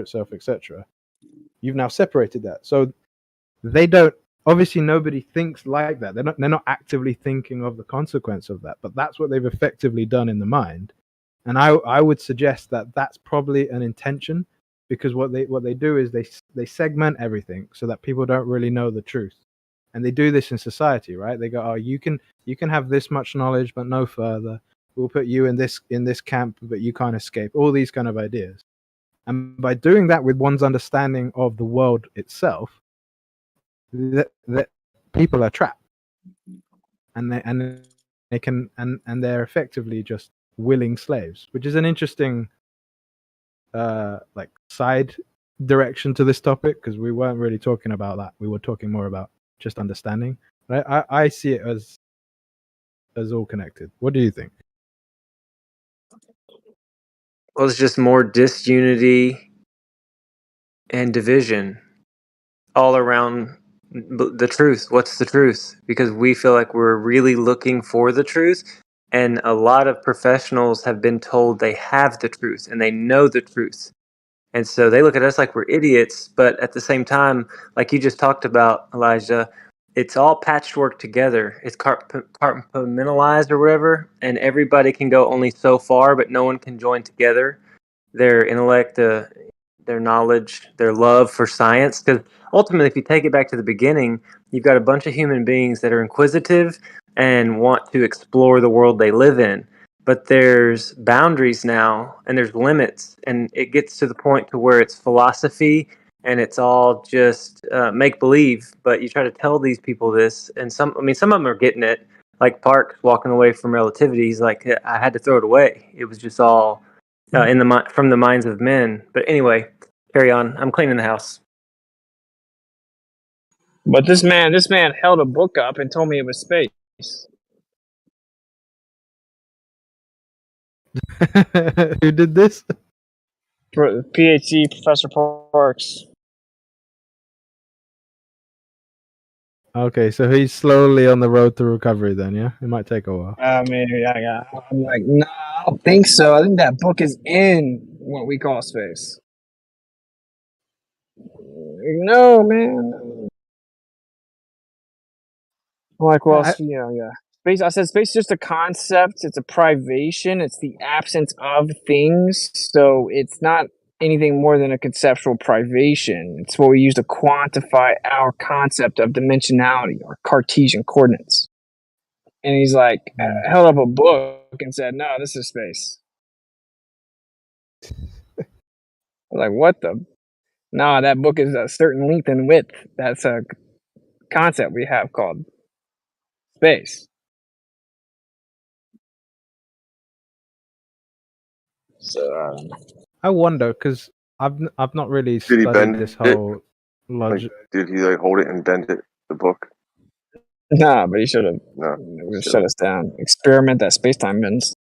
self, etc. You've now separated that. So they don't, obviously nobody thinks like that. They're not actively thinking of the consequence of that, but that's what they've effectively done in the mind. And I would suggest that that's probably an intention, because what they do is they segment everything so that people don't really know the truth. And they do this in society, right? They go, oh, you can have this much knowledge but no further. We'll put you in this camp, but you can't escape. All these kind of ideas. And by doing that with one's understanding of the world itself, that people are trapped, and they can and they're effectively just willing slaves, which is an interesting like side direction to this topic, because we weren't really talking about that. We were talking more about just understanding. I see it as all connected. What do you think? Well, it's just more disunity and division all around the truth. What's the truth? Because we feel like we're really looking for the truth, and a lot of professionals have been told they have the truth and they know the truth. And so they look at us like we're idiots, but at the same time, like you just talked about, Elijah, it's all patchwork together. It's compartmentalized or whatever, and everybody can go only so far, but no one can join together their intellect, their knowledge, their love for science. Because ultimately, if you take it back to the beginning, you've got a bunch of human beings that are inquisitive and want to explore the world they live in. But there's boundaries now, and there's limits, and it gets to the point to where it's philosophy and it's all just make believe. But you try to tell these people this, and some of them are getting it. Like Park walking away from relativity, he's like, I had to throw it away. It was just all from the minds of men. But anyway, carry on. I'm cleaning the house. But this man held a book up and told me it was space. Who did this? PhD Professor Parks. Okay, so he's slowly on the road to recovery then, yeah? It might take a while. Maybe, yeah. I'm like, no, I don't think so. I think that book is in what we call space. No, man. Like, well, yeah. Space. I said space is just a concept. It's a privation. It's the absence of things. So it's not anything more than a conceptual privation. It's what we use to quantify our concept of dimensionality or Cartesian coordinates. And he's like, held up a book and said, no, this is space. I was like, what the? No, that book is a certain length and width. That's a concept we have called space. So I wonder, because I've not really studied this whole logic. Did he hold it and bend it, the book? Nah, but he should have. No, shut us down. Experiment that space-time bends.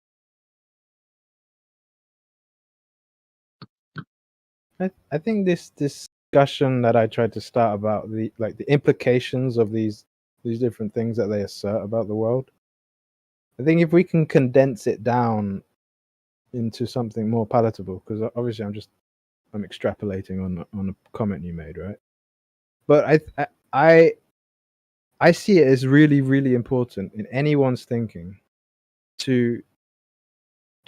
I think this discussion that I tried to start about the implications of these different things that they assert about the world. I think if we can condense it down into something more palatable, because obviously I'm extrapolating on a comment you made, right? But I see it as really, really important in anyone's thinking to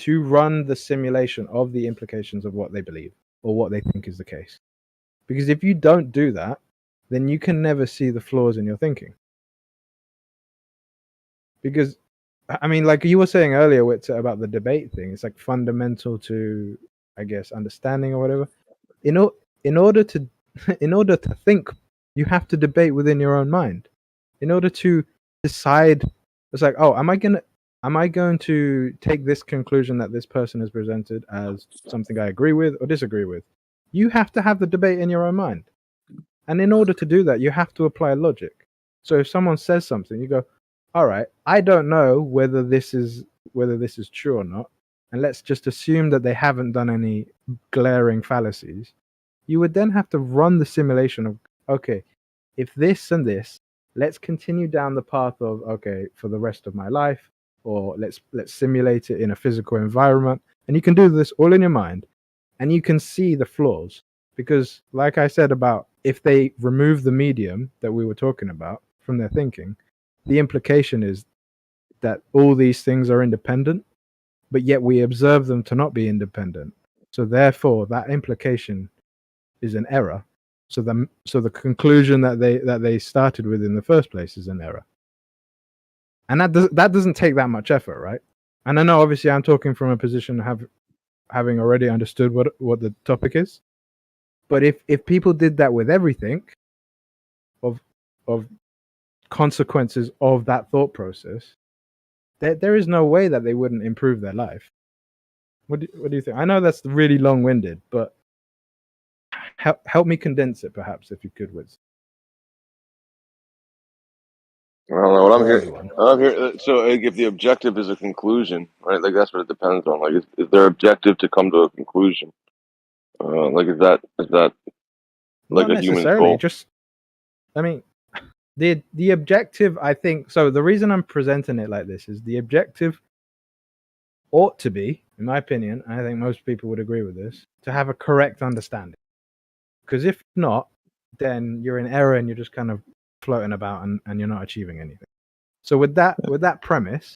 run the simulation of the implications of what they believe or what they think is the case. Because if you don't do that, then you can never see the flaws in your thinking. Because, I mean, like you were saying earlier about the debate thing, it's like fundamental to, I guess, understanding or whatever. In order to think, you have to debate within your own mind. In order to decide, it's like, oh, am I going to take this conclusion that this person has presented as something I agree with or disagree with? You have to have the debate in your own mind. And in order to do that, you have to apply logic. So if someone says something, you go, all right, I don't know whether this is true or not, and let's just assume that they haven't done any glaring fallacies. You would then have to run the simulation of, okay, if this and this, let's continue down the path of, okay, for the rest of my life, or let's simulate it in a physical environment. And you can do this all in your mind, and you can see the flaws. Because, like I said about if they remove the medium that we were talking about from their thinking, the implication is that all these things are independent, but yet we observe them to not be independent. So therefore, that implication is an error. So the conclusion that they started with in the first place is an error. And that doesn't take that much effort, right? And I know obviously I'm talking from a position of having already understood what the topic is. But if people did that with everything of consequences of that thought process, there is no way that they wouldn't improve their life. What do you think? I know that's really long-winded, but help me condense it, perhaps, if you could, Wiz. I don't know what I'm here. Everyone. I'm here. So, like, if the objective is a conclusion, right? Like that's what it depends on. Like, is their objective to come to a conclusion? Like, is that like Not a human necessarily. goal? Just, I mean, the objective. I think so. The reason I'm presenting it like this is the objective ought to be, in my opinion, and I think most people would agree with this, to have a correct understanding. Because if not, then you're in error and you're just kind of floating about and you're not achieving anything. So with that premise,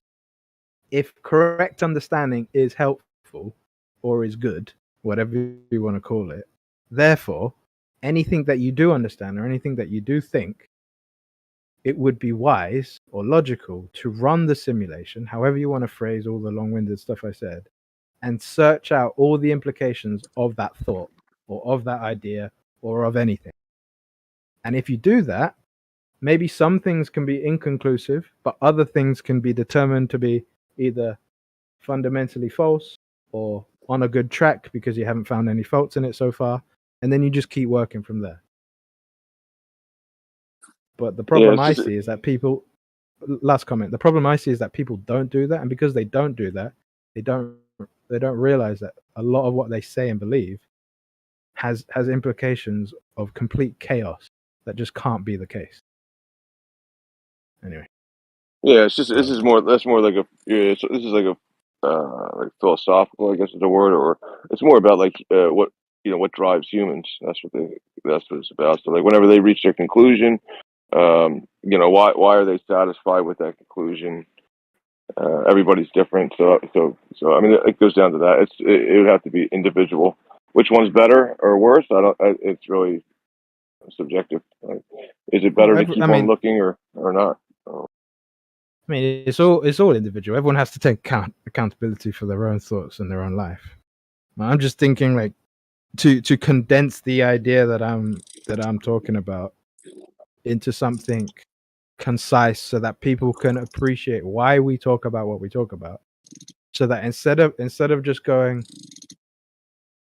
if correct understanding is helpful or is good, whatever you want to call it, therefore, anything that you do understand or anything that you do think, it would be wise or logical to run the simulation, however you want to phrase all the long-winded stuff I said, and search out all the implications of that thought or of that idea or of anything. And if you do that, maybe some things can be inconclusive, but other things can be determined to be either fundamentally false or on a good track because you haven't found any faults in it so far. And then you just keep working from there. But the problem I see is that people, last comment, the problem I see is that people don't do that. And because they don't do that, they don't realize that a lot of what they say and believe has implications of complete chaos that just can't be the case. Anyway. Yeah, it's just this is more like a this is like a like philosophical, I guess is the word, or it's more about like what drives humans. That's what it's about. So like whenever they reach their conclusion, why are they satisfied with that conclusion? Everybody's different, so I mean it goes down to that. It would have to be individual. Which one's better or worse? It's really subjective. Is it better to keep on looking or not? I mean, it's all individual. Everyone has to take accountability for their own thoughts and their own life. I'm just thinking, like, to condense the idea that I'm talking about into something concise, so that people can appreciate why we talk about what we talk about. So that instead of just going,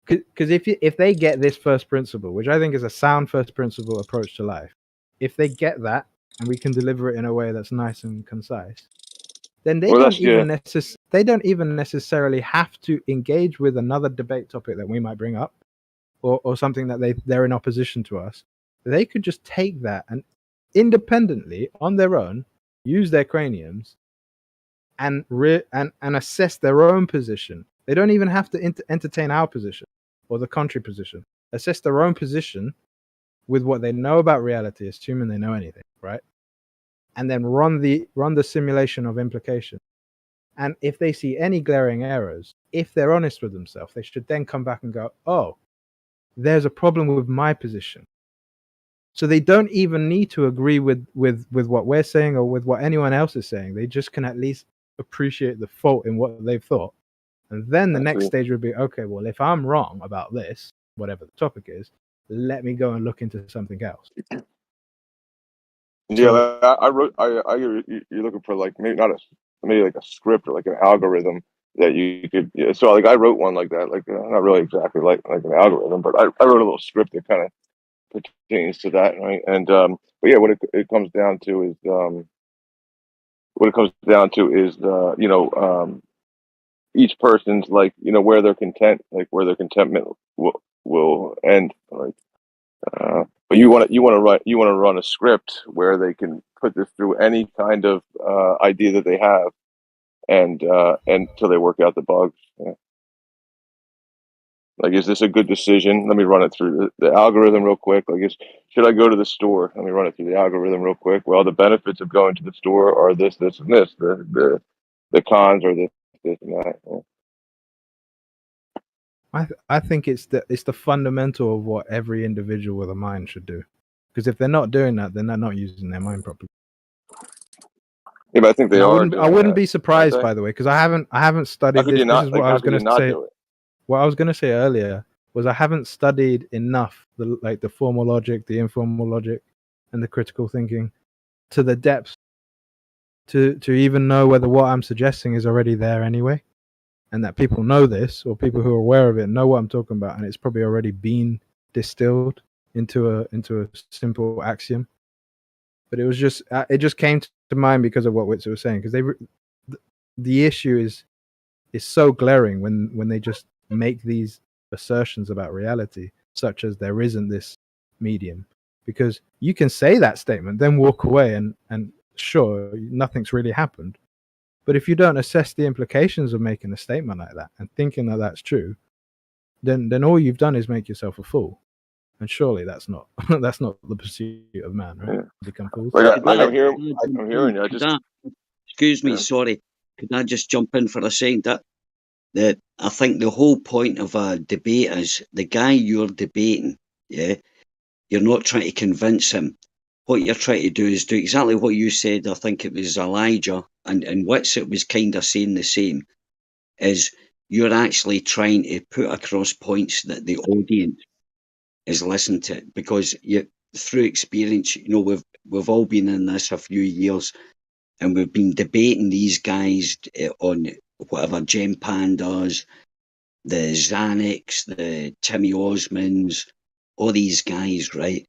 because if they get this first principle, which I think is a sound first principle approach to life, if they get that and we can deliver it in a way that's nice and concise, then they don't even necessarily have to engage with another debate topic that we might bring up, or something that they're in opposition to us. They could just take that and independently on their own use their craniums and assess their own position. They don't even have to entertain our position or the contrary position. Assess their own position with what they know about reality, assuming they know anything, right? And then run the simulation of implication. And if they see any glaring errors, if they're honest with themselves, they should then come back and go, oh, there's a problem with my position. So they don't even need to agree with what we're saying or with what anyone else is saying. They just can at least appreciate the fault in what they've thought. And then the next stage would be, okay, well, if I'm wrong about this, whatever the topic is, let me go and look into something else. Yeah, you're looking for like maybe like a script or like an algorithm that you could. Yeah, so like I wrote one like that, like not really exactly like an algorithm, but I wrote a little script that kind of pertains to that, right? And but yeah, what it comes down to is each person's like where their contentment will end, like. But you want to run a script where they can put this through any kind of idea that they have, and until they work out the bugs. Yeah. Like, is this a good decision? Let me run it through the algorithm real quick. Like, should I go to the store? Let me run it through the algorithm real quick. Well, the benefits of going to the store are this, this, and this. The cons are this, this, and that. Yeah. I think it's the fundamental of what every individual with a mind should do. Because if they're not doing that, then they're not using their mind properly. Yeah, but I think they are. I wouldn't be surprised, by the way, because I haven't studied this. This is what I was going to say. What I was going to say earlier was I haven't studied enough the formal logic, the informal logic, and the critical thinking to the depths to even know whether what I'm suggesting is already there anyway, and that people know this, or people who are aware of it know what I'm talking about, and it's probably already been distilled into a simple axiom. But it just came to mind because of what Witzer was saying, because the issue is so glaring when they just make these assertions about reality, such as there isn't this medium, because you can say that statement, then walk away and sure, nothing's really happened. But if you don't assess the implications of making a statement like that and thinking that that's true, then all you've done is make yourself a fool. And surely that's not the pursuit of man, right? Yeah. Become fools. I'm hearing you. Excuse me, sorry. Could I just jump in for a second? That I think the whole point of a debate is the guy you're debating, yeah, you're not trying to convince him. What you're trying to do is do exactly what you said. I think it was Elijah and Witsit was kind of saying the same, is you're actually trying to put across points that the audience is listening to, because through experience, we've all been in this a few years, and we've been debating these guys on whatever Jem Pandas, the Xanax, the Timmy Osmonds, all these guys, right?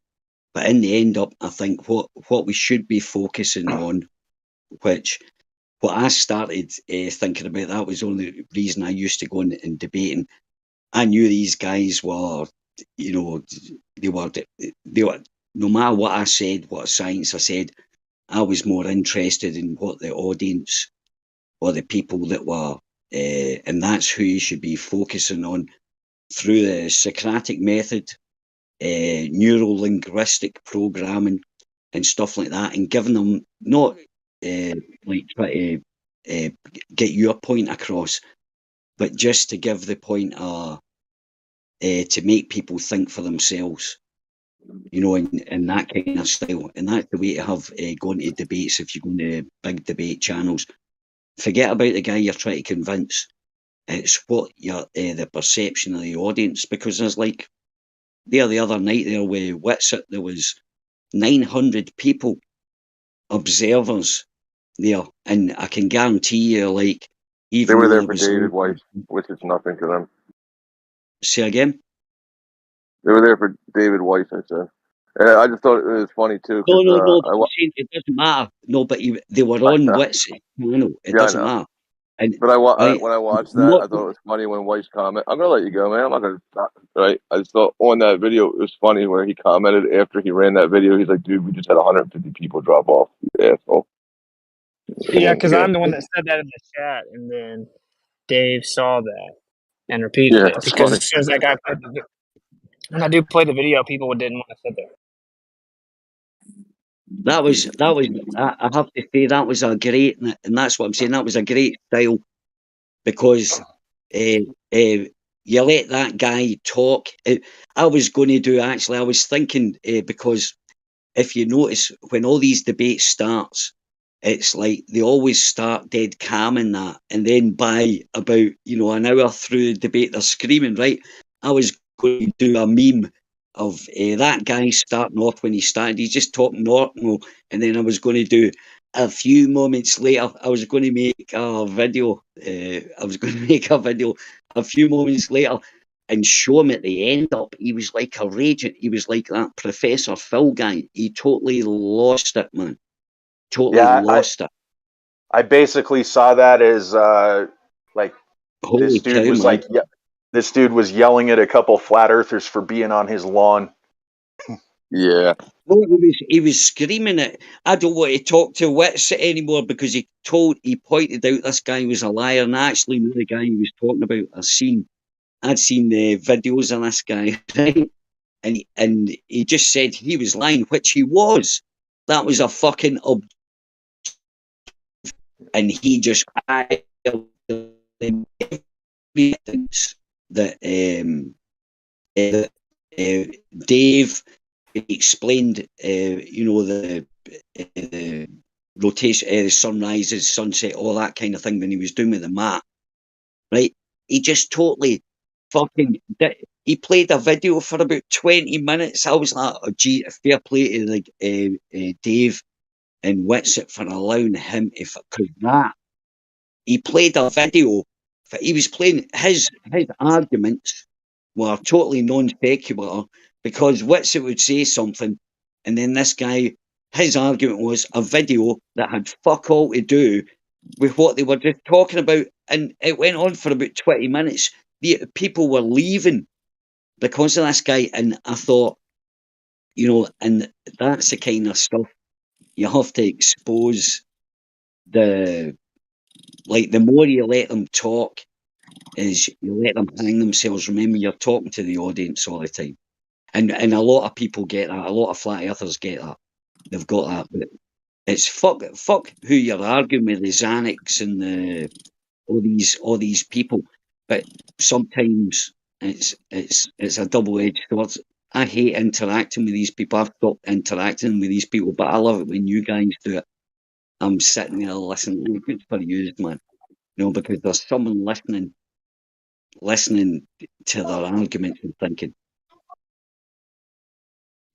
But in the end up, I think what we should be focusing on, what I started thinking about, that was the only reason I used to go in debating. I knew these guys were, they were, no matter what I said, what science I said, I was more interested in what the audience or the people that were, and that's who you should be focusing on through the Socratic method, neuro-linguistic programming and stuff like that, and giving them not like try to get your point across, but just to give the point to make people think for themselves, in that kind of style. And that's the way to have going to debates. If you're going to big debate channels, forget about the guy you're trying to convince. It's what the perception of the audience, because there's like the other night there with Witsit, there was 900 people, observers there, and I can guarantee you, like, even they were there for David Weiss, which is nothing to them. Say again? They were there for David Weiss, I said. And I just thought it was funny too. No, it doesn't matter. No, but they were on Witsit. No, it doesn't matter. But when I watched that, I thought it was funny when Weiss commented. I'm gonna let you go, man. I'm not gonna stop. Right? I just thought on that video it was funny where he commented after he ran that video. He's like, "Dude, we just had 150 people drop off. You asshole." Yeah, because I'm the one that said that in the chat, and then Dave saw that and repeated it. Because as soon as that guy when I do play the video, people didn't want to sit there. That was. I have to say that was a great, and that's what I'm saying. That was a great style, because you let that guy talk. I was going to do actually. I was thinking because if you notice when all these debates starts, it's like they always start dead calm in that, and then by about an hour through the debate, they're screaming. Right? I was going to do a meme of that guy starting off when he started. He's just talking normal, and then I was going to do a few moments later. I was going to make a video. A few moments later, and show him at the end up. He was like a raging. He was like that Professor Phil guy. He totally lost it, man. Totally lost it. I basically saw that as like this dude was like, this dude was yelling at a couple flat earthers for being on his lawn. Yeah. No, he was screaming it. I don't want to talk to Witsit anymore, because he pointed out this guy was a liar, and I actually knew the guy he was talking about. I've seen I'd seen the videos of this guy, right? And he just said he was lying, which he was. That was a fucking and he just evidence that Dave explained, the rotation, the sunrises, sunset, all that kind of thing when he was doing with the map, right? He just totally fucking did. He played a video for about 20 minutes. I was like, oh, gee, fair play to Dave and Witsit for allowing him to, because that, he played a video, he was playing his arguments were totally non-secular, because Witsit would say something, and then this guy, his argument was a video that had fuck all to do with what they were just talking about, and it went on for about 20 minutes. The people were leaving because of this guy, and I thought, and that's the kind of stuff you have to expose. The more you let them talk, is you let them hang themselves. Remember, you're talking to the audience all the time. And a lot of people get that. A lot of flat earthers get that. They've got that. But it's fuck who you're arguing with, the Xanax and all these people. But sometimes it's a double-edged sword. I hate interacting with these people. I've stopped interacting with these people, but I love it when you guys do it. I'm sitting there listening. Good for you, man. Because there's someone listening to their arguments and thinking.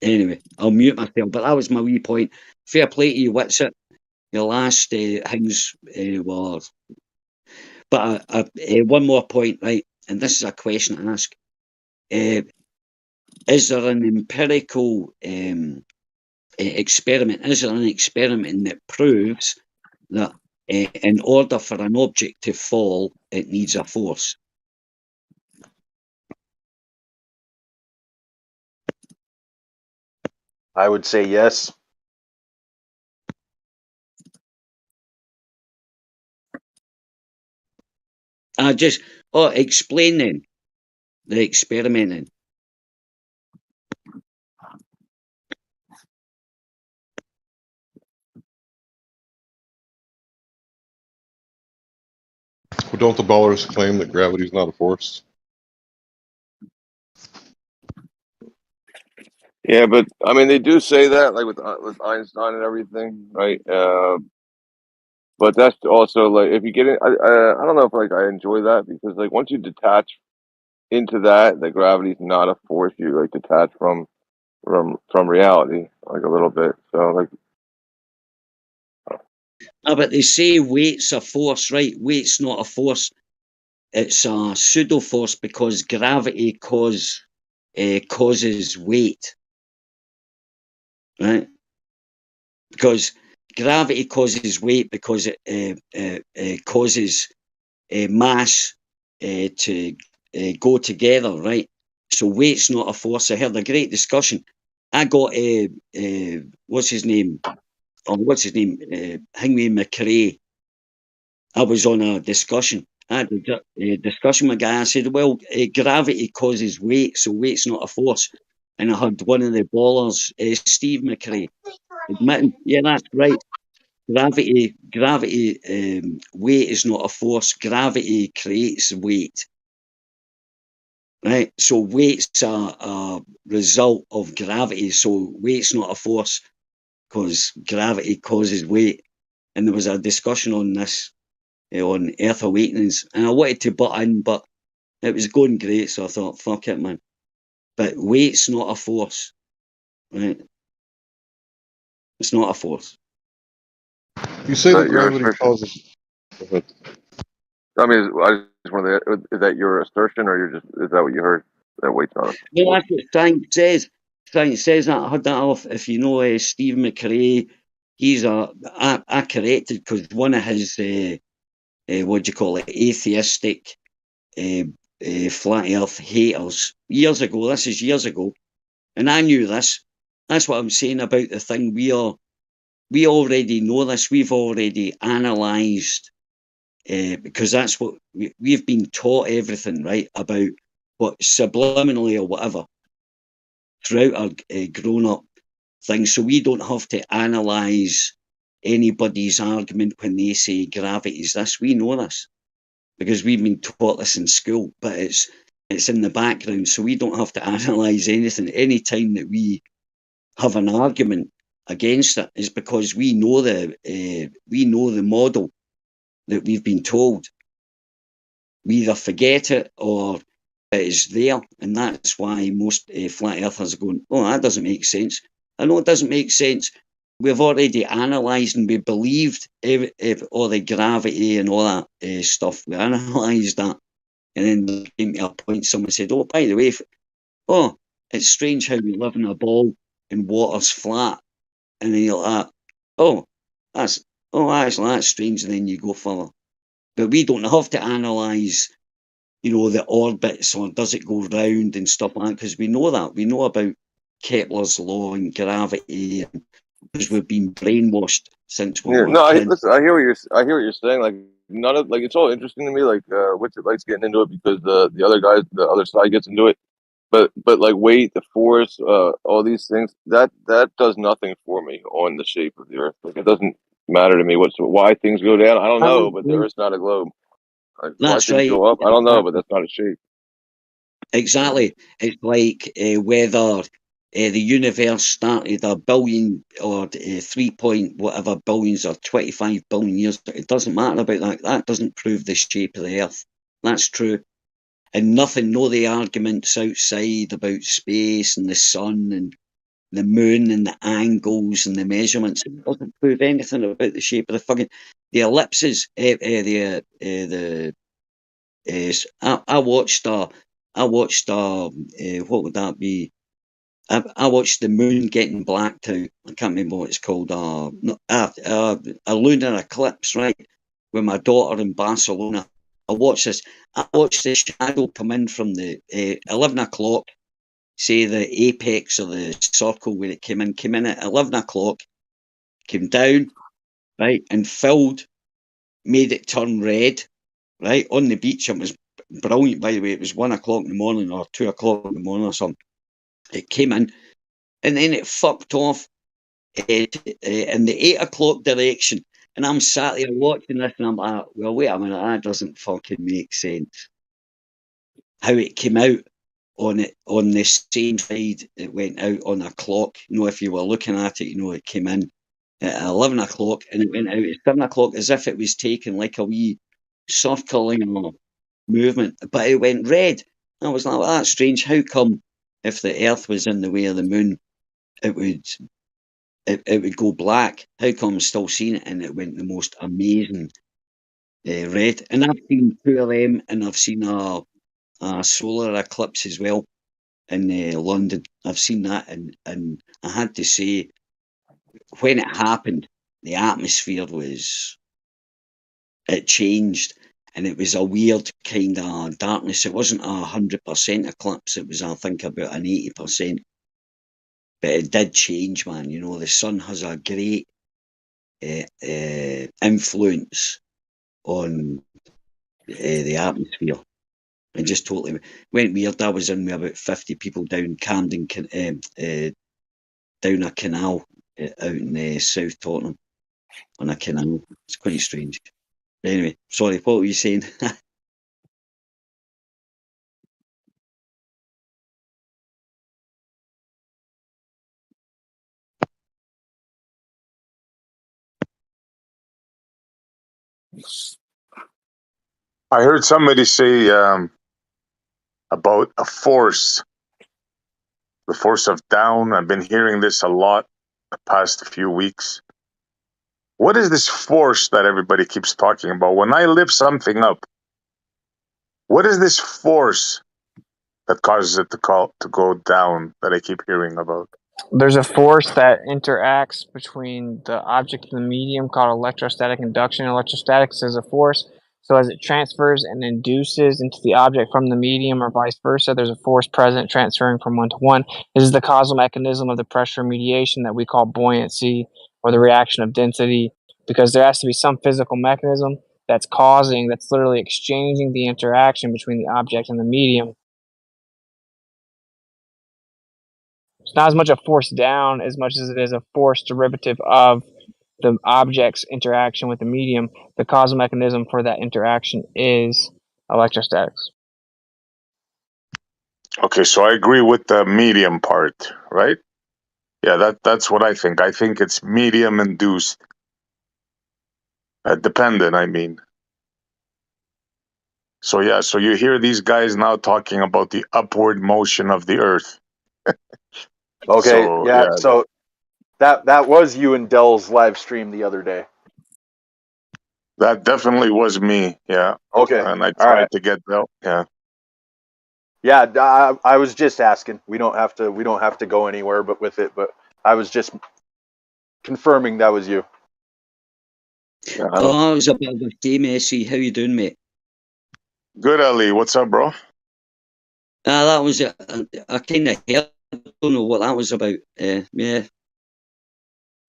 Anyway, I'll mute myself, but that was my wee point. Fair play to you, Witsit. Your last things were... But one more point, right? And this is a question to ask. Is there an empirical experiment? Is there an experiment that proves that in order for an object to fall, it needs a force? I would say yes. Explain then the experiment then. Well, don't the ballers claim that gravity is not a force? Yeah, but I mean, they do say that, like with Einstein and everything, right? But that's also like, if you get in, I don't know if like I enjoy that, because like once you detach into that gravity is not a force, you like detach from reality like a little bit. So like, but they say weight's a force, right? Weight's not a force. It's a pseudo force because gravity causes weight, right? Because gravity causes weight because it causes mass to go together, right? So weight's not a force. I heard a great discussion. I got what's his name? Hingway McRae. I was on a discussion. I had a discussion with a guy. I said, well, gravity causes weight, so weight's not a force. And I had one of the ballers, Steve McRae, admitting, yeah, that's right. Gravity, weight is not a force. Gravity creates weight. Right? So weight's a result of gravity. So weight's not a force because gravity causes weight. And there was a discussion on this on Earth Awakenings, and I wanted to butt in, but it was going great, so I thought, fuck it, man. But weight's not a force, right? It's not a force. You say that gravity causes... Go ahead. I mean, I just wanted to, is that your assertion, or is that what you heard? That weight's not a force? No, that's what science says. Science says that. I heard that off. If you know Steve McRae, I corrected because one of his what do you call it, atheistic flat earth haters years ago. This is years ago, and I knew this. That's what I'm saying about the thing. We already know this. We've already analysed because that's what we've been taught everything, right, about but subliminally or whatever, throughout our grown-up thing. So we don't have to analyse anybody's argument when they say gravity's this. We know this because we've been taught this in school, but it's in the background, so we don't have to analyse anything. Any time that we have an argument against it is because we know the model that we've been told. We either forget it or it is there, and that's why most flat earthers are going, oh, that doesn't make sense. I know it doesn't make sense. We've already analysed and we believed all the gravity and all that stuff. We analysed that, and then there came to a point someone said, oh, by the way, oh, it's strange how we live in a ball and water's flat. And then you're like, that's strange, and then you go further. But we don't have to analyse, the orbits or does it go round and stuff like that, because we know that. We know about Kepler's law and gravity, because we've been brainwashed since we were kids. Listen, I hear what you're saying. Like, none of, like, it's all interesting to me. Like, Witcher likes getting into it because the other side gets into it. But like weight, the force, all these things, that does nothing for me on the shape of the Earth. Like, it doesn't matter to me why things go down. I don't know, but the Earth's not a globe. Like, that's why things right. go up, I don't know, but that's not a shape. Exactly. It's like whether the universe started a billion or 3 point whatever billions or 25 billion years. It doesn't matter about that. That doesn't prove the shape of the Earth. That's true. And nothing, no the arguments outside about space and the sun and the moon and the angles and the measurements. It doesn't prove anything about the shape of the ellipses. I watched what would that be? I watched the moon getting blacked out. I can't remember what it's called. A lunar eclipse, right? With my daughter in Barcelona. I watched the shadow come in from the 11 o'clock, say the apex of the circle where it came in at 11 o'clock, came down, right, and filled, made it turn red, right, on the beach. It was brilliant, by the way. It was 1 o'clock in the morning or 2 o'clock in the morning or something. It came in, and then it fucked off in the 8 o'clock direction. And I'm sat there watching this, and I'm like, well, wait a minute, that doesn't fucking make sense. How it came out on the same side it went out on a clock. If you were looking at it, it came in at 11 o'clock and it went out at 7 o'clock, as if it was taking like a wee circling movement, but it went red. I was like, well, that's strange. How come if the Earth was in the way of the moon, it would go black? How come I'm still seeing it? And it went the most amazing red. And I've seen 2 of them, and I've seen a solar eclipse as well in London. I've seen that, and I had to say, when it happened, the atmosphere it changed, and it was a weird kind of darkness. It wasn't 100% eclipse. It was, I think, about an 80%. But it did change, man. The sun has a great influence on the atmosphere. It just totally went weird. I was in with about 50 people down Camden, down a canal out in South Tottenham on a canal. It's quite strange. But anyway, sorry, what were you saying? I heard somebody say about a force, the force of down. I've been hearing this a lot the past few weeks. What is this force that everybody keeps talking about? When I lift something up, what is this force that causes it to go down that I keep hearing about? There's a force that interacts between the object and the medium called electrostatic induction. Electrostatics is a force. So as it transfers and induces into the object from the medium or vice versa, there's a force present transferring from one to one. This is the causal mechanism of the pressure mediation that we call buoyancy, or the reaction of density, because there has to be some physical mechanism that's literally exchanging the interaction between the object and the medium. not as much a force down as much as it is a force derivative of the object's interaction with the medium. The causal mechanism for that interaction is electrostatics. Okay, so I agree with the medium part, right? Yeah, that's what I think. I think it's medium induced. Dependent, I mean. So yeah, so you hear these guys now talking about the upward motion of the Earth. Okay, So, yeah. So that was you and Dell's live stream the other day. that definitely was me. Yeah. Okay. And I All tried right. to get Dell. Yeah. Yeah, I was just asking. We don't have to go anywhere but with it, but I was just confirming that was you. Yeah, Oh, it was a bit of a game, SE. How you doing, mate? good, Ali. What's up, bro? That was it. I kind of heard. I don't know what that was about. Yeah.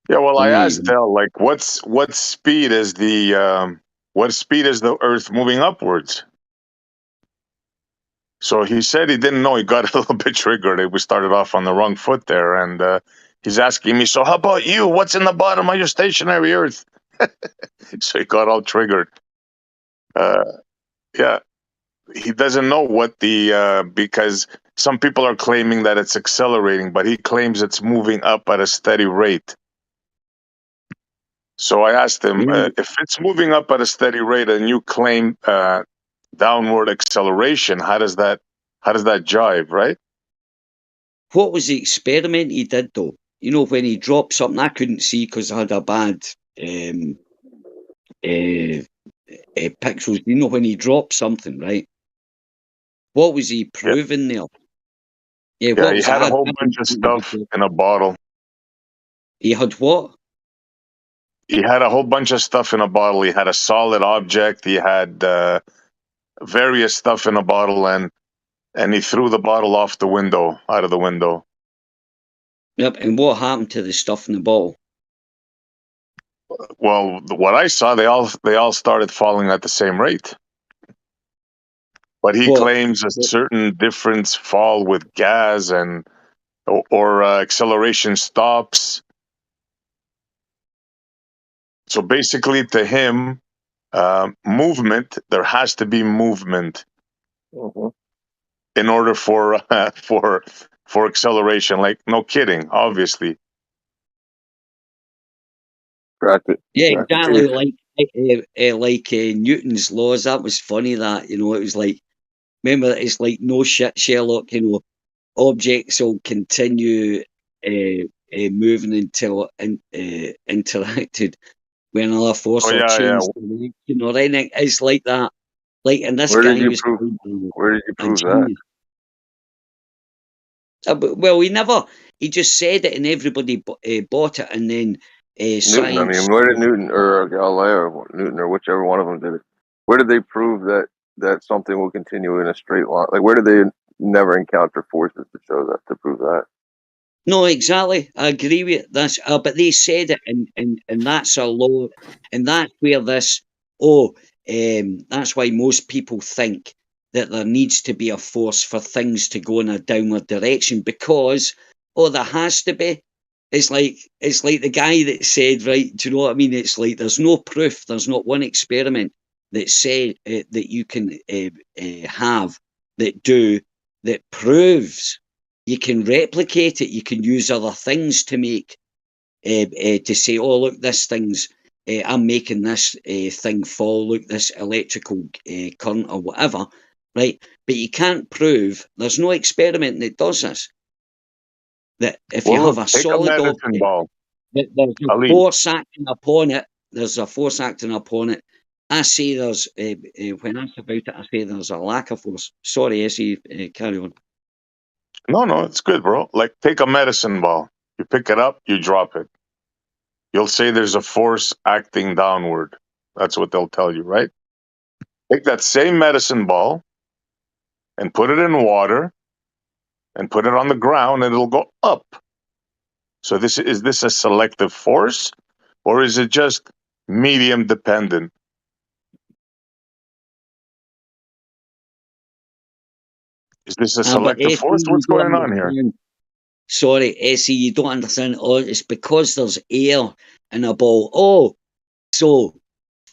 Yeah, well, I asked Dell, like, what speed is the Earth moving upwards? So he said he didn't know. He got a little bit triggered. We started off on the wrong foot there, and he's asking me, so how about you? What's in the bottom of your stationary Earth? So he got all triggered. Yeah, he doesn't know what the because some people are claiming that it's accelerating, but he claims it's moving up at a steady rate. So I asked him, if it's moving up at a steady rate and you claim downward acceleration, how does that jive, right? What was the experiment he did, though? You know, when he dropped something, I couldn't see because I had a bad pixels. You know, when he dropped something, right? What was he proving there? Yeah, Yeah, what he was had that? a whole bunch of stuff in a bottle. He had what? He had a whole bunch of stuff in a bottle. He had a solid object. He had various stuff in a bottle, and he threw the bottle out of the window. Yep. And what happened to the stuff in the bottle? Well, what I saw, they all started falling at the same rate. But he claims a certain difference fall with gas or acceleration stops. So basically, to him, movement, there has to be movement in order for acceleration. Like, no kidding, obviously. Yeah, exactly. Like Newton's laws. That was funny. That, you know, it was like, remember, it's like no shit, Sherlock. You know, objects will continue moving until interacted when another force or change direction or anything. It's like that. Like, and this guy was. Where did you prove that? Well, he just said it and everybody bought it, and then Newton, I mean, where did Newton or Galileo or Newton or whichever one of them did it? Where did they prove that something will continue in a straight line? Like, where did they never encounter forces to show that, to prove that? No, exactly. I agree with this. But they said it, and that's a law, and that's where this. That's why most people think that there needs to be a force for things to go in a downward direction, because there has to be. It's like the guy that said, right? Do you know what I mean? It's like there's no proof. There's not one experiment that said that you can have that proves you can replicate it. You can use other things to make to say, oh, look, this thing's. I'm making this thing fall. Look, this electrical current or whatever, right? But you can't prove. There's no experiment that does this. That if you have a solid object, that there's a force acting upon it. There's a force acting upon it. I say there's when asked about it, I say there's a lack of force. Sorry, SE, carry on. No, it's good, bro. Like, take a medicine ball. You pick it up, you drop it. You'll say there's a force acting downward. That's what they'll tell you, right? Take that same medicine ball and put it in water and put it on the ground and it'll go up. So is this a selective force, or is it just medium dependent? Is this a selective force? What's going on here? sorry, Essie, you don't understand. Oh, it's because there's air in a ball. Oh, so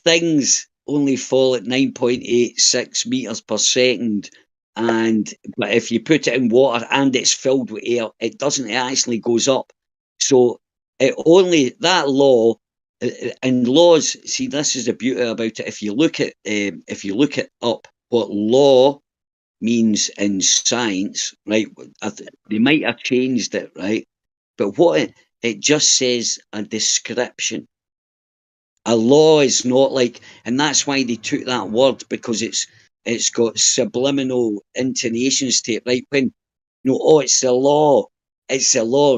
things only fall at 9.86 meters per second. But if you put it in water and it's filled with air, it doesn't, it actually goes up. So it only, that law, and laws, see, this is the beauty about it. If you look at up what law means in science, right? They might have changed it, right? But what it just says a description. A law is not like, and that's why they took that word, because it's got subliminal intonations to it, right? When oh, it's the law,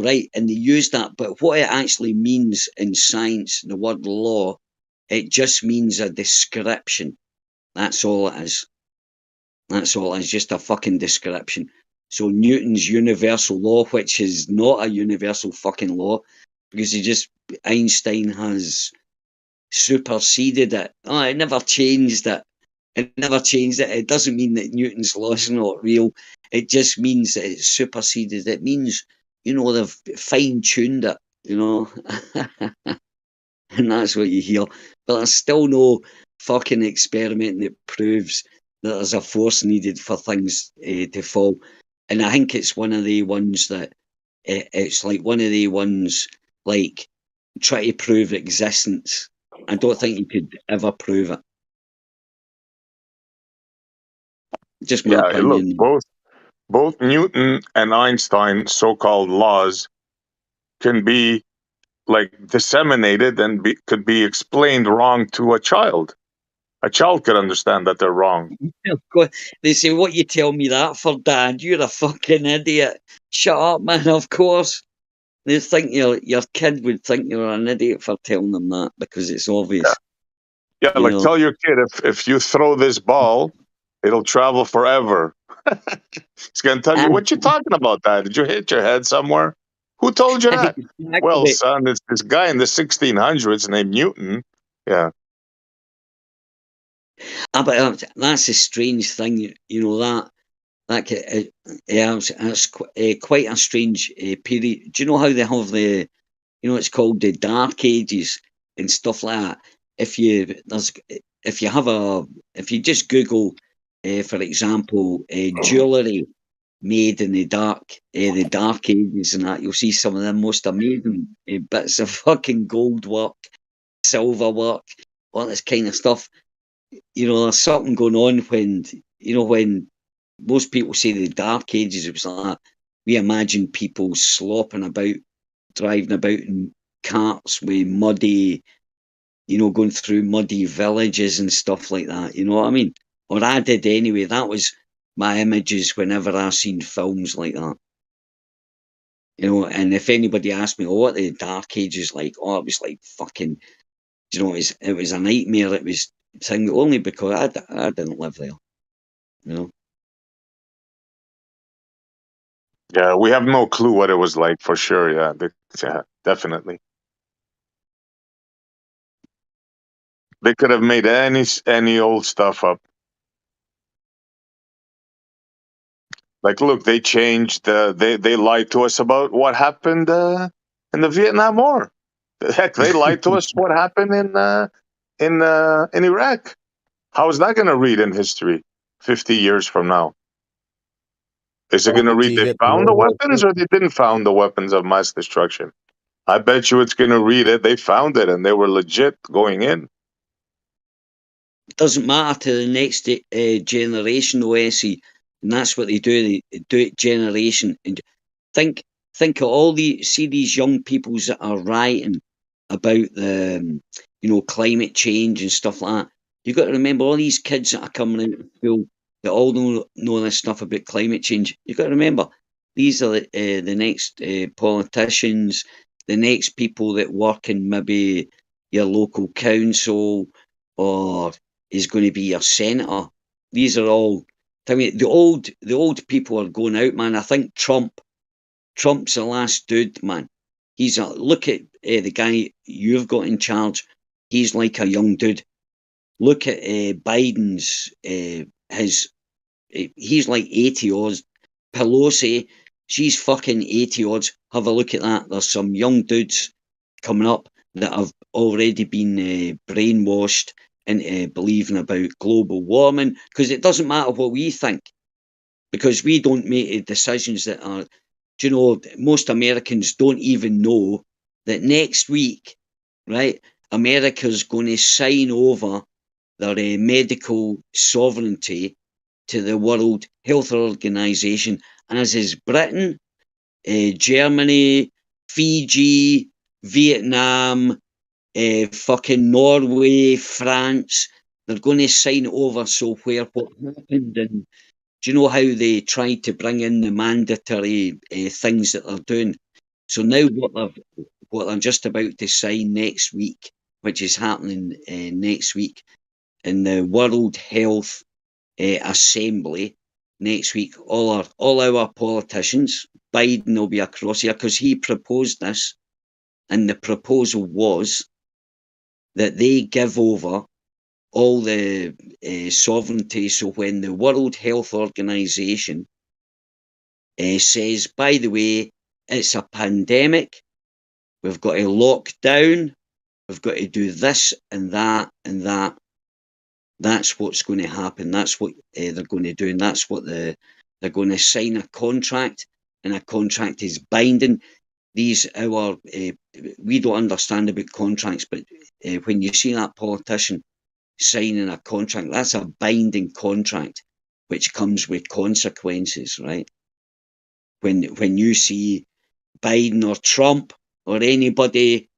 right? And they use that, but what it actually means in science, the word law, it just means a description. That's all it is. That's all. It's just a fucking description. So Newton's universal law, which is not a universal fucking law, because Einstein has superseded it. Oh, it never changed it. It never changed it. It doesn't mean that Newton's law is not real. It just means that it's superseded. It means, they've fine-tuned it, and that's what you hear. But there's still no fucking experiment that proves that there's a force needed for things to fall. And I think it's one of the ones that, it's like one of the ones, like, try to prove existence. I don't think you could ever prove it. Just my opinion. Look, both Newton and Einstein's so-called laws can be disseminated and could be explained wrong to a child. A child could understand that they're wrong. They say, "What you tell me that for, Dad? You're a fucking idiot." Shut up, man. Of course. They think your kid would think you're an idiot for telling them that, because it's obvious. Yeah, tell your kid, if you throw this ball, it'll travel forever. He's going to tell you, what you talking about, Dad? Did you hit your head somewhere? Who told you that? Well, son, it's this guy in the 1600s named Newton. Yeah. But that's a strange thing, that's quite a strange period. Do you know how they have it's called the Dark Ages and stuff like that? If you just Google, for example, jewellery made in the Dark Ages and that, you'll see some of the most amazing bits of fucking gold work, silver work, all this kind of stuff. There's something going on when most people say the Dark Ages, it was like that. We imagine people slopping about, driving about in carts with muddy, going through muddy villages and stuff like that. You know what I mean? Or I did anyway. That was my images whenever I seen films like that. And if anybody asked me, what the Dark Ages like? Oh, it was like fucking, it was a nightmare. It was thing only because I didn't live there. Yeah, we have no clue what it was like for sure. Yeah, definitely. They could have made any old stuff up. Look, they changed. They lied to us about what happened in the Vietnam War. Heck, they lied to us what happened in Iraq. How is that going to read in history 50 years from now? Is it going to read they found the weapons or they didn't found the weapons of mass destruction? I bet you it's going to read it. They found it and they were legit going in. It doesn't matter to the next generation, Odysee, and that's what they do. They do it generation. And think of all these young peoples that are writing about the climate change and stuff like that. You've got to remember all these kids that are coming out of school that all know this stuff about climate change. You've got to remember these are the next politicians, the next people that work in maybe your local council or is going to be your senator. These are all. I mean, the old people are going out, man. I think Trump's the last dude, man. Look at the guy you've got in charge. He's like a young dude. Look at Biden's he's like 80 or Pelosi. She's fucking 80 odds. Have a look at that. There's some young dudes coming up that have already been brainwashed into believing about global warming, because it doesn't matter what we think, because we don't make decisions that are, do you know, most Americans don't even know that next week, right, America's going to sign over their medical sovereignty to the World Health Organization, as is Britain, Germany, Fiji, Vietnam, fucking Norway, France. They're going to sign over. So where what happened, and do you know how they tried to bring in the mandatory things that they're doing? So now what they're just about to sign next week, which is happening next week in the World Health Assembly next week, all our politicians, Biden will be across here because he proposed this, and the proposal was that they give over all the sovereignty. So when the World Health Organization says, by the way, it's a pandemic, we've got to lock down, we've got to do this and that and that, that's what's going to happen. That's what they're going to do, and that's what they're going to sign a contract, and a contract is binding. These we don't understand about contracts, but when you see that politician signing a contract, that's a binding contract, which comes with consequences, right? When you see Biden or Trump or anybody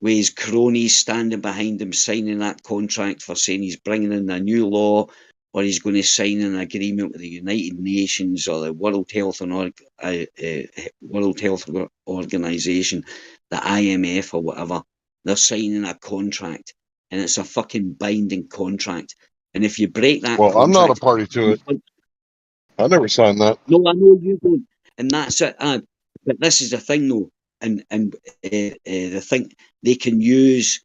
with his cronies standing behind him signing that contract for saying he's bringing in a new law, or he's going to sign an agreement with the United Nations or the World Health Organization, the IMF or whatever, they're signing a contract, and it's a fucking binding contract. And if you break that contract, I'm not a party to it. I never signed that. No, I know you don't, and that's it. But this is the thing, though, and the thing, they can use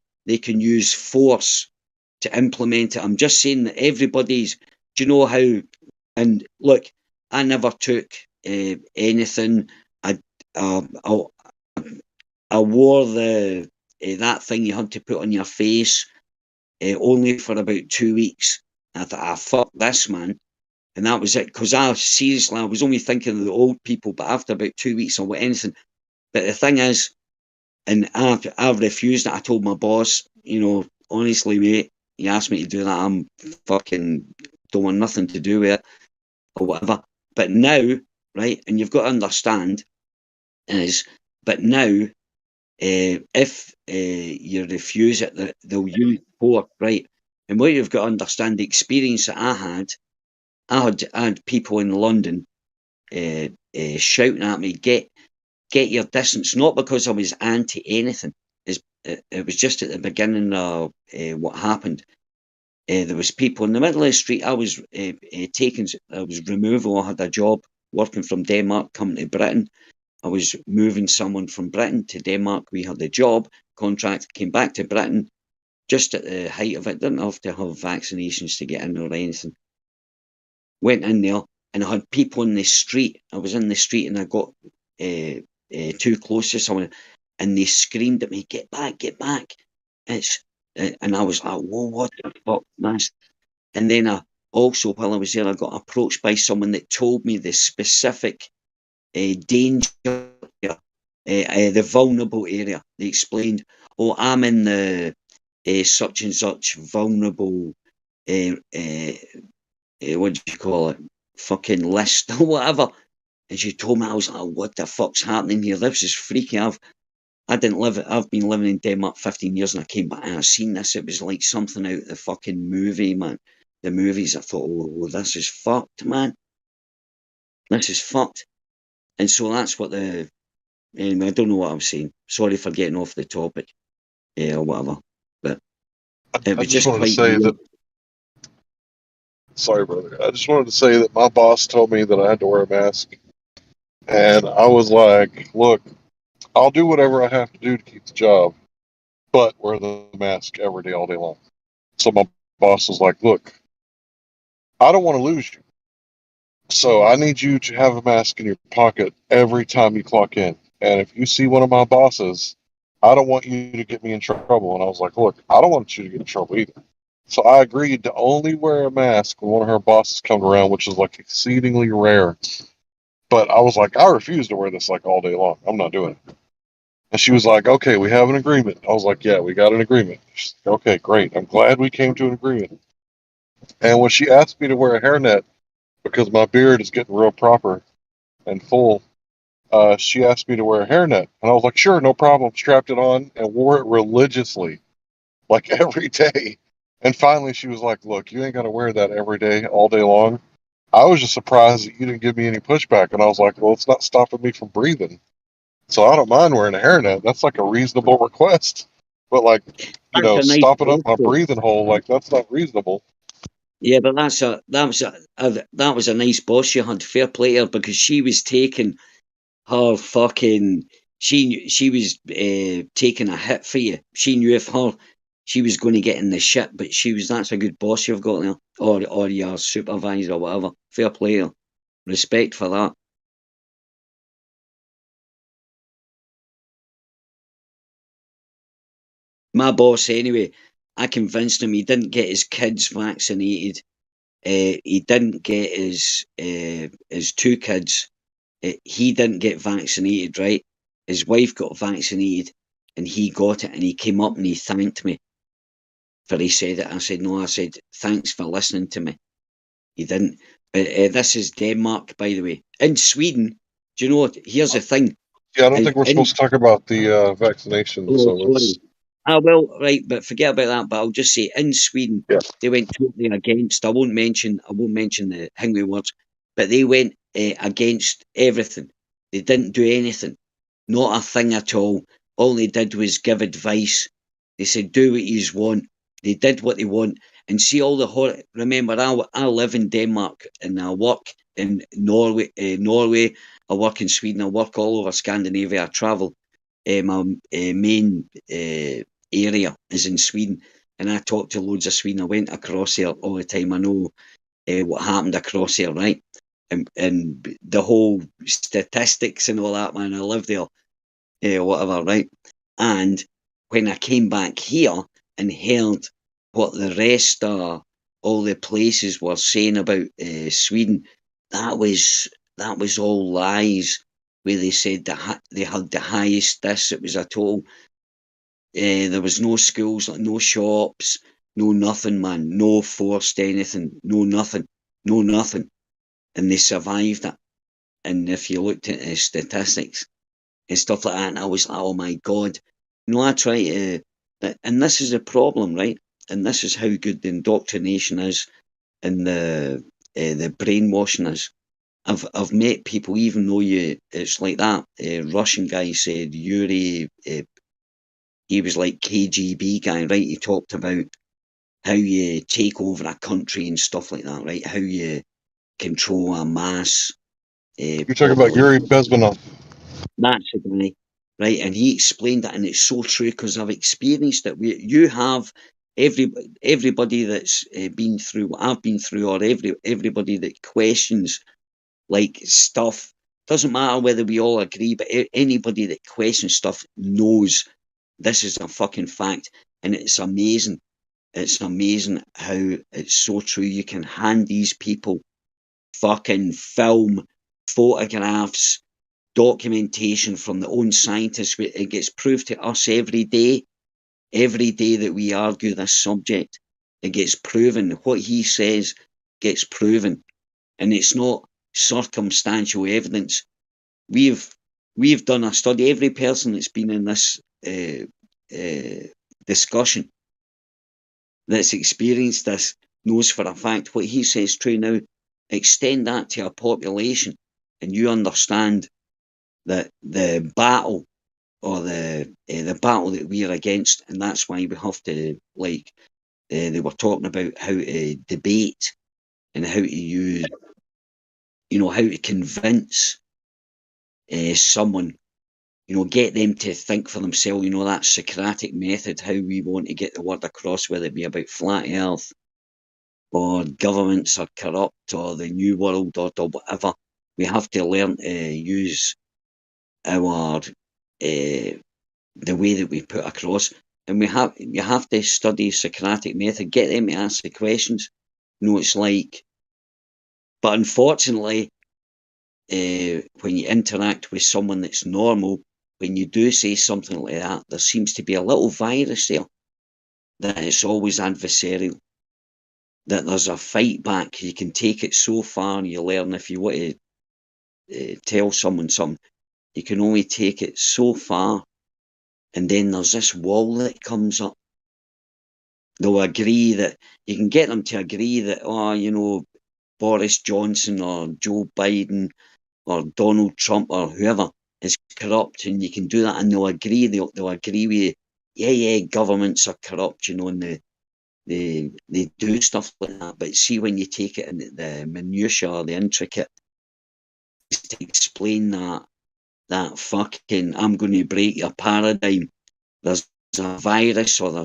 force to implement it. I'm just saying that everybody's. Do you know how? And look, I never took anything. I wore the that thing you had to put on your face only for about 2 weeks. I thought, fuck this, man. And that was it, because I was only thinking of the old people, but after about 2 weeks, I went anything. But the thing is, and I've refused it. I told my boss, honestly, mate, he asked me to do that, I'm fucking don't want nothing to do with it, or whatever. But now, right, and you've got to understand, but now, if you refuse it, they'll use force, right? And what you've got to understand, the experience that I had people in London shouting at me, get your distance, not because I was anti anything. It was just at the beginning of what happened. There was people in the middle of the street. I was I was removal. I had a job working from Denmark, coming to Britain. I was moving someone from Britain to Denmark. We had a job contract, came back to Britain just at the height of it. Didn't have to have vaccinations to get in or anything. Went in there, and I had people in the street. I was in the street, and I got too close to someone, and they screamed at me, "Get back, get back!" And I was like, "Whoa, what the fuck, man?" And then also, while I was there, I got approached by someone that told me the specific danger area, the vulnerable area. They explained, "Oh, I'm in the such and such vulnerable what do you call it, fucking list or whatever." And she told me, I was like, what the fuck's happening here? This is freaky. I've been living in Denmark 15 years, and I came back and I seen this. It was like something out of the fucking movie, man. The movies, I thought, oh, this is fucked, man. This is fucked. And so that's what anyway, I don't know what I was saying. Sorry for getting off the topic, or whatever. But it was just wanted quite to say weird. that. Sorry, brother. I just wanted to say that my boss told me that I had to wear a mask. And I was like, look, I'll do whatever I have to do to keep the job, but wear the mask every day, all day long. So my boss was like, look, I don't want to lose you. So I need you to have a mask in your pocket every time you clock in. And if you see one of my bosses, I don't want you to get me in trouble. And I was like, look, I don't want you to get in trouble either. So I agreed to only wear a mask when one of her bosses come around, which is like exceedingly rare. But I was like, I refuse to wear this like all day long. I'm not doing it. And she was like, okay, we have an agreement. I was like, yeah, we got an agreement. She's like, okay, great. I'm glad we came to an agreement. And when she asked me to wear a hairnet, because my beard is getting real proper and full, she asked me to wear a hairnet. And I was like, sure, no problem. Strapped it on and wore it religiously, like every day. And finally she was like, look, you ain't got to wear that every day, all day long. I was just surprised that you didn't give me any pushback. And I was like, well, it's not stopping me from breathing. So I don't mind wearing a hairnet. That's like a reasonable request. But like, you That's know, a nice stopping up my boss. breathing hole, like that's not reasonable. Yeah, but that was a nice boss you had. Fair play to her, because she was taking her fucking she was taking a hit for you. She knew if she was going to get in the shit, but that's a good boss you've got there, or your supervisor or whatever. Fair play to her. Respect for that. My boss, anyway, I convinced him he didn't get his kids vaccinated. He didn't get his two kids. He didn't get vaccinated, right? His wife got vaccinated, and he got it, and he came up and he thanked me for he said it. I said, no, I said, thanks for listening to me. He didn't. But this is Denmark, by the way. In Sweden, do you know what? Here's the thing. Yeah, I don't think we're supposed to talk about the vaccination. Oh, So sorry. Right, but forget about that. But I'll just say, in Sweden, yeah. they went totally against. I won't mention the Hingway words, but they went against everything. They didn't do anything, not a thing at all. All they did was give advice. They said, "Do what you want." They did what they want, and see all the remember, I live in Denmark and I work in Norway. Norway, I work in Sweden. I work all over Scandinavia. I travel. My main area is in Sweden, and I talk to loads of Sweden. I went across there all the time. I know what happened across there, right? And the whole statistics and all that, man. I live there, whatever, right? And when I came back here and heard what the rest of all the places were saying about Sweden, that was all lies. Where they said they had the highest this, it was a total. There was no schools, no shops, no nothing, man. No forced anything, no nothing, no nothing. And they survived it. And if you looked at the statistics and stuff like that, and I was like, oh my God. I try to, and this is the problem, right? And this is how good the indoctrination is and the brainwashing is. I've met people, even though it's like that. Russian guy said Yuri, he was like KGB guy, right? He talked about how you take over a country and stuff like that, right? How you control a mass. You're talking about Yuri Bezmenov. That's the guy, right? And he explained that, and it's so true because I've experienced it. You have everybody that's been through what I've been through, or everybody that questions like stuff. Doesn't matter whether we all agree, but anybody that questions stuff knows this is a fucking fact, and it's amazing. It's amazing how it's so true. You can hand these people fucking film, photographs, documentation from the own scientists. It gets proved to us every day that we argue this subject. It gets proven. What he says gets proven, and it's not circumstantial evidence. We've done a study. Every person that's been in this discussion that's experienced this knows for a fact what he says true. Now, extend that to a population, and you understand that the battle or the battle that we are against, and that's why we have to, like they were talking about how to debate and how to use, how to convince someone, get them to think for themselves, that Socratic method, how we want to get the word across, whether it be about flat earth, or governments are corrupt, or the New World Order, whatever. We have to learn to use our the way that we put across, and you have to study Socratic method, get them to ask the questions. You know, it's like, but unfortunately, when you interact with someone that's normal, when you do say something like that, there seems to be a little virus there, that it's always adversarial, that there's a fight back. You can take it so far. You learn, if you want to tell someone something, you can only take it so far, and then there's this wall that comes up. They'll agree that, you can get them to agree that, oh, you know, Boris Johnson or Joe Biden or Donald Trump or whoever is corrupt, and you can do that, and they'll agree. They'll agree with you. Yeah, governments are corrupt, you know, and they do stuff like that. But see, when you take it into the minutiae or the intricate, to explain that fucking, I'm going to break your paradigm. There's a virus, or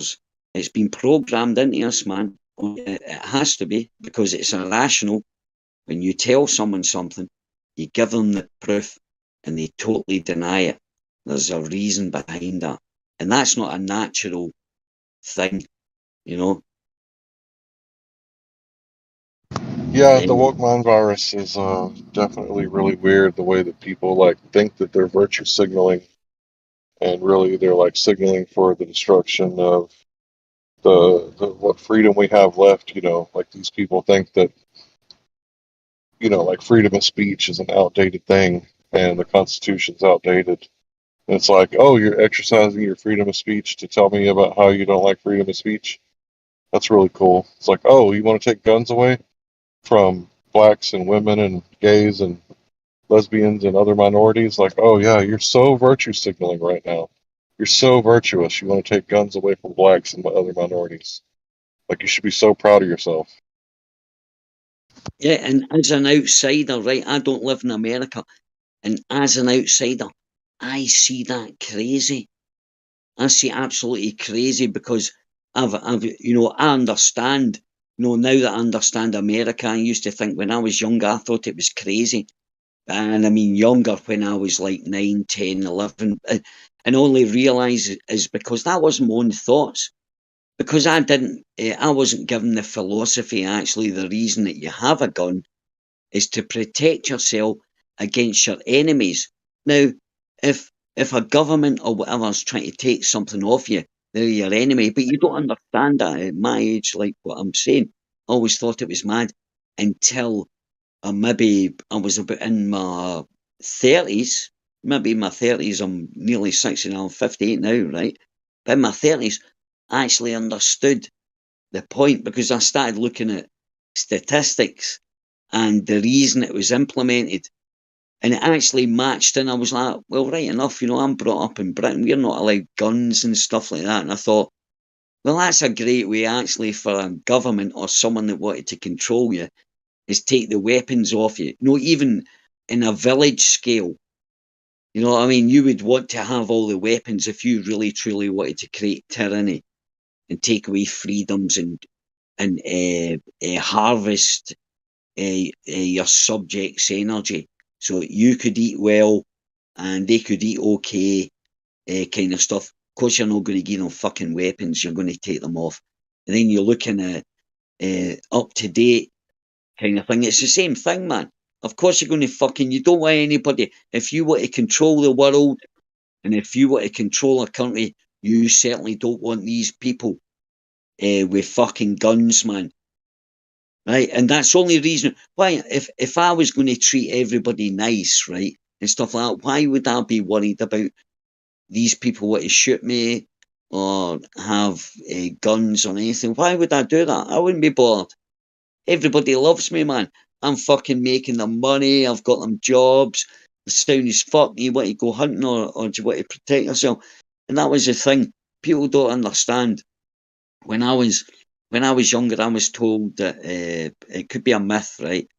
it's been programmed into us, man. It has to be, because it's irrational. When you tell someone something, you give them the proof, and they totally deny it. There's a reason behind that, and that's not a natural thing, you know. Yeah, the woke mind virus is definitely really weird. The way that people like think that they're virtue signaling, and really they're like signaling for the destruction of the what freedom we have left. You know, like these people think that, you know, like freedom of speech is an outdated thing, and the Constitution's outdated. And it's like, oh, you're exercising your freedom of speech to tell me about how you don't like freedom of speech. That's really cool. It's like, oh, you want to take guns away from blacks and women and gays and lesbians and other minorities? Like, oh yeah, you're so virtue signaling right now. You're so virtuous. You want to take guns away from blacks and other minorities. Like, you should be so proud of yourself. Yeah, and as an outsider, right, I don't live in America, and as an outsider, I see that crazy. I see absolutely crazy, because I've you know, I understand, you know, now that I understand America. I used to think, when I was younger, I thought it was crazy. And I mean, younger, when I was like 9, 10, 11, and only realise is because that wasn't my own thoughts. Because I wasn't given the philosophy, actually, the reason that you have a gun is to protect yourself against your enemies. Now, if a government or whatever is trying to take something off you, they're your enemy. But you don't understand that at my age, like what I'm saying. I always thought it was mad, until maybe I was about in my 30s. Maybe in my 30s, I'm nearly 60 now, I'm 58 now, right? But in my 30s, I actually understood the point, because I started looking at statistics and the reason it was implemented, and it actually matched. And I was like, well, right enough, you know, I'm brought up in Britain, we're not allowed guns and stuff like that. And I thought, well, that's a great way, actually, for a government or someone that wanted to control you, is take the weapons off you. You know, even in a village scale, you know what I mean? You would want to have all the weapons if you really truly wanted to create tyranny and take away freedoms and harvest your subjects' energy, so you could eat well and they could eat okay, kind of stuff. Of course, you're not going to give them fucking weapons. You're going to take them off, and then you're looking at up to date kind of thing. It's the same thing, man. Of course, you're going to fucking. You don't want anybody. If you want to control the world, and if you want to control a country, you certainly don't want these people with fucking guns, man. Right, and that's the only reason why. If I was going to treat everybody nice, right, and stuff like that, why would I be worried about these people want to shoot me or have guns or anything? Why would I do that? I wouldn't be bothered. Everybody loves me, man. I'm fucking making them money. I've got them jobs. The sound is fuck. You want to go hunting, or do you want to protect yourself? And that was the thing. People don't understand. When I was younger, I was told that it could be a myth, right?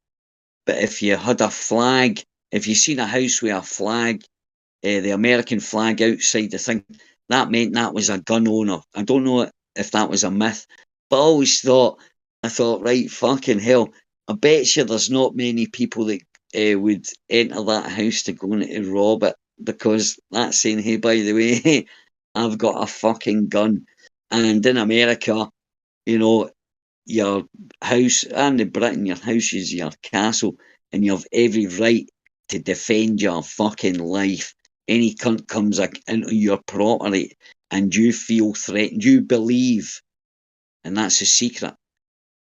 But if you had a flag, if you seen a house with a flag, the American flag outside the thing, that meant that was a gun owner. I don't know if that was a myth, but I always thought I thought, right, fucking hell. I bet you there's not many people that would enter that house to go in to rob it, because that's saying, hey, by the way, I've got a fucking gun. And in America, you know, your house, and in Britain, your house is your castle, and you have every right to defend your fucking life. Any cunt comes into your property and you feel threatened, you believe, and that's the secret.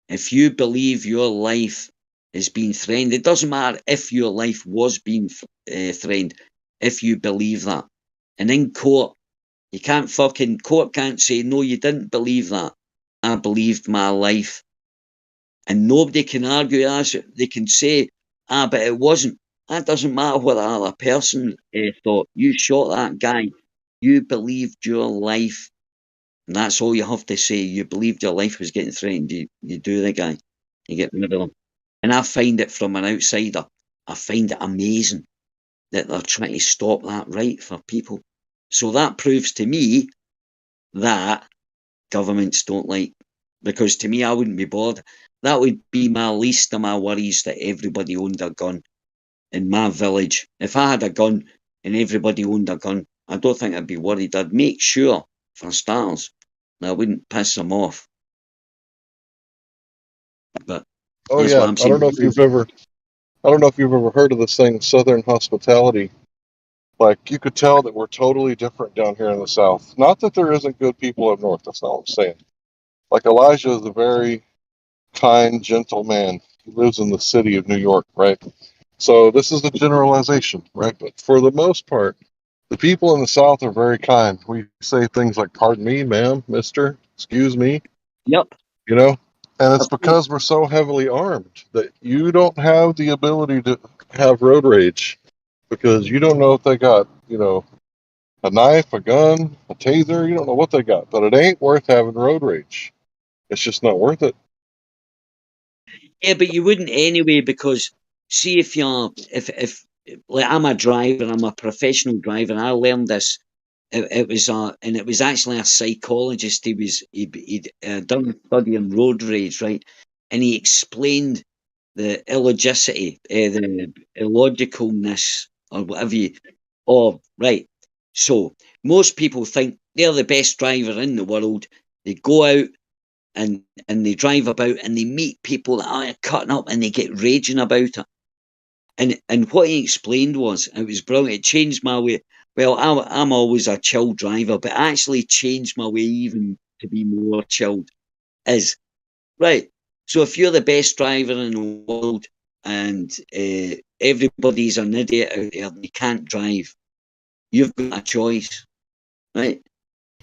If you believe your life is being threatened, it doesn't matter if your life was being threatened, if you believe that. And in court, court can't say, no, you didn't believe that. I believed my life. And nobody can argue as they can say, but it wasn't. That doesn't matter what the other person thought. You shot that guy. You believed your life. And that's all you have to say. You believed your life was getting threatened. You do the guy. You get rid of him. And I find it, from an outsider, I find it amazing that they're trying to stop that right for people. So that proves to me that governments don't like, because to me, I wouldn't be bothered. That would be my least of my worries, that everybody owned a gun in my village. If I had a gun and everybody owned a gun, I don't think I'd be worried. I'd make sure, for starters, that I wouldn't piss them off. But Oh that's yeah, what I'm saying. I don't know if you've ever heard of this thing, Southern hospitality. Like, you could tell that we're totally different down here in the South. Not that there isn't good people up north. That's not what I'm saying. Like, Elijah is a very kind, gentle man. He lives in the city of New York, right? So this is a generalization, right? But for the most part, the people in the South are very kind. We say things like, pardon me, ma'am, mister, excuse me, Yep. you know? And it's because we're so heavily armed that you don't have the ability to have road rage, because you don't know if they got, a knife, a gun, a taser. You don't know what they got, but it ain't worth having road rage. It's just not worth it. Yeah, but you wouldn't anyway, because see, if like, I'm a driver, I'm a professional driver, and I learned this. It was actually a psychologist. He'd done a study on road rage, right? And he explained the illogicity, the illogicalness, or whatever right. So most people think they're the best driver in the world. They go out and they drive about and they meet people that are cutting up and they get raging about it. And what he explained was, it was brilliant. It changed my way. Well, I'm always a chill driver, but actually changed my way even to be more chilled. Is right. So if you're the best driver in the world and everybody's an idiot out there and they can't drive, you've got a choice, right?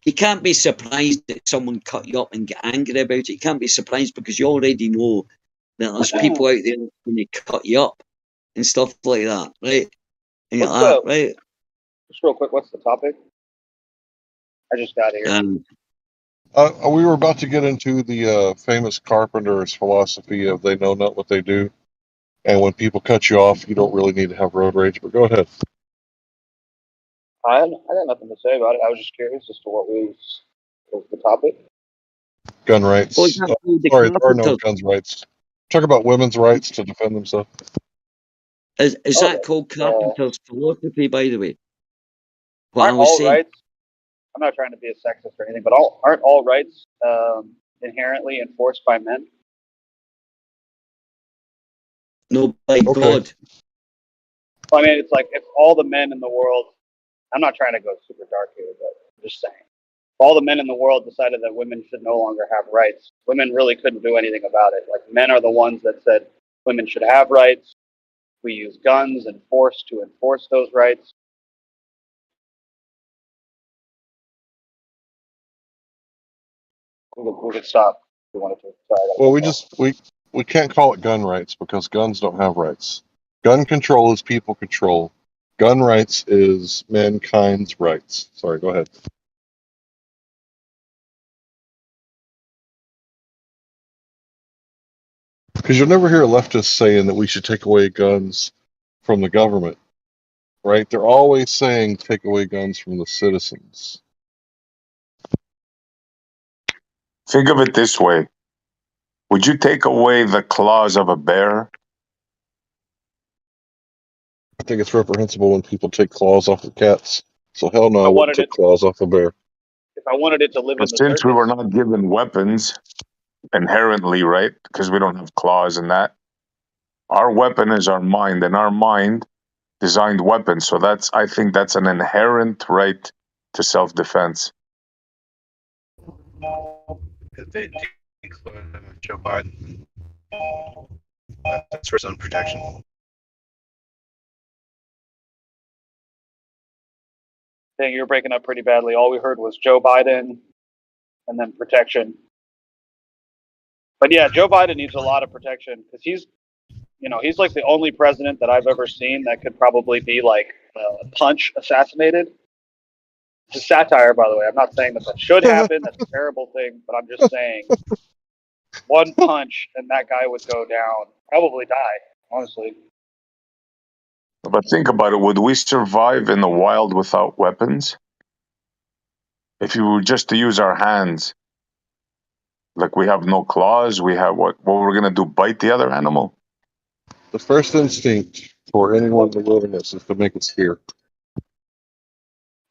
You can't be surprised that someone cut you up and get angry about it. You can't be surprised, because you already know that there's people out there when they cut you up and stuff like that, right? And you're like, right? Just real quick, what's the topic? I just got here. We were about to get into the famous carpenter's philosophy of they know not what they do. And when people cut you off, you don't really need to have road rage, but go ahead. I got nothing to say about it. I was just curious as to what was the topic. Gun rights. Well, Sorry, there are no gun rights. Talk about women's rights to defend themselves. Is that called carpenter's philosophy, by the way? What aren't all rights? I'm not trying to be a sexist or anything, but aren't all rights inherently enforced by men? No, by God. Well, I mean, it's like, if all the men in the world, I'm not trying to go super dark here, but I'm just saying, if all the men in the world decided that women should no longer have rights, women really couldn't do anything about it. Like, men are the ones that said women should have rights. We use guns and force to enforce those rights. We could stop if we wanted to. Well, we can't call it gun rights, because guns don't have rights. Gun control is people control. Gun rights is mankind's rights. Sorry, go ahead. Because you'll never hear leftists saying that we should take away guns from the government, right? They're always saying take away guns from the citizens. Think of it this way. Would you take away the claws of a bear? I think it's reprehensible when people take claws off of cats. So hell no, I wouldn't take claws off a bear. If I wanted it to live in the Since we were circus, not given weapons inherently, right? Because we don't have claws and that. Our weapon is our mind, and our mind designed weapons. So I think that's an inherent right to self-defense. They include Joe Biden. That's for his own protection. dang, you're breaking up pretty badly. All we heard was Joe Biden and then protection. But yeah, Joe Biden needs a lot of protection because he's like the only president that I've ever seen that could probably be like punch assassinated. It's a satire, by the way. I'm not saying that should happen. That's a terrible thing, but I'm just saying one punch and that guy would go down, probably die, honestly. But think about it. Would we survive in the wild without weapons? If you were just to use our hands, like we have no claws, we have what we're going to do, bite the other animal? The first instinct for anyone in the wilderness is to make it spear.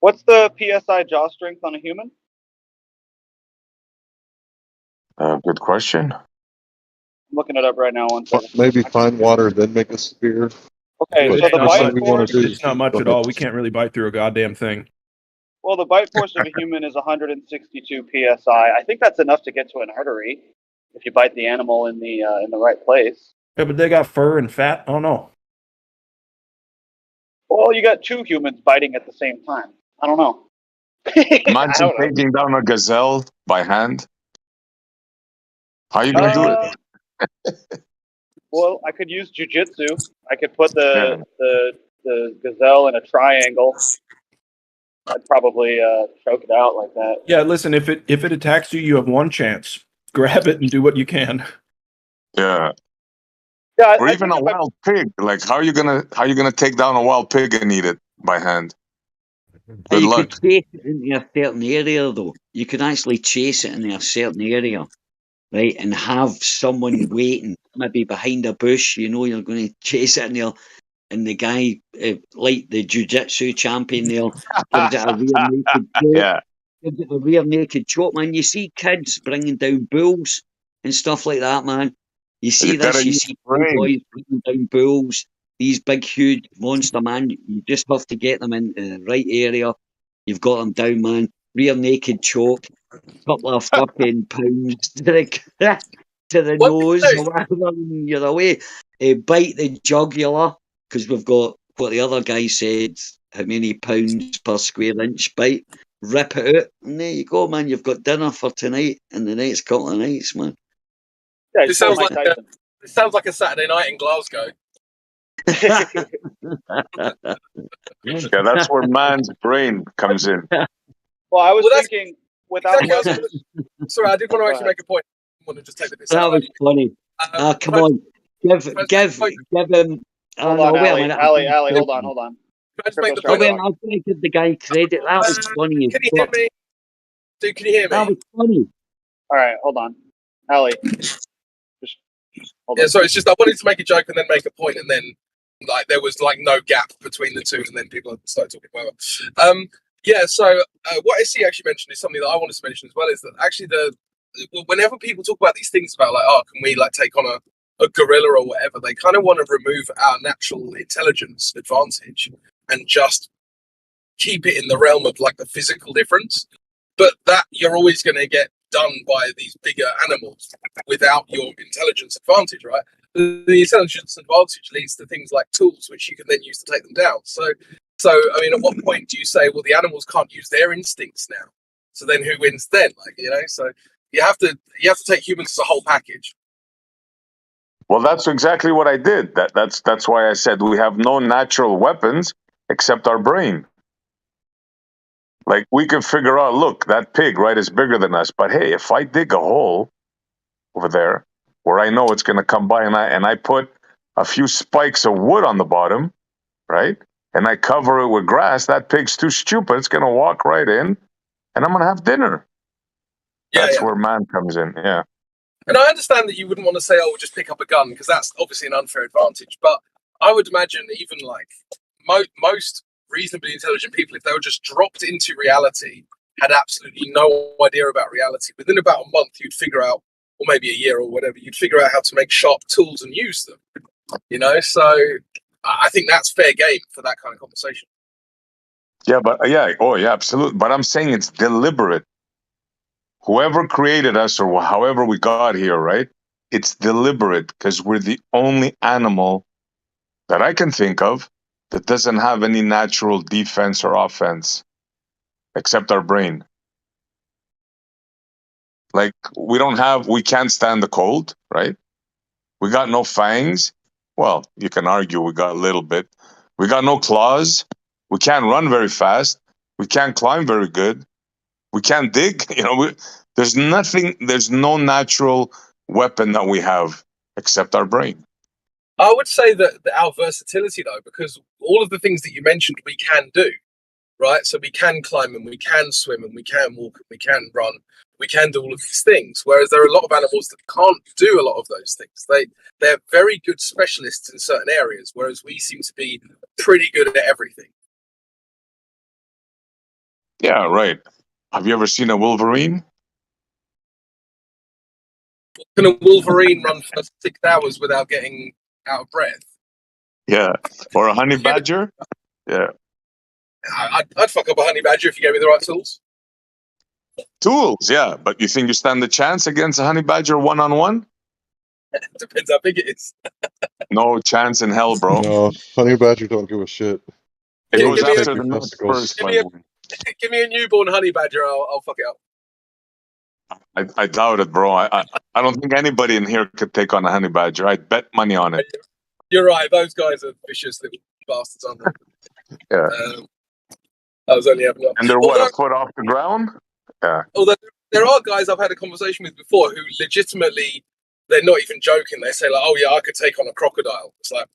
What's the PSI jaw strength on a human? Good question. I'm looking it up right now. One second. Maybe find water, then make a spear. Okay, But so the bite force... It's not much at all. We can't really bite through a goddamn thing. Well, the bite force of a human is 162 PSI. I think that's enough to get to an artery if you bite the animal in the right place. Yeah, but they got fur and fat. Oh, no. Well, you got two humans biting at the same time. I don't know. Imagine taking down a gazelle by hand. How are you going to do it? Well, I could use jujitsu. I could put the gazelle in a triangle. I'd probably choke it out like that. Yeah, listen, if it attacks you, you have one chance. Grab it and do what you can. Yeah. Yeah, or even a wild pig. Like, how are you gonna take down a wild pig and eat it by hand? Good luck. Could chase it into a certain area, though. You could actually chase it into a certain area, right, and have someone waiting, maybe behind a bush. You know, you're going to chase it in there, and the guy, like the jiu-jitsu champion there, gives it a rear naked choke. Yeah. Gives it a rear naked choke, man. You see kids bringing down bulls and stuff like that, man. You see this, you see boys bringing down bulls, these big, huge monster, man. You just have to get them in the right area. You've got them down, man. Rear naked choke, couple of fucking pounds to the nose, and you're away. Bite the jugular, because we've got what the other guy said, how many pounds per square inch bite. Rip it out, and there you go, man. You've got dinner for tonight and the next couple of nights, man. Yeah, This sounds like a Saturday night in Glasgow. Yeah, that's where man's brain comes in. Well, I was thinking without weapons. Sorry, I did want to actually make a point. I want to just take the piss That was funny. Come on, give him. Hold on, Ali, hold on. Can I just make the point? I'm going to give the guy credit. That was funny. Can you hear me? Dude, can you hear me? That was funny. All right, hold on, Ali. Yeah, sorry, it's just I wanted to make a joke and then make a point, and then like there was like no gap between the two, and then people started talking about it. Yeah, so what SC actually mentioned is something that I wanted to mention as well, is that actually whenever people talk about these things about like, oh, can we like take on a gorilla or whatever, they kind of want to remove our natural intelligence advantage and just keep it in the realm of like the physical difference. But that you're always going to get done by these bigger animals without your intelligence advantage, right? The intelligence advantage leads to things like tools, which you can then use to take them down. So I mean, at what point do you say, well, the animals can't use their instincts now? So then who wins then? Like, you know, so you have to take humans as a whole package. Well, that's exactly what I did. That's why I said we have no natural weapons except our brain. Like, we can figure out, look, that pig, right, is bigger than us. But hey, if I dig a hole over there where I know it's going to come by, and I put a few spikes of wood on the bottom, right, and I cover it with grass, that pig's too stupid. It's going to walk right in, and I'm going to have dinner. That's where man comes in, yeah. And I understand that you wouldn't want to say, "Oh, we'll just pick up a gun," because that's obviously an unfair advantage. But I would imagine even like most reasonably intelligent people, if they were just dropped into reality, had absolutely no idea about reality, within about a month, you'd figure out, or maybe a year or whatever, you'd figure out how to make sharp tools and use them. You know, so I think that's fair game for that kind of conversation. Yeah, but absolutely. But I'm saying it's deliberate. Whoever created us or however we got here, right? It's deliberate because we're the only animal that I can think of that doesn't have any natural defense or offense except our brain. Like we can't stand the cold, right? We got no fangs. Well, you can argue we got a little bit. We got no claws. We can't run very fast. We can't climb very good. We can't dig. There's nothing. There's no natural weapon that we have except our brain. I would say that our versatility, though, because all of the things that you mentioned, we can do, right? So we can climb and we can swim and we can walk and we can run. We can do all of these things. Whereas there are a lot of animals that can't do a lot of those things. They're very good specialists in certain areas, whereas we seem to be pretty good at everything. Yeah, right. Have you ever seen a wolverine? Can a wolverine run for 6 hours without getting out of breath? Yeah. Or a honey badger? Yeah. I'd fuck up a honey badger if you gave me the right tools. Tools, yeah. But you think you stand a chance against a honey badger one-on-one? Depends how big it is. No chance in hell, bro. No, honey badger don't give a shit. It They'll goes just after take the your nuts testicles. first. Give me a newborn honey badger, I'll fuck it up. I doubt it, bro. I don't think anybody in here could take on a honey badger. I'd bet money on it. You're right. Those guys are vicious little bastards, aren't they? Yeah. I was only having one. And they're what, a foot off the ground? Yeah. Although there are guys I've had a conversation with before who legitimately, they're not even joking. They say like, "Oh yeah, I could take on a crocodile." It's like,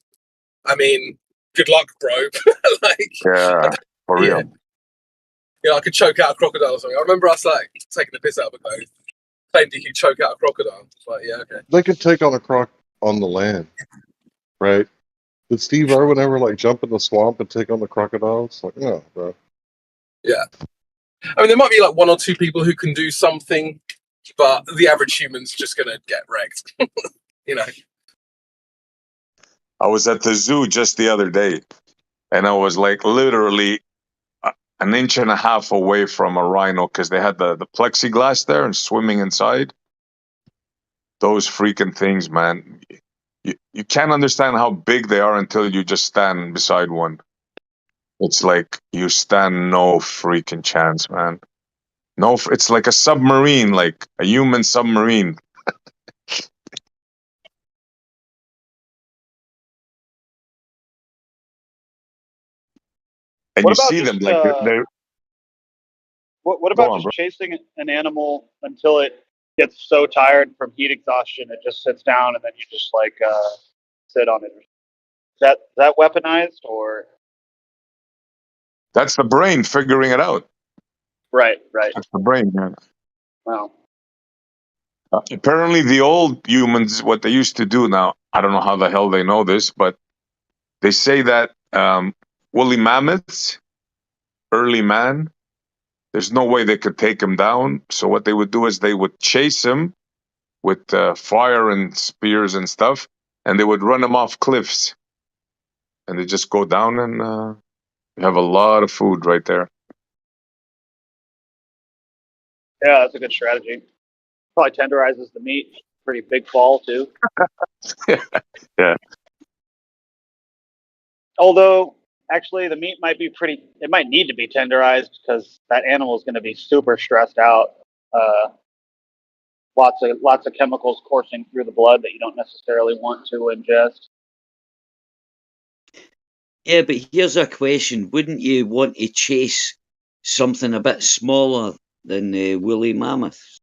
I mean, good luck, bro. Like, yeah, for real. Yeah, I could choke out a crocodile or something. I remember us like taking the piss out of a guy who claimed he could choke out a crocodile. It's like, yeah, okay. They could take on a croc on the land, right? Did Steve Irwin ever like jump in the swamp and take on the crocodiles? Like, no, bro. Yeah. I mean, there might be like one or two people who can do something, but the average human's just gonna get wrecked. You know. I was at the zoo just the other day, and I was like literally an inch and a half away from a rhino because they had the plexiglass there and swimming inside. Those freaking things, man. You can't understand how big they are until you just stand beside one. It's like you stand no freaking chance, man. No, it's like a submarine, like a human submarine. And What you about see just, them like they're. What about just chasing an animal until it gets so tired from heat exhaustion it just sits down and then you just like sit on it? Is that weaponized or? That's the brain figuring it out. Right. That's the brain, man. Wow. Apparently, the old humans, what they used to do now, I don't know how the hell they know this, but they say that woolly mammoths, early man, there's no way they could take him down. So what they would do is they would chase him with fire and spears and stuff, and they would run him off cliffs. And they just go down and have a lot of food right there. Yeah, that's a good strategy. Probably tenderizes the meat. Pretty big fall too. Yeah. Although, actually, the meat might be pretty. It might need to be tenderized because that animal is going to be super stressed out. Lots of chemicals coursing through the blood that you don't necessarily want to ingest. Yeah, but here's a question: wouldn't you want to chase something a bit smaller than woolly mammoths?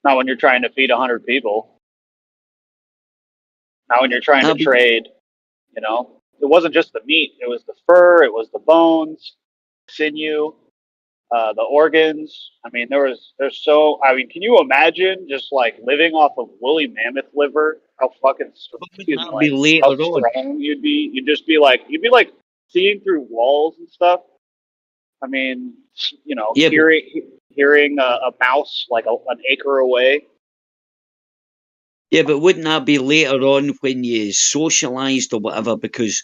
Not when you're trying to feed 100 people. Not when you're trying to trade. You know, it wasn't just the meat; it was the fur, it was the bones, sinew. the organs. I mean, there's so. I mean, can you imagine just like living off of woolly mammoth liver? How fucking excuse me, That'll be like later how on. strong you'd be. You'd be like seeing through walls and stuff. I mean, you know, Yeah, but hearing a mouse like an acre away. yeah, but wouldn't that be later on when you socialised or whatever? Because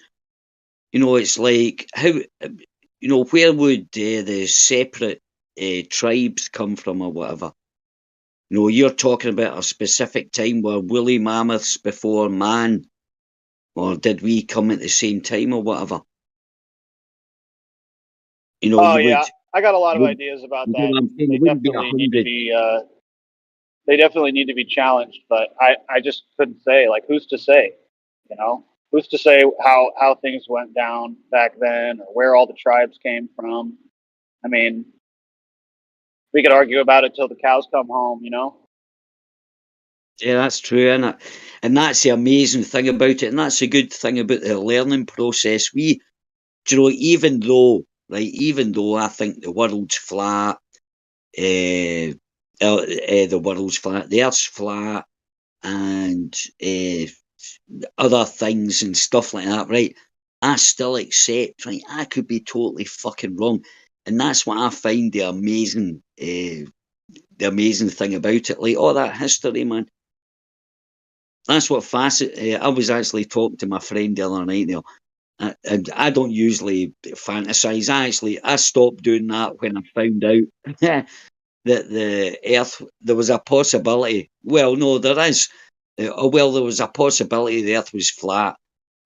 you know, it's like how you know where would the separate tribes come from or whatever? You know, you're talking about a specific time where woolly mammoths before man, or did we come at the same time or whatever? You know, Oh you yeah, I got a lot of would ideas about you know that. what I'm saying? They It wouldn't be definitely need to 100. be. They definitely need to be challenged, but I just couldn't say. Like, who's to say? You know, who's to say how things went down back then, or where all the tribes came from? I mean, we could argue about it till the cows come home. You know. Yeah, that's true, isn't it? And that's the amazing thing about it, and that's the good thing about the learning process. We, do you know, even though I think the world's flat, the world's flat, the Earth's flat, and other things and stuff like that, right? I still accept, right? I could be totally fucking wrong, and that's what I find the amazing thing about it. Like all that history, man. That's what I was actually talking to my friend the other night there. And I don't usually fantasize. I stopped doing that when I found out that the Earth, there was a possibility. Well, no, there is. Well, there was a possibility the Earth was flat.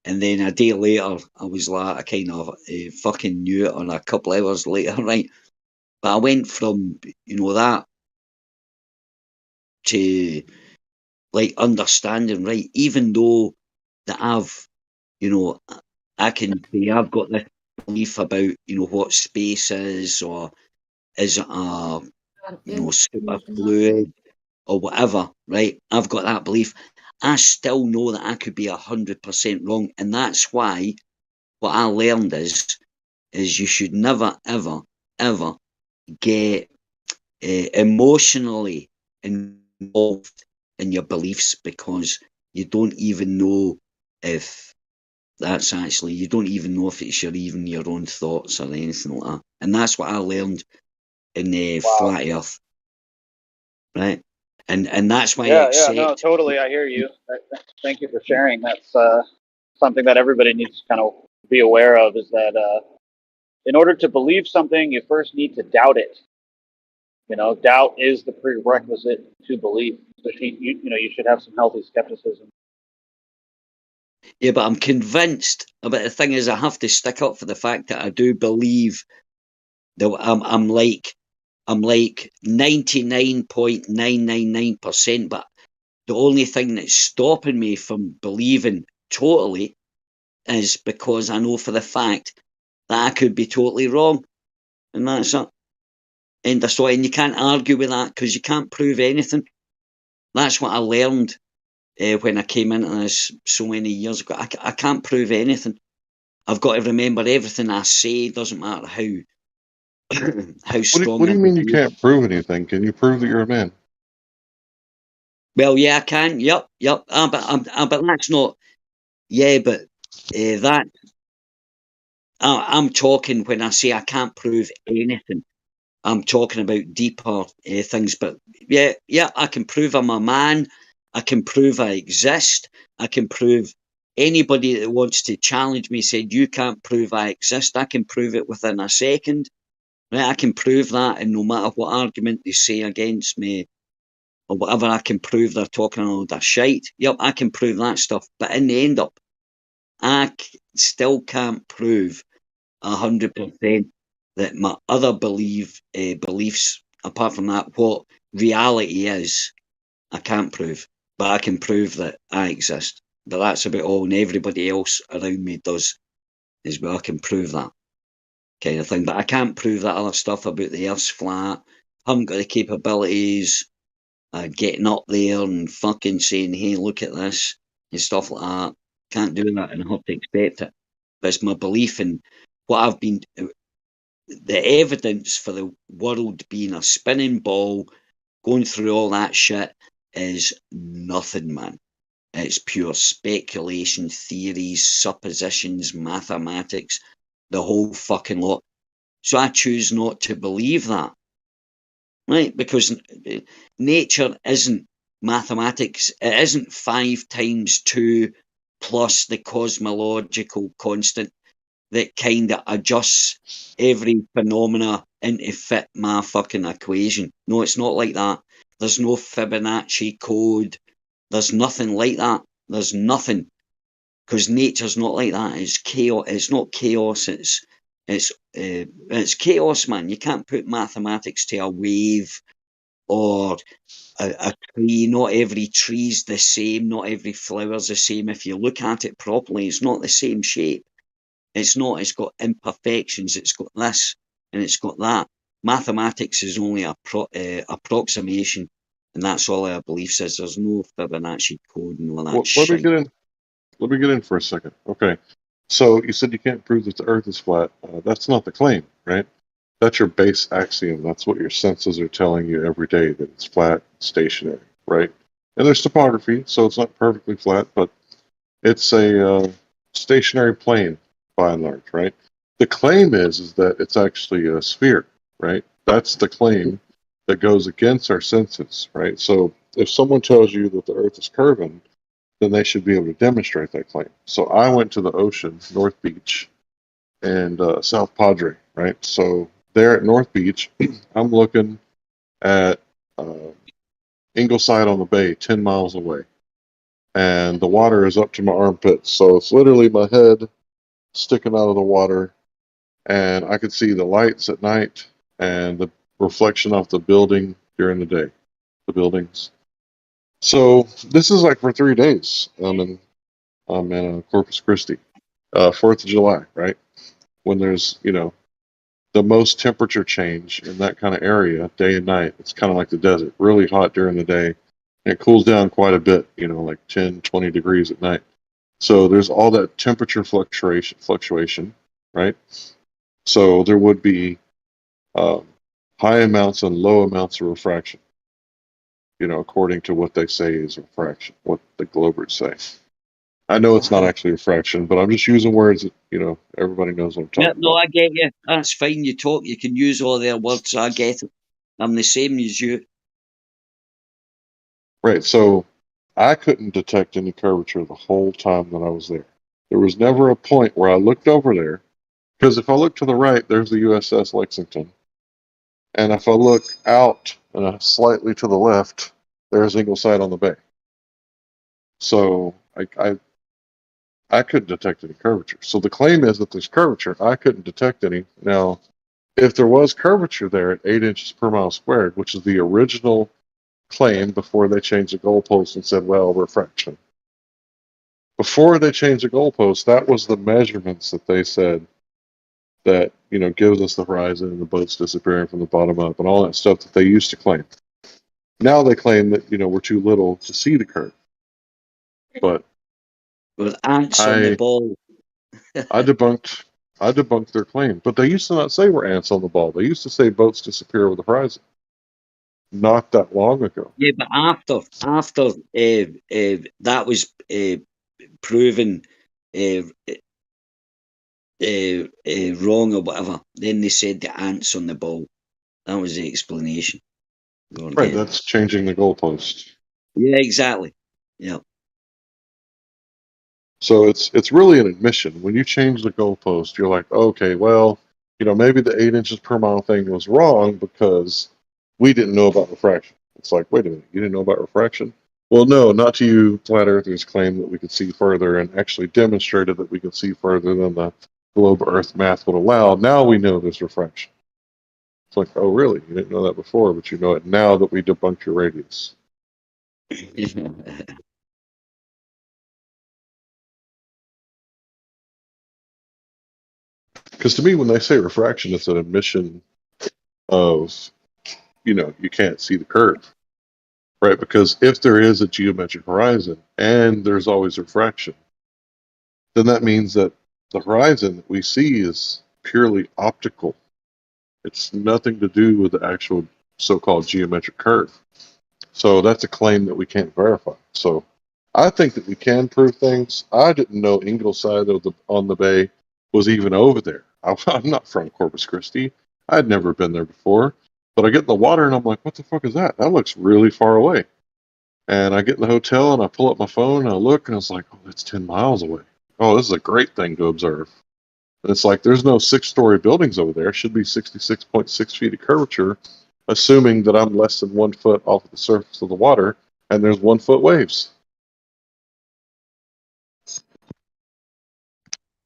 And then a day later, I was like, I kind of fucking knew it, or a couple hours later, right? But I went from, you know, that to like understanding, right? Even though that you know, I can say I've got this belief about, you know, what space is, or is it a, you know, super fluid or whatever, right? I've got that belief. I still know that I could be 100% wrong, and that's why what I learned is you should never, ever, ever get emotionally involved in your beliefs, because you don't even know if that's actually, you don't even know if it's even your own thoughts or anything like that. And that's what I learned in the flat Earth, right? And that's why I Yeah, no, accept. totally. I hear you. Thank you for sharing. That's something that everybody needs to kind of be aware of. Is that in order to believe something, you first need to doubt it. You know, doubt is the prerequisite to belief. So you should have some healthy skepticism. Yeah, but I'm convinced. But the thing is, I have to stick up for the fact that I do believe that I'm like 99.999%. But the only thing that's stopping me from believing totally is because I know for the fact that I could be totally wrong, and that's it. End of story. And you can't argue with that because you can't prove anything. That's what I learned when I came into this so many years ago. I can't prove anything. I've got to remember everything I say. Doesn't matter how how strong. What do you mean you can't prove anything? Can you prove that you're a man? Well, yeah, I can. Yep. But that's not. Yeah, but that. I'm talking when I say I can't prove anything. I'm talking about deeper things. But yeah, I can prove I'm a man. I can prove I exist. I can prove anybody that wants to challenge me said you can't prove I exist. I can prove it within a second. Right? I can prove that, and no matter what argument they say against me or whatever, I can prove they're talking all that shite. Yep, I can prove that stuff. But in the end up, still can't prove 100% that my other beliefs, apart from that, what reality is, I can't prove. But I can prove that I exist. But that's about all, and everybody else around me does as well. I can prove that kind of thing. But I can't prove that other stuff about the Earth's flat. I haven't got the capabilities getting up there and fucking saying, hey, look at this, and stuff like that. Can't do that, and I have to accept it. But it's my belief in what I've been the evidence for the world being a spinning ball, going through all that shit, is nothing, man. It's pure speculation, theories, suppositions, mathematics, the whole fucking lot. So I choose not to believe that, right? Because nature isn't mathematics. It isn't 5 times 2 plus the cosmological constant that kind of adjusts every phenomena into fit my fucking equation. No, it's not like that. There's no Fibonacci code. There's nothing like that. There's nothing. Because nature's not like that. It's chaos. It's not chaos. It's chaos, man. You can't put mathematics to a wave or a tree. Not every tree's the same. Not every flower's the same. If you look at it properly, it's not the same shape. It's not. It's got imperfections. It's got this and it's got that. Mathematics is only a approximation, and that's all our belief says. There's no Fibonacci code and all that Well, shit. let me get in for a second. Okay. So you said you can't prove that the Earth is flat. That's not the claim, right? That's your base axiom. That's what your senses are telling you every day, that it's flat, stationary, right? And there's topography, so it's not perfectly flat, but it's a stationary plane by and large, right? The claim is that it's actually a sphere, right? That's the claim that goes against our senses, right? So if someone tells you that the Earth is curving, then they should be able to demonstrate that claim. So I went to the ocean, North Beach, and South Padre, right? So there at North Beach, I'm looking at Ingleside on the Bay, 10 miles away. And the water is up to my armpits. So it's literally my head sticking out of the water. And I could see the lights at night and the reflection off the building during the day, the buildings. So this is like for 3 days. I'm in Corpus Christi, 4th of July, right? When there's, the most temperature change in that kind of area, day and night. It's kind of like the desert, really hot during the day. And it cools down quite a bit, like 10, 20 degrees at night. So there's all that temperature fluctuation, right? So there would be high amounts and low amounts of refraction, according to what they say is refraction, what the globers say. I know it's not actually refraction, but I'm just using words that, everybody knows what I'm talking about. I get you. That's fine. You talk, you can use all their words. I get it. I'm the same as you. Right. So I couldn't detect any curvature the whole time that I was there. There was never a point where I looked over there, because if I look to the right, there's the USS Lexington. And if I look out slightly to the left, there's Ingleside on the Bay. So I couldn't detect any curvature. So the claim is that there's curvature. I couldn't detect any. Now, if there was curvature there at 8 inches per mile squared, which is the original claim before they changed the goalpost and said, well, refraction. Before they changed the goalpost, that was the measurements that they said that, gives us the horizon and the boats disappearing from the bottom up and all that stuff that they used to claim. Now they claim that, we're too little to see the curve. But with ants on the ball. I debunked their claim. But they used to not say we're ants on the ball. They used to say boats disappear over the horizon. Not that long ago. Yeah, but after that was proven wrong or whatever, then they said the ants on the ball. That was the explanation. Right, that's changing the goalpost. Yeah, exactly. Yeah. So it's really an admission. When you change the goalpost, you're like, okay, well, maybe the 8 inches per mile thing was wrong because we didn't know about refraction. It's like, wait a minute, you didn't know about refraction? Well, no, not to you flat earthers claim that we could see further and actually demonstrated that we could see further than the globe Earth math would allow. Now we know there's refraction. It's like, oh, really? You didn't know that before, but you know it now that we debunked your radius. Because to me, when they say refraction, it's an admission of, you can't see the curve, right? Because if there is a geometric horizon and there's always refraction, then that means that the horizon that we see is purely optical. It's nothing to do with the actual so-called geometric curve. So that's a claim that we can't verify. So I think that we can prove things. I didn't know Ingleside on the Bay was even over there. I'm not from Corpus Christi. I'd never been there before. But I get in the water and I'm like, what the fuck is that? That looks really far away. And I get in the hotel and I pull up my phone and I look and it's like, oh, that's 10 miles away. Oh, this is a great thing to observe. And it's like, there's no 6-story buildings over there. It should be 66.6 feet of curvature, assuming that I'm less than 1 foot off of the surface of the water and there's 1 foot waves.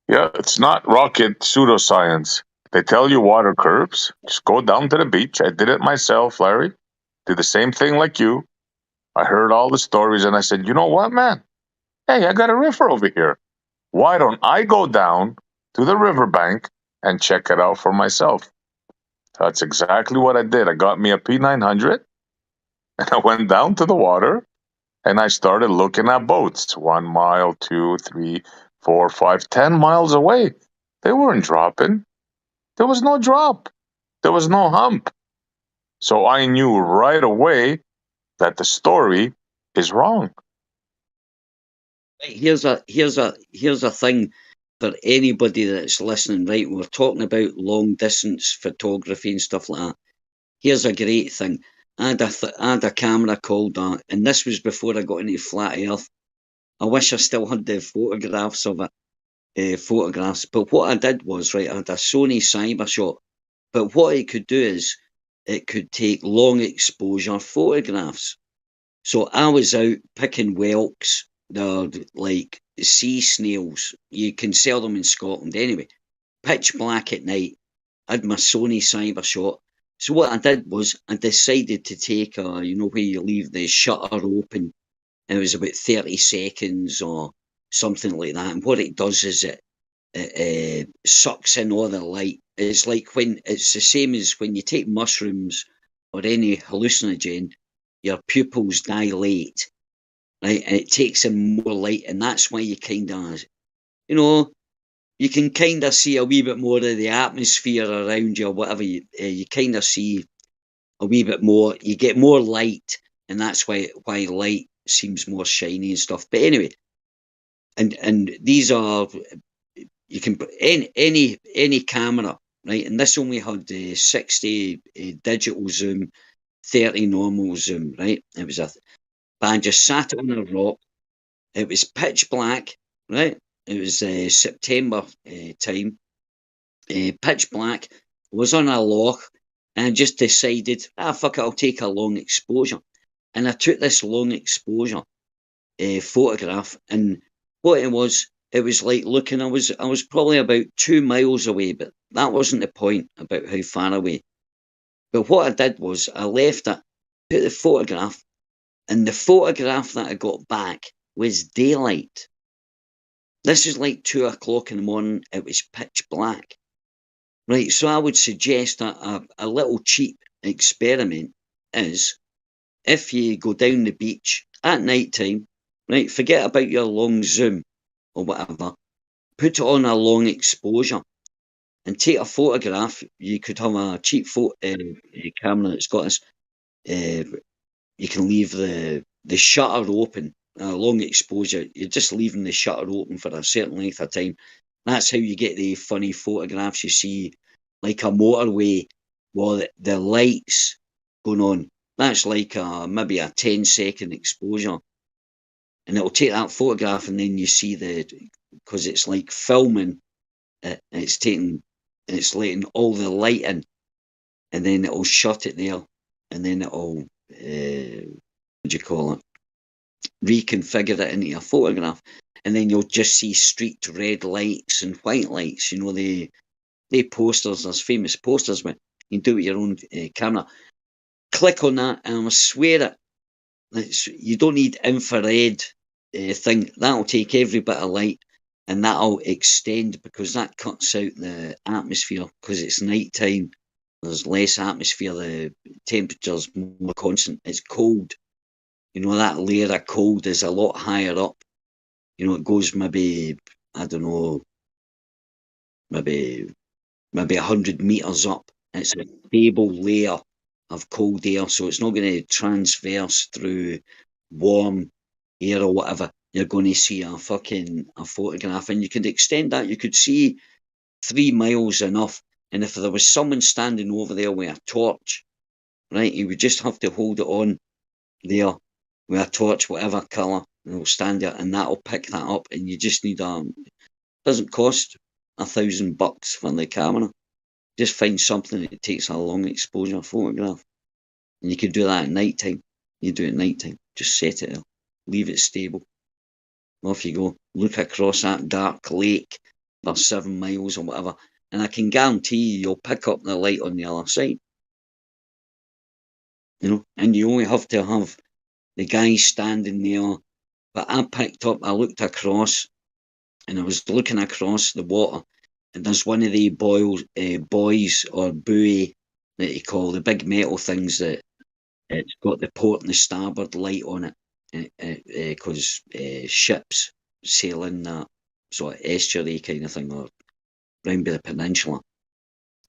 Yeah, it's not rocket pseudoscience. They tell you water curves. Just go down to the beach. I did it myself, Larry. Did the same thing like you. I heard all the stories and I said, you know what, man? Hey, I got a river over here. Why don't I go down to the riverbank and check it out for myself? That's exactly what I did. I got me a P900 and I went down to the water and I started looking at boats 1 mile, 2, 3, 4, 5, 10 miles away. They weren't dropping. There was no drop. There was no hump. So I knew right away that the story is wrong. Right, here's a thing for anybody that's listening. Right, we're talking about long distance photography and stuff like that. Here's a great thing. I had a camera called, and this was before I got into flat Earth. I wish I still had the photographs of it, photographs. But what I did was, right, I had a Sony Cybershot. But what it could do is, it could take long exposure photographs. So I was out picking whelks. They're like sea snails. You can sell them in Scotland anyway. Pitch black at night. I had my Sony Cybershot. So what I did was I decided to take where you leave the shutter open. And it was about 30 seconds or something like that. And what it does is it sucks in all the light. It's like it's the same as when you take mushrooms or any hallucinogen, your pupils dilate, right? And it takes in more light, and that's why you kind of, you can kind of see a wee bit more of the atmosphere around you or whatever. You kind of see a wee bit more. You get more light, and that's why light seems more shiny and stuff. But anyway, and these are, you can put any camera, right? And this only had 60 digital zoom, 30 normal zoom, right? It was but I just sat on a rock. It was pitch black, right? It was September time. Pitch black. Was on a loch, and I just decided, fuck it, I'll take a long exposure. And I took this long exposure photograph, and what it was like looking. I was probably about 2 miles away, but that wasn't the point about how far away. But what I did was I left it, put the photograph, and the photograph that I got back was daylight. This is like 2 o'clock in the morning. It was pitch black. Right, so I would suggest a little cheap experiment is, if you go down the beach at night time, right, forget about your long zoom or whatever, put it on a long exposure and take a photograph. You could have a cheap camera that's got this, you can leave the shutter open, long exposure. You're just leaving the shutter open for a certain length of time. That's how you get the funny photographs you see, like a motorway with the lights going on. That's like maybe a 10-second exposure. And it'll take that photograph, and then you see because it's like filming, it's letting all the light in, and then it'll shut it there, and then it'll, reconfigure it into a photograph. And then you'll just see streaked red lights and white lights. They posters, there's famous posters, but you can do it with your own camera. Click on that, and I swear you don't need infrared thing. That'll take every bit of light, and that'll extend, because that cuts out the atmosphere, because it's night time. There's less atmosphere. The temperature's more constant. It's cold. That layer of cold is a lot higher up. It goes maybe, I don't know, maybe 100 meters up. It's a stable layer of cold air, so it's not going to transverse through warm air or whatever. You're going to see a photograph, and you could extend that. You could see 3 miles enough, and if there was someone standing over there with a torch, right, you would just have to hold it on there with a torch, whatever colour, and it'll stand there, and that'll pick that up. And you just need doesn't cost $1,000 for the camera. Just find something that takes a long exposure photograph, and you can do that at night time. You do it at night time. Just set it there, leave it stable. Off you go. Look across that dark lake for 7 miles or whatever, and I can guarantee you'll pick up the light on the other side. You know, and you only have to have the guy standing there. But I looked across, and I was looking across the water, and there's one of the buoys or buoy that you call the big metal things that it's got the port and the starboard light on it, because ships sail in that sort of estuary kind of thing, or round by the peninsula,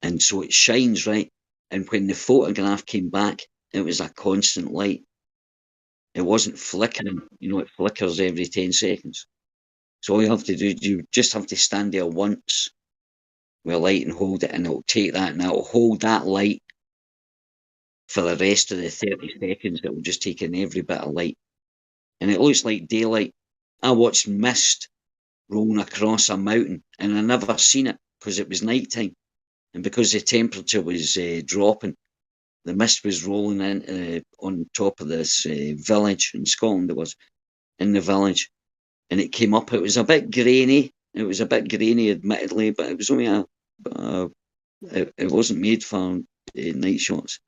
and so it shines, right? And when the photograph came back, it was a constant light. It wasn't flickering. You know, it flickers every 10 seconds. So all you have to do, you just have to stand there once with a light and hold it, and it'll take that, and it'll hold that light for the rest of the 30 seconds. It will just take in every bit of light. And it looks like daylight. I watched mist rolling across a mountain, and I never seen it because it was night time. And because the temperature was dropping, the mist was rolling in on top of this village in Scotland. It was in the village, and it came up. It was a bit grainy. It was a bit grainy, admittedly, but it was only it wasn't made for night shots.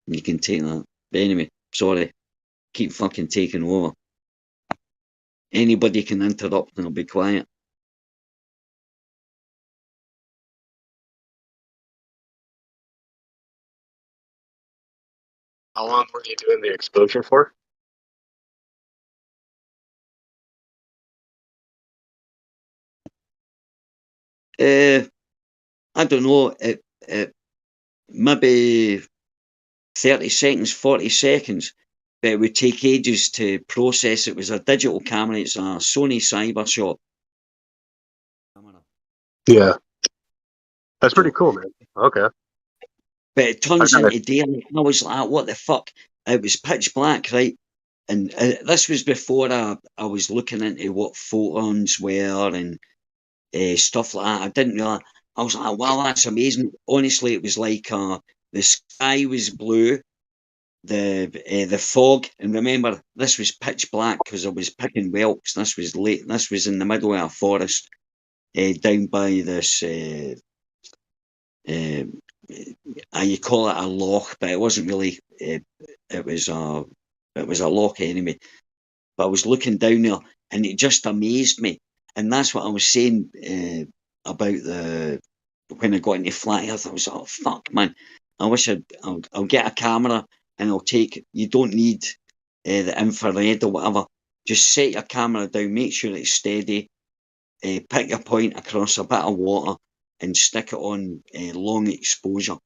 You can take that. But anyway, sorry. Keep fucking taking over. Anybody can interrupt, and I'll be quiet. How long were you doing the exposure for? I don't know. It maybe 30 seconds, 40 seconds, but it would take ages to process. It was a digital camera. It's a Sony CyberShot. Yeah. That's pretty cool, man. Okay. But it turns into daylight. I was like, what the fuck? It was pitch black, right? And this was before I was looking into what photons were and stuff like that. I didn't realise. I was like, wow, that's amazing. Honestly, it was like the sky was blue, the fog, and remember, this was pitch black because I was picking whelks. This was late. This was in the middle of a forest, down by this. You call it a loch, but it wasn't really. It was a loch anyway. But I was looking down there, and it just amazed me. And that's what I was saying about when I got into flat earth. I was like, oh, fuck, man. I wish I'll get a camera, and I'll take. You don't need the infrared or whatever. Just set your camera down, make sure it's steady, pick your point across a bit of water, and stick it on long exposure.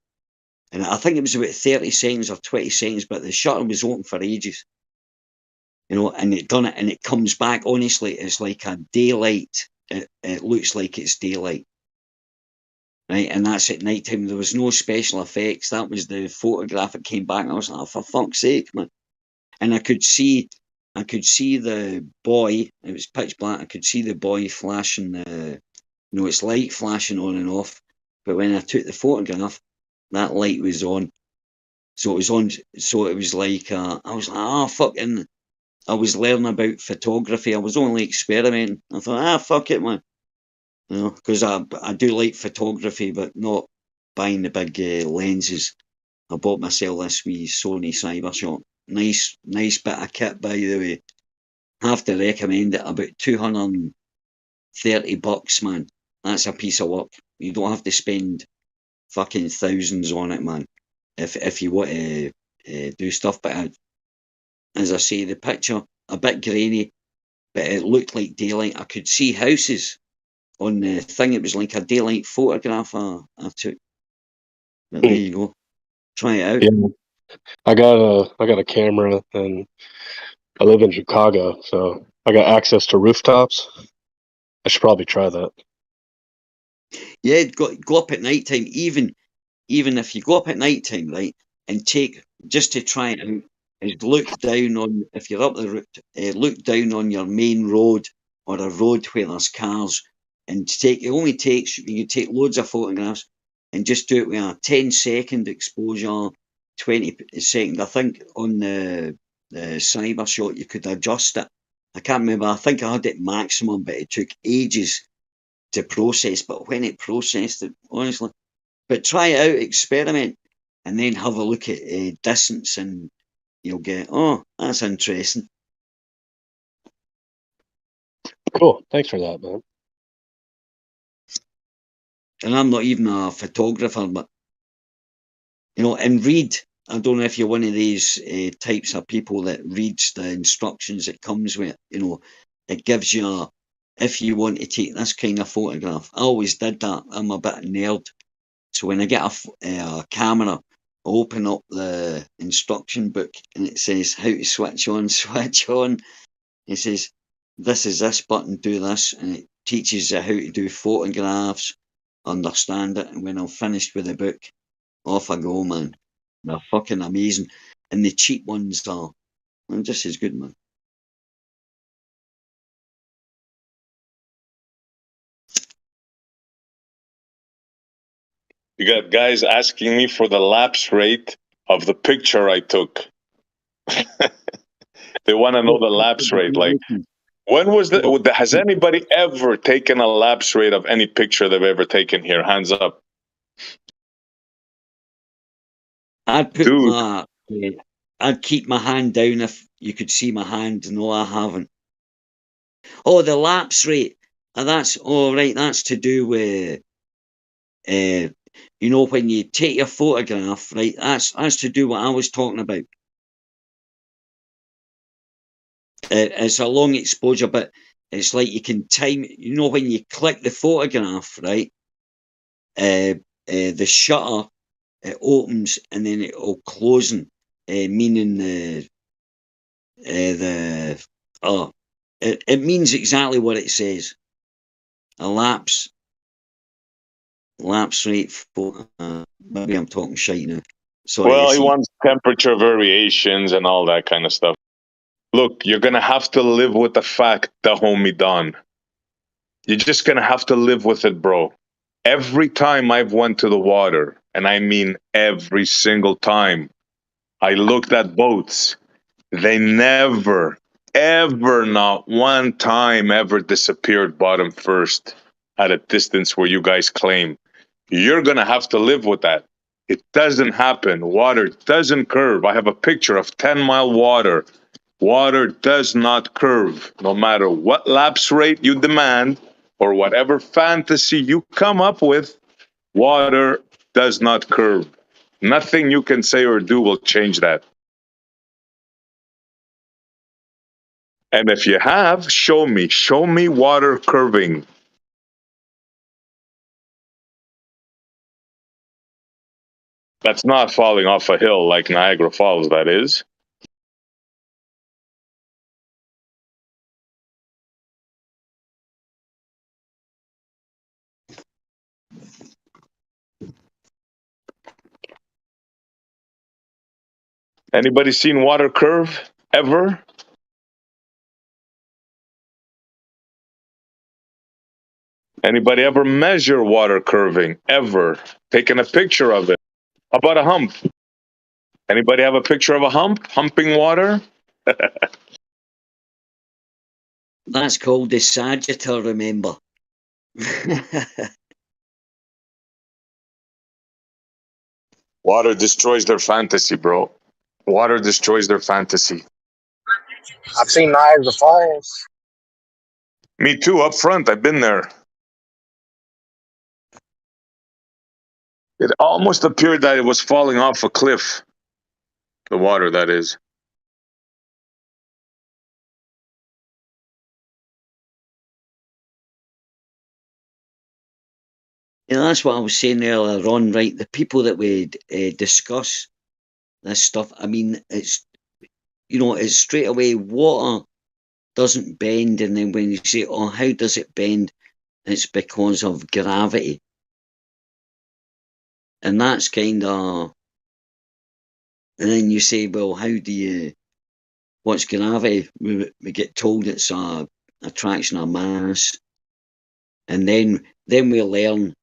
And I think it was about 30 seconds or 20 seconds, but the shutter was open for ages. You know, and it done it, and it comes back. Honestly, it's like a daylight. It looks like it's daylight, right? And that's at night time. There was no special effects. That was the photograph that came back. And I was like, oh, for fuck's sake, man! And I could see the buoy. It was pitch black. I could see the buoy flashing. Its light flashing on and off. But when I took the photograph, that light was on. So it was on. So it was like I was like, oh, fucking. I was learning about photography. I was only experimenting. I thought, fuck it, man. You know, because I do like photography, but not buying the big lenses. I bought myself this wee Sony CyberShot. Nice bit of kit, by the way. Have to recommend it. About $230, man. That's a piece of work. You don't have to spend fucking thousands on it, man. If you want to do stuff, but as I say, the picture, a bit grainy, but it looked like daylight. I could see houses on the thing. It was like a daylight photograph I took. But there you go. Try it out. Yeah, I got a camera, and I live in Chicago, so I got access to rooftops. I should probably try that. Yeah, go up at night time. Even if you go up at night time, right, and take just to try it out, is look down on if you're up the route, look down on your main road or a road where there's cars, and it only takes you can take loads of photographs and just do it with a 10-second exposure, 20-second. I think on the cyber shot you could adjust it. I can't remember. I think I had it maximum, but it took ages to process. But when it processed it, honestly. But try it out, experiment, and then have a look at distance, and you'll get, oh, that's interesting. Cool. Thanks for that, man. And I'm not even a photographer, but, and read. I don't know if you're one of these types of people that reads the instructions it comes with. It gives you, if you want to take this kind of photograph. I always did that. I'm a bit of a nerd. So when I get a camera, I open up the instruction book and it says how to switch on, switch on. It says, this is this button, do this. And it teaches you how to do photographs, understand it. And when I'm finished with the book, off I go, man. They're fucking amazing. And the cheap ones are just as good, man. You got guys asking me for the lapse rate of the picture I took. They want to know the lapse rate. Like, when was has anybody ever taken a lapse rate of any picture they've ever taken here? Hands up. I'd keep my hand down if you could see my hand. No, I haven't. Oh, the lapse rate. That's to do with, when you take your photograph, right? That's to do what I was talking about. It's a long exposure, but it's like you can time. When you click the photograph, right? The shutter it opens and then it'll closing, meaning it means exactly what it says. A lapse rate for maybe I'm talking shite now. Sorry. Well, he wants temperature variations and all that kind of stuff. Look, you're gonna have to live with the fact, the homie Don. You're just gonna have to live with it, bro. Every time I've went to the water, and I mean every single time, I looked at boats. They never, ever, not one time ever disappeared bottom first at a distance where you guys claim. You're going to have to live with that. It doesn't happen. Water doesn't curve. I have a picture of 10-mile water. Water does not curve. No matter what lapse rate you demand or whatever fantasy you come up with, water does not curve. Nothing you can say or do will change that. And if you have, show me water curving. That's not falling off a hill like Niagara Falls, that is. Anybody seen water curve ever? Anybody ever measure water curving ever? Taken a picture of it? How about a hump? Anybody have a picture of a hump? Humping water? That's called the Sagittar, remember? Water destroys their fantasy, bro. Water destroys their fantasy. I've seen Niagara Falls. Me too, up front. I've been there. It almost appeared that it was falling off a cliff. The water, that is. You know, that's what I was saying earlier on, right? The people that would discuss this stuff, I mean, it's, you know, it's straight away water doesn't bend, and then when you say, oh, how does it bend? It's because of gravity. And that's kind of, and then you say, well, how do you, what's gravity? We get told it's a attraction of mass. And then we learn,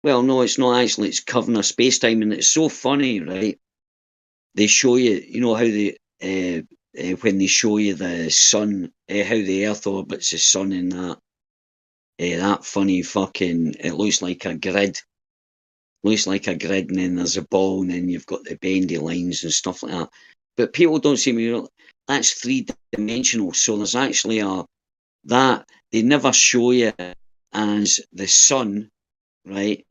well, no, it's not actually, it's covering a space-time. And it's so funny, right? They show you, you know, how they, when they show you the sun, how the Earth orbits the sun in that, that funny fucking, it looks like a grid. Looks like a grid, and then there's a ball, and then you've got the bendy lines and stuff like that. But people don't seem to, that's three-dimensional. So there's actually that, they never show you as the sun, right,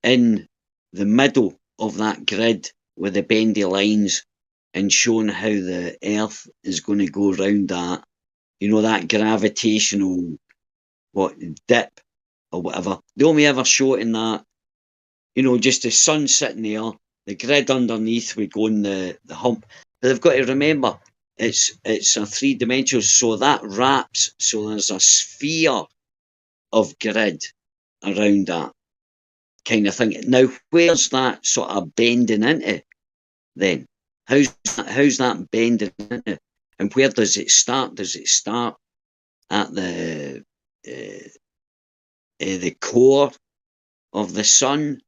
in the middle of that grid with the bendy lines and showing how the Earth is going to go around that, you know, that gravitational, dip or whatever. They only ever show it in that, you know, just the sun sitting there, the grid underneath, we go in the hump. But they've got to remember, it's a three-dimensional, so that wraps, so there's a sphere of grid around that kind of thing. Now, where's that sort of bending into then? How's that bending into? And where does it start? Does it start at the core of the sun?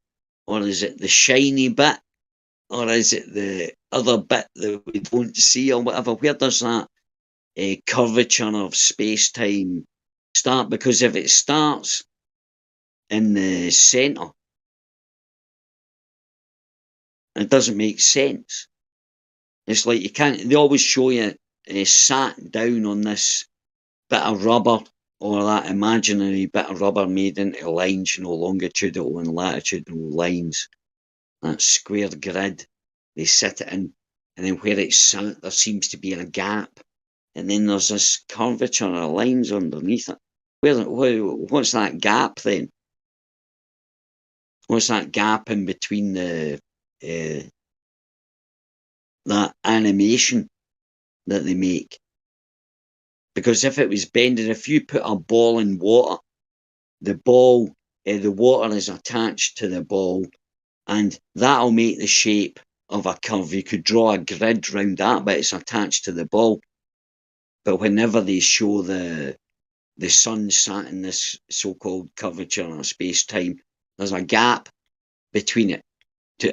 Or is it the shiny bit? Or is it the other bit that we don't see or whatever? Where does that curvature of space-time start? Because if it starts in the centre, it doesn't make sense. It's like you can't, they always show you sat down on this bit of rubber, or that imaginary bit of rubber made into lines, you know, longitudinal and latitudinal lines. That square grid, they sit it in, and then where it's sat, there seems to be a gap, and then there's this curvature of lines underneath it. What's that gap then? What's that gap in between the that animation that they make? Because if it was bending, if you put a ball in water, the water is attached to the ball, and that'll make the shape of a curve. You could draw a grid round that, but it's attached to the ball. But whenever they show the sun sat in this so-called curvature of space-time, there's a gap between it.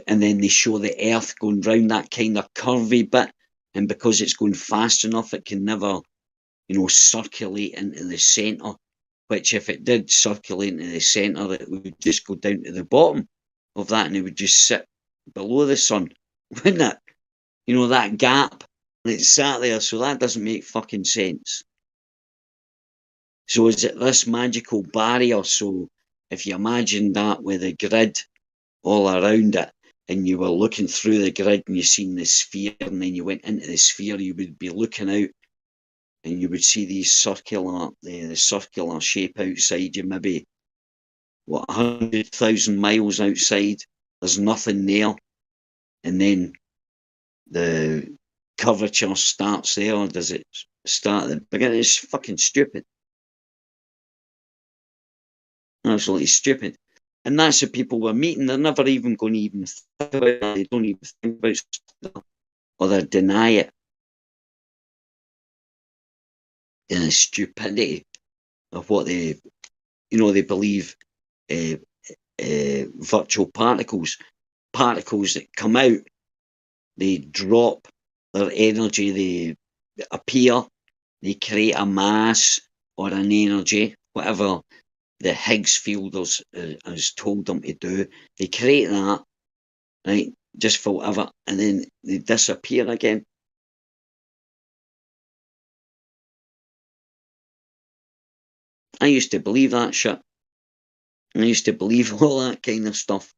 And then they show the Earth going round that kind of curvy bit, and because it's going fast enough, it can never, you know, circulate into the centre, which if it did circulate into the centre, it would just go down to the bottom of that, and it would just sit below the sun, wouldn't it? You know, that gap, and it sat there, so that doesn't make fucking sense. So is it this magical barrier? So if you imagine that with a grid all around it, and you were looking through the grid and you seen the sphere, and then you went into the sphere, you would be looking out and you would see these the circular shape outside you, maybe 100,000 miles outside. There's nothing there, and then the curvature starts there, or does it start at the beginning? It's fucking stupid. Absolutely stupid. And that's the people we're meeting. They're never even going to even think about it. They don't even think about it, or they deny it. And the stupidity of what they, you know, they believe virtual particles that come out, they drop their energy, they appear, they create a mass or an energy, whatever the Higgs field has told them to do. They create that, right, just for whatever, and then they disappear again. I used to believe that shit. I used to believe all that kind of stuff.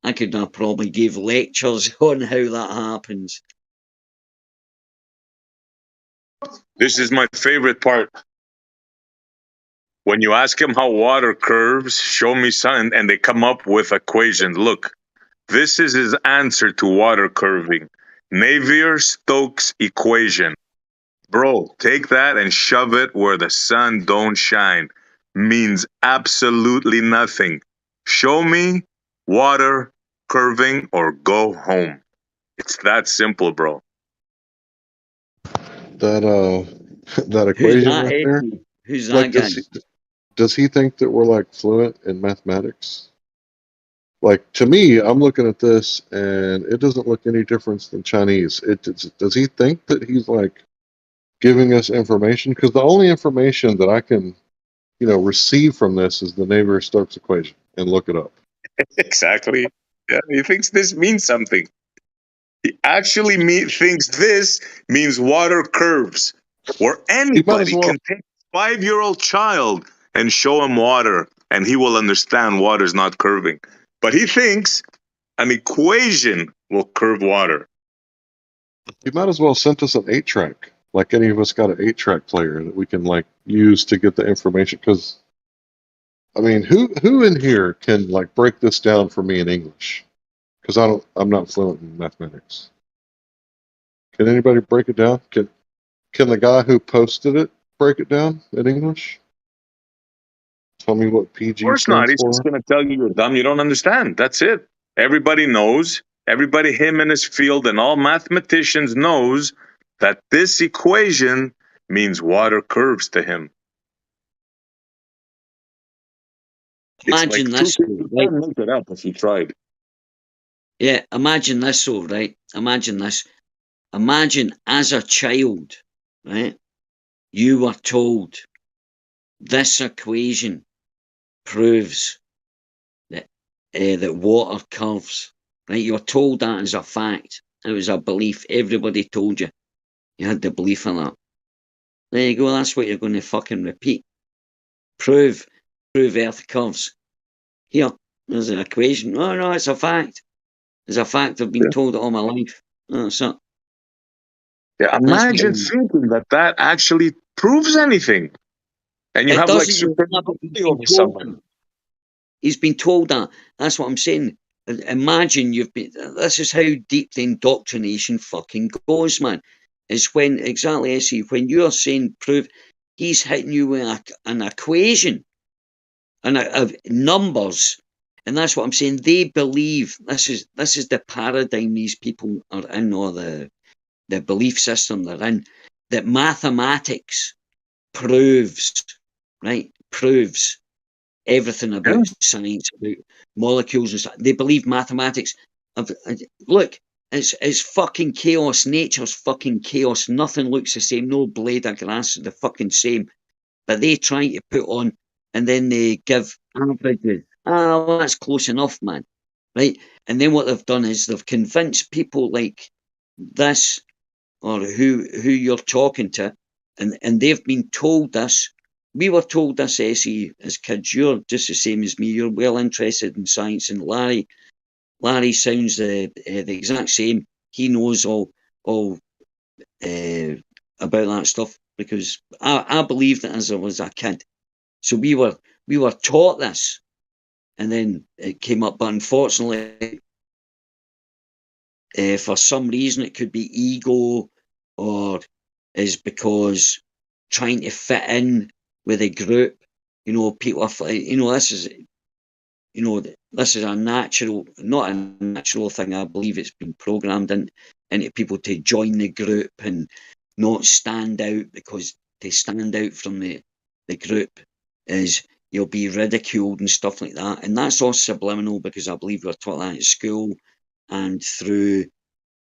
I could have probably gave lectures on how that happens. This is my favorite part. When you ask them how water curves, show me something, and they come up with equations. Look, this is his answer to water curving. Navier-Stokes equation. Bro, take that and shove it where the sun don't shine. Means absolutely nothing. Show me water curving or go home. It's that simple, bro. That that Who's equation that, right there. Eddie? Who's that Like, guy? does he think that we're like fluent in mathematics? Like, to me, I'm looking at this and it doesn't look any different than Chinese. Does he think that he's like giving us information? Because the only information that I can, receive from this is the Navier-Stokes equation and look it up. Exactly. Yeah, he thinks this means something. He actually thinks this means water curves, where anybody can take a 5-year-old child and show him water, and he will understand water's not curving. But he thinks an equation will curve water. He might as well sent us an 8-track. Like any of us got an 8-track player that we can like use to get the information. Because, I mean, who in here can like break this down for me in English? Because I'm not fluent in mathematics. Can anybody break it down? Can the guy who posted it break it down in English? Tell me what PG Of course stands not. He's for. just going to tell you you're dumb. You don't understand. That's it. Everybody knows. Everybody, him in his field, and all mathematicians knows that this equation means water curves to him. Imagine this, You can't make it up if you tried. Yeah, imagine this, though, right? Imagine this. Imagine as a child, right? You were told this equation proves that that water curves. Right? You were told that as a fact. It was a belief. Everybody told you. You had the belief in that. There you go. That's what you're going to fucking repeat. Prove Earth curves. Here, there's an equation. Oh no, it's a fact. It's a fact. I've been told it all my life. Oh, that's it. Yeah, imagine thinking that actually proves anything, and you have like superiority over someone. He's been told that. That's what I'm saying. Imagine you've been. This is how deep the indoctrination fucking goes, man. It's when exactly I see when you're saying prove. He's hitting you with an equation and numbers, and that's what I'm saying. They believe this is the paradigm these people are in, or the belief system they're in, that mathematics proves everything about science, about molecules and stuff. They believe mathematics. Look, it's fucking chaos. Nature's fucking chaos. Nothing looks the same. No blade of grass is the fucking same. But they try to put on, and then they give averages. Ah, well, that's close enough, man. Right? And then what they've done is they've convinced people like this, or who you're talking to, and they've been told this. We were told this, Essie, as kids. You're just the same as me. You're well interested in science, and Larry sounds the exact same. He knows all about that stuff, because I believed it as I was a kid. So we were taught this, and then it came up. But unfortunately, for some reason, it could be ego, or is because trying to fit in with a group. People are, this is, this is a natural, not a natural thing. I believe it's been programmed into people to join the group and not stand out, because to stand out from the group is you'll be ridiculed and stuff like that. And that's all subliminal, because I believe we're taught that at school and through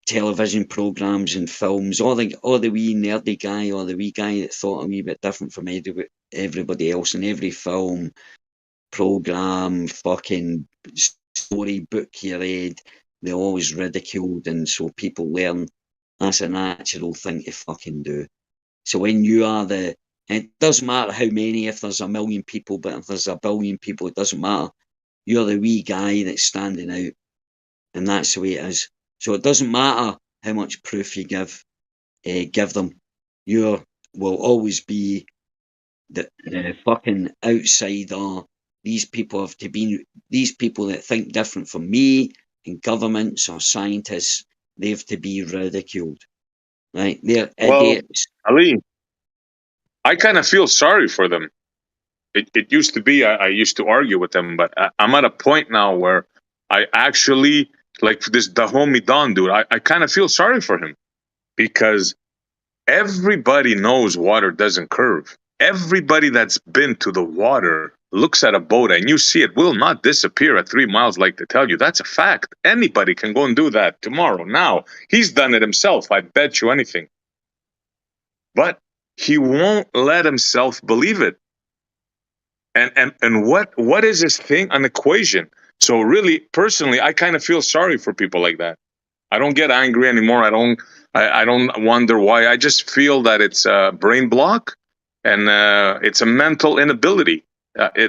television programs and films, or the wee nerdy guy, or the wee guy that thought a wee bit different from everybody else. In every film, program, fucking story book you read, they always ridiculed, and so people learn that's a natural thing to fucking do. So when you are it doesn't matter how many, if there's 1 million people, but if there's 1 billion people, it doesn't matter. You're the wee guy that's standing out, and that's the way it is. So it doesn't matter how much proof you give them. You will always be the fucking outsider, these people have to be, these people that think different from me, and governments or scientists, they have to be ridiculed. Right? They're idiots. Ali, I kind of feel sorry for them. It used to be I used to argue with them, but I'm at a point now where I actually, like the homie Don dude, I kind of feel sorry for him, because everybody knows water doesn't curve. Everybody that's been to the water looks at a boat and you see it will not disappear at 3 miles like they tell you. That's a fact. Anybody can go and do that tomorrow. Now, he's done it himself. I bet you anything. But he won't let himself believe it. And what is this thing? An equation. So really, personally, I kind of feel sorry for people like that. I don't get angry anymore. I don't wonder why. I just feel that it's a brain block, and it's a mental inability.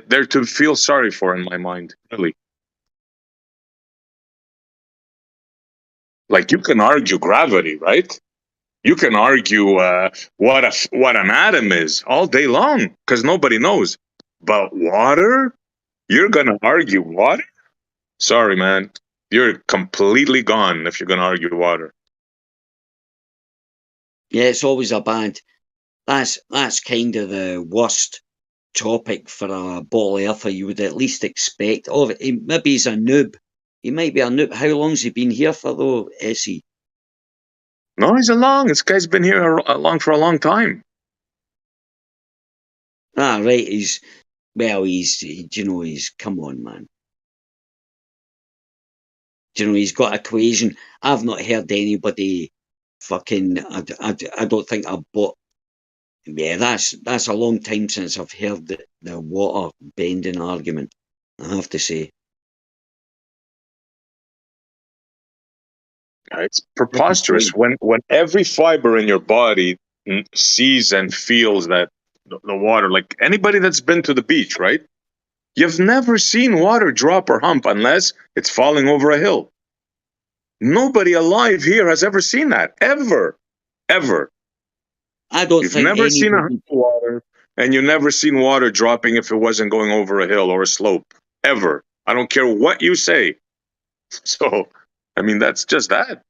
They're to feel sorry for, in my mind, really. Like, you can argue gravity, right? You can argue what an atom is all day long, because nobody knows. But water? You're gonna argue water? Sorry, man. You're completely gone if you're gonna argue water. Yeah, it's always a bad. That's kind of the worst topic for a ball earther. You would at least expect. Oh, maybe he's a noob. He might be a noob. How long's he been here for, though, Essie? No, he's along. This guy's been here along for a long time. Ah, right. He's come on, man. He's got equation. I've not heard anybody fucking. I don't think I've bought. Yeah, that's a long time since I've heard the water bending argument, I have to say. It's preposterous when every fiber in your body sees and feels that the water, like anybody that's been to the beach, right? You've never seen water drop or hump unless it's falling over a hill. Nobody alive here has ever seen that, ever. I don't You've think never seen a hump of water, and you've never seen water dropping if it wasn't going over a hill or a slope, ever. I don't care what you say. So, I mean, that's just that.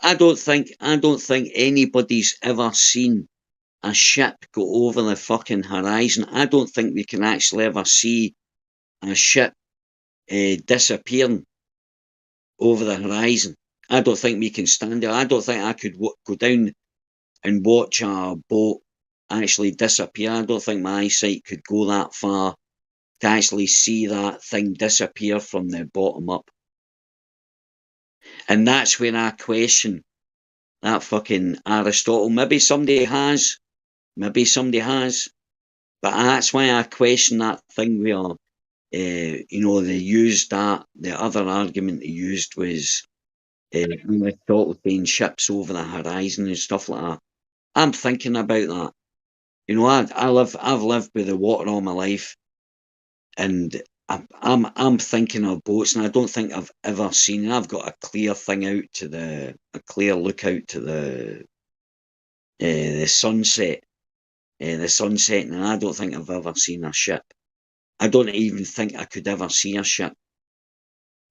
I don't think anybody's ever seen a ship go over the fucking horizon. I don't think we can actually ever see a ship disappearing over the horizon. I don't think we can stand there. I don't think I could go down and watch a boat actually disappear. I don't think my eyesight could go that far to actually see that thing disappear from the bottom up. And that's where I question that fucking Aristotle. Maybe somebody has. But that's why I question that thing where, they used that. The other argument they used was Aristotle being ships over the horizon and stuff like that. I'm thinking about that. I've lived with the water all my life, and I'm thinking of boats, and I don't think I've ever seen. I've got a clear lookout to the sunset. The sunset, and I don't think I've ever seen a ship. I don't even think I could ever see a ship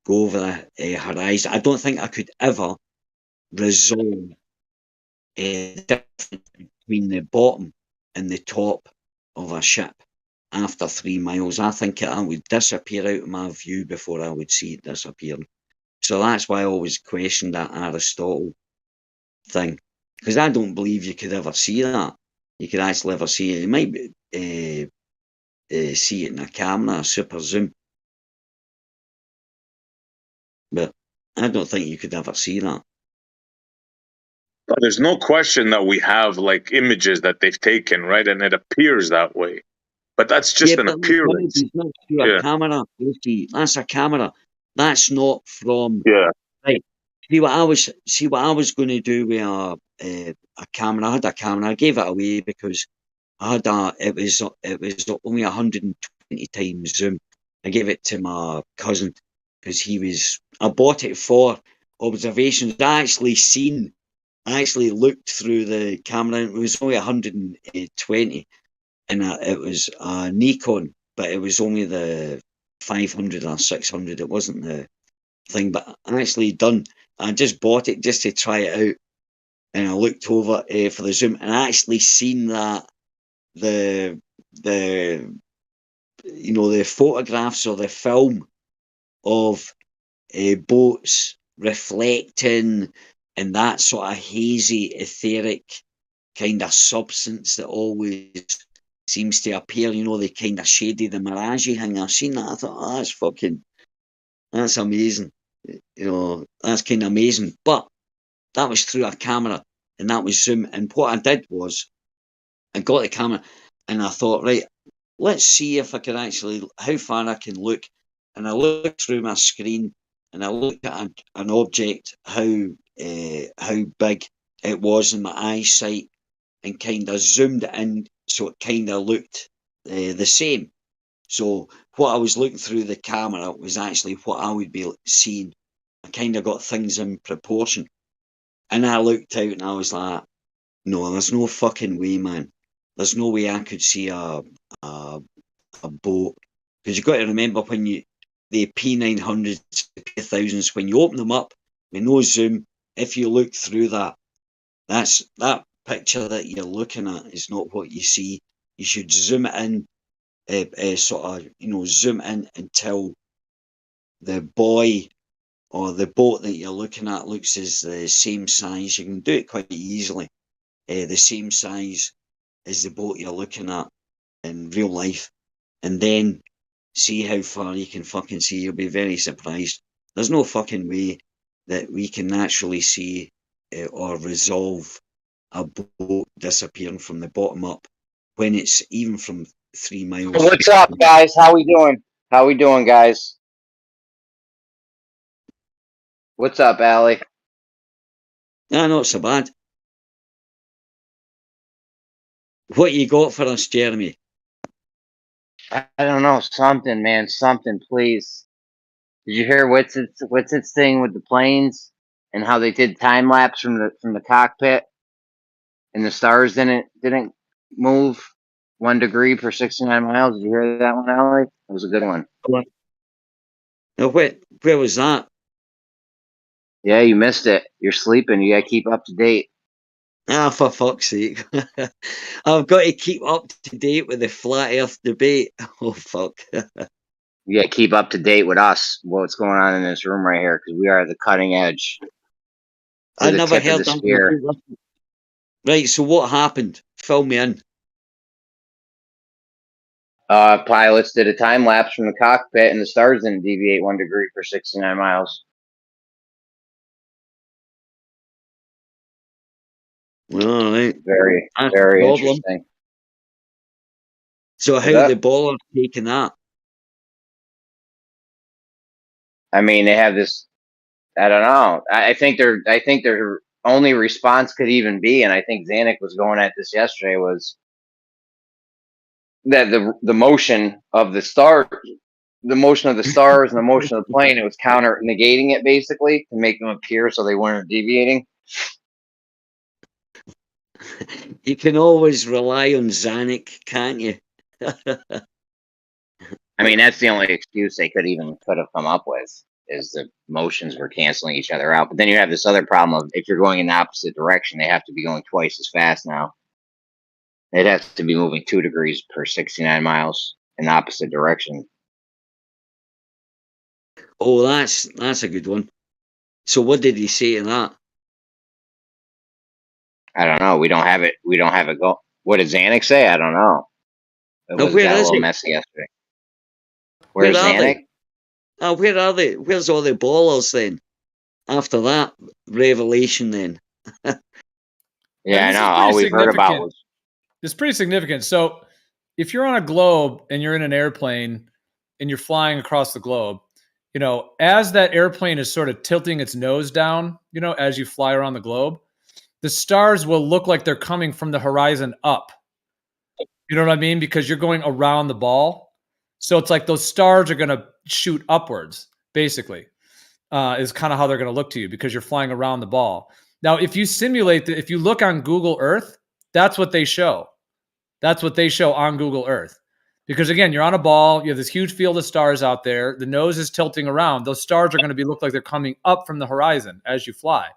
go over the horizon. I don't think I could ever resolve the difference between the bottom and the top of a ship after 3 miles. I think it would disappear out of my view before I would see it disappear. So that's why I always questioned that Aristotle thing, because I don't believe you could ever see that. You could actually ever see it. You might see it in a camera, a super zoom, but I don't think you could ever see that. There's no question that we have like images that they've taken, right? And it appears that way. But that's just an appearance. Not through a camera. That's a camera. That's not from. Yeah. Right. See what I was going to do with a camera. I had a camera. I gave it away because I had it was only 120 times zoom. I gave it to my cousin because I bought it for observations. I actually looked through the camera and it was only 120. and it was a Nikon, but it was only the 500 or 600. It wasn't the thing, but I actually I just bought it just to try it out, and I looked over for the zoom, and I actually seen that the the photographs or the film of boats reflecting and that sort of hazy, etheric kind of substance that always seems to appear, the kind of shady, the miragey thing. I've seen that. I thought, that's amazing. That's kind of amazing. But that was through a camera, and that was zoom. And what I did was I got the camera and I thought, right, let's see if I can how far I can look. And I looked through my screen and I looked at an object, how big it was in my eyesight, and kind of zoomed it in so it kind of looked the same. So what I was looking through the camera was actually what I would be seeing. I kind of got things in proportion. And I looked out and I was like, no, there's no fucking way, man. There's no way I could see a boat. Because you've got to remember when the P900s, P1000s, when you open them up with no zoom, if you look through that picture that you're looking at is not what you see. You should zoom it in, zoom in until the buoy or the boat that you're looking at looks as the same size. You can do it quite easily. The same size as the boat you're looking at in real life, and then see how far you can fucking see. You'll be very surprised. There's no fucking way that we can naturally see or resolve a boat disappearing from the bottom up when it's even from 3 miles. What's up, guys? How we doing, guys? What's up, Allie? Nah, not so bad. What you got for us, Jeremy? I don't know, something, man, something, please. Did you hear what's its thing with the planes and how they did time lapse from the cockpit, and the stars didn't move 1 degree per 69 miles? Did you hear that one, Allie? It was a good one. Now, where was that? Yeah, you missed it. You're sleeping. You gotta keep up to date. Ah, for fuck's sake. I've got to keep up to date with the flat earth debate. Oh, fuck. You gotta keep up to date with us, what's going on in this room right here, because we are the cutting edge. I never heard that. Right, so what happened? Fill me in. Pilots did a time lapse from the cockpit, and the stars didn't deviate 1 degree per 69 miles. All right. Very interesting. So how the ballers taking that? I mean, they have this. I don't know. I think their only response could even be, and I think Zanuck was going at this yesterday, was that the motion of the star, the motion of the stars and the motion of the plane, it was counter negating it basically to make them appear so they weren't deviating. You can always rely on Zanuck, can't you? I mean, that's the only excuse they could have come up with, is the motions were canceling each other out. But then you have this other problem of, if you're going in the opposite direction, they have to be going twice as fast now. They'd have to be moving 2 degrees per 69 miles in the opposite direction. Oh, that's a good one. So what did he say to that? I don't know. We don't have it. Go. What did Zanuck say? I don't know. It was where a is little he? messy yesterday. Where's Zanuck? Where are they? Where's all the ballers then? After that revelation, then. Yeah, I know. All we've heard about was. It's pretty significant. So, if you're on a globe and you're in an airplane and you're flying across the globe, as that airplane is sort of tilting its nose down, as you fly around the globe, the stars will look like they're coming from the horizon up. You know what I mean? Because you're going around the ball. So it's like those stars are going to shoot upwards, basically, is kind of how they're going to look to you, because you're flying around the ball. Now, if you simulate if you look on Google Earth, that's what they show. That's what they show on Google Earth. Because again, you're on a ball, you have this huge field of stars out there, the nose is tilting around. Those stars are going to look like they're coming up from the horizon as you fly.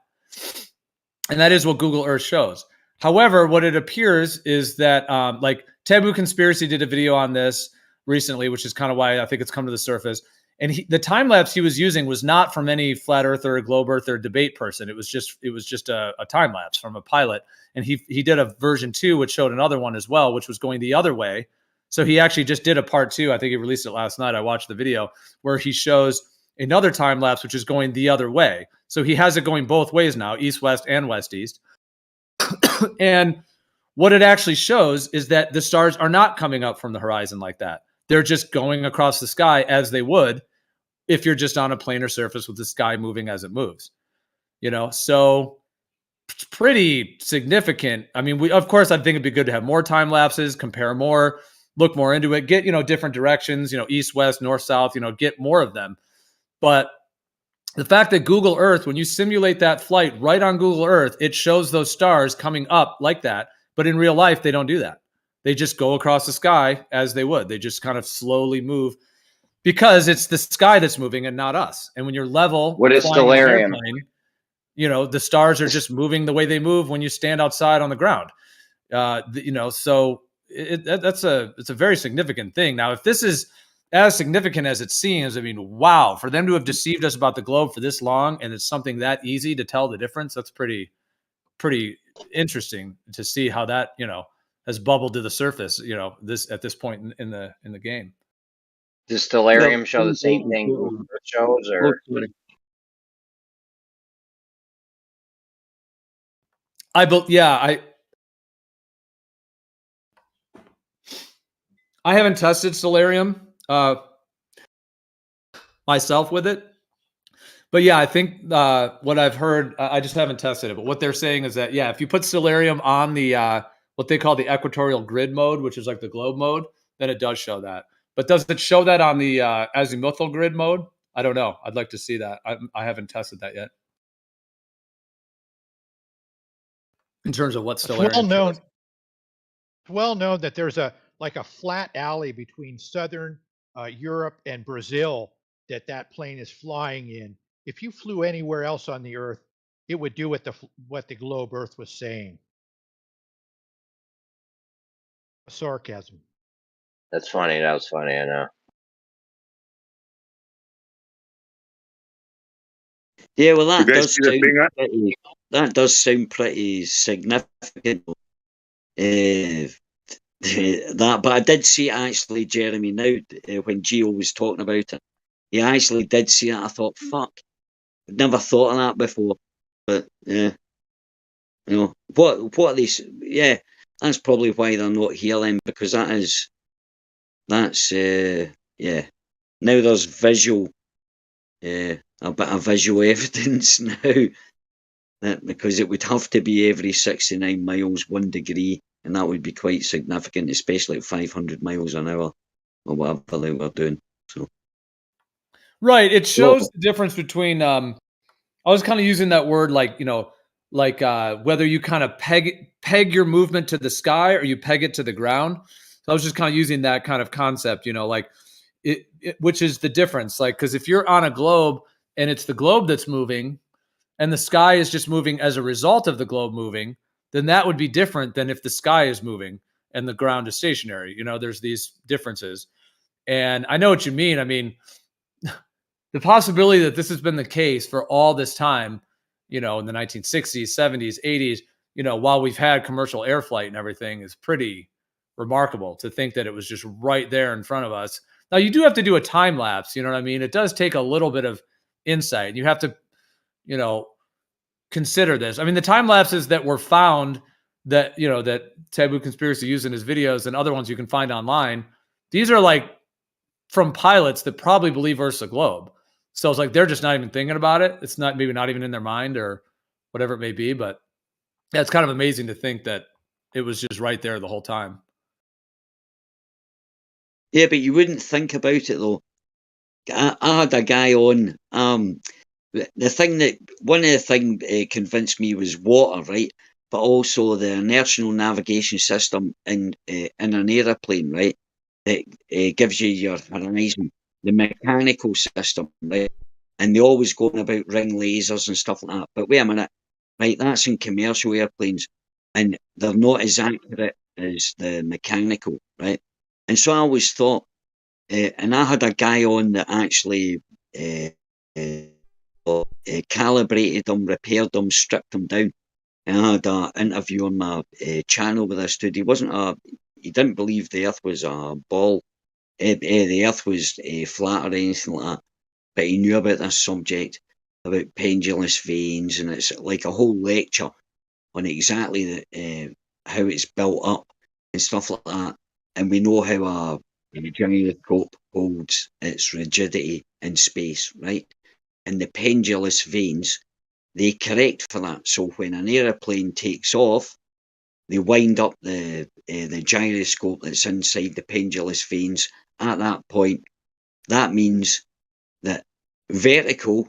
And that is what Google Earth shows. However, what it appears is that like Taboo Conspiracy did a video on this recently, which is kind of why I think it's come to the surface. And the time lapse he was using was not from any flat earther, globe earther debate person. It was just a time lapse from a pilot. And he did a version 2, which showed another one as well, which was going the other way. So he actually just did a part 2. I think he released it last night. I watched the video where he shows another time lapse, which is going the other way. So he has it going both ways now, east, west, and west, east. And what it actually shows is that the stars are not coming up from the horizon like that. They're just going across the sky as they would if you're just on a planar surface with the sky moving as it moves. You know, so it's pretty significant. I mean, of course, I think it'd be good to have more time lapses, compare more, look more into it, get, different directions, east, west, north, south, get more of them. But the fact that Google Earth, when you simulate that flight right on Google Earth, it shows those stars coming up like that. But in real life, they don't do that. They just go across the sky as they would. They just kind of slowly move because it's the sky that's moving and not us. And when you're level, what is stellarium? The stars are just moving the way they move when you stand outside on the ground. So it's a very significant thing. Now, if this is as significant as it seems, I mean, wow, for them to have deceived us about the globe for this long, and it's something that easy to tell the difference, that's pretty interesting to see how that, has bubbled to the surface, at this point in the game. Does stellarium show the same thing Google Earth shows, or? I haven't tested stellarium myself with it, but yeah, I think what I've heard, I just haven't tested it, but what they're saying is that, if you put stellarium on the what they call the equatorial grid mode, which is like the globe mode, then it does show that. But does it show that on the azimuthal grid mode? I don't know. I'd like to see that. I haven't tested that yet. In terms of what stellarium It's well known that there's a flat alley between southern Europe and Brazil that plane is flying in. If you flew anywhere else on the Earth, it would do what the globe Earth was saying. Sarcasm. That's funny. That was funny. I know. Yeah, well, that does sound pretty significant. But I did see it actually, Jeremy. Now, when Gio was talking about it, he actually did see it. I thought, fuck, I'd never thought of that before. But yeah, what are these? Yeah, that's probably why they're not here then, because that's now there's visual, a bit of visual evidence now, because it would have to be every 69 miles 1 degree, and that would be quite significant, especially at 500 miles an hour or whatever they were doing. So, right, it shows the difference between. I was kind of using that word like whether you kind of peg your movement to the sky or you peg it to the ground. So I was just kind of using that kind of concept, which is the difference. Like, because if you're on a globe and it's the globe that's moving and the sky is just moving as a result of the globe moving, then that would be different than if the sky is moving and the ground is stationary. There's these differences. And I know what you mean. I mean, the possibility that this has been the case for all this time, in the 1960s, 70s, 80s, while we've had commercial air flight and everything, is pretty remarkable to think that it was just right there in front of us. Now, you do have to do a time lapse, you know what I mean? It does take a little bit of insight. You have to, consider this. I mean, the time lapses that were found that, that Taboo Conspiracy used in his videos and other ones you can find online, these are like from pilots that probably believe Earth's a globe. So it's like they're just not even thinking about it. It's maybe not even in their mind or whatever it may be. But yeah, it's kind of amazing to think that it was just right there the whole time. Yeah, but you wouldn't think about it though. I had a guy on. One of the things convinced me was water, right? but also the inertial navigation system in an aeroplane, right? It gives you your horizon, the mechanical system, right? And they always going about ring lasers and stuff like that. But wait a minute, right? That's in commercial airplanes, and they're not as accurate as the mechanical, right? And so I always thought, and I had a guy on that actually calibrated them, repaired them, stripped them down. And I had an interview on my channel with this dude. He didn't believe the Earth was a ball, the Earth was flat or anything like that. But he knew about this subject, about pendulous veins, and it's like a whole lecture on exactly how it's built up and stuff like that. And we know how a gyroscope holds its rigidity in space, right? And the pendulous veins, they correct for that. So when an aeroplane takes off, they wind up the gyroscope that's inside the pendulous veins at that point. That means that vertical,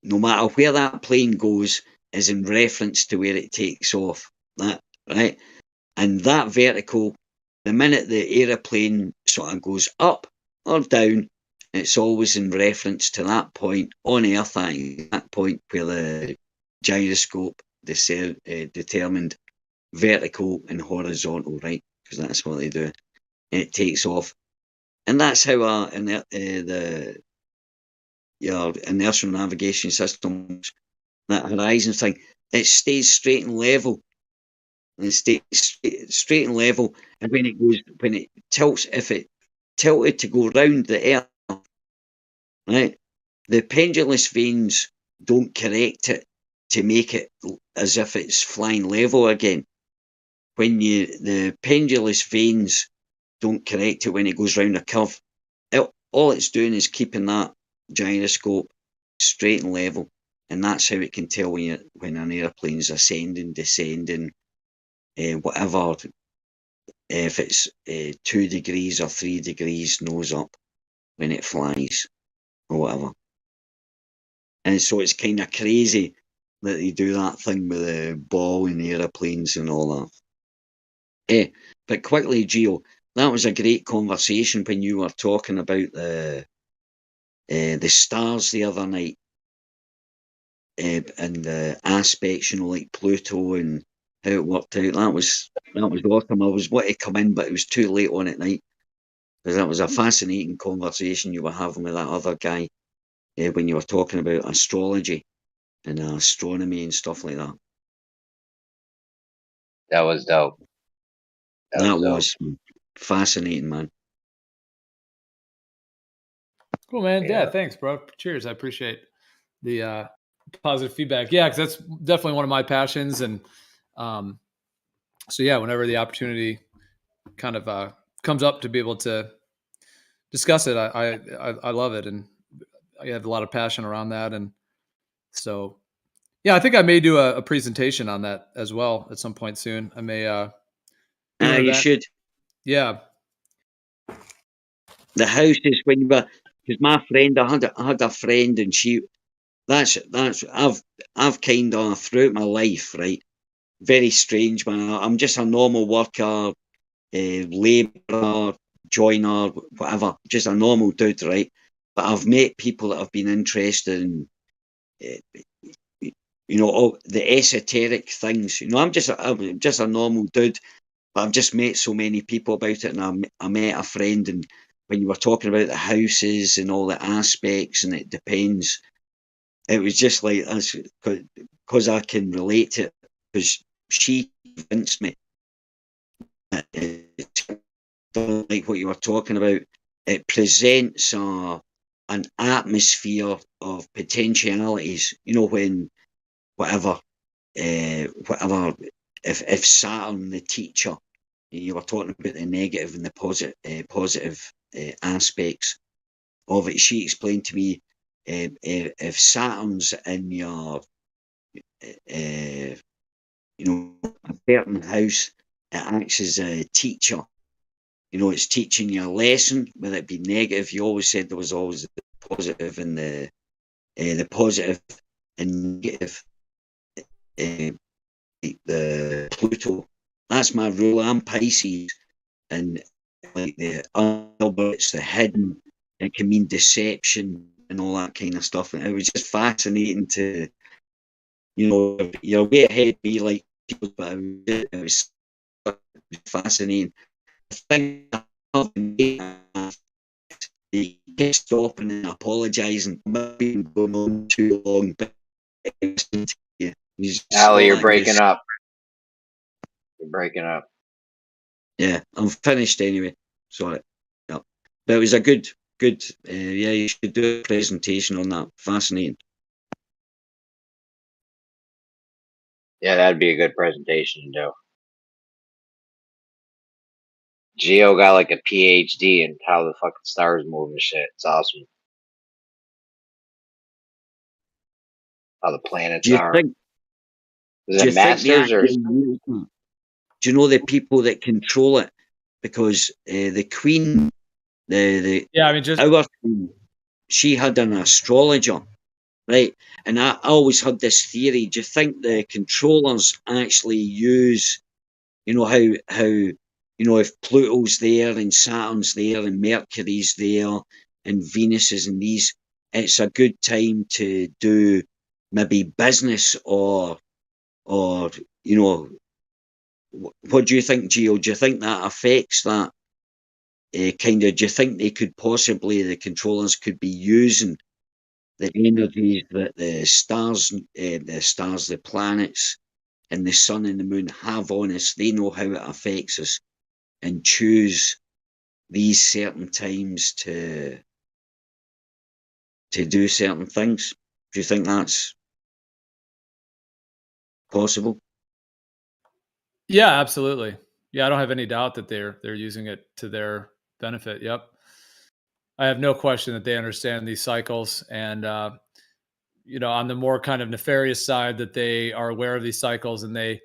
no matter where that plane goes, is in reference to where it takes off. That right? And that vertical, the minute the aeroplane sort of goes up or down, it's always in reference to that point on Earth, that point where the gyroscope determined vertical and horizontal, right? Because that's what they do. And it takes off. And that's how the inertial navigation system, that horizon thing, it stays straight and level. And it stays straight and level. And when it tilts, if it tilted to go round the Earth, right, the pendulous veins don't correct it to make it as if it's flying level again. When the pendulous veins don't correct it when it goes round a curve, all it's doing is keeping that gyroscope straight and level, and that's how it can tell when an airplane's ascending, descending, whatever. If it's 2 degrees or 3 degrees nose up when it flies, or whatever. And so it's kind of crazy that they do that thing with the ball and aeroplanes and all that. But quickly, Gio, that was a great conversation when you were talking about the stars the other night, and the aspects, like Pluto and how it worked out. That was awesome. I was wanting to come in, but it was too late on at night, because that was a fascinating conversation you were having with that other guy when you were talking about astrology and astronomy and stuff like that. That was dope. That was fascinating, man. Cool, man. Yeah, thanks, bro. Cheers. I appreciate the positive feedback. Yeah, because that's definitely one of my passions, and so yeah, whenever the opportunity kind of comes up to be able to discuss it, I love it, and I have a lot of passion around that, and so yeah, I think I may do a presentation on that as well at some point soon. I may do an You event. should. Yeah. The house is when you were, because my friend, I had a friend, and I've kind of throughout my life, right, very strange, man. I'm just a normal worker, labourer, joiner, whatever, just a normal dude, right? But I've met people that have been interested in, all the esoteric things. I'm just a normal dude, but I've just met so many people about it, and I met a friend, and when you were talking about the houses and all the aspects, and it depends, it was just like, because I can relate to it, because she convinced me that like what you were talking about, it presents an atmosphere of potentialities, when whatever, if Saturn, the teacher, you were talking about the negative and the positive aspects of it. She explained to me, if Saturn's in your, a certain house, it acts as a teacher. It's teaching you a lesson, whether it be negative. You always said there was always the positive and the positive and negative the Pluto. That's my ruler. I'm Pisces, and like the it's the hidden. It can mean deception and all that kind of stuff. And it was just fascinating to, you're way ahead of me, like people, but it was fascinating. The thing they kept stopping and apologising. Maybe going on too long, but Ali, you're breaking up. You're breaking up. Yeah, I'm finished anyway. Sorry. Yeah. But it was a good, yeah, you should do a presentation on that. Fascinating. Yeah, that'd be a good presentation to do. Geo got like a PhD in how the fucking stars move and shit. It's awesome. How the planets are. Is it masters or? Do you know the people that control it? Because the Queen, yeah, I mean, just our Queen, she had an astrologer, right? And I always had this theory. Do you think the controllers actually use, how if Pluto's there and Saturn's there and Mercury's there and Venus is in these, it's a good time to do maybe business or what do you think, Gio? Do you think that affects that kind of? Do you think they could possibly, the controllers could be using the energies that the stars, the planets, and the sun and the moon have on us? They know how it affects us, and choose these certain times to do certain things. Do you think that's possible? Yeah, absolutely. Yeah, I don't have any doubt that they're using it to their benefit. Yep. I have no question that they understand these cycles, and on the more kind of nefarious side, that they are aware of these cycles, and they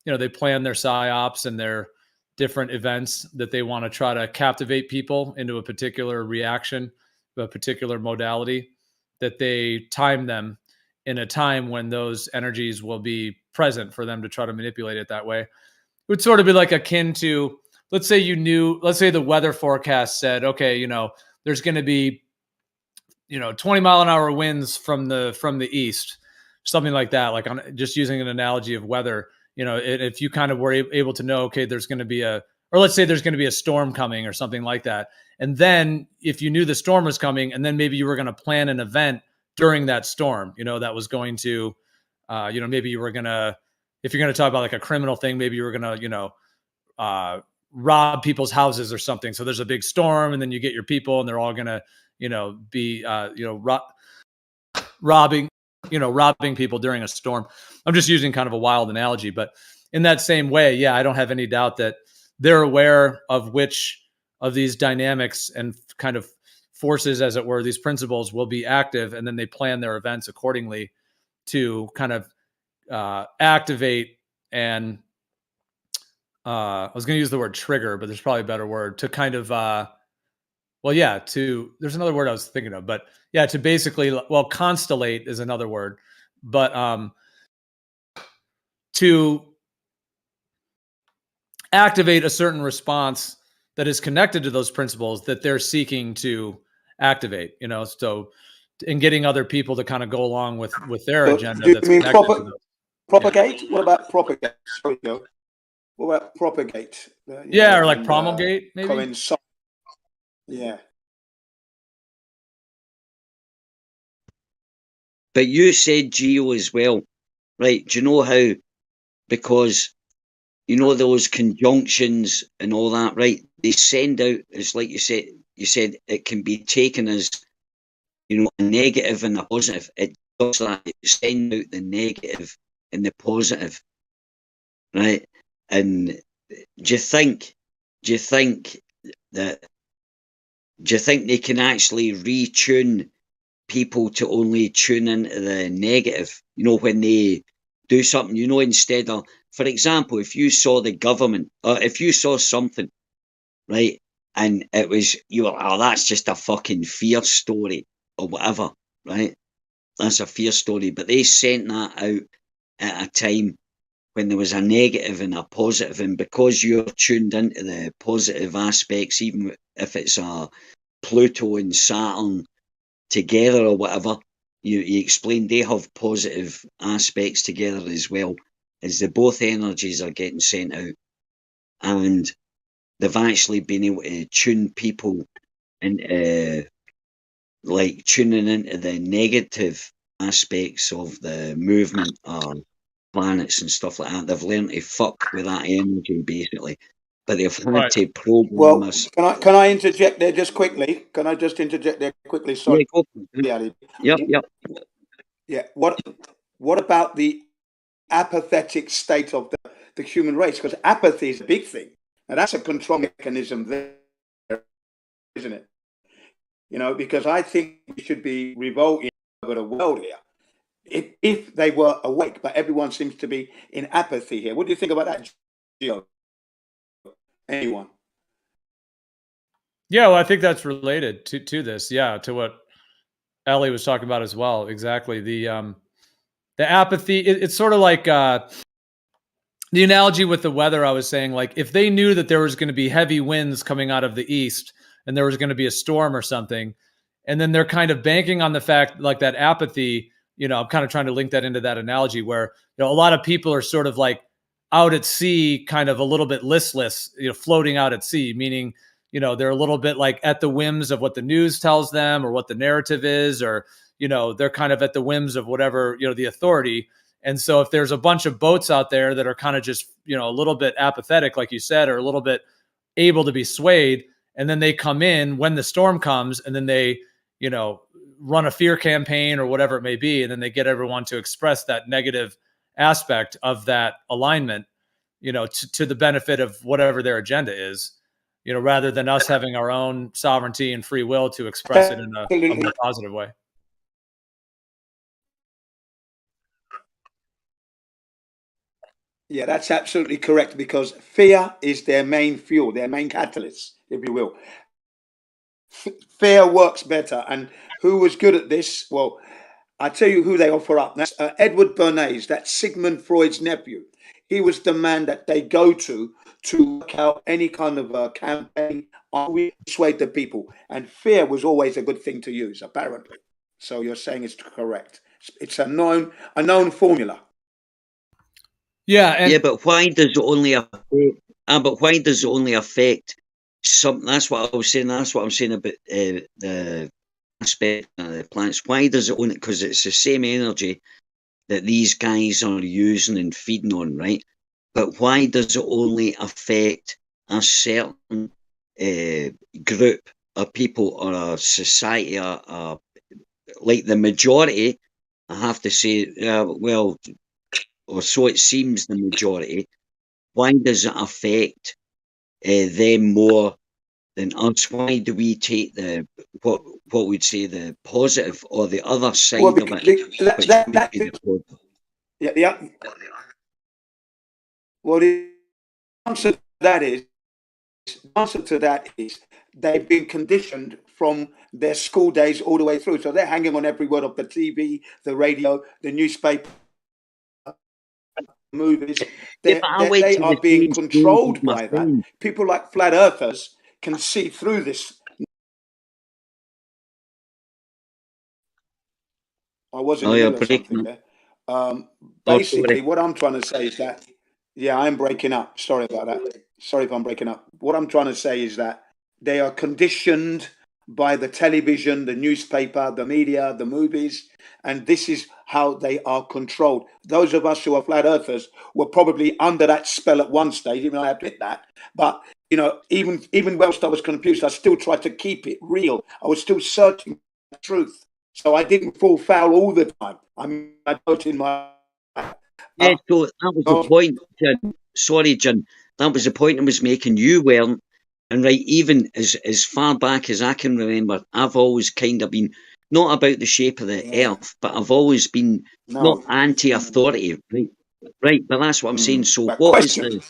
plan their psyops and their different events that they want to try to captivate people into a particular reaction, a particular modality, that they time them in a time when those energies will be present for them to try to manipulate it that way. It would sort of be like akin to, let's say the weather forecast said, okay, there's going to be 20 mile an hour winds from the east, something like that. Like, on just using an analogy of weather, if you kind of were able to know, okay, there's going to be let's say there's going to be a storm coming or something like that. And then if you knew the storm was coming, and then maybe you were going to plan an event during that storm, that was going to, maybe you were going to, if you're going to talk about like a criminal thing, maybe you were going to, rob people's houses or something. So there's a big storm, and then you get your people, and they're all going to, be, robbing people during a storm. I'm just using kind of a wild analogy, but in that same way, yeah, I don't have any doubt that they're aware of which of these dynamics and kind of forces, as it were, these principles will be active, and then they plan their events accordingly to kind of activate and I was going to use the word trigger, but there's probably a better word, to kind of there's another word I was thinking of, but yeah, to basically, constellate is another word, but to activate a certain response that is connected to those principles that they're seeking to activate, so in getting other people to kind of go along with their agenda. Do That's you mean propagate? What about propagate? Sorry, Joe. What about propagate? Or like promulgate, maybe? Coincide. Yeah. But you said, Geo, as well, right? Do you know how? Because those conjunctions and all that, right? They send out, it's like you said it can be taken as, a negative and a positive. It does that. It sends out the negative and the positive, right? And do you think they can actually retune people to only tune into the negative, when they do something, instead of, for example, if you saw the government, or if you saw something, right, and it was, you were, oh, that's just a fucking fear story or whatever, right? That's a fear story, but they sent that out at a time when there was a negative and a positive, and because you're tuned into the positive aspects, even if it's a Pluto and Saturn together or whatever, you explained they have positive aspects together as well, as the both energies are getting sent out, and they've actually been able to tune people into like tuning into the negative aspects of the movement or planets and stuff like that. They've learned to fuck with that energy basically, but they've had to program Well, us. can I interject there just quickly? Can I just interject there quickly? Sorry. Yeah, go for it. Ali. Yep. Yeah. What about the apathetic state of the human race? Because apathy is a big thing. Now that's a control mechanism there, isn't it? You know, because I think we should be revolting over the world here. If they were awake, but everyone seems to be in apathy here. What do you think about that, Gio? Anyone? Yeah, well, I think that's related to this. Yeah, to what Ellie was talking about as well. Exactly. The apathy. It's sort of like the analogy with the weather. I was saying, like, if they knew that there was going to be heavy winds coming out of the east and there was going to be a storm or something, and then they're kind of banking on the fact, like that apathy. You know, I'm kind of trying to link that into that analogy where, you know, a lot of people are sort of like out at sea, kind of a little bit listless, you know, floating out at sea, meaning, you know, they're a little bit like at the whims of what the news tells them or what the narrative is, or, you know, they're kind of at the whims of whatever, you know, the authority. And so if there's a bunch of boats out there that are kind of just, you know, a little bit apathetic, like you said, or a little bit able to be swayed, and then they come in when the storm comes, and then they, you know, run a fear campaign or whatever it may be, and then they get everyone to express that negative aspect of that alignment, you know, to the benefit of whatever their agenda is, you know, rather than us having our own sovereignty and free will to express it in a more positive way. Yeah, that's absolutely correct, because fear is their main fuel, their main catalyst, if you will. Fear works better. And who was good at this? Well, I tell you who they offer up. That's Edward Bernays, that's Sigmund Freud's nephew. He was the man that they go to work out any kind of a campaign or persuade the people. And fear was always a good thing to use, apparently. So you're saying it's correct. It's a known formula. Yeah, but why does it only affect? But why does it only affect some? That's what I was saying. That's what I'm saying about the aspect of the planets. Why does it only? Because it's the same energy that these guys are using and feeding on, right? But why does it only affect a certain group of people or a society, like the majority? I have to say, well, or so it seems, the majority. Why does it affect them more than us? Why do we take the what we'd say the positive or the other side of it? Yeah. Well, the answer to that is they've been conditioned from their school days all the way through. So they're hanging on every word of the TV, the radio, the newspaper, movies. They are being controlled by that. People like flat earthers can see through this. I was in the middle of something there. Basically, what I'm trying to say is that, yeah, I'm breaking up. Sorry about that. Sorry if I'm breaking up. What I'm trying to say is that they are conditioned by the television, the newspaper, the media, the movies, and this is how they are controlled. Those of us who are flat earthers were probably under that spell at one stage, even though I admit that. But, you know, even whilst I was confused, I still tried to keep it real. I was still searching for the truth. So I didn't fall foul all the time. I mean, I wrote in my... Yeah, so that was the point, Jim. Sorry, Jim. That was the point I was making. You weren't. And right, even as far back as I can remember, I've always kind of been, not about the shape of the earth, but I've always been not anti-authority, right? Right, but that's what I'm saying. So what's the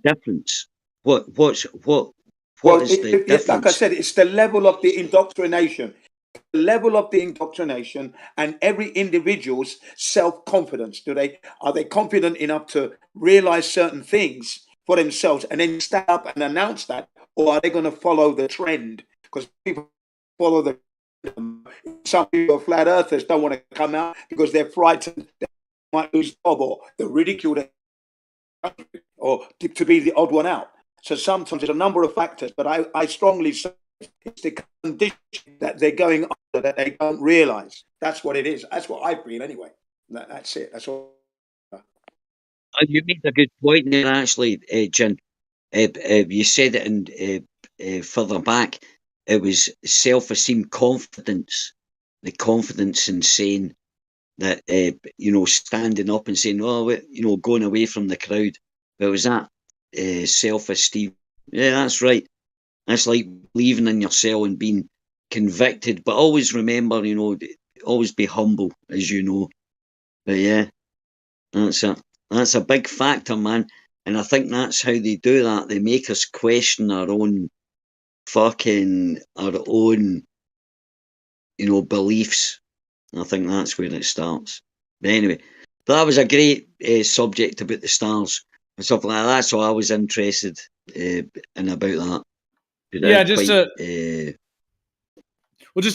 difference? What is the difference? Like I said, it's the level of the indoctrination. level of the indoctrination and every individual's self-confidence. Are they confident enough to realize certain things for themselves and then stand up and announce that, or are they going to follow the trend? Because people follow the some people are flat earthers don't want to come out because they're frightened they might lose job or they're ridiculed or to be the odd one out. So sometimes there's a number of factors, but I strongly say it's the condition that they're going under that they don't realize. That's what it is. That's what I feel anyway. That's it. That's all. You made a good point there, actually, Jin. You said it in further back. It was self-esteem, confidence, the confidence in saying that, standing up and saying, oh, going away from the crowd. But it was that self-esteem. Yeah, that's right. That's like believing in yourself and being convicted. But always remember, always be humble, as you know. But yeah, that's a big factor, man. And I think that's how they do that. They make us question our own beliefs. I think that's where it starts. But anyway, that was a great subject about the stars and stuff like that. So I was interested in about that. Yeah, just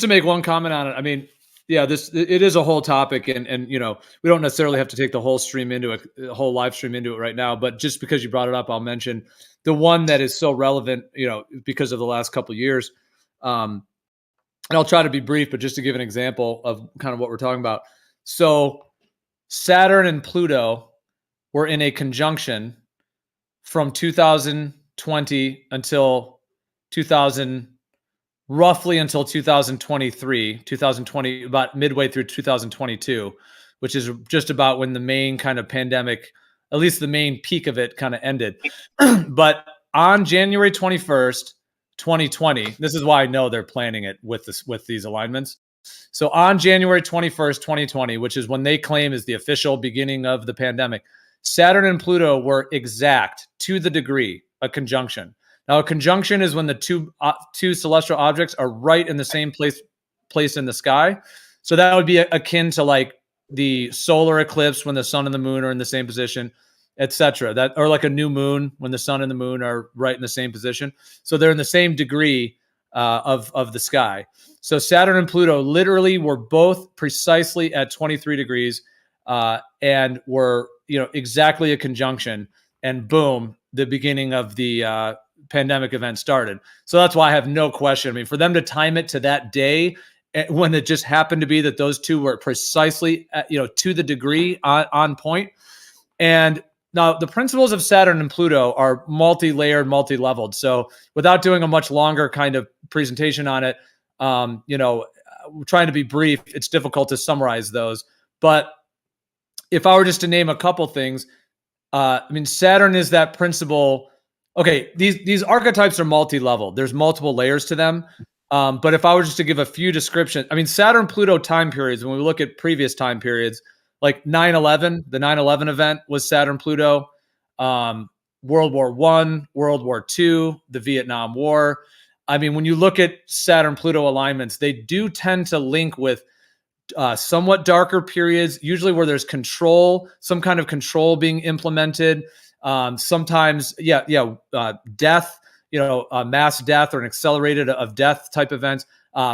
to make one comment on it. I mean, yeah, it is a whole topic, and we don't necessarily have to take the whole stream into it, the whole live stream into it right now. But just because you brought it up, I'll mention the one that is so relevant, because of the last couple of years. And I'll try to be brief, but just to give an example of kind of what we're talking about. So Saturn and Pluto were in a conjunction from 2020 until roughly until 2020, about midway through 2022, which is just about when the main kind of pandemic, at least the main peak of it, kind of ended. But on January 21st, 2020, this is why I know they're planning it with these alignments. So on January 21st, 2020, which is when they claim is the official beginning of the pandemic, Saturn and Pluto were exact to the degree a conjunction. Now, a conjunction is when the two celestial objects are right in the same place in the sky. So that would be akin to like the solar eclipse when the sun and the moon are in the same position, etc. That, or like a new moon when the sun and the moon are right in the same position. So they're in the same degree of the sky. So Saturn and Pluto literally were both precisely at 23 degrees and were exactly a conjunction. And boom, the beginning of the pandemic event started. So that's why I have no question. I mean, for them to time it to that day when it just happened to be that those two were precisely to the degree on point. And now the principles of Saturn and Pluto are multi-layered, multi-leveled. So without doing a much longer kind of presentation on it, trying to be brief, it's difficult to summarize those. But if I were just to name a couple things, Saturn is that principle. Okay, these archetypes are multi-level. There's multiple layers to them. But if I were just to give a few descriptions, Saturn, Pluto time periods, when we look at previous time periods, like 9/11, the 9/11 event was Saturn, Pluto, World War I, World War II, the Vietnam War. When you look at Saturn, Pluto alignments, they do tend to link with somewhat darker periods, usually where there's control, some kind of control being implemented. Sometimes, death, mass death or an accelerated of death type events,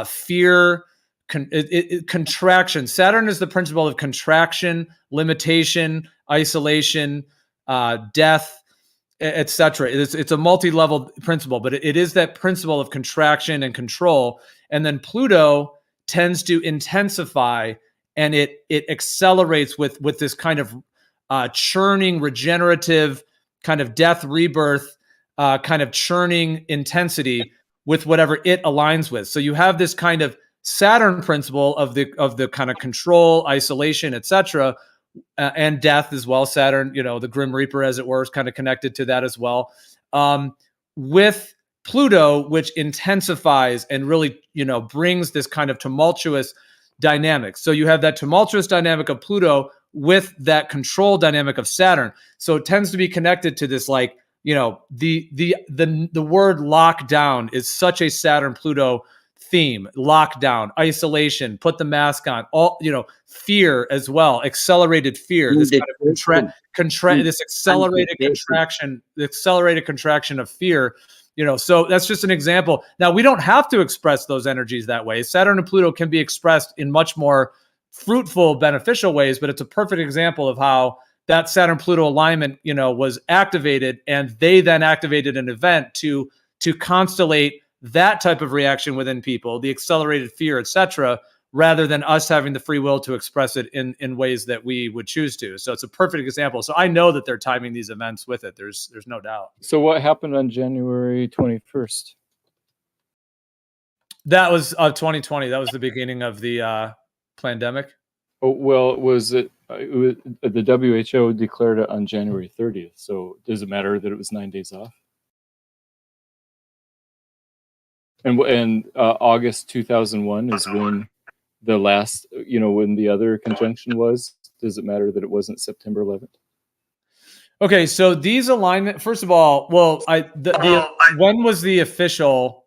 fear, contraction. Saturn is the principle of contraction, limitation, isolation, death, etc. It's a multi-level principle, but it is that principle of contraction and control. And then Pluto tends to intensify, and it accelerates with this kind of churning, regenerative, kind of death, rebirth, kind of churning intensity with whatever it aligns with. So you have this kind of Saturn principle of the kind of control, isolation, etc., and death as well. Saturn, the Grim Reaper, as it were, is kind of connected to that as well. With Pluto, which intensifies and really, brings this kind of tumultuous dynamic. So you have that tumultuous dynamic of Pluto with that control dynamic of Saturn. So it tends to be connected to this, like, the word lockdown is such a Saturn Pluto theme, lockdown, isolation, put the mask on, all, you know, fear as well, accelerated fear, this kind of this accelerated contraction of fear, you know. So that's just an example. Now, we don't have to express those energies that way. Saturn and Pluto can be expressed in much more fruitful, beneficial ways, but it's a perfect example of how that Saturn-Pluto alignment, you know, was activated, and they then activated an event to constellate that type of reaction within people, the accelerated fear, etc., rather than us having the free will to express it in ways that we would choose to. So it's a perfect example. So I know that they're timing these events with it. There's no doubt. So what happened on January 21st? That was 2020. That was the beginning of the pandemic. Oh, well, the WHO declared it on January 30th. So does it matter that it was 9 days off? And August 2001 is when the last, you know, when the other conjunction was. Does it matter that it wasn't September 11th? Okay, so these alignment. First of all, well, when was the official?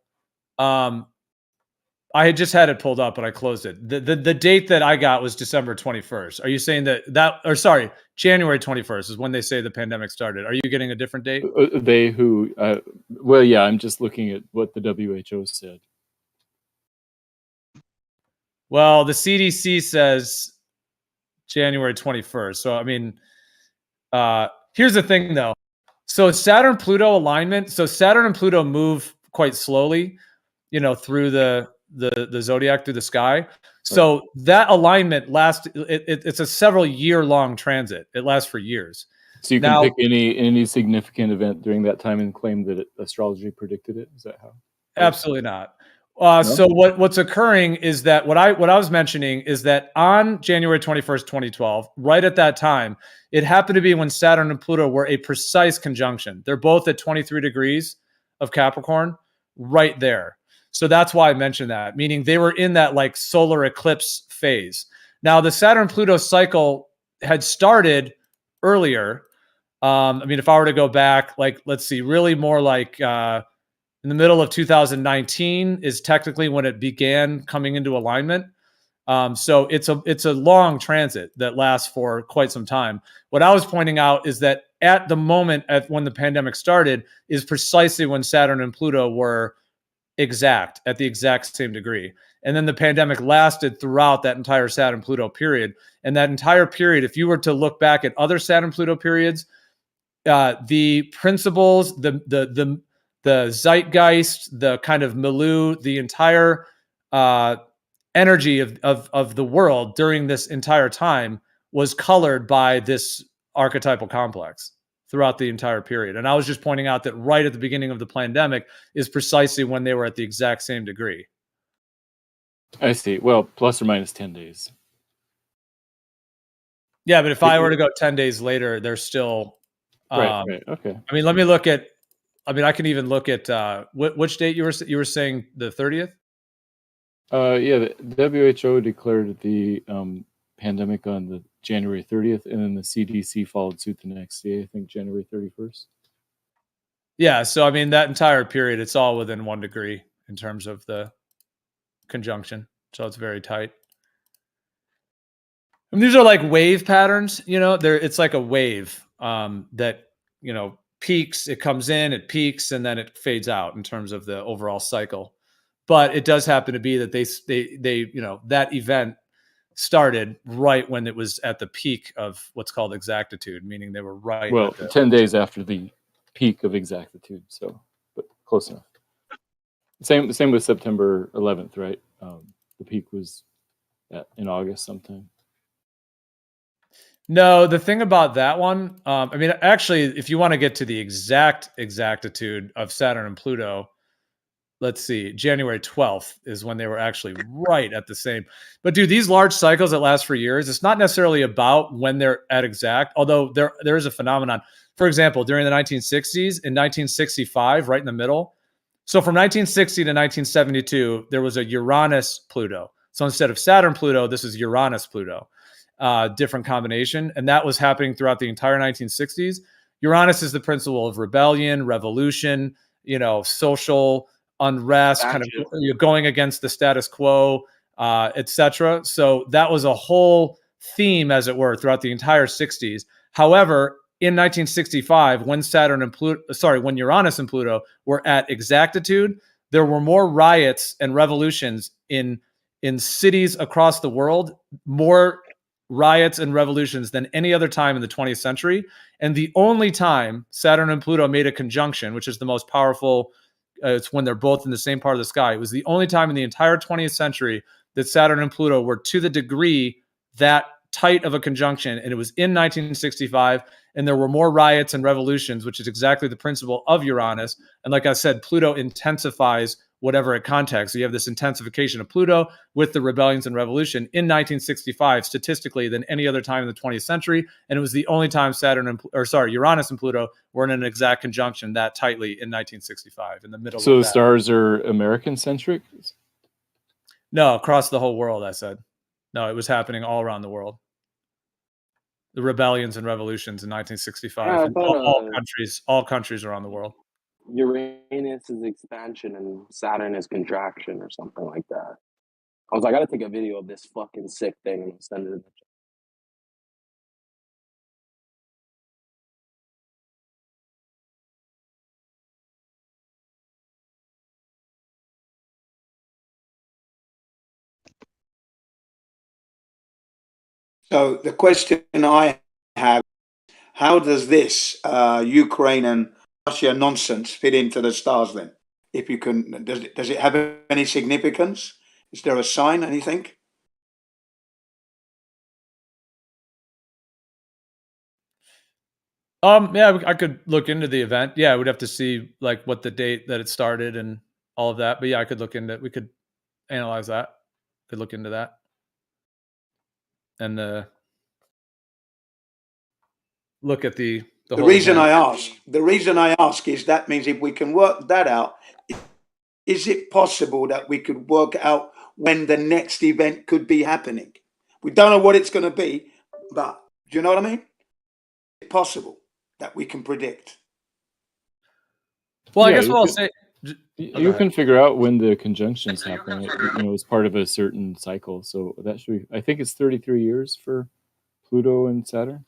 I had just had it pulled up, but I closed it. The date that I got was December 21st. Are you saying or sorry, January 21st is when they say the pandemic started? Are you getting a different date? Well, yeah, I'm just looking at what the WHO said. Well, the CDC says January 21st. So, I mean, here's the thing, though. So Saturn-Pluto alignment. So Saturn and Pluto move quite slowly, you know, through the zodiac, through the sky. So that alignment lasts. It's a several year long transit. It lasts for years. So you can pick any significant event during that time and claim that astrology predicted it. Is that how? Absolutely not. So what's occurring is that what I was mentioning is that on January 21st, 2012, right at that time, it happened to be when Saturn and Pluto were a precise conjunction. They're both at 23 degrees of Capricorn, right there. So that's why I mentioned that, meaning they were in that like solar eclipse phase. Now the Saturn-Pluto cycle had started earlier. I mean, if I were to go back, like, let's see, really more like in the middle of 2019 is technically when it began coming into alignment. So it's a long transit that lasts for quite some time. What I was pointing out is that at the moment when the pandemic started is precisely when Saturn and Pluto were at the exact same degree. And then the pandemic lasted throughout that entire Saturn-Pluto period. And that entire period, if you were to look back at other Saturn-Pluto periods, the principles, the zeitgeist, the kind of milieu, the entire energy of the world during this entire time was colored by this archetypal complex throughout the entire period. And I was just pointing out that right at the beginning of the pandemic is precisely when they were at the exact same degree. I see. Well, plus or minus 10 days. Yeah, but if I were to go 10 days later, they're still... Right, okay. I mean, let me look at... I mean, I can even look at... which date you were saying the 30th? Yeah, the WHO declared the pandemic on the January 30th, and then the CDC followed suit the next day, I think January 31st. Yeah, so I mean, that entire period, it's all within 1 degree in terms of the conjunction. So it's very tight. And these are like wave patterns, you know, it's like a wave that, you know, peaks, it comes in, it peaks, and then it fades out in terms of the overall cycle. But it does happen to be that they you know, that event started right when it was at the peak of what's called exactitude, meaning they were right. Well, 10 days after the peak of exactitude, so but close enough. Same with September 11th, right? The peak was in August sometime. No, the thing about that one, I mean, actually, if you want to get to the exactitude of Saturn and Pluto, let's see, January 12th is when they were actually right at the same. But dude, these large cycles that last for years, it's not necessarily about when they're at exact, although there is a phenomenon. For example, during the 1960s, in 1965, right in the middle. So from 1960 to 1972, there was a Uranus-Pluto. So instead of Saturn-Pluto, this is Uranus-Pluto. Different combination. And that was happening throughout the entire 1960s. Uranus is the principle of rebellion, revolution, you know, social unrest, kind of you're going against the status quo, etc. So that was a whole theme, as it were, throughout the entire 60s. However, in 1965, when when Uranus and Pluto were at exactitude, there were more riots and revolutions in cities across the world, more riots and revolutions than any other time in the 20th century. And the only time Saturn and Pluto made a conjunction, which is the most powerful, it's when they're both in the same part of the sky. It was the only time in the entire 20th century that Saturn and Pluto were to the degree that tight of a conjunction. And it was in 1965. And there were more riots and revolutions, which is exactly the principle of Uranus. And like I said, Pluto intensifies whatever it contacts. So you have this intensification of Pluto with the rebellions and revolution in 1965, statistically, than any other time in the 20th century. And it was the only time Uranus and Pluto were in an exact conjunction that tightly in 1965, in the middle of that. So the stars are American-centric? No, across the whole world, I said. No, it was happening all around the world. The rebellions and revolutions in 1965. Yeah, all countries around the world. Uranus is expansion and Saturn is contraction or something like that. I was like, I gotta take a video of this fucking sick thing and send it in the chat. So the question I have, how does this Ukraine and Russia nonsense fit into the stars then? If you can, does it have any significance? Is there a sign, anything? Yeah, I could look into the event. Yeah, we'd have to see like what the date that it started and all of that. But yeah, I could look into it. We could analyze that. Could look into that. And look at the reason I ask is that means if we can work that out, is it possible that we could work out when the next event could be happening? We don't know what it's going to be, but do you know what I mean? It's possible that we can predict. Well, I guess what I'll say, you can figure out when the conjunction's happening. It's part of a certain cycle. So that should be, I think it's 33 years for Pluto and Saturn.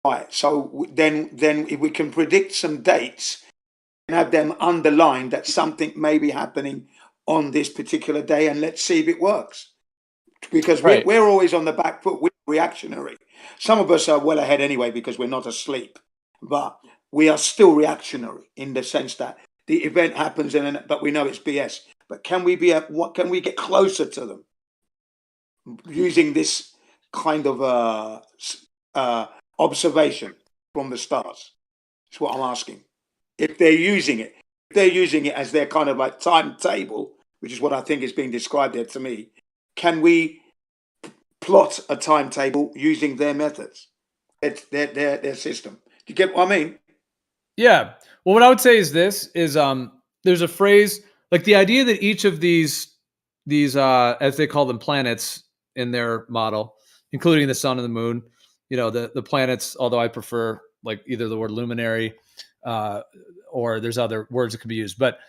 Right. So then if we can predict some dates and have them underlined that something may be happening on this particular day, and let's see if it works. Because we're always on the back foot. We're reactionary. Some of us are well ahead anyway because we're not asleep, but we are still reactionary in the sense that the event happens but we know it's BS. But can we get closer to them using this kind of observation from the stars? That's what I'm asking. If they're using it as their kind of like timetable, which is what I think is being described there to me, can we plot a timetable using their methods, their system? Do you get what I mean? Yeah. Well, what I would say is this: there's a phrase, like the idea that each of these as they call them planets in their model, including the sun and the moon, the planets. Although I prefer like either the word luminary or there's other words that can be used, but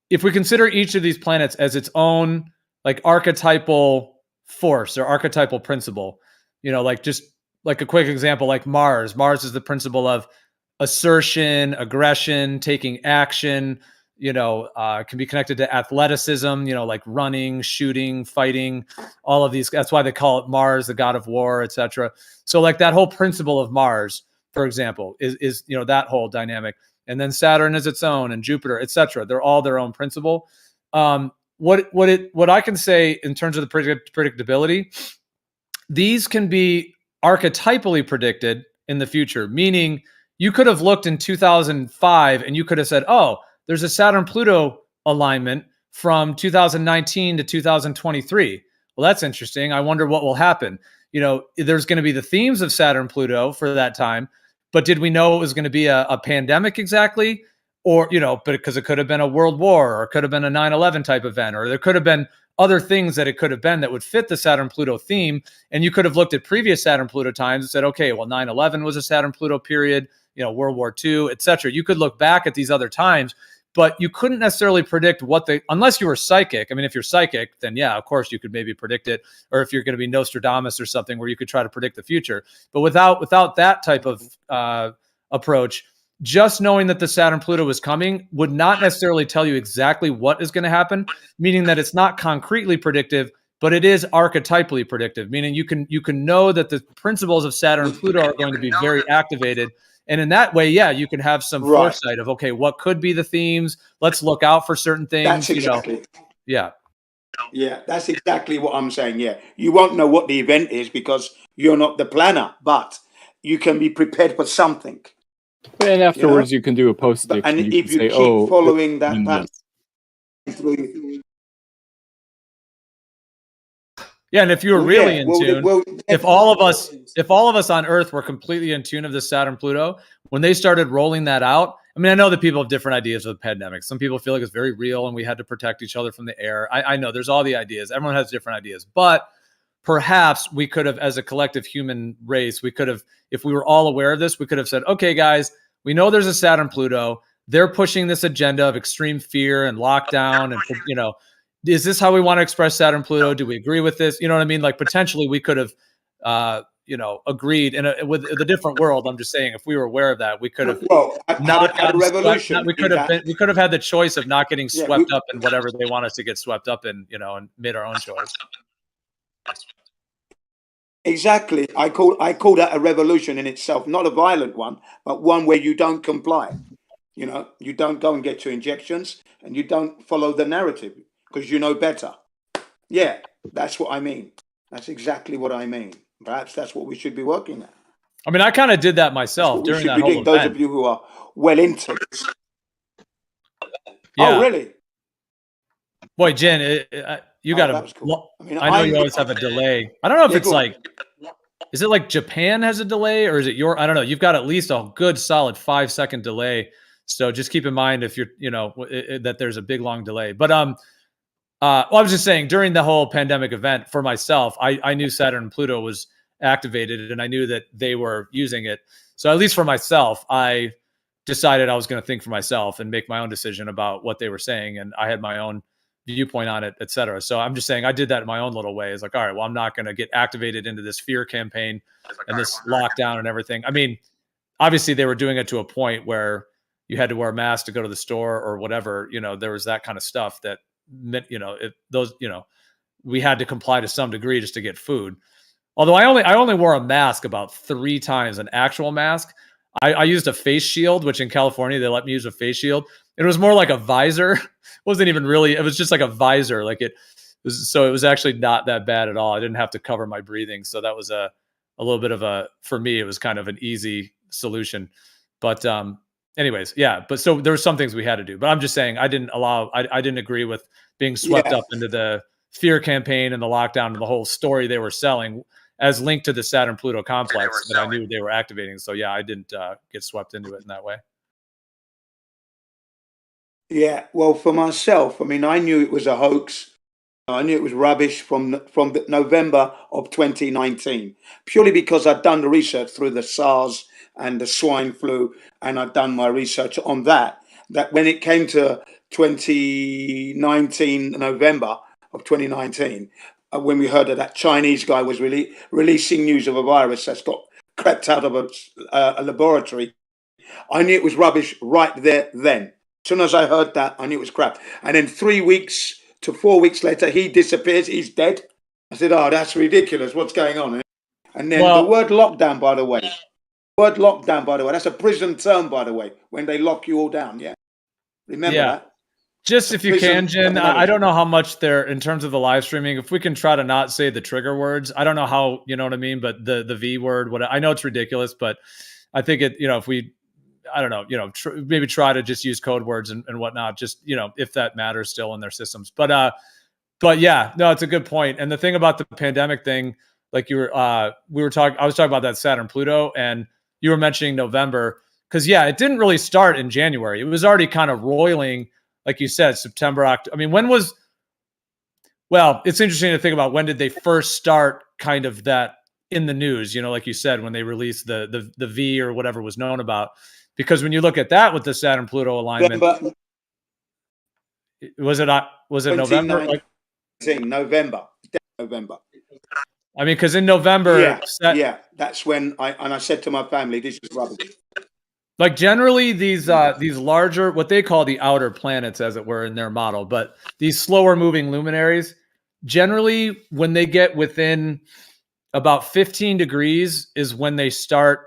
if we consider each of these planets as its own like archetypal force or archetypal principle, like just like a quick example, like Mars is the principle of assertion, aggression, taking action, can be connected to athleticism, like running, shooting, fighting, all of these. That's why they call it Mars, the god of war, etc. So like that whole principle of Mars, for example, is that whole dynamic. And then Saturn is its own, and Jupiter, etc. They're all their own principle. What I can say in terms of the predictability, these can be archetypally predicted in the future, meaning you could have looked in 2005 and you could have said, oh, there's a Saturn-Pluto alignment from 2019 to 2023. Well, that's interesting. I wonder what will happen. There's going to be the themes of Saturn-Pluto for that time, but did we know it was going to be a pandemic exactly? Or, but because it could have been a world war, or it could have been a 9/11 type event, or there could have been other things that it could have been that would fit the Saturn-Pluto theme. And you could have looked at previous Saturn-Pluto times and said, okay, well, 9/11 was a Saturn-Pluto period. World War II, etc. You could look back at these other times, but you couldn't necessarily predict unless you were psychic. I mean, if you're psychic, then yeah, of course you could maybe predict it, or if you're going to be Nostradamus or something where you could try to predict the future. But without that type of approach, just knowing that the Saturn-Pluto was coming would not necessarily tell you exactly what is going to happen, meaning that it's not concretely predictive, but it is archetypally predictive, meaning you can know that the principles of Saturn and Pluto are going to be very activated. And in that way, yeah, you can have some foresight of, okay, what could be the themes? Let's look out for certain things. That's exactly. Yeah. Yeah, that's exactly what I'm saying. Yeah. You won't know what the event is because you're not the planner, but you can be prepared for something. And afterwards, you can do a post-it. And and if you say, keep following that pattern through. Yeah, and if you were really in tune, if all of us on Earth were completely in tune of the Saturn Pluto, when they started rolling that out, I mean, I know that people have different ideas of the pandemic. Some people feel like it's very real and we had to protect each other from the air. I know there's all the ideas. Everyone has different ideas, but perhaps we could have, as a collective human race, we could have, if we were all aware of this, we could have said, okay, guys, we know there's a Saturn Pluto. They're pushing this agenda of extreme fear and lockdown, and is this how we want to express Saturn Pluto? Do we agree with this? You know what I mean? Like potentially we could have, agreed with a different world. I'm just saying, if we were aware of that, we could have not had a revolution. We could have had the choice of not getting swept up in whatever they want us to get swept up in, and made our own choice. Exactly. I call that a revolution in itself, not a violent one, but one where you don't comply. You don't go and get your injections and you don't follow the narrative because you know better. Yeah, that's what I mean. That's exactly what I mean. Perhaps that's what we should be working at. I mean, I kind of did that myself during that whole event. Those of you who are well into this. Yeah. Oh, really? Boy, Jen, you got to. Cool. I know you always have a delay. I don't know if it's like, is it like Japan has a delay, or is it I don't know. You've got at least a good solid 5-second delay. So just keep in mind if you're, that there's a big long delay. But I was just saying, during the whole pandemic event for myself, I knew Saturn and Pluto was activated, and I knew that they were using it. So at least for myself, I decided I was going to think for myself and make my own decision about what they were saying, and I had my own viewpoint on it, et cetera. So I'm just saying I did that in my own little way. It's like, all right, well, I'm not going to get activated into this fear campaign and this lockdown and everything. I mean, obviously they were doing it to a point where you had to wear a mask to go to the store or whatever. There was that kind of stuff that meant, we had to comply to some degree just to get food. Although I only wore a mask about 3 times, an actual mask. I used a face shield, which in California, they let me use a face shield. It was more like a visor. It wasn't even really, it was just like a visor. So it was actually not that bad at all. I didn't have to cover my breathing. So that was a little bit of for me, it was kind of an easy solution. But anyways, yeah. But so there were some things we had to do. But I'm just saying I didn't agree with being swept up into the fear campaign and the lockdown and the whole story they were selling as linked to the Saturn-Pluto complex that I knew they were activating. So yeah, I didn't get swept into it in that way. Yeah, well, for myself, I mean, I knew it was a hoax. I knew it was rubbish from the November of 2019, purely because I'd done the research through the SARS and the swine flu, and I'd done my research on that when it came to 2019, November of 2019, when we heard that Chinese guy was releasing news of a virus that's got crept out of a laboratory, I knew it was rubbish right there then. As soon as I heard that, I knew it was crap. And then 3 weeks to 4 weeks later, he disappears. He's dead. I said, oh, that's ridiculous. What's going on? And then the word lockdown, by the way. That's a prison term, by the way, when they lock you all down. Yeah. Remember that? Just if you can, Jen, I don't know how much they're in terms of the live streaming. If we can try to not say the trigger words, I don't know how, you know what I mean? But the V word, I know it's ridiculous, but I think it, if we, I don't know, maybe try to just use code words and whatnot, just, if that matters still in their systems. But yeah, no, it's a good point. And the thing about the pandemic thing, like I was talking about that Saturn Pluto, and you were mentioning November, because yeah, it didn't really start in January. It was already kind of roiling, like you said, September, October. I mean, it's interesting to think about when did they first start kind of that in the news, like you said, when they released the V or whatever was known about. Because when you look at that with the Saturn Pluto alignment, was it November? November. I mean, because in November, yeah, that's when I said to my family, this is rubbish. Like generally these larger, what they call the outer planets, as it were, in their model, but these slower moving luminaries, generally when they get within about 15 degrees is when they start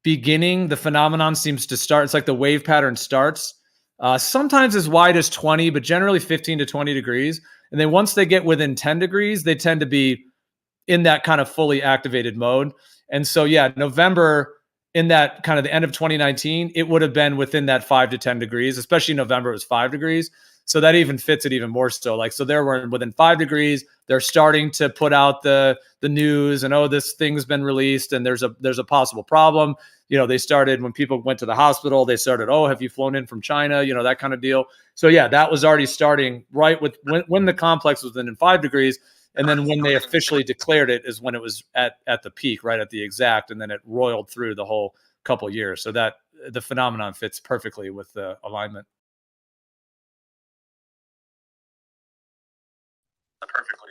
beginning. The phenomenon seems to start. It's like the wave pattern starts. Sometimes as wide as 20, but generally 15 to 20 degrees. And then once they get within 10 degrees, they tend to be in that kind of fully activated mode. And so, yeah, November, in that kind of the end of 2019, it would have been within that 5 to 10 degrees, especially November, it was 5 degrees. So that even fits it even more so. Like, so they were within 5 degrees. They're starting to put out the news and, oh, this thing's been released and there's a possible problem. They started when people went to the hospital, they started, oh, have you flown in from China? That kind of deal. So yeah, that was already starting right with when the complex was within 5 degrees. And then when they officially declared it is when it was at the peak, right at the exact, and then it roiled through the whole couple years. So that the phenomenon fits perfectly with the alignment.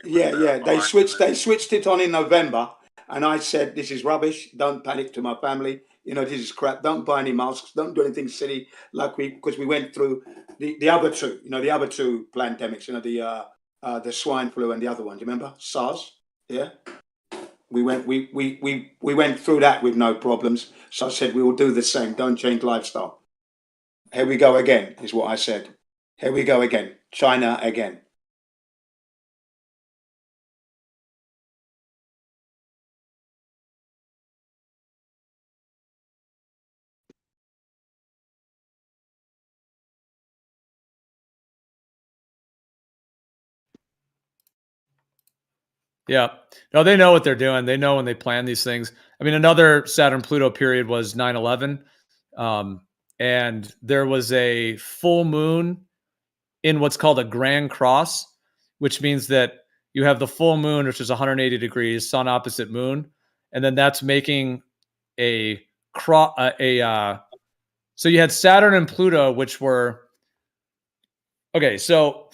Yeah. They switched it on in November, and I said, this is rubbish. Don't panic to my family. This is crap. Don't buy any masks. Don't do anything silly because we went through the other two, the other two pandemics, the swine flu and the other one. Do you remember SARS? Yeah, we went through that with no problems. So I said we will do the same. Don't change lifestyle. Here we go again, is what I said. Here we go again. China again. Yeah. No, they know what they're doing. They know when they plan these things. I mean, another Saturn-Pluto period was 9/11. And there was a full moon in what's called a grand cross, which means that you have the full moon, which is 180 degrees, sun opposite moon. And then that's making so you had Saturn and Pluto, which were, okay, so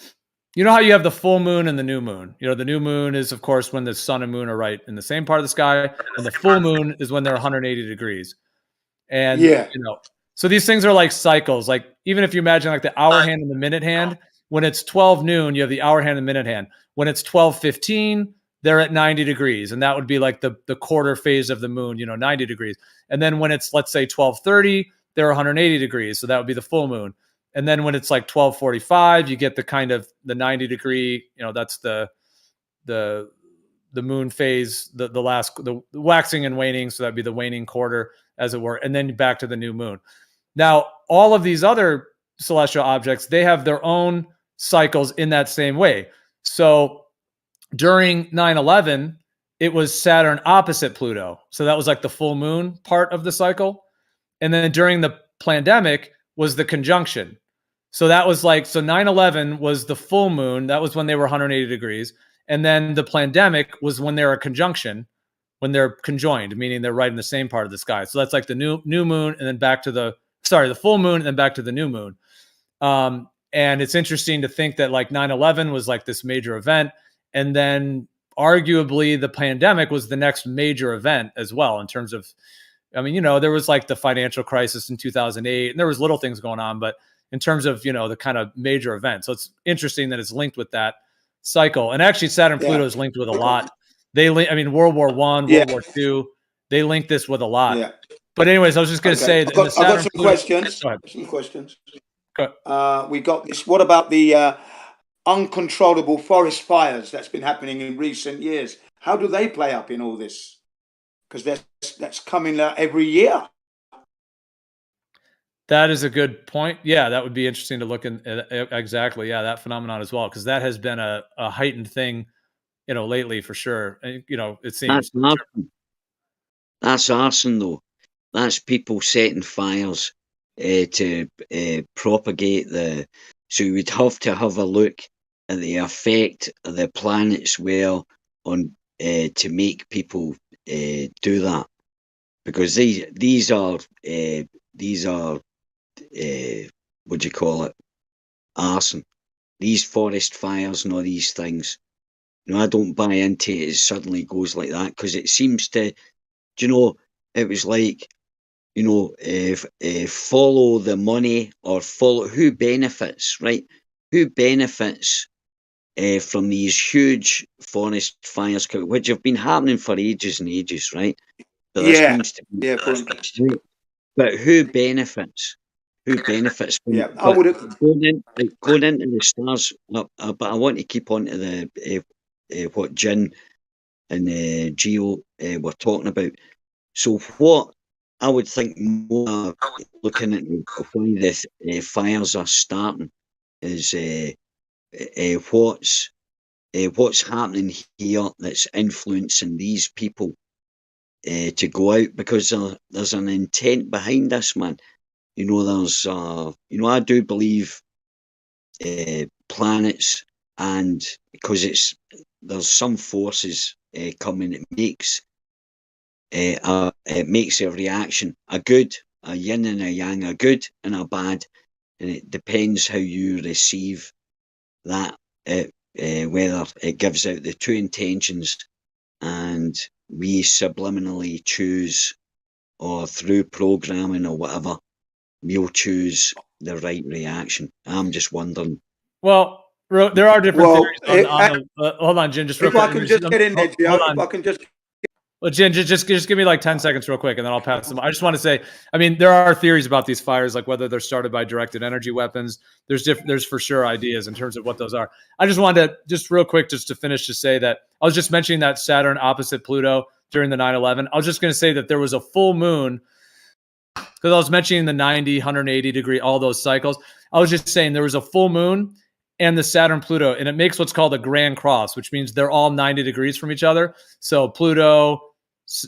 you know how you have the full moon and the new moon? The new moon is, of course, when the sun and moon are right in the same part of the sky, and the full moon is when they're 180 degrees. And, so these things are like cycles. Like, even if you imagine like the hour hand and the minute hand, when it's 12 noon, you have the hour hand and minute hand. When it's 12:15, they're at 90 degrees. And that would be like the quarter phase of the moon, 90 degrees. And then when it's, let's say, 12:30, they're 180 degrees. So that would be the full moon. And then when it's like 12:45, you get the kind of the 90 degree, that's the moon phase, the waxing and waning. So that'd be the waning quarter, as it were. And then back to the new moon. Now, all of these other celestial objects, they have their own cycles in that same way. So during 9/11, it was Saturn opposite Pluto. So that was like the full moon part of the cycle. And then during the pandemic was the conjunction. So that was like, so 9/11 was the full moon. That was when they were 180 degrees. And then the pandemic was when they're a conjunction, when they're conjoined, meaning they're right in the same part of the sky. So that's like the new moon and then back to the full moon and then back to the new moon. And it's interesting to think that like 9/11 was like this major event. And then arguably the pandemic was the next major event as well, in terms of, I mean, there was like the financial crisis in 2008 and there was little things going on, but in terms of, the kind of major event. So it's interesting that it's linked with that cycle. And actually Saturn Pluto is linked with a lot. World War I, World War II, they link this with a lot. Yeah. But anyways, I was just going to say that I've got some questions. Some questions. We got this. What about the uncontrollable forest fires that's been happening in recent years? How do they play up in all this? Because that's coming out every year. That is a good point. Yeah, that would be interesting to look in exactly. Yeah, that phenomenon as well, because that has been a heightened thing, lately for sure. It seems that's arson though. That's people setting fires to propagate the. So you would have to have a look at the effect the planets were on to make people do that, because these are what do you call it, arson. These forest fires and all these things. I don't buy into it suddenly goes like that, because it seems to, it was like, follow the money, or follow who benefits, right? Who benefits from these huge forest fires, which have been happening for ages and ages, right? But there Yeah, seems to be, yeah, but who benefits? Who benefits from yeah. it? I But would have. going into the stars, but I want to keep on to the what Jin and Geo were talking about. So what I would think more looking at why the fires are starting is what's happening here that's influencing these people to go out, because there's an intent behind this, man. There's I do believe planets, and because there's some forces coming, it makes a reaction, a good, a yin and a yang, a good and a bad, and it depends how you receive that, whether it gives out the two intentions, and we subliminally choose, or through programming or whatever, we'll choose the right reaction. I'm just wondering. Well, there are different theories on hold on, Jin, just real If quick. I can just get in there, Gio, Hold on. if I can just. Well, Jen, just give me like 10 seconds real quick, and then I'll pass them. I just want to say, I mean, there are theories about these fires, like whether they're started by directed energy weapons. There's for sure ideas in terms of what those are. I just wanted to, just real quick, just to finish, to say that I was just mentioning that Saturn opposite Pluto during the 9/11. I was just going to say that there was a full moon, because I was mentioning the 90, 180 degree, all those cycles. I was just saying there was a full moon and the Saturn Pluto, and it makes what's called a grand cross, which means they're all 90 degrees from each other. So Pluto,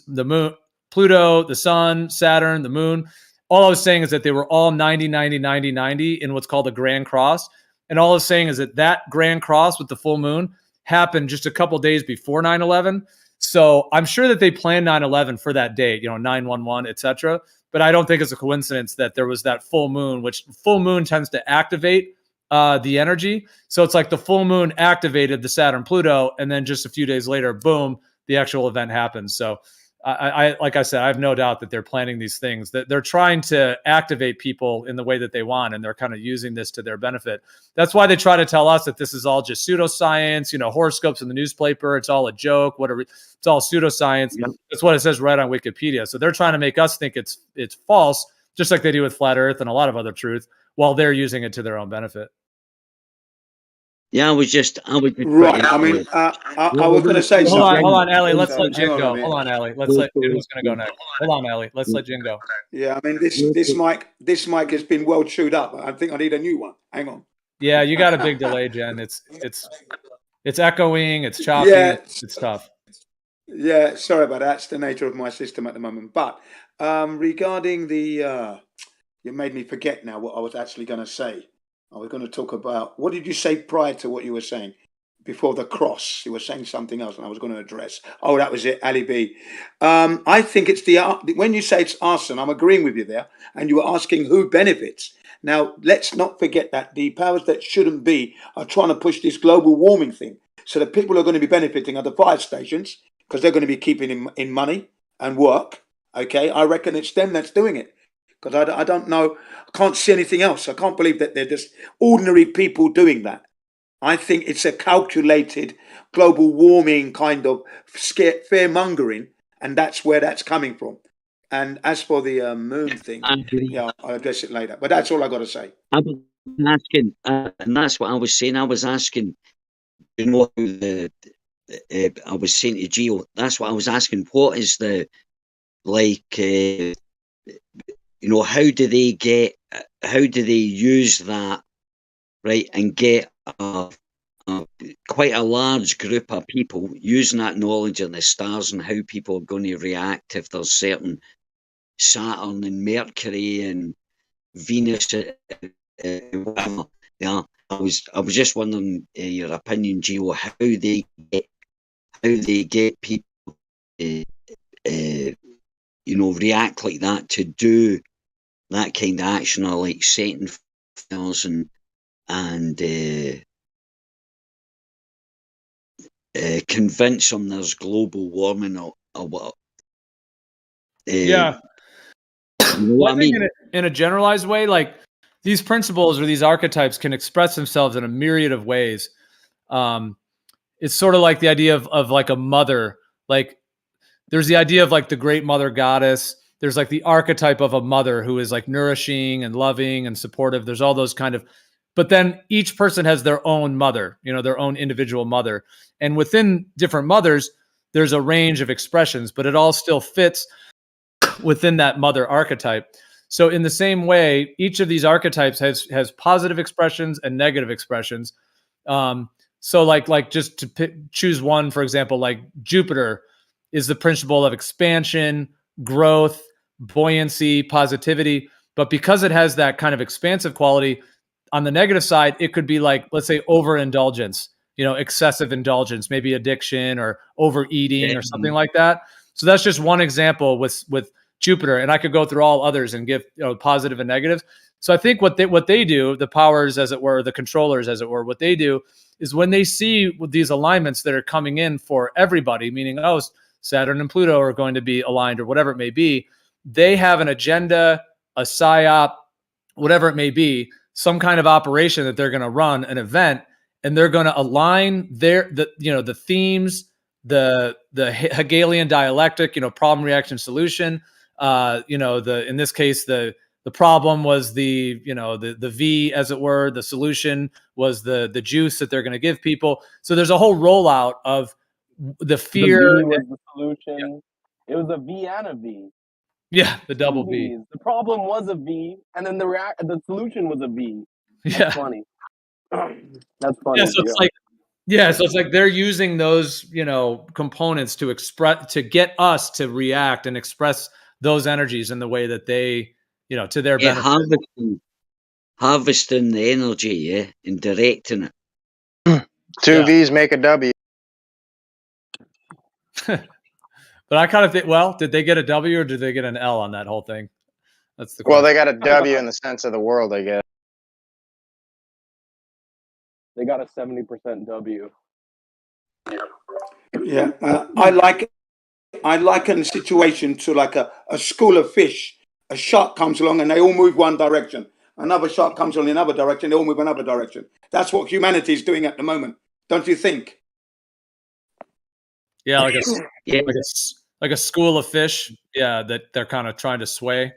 the moon, Pluto, the sun, Saturn, the moon. All I was saying is that they were all 90, 90, 90, 90 in what's called a grand cross. And all I was saying is that grand cross with the full moon happened just a couple days before 9/11. So I'm sure that they planned 9/11 for that date, 9/11, etc. But I don't think it's a coincidence that there was that full moon, which full moon tends to activate the energy. So it's like the full moon activated the Saturn Pluto, and then just a few days later, boom, the actual event happens. So I like I said, I have no doubt that they're planning these things, that they're trying to activate people in the way that they want, and they're kind of using this to their benefit. That's why they try to tell us that this is all just pseudoscience, horoscopes in the newspaper, it's all a joke, whatever. It's all pseudoscience. Yep. That's what it says right on Wikipedia. So they're trying to make us think it's false, just like they do with flat Earth and a lot of other truth, while they're using it to their own benefit. Yeah, I was right. I mean, I was going to say something. Hold on, Ali. Let's let Jin go. Hold on, Ali. Let's let who's going to go next. Hold on, Ali. Let's let Jin go. Yeah, I mean, this mic has been well chewed up. I think I need a new one. Hang on. Yeah, you got a big delay, Jen. It's echoing. It's choppy. Yeah, it's tough. Yeah, sorry about that. It's the nature of my system at the moment. But regarding the, you made me forget now what I was actually going to say. I was going to talk about, what did you say prior to what you were saying? Before the cross, you were saying something else, and I was going to address. Oh, that was it, Ali B. I think it's when you say it's arson, I'm agreeing with you there, and you were asking who benefits. Now, let's not forget that the powers that shouldn't be are trying to push this global warming thing. So the people who are going to be benefiting are the fire stations, because they're going to be keeping in money and work. Okay, I reckon it's them that's doing it, because I don't know, I can't see anything else. I can't believe that they're just ordinary people doing that. I think it's a calculated global warming kind of fear-mongering, and that's where that's coming from. And as for the moon thing, yeah, I'll address it later. But that's all I got to say. I was asking, and that's what I was saying. I was asking, I was saying to Gio, that's what I was asking. What is the, how do they use that, right, and get quite a large group of people using that knowledge of the stars and how people are going to react if there's certain Saturn and Mercury and Venus, whatever. Yeah, I was just wondering your opinion, Gio, how they get people you know, react like that to do that kind of action, or like setting fires and convince them there's global warming or what. Yeah. You know what I mean? In a generalized way, like these principles or these archetypes can express themselves in a myriad of ways. It's sort of like the idea of like a mother. Like there's the idea of like the great mother goddess. There's like the archetype of a mother who is like nourishing and loving and supportive. There's all those kind of, but then each person has their own mother, you know, their own individual mother. And within different mothers, there's a range of expressions, but it all still fits within that mother archetype. So in the same way, each of these archetypes has positive expressions and negative expressions. So like just to choose one, for example, like Jupiter is the principle of expansion, growth, buoyancy, positivity. But because it has that kind of expansive quality, on the negative side, it could be like, let's say, overindulgence, you know, excessive indulgence, maybe addiction or overeating or something like that. So that's just one example with Jupiter, and I could go through all others and give, you know, positive and negatives. So I think what they do, the powers, as it were, the controllers, as it were, what they do is when they see these alignments that are coming in for everybody, meaning, oh, Saturn and Pluto are going to be aligned or whatever it may be, they have an agenda, a psyop, whatever it may be, some kind of operation that they're going to run, an event, and they're going to align the themes, the Hegelian dialectic, you know, problem, reaction, solution. In this case, the problem was the V, as it were. The solution was the juice that they're going to give people. So there's a whole rollout of the fear. The V was the solution. Yeah. It was a V and a V. Yeah, the double V. The problem was a V, and then the solution was a V. That's yeah. funny. That's funny. Yeah, so it's like they're using those, you know, components to get us to react and express those energies in the way that they, you know, to their benefit. Harvesting the energy, yeah, and directing it. Two V's make a W. But I kind of think, well, did they get a W or did they get an L on that whole thing? That's the question. Well, they got a W in the sense of the world, I guess. They got a 70% W. Yeah, I liken the situation to like a school of fish. A shark comes along and they all move one direction. Another shark comes along in another direction, they all move another direction. That's what humanity is doing at the moment, don't you think? Yeah, like a school of fish. Yeah, that they're kind of trying to sway.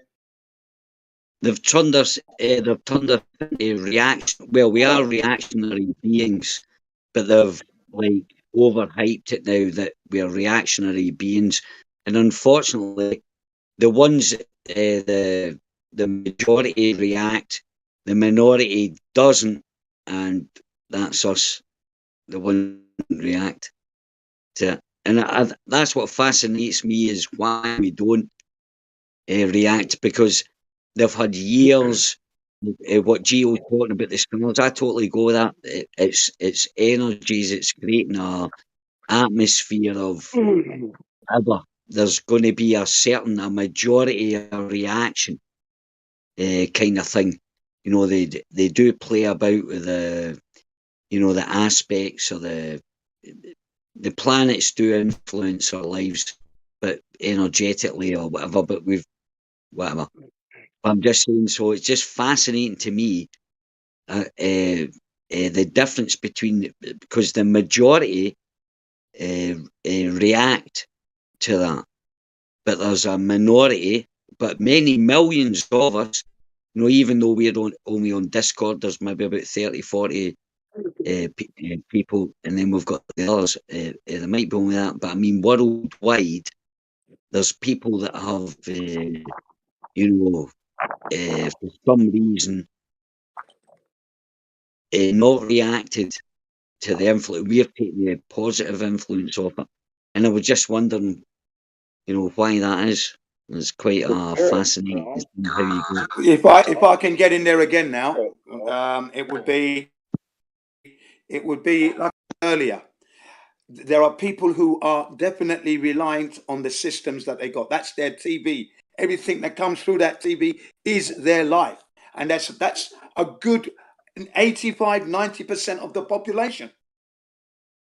They've turned us into reaction. Well, we are reactionary beings, but they've like overhyped it now that we are reactionary beings, and unfortunately, the ones the majority react, the minority doesn't, and that's us, the one react to it. And that's what fascinates me, is why we don't react, because they've had years. What Gio was talking about, the stars, I totally go with that. It's energies. It's creating a atmosphere of ever. There's going to be a majority of reaction kind of thing. You know, they do play about with the aspects of the planets do influence our lives, but energetically or whatever. But whatever. I'm just saying. So it's just fascinating to me the difference between, because the majority react to that, but there's a minority, but many millions of us, you know, even though we're only on Discord, there's maybe about 30, 40 people, and then we've got the others. There might be only that, but I mean, worldwide, there's people that have, for some reason, not reacted to the influence. We're taking the positive influence of it, and I was just wondering, why that is. It's quite fascinating how you go. If I can get in there again now, it would be like earlier. there are people who are definitely reliant on the systems that they got. That's their TV. Everything that comes through that TV is their life. And that's a good 85, 90% of the population,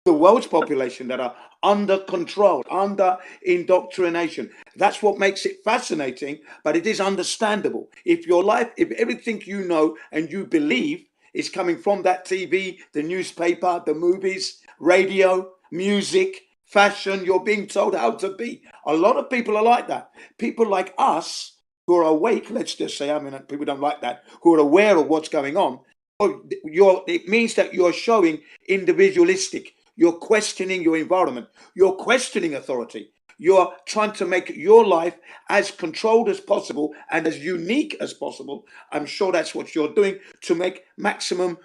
the world's population, that are under control, under indoctrination. That's what makes it fascinating, but it is understandable. If your life, if everything you know and you believe is coming from that TV, the newspaper, the movies, radio, music, fashion, you're being told how to be. A lot of people are like that. People like us who are awake, let's just say, I mean, people don't like that, who are aware of what's going on. It means that you're showing individualistic. You're questioning your environment. You're questioning authority. You're trying to make your life as controlled as possible and as unique as possible. I'm sure that's what you're doing to make maximum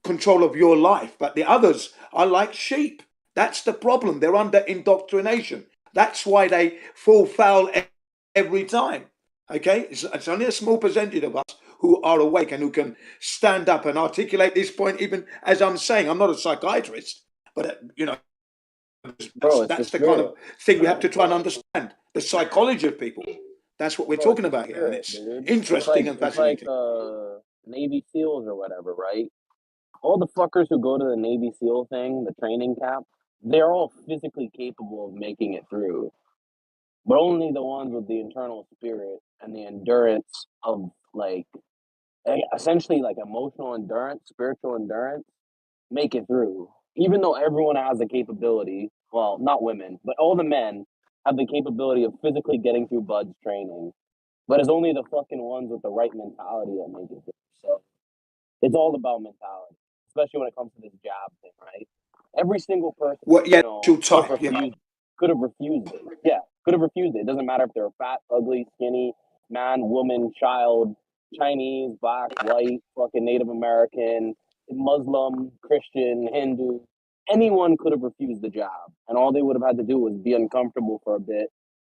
control of your life. But the others are like sheep. That's the problem. They're under indoctrination. That's why they fall foul every time. Okay? It's only a small percentage of us who are awake and who can stand up and articulate this point, even as I'm saying. I'm not a psychiatrist, but, you know, that's the kind of thing we have to try and understand, the psychology of people. That's what we're talking about here, and it's interesting and fascinating. It's like Navy SEALs or whatever, right? All the fuckers who go to the Navy SEAL thing, the training camp, they're all physically capable of making it through. But only the ones with the internal spirit and the endurance of, like, essentially like emotional endurance, spiritual endurance, make it through. Even though everyone has the capability, well, not women, but all the men have the capability of physically getting through Bud's training. But it's only the fucking ones with the right mentality that make it through. So it's all about mentality, especially when it comes to this jab thing, right? Every single person, could have refused it. Yeah, could have refused it. It doesn't matter if they're fat, ugly, skinny, man, woman, child, Chinese, black, white, fucking Native American, Muslim, Christian, Hindu. Anyone could have refused the job, and all they would have had to do was be uncomfortable for a bit,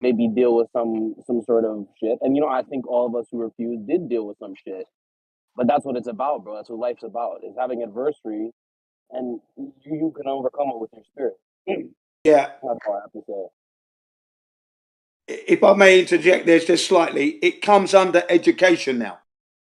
maybe deal with some sort of shit. And you know, I think all of us who refused did deal with some shit. But that's what it's about, bro. That's what life's about, is having adversity, and you can overcome it with your spirit. Yeah. That's all I have to say. If I may interject there just slightly, it comes under education now.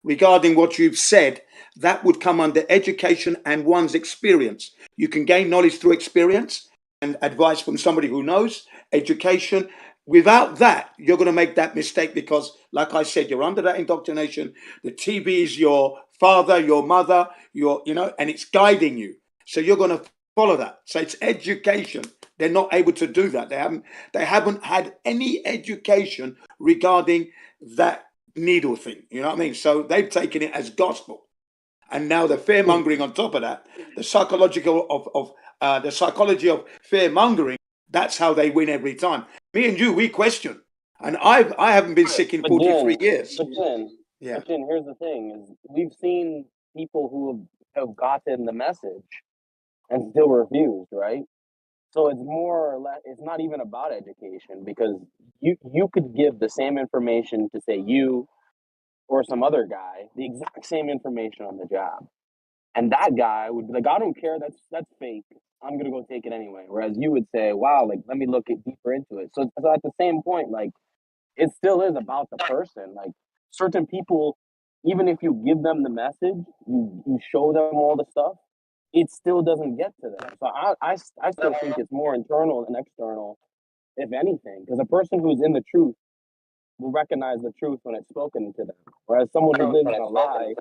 Regarding what you've said, that would come under education and one's experience. You can gain knowledge through experience and advice from somebody who knows, education. Without that, you're going to make that mistake because, like I said, you're under that indoctrination. The TV is your father, your mother, and it's guiding you. So you're going to follow that. So it's education. They're not able to do that. They haven't had any education regarding that needle thing. You know what I mean? So they've taken it as gospel. And now the fear mongering on top of that, the psychology of fear mongering, that's how they win every time. Me and you, we question. And I haven't been sick in 43 years. But Jen, here's the thing, is we've seen people who have gotten the message and still refused, right? So it's more or less, it's not even about education, because you could give the same information to, say, you or some other guy, the exact same information on the job. And that guy would be like, I don't care, that's fake. I'm going to go take it anyway. Whereas you would say, wow, like, let me look deeper into it. So at the same point, like, it still is about the person. Like, certain people, even if you give them the message, you show them all the stuff, it still doesn't get to them. So I still think it's more internal than external, if anything, because a person who's in the truth will recognize the truth when it's spoken to them. Whereas someone who lives in a lie,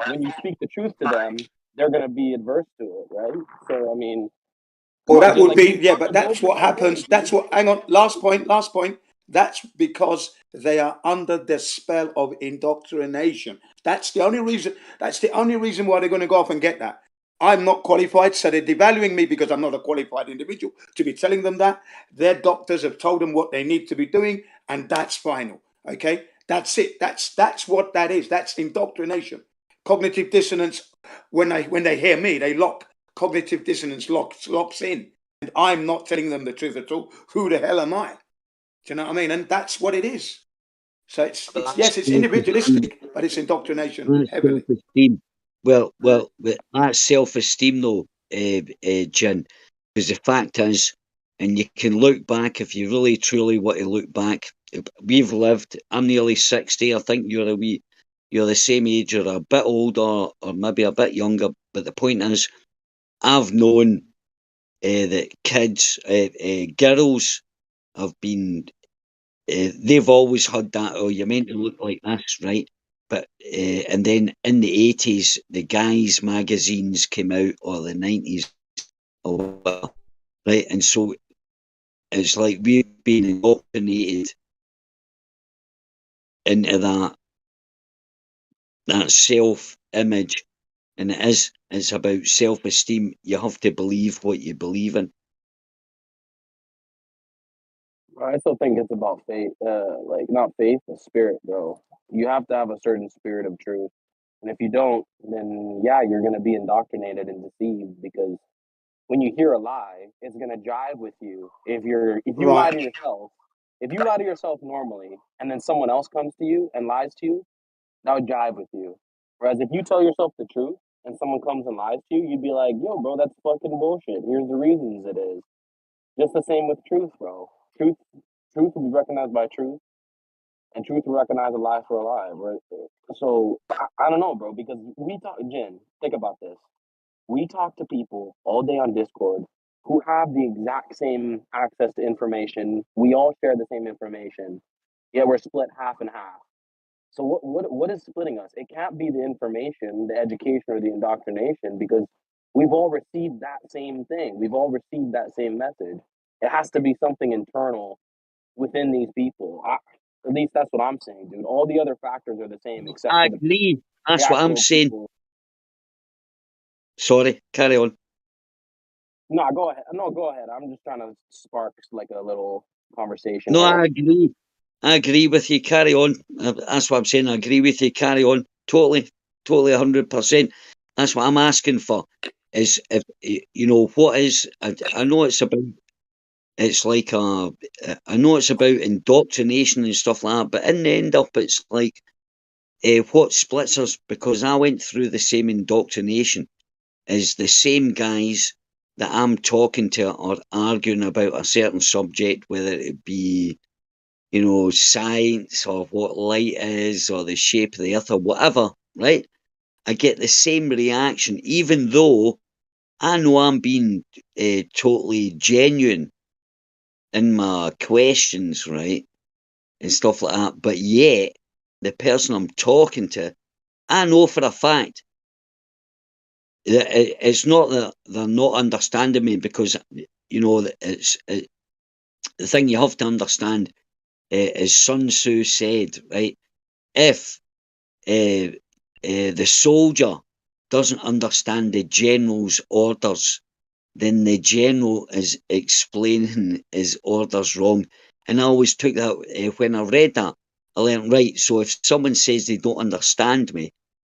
when you speak the truth to them, they're going to be adverse to it, right? So, I mean... Well, that would be, but that's what happens. That's what, hang on, last point. That's because they are under the spell of indoctrination. That's the only reason why they're going to go off and get that. I'm not qualified, so they're devaluing me because I'm not a qualified individual to be telling them that. Their doctors have told them what they need to be doing, and that's final. Okay? That's it. That's what that is. That's indoctrination. Cognitive dissonance, when they hear me, they lock. Cognitive dissonance locks in. And I'm not telling them the truth at all. Who the hell am I? Do you know what I mean? And that's what it is. So it's individualistic, but it's indoctrination heavily. Well, that's self-esteem, though, Jin. Because the fact is, and you can look back if you really truly want to look back. We've lived. I'm nearly 60. I think you're the same age or a bit older or maybe a bit younger. But the point is, I've known that kids, girls have been. They've always had that. Oh, you're meant to look like this, right? But and then in the 80s, the guys' magazines came out, or the 90s, or whatever, right? And so it's like we've been indoctrinated into that self-image, and it's about self-esteem. You have to believe what you believe in. I still think it's about faith, like not faith, but spirit, bro. You have to have a certain spirit of truth, and if you don't, then yeah, you're gonna be indoctrinated and deceived because when you hear a lie, it's gonna jive with you. If you lie to Right. yourself, if you lie to yourself normally, and then someone else comes to you and lies to you, that would jive with you. Whereas if you tell yourself the truth and someone comes and lies to you, you'd be like, yo, bro, that's fucking bullshit. Here's the reasons it is. Just the same with truth, bro. Truth will be recognized by truth, and truth will recognize a lie for a lie. Right? So I don't know, bro, because we talk. Jen, think about this. We talk to people all day on Discord who have the exact same access to information. We all share the same information, yet we're split half and half. So what is splitting us? It can't be the information, the education, or the indoctrination because we've all received that same thing. We've all received that same message. It has to be something internal within these people. At least that's what I'm saying, dude. All the other factors are the same except I for agree. the That's what I'm actual saying. people. Sorry, carry on. No, go ahead. No, go ahead. I'm just trying to spark like a little conversation. No, Here. I agree. I agree with you. Carry on. That's what I'm saying. I agree with you. Carry on. Totally, 100%. That's what I'm asking for. Is if you know what is? I know it's about. It's like I know it's about indoctrination and stuff like that. But in the end up, it's like what splits us because I went through the same indoctrination as the same guys that I'm talking to are arguing about a certain subject, whether it be science or what light is or the shape of the earth or whatever, right? I get the same reaction, even though I know I'm being totally genuine in my questions, right? And stuff like that. But yet, the person I'm talking to, I know for a fact that it's not that they're not understanding me because, the thing you have to understand, as Sun Tzu said, right? If the soldier doesn't understand the general's orders, then the general is explaining his orders wrong. And I always took that when I read that, I learned, right, so if someone says they don't understand me,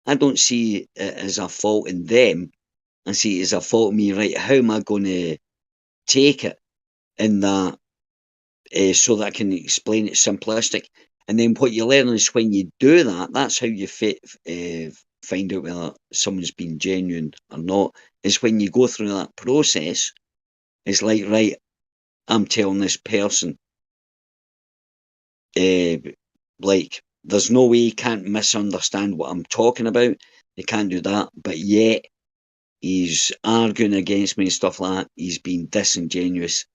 I don't see it as a fault in them. I see it as a fault in me, right? How am I going to take it in that so that I can explain it simplistic? And then what you learn is when you do that, that's how you find out whether someone's been genuine or not, is when you go through that process. It's like, right, I'm telling this person, like, there's no way he can't misunderstand what I'm talking about. He can't do that. But yet, he's arguing against me and stuff like that. He's being disingenuous.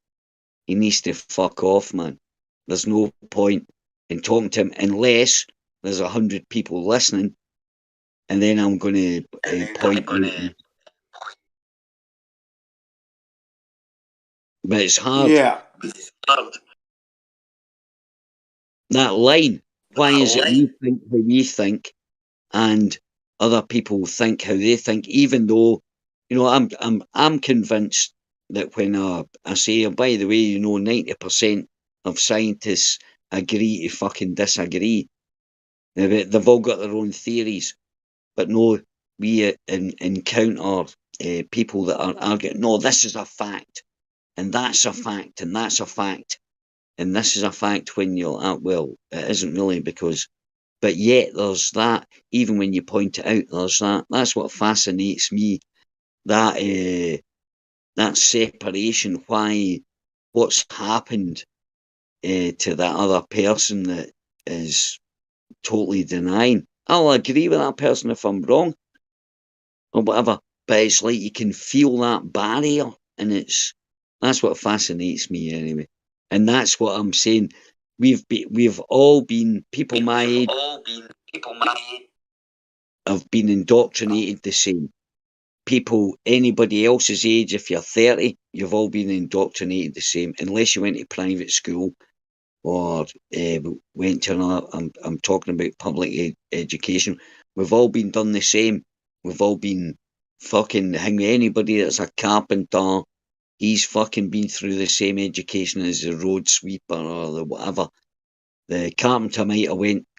He needs to fuck off, man. There's no point in talking to him unless there's 100 people listening. And then I'm going to point out. But it's hard. Yeah. That line. Why is it we think how we think, and other people think how they think? Even though, I'm convinced that when I say, oh, by the way, 90% of scientists agree to fucking disagree. They've all got their own theories, but no, we encounter people that are arguing. No, this is a fact, and that's a fact, and that's a fact. And this is a fact when you're at, well, it isn't really because, but yet there's that, even when you point it out, there's that. That's what fascinates me. That that separation, what's happened to that other person that is totally denying. I'll agree with that person if I'm wrong or whatever, but it's like you can feel that barrier, and that's what fascinates me anyway. And that's what I'm saying. We've all been people my age have been indoctrinated the same. People anybody else's age, if you're 30, you've all been indoctrinated the same, unless you went to private school or went to another. I'm talking about public education. We've all been done the same. We've all been fucking anybody that's a carpenter. He's fucking been through the same education as the road sweeper or the whatever. The carpenter might have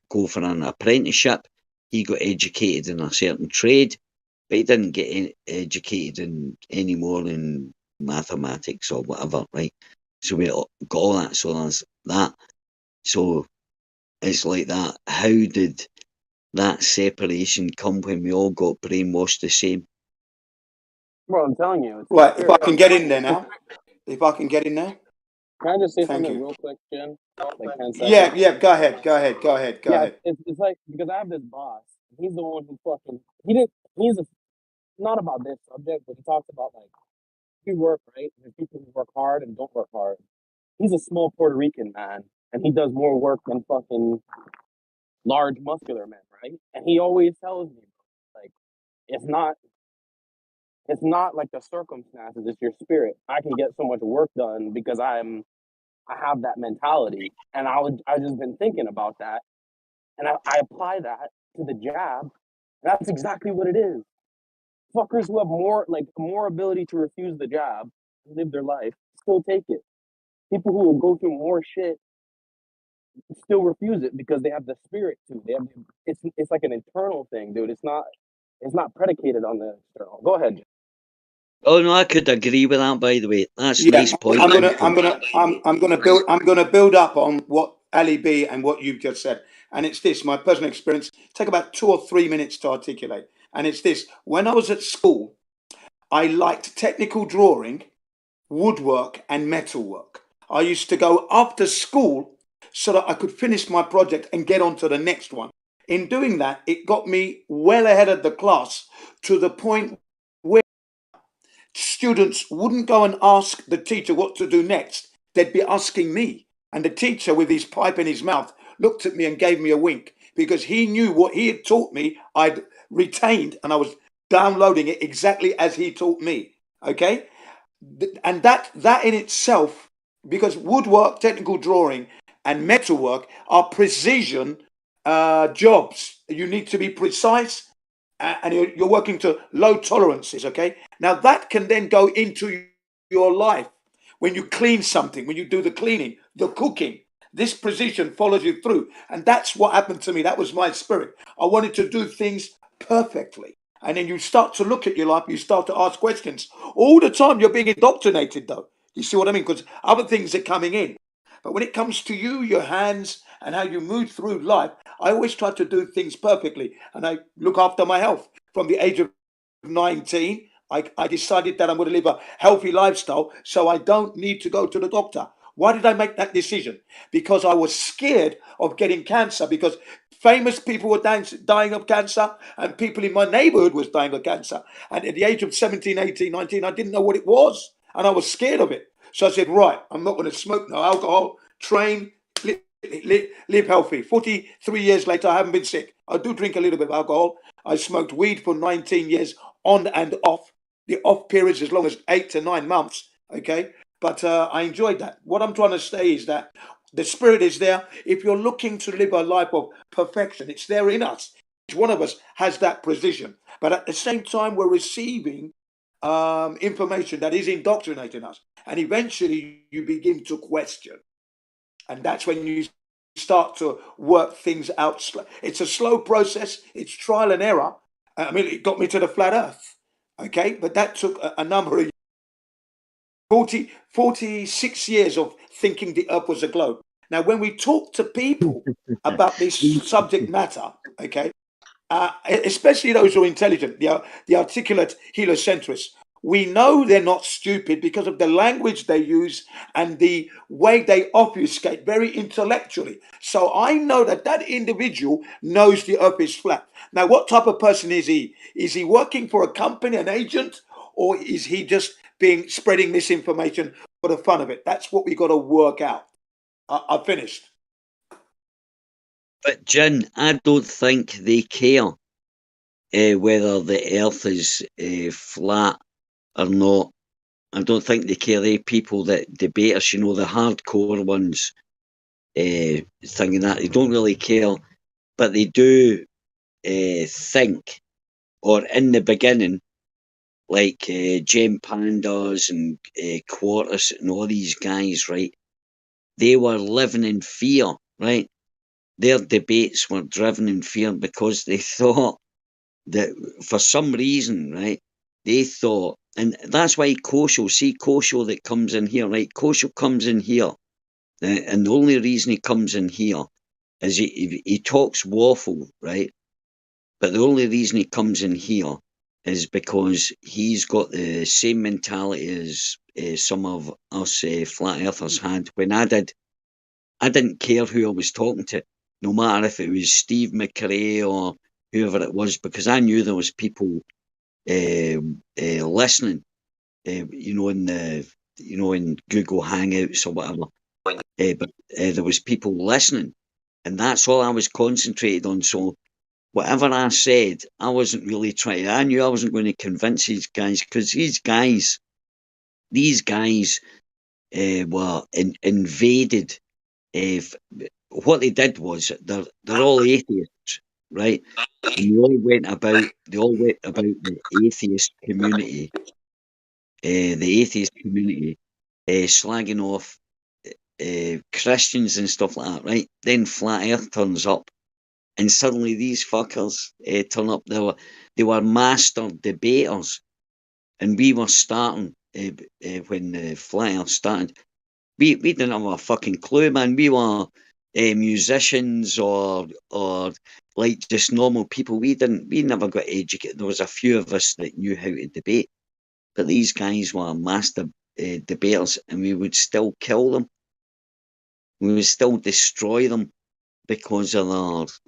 go for an apprenticeship. He got educated in a certain trade, but he didn't get educated in any more in mathematics or whatever, right? So we got all that. So there's that. So it's like that. How did that separation come when we all got brainwashed the same? Bro, I'm telling you. Right, if I can get in there now. If I can get in there. Can I just say Thank something you. real quick, Jim? Like 10 seconds? Yeah, go ahead. Yeah, it's like, because I have this boss. He's the one who fucking, not about this subject, but he talks about like, we work, right? There's people who work hard and don't work hard. He's a small Puerto Rican man, and he does more work than fucking large muscular men, right? And he always tells me, like, it's not like the circumstances, it's your spirit. I can get so much work done because I have that mentality. And I've just been thinking about that. And I apply that to the jab. And that's exactly what it is. Fuckers who have more ability to refuse the jab, live their life, still take it. People who will go through more shit still refuse it because they have the spirit to. They have it's like an internal thing, dude. It's not predicated on the external. Go ahead, Jim. Oh no, I could agree with that. By the way, that's Yeah, nice point. I'm gonna build up on what Ali B and what you've just said, and it's this. My personal experience take about 2 or 3 minutes to articulate, and it's this. When I was at school, I liked technical drawing, woodwork, and metalwork. I used to go after school so that I could finish my project and get on to the next one. In doing that, it got me well ahead of the class to the point where students wouldn't go and ask the teacher what to do next. They'd be asking me. And the teacher, with his pipe in his mouth, looked at me and gave me a wink because he knew what he had taught me, I'd retained, and I was downloading it exactly as he taught me. Okay? And that in itself, because woodwork, technical drawing, and metalwork are precision jobs. You need to be precise, and you're working to low tolerances, okay? Now that can then go into your life. When you clean something, when you do the cleaning, the cooking, this precision follows you through. And that's what happened to me. That was my spirit. I wanted to do things perfectly. And then you start to look at your life, you start to ask questions. All the time you're being indoctrinated though. You see what I mean? Because other things are coming in. But when it comes to you, your hands, and how you move through life, I always try to do things perfectly. And I look after my health. From the age of 19, I decided that I'm going to live a healthy lifestyle so I don't need to go to the doctor. Why did I make that decision? Because I was scared of getting cancer, because famous people were dying of cancer and people in my neighborhood was dying of cancer. And at the age of 17, 18, 19, I didn't know what it was. And I was scared of it. So I said, right, I'm not going to smoke no alcohol, train, live healthy. 43 years later, I haven't been sick. I do drink a little bit of alcohol. I smoked weed for 19 years on and off. The off periods as long as 8 to 9 months. Okay. But I enjoyed that. What I'm trying to say is that the spirit is there. If you're looking to live a life of perfection, it's there in us. Each one of us has that precision. But at the same time, we're receiving information that is indoctrinating us. And eventually you begin to question. And that's when you start to work things out. It's a slow process. It's trial and error. I mean, it got me to the flat earth. Okay. But that took a number of 46 years of thinking the earth was a globe. Now, when we talk to people about this subject matter, okay, especially those who are intelligent, the articulate heliocentrists, We know they're not stupid because of the language they use and the way they obfuscate very intellectually. So I know that that individual knows the earth is flat. Now, what type of person is he? Is he working for a company, an agent, or is he just spreading this information for the fun of it? That's what we got to work out. I finished. But Jin, I don't think they care whether the earth is flat or not. I don't think they care. They people that debate us, you know, the hardcore ones, thinking that they don't really care, but they do think, or in the beginning, like Jem Pandas and Quartus and all these guys, right? They were living in fear, right? Their debates were driven in fear because they thought that for some reason, right? They thought, and that's why Kosho that comes in here, right? Kosho comes in here, and the only reason he comes in here is he talks waffle, right? But the only reason he comes in here is because he's got the same mentality as some of us flat earthers had. When I didn't care who I was talking to, no matter if it was Steve McRae or whoever it was, because I knew there was people listening, in Google Hangouts or whatever. But there was people listening, and that's all I was concentrated on. So whatever I said, I wasn't really trying. I knew I wasn't going to convince these guys because these guys were invaded. What they did was they're all atheists, right? And they all went about the atheist community, slagging off Christians and stuff like that, right? Then Flat Earth turns up, and suddenly these fuckers turn up. They were master debaters, and we were starting when the Flat Earth started. We didn't have a fucking clue, man. We were musicians or like just normal people. We never got educated. There was a few of us that knew how to debate, but these guys were master debaters, and we would still kill them. We would still destroy them because of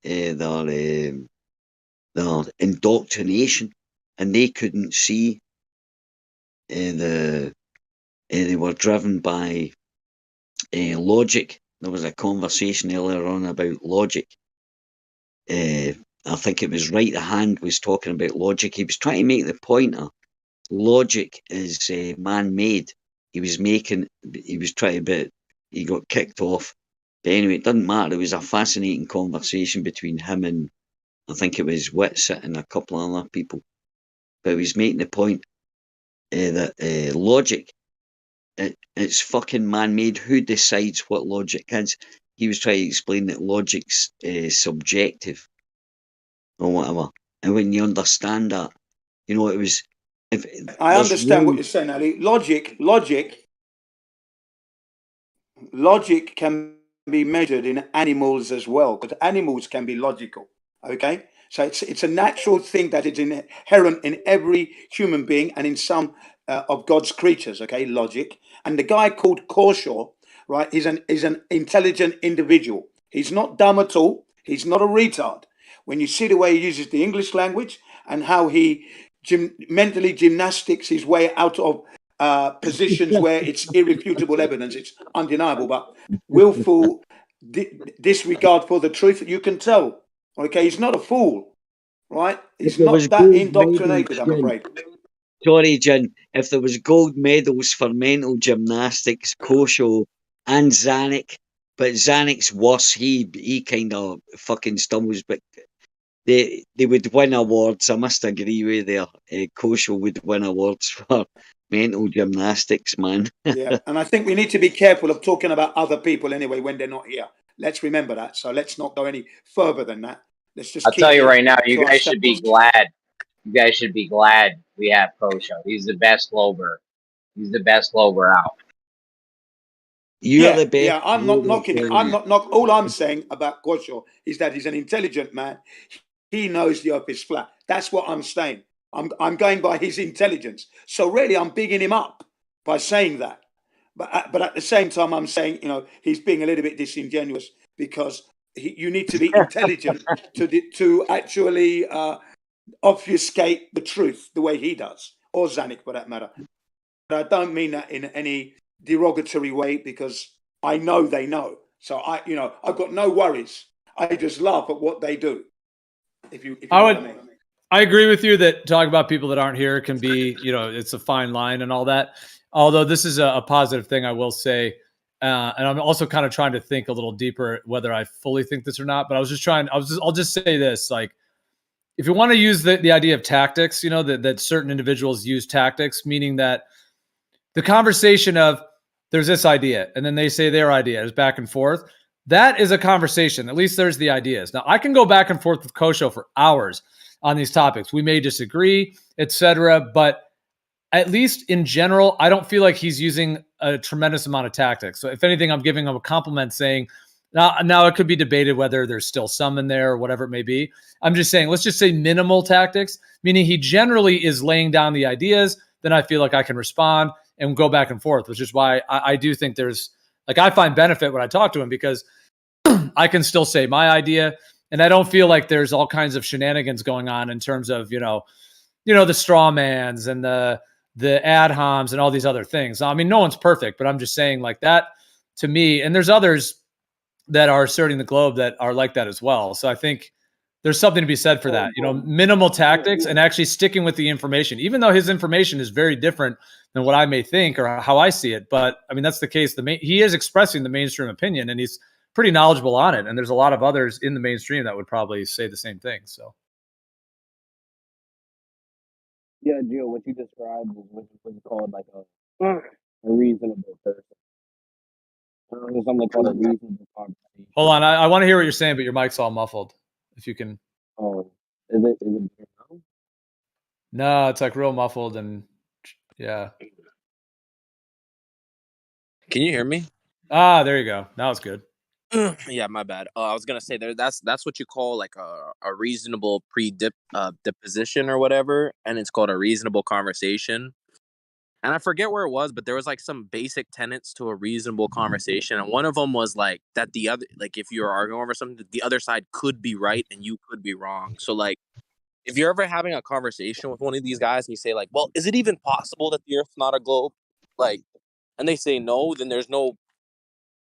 their indoctrination, and they couldn't see they were driven by logic. There was a conversation earlier on about logic. I think it was Right the Hand was talking about logic. He was trying to make the point of logic is man-made. He was trying, but he got kicked off. But anyway, it doesn't matter. It was a fascinating conversation between him and I think it was Whitsitt and a couple of other people. But he was making the point that logic, it's fucking man-made. Who decides what logic is? He was trying to explain that logic's subjective or whatever. And when you understand that, it was... I understand what you're saying, Ali. Logic can be measured in animals as well, because animals can be logical. Okay, so it's a natural thing that is inherent in every human being and in some of God's creatures. Okay, logic. And the guy called Korshaw, right, is an intelligent individual. He's not dumb at all. He's not a retard. When you see the way he uses the English language and how he mentally gymnastics his way out of positions where it's irrefutable evidence, it's undeniable, but willful disregard for the truth, you can tell. Okay, he's not a fool, right? He's not that indoctrinated, I'm afraid. Sorry, Jin. If there was gold medals for mental gymnastics, Kosho and Zanuck, but Zanuck's worse. He kind of fucking stumbles, but they would win awards. I must agree with there. Kosho would win awards for mental gymnastics, man. Yeah, and I think we need to be careful of talking about other people anyway when they're not here. Let's remember that. So let's not go any further than that. Let's just. I'll tell you right now, you guys should be glad. You guys should be glad we have Kosho. He's the best Glober. He's the best Glober out. You're the best. Yeah, I'm not knocking it. I'm not knock. All I'm saying about Kosho is that he's an intelligent man. He knows the earth is flat. That's what I'm saying. I'm going by his intelligence. So really, I'm bigging him up by saying that. But at the same time, I'm saying, he's being a little bit disingenuous because you need to be intelligent to actually obfuscate the truth the way he does, or Zanuck for that matter. But I don't mean that in any derogatory way because I know they know. So I've got no worries. I just laugh at what they do. If you know what I mean. I agree with you that talking about people that aren't here can be, it's a fine line and all that. Although this is a positive thing, I will say. And I'm also kind of trying to think a little deeper whether I fully think this or not. But I'll just say this, like, if you want to use the idea of tactics, that certain individuals use tactics, meaning that the conversation of there's this idea and then they say their idea is back and forth. That is a conversation. At least there's the ideas. Now I can go back and forth with Kosho for hours on these topics. We may disagree, etc. But at least in general, I don't feel like he's using a tremendous amount of tactics. So if anything, I'm giving him a compliment saying, now it could be debated whether there's still some in there or whatever it may be. I'm just saying, let's just say minimal tactics, meaning he generally is laying down the ideas. Then I feel like I can respond and go back and forth, which is why I do think there's, like, I find benefit when I talk to him because I can still say my idea. And I don't feel like there's all kinds of shenanigans going on in terms of, the straw mans and the ad homs and all these other things. I mean, no one's perfect, but I'm just saying, like, that to me, and there's others that are asserting the globe that are like that as well. So I think there's something to be said for that, minimal tactics and actually sticking with the information, even though his information is very different than what I may think or how I see it. But I mean, that's the case. He is expressing the mainstream opinion and he's pretty knowledgeable on it. And there's a lot of others in the mainstream that would probably say the same thing. So. Yeah, Gio, what you described is what's called like a reasonable person. There's something called a reasonable conversation. Hold on, I want to hear what you're saying, but your mic's all muffled. If you can. Oh, is it now? No, it's like real muffled and yeah. Can you hear me? There you go. Now it's good. Yeah, my bad. I was gonna say that's what you call like a reasonable deposition or whatever, and it's called a reasonable conversation. And I forget where it was, but there was like some basic tenets to a reasonable conversation, and one of them was like that the other, like if you're arguing over something, the other side could be right and you could be wrong. So like, if you're ever having a conversation with one of these guys and you say like, "Well, is it even possible that the Earth's not a globe?" Like, and they say no, then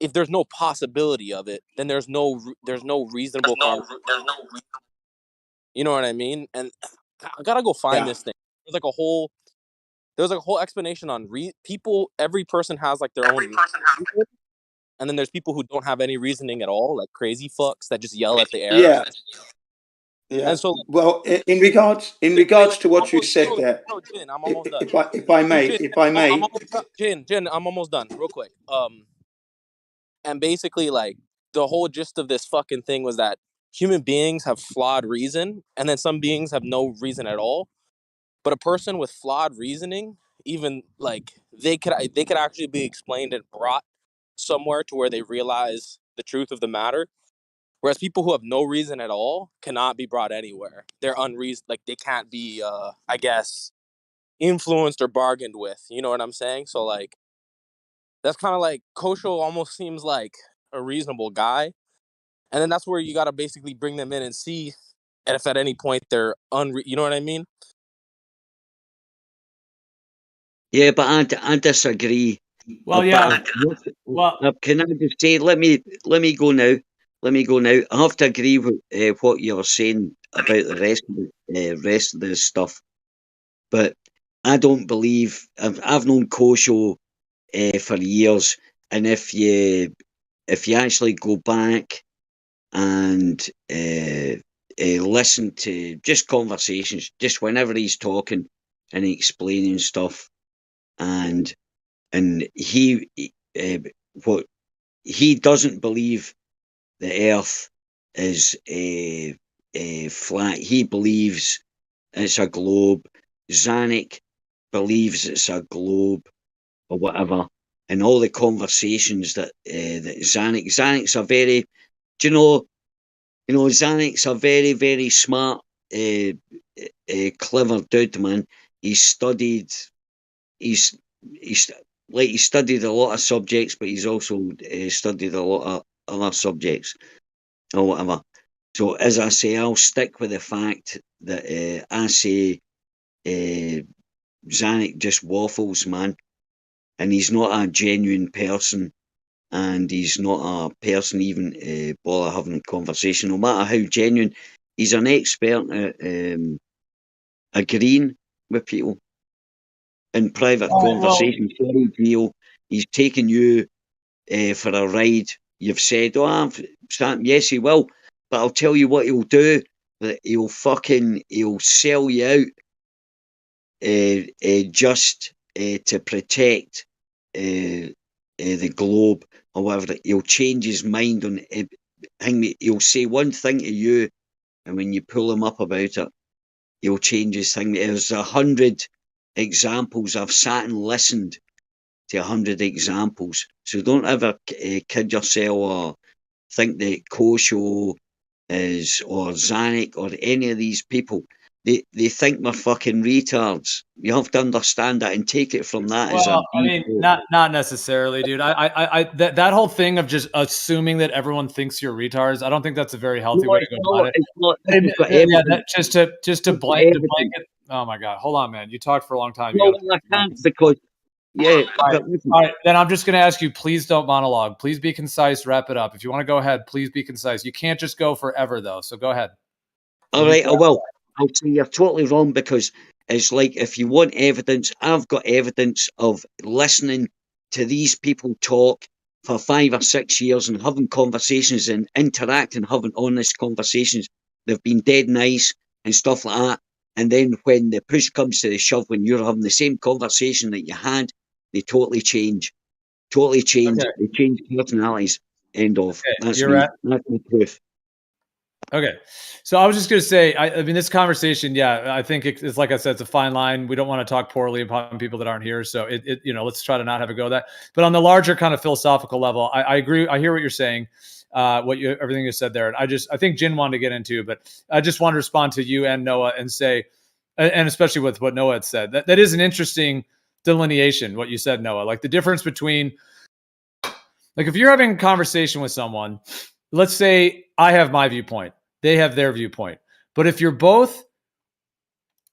if there's no possibility of it, then there's no reasonable conversation. You know what I mean? And I gotta go find this thing. There's like a whole explanation on people. Every person has like their own reason, and then there's people who don't have any reasoning at all, like crazy fucks that just yell at the air. Yeah. Yeah. And so, well, in regards to what you said there, Jin, I'm almost done. If I may, Jin, I'm almost done. Real quick. And basically, like, the whole gist of this fucking thing was that human beings have flawed reason, and then some beings have no reason at all. But a person with flawed reasoning, even like they could actually be explained and brought somewhere to where they realize the truth of the matter. Whereas people who have no reason at all cannot be brought anywhere. They're like they can't be, I guess, influenced or bargained with. You know what I'm saying? So like, that's kind of like Kosho almost seems like a reasonable guy. And then that's where you got to basically bring them in and see if at any point they're you know what I mean? Yeah, but I disagree. Well, yeah. Well, can I just say, let me go now. Let me go now. I have to agree with what you're saying about the rest of the stuff, but I don't believe I've known Kosho for years, and if you actually go back and listen to just conversations, just whenever he's talking and explaining stuff, and he what he doesn't believe the Earth is a flat. He believes it's a globe. Zanuck believes it's a globe or whatever. And all the conversations that Zanuck's a very, Zanuck's a very, very smart clever dude, man. He studied a lot of subjects, but he's also studied a lot of other subjects or whatever. So as I say, I'll stick with the fact that I say Zanuck just waffles, man, and he's not a genuine person, and he's not a person even bother having a conversation, no matter how genuine. He's an expert at agreeing with people in private conversations. Very real. He's taking you for a ride. You've said, "Oh, Sam, yes, he will," but I'll tell you what he'll do. That he'll sell you out just to protect the globe or whatever. He'll change his mind on it. He'll say one thing to you, and when you pull him up about it, he'll change his thing. There's 100 examples. I've sat and listened to 100 examples. So don't ever kid yourself or think that Kosho is, or Zanuck, or any of these people. They think we're fucking retards. You have to understand that and take it from that as a Well, I mean, not necessarily, dude. That whole thing of just assuming that everyone thinks you're retards, I don't think that's a very healthy way to go about it. Just to blanket. Oh my god, hold on, man. You talked for a long time. No, I can't because all right, then I'm just going to ask you, please don't monologue. Please be concise. Wrap it up. If you want to go ahead, please be concise. You can't just go forever, though. So go ahead. All right, I will. I'll say you're totally wrong because it's like if you want evidence, I've got evidence of listening to these people talk for 5 or 6 years and having conversations and interacting, having honest conversations. They've been dead nice and stuff like that. And then when the push comes to the shove, when you're having the same conversation that you had, they totally change. Totally change. Okay. They change personalities. End of. Okay, That's you're me. right. That's the proof. Okay. So I was just going to say, I mean, this conversation, yeah, I think it's like I said, it's a fine line. We don't want to talk poorly upon people that aren't here. So let's try to not have a go at that. But on the larger kind of philosophical level, I agree. I hear what you're saying, everything you said there. And I think Jin wanted to get into, but I just want to respond to you and Noah and say, and especially with what Noah had said, that is an interesting delineation, what you said, Noah, like the difference between, like if you're having a conversation with someone, let's say I have my viewpoint, they have their viewpoint. But if you're both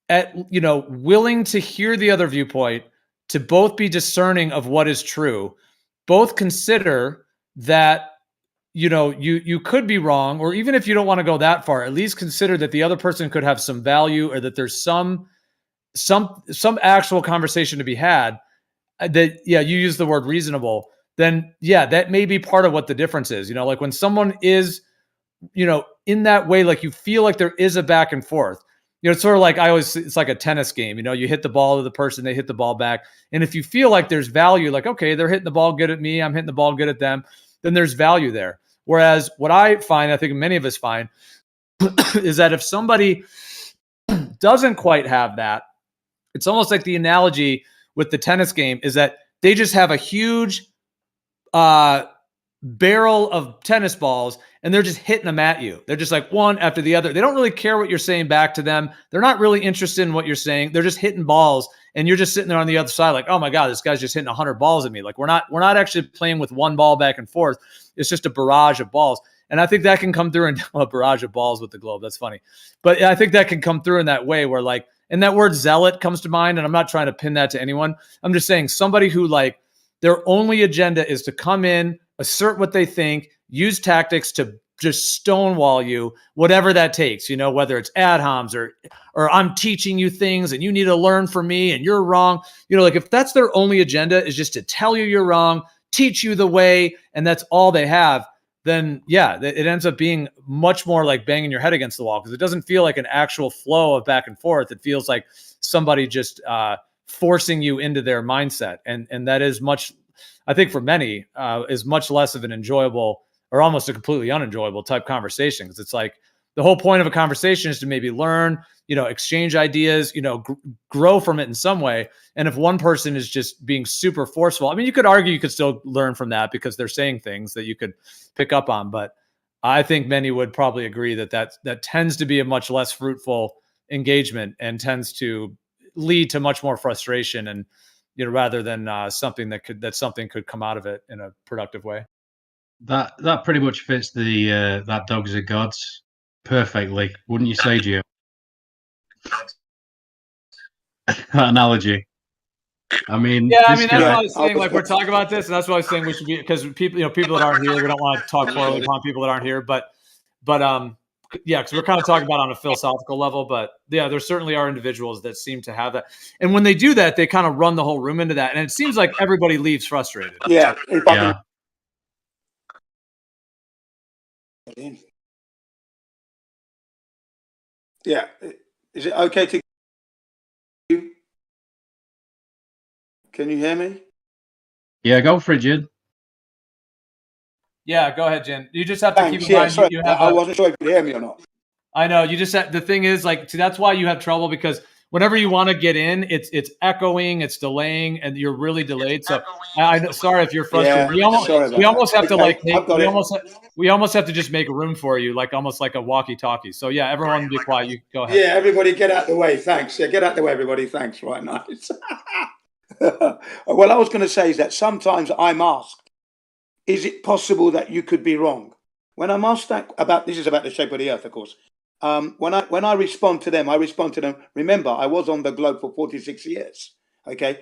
willing to hear the other viewpoint, to both be discerning of what is true, both consider that, you could be wrong, or even if you don't want to go that far, at least consider that the other person could have some value, or that there's some actual conversation to be had. That, you use the word reasonable, then that may be part of what the difference is. Like when someone is, in that way, like you feel like there is a back and forth. It's sort of like it's like a tennis game. You hit the ball to the person, they hit the ball back. And if you feel like there's value, like, okay, they're hitting the ball good at me, I'm hitting the ball good at them, then there's value there. Whereas what I find, I think many of us find, is that if somebody doesn't quite have that, it's almost like the analogy with the tennis game is that they just have a huge barrel of tennis balls and they're just hitting them at you. They're just like one after the other. They don't really care what you're saying back to them. They're not really interested in what you're saying. They're just hitting balls and you're just sitting there on the other side like, oh my God, this guy's just hitting 100 balls at me. Like we're not actually playing with one ball back and forth. It's just a barrage of balls. And I think that can come through in a barrage of balls with the globe. That's funny. But I think that can come through in that way where like, and that word zealot comes to mind. And I'm not trying to pin that to anyone. I'm just saying somebody who like their only agenda is to come in, assert what they think, use tactics to just stonewall you, whatever that takes, whether it's ad homs or I'm teaching you things and you need to learn from me and you're wrong. Like if that's their only agenda is just to tell you you're wrong, teach you the way, and that's all they have, then it ends up being much more like banging your head against the wall because it doesn't feel like an actual flow of back and forth. It feels like somebody just forcing you into their mindset. And that is much, I think for many, is much less of an enjoyable or almost a completely unenjoyable type conversation. Because it's like the whole point of a conversation is to maybe learn, exchange ideas, grow from it in some way. And if one person is just being super forceful, I mean, you could argue you could still learn from that because they're saying things that you could pick up on. But I think many would probably agree that tends to be a much less fruitful engagement and tends to lead to much more frustration, and rather than something that something could come out of it in a productive way. That pretty much fits the that dogs are gods perfectly, wouldn't you say, Gio? That analogy. I mean, Yeah, this that's guy. what I was saying. Like, we're talking about this, and that's why I was saying we should be, because people that aren't here, we don't want to talk poorly upon people that aren't here, but yeah, because we're kind of talking about on a philosophical level, but yeah, there certainly are individuals that seem to have that, and when they do that, they kind of run the whole room into that, and it seems like everybody leaves frustrated. Yeah. Yeah. Yeah. Is it okay to? Can you hear me? Yeah, go for it, Jid. Yeah, go ahead, Jen. You just have to Thanks. keep in mind Sorry, you have. I wasn't sure if you could hear me or not. I know you just said the thing is like, see, that's why you have trouble, because whenever you want to get in, it's echoing, it's delaying, and you're really delayed. So I sorry if you're frustrated. Yeah, We almost have to Okay, like I've got it. we almost have to just make room for you, like almost like a walkie-talkie. So yeah, everyone be quiet. You go ahead. Yeah, everybody get out the way. Thanks. Yeah, get out the way, everybody. Thanks. Right, nice. What I was going to say is that sometimes I'm asked, is it possible that you could be wrong? When I'm asked that this is about the shape of the earth, of course. When I respond to them, remember, I was on the globe for 46 years. Okay.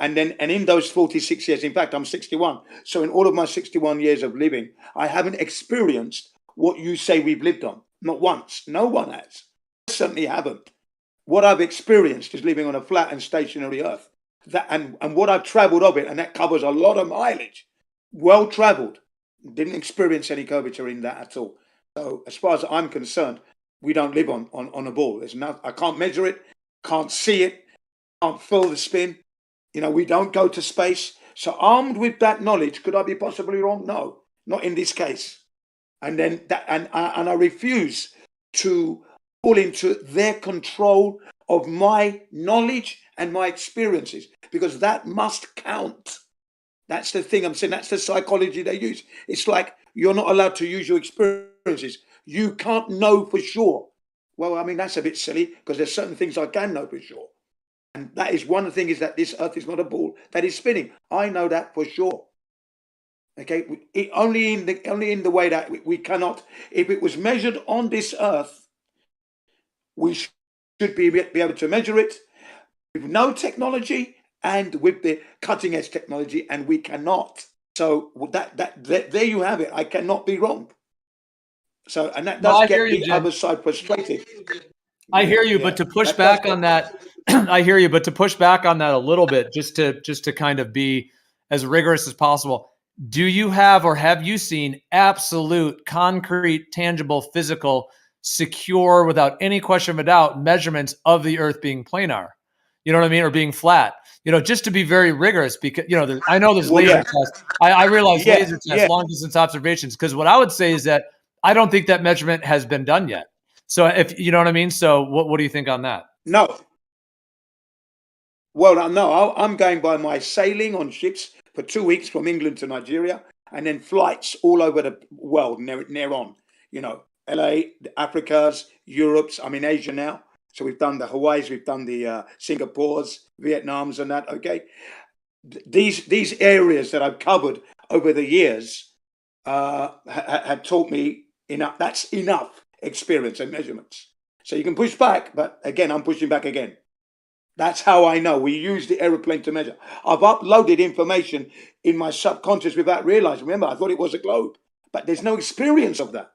And in those 46 years, in fact, I'm 61. So in all of my 61 years of living, I haven't experienced what you say we've lived on. Not once. No one has. I certainly haven't. What I've experienced is living on a flat and stationary earth. And what I've traveled of it, and that covers a lot of mileage, well traveled, didn't experience any curvature in that at all. So as far as I'm concerned, we don't live on a ball. I can't measure it, can't see it, can't feel the spin. We don't go to space. So armed with that knowledge, could I be possibly wrong? No, not in this case. And then I refuse to fall into their control of my knowledge and my experiences, because that must count. That's the thing I'm saying. That's the psychology they use. It's like you're not allowed to use your experiences. You can't know for sure. Well, I mean, that's a bit silly, because there's certain things I can know for sure. And that is one thing, is that this earth is not a ball that is spinning. I know that for sure. Okay, only in the way that we cannot. If it was measured on this earth, we should be able to measure it with no technology and with the cutting edge technology, and we cannot. So there you have it. I cannot be wrong. So, and that does get the other side frustrated. I hear you, but to push back on that, I hear you, but to push back on that a little bit, just to kind of be as rigorous as possible. Do you have, or have you seen absolute, concrete, tangible, physical, secure, without any question of a doubt, measurements of the Earth being planar? You know what I mean? Or being flat? Just to be very rigorous, because I know there's laser tests. I realize laser tests, long distance observations, because what I would say is that I don't think that measurement has been done yet. So if you know what I mean. So what do you think on that? No. Well, no, I'm going by my sailing on ships for 2 weeks from England to Nigeria, and then flights all over the world near on. LA, the Africas, Europe's. I'm in Asia now. So we've done the Hawaii's, we've done the Singapores, Vietnams, and that. Okay. These areas that I've covered over the years have taught me enough. That's enough experience and measurements. So you can push back, but again, I'm pushing back again. That's how I know. We use the aeroplane to measure. I've uploaded information in my subconscious without realizing. Remember, I thought it was a globe, but there's no experience of that.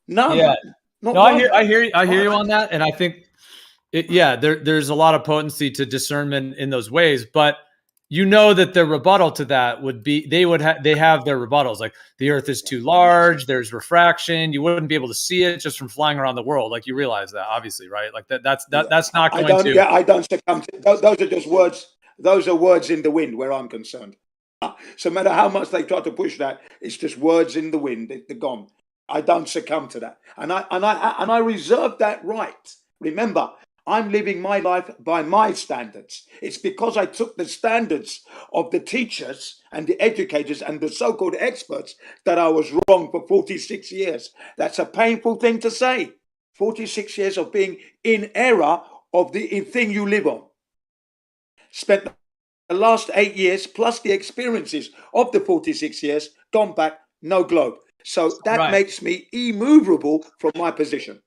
None. Yeah. No, I hear you on that, and I think, there's a lot of potency to discernment in those ways, but that the rebuttal to that would be they have their rebuttals, like the Earth is too large, there's refraction, you wouldn't be able to see it just from flying around the world. Like, you realize that, obviously, right? Like that's not going to. Yeah, I don't succumb to those. Are just words. Those are words in the wind where I'm concerned. So no matter how much they try to push that, it's just words in the wind. They're gone. I don't succumb to that, and I reserve that right. Remember, I'm living my life by my standards. It's because I took the standards of the teachers and the educators and the so-called experts that I was wrong for 46 years. That's a painful thing to say. 46 years of being in error of the thing you live on. Spent the last 8 years plus the experiences of the 46 years, gone back, no globe. So that makes me immovable from my position.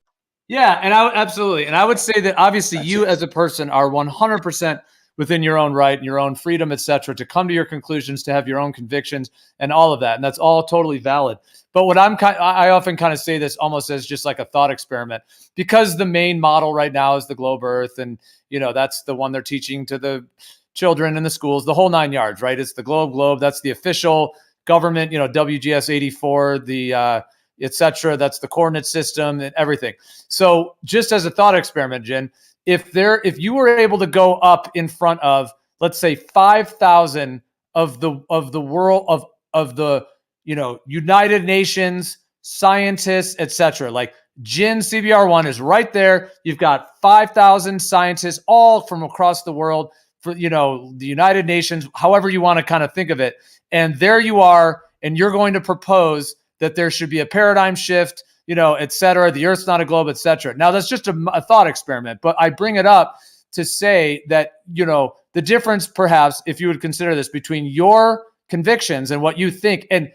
Yeah, and absolutely. And I would say that obviously you as a person are 100% within your own right and your own freedom, et cetera, to come to your conclusions, to have your own convictions and all of that. And that's all totally valid. But what I often kind of say this almost as just like a thought experiment, because the main model right now is the globe earth. And, that's the one they're teaching to the children in the schools, the whole 9 yards, right? It's the globe. That's the official government, WGS 84, the, et cetera. That's the coordinate system and everything. So just as a thought experiment, Jen, if you were able to go up in front of, let's say, 5,000 of the world of the, United Nations scientists, et cetera, like Jin CBR1 is right there. You've got 5,000 scientists all from across the world for, the United Nations, however you want to kind of think of it. And there you are, and you're going to propose that there should be a paradigm shift, et cetera. The Earth's not a globe, et cetera. Now, that's just a thought experiment, but I bring it up to say that, the difference perhaps, if you would consider this, between your convictions and what you think and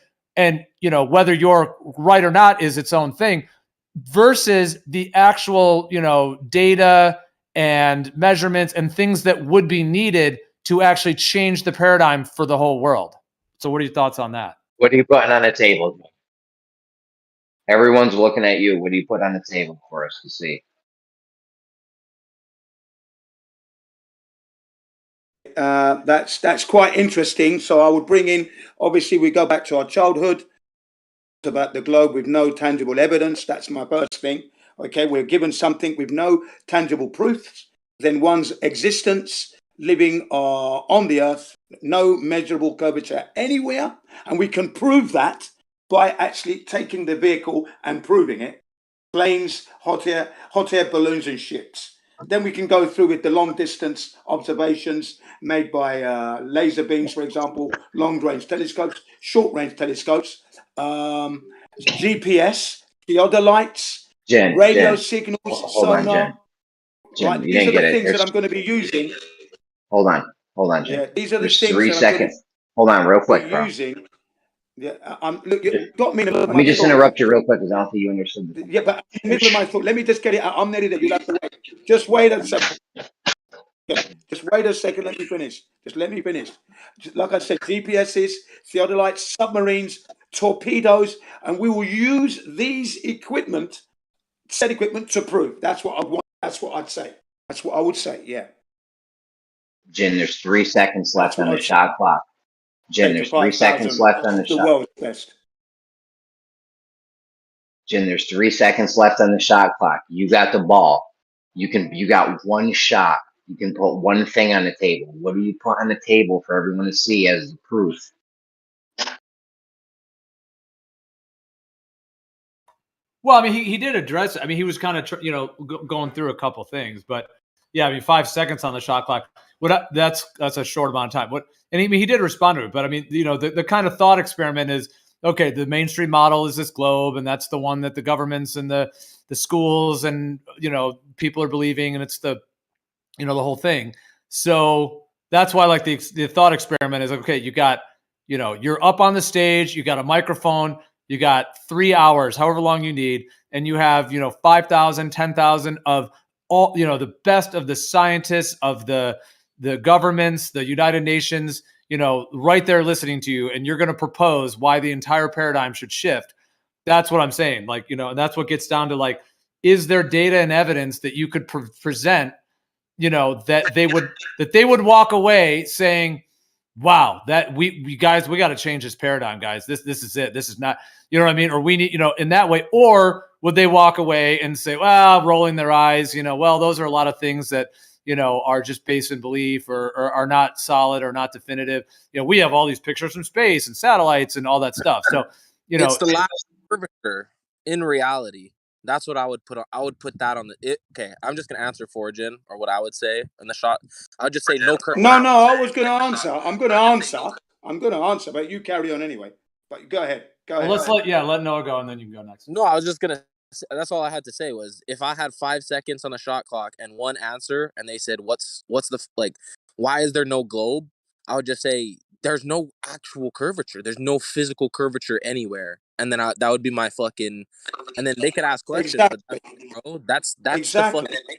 whether you're right or not is its own thing versus the actual, data and measurements and things that would be needed to actually change the paradigm for the whole world. So what are your thoughts on that? What are you putting on the table? Everyone's looking at you. What do you put on the table for us to see? That's quite interesting. So I would bring in, obviously, we go back to our childhood about the globe with no tangible evidence. That's my first thing. Okay, we're given something with no tangible proofs. Then one's existence, living on the earth, no measurable curvature anywhere, and we can prove that by actually taking the vehicle and proving it. Planes, hot air balloons and ships. Then we can go through with the long distance observations made by laser beams, for example, long range telescopes, short range telescopes, GPS, theodolites, radio signals, sonar. Jen, you these are didn't the get it. things that I'm going to be using. Hold on, Jen. Yeah, these are There's the things 3 that seconds. Hold on, real quick, I'm bro. using. Yeah, look, you got me in the middle of Let my me just thought. interrupt you real quick because I don't think you understood the Yeah, but in the middle of my thought, let me just get it out. I'm nearly there. You'll have to wait. Just wait a second. Yeah, just wait a second. Let me finish. Just let me finish. Like I said, GPSs, theodolites, submarines, torpedoes, and we will use these said equipment to prove. That's what I want. That's what I'd say. That's what I would say. Yeah. Jen, there's 3 seconds left on the shot clock. Jen, there's 3 seconds left on the shot. The world's best. Jen, there's 3 seconds left on the shot clock. You got the ball. You got one shot. You can put one thing on the table. What do you put on the table for everyone to see as the proof? Well, I mean, he did address it. I mean, he was kind of, going through a couple things, but yeah, I mean, 5 seconds on the shot clock. That's a short amount of time. And he did respond to it, but I mean, the kind of thought experiment is, okay, the mainstream model is this globe, and that's the one that the governments and the schools and, people are believing, and it's the whole thing. So that's why, like, the thought experiment is, okay, you got, you're up on the stage, you got a microphone, you got 3 hours, however long you need, and you have, 5,000, 10,000 of all, the best of the scientists, of the governments, the United Nations, right there listening to you, and you're going to propose why the entire paradigm should shift. That's what I'm saying. Like, and that's what gets down to, like, is there data and evidence that you could present, that they would walk away saying, wow, that we guys, we got to change this paradigm, guys. This is it. This is not, you know what I mean? Or we need, in that way. Or would they walk away and say, well, rolling their eyes, well, those are a lot of things that, are just based in belief or are not solid or not definitive. We have all these pictures from space and satellites and all that stuff. So, it's the last curvature in reality. That's what I would put on. I would put that on the. Okay, I'm just gonna answer Forgin or what I would say in the shot. I would just say no curve. No, I was going to answer. I'm going to answer, but you carry on anyway. But go ahead. Well, let's let Noah go, and then you can go next. No, I was just gonna. That's all I had to say was if I had 5 seconds on the shot clock and one answer, and they said, "What's the like? Why is there no globe?" I would just say there's no actual curvature. There's no physical curvature anywhere, and then that would be my fucking. And then they could ask questions, exactly. but that's exactly. the fucking.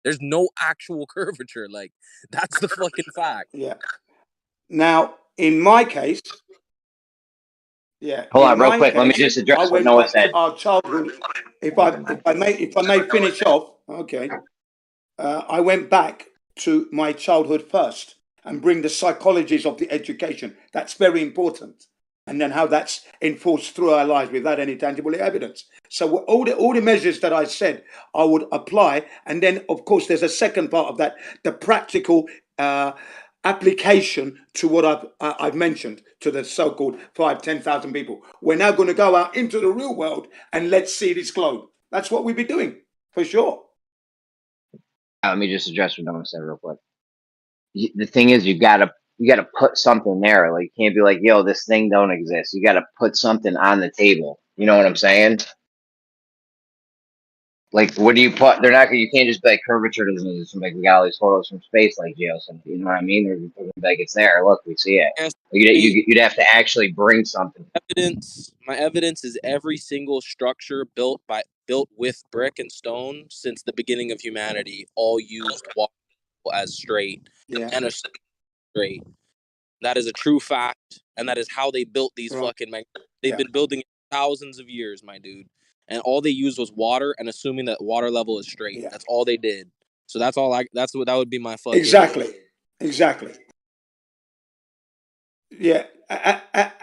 There's no actual curvature. Like that's the fucking fact. Yeah. Now, in my case, yeah. Hold on, real quick. Let me just address what Noah said. Our childhood. If I may finish off, okay. I went back to my childhood first and bring the psychologies of the education. That's very important. And then how that's enforced through our lives without any tangible evidence. So all the measures that I said, I would apply. And then, of course, there's a second part of that, the practical application to what I've mentioned to the so-called 5,000-10,000 people. We're now going to go out into the real world and let's see this globe. That's what we'll be doing, for sure. Let me just address what Noah said real quick. The thing is, you gotta put something there. Like, you can't be like, yo, this thing don't exist. You gotta put something on the table. You know what I'm saying? Like, what do you put? They're not. You can't just be like, curvature doesn't exist. Like, we got all these photos from space, like Gio said. You know what I mean? They're like, it's there. Look, we see it. Yes. You'd have to actually bring something. My evidence is every single structure built with brick and stone since the beginning of humanity all used water as straight and a straight. That is a true fact, and that is how they built these fucking. They've been building it thousands of years, my dude, and all they used was water and assuming that water level is straight. That's all they did. So that's all. That would be my fucking. Exactly. Yeah.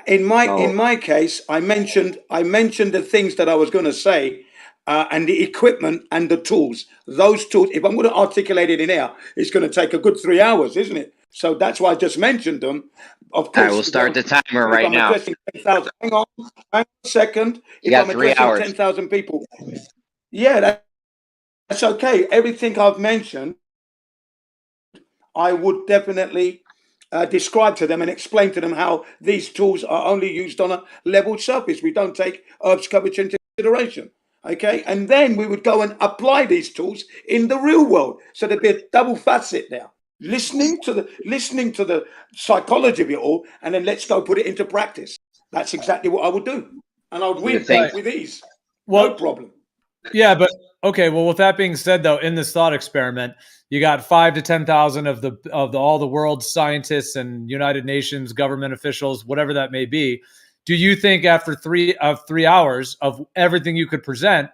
In my case, I mentioned the things that I was going to say, and the equipment and the tools. Those tools. If I'm going to articulate it in here, it's going to take a good 3 hours, isn't it? So that's why I just mentioned them. Of course, I will start the timer right now. 10,000, hang on a second. You got 3 hours. 10,000 people. Yeah, that's okay. Everything I've mentioned, I would definitely describe to them and explain to them how these tools are only used on a level surface. We don't take Earth's curvature into consideration. Okay, and then we would go and apply these tools in the real world. So there'd be a double facet there. Listening to the psychology of it all, and then let's go put it into practice. That's exactly what I would do, and I would win with ease. No problem. Yeah, but okay. Well, with that being said, though, in this thought experiment, you got 5 to 10,000 of all the world's scientists and United Nations government officials, whatever that may be. Do you think after 3 hours of everything you could present,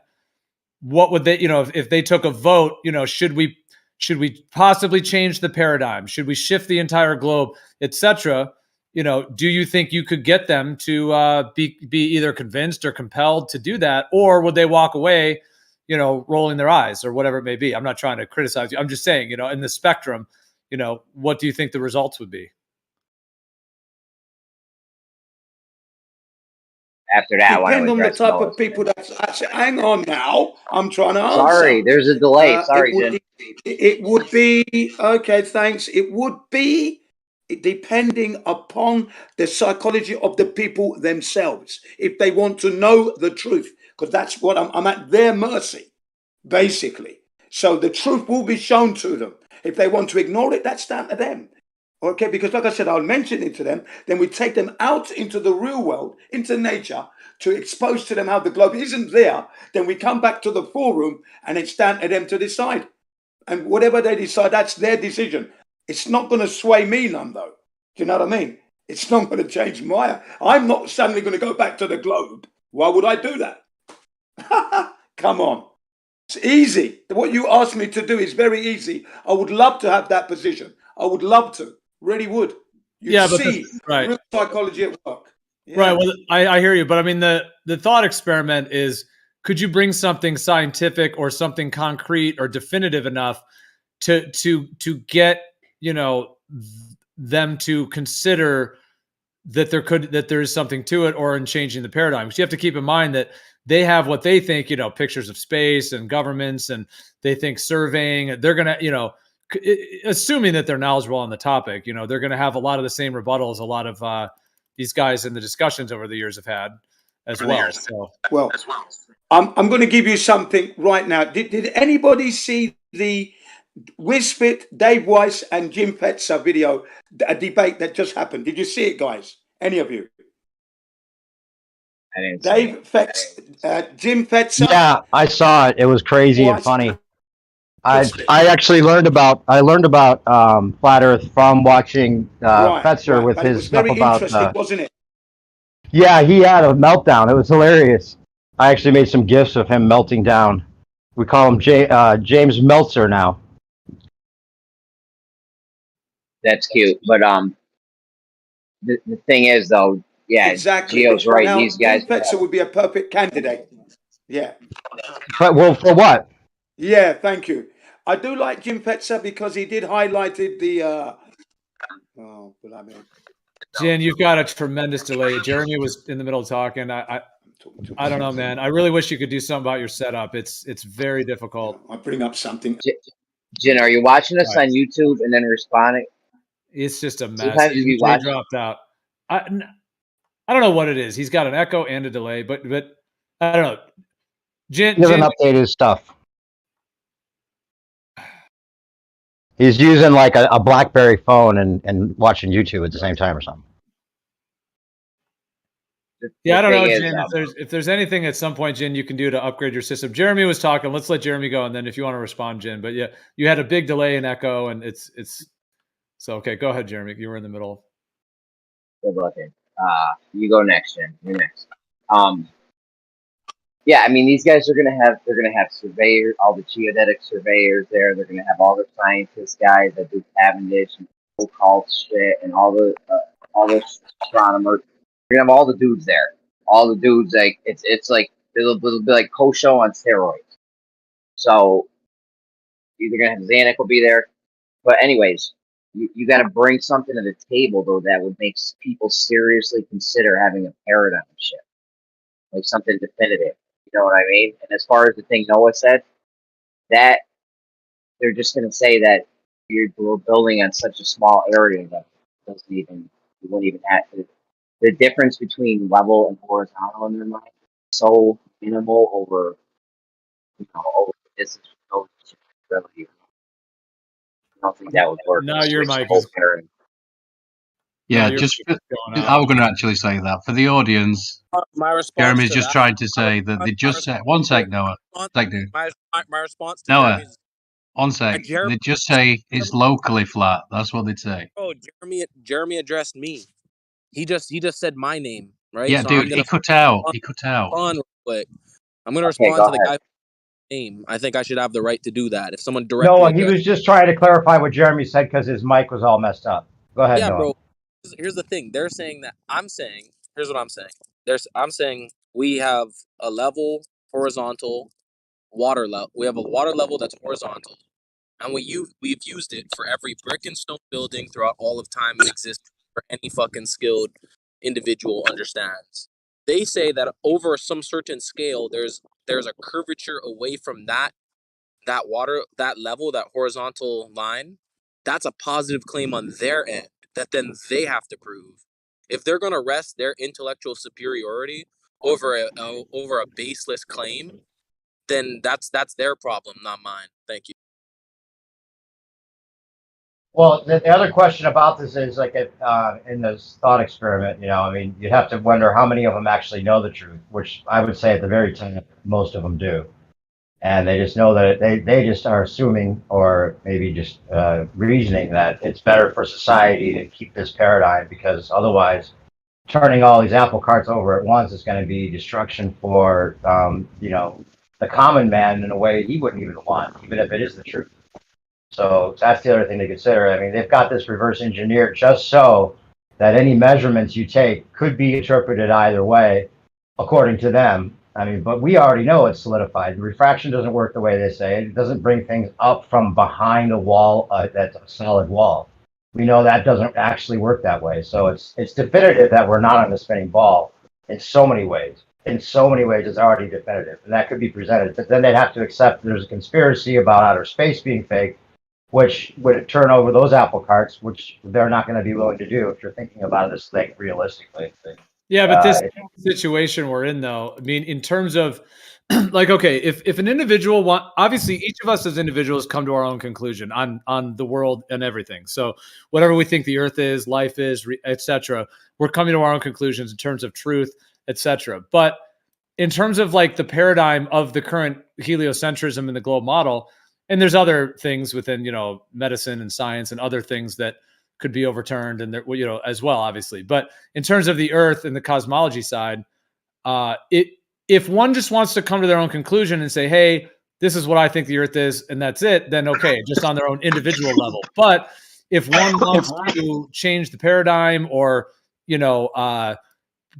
what would they? If they took a vote, should we possibly change the paradigm? Should we shift the entire globe, etc.? Do you think you could get them to be either convinced or compelled to do that, or would they walk away, rolling their eyes or whatever it may be? I'm not trying to criticize you. I'm just saying, in the spectrum, what do you think the results would be? After that, depend on the type of people that's actually. Hang on now, I'm trying to answer. Sorry, there's a delay. Sorry, Jen. It would be okay. Thanks. It would be depending upon the psychology of the people themselves. If they want to know the truth, because that's what I'm at their mercy, basically. So the truth will be shown to them. If they want to ignore it, that's down to them. Okay, because like I said, I'll mention it to them. Then we take them out into the real world, into nature, to expose to them how the globe isn't there. Then we come back to the forum, and it's down to them to decide. And whatever they decide, that's their decision. It's not going to sway me none, though. Do you know what I mean? It's not going to change my. I'm not suddenly going to go back to the globe. Why would I do that? Come on. It's easy. What you asked me to do is very easy. I would love to have that position. I would love to. Really would. You see real psychology at work. Yeah. Right. Well, I hear you. But I mean, the thought experiment is, could you bring something scientific or something concrete or definitive enough to get, them to consider that there is something to it, or in changing the paradigm. Because you have to keep in mind that they have what they think, pictures of space and governments, and they think surveying. They're gonna, assuming that they're knowledgeable on the topic, they're gonna have a lot of the same rebuttals a lot of these guys in the discussions over the years have had as well. So, well, I'm going to give you something right now. Did anybody see the Wisfit, Dave Weiss, and Jim Fetzer video, a debate that just happened? Did you see it, guys? Any of you? I didn't Dave Fetzer, Jim Fetzer. Yeah, I saw it. It was crazy and Weiss. funny. I actually learned about Flat Earth from watching Fetzer with But his it was stuff very about. interesting, wasn't it? Yeah, he had a meltdown. It was hilarious. I actually made some gifs of him melting down. We call him James Meltzer now. That's cute, but the thing is though, yeah, exactly. Gio's right. Now, These guys, Jim Fetzer would be a perfect candidate. Yeah. But well, for what? Yeah, thank you. I do like Jim Fetzer because he did highlighted the. Oh, but I mean. Jen, you've got a tremendous delay. Jeremy was in the middle of talking. I don't know, man. I really wish you could do something about your setup. It's very difficult. I'll bring up something. Jen, are you watching us on YouTube and then responding? It's just a mess. Sometimes you He dropped out. I don't know what it is. He's got an echo and a delay, but I don't know. Jen He doesn't update his stuff. He's using like a BlackBerry phone and watching YouTube at the same time or something. Yeah, I don't know, Jen. If there's anything at some point, Jen, you can do to upgrade your system. Jeremy was talking. Let's let Jeremy go, and then if you want to respond, Jen. But yeah, you had a big delay and echo, and it's so okay. Go ahead, Jeremy. You were in the middle. Good looking. You go next, Jen. You're next. Yeah, I mean, these guys they're gonna have surveyors, all the geodetic surveyors there. They're gonna have all the scientist guys that do Cavendish and occult shit, and all the astronomers. You're gonna have all the dudes there. All the dudes, like it's like it'll be like Kosho on steroids. So you're gonna have Zanuck will be there, but anyways, you got to bring something to the table though that would make people seriously consider having a paradigm shift, like something definitive. You know what I mean? And as far as the thing Noah said, that they're just gonna say that we're building on such a small area that you wouldn't even have to. The difference between level and horizontal in their mind is so minimal over the distance. Really, I don't think that would work. Now your mic is Yeah, I was going to actually say that for the audience. My response Jeremy's to just that- trying to say that they just said one sec, Noah. My response to Noah, Jeremy's- one sec. They just say it's locally flat. That's what they'd say. Oh, Jeremy addressed me. He just said my name, right? Yeah, So dude, I'm gonna he cut out. He cut out. respond real quick. I'm gonna respond to the guy's name. I think I should have the right to do that. If someone directly Noah, he was just trying to clarify what Jeremy said because his mic was all messed up. Go ahead, yeah, Noah. bro. Here's the thing. They're saying that I'm saying. Here's what I'm saying. I'm saying we have a level horizontal water level. We have a water level that's horizontal, and we've used it for every brick and stone building throughout all of time and exists for any fucking skilled individual understands. They say that over some certain scale, there's a curvature away from that water, that level, that horizontal line. That's a positive claim on their end that then they have to prove. If they're going to rest their intellectual superiority over a baseless claim, then that's their problem, not mine. Thank you. Well, the other question about this is like in this thought experiment, I mean, you'd have to wonder how many of them actually know the truth, which I would say at the very top, most of them do. And they just know that they just are assuming or maybe just reasoning that it's better for society to keep this paradigm because otherwise turning all these apple carts over at once is going to be destruction for, the common man in a way he wouldn't even want, even if it is the truth. So that's the other thing to consider. I mean, they've got this reverse engineered just so that any measurements you take could be interpreted either way, according to them. I mean, but we already know it's solidified. The refraction doesn't work the way they say. It doesn't bring things up from behind a wall that's a solid wall. We know that doesn't actually work that way. So it's definitive that we're not on the spinning ball in so many ways. In so many ways, it's already definitive, and that could be presented. But then they'd have to accept there's a conspiracy about outer space being fake, which would turn over those apple carts, which they're not going to be willing to do if you're thinking about this thing realistically. Yeah, but this situation we're in, though, I mean, in terms of like, okay, if an individual obviously each of us as individuals come to our own conclusion on the world and everything. So whatever we think the earth is, life is, etc., we're coming to our own conclusions in terms of truth, etc. But in terms of like the paradigm of the current heliocentrism in the globe model, and there's other things within, medicine and science and other things that could be overturned and there, as well, obviously. But in terms of the earth and the cosmology side, if one just wants to come to their own conclusion and say, hey, this is what I think the earth is, and that's it, then okay, just on their own individual level. But if one wants to change the paradigm or,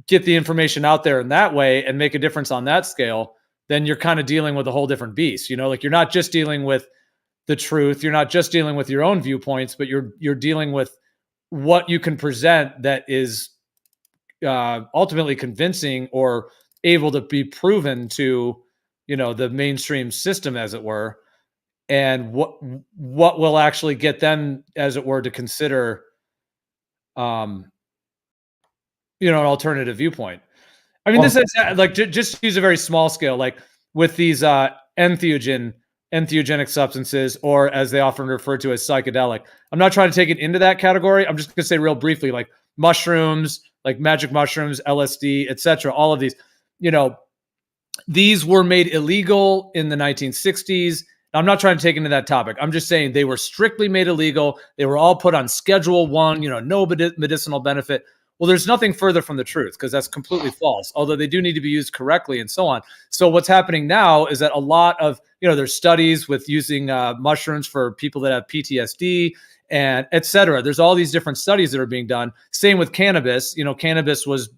get the information out there in that way and make a difference on that scale, then you're kind of dealing with a whole different beast. Like you're not just dealing with the truth, you're not just dealing with your own viewpoints, but you're dealing with what you can present that is ultimately convincing or able to be proven to, the mainstream system, as it were, and what will actually get them, as it were, to consider, an alternative viewpoint. I mean, this is like just to use a very small scale, like with these entheogenic substances, or as they often refer to as psychedelic. I'm not trying to take it into that category. I'm just going to say real briefly, like mushrooms, like magic mushrooms, LSD, etc. All of these, these were made illegal in the 1960s. I'm not trying to take into that topic. I'm just saying they were strictly made illegal. They were all put on Schedule 1, no medicinal benefit. Well, there's nothing further from the truth because that's completely false, although they do need to be used correctly and so on. So what's happening now is that a lot of, there's studies with using mushrooms for people that have PTSD and et cetera. There's all these different studies that are being done. Same with cannabis. Cannabis was,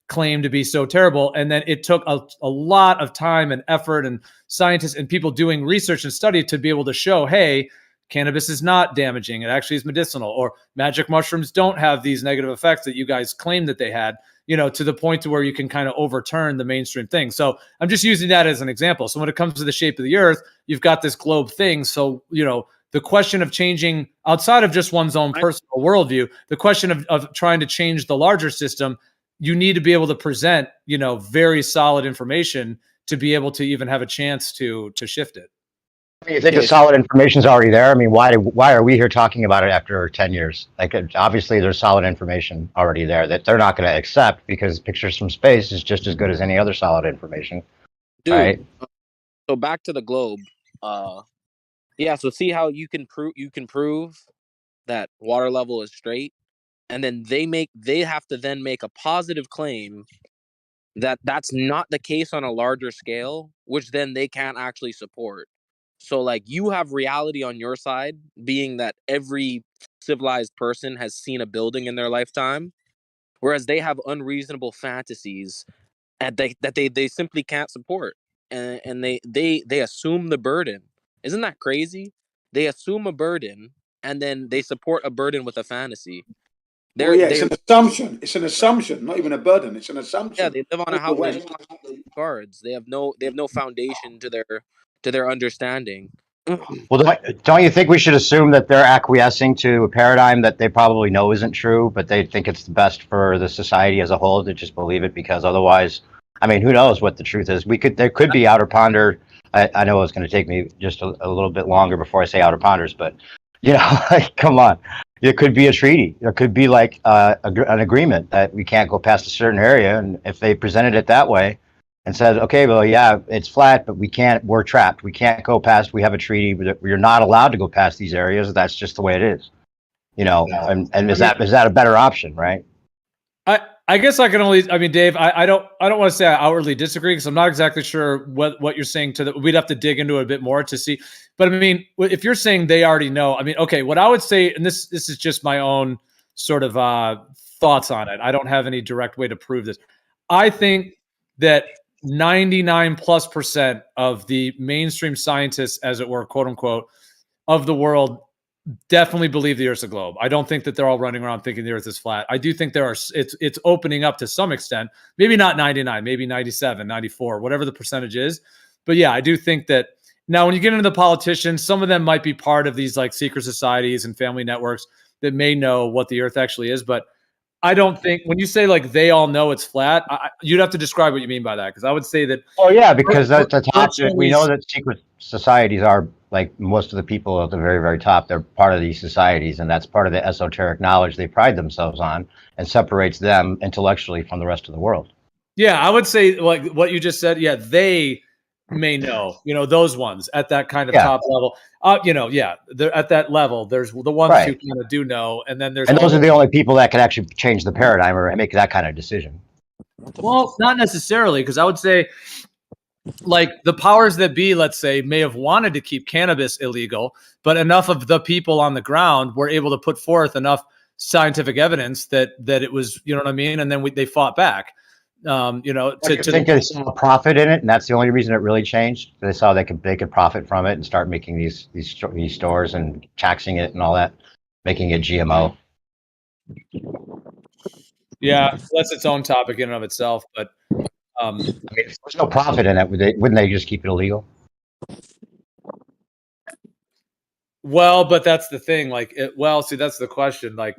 claimed to be so terrible. And then it took a lot of time and effort and scientists and people doing research and study to be able to show, hey, cannabis is not damaging. It actually is medicinal, or magic mushrooms don't have these negative effects that you guys claimed that they had, to the point to where you can kind of overturn the mainstream thing. So I'm just using that as an example. So when it comes to the shape of the earth, you've got this globe thing. So, the question of changing outside of just one's own personal worldview, the question of trying to change the larger system, you need to be able to present, very solid information to be able to even have a chance to shift it. You think the solid information is already there? I mean, why are we here talking about it after 10 years? Like, obviously, there's solid information already there that they're not going to accept because pictures from space is just as good as any other solid information. Dude, right? So back to the globe. Yeah. So see how you can prove that water level is straight, and then they have to then make a positive claim that that's not the case on a larger scale, which then they can't actually support. So like you have reality on your side, being that every civilized person has seen a building in their lifetime, whereas they have unreasonable fantasies and they simply can't support, and they assume the burden. Isn't that crazy? They assume a burden and then they support a burden with a fantasy. It's an assumption. It's an assumption, not even a burden. It's an assumption. Yeah, they live on a house. They live on cards. They have no foundation to their understanding. Well, don't you think we should assume that they're acquiescing to a paradigm that they probably know isn't true, but they think it's the best for the society as a whole to just believe it? Because otherwise, I mean, who knows what the truth is? There could be outer ponder. I know it's going to take me just a little bit longer before I say outer ponders, but like, come on. There could be a treaty. There could be like an agreement that we can't go past a certain area, and if they presented it that way and said, okay, well, yeah, it's flat, but we're trapped. We can't go past, we have a treaty, we're not allowed to go past these areas. That's just the way it is, and is that a better option, right? I guess I can only, Dave, I don't want to say I outwardly disagree because I'm not exactly sure what you're saying we'd have to dig into it a bit more to see. But I mean, if you're saying they already know, okay, what I would say, and this is just my own sort of thoughts on it. I don't have any direct way to prove this. I think that 99+% of the mainstream scientists, as it were, quote unquote, of the world definitely believe the Earth's a globe. I don't think that they're all running around thinking the Earth is flat. I do think it's opening up to some extent, maybe not 99, maybe 97, 94, whatever the percentage is. But yeah, I do think that now when you get into the politicians, some of them might be part of these like secret societies and family networks that may know what the Earth actually is. But I don't think when you say like they all know it's flat, you'd have to describe what you mean by that. Because I would say that. Oh yeah, because at the top, virtually- we know that secret societies are like most of the people at the very, very top. They're part of these societies, and that's part of the esoteric knowledge they pride themselves on, and separates them intellectually from the rest of the world. Yeah, I would say like what you just said. Yeah, they may know, those ones at that kind of top level. Yeah, they're at that level. There's the ones who kind of do know, and then there's those are the only people that can actually change the paradigm or make that kind of decision. Well, not necessarily, because I would say, like the powers that be, let's say, may have wanted to keep cannabis illegal, but enough of the people on the ground were able to put forth enough scientific evidence that it was, you know what I mean, and then they fought back. I think they saw a profit in it, and that's the only reason it really changed. They saw they could profit from it and start making these stores and taxing it and all that, making it GMO. Yeah, that's its own topic in and of itself. But I mean, if there's no profit in it, wouldn't they just keep it illegal? Well, but that's the thing. Like, see, that's the question. Like,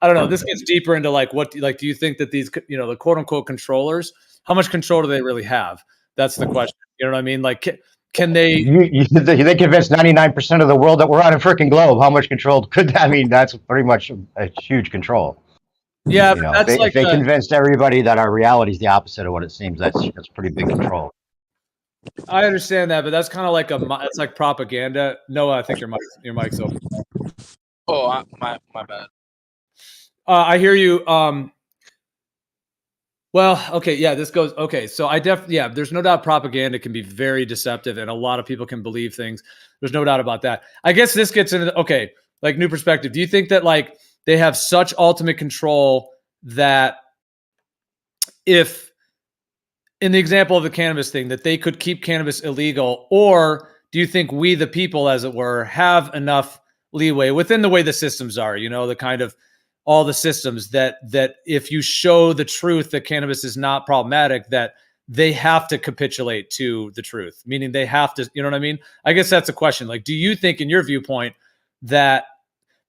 I don't know. This gets deeper into like do you think that these, the quote unquote controllers, how much control do they really have? That's the question. You know what I mean? Like, can they? They convinced 99% of the world that we're on a freaking globe. How much control could that mean? That's pretty much a huge control. Yeah, if they convinced everybody that our reality is the opposite of what it seems, that's pretty big control. I understand that, but that's kind of like it's like propaganda. Noah, I think your mic's open. Oh, my bad. I hear you. Well, okay, yeah, this goes okay. So there's no doubt propaganda can be very deceptive, and a lot of people can believe things. There's no doubt about that. I guess this gets into like new perspective. Do you think that like they have such ultimate control that if in the example of the cannabis thing, that they could keep cannabis illegal, or do you think we, the people, as it were, have enough leeway within the way the systems are, the kind of all the systems that if you show the truth that cannabis is not problematic, that they have to capitulate to the truth, meaning they have to, you know what I mean? I guess that's a question. Like, do you think in your viewpoint that,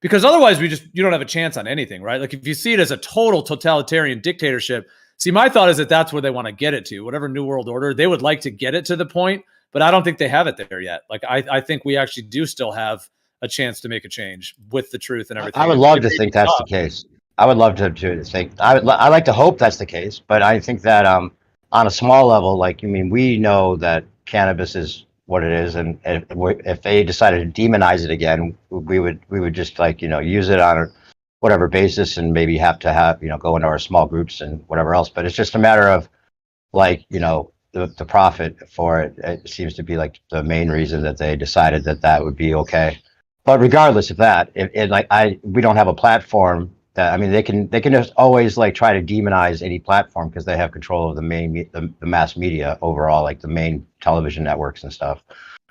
because otherwise you don't have a chance on anything, right? Like if you see it as a total totalitarian dictatorship, see, my thought is that that's where they want to get it to, whatever New World Order, they would like to get it to the point, but I don't think they have it there yet. Like, I think we actually do still have a chance to make a change with the truth and everything. I would love to think that's the case. I would love to think, I like to hope that's the case, but I think that on a small level, we know that cannabis is what it is, and if they decided to demonize it again, we would just use it on whatever basis, and maybe have to go into our small groups and whatever else. But it's just a matter of the profit for it. It seems to be like the main reason that they decided that would be okay. But regardless of that, we don't have a platform that, they can just always try to demonize any platform because they have control of the mass media overall, like the main television networks and stuff.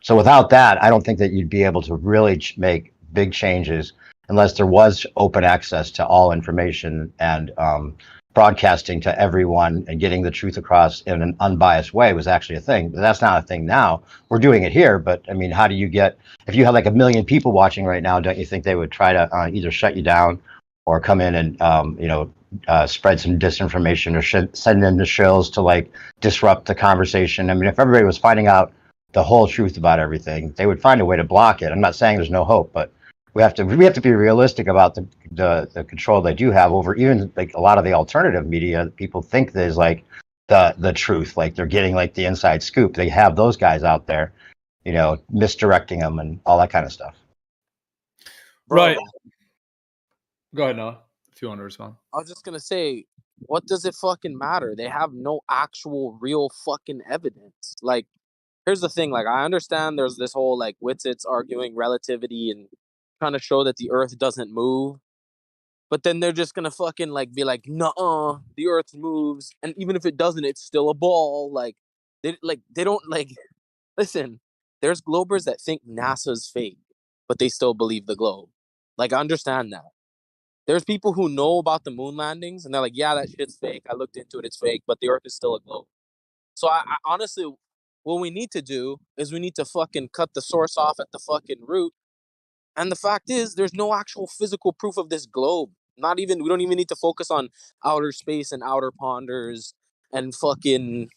So without that, I don't think that you'd be able to really make big changes unless there was open access to all information and broadcasting to everyone and getting the truth across in an unbiased way was actually a thing. But that's not a thing now. We're doing it here, but how do you get, if you have 1 million people watching right now, don't you think they would try to either shut you down or come in and spread some disinformation or send in the shills to disrupt the conversation? If everybody was finding out the whole truth about everything, they would find a way to block it. I'm not saying there's no hope, but we have to be realistic about the control they do have over even a lot of the alternative media. People think there's the truth, they're getting the inside scoop. They have those guys out there, misdirecting them and all that kind of stuff. Right. Go ahead, Noah, if you want to respond. I was just gonna say, what does it fucking matter? They have no actual real fucking evidence. Like, here's the thing. I understand there's this whole Witzit's arguing relativity and trying to show that the Earth doesn't move, but then they're just gonna fucking be like, "Nuh-uh, the Earth moves, and even if it doesn't, it's still a ball." They don't listen. There's Globers that think NASA's fake, but they still believe the globe. Like, I understand that. There's people who know about the moon landings, and they're like, yeah, that shit's fake. I looked into it, it's fake, but the Earth is still a globe. So I honestly, what we need to do is we need to fucking cut the source off at the fucking root. And the fact is, there's no actual physical proof of this globe. We don't even need to focus on outer space and outer ponders and fucking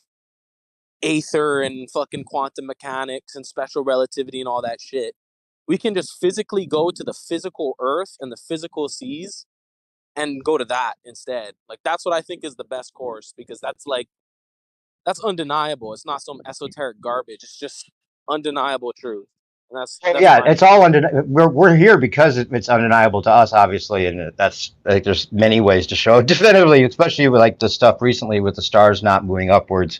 aether and fucking quantum mechanics and special relativity and all that shit. We can just physically go to the physical Earth and the physical seas and go to that instead. Like, that's what I think is the best course, because that's undeniable. It's not some esoteric garbage. It's just undeniable truth. And that's Yeah, it's all we're here because it's undeniable to us, obviously, and that's, I think there's many ways to show it definitively, especially with like the stuff recently with the stars not moving upwards.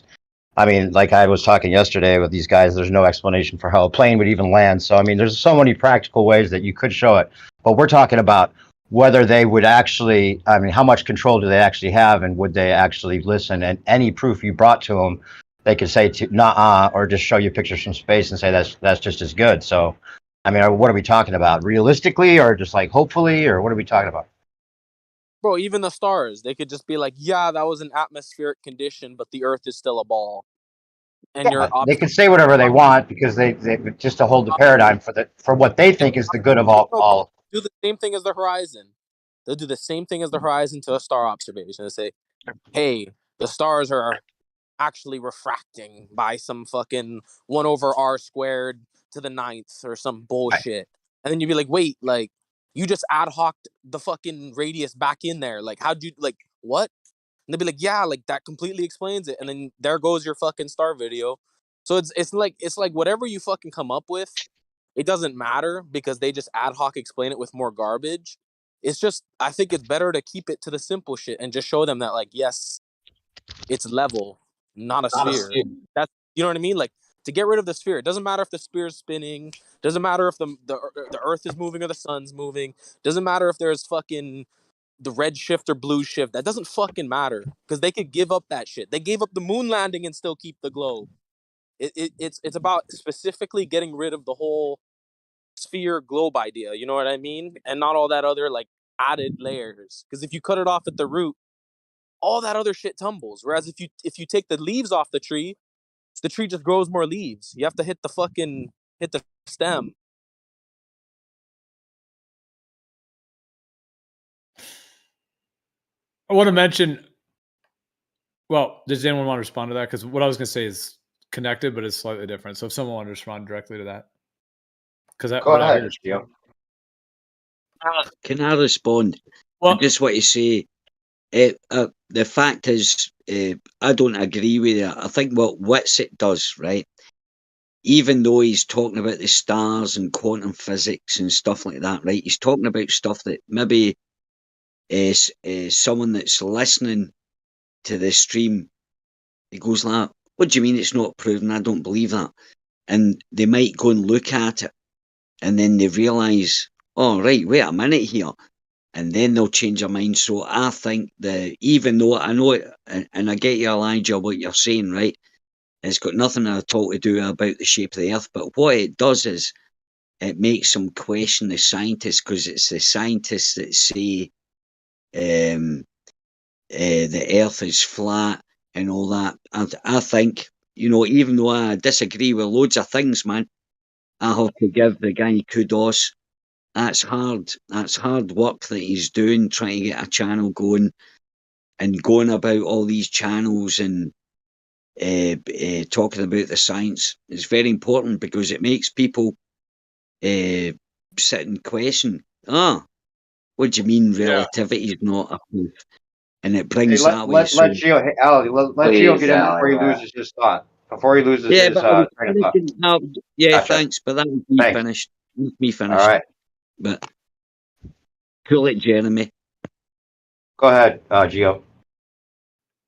I mean, like I was talking yesterday with these guys, there's no explanation for how a plane would even land. So I mean, there's so many practical ways that you could show it, but we're talking about whether they would actually, I mean, how much control do they actually have, and would they actually listen? And any proof you brought to them, they could say to nah, or just show you pictures from space and say that's just as good. So, I mean, what are we talking about? Realistically, or just like hopefully, or what are we talking about? Bro, even the stars, they could just be like, yeah, that was an atmospheric condition, but the Earth is still a ball. And Yeah, they can say whatever they want because they just to hold the paradigm for what they think is the good of all. Do the same thing as the horizon. They'll do the same thing as the horizon to a star observation and say, hey, the stars are actually refracting by some fucking 1/r² to the 9th or some bullshit. And then you'd be like, wait, like, you just ad hoc'd the fucking radius back in there. Like, how'd you, like, what? And they'd be like, yeah, like, that completely explains it. And then there goes your fucking star video. So it's like whatever you fucking come up with, it doesn't matter because they just ad hoc explain it with more garbage. It's just, I think it's better to keep it to the simple shit and just show them that, like, yes, it's level, not a sphere. That's, you know what I mean? Like, to get rid of the sphere, it doesn't matter if the sphere is spinning, doesn't matter if the Earth is moving or the sun's moving, doesn't matter if there's fucking the red shift or blue shift. That doesn't fucking matter because they could give up that shit. They gave up the moon landing and still keep the globe. It's about specifically getting rid of the whole sphere globe idea, you know what I mean? And not all that other like added layers. Because if you cut it off at the root, all that other shit tumbles. Whereas if you take the leaves off the tree just grows more leaves. You have to hit the stem. I want to mention. Well, does anyone want to respond to that? Because what I was going to say is connected, but it's slightly different. So if someone wanted to respond directly to that, because Go ahead, Gio. Can I respond? Well, I just want to say, the fact is, I don't agree with it. I think what Whitsitt does, right, even though he's talking about the stars and quantum physics and stuff like that, right, he's talking about stuff that maybe someone that's listening to the stream, he goes like, what do you mean it's not proven? I don't believe that. And they might go and look at it, and then they realise, oh, right, wait a minute here. And then they'll change their mind. So I think that even though I know it, and I get you, Elijah, what you're saying, right? It's got nothing at all to do about the shape of the Earth. But what it does is it makes them question the scientists, because it's the scientists that say the Earth is flat and all that. And I think, you know, even though I disagree with loads of things, man, I have to give the guy kudos. That's hard. That's hard work that he's doing, trying to get a channel going and going about all these channels and talking about the science. It's very important because it makes people sit and question, what do you mean relativity is not a proof? And it brings that way. Let Gio, hey, Ali, let Gio get in before he loses his thought. Before he loses his train of thought. No, yeah, Gotcha. thanks, but that was me finished. Me finished. All right. But cool it, Jeremy. Go ahead, Gio.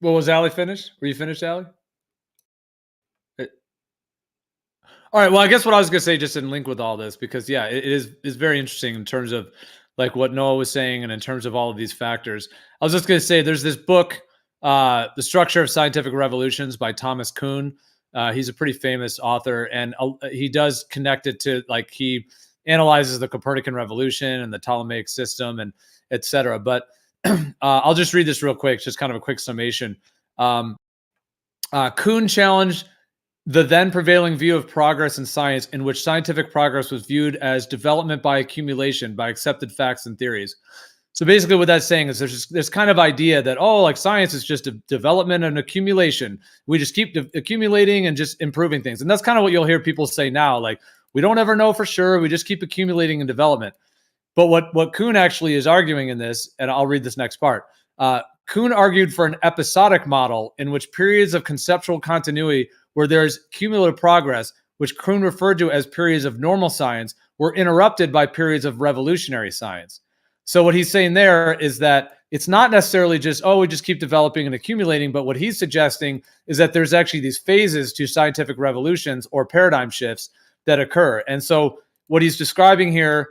Well, was Ali finished? Were you finished, Ali? All right. Well, I guess what I was going to say, just in link with all this, because yeah, it is very interesting in terms of like what Noah was saying, and in terms of all of these factors. I was just going to say, there's this book, The Structure of Scientific Revolutions by Thomas Kuhn. He's a pretty famous author, and he does connect it to, like, he analyzes the Copernican revolution and the Ptolemaic system and etc. But I'll just read this real quick, just kind of a quick summation. Kuhn challenged the then prevailing view of progress in science, in which scientific progress was viewed as development by accumulation, by accepted facts and theories. So basically what that's saying is there's this kind of idea that, oh, like science is just a development and accumulation. We just keep accumulating and just improving things. And that's kind of what you'll hear people say now. Like, we don't ever know for sure. We just keep accumulating and development. But what Kuhn actually is arguing in this, and I'll read this next part. Kuhn argued for an episodic model in which periods of conceptual continuity where there's cumulative progress, which Kuhn referred to as periods of normal science, were interrupted by periods of revolutionary science. So what he's saying there is that it's not necessarily just, oh, we just keep developing and accumulating, but what he's suggesting is that there's actually these phases to scientific revolutions or paradigm shifts that occur. And so what he's describing here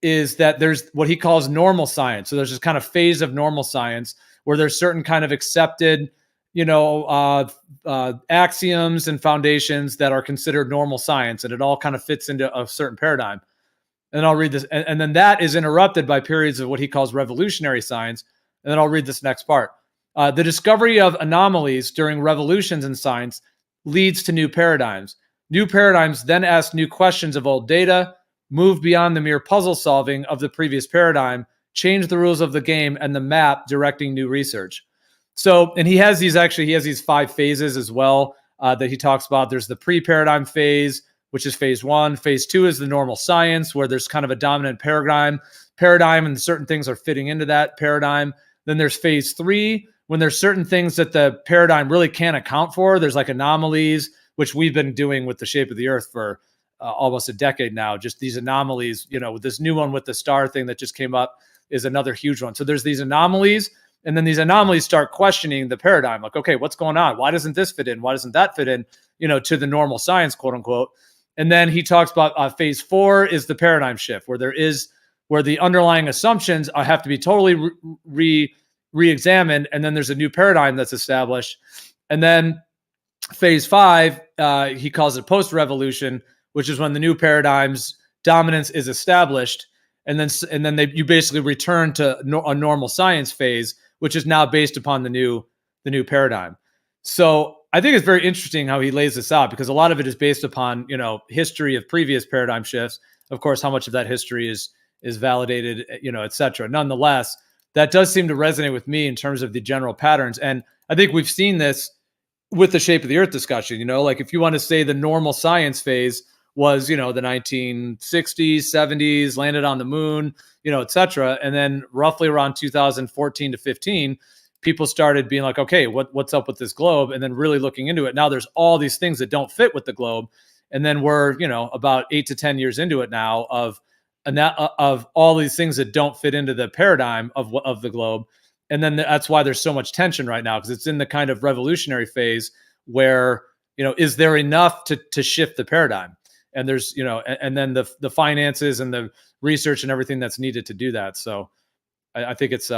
is that there's what he calls normal science. So there's this kind of phase of normal science where there's certain kind of accepted, axioms and foundations that are considered normal science, and it all kind of fits into a certain paradigm. And I'll read this. And then that is interrupted by periods of what he calls revolutionary science. And then I'll read this next part. The discovery of anomalies during revolutions in science leads to new paradigms. New paradigms then ask new questions of old data, move beyond the mere puzzle solving of the previous paradigm, change the rules of the game and the map directing new research. So, and he has these 5 phases as well that he talks about. There's the pre-paradigm phase, which is phase 1. Phase 2 is the normal science, where there's kind of a dominant paradigm and certain things are fitting into that paradigm. Then there's phase 3, when there's certain things that the paradigm really can't account for. There's like anomalies, which we've been doing with the shape of the Earth for almost a decade now. Just these anomalies, this new one with the star thing that just came up is another huge one. So there's these anomalies, and then these anomalies start questioning the paradigm. Like, okay, what's going on? Why doesn't this fit in? Why doesn't that fit in, to the normal science, quote unquote? And then he talks about phase 4 is the paradigm shift, where the underlying assumptions have to be totally re-examined, and then there's a new paradigm that's established. And then phase 5, he calls it post-revolution, which is when the new paradigm's dominance is established, and then you basically return to a normal science phase, which is now based upon the new paradigm. So I think it's very interesting how he lays this out, because a lot of it is based upon history of previous paradigm shifts. Of course, how much of that history is validated, et cetera. Nonetheless, that does seem to resonate with me in terms of the general patterns, and I think we've seen this with the shape of the Earth discussion. Like if you want to say the normal science phase was, the 1960s, 70s, landed on the moon, et cetera. And then roughly around 2014 to 15, people started being like, okay, what's up with this globe? And then really looking into it. Now there's all these things that don't fit with the globe. And then we're, about 8 to 10 years into it now of all these things that don't fit into the paradigm of the globe. And then that's why there's so much tension right now, because it's in the kind of revolutionary phase where, is there enough to shift the paradigm? And there's, and then the finances and the research and everything that's needed to do that. So I think it's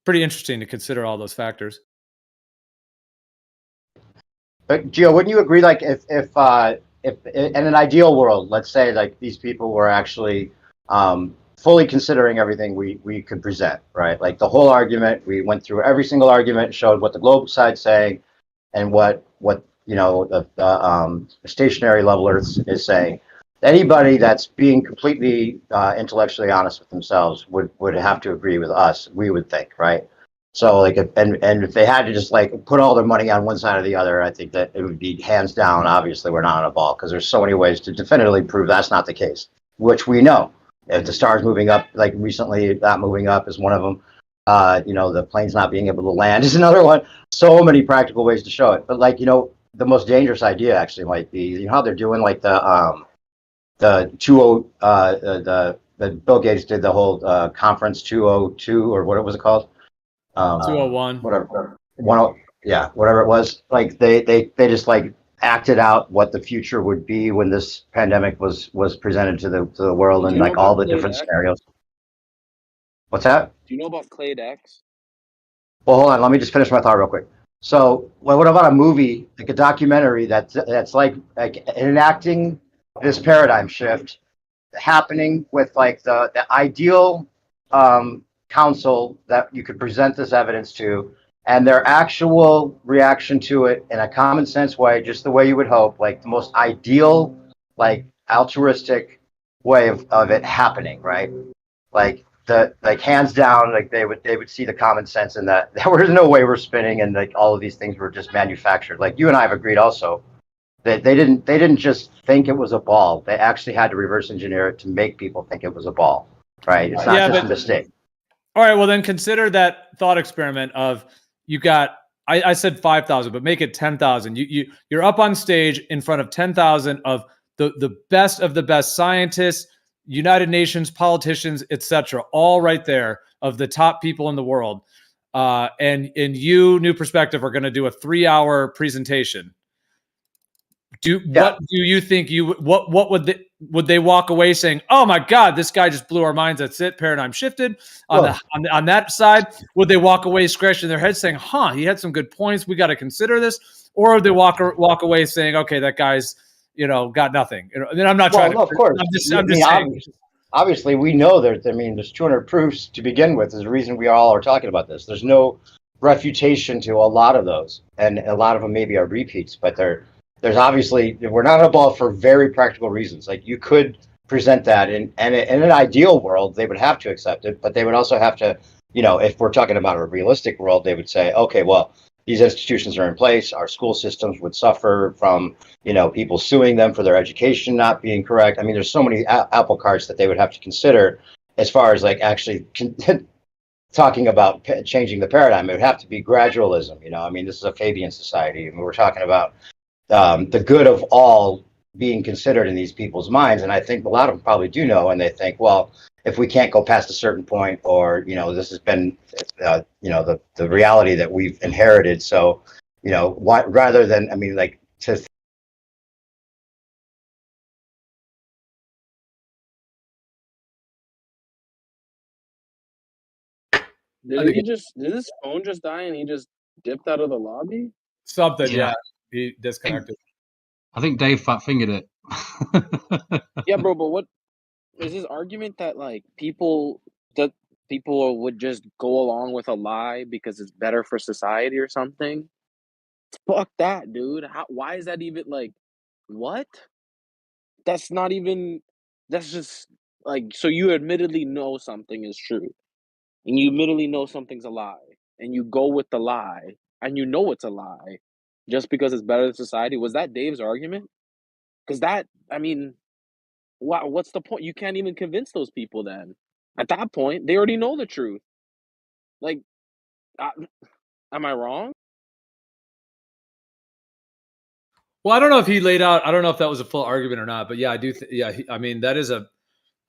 pretty interesting to consider all those factors. But Gio, wouldn't you agree? Like, if in an ideal world, let's say like these people were actually fully considering everything we could present, right? Like the whole argument, we went through every single argument, showed what the globe side's saying, and what the stationary level Earth is saying. Anybody that's being completely intellectually honest with themselves would have to agree with us, we would think, right? So like, if they had to just like put all their money on one side or the other, I think that it would be hands down. Obviously, we're not on a ball, because there's so many ways to definitively prove that's not the case, which we know. If the stars moving up, like recently, that moving up is one of them. The planes not being able to land is another one. So many practical ways to show it. But like, the most dangerous idea actually might be, how they're doing like the Bill Gates did the whole conference 202 or what was it called? 201. Whatever it was. Like they just like acted out what the future would be when this pandemic was presented to the world, and like all the different scenarios. What's that? Do you know about Clade X? Well, hold on. Let me just finish my thought real quick. So, what about a movie, like a documentary that's like enacting this paradigm shift, happening with like the ideal council that you could present this evidence to, and their actual reaction to it in a common sense way, just the way you would hope, like the most ideal, like altruistic way of it happening, right? Like like hands down, like they would see the common sense in that there was no way we're spinning and like all of these things were just manufactured. Like you and I have agreed also that they didn't just think it was a ball. They actually had to reverse engineer it to make people think it was a ball, right? It's not just a mistake. All right, well then consider that thought experiment of you got. I said 5,000, but make it 10,000. You're up on stage in front of 10,000 of the best of the best scientists, United Nations politicians, etc., all right there of the top people in the world. And you, New Perspective, are going to do a 3-hour presentation. What do you think what would they walk away saying, oh my God, this guy just blew our minds, that's it, paradigm shifted on that side? Would they walk away scratching their heads saying, huh, he had some good points, we got to consider this? Or would they walk away saying, okay, that guy's got nothing? And I'm not trying to, of course. I'm just saying. Obviously we know there's 200 proofs to begin with. There's a reason we all are talking about this. There's no refutation to a lot of those, and a lot of them maybe are repeats, but there's obviously, we're not on a ball for very practical reasons. Like you could present that in an ideal world, they would have to accept it, but they would also have to, if we're talking about a realistic world, they would say, okay, well, these institutions are in place. Our school systems would suffer from, people suing them for their education not being correct. I mean, there's so many apple carts that they would have to consider as far as like actually talking about changing the paradigm. It would have to be gradualism. I mean, this is a Fabian society. I mean, we're talking about the good of all being considered in these people's minds. And I think a lot of them probably do know, and they think, well, if we can't go past a certain point, or, this has been, the reality that we've inherited. So, what, rather than, I mean, like to. Did his phone just die and he just dipped out of the lobby? Something, yeah. He disconnected. I think Dave fat fingered it. Yeah, bro, but what is his argument that like people would just go along with a lie because it's better for society or something? Fuck that, dude. Why is that even like what? That's not even that's just like, so you admittedly know something is true. And you admittedly know something's a lie. And you go with the lie, and you know it's a lie just because it's better than society. Was that Dave's argument? Because I mean, what's the point? You can't even convince those people then. At that point, they already know the truth. Like, am I wrong? Well, I don't know if he laid out, I don't know if that was a full argument or not, but yeah, I do. I mean, that is I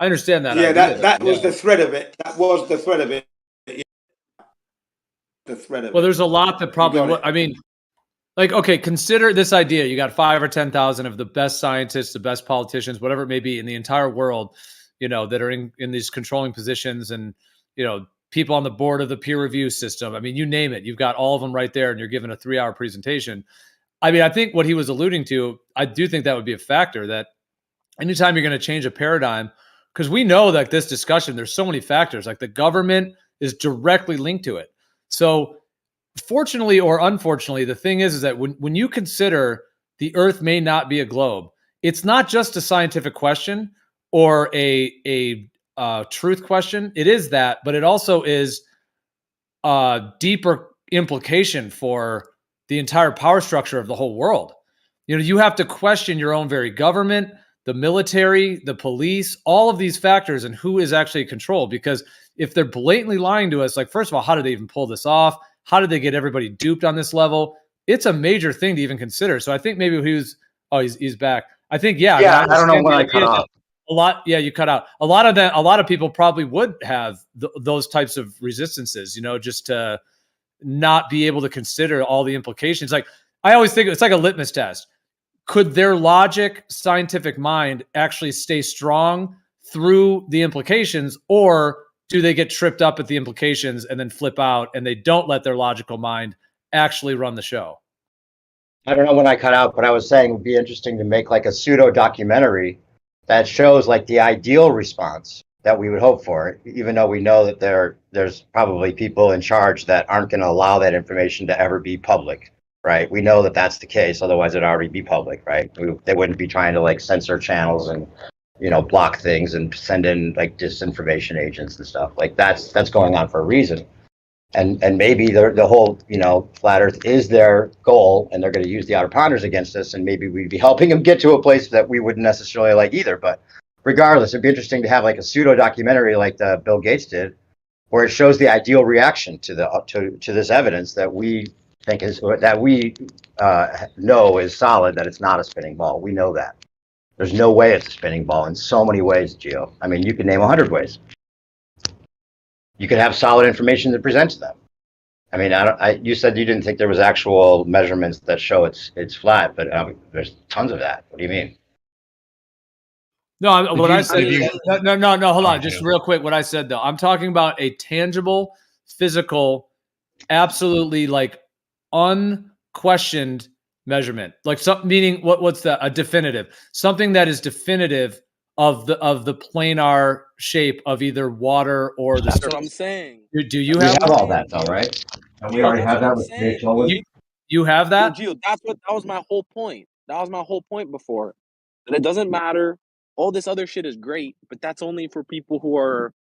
understand that. Yeah, idea. that was the thread of it. That was the thread of it. Yeah. The thread of it. Well, there's a lot that probably, I mean, like, okay, consider this idea. You got 5 or 10,000 of the best scientists, the best politicians, whatever it may be in the entire world, that are in these controlling positions, and, people on the board of the peer review system. I mean, you name it, you've got all of them right there, and you're given a 3-hour presentation. I mean, I think what he was alluding to, I do think that would be a factor, that anytime you're going to change a paradigm, because we know that this discussion, there's so many factors, like the government is directly linked to it. So fortunately or unfortunately, the thing is that when you consider the Earth may not be a globe, it's not just a scientific question or a truth question. It is that, but it also is a deeper implication for the entire power structure of the whole world. You have to question your own very government, the military, the police, all of these factors, and who is actually in control. Because if they're blatantly lying to us, like, first of all, how did they even pull this off? How did they get everybody duped on this level? It's a major thing to even consider. So I think maybe he's back. I think, yeah. Yeah, I don't know when I cut off. A lot, yeah, you cut out. A lot of people probably would have those types of resistances, just to not be able to consider all the implications. Like, I always think it's like a litmus test. Could their logic, scientific mind actually stay strong through the implications, or do they get tripped up at the implications and then flip out, and they don't let their logical mind actually run the show? I don't know when I cut out, but I was saying it would be interesting to make like a pseudo documentary that shows like the ideal response that we would hope for, even though we know that there's probably people in charge that aren't going to allow that information to ever be public, right? We know that that's the case, otherwise it'd already be public, right? They wouldn't be trying to like censor channels and, you know, block things and send in like disinformation agents and stuff. Like that's going on for a reason. And maybe the whole, you know, flat Earth is their goal, and they're going to use the outer ponders against us, and maybe we'd be helping them get to a place that we wouldn't necessarily like either. But regardless, it'd be interesting to have like a pseudo documentary like the Bill Gates did, where it shows the ideal reaction to this evidence that we think is that we know is solid, that it's not a spinning ball. We know that there's no way it's a spinning ball in so many ways, Gio. I mean, you could name 100 ways. You could have solid information to present to them. I mean, you said you didn't think there was actual measurements that show it's flat, but there's tons of that. What do you mean? No, what I said is no. Hold on, just real quick. What I said though, I'm talking about a tangible, physical, absolutely like unquestioned measurement, like something meaning what's that? A definitive, something that is definitive of the planar shape of either water or the surface. That's what I'm saying. Do you We have all that though, right? And we already have that with Jay Tolan. You have that? Gio, that was my whole point. That was my whole point before. That it doesn't matter. All this other shit is great, but that's only for people who are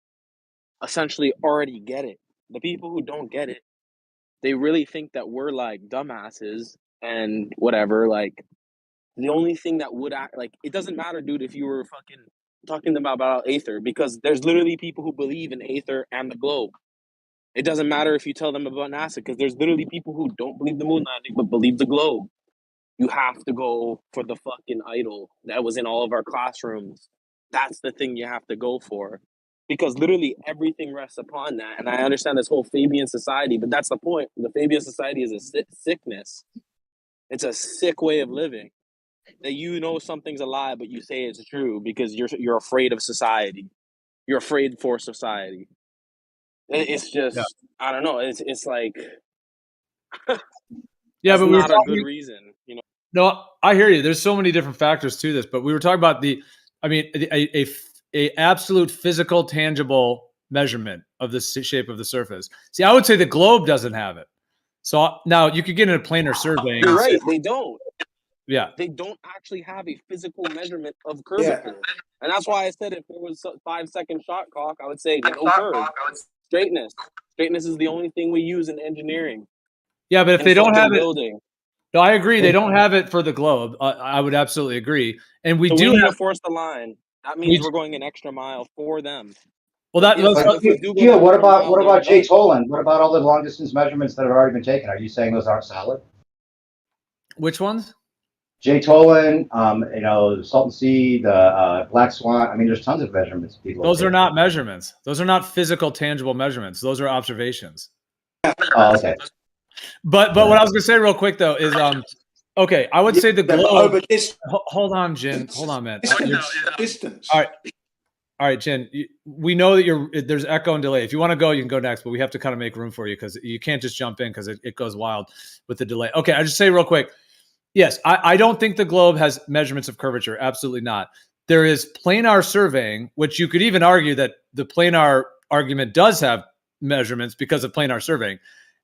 essentially already get it. The people who don't get it, they really think that we're like dumbasses and whatever. Like the only thing that would act like it doesn't matter, dude, if you were fucking talking to them about Aether, because there's literally people who believe in Aether and the globe. It doesn't matter if you tell them about NASA, because there's literally people who don't believe the moon landing but believe the globe. You have to go for the fucking idol that was in all of our classrooms. That's the thing you have to go for, because literally everything rests upon that. And I understand this whole Fabian society, but that's the point. The Fabian society is a sickness. It's a sick way of living. That you know something's a lie, but you say it's true because you're afraid of society. You're afraid for society. It's just I don't know. It's like yeah, but we're not a good reason, you know. No, I hear you. There's so many different factors to this, but we were talking about a absolute physical, tangible measurement of the shape of the surface. See, I would say the globe doesn't have it. So now you could get into planar surveying. You're right. They don't. Yeah. They don't actually have a physical measurement of curvature. And that's why I said if there was a 5-second shot clock, I would say no curve. Straightness. Straightness is the only thing we use in engineering. Yeah, but if they don't have building. No, I agree. They don't have it for the globe. I would absolutely agree. And we do need have to force the line. That means we're going an extra mile for them. What about Jay Tolan? What about all the long distance measurements that have already been taken? Are you saying those aren't solid? Which ones? Jay Tolan, Salton Sea, the Black Swan. I mean, there's tons of measurements. Those are not measurements. Those are not physical, tangible measurements. Those are observations. Oh, okay. But what I was gonna say real quick though is okay, I would say the globe. Hold on, Jen. Hold on, man. Distance. All right, Jen. We know that there's echo and delay. If you want to go, you can go next, but we have to kind of make room for you because you can't just jump in because it goes wild with the delay. Okay, I just say real quick. Yes, I don't think the globe has measurements of curvature. Absolutely not. There is planar surveying, which you could even argue that the planar argument does have measurements because of planar surveying.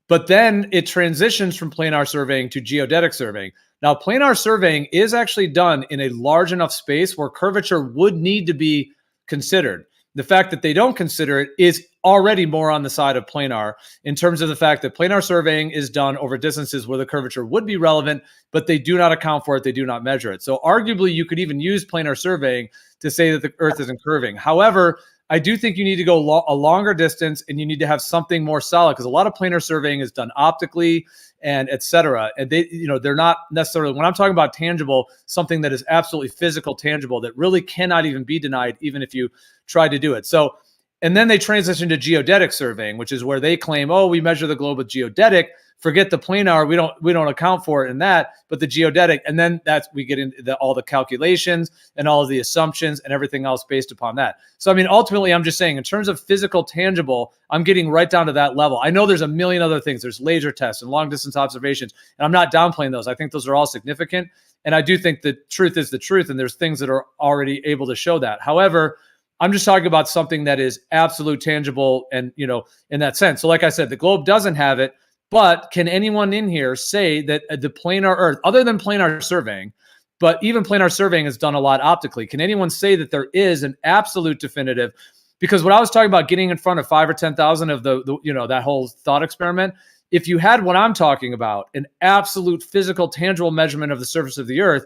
But then it transitions from planar surveying to geodetic surveying. Now, planar surveying is actually done in a large enough space where curvature would need to be considered. The fact that they don't consider it is already more on the side of planar in terms of the fact that planar surveying is done over distances where the curvature would be relevant, but they do not account for it. They do not measure it. So arguably, you could even use planar surveying to say that the Earth isn't curving. However, I do think you need to go a longer distance and you need to have something more solid because a lot of planar surveying is done optically and et cetera. And they're not necessarily, when I'm talking about tangible, something that is absolutely physical, tangible, that really cannot even be denied, even if you try to do it. So, and then they transition to geodetic surveying, which is where they claim, oh, we measure the globe with geodetic. Forget the planar. We don't account for it in that, but the geodetic. And then we get into all the calculations and all of the assumptions and everything else based upon that. So, I mean, ultimately, I'm just saying in terms of physical, tangible, I'm getting right down to that level. I know there's a million other things. There's laser tests and long distance observations, and I'm not downplaying those. I think those are all significant. And I do think the truth is the truth, and there's things that are already able to show that. However, I'm just talking about something that is absolute, tangible, and, you know, in that sense. So like I said, the globe doesn't have it, but can anyone in here say that the planar Earth, other than planar surveying, but even planar surveying has done a lot optically, can anyone say that there is an absolute definitive? Because what I was talking about, getting in front of 5 or 10,000 of the you know, that whole thought experiment, if you had what I'm talking about, an absolute physical, tangible measurement of the surface of the Earth,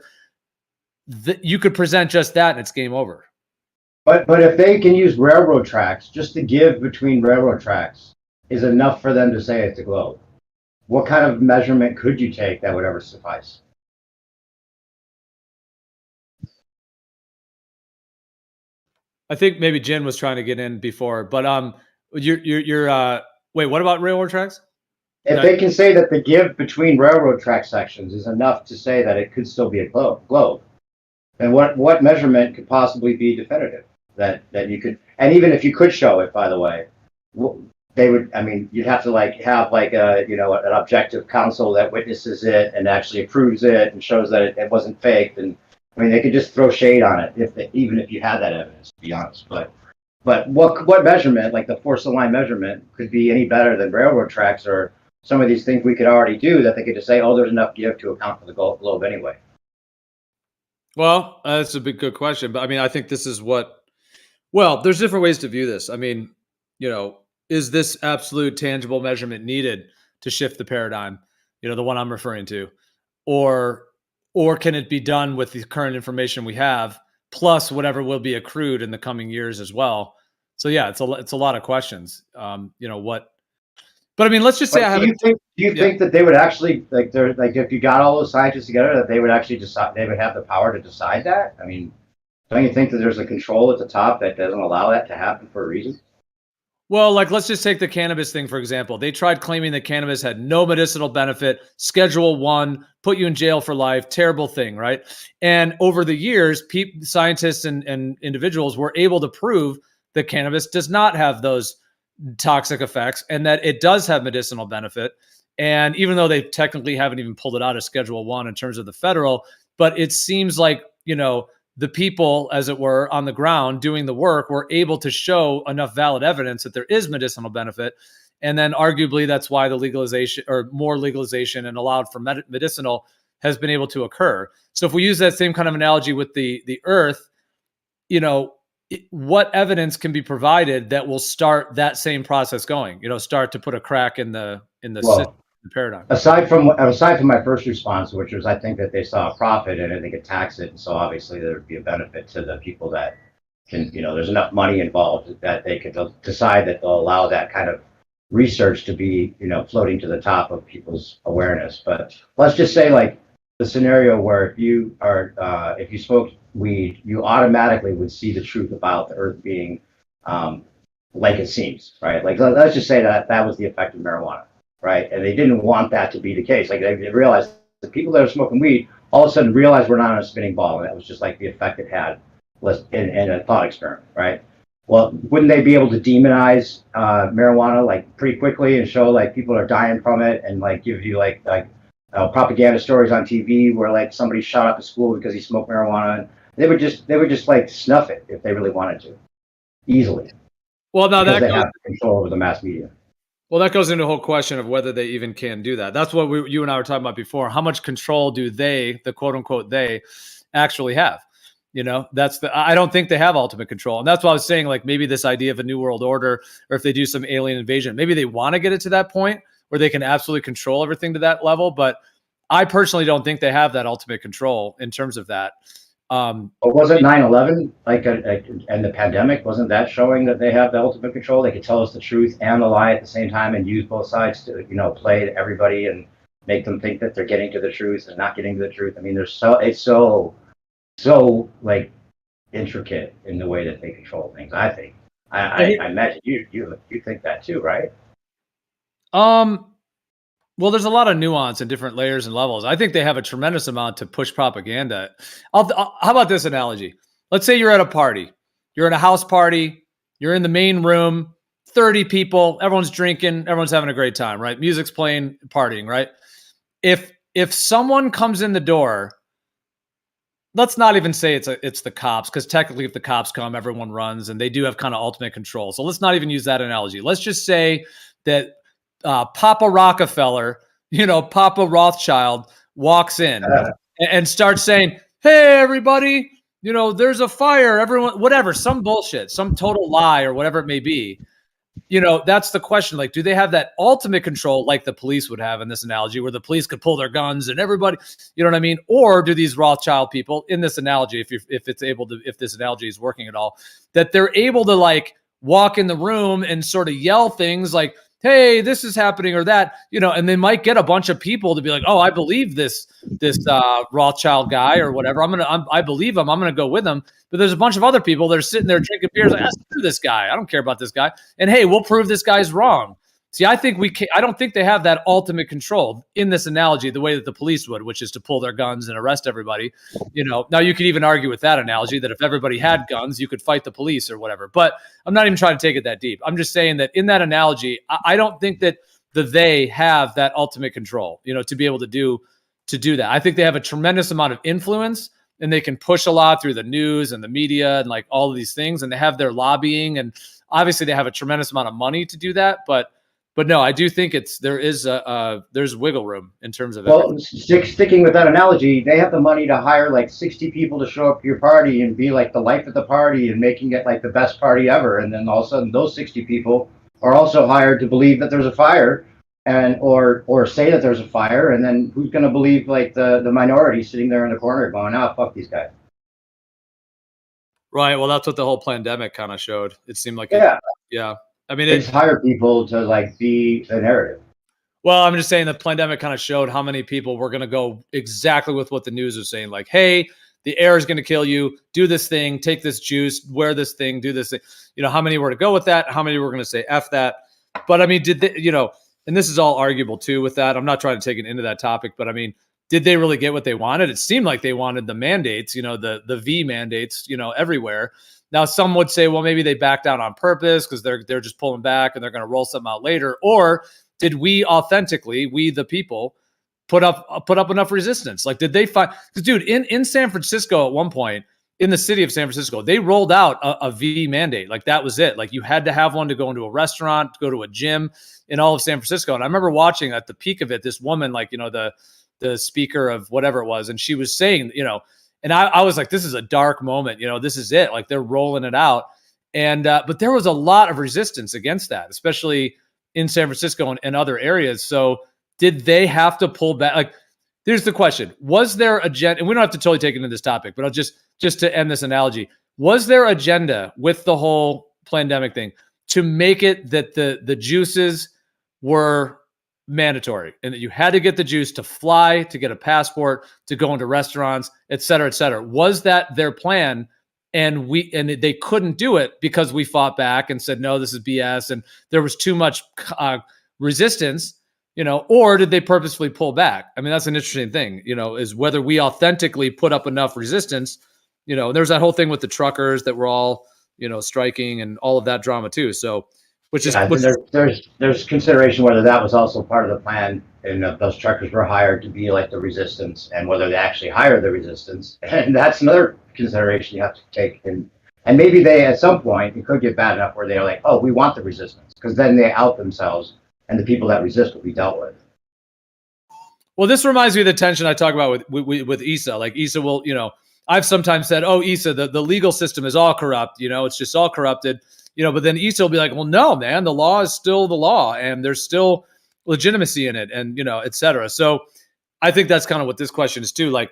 you could present just that and it's game over. But if they can use railroad tracks, just to give between railroad tracks is enough for them to say it's a globe. What kind of measurement could you take that would ever suffice? I think maybe Jen was trying to get in before, but you're wait, what about railroad tracks? If they can say that the give between railroad track sections is enough to say that it could still be a globe, then what measurement could possibly be definitive that you could? And even if you could show it, by the way, they would. I mean, you'd have to have a an objective counsel that witnesses it and actually approves it and shows that it wasn't faked. And I mean, they could just throw shade on it even if you had that evidence, to be honest. But what measurement, like the force of line measurement, could be any better than railroad tracks or some of these things we could already do that they could just say, oh, there's enough give to account for the globe anyway? Well, that's a good question. But I mean, I think this is well, there's different ways to view this. I mean, you know, is this absolute tangible measurement needed to shift the paradigm? You know, the one I'm referring to, or can it be done with the current information we have, plus whatever will be accrued in the coming years as well? So yeah, it's a lot of questions. You know what? But I mean, let's just say do you think that they would actually if you got all those scientists together, that they would actually decide, they would have the power to decide that? I mean, don't you think that there's a control at the top that doesn't allow that to happen for a reason? Well, like, let's just take the cannabis thing, for example. They tried claiming that cannabis had no medicinal benefit, Schedule 1, put you in jail for life, terrible thing, right? And over the years, scientists and individuals were able to prove that cannabis does not have those toxic effects and that it does have medicinal benefit. And even though they technically haven't even pulled it out of Schedule 1 in terms of the federal, but it seems like, you know, the people, as it were, on the ground doing the work were able to show enough valid evidence that there is medicinal benefit. And then arguably that's why the legalization or more legalization and allowed for medicinal has been able to occur. So if we use that same kind of analogy with the Earth, you know, what evidence can be provided that will start that same process going, you know, start to put a crack in the system, the paradigm? Aside from my first response, which was I think that they saw a profit in it, they could tax it, and so obviously there would be a benefit to the people that can, you know, there's enough money involved that they could decide that they'll allow that kind of research to be, you know, floating to the top of people's awareness. But let's just say, like, the scenario where if you smoked weed, you automatically would see the truth about the Earth being like it seems, right? Like, let's just say that was the effect of marijuana, right? And they didn't want that to be the case. Like, they realized the people that are smoking weed all of a sudden realized we're not on a spinning ball, and that was just like the effect it had in a thought experiment, right? Well, wouldn't they be able to demonize marijuana like pretty quickly and show like people are dying from it, and like give you like propaganda stories on TV where like somebody shot up a school because he smoked marijuana? And they would just like snuff it if they really wanted to, easily. Well, now because they have control over the mass media. Well, that goes into the whole question of whether they even can do that. That's what you and I were talking about before. How much control do they, the quote unquote they, actually have? You know, I don't think they have ultimate control. And that's why I was saying, like, maybe this idea of a new world order, or if they do some alien invasion, maybe they want to get it to that point where they can absolutely control everything to that level. But I personally don't think they have that ultimate control in terms of that. But wasn't 9/11 and the pandemic, wasn't that showing that they have the ultimate control? They could tell us the truth and the lie at the same time and use both sides to, you know, play everybody and make them think that they're getting to the truth and not getting to the truth. I mean, it's so like intricate in the way that they control things. I think. I imagine you think that too, right? Well, there's a lot of nuance and different layers and levels. I think they have a tremendous amount to push propaganda. How about this analogy? Let's say you're at a party. You're in a house party. You're in the main room, 30 people. Everyone's drinking. Everyone's having a great time, right? Music's playing, partying, right? If someone comes in the door let's not even say it's the cops, because technically if the cops come, everyone runs, and they do have kind of ultimate control. So let's not even use that analogy. Let's just say that Papa Rockefeller, Papa Rothschild walks in and starts saying, hey, everybody, there's a fire, everyone, whatever, some bullshit, some total lie or whatever it may be. That's the question. Like, do they have that ultimate control like the police would have in this analogy, where the police could pull their guns and everybody, you know what I mean? Or do these Rothschild people in this analogy, if this analogy is working at all, that they're able to like walk in the room and sort of yell things like, hey, this is happening or that, and they might get a bunch of people to be like, oh, I believe this Rothschild guy or whatever. I believe him. I'm going to go with him. But there's a bunch of other people that are sitting there drinking beers like, screw this guy. I don't care about this guy. And hey, we'll prove this guy's wrong. See, I don't think they have that ultimate control in this analogy the way that the police would, which is to pull their guns and arrest everybody. Now you could even argue with that analogy that if everybody had guns, you could fight the police or whatever. But I'm not even trying to take it that deep. I'm just saying that in that analogy, I don't think that they have that ultimate control, to be able to do that. I think they have a tremendous amount of influence, and they can push a lot through the news and the media and like all of these things. And they have their lobbying, and obviously they have a tremendous amount of money to do that. But no, I do think there's wiggle room in terms of Well, sticking with that analogy, they have the money to hire like 60 people to show up to your party and be like the life of the party and making it like the best party ever. And then all of a sudden those 60 people are also hired to believe that there's a fire or say that there's a fire. And then who's going to believe like the minority sitting there in the corner going, oh, fuck these guys. Right. Well, that's what the whole pandemic kind of showed. It seemed like, yeah. I mean, it's hire people to like be the narrative. Well, I'm just saying the pandemic kind of showed how many people were going to go exactly with what the news was saying. Like, hey, the air is going to kill you. Do this thing. Take this juice. Wear this thing. Do this thing. How many were to go with that? How many were going to say F that? But I mean, did they, and this is all arguable too with that. I'm not trying to take it into that topic, but I mean, did they really get what they wanted? It seemed like they wanted the mandates, the V mandates, everywhere. Now, some would say, well, maybe they backed down on purpose because they're just pulling back and they're going to roll something out later. Or did we authentically, we the people, put up enough resistance? Like, did they find? Because, dude, in San Francisco at one point, in the city of San Francisco, they rolled out a V mandate. Like, that was it. Like, you had to have one to go into a restaurant, to go to a gym in all of San Francisco. And I remember watching at the peak of it, this woman, like, the speaker of whatever it was, and she was saying, and I was like, this is a dark moment. This is it. Like, they're rolling it out. And but there was a lot of resistance against that, especially in San Francisco and other areas. So did they have to pull back? Like, here's the question. Was there agenda? And we don't have to totally take into this topic, but I'll just to end this analogy. Was there agenda with the whole pandemic thing to make it that the juices were mandatory and that you had to get the juice to fly, to get a passport, to go into restaurants, et cetera, et cetera? Was that their plan? And they couldn't do it because we fought back and said, no, this is BS. And there was too much resistance, or did they purposefully pull back? I mean, that's an interesting thing, is whether we authentically put up enough resistance. There's that whole thing with the truckers that were all, striking and all of that drama too. So, there's consideration whether that was also part of the plan, and those truckers were hired to be like the resistance, and whether they actually hired the resistance. And that's another consideration you have to take. And maybe they, at some point, it could get bad enough where they're like, oh, we want the resistance, because then they out themselves, and the people that resist will be dealt with. Well, this reminds me of the tension I talk about with Issa. Like, Issa will, I've sometimes said, oh, Issa, the legal system is all corrupt. It's just all corrupted. But then Issa will be like, well, no, man, the law is still the law, and there's still legitimacy in it, and et cetera. So I think that's kind of what this question is too. Like,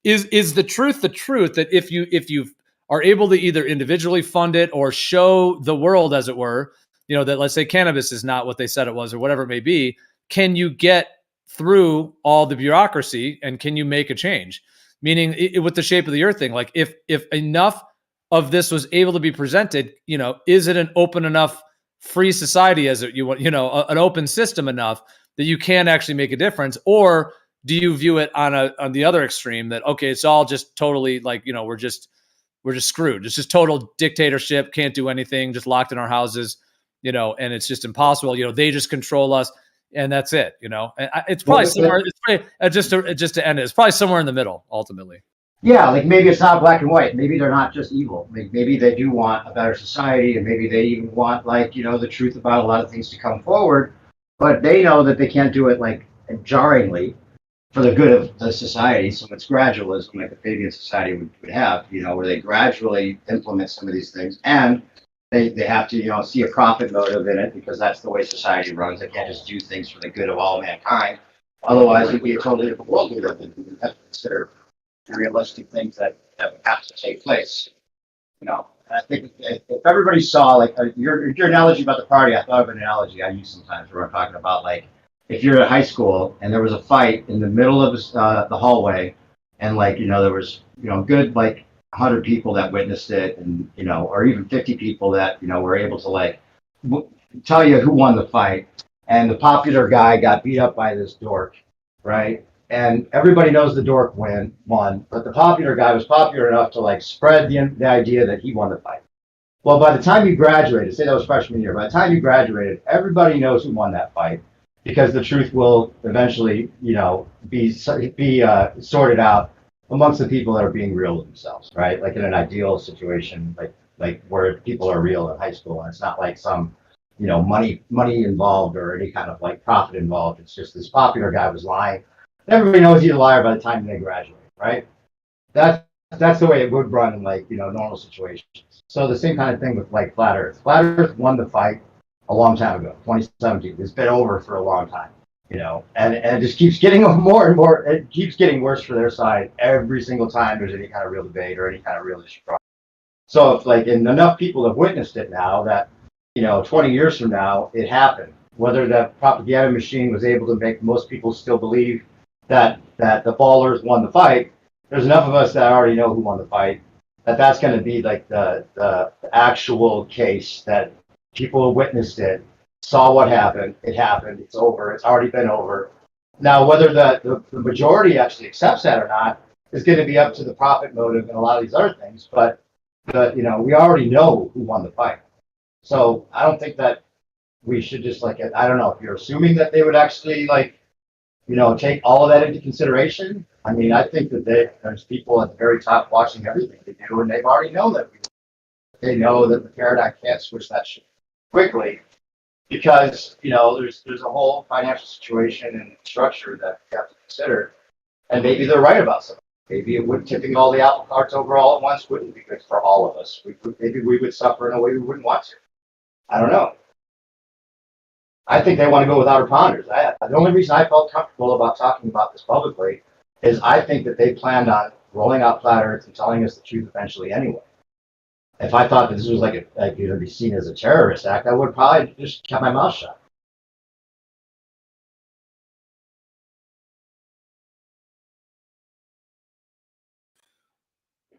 is the truth that if you are able to either individually fund it or show the world, as it were, that, let's say, cannabis is not what they said it was or whatever it may be, can you get through all the bureaucracy and can you make a change? Meaning, with the shape of the earth thing, like if enough of this was able to be presented, is it an open enough free society, as you want, an open system enough that you can actually make a difference? Or do you view it on the other extreme that, okay, it's all just totally like, we're just screwed. It's just total dictatorship, can't do anything, just locked in our houses, and it's just impossible. They just control us, and that's it. And it's probably somewhere. It's probably, just to end it, it's probably somewhere in the middle ultimately. Yeah, like maybe it's not black and white. Maybe they're not just evil. Maybe they do want a better society, and maybe they even want, like, the truth about a lot of things to come forward. But they know that they can't do it like jarringly for the good of the society. So it's gradualism, like the Fabian Society would have, where they gradually implement some of these things, and they have to, see a profit motive in it, because that's the way society runs. They can't just do things for the good of all mankind. Otherwise, it would be a totally different world we live in. We have to consider realistic things that have to take place. I think if everybody saw, like, your analogy about the party, I thought of an analogy I use sometimes where I'm talking about, like, if you're at high school and there was a fight in the middle of the hallway, and, like, there was, good, like, 100 people that witnessed it, and, or even 50 people that, were able to, like, tell you who won the fight, and the popular guy got beat up by this dork, right? And everybody knows the dork won, but the popular guy was popular enough to, like, spread the idea that he won the fight. Well, by the time you graduated, say that was freshman year, by the time you graduated, everybody knows who won that fight, because the truth will eventually, be sorted out amongst the people that are being real with themselves, right? Like in an ideal situation, like where people are real in high school, and it's not like some, money involved or any kind of, like, profit involved. It's just this popular guy was lying. Everybody knows he's a liar by the time they graduate, right? That's the way it would run in, like, normal situations. So the same kind of thing with, like, Flat Earth. Flat Earth won the fight a long time ago, 2017. It's been over for a long time, and it just keeps getting more and more. It keeps getting worse for their side every single time there's any kind of real debate or any kind of real issue. So if, like, and enough people have witnessed it now that, 20 years from now, it happened. Whether the propaganda machine was able to make most people still believe that the ballers won the fight, there's enough of us that already know who won the fight, that's going to be, like, the actual case that people witnessed it, saw what happened, it happened, it's over, it's already been over. Now, whether the majority actually accepts that or not is going to be up to the profit motive and a lot of these other things, but we already know who won the fight. So I don't think that we should just, like, I don't know if you're assuming that they would actually, like, take all of that into consideration. I mean, I think that there's people at the very top watching everything they do, and they've already known that. They know that the paradigm can't switch that shit quickly, because there's a whole financial situation and structure that you have to consider, and maybe they're right about something. Maybe it would tipping all the apple carts over all at once wouldn't be good for all of us. Maybe we would suffer in a way we wouldn't want to. I don't know. I think they want to go with outer ponders. The only reason I felt comfortable about talking about this publicly is I think that they planned on rolling out Flat Earth and telling us the truth eventually anyway. If I thought that this was like going to be seen as a terrorist act, I would probably just kept my mouth shut.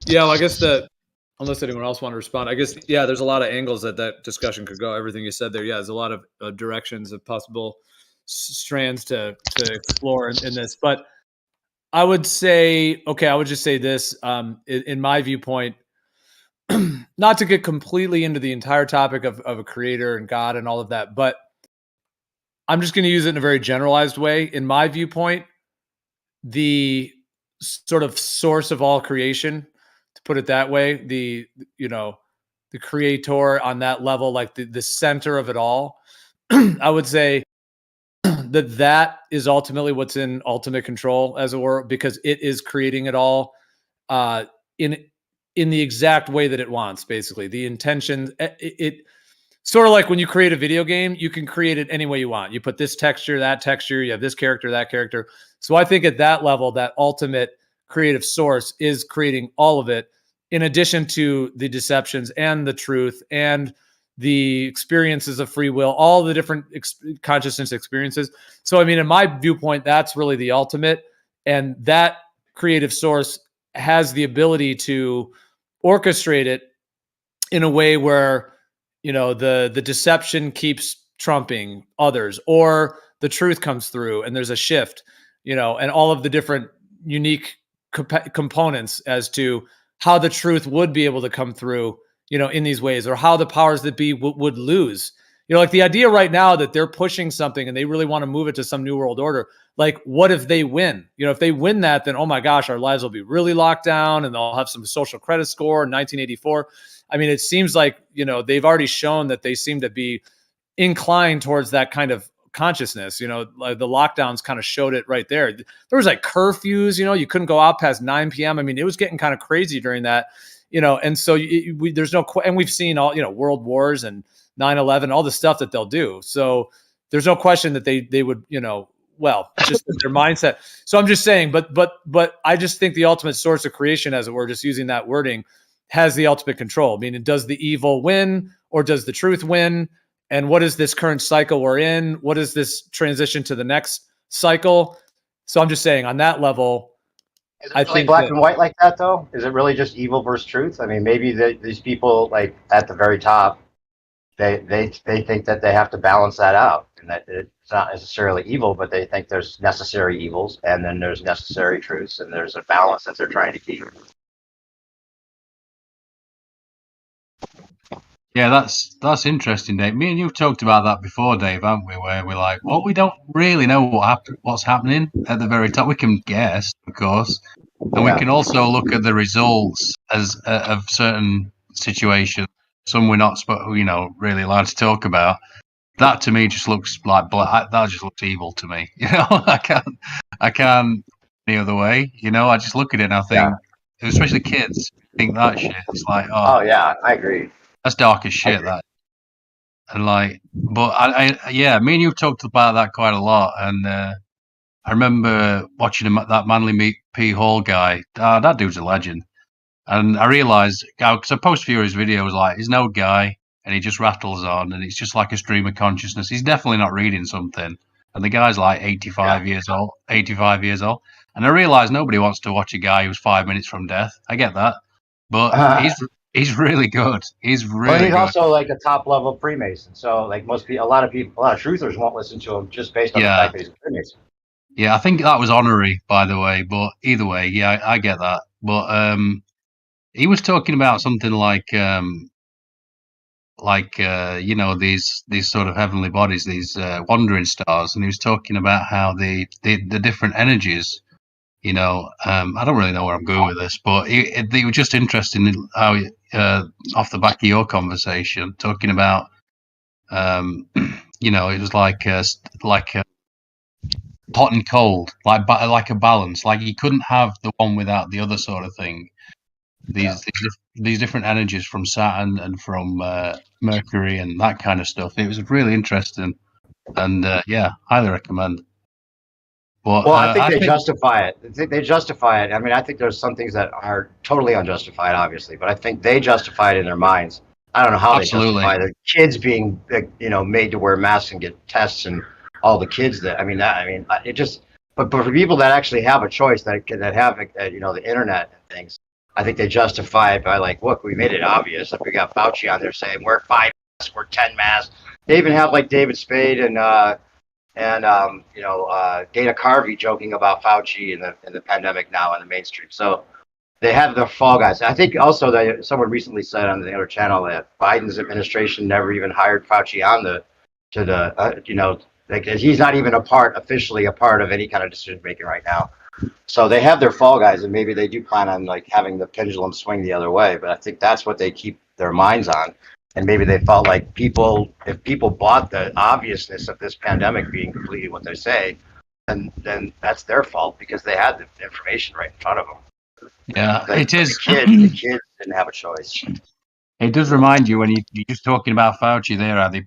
Yeah, well, I guess unless anyone else want to respond, I guess, yeah, there's a lot of angles that discussion could go. Everything you said there, yeah, there's a lot of directions of possible strands to explore in this. But I would say, okay, I would just say this, in my viewpoint, not to get completely into the entire topic of a creator and God and all of that, but I'm just going to use it in a very generalized way. In my viewpoint, the sort of source of all creation, to put it that way, the creator on that level, like the center of it all, I would say that is ultimately what's in ultimate control, as it were, because it is creating it all in the exact way that it wants. Basically, the intention, it sort of like when you create a video game, you can create it any way you want. You put this texture, that texture, you have this character, that character. So I think at that level, that ultimate creative source is creating all of it, in addition to the deceptions and the truth and the experiences of free will, all the different consciousness experiences. So, I mean, in my viewpoint, that's really the ultimate. And that creative source has the ability to orchestrate it in a way where, the deception keeps trumping others, or the truth comes through and there's a shift, and all of the different unique components as to how the truth would be able to come through, in these ways, or how the powers that be would lose, You know, like the idea right now that they're pushing something and they really want to move it to some new world order. Like, what if they win? You know, if they win that, then, oh my gosh, our lives will be really locked down and they'll have some social credit score in 1984. I mean, it seems like, you know, they've already shown that they seem to be inclined towards that kind of consciousness. You know, like the lockdowns kind of showed it right there. There was like curfews, you know, you couldn't go out past 9 p.m. I mean, it was getting kind of crazy during that, you know, and so there's no, and we've seen all, you know, world wars and 9/11, all the stuff that they'll do. So there's no question that they would, you know, well, just their mindset. So I'm just saying, but I just think the ultimate source of creation, as it were, just using that wording, has the ultimate control. I mean, does the evil win or does the truth win? And what is this current cycle we're in? What is this transition to the next cycle? So I'm just saying on that level, Is it really black and white like that, though? Is it really just evil versus truth? I mean, maybe these people, like at the very top, they think that they have to balance that out, and that it's not necessarily evil, but they think there's necessary evils, and then there's necessary truths, and there's a balance that they're trying to keep. Yeah, that's interesting, Dave. Me and you've talked about that before, Dave, haven't we? Where we're like, well, we don't really know what's happening at the very top. We can guess, of course, and we can also look at the results as of certain situations. Some we're not, you know, really allowed to talk about. That to me just looks like that just looks evil to me. You know, I can't any other way. You know, I just look at it and I think, especially kids, think that shit. It's like, oh yeah, I agree. That's dark as shit. That, and like, but yeah, me and you've talked about that quite a lot, and I remember watching that Manly P Hall guy. That dude's a legend. And I realised, because I post Fury's videos, like, he's no guy, and he just rattles on, and it's just like a stream of consciousness. He's definitely not reading something. And the guy's like 85 years old. And I realised nobody wants to watch a guy who's 5 minutes from death. I get that. But he's really good. He's really he's good. Also like a top level Freemason. So like most people, a lot of truthers won't listen to him just based on the fact that he's a Freemason. Yeah, I think that was honorary, by the way. But either way, yeah, I get that. But he was talking about something like you know, these sort of heavenly bodies, these wandering stars, and he was talking about how the different energies. You know, I don't really know where I'm going with this, but it was just interesting how off the back of your conversation, talking about you know, it was like hot and cold, like a balance, like you couldn't have the one without the other sort of thing. These different energies from Saturn and from Mercury and that kind of stuff. It was really interesting, and yeah, highly recommend. Well, I think they justify it. They justify it. I mean, I think there's some things that are totally unjustified, obviously, but I think they justify it in their minds. I don't know how they justify the kids being, you know, made to wear masks and get tests, and all the kids that. I mean, it just. But for people that actually have a choice, that have, you know, the internet and things, I think they justify it by like, look, we made it obvious. If we got Fauci on there saying wear 5 masks, we're 10 masks. They even have like David Spade and you know, Dana Carvey joking about Fauci in the pandemic now in the mainstream. So they have the fall guys. I think also that someone recently said on the other channel that Biden's administration never even hired Fauci on you know, like he's not even officially a part of any kind of decision making right now. So they have their fall guys, and maybe they do plan on like having the pendulum swing the other way. But I think that's what they keep their minds on. And maybe they felt like if people bought the obviousness of this pandemic being completely what they say, then that's their fault because they had the information right in front of them. Yeah, it is. The kids didn't have a choice. It does remind you when you're just talking about Fauci there, it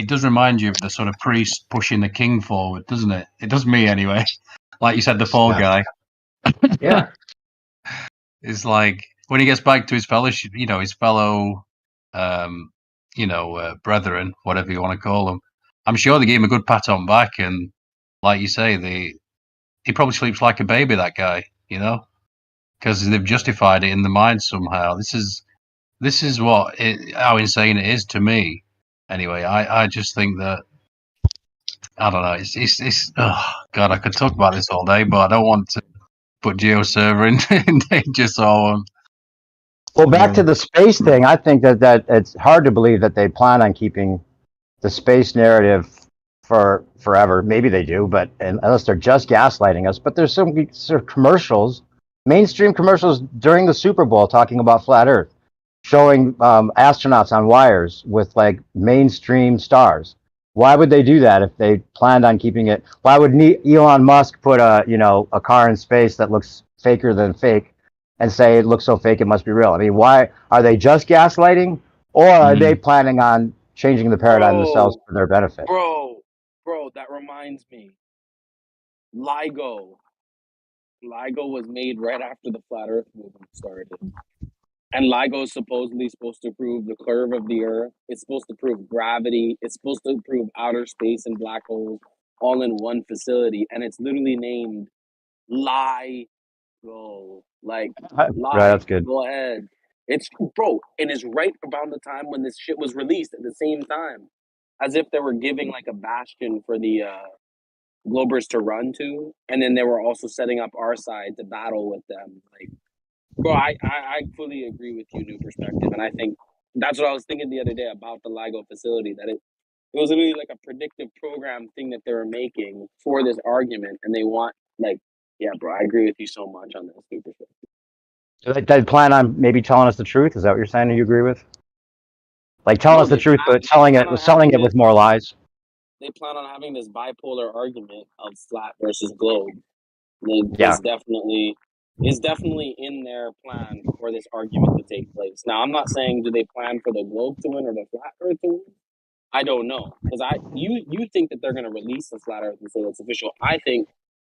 does remind you of the sort of priest pushing the king forward, doesn't it? It does me anyway. Like you said, the fall guy. Yeah. It's like when he gets back to his fellowship, you know, his fellow brethren, whatever you want to call them. I'm sure they gave him a good pat on back, and like you say, he probably sleeps like a baby, that guy, you know, because they've justified it in the mind somehow. This is how insane it is to me. Anyway, I just think that I don't know. It's oh god, I could talk about this all day, but I don't want to put GeoServer in danger, so. Well, back to the space thing, I think that it's hard to believe that they plan on keeping the space narrative for forever. Maybe they do, but unless they're just gaslighting us. But there's some sort of commercials, mainstream commercials during the Super Bowl talking about flat Earth, showing astronauts on wires with like mainstream stars. Why would they do that if they planned on keeping it? Why would Elon Musk put a car in space that looks faker than fake and say it looks so fake it must be real? I mean, why are they just gaslighting, or are they planning on changing the paradigm themselves for their benefit? Bro, that reminds me. LIGO was made right after the flat Earth movement started. And LIGO is supposedly supposed to prove the curve of the Earth. It's supposed to prove gravity. It's supposed to prove outer space and black holes all in one facility. And it's literally named LIGO. Like, Right, that's good. go ahead. It's, bro, and it's right around the time when this shit was released at the same time. As if they were giving like a bastion for the Globers to run to. And then they were also setting up our side to battle with them. Like, bro, I fully agree with you, New Perspective, and I think that's what I was thinking the other day about the LIGO facility. That it was literally like a predictive program thing that they were making for this argument, and they want yeah, bro, I agree with you so much on this, New Perspective. So they plan on maybe telling us the truth. Is that what you're saying? You agree with? Like telling us the truth, but selling it with more lies. They plan on having this bipolar argument of flat versus globe. It's definitely in their plan for this argument to take place. Now, I'm not saying do they plan for the globe to win or the flat Earth to win. I don't know, because you think that they're going to release the flat Earth and say it's official. I think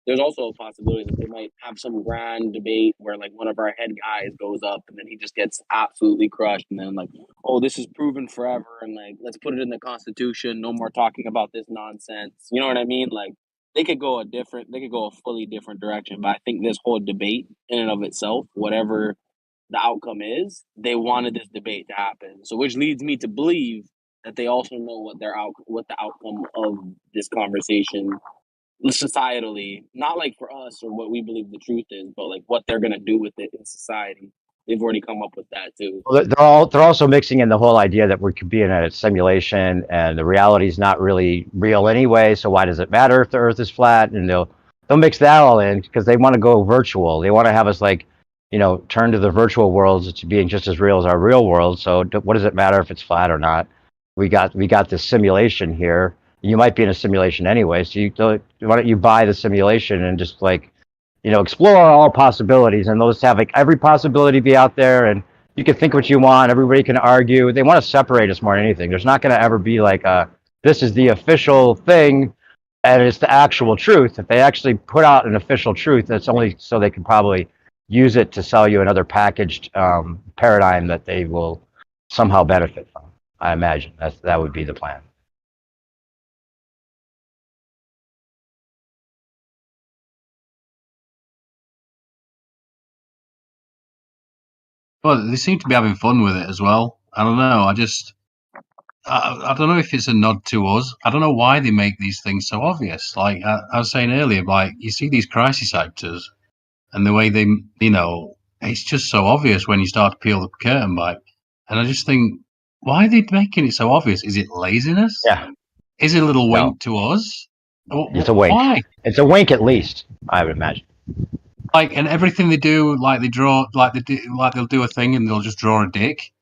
there's also a possibility that they might have some grand debate where like one of our head guys goes up and then he just gets absolutely crushed, and then like, oh, this is proven forever, and like let's put it in the Constitution. No more talking about this nonsense. You know what I mean? Like they could go a fully different direction. But I think this whole debate in and of itself, whatever the outcome is, they wanted this debate to happen. So which leads me to believe that they also know what the outcome of this conversation societally, not like for us or what we believe the truth is, but like what they're gonna do with it in society. They've already come up with that too. Well, they're also mixing in the whole idea that we could be in a simulation and the reality is not really real anyway. So why does it matter if the Earth is flat? And they'll mix that all in because they want to go virtual. They want to have us like, turn to the virtual worlds to being just as real as our real world. So what does it matter if it's flat or not? We got this simulation here. You might be in a simulation anyway. So why don't you buy the simulation and just like, explore all possibilities, and they'll just have like every possibility be out there, and you can think what you want. Everybody can argue. They want to separate us more than anything. There's not going to ever be like this is the official thing, and it's the actual truth. If they actually put out an official truth, that's only so they can probably use it to sell you another packaged paradigm that they will somehow benefit from. I imagine that would be the plan. Well, they seem to be having fun with it as well. I don't know. I don't know if it's a nod to us. I don't know why they make these things so obvious. Like I was saying earlier, like you see these crisis actors and the way they, it's just so obvious when you start to peel the curtain back. And I just think, why are they making it so obvious? Is it laziness? Yeah. Is it a little wink to us? It's a wink. Why? It's a wink at least, I would imagine. Like, and everything they do, like they draw, like they'll do a thing and they'll just draw a dick,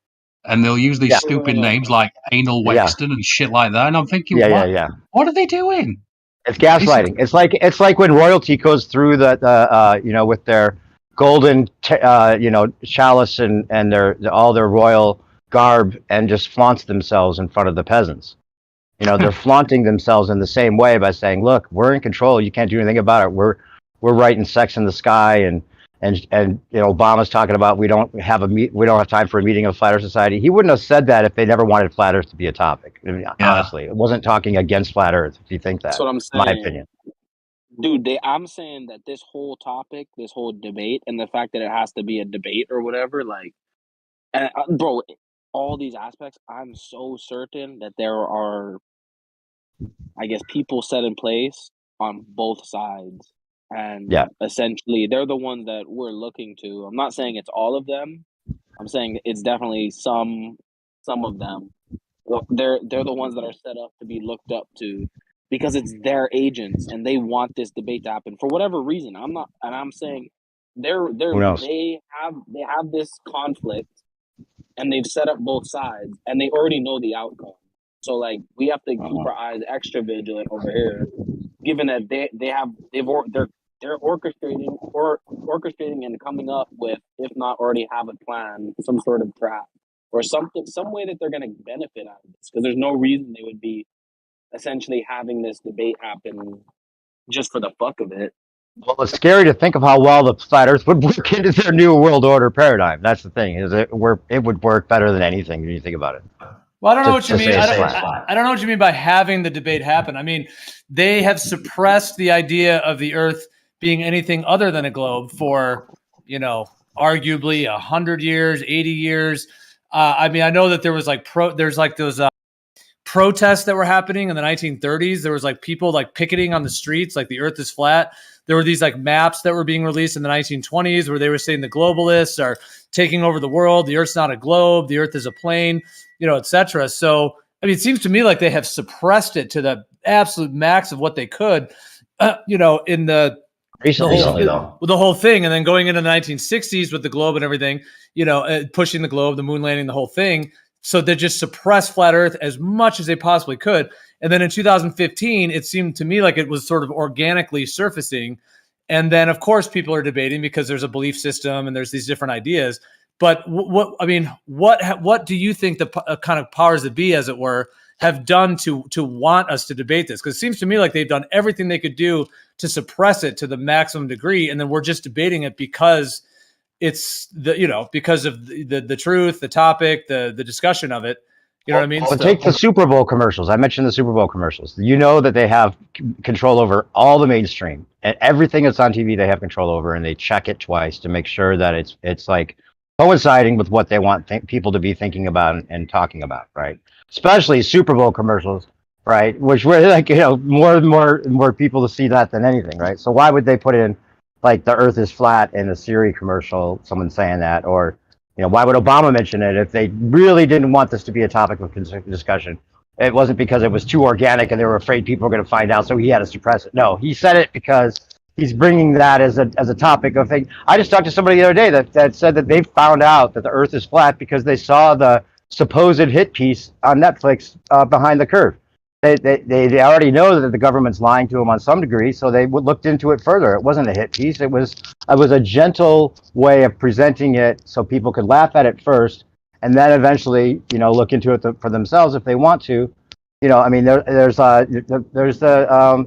and they'll use these stupid names like Anal Wexton and shit like that. And I'm thinking, what are they doing? It's gaslighting. It's like when royalty goes through the with their golden chalice and all their royal garb and just flaunts themselves in front of the peasants. They're flaunting themselves in the same way by saying, "Look, we're in control. You can't do anything about it. We're writing Sex in the Sky," and Obama's talking about we don't have time for a meeting of Flat Earth Society. He wouldn't have said that if they never wanted Flat Earth to be a topic. I mean, honestly, it wasn't talking against Flat Earth. If you think that, That's what I'm saying. My opinion. Dude, I'm saying that this whole topic, this whole debate, and the fact that it has to be a debate or whatever, like, and bro, all these aspects, I'm so certain that there are, I guess, people set in place on both sides. And essentially, they're the ones that we're looking to. I'm not saying it's all of them. I'm saying it's definitely some of them They're the ones that are set up to be looked up to because it's their agents and they want this debate to happen for whatever reason. I'm saying Who knows? they have this conflict and they've set up both sides and they already know the outcome. So like we have to keep our eyes extra vigilant over here, given that they're orchestrating and coming up with, if not already have a plan, some sort of trap or some way that they're going to benefit out of this. Because there's no reason they would be essentially having this debate happen just for the fuck of it. Well, it's scary to think of how well the flat Earth would work into their new world order paradigm. That's the thing. It would work better than anything when you think about it. Well, I don't know what you mean. I don't know what you mean by having the debate happen. I mean, they have suppressed the idea of the Earth being anything other than a globe for, arguably 100 years, 80 years. I mean, I know that there was there's those protests that were happening in the 1930s. There was people picketing on the streets, like the Earth is flat. There were these maps that were being released in the 1920s where they were saying the globalists are taking over the world. The Earth's not a globe. The Earth is a plane, etc. So, I mean, it seems to me like they have suppressed it to the absolute max of what they could, in the whole thing. And then going into the 1960s with the globe and everything, pushing the globe, the moon landing, the whole thing. So they just suppressed flat Earth as much as they possibly could. And then in 2015, it seemed to me like it was sort of organically surfacing. And then, of course, people are debating because there's a belief system and there's these different ideas. But what do you think the kind of powers that be, as it were, have done to want us to debate this? Because it seems to me like they've done everything they could do to suppress it to the maximum degree. And then we're just debating it because it's because of the truth, the topic, the discussion of it. You know what I mean? Well, take the Super Bowl commercials. I mentioned the Super Bowl commercials. You know that they have control over all the mainstream and everything that's on TV. They have control over, and they check it twice to make sure that it's coinciding with what they want people to be thinking about and talking about, right? Especially Super Bowl commercials, right? Which were more people to see that than anything, right? So why would they put in the Earth is flat in a Siri commercial, someone saying that, or why would Obama mention it if they really didn't want this to be a topic of discussion? It wasn't because it was too organic and they were afraid people were going to find out, so he had to suppress it. No, he said it because he's bringing that as a topic of thing. I just talked to somebody the other day that said that they found out that the Earth is flat because they saw the supposed hit piece on Netflix, Behind the Curve. They already know that the government's lying to them on some degree, so they looked into it further. It wasn't a hit piece. It was a gentle way of presenting it so people could laugh at it first, and then eventually, look into it for themselves if they want to. I mean, there's the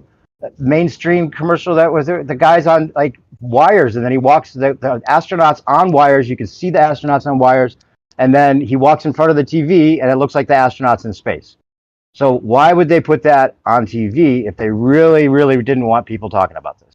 mainstream commercial that was the guys on wires, and then he walks the astronauts on wires. You can see the astronauts on wires, and then he walks in front of the TV, and it looks like the astronauts in space. So why would they put that on TV if they really, really didn't want people talking about this?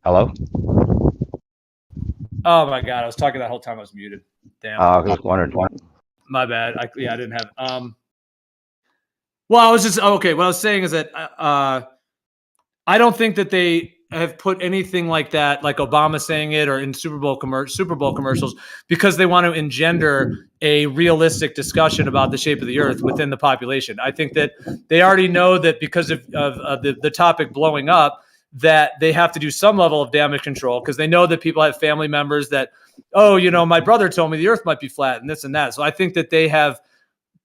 Hello? Oh my God, I was talking that whole time I was muted. Damn. I was wondering. My bad. I didn't have. Well, I was just okay. What I was saying is that I don't think that they have put anything like that, like Obama saying it, or in Super Bowl commercials, because they want to engender a realistic discussion about the shape of the Earth within the population. I think that they already know that because of the topic blowing up, that they have to do some level of damage control, because they know that people have family members that, my brother told me the Earth might be flat and this and that. So I think that they have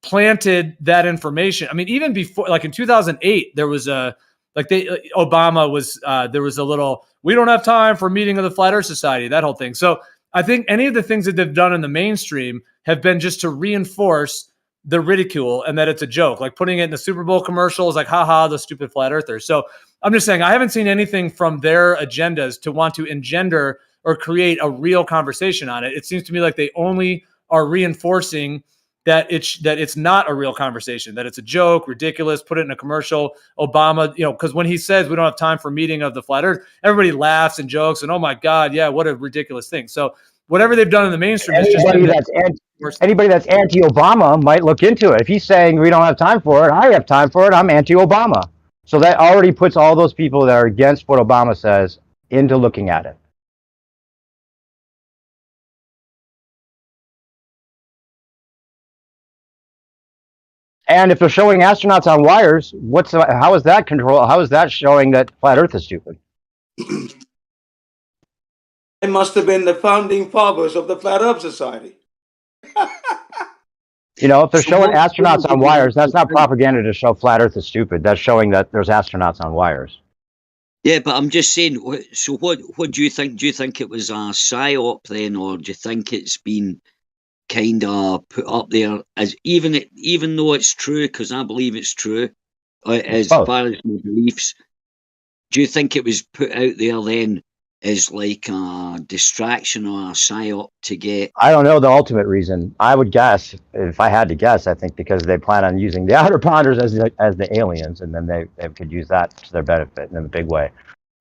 planted that information. I mean, even before, like in 2008, there was Obama was, there was a little, we don't have time for a meeting of the Flat Earth Society, that whole thing. So I think any of the things that they've done in the mainstream have been just to reinforce the ridicule and that it's a joke, like putting it in the Super Bowl commercials, like, haha, the stupid flat earthers. So I'm just saying, I haven't seen anything from their agendas to want to engender or create a real conversation on it. It seems to me like they only are reinforcing that it's not a real conversation, that it's a joke, ridiculous, put it in a commercial. Obama, because when he says we don't have time for a meeting of the flat earth, everybody laughs and jokes and, oh my God, yeah, what a ridiculous thing. So whatever they've done in the mainstream is just anybody that's anti-Obama might look into it. If he's saying we don't have time for it, I have time for it, I'm anti-Obama. So that already puts all those people that are against what Obama says into looking at it. And if they're showing astronauts on wires, how is that control? How is that showing that flat Earth is stupid? It must have been the founding fathers of the Flat Earth Society. If they're showing astronauts on wires, that's not propaganda to show flat Earth is stupid. That's showing that there's astronauts on wires. Yeah, but I'm just saying. So what do you think? Do you think it was a psyop then, or do you think it's been kind of put up there as even though it's true, because I believe it's true, as far as my beliefs? Do you think it was put out there then as like a distraction or a psyop to get? I don't know the ultimate reason. I would guess, if I had to guess, I think because they plan on using the outer ponders as the aliens, and then they could use that to their benefit in a big way.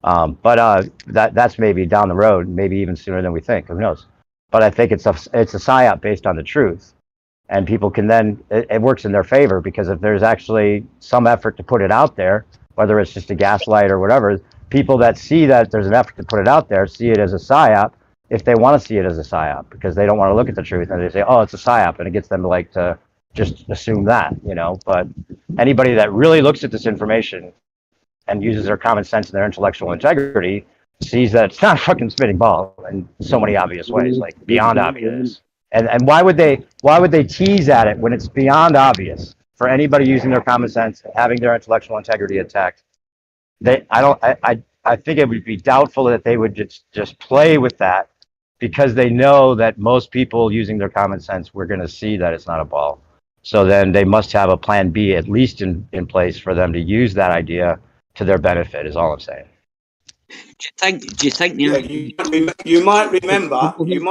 But that's maybe down the road, maybe even sooner than we think. Who knows? But I think it's a psyop based on the truth, and people can then it works in their favor, because if there's actually some effort to put it out there, whether it's just a gaslight or whatever, people that see that there's an effort to put it out there see it as a psyop, if they want to see it as a psyop, because they don't want to look at the truth, and they say, oh, it's a psyop, and it gets them to just assume that, But anybody that really looks at this information and uses their common sense and their intellectual integrity sees that it's not a fucking spinning ball in so many obvious ways, like beyond obvious. And why would they tease at it when it's beyond obvious for anybody using their common sense and having their intellectual integrity attacked? I think it would be doubtful that they would just play with that, because they know that most people using their common sense, we're going to see that it's not a ball. So then they must have a plan B at least in place for them to use that idea to their benefit, is all I'm saying. Do you think? Yeah, you might remember when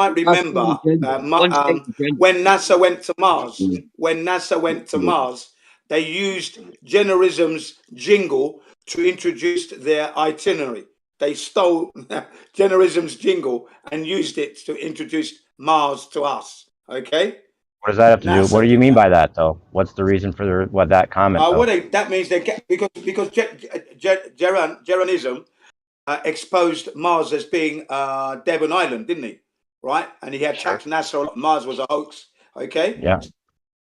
NASA went to Mars. When NASA went to Mars, they used Generation's jingle to introduce their itinerary. They stole Generation's jingle and used it to introduce Mars to us. Okay. What does that have to do? What do you mean by that, though? What's the reason for that comment? That means they get because Jeranism exposed Mars as being Devon Island, didn't he? Right, and he attacked NASA. Mars was a hoax. Okay. Yeah.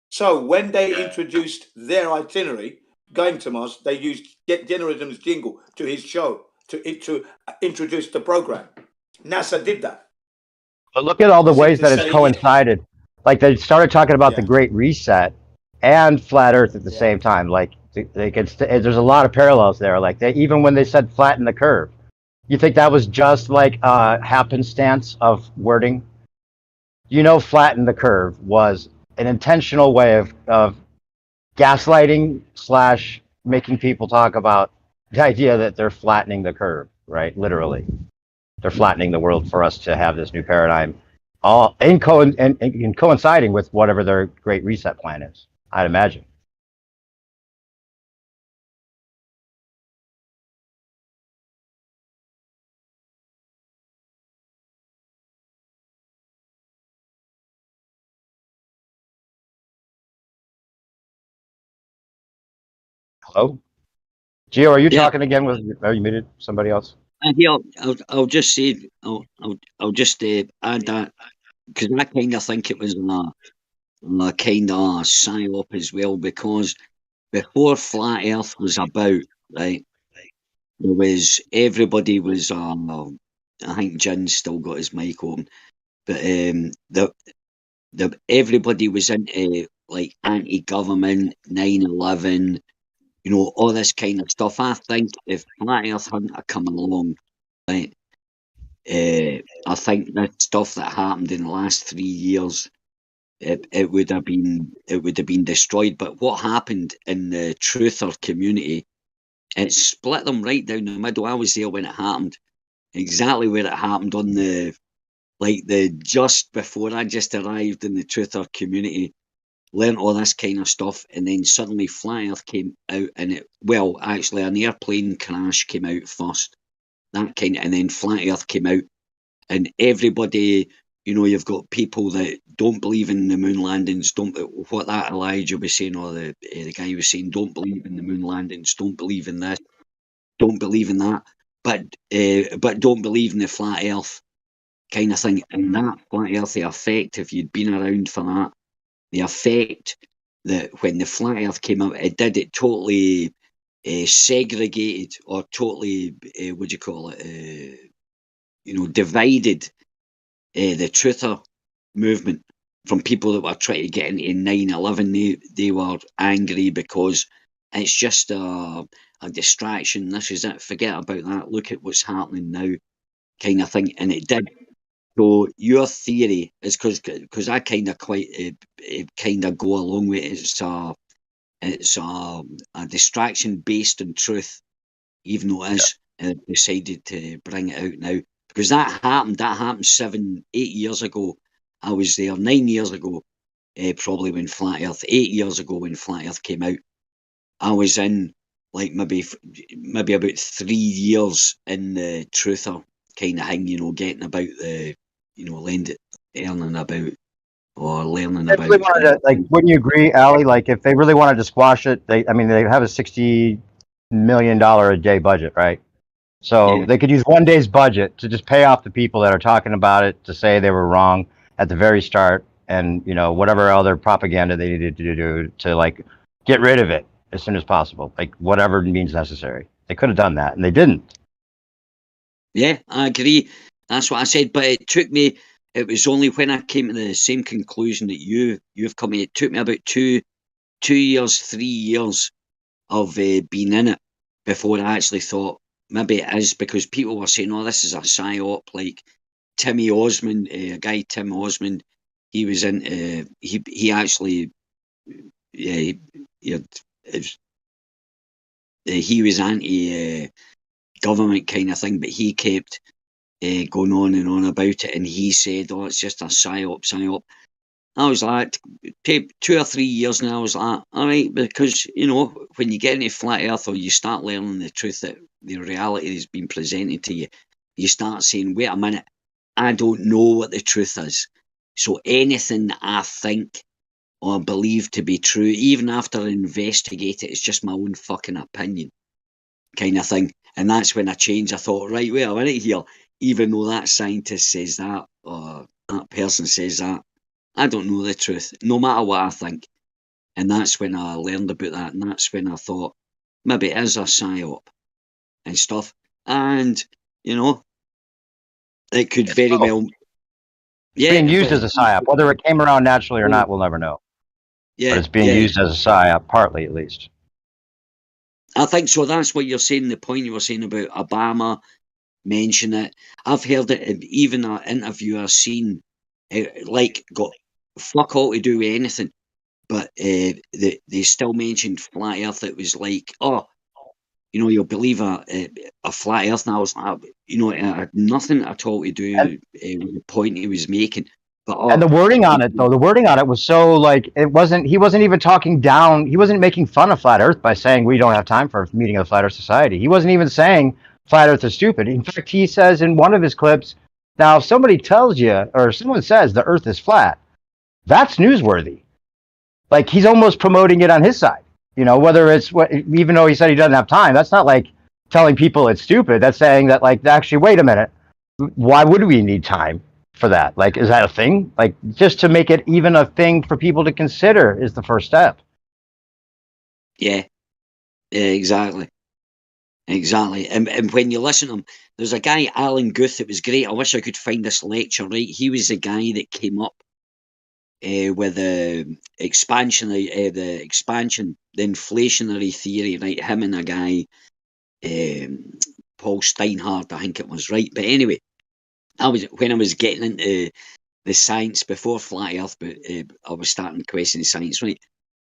So when they introduced their itinerary going to Mars, they used Generation's jingle to his show to introduce the program. NASA did that. But look at all the ways that it's coincided. Like they started talking about the Great Reset and flat Earth at the same time. Like there's a lot of parallels there. Like even when they said flatten the curve, you think that was just like a happenstance of wording? Flatten the curve was an intentional way of gaslighting / making people talk about the idea that they're flattening the curve, right? Literally, they're flattening the world for us to have this new paradigm, all in coinciding with whatever their Great Reset plan is, I'd imagine. Hello, Gio, are you talking again? Are you muted? Somebody else? I'll just say, I'll just add that, because I kind of think it was a kind of psyop as well, because before flat Earth was about, right, everybody was I think Jin's still got his mic on, but everybody was into like anti-government, 9/11, all this kind of stuff. I think if flat Earth hadn't come along, right, I think the stuff that happened in the last 3 years, it would have been destroyed. But what happened in the truther community, it split them right down the middle. I was there when it happened, exactly where it happened, on the just before I just arrived in the truther community. learnt all this kind of stuff, and then suddenly Flat Earth came out, and actually an airplane crash came out first, and then Flat Earth came out, and everybody, you've got people that don't believe in the moon landings, what that Elijah was saying, or the guy was saying, don't believe in the moon landings, don't believe in this, don't believe in that, but don't believe in the flat Earth kind of thing. And that flat Earth, the effect, if you'd been around for that, the effect that when the flat Earth came out, it totally segregated, or totally, divided the truther movement from people that were trying to get into 9/11. They were angry because it's just a distraction. This is it. Forget about that. Look at what's happening now, kind of thing. And it did. So your theory is because I kind of go along with it. It's a distraction based on truth, even though it is decided to bring it out now. Because that happened 7-8 years ago. I was there 9 years ago, probably when Flat Earth, 8 years ago when Flat Earth came out. I was in like maybe about 3 years in the truther kind of thing, getting about the, learning about or learning They really about. wanted to, wouldn't you agree, Ali? Like, if they really wanted to squash it, they have a $60 million a day budget, right? So they could use one day's budget to just pay off the people that are talking about it, to say they were wrong at the very start, and whatever other propaganda they needed to do to get rid of it as soon as possible, whatever means necessary. They could have done that, and they didn't. Yeah, I agree. That's what I said. But it took me. It was only when I came to the same conclusion that you've come to. It took me about 2 years, 3 years of being in it before I actually thought maybe it is, because people were saying, "Oh, this is a psyop." Like Timmy Osmond, a guy Tim Osmond, he was in. He actually, he was anti government kind of thing, but he kept going on and on about it, and he said, "Oh, it's just a psyop." I was like, 2 or 3 years now, I was like, all right, because, when you get into flat earth, or you start learning the truth that the reality has been presented to you, you start saying, wait a minute, I don't know what the truth is. So anything that I think or believe to be true, even after I investigate it, it's just my own fucking opinion kind of thing. And that's when I changed. I thought, right, wait a minute here, even though that scientist says that, or that person says that, I don't know the truth, no matter what I think. And that's when I learned about that, and that's when I thought, maybe it is a psyop and stuff. And, it could very well... It's being used as a psyop. Whether it came around naturally or not, we'll never know. Yeah, but it's being used as a psyop, partly at least. I think so. That's what you're saying, the point you were saying about Obama mention it. I've heard it, even an interview I've seen, got fuck all to do with anything, but they still mentioned flat earth. It was like, oh, you'll believe a flat earth. And I was like, it had nothing at all to do with the point he was making. But, and the wording on it, though, was so he wasn't even talking down. He wasn't making fun of flat earth by saying we don't have time for a meeting of the Flat Earth Society. He wasn't even saying flat earth is stupid. In fact, he says in one of his clips, now, if somebody tells you, or someone says the earth is flat, that's newsworthy. Like, he's almost promoting it on his side. Whether it's even though he said he doesn't have time, that's not like telling people it's stupid. That's saying that, actually, wait a minute, why would we need time for that? Is that a thing? Just to make it even a thing for people to consider is the first step. Yeah, exactly. And when you listen to him, there's a guy, Alan Guth, that was great. I wish I could find this lecture, right? He was the guy that came up with the expansion, the inflationary theory, right? Him and a guy, Paul Steinhardt, I think it was, right? But anyway, when I was getting into the science before flat earth, but I was starting to question science, right?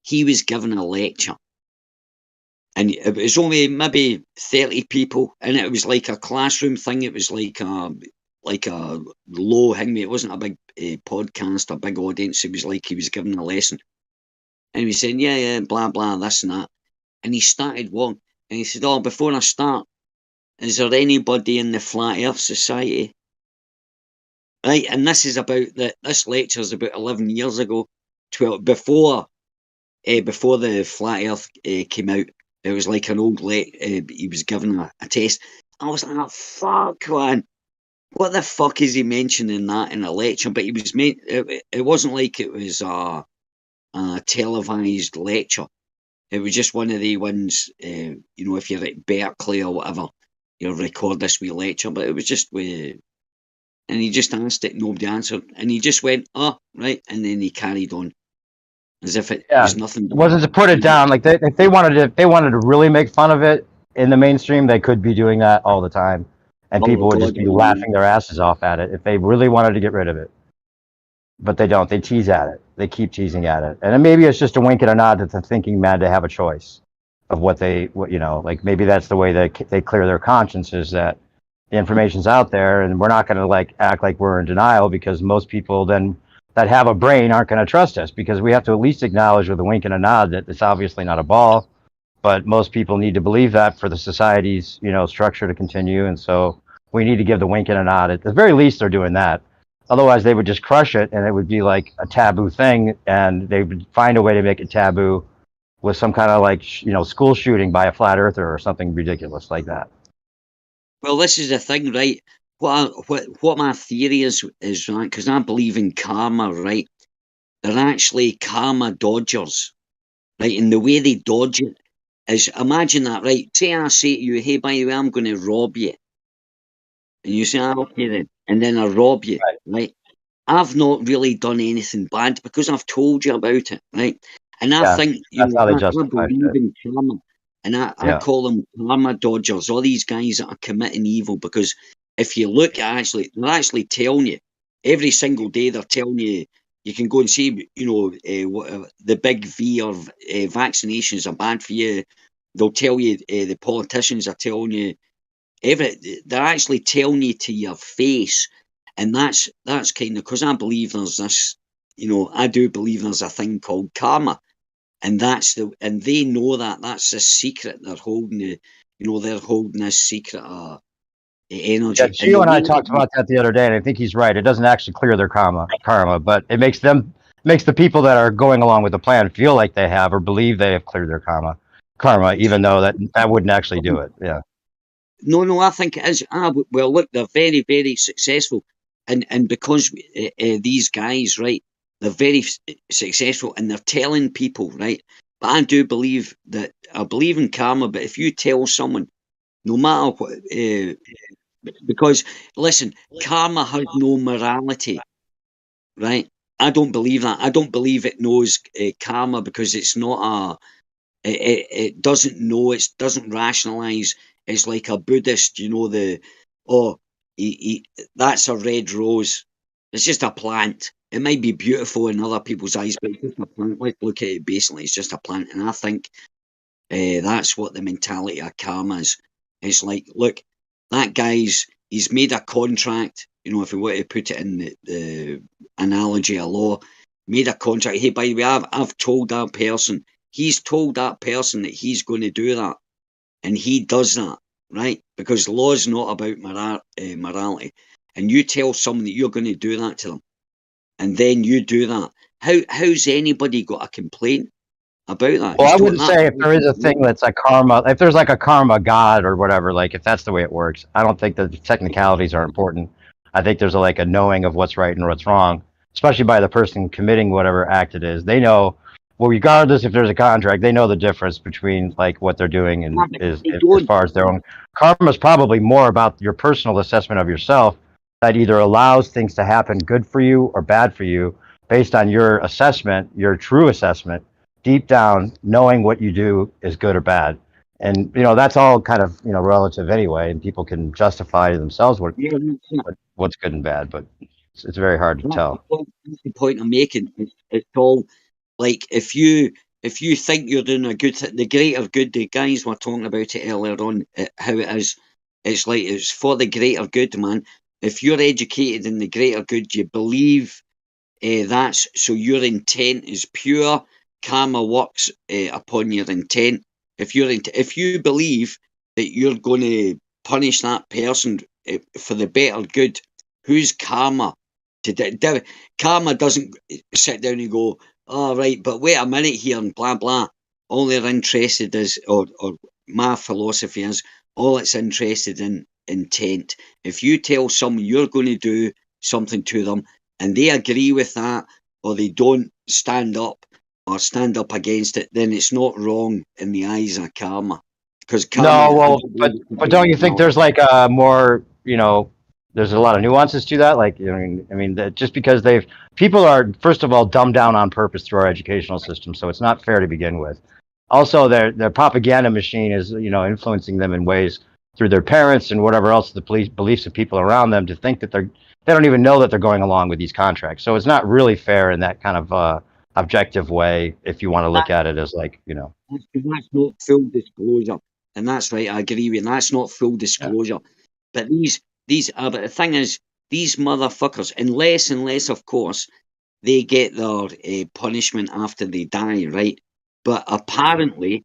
He was giving a lecture, and it was only maybe 30 people, and it was like a classroom thing. It was like a low thing. It wasn't a big podcast, a big audience. It was like he was giving a lesson. And he was saying, yeah, blah, blah, this and that. And he started walking. And he said, oh, before I start, is there anybody in the Flat Earth Society? Right, and this is about this lecture is about 11 years ago, 12 before the Flat Earth came out. It was like an old he was given a test. I was like, oh, fuck, man. What the fuck is he mentioning that in a lecture? But he was it wasn't like it was a televised lecture. It was just one of the ones, you know, if you're at Berkeley or whatever, you'll record this wee lecture. But it was just and he just asked it, nobody answered. And he just went, oh, right. And then he carried on as if it was nothing. It wasn't to put it down. Like if they wanted to really make fun of it in the mainstream, they could be doing that all the time, and people would just be laughing their asses off at it if they really wanted to get rid of it. But they don't. They tease at it. They keep teasing at it, and then maybe it's just a wink and a nod to the thinking man to have a choice of what you know, like maybe that's the way they clear their conscience, is that the information's out there, and we're not going to like act like we're in denial, because most people then that have a brain aren't going to trust us, because we have to at least acknowledge with a wink and a nod that it's obviously not a ball, but most people need to believe that for the society's, you know, structure to continue. And so we need to give the wink and a nod. At the very least, they're doing that. Otherwise, they would just crush it, and it would be like a taboo thing, and they would find a way to make it taboo with some kind of like, you know, school shooting by a flat earther or something ridiculous like that. Well, this is the thing, right? What my theory is right, because I believe in karma, right? They're actually karma dodgers, right? And the way they dodge it is, imagine that, right? Say I say to you, hey, by the way, I'm going to rob you. And you say, okay then. And then I rob you, right? I've not really done anything bad because I've told you about it, right? And I think, you know, I believe in karma. And I call them karma dodgers, all these guys that are committing evil, because if you look at they're actually telling you, every single day they're telling you, you can go and see, you know, the big V of vaccinations are bad for you. They'll tell you, the politicians are telling you, they're actually telling you to your face. And that's kind of, because I believe there's this, you know, I do believe there's a thing called karma. And and they know that's the secret they're holding. You know, they're holding this secret energy. Yeah, Gio and I talked about that the other day, and I think he's right. It doesn't actually clear their karma, but it makes the people that are going along with the plan feel like they have or believe they have cleared their karma, even though that wouldn't actually do it. Yeah. No, I think it is. Well, look, they're very, very successful, and because these guys, right, they're very successful, and they're telling people, right. But I do believe that I believe in karma. But if you tell someone, no matter what, because listen, karma has no morality, right? I don't believe that. I don't believe it knows karma, because it's not it doesn't know. It doesn't rationalize. It's like a Buddhist, you know, that's a red rose. It's just a plant. It might be beautiful in other people's eyes, but it's just a plant. Let's look at it basically. It's just a plant. And I think that's what the mentality of karma is. It's like, look, that he's made a contract, you know, if we want to put it in the analogy of law, made a contract. Hey, by the way, I've told that person, he's told that person that he's going to do that. And he does that, right? Because law is not about morality. And you tell someone that you're going to do that to them, and then you do that. How's anybody got a complaint about that? Well, I wouldn't say if there is a thing that's like karma, if there's like a karma god or whatever, like if that's the way it works, I don't think the technicalities are important. I think there's a knowing of what's right and what's wrong, especially by the person committing whatever act it is. They know, well, regardless if there's a contract, they know the difference between like what they're doing and as far as their own. Karma is probably more about your personal assessment of yourself that either allows things to happen good for you or bad for you based on your assessment, your true assessment, deep down knowing what you do is good or bad. And, you know, that's all kind of, you know, relative anyway, and people can justify to themselves what's good and bad, but it's very hard to tell. That's the point I'm making. It's all like, if you think you're doing a good thing, the greater good, the guys were talking about it earlier on, how it is, it's like, it's for the greater good, man. If you're educated in the greater good, you believe that's, so your intent is pure, karma works upon your intent. If you believe that you're going to punish that person for the better good, who's karma? Karma doesn't sit down and go, "All right, but wait a minute here," and blah blah. All they're interested is, or my philosophy is, all it's interested in intent. If you tell someone you're going to do something to them and they agree with that, or they don't stand up or stand up against it, then it's not wrong in the eyes of karma. Because karma, No, well, but don't you think there's like more, there's a lot of nuances to that? Like, that just because people are, first of all, dumbed down on purpose through our educational system, so it's not fair to begin with. Also, their propaganda machine is, influencing them in ways through their parents and whatever else the beliefs of people around them to think that they don't even know that they're going along with these contracts. So it's not really fair in that kind of objective way if you want to look at it as like, That's not full disclosure, and that's right. I agree with you. That's not full disclosure. But but the thing is, these motherfuckers, unless, of course, they get their punishment after they die, right? But apparently,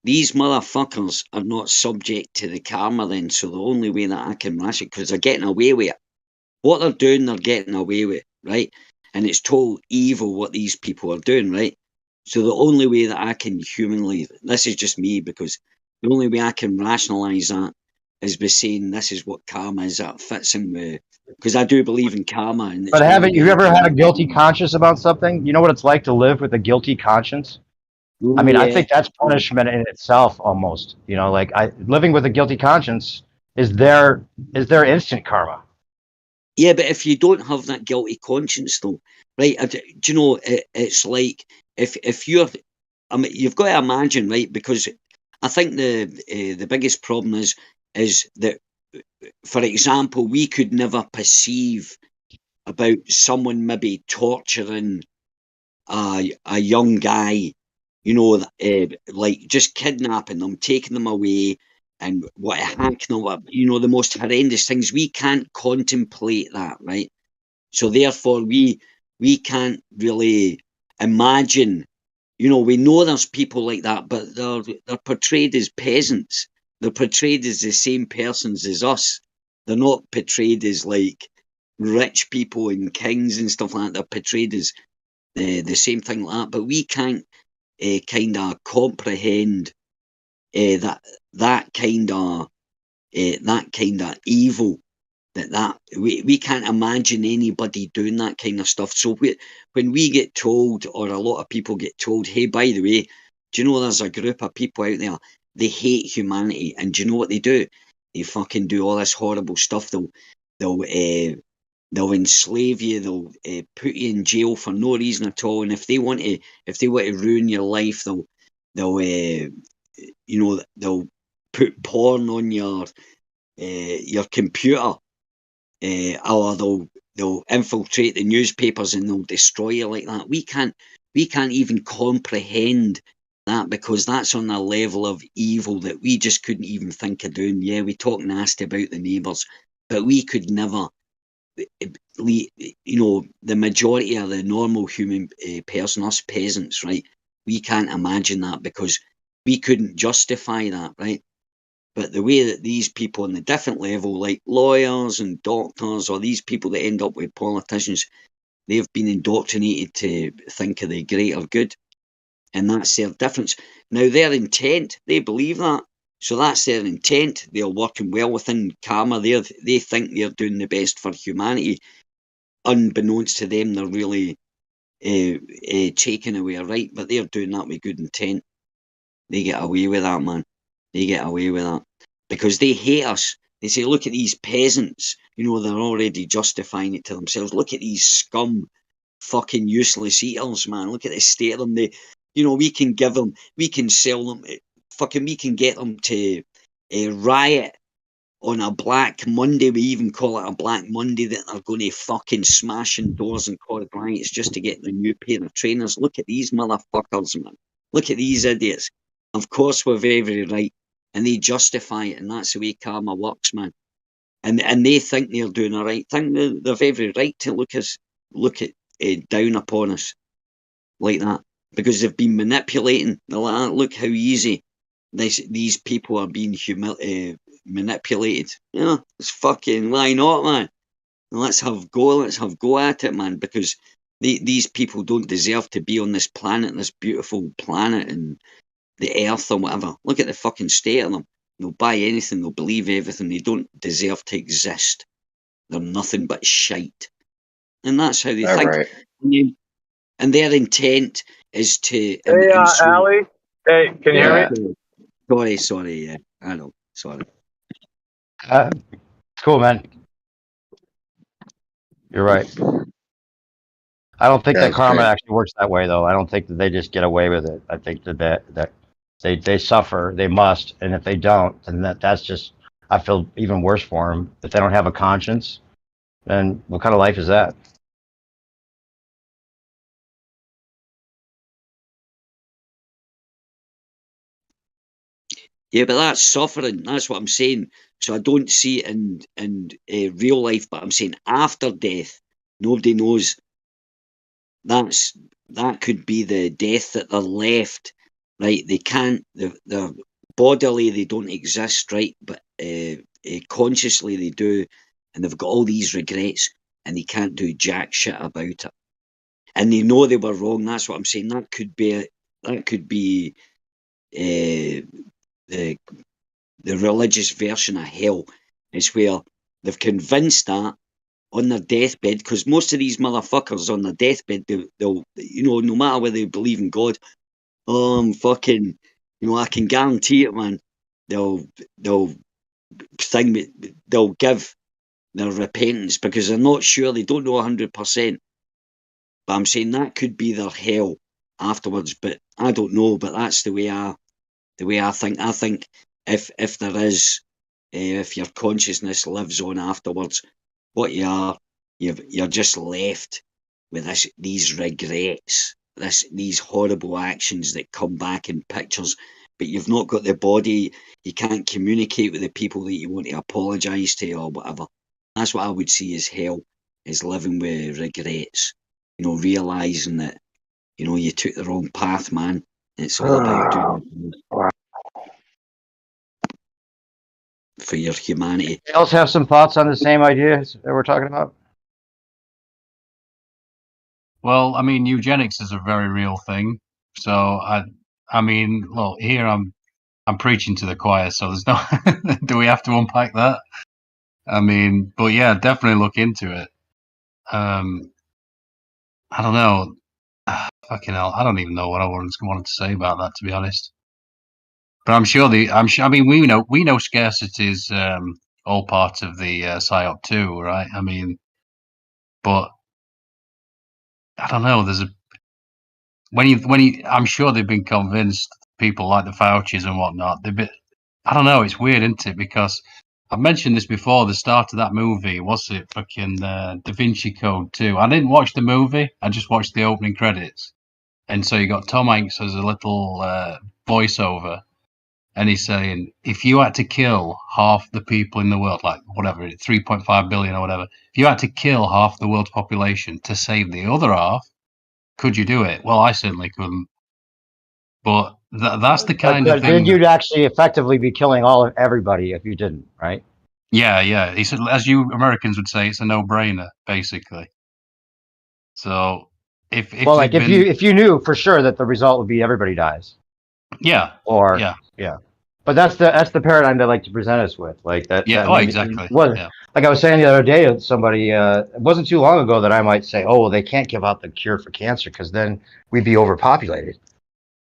these motherfuckers are not subject to the karma then. So the only way that I can rash it, because they're getting away with it. What they're doing, they're getting away with, right? And it's total evil what these people are doing, right? So the only way that I can humanly, this is just me, because the only way I can rationalise that is by saying this is what karma is, that fits in with, because I do believe in karma. And but haven't you ever had a guilty conscience about something? You know what it's like to live with a guilty conscience? I mean, I think that's punishment in itself almost, living with a guilty conscience is their instant karma. Yeah, but if you don't have that guilty conscience, though, right? Do you know? It's like if you're, I mean, you've got to imagine, right? Because I think the biggest problem is that, for example, we could never perceive about someone maybe torturing a young guy, like just kidnapping them, taking them away, and hacking them up, the most horrendous things. We can't contemplate that, right? So therefore, we can't really imagine. We know there's people like that, but they're portrayed as peasants. They're portrayed as the same persons as us. They're not portrayed as like rich people and kings and stuff like that. They're portrayed as the same thing like that. But we can't kind of comprehend that kind of evil. That we can't imagine anybody doing that kind of stuff. So when we get told, or a lot of people get told, hey, by the way, do you know there's a group of people out there, they hate humanity, and do you know what they do? They fucking do all this horrible stuff. They'll enslave you. They'll put you in jail for no reason at all. And if they want to ruin your life, they'll put porn on your computer. Or they'll infiltrate the newspapers and they'll destroy you like that. We can't even comprehend that, because that's on a level of evil that we just couldn't even think of doing. Yeah, we talk nasty about the neighbours, but we could never. The majority of the normal human person, us peasants, right? We can't imagine that, because we couldn't justify that, right? But the way that these people on the different level, like lawyers and doctors, or these people that end up with politicians, they've been indoctrinated to think of the greater good. And that's their difference. Now, their intent, they believe that. So that's their intent. They're working well within karma. They think they're doing the best for humanity. Unbeknownst to them, they're really taking away a right, but they're doing that with good intent. They get away with that, man. They get away with that because they hate us. They say, look at these peasants. They're already justifying it to themselves. Look at these scum, fucking useless eaters, man. Look at the state of them. We can give them, we can sell them, we can get them to riot on a Black Monday. We even call it a Black Monday, that they're going to fucking smash in doors and cause riots just to get the new pair of trainers. Look at these motherfuckers, man. Look at these idiots. Of course we're very right. And they justify it, and that's the way karma works, man. And they think they're doing the right thing. They're very right to look down upon us like that. because they've been manipulating. They're like, look how easy these people are being manipulated. You know, it's fucking, why not, man? Let's have go at it, man, because these people don't deserve to be on this planet, this beautiful planet, and the earth or whatever. Look at the fucking state of them. They'll buy anything, they'll believe everything. They don't deserve to exist. They're nothing but shite. And that's how they think. Right. And their intent is to... Hey, Ali? Hey, can you hear me? Sorry, yeah. I know, sorry. Cool, man. You're right. I don't think that karma actually works that way, though. I don't think that they just get away with it. I think that they suffer, they must, and if they don't, then that's just, I feel even worse for them. If they don't have a conscience, then what kind of life is that? Yeah, but that's suffering. That's what I'm saying. So I don't see it in real life, but I'm saying after death, nobody knows. That could be the death that they're left, right? They can't. They're bodily, they don't exist, right? But consciously they do, and they've got all these regrets, and they can't do jack shit about it. And they know they were wrong. That's what I'm saying. That could be the religious version of hell, is where they've convinced that on their deathbed, because most of these motherfuckers on their deathbed, they'll no matter whether they believe in God, I'm fucking, I can guarantee it, man. They'll give their repentance because they're not sure, they don't know 100%. But I'm saying that could be their hell afterwards, but I don't know. But that's the way I think. I think if there is, if your consciousness lives on afterwards, what you are, you're just left with these regrets, these horrible actions that come back in pictures, but you've not got the body, you can't communicate with the people that you want to apologise to or whatever. That's what I would see as hell, is living with regrets, realising that, you took the wrong path, man. It's all about doing for your humanity. Anyone else have some thoughts on the same ideas that we're talking about? Well, I mean, eugenics is a very real thing. So I mean, look, here I'm preaching to the choir, so there's no. Do we have to unpack that? I mean, but yeah, definitely look into it. I don't know. Fucking hell, I don't even know what I wanted to say about that, to be honest. But I'm sure I mean, we know scarcity is all part of the PSYOP too, right? I mean, but I don't know. There's I'm sure they've been convinced, people like the Faucis and whatnot. I don't know. It's weird, isn't it? Because I've mentioned this before. The start of that movie, was it fucking Da Vinci Code 2? I didn't watch the movie. I just watched the opening credits, and so you got Tom Hanks as a little voiceover. And he's saying, if you had to kill half the people in the world, like whatever, 3.5 billion or whatever, if you had to kill half the world's population to save the other half, could you do it? Well, I certainly couldn't. But that's the kind of thing. Then you'd actually effectively be killing everybody if you didn't, right? Yeah. He said, as you Americans would say, it's a no-brainer, basically. So if you knew for sure that the result would be everybody dies. Yeah. Yeah. But that's the paradigm they like to present us with, like that. Yeah. Exactly. Like I was saying the other day, somebody it wasn't too long ago that I might say, oh, well, they can't give out the cure for cancer because then we'd be overpopulated.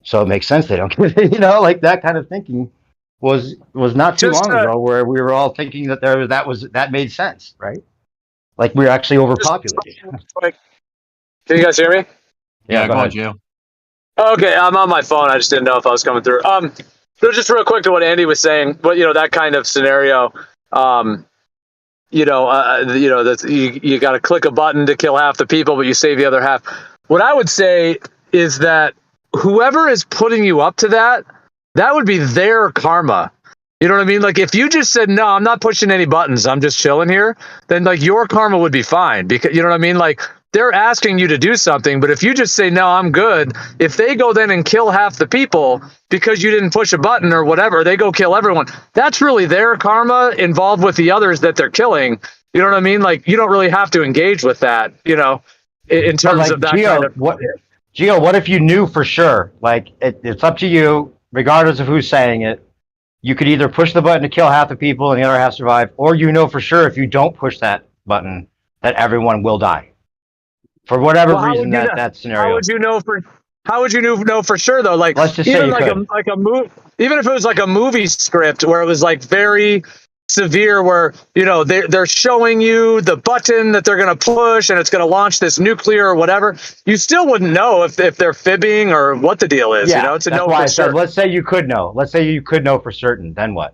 So it makes sense they don't give it. Like that kind of thinking was not too long ago, where we were all thinking that that made sense, right? Like we're actually overpopulated. Can you guys hear me? Yeah, go on, Joe. Okay, I'm on my phone. I just didn't know if I was coming through. So just real quick to what Andy was saying, but that kind of scenario, that you got to click a button to kill half the people, but you save the other half. What I would say is that whoever is putting you up to that would be their karma. You know what I mean? Like if you just said, no, I'm not pushing any buttons, I'm just chilling here, then like your karma would be fine, because you know what I mean? Like they're asking you to do something. But if you just say, no, I'm good, if they go then and kill half the people because you didn't push a button or whatever, they go kill everyone. That's really their karma involved with the others that they're killing. You know what I mean? Like, you don't really have to engage with that, you know, in terms of that kind of. Gio, what if you knew for sure? Like, it's up to you, regardless of who's saying it. You could either push the button to kill half the people and the other half survive, or you know for sure if you don't push that button that everyone will die. For whatever reason, that scenario. How would you know for sure though? Like, let's just even say like a movie, even if it was like a movie script where it was like very severe, where, you know, they're showing you the button that they're going to push and it's going to launch this nuclear or whatever, you still wouldn't know if they're fibbing or what the deal is. Yeah, you know, it's a that's no why for I sure. said, let's say you could know. Let's say you could know for certain. Then what?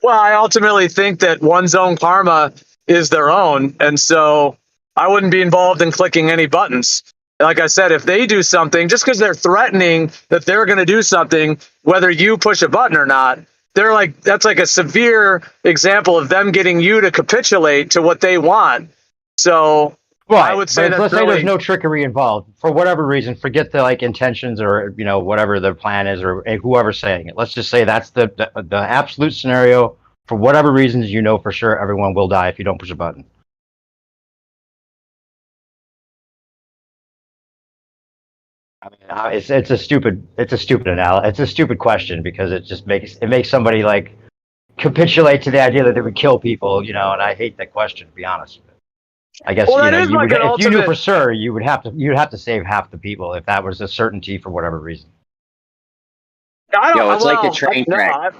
Well, I ultimately think that one's own karma is their own, and so I wouldn't be involved in clicking any buttons. Like I said, if they do something, just because they're threatening that they're going to do something, whether you push a button or not, they're like, that's like a severe example of them getting you to capitulate to what they want. So I would say let's say there's no trickery involved for whatever reason. Forget the like intentions or, you know, whatever the plan is or whoever's saying it. Let's just say that's the absolute scenario. For whatever reasons, you know for sure everyone will die if you don't push a button. I mean, it's a stupid analogy. It's a stupid question because it just makes somebody like capitulate to the idea that they would kill people, you know. And I hate that question, to be honest. I guess if you knew for sure, you'd have to save half the people if that was a certainty for whatever reason. It's like the train track.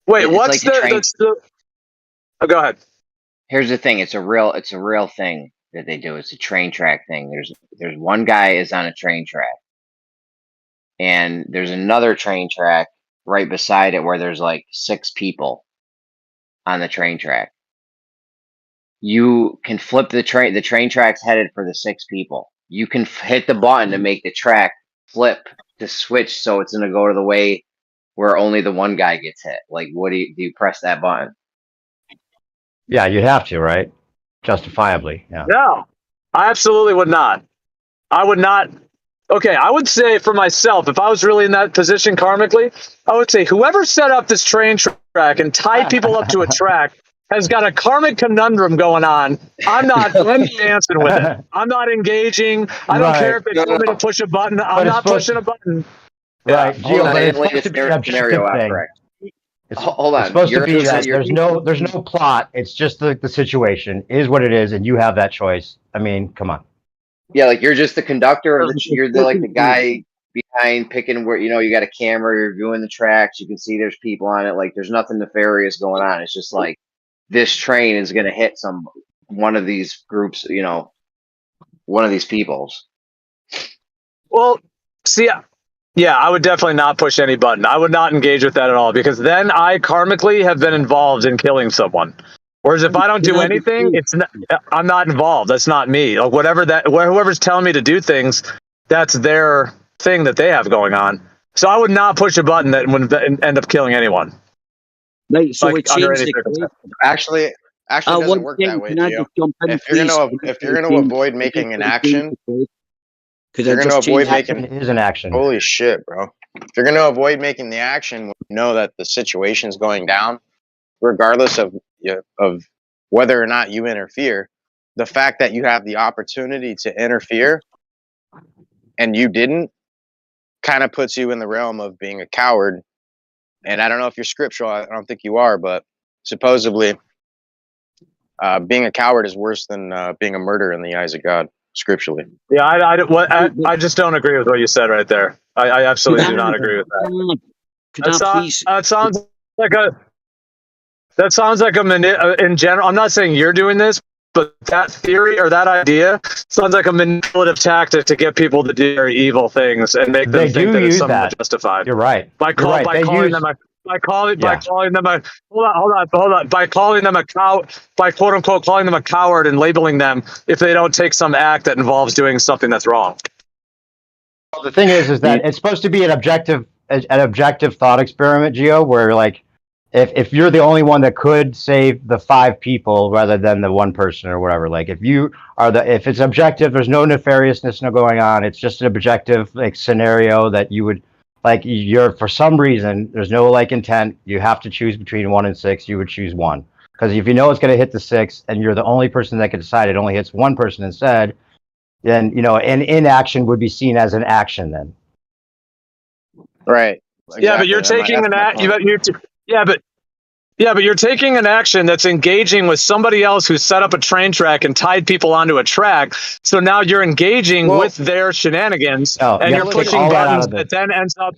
Wait, what's the? Oh, go ahead. Here's the thing: it's a real thing that they do. It's a train track thing. There's one guy is on a train track, and there's another train track right beside it where there's like 6 people on the train track. You can flip the train. The train track's headed for the 6 people. You can hit the button to make the track flip to switch, so it's going to go to the way where only the one guy gets hit. Like, what do you press that button? Yeah, you'd have to, right? Justifiably, yeah. No, I absolutely would not. I would not. Okay, I would say for myself, if I was really in that position karmically, I would say whoever set up this train track and tied people up to a track has got a karmic conundrum going on. I'm dancing with it. I'm not engaging. I don't care if they told me to push a button. I'm not pushing a button. Right, Gio, but it's supposed to be an objective thing. Hold on. It's supposed to be that there's no plot. It's just the situation is what it is, and you have that choice. I mean, come on. Yeah, like you're just the conductor. You're like the guy behind picking where, you know, you got a camera. You're viewing the tracks. You can see there's people on it. Like there's nothing nefarious going on. It's just like this train is going to hit one of these groups. You know, one of these peoples. Well, see. Yeah, I would definitely not push any button. I would not engage with that at all, because then I karmically have been involved in killing someone. Whereas if I don't do anything, I'm not involved. That's not me. Like whoever's telling me to do things, that's their thing that they have going on. So I would not push a button that would end up killing anyone. Right. So Actually, it doesn't work that way, Gio. If you're going to avoid making an action. If you're going to avoid making is an action. Holy shit, bro! If you're going to avoid making the action, when you know that the situation's going down, regardless of whether or not you interfere, the fact that you have the opportunity to interfere and you didn't, kind of puts you in the realm of being a coward. And I don't know if you're scriptural. I don't think you are, but supposedly, being a coward is worse than being a murderer in the eyes of God. Scripturally. Yeah, I just don't agree with what you said right there. I absolutely do not agree with that. That sounds like in general. I'm not saying you're doing this, but that theory or that idea sounds like a manipulative tactic to get people to do very evil things and make them think that it's somehow justified. You're right. By calling them a coward, by quote unquote calling them a coward and labeling them if they don't take some act that involves doing something that's wrong. Well, the thing is that it's supposed to be an objective thought experiment, Gio, where like if you're the only one that could save the 5 people rather than the one person or whatever, like if you are if it's objective, there's no nefariousness no going on. It's just an objective like scenario that you would like. You're for some reason there's no like intent. You have to choose between 1 and 6. You would choose 1 because if you know it's going to hit the 6 and you're the only person that can decide it only hits one person instead, then an inaction would be seen as an action then. Right. Yeah, but you're taking an act. Yeah, but you're taking an action that's engaging with somebody else who set up a train track and tied people onto a track. So now you're engaging with their shenanigans, and you're pushing buttons that then ends up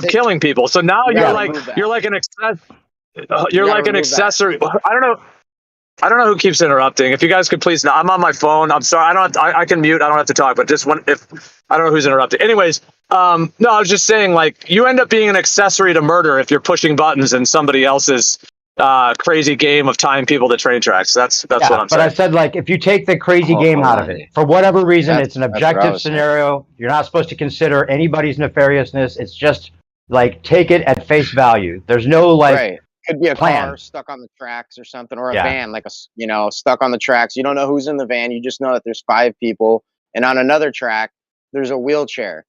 killing people. So now you're like an accessory. I don't know who keeps interrupting. If you guys could please, I'm on my phone. I'm sorry. I can mute. I don't have to talk. But just if I don't know who's interrupting. Anyways, no, I was just saying, like, you end up being an accessory to murder if you're pushing buttons in somebody else's crazy game of tying people to train tracks. That's what I'm saying. But I said, like, if you take the crazy game out of it, for whatever reason, it's an objective scenario. You're not supposed to consider anybody's nefariousness. It's just like take it at face value. There's no like. Right. Could be a car stuck on the tracks or something, or a van, like stuck on the tracks. You don't know who's in the van. You just know that there's 5 people, and on another track, there's a wheelchair.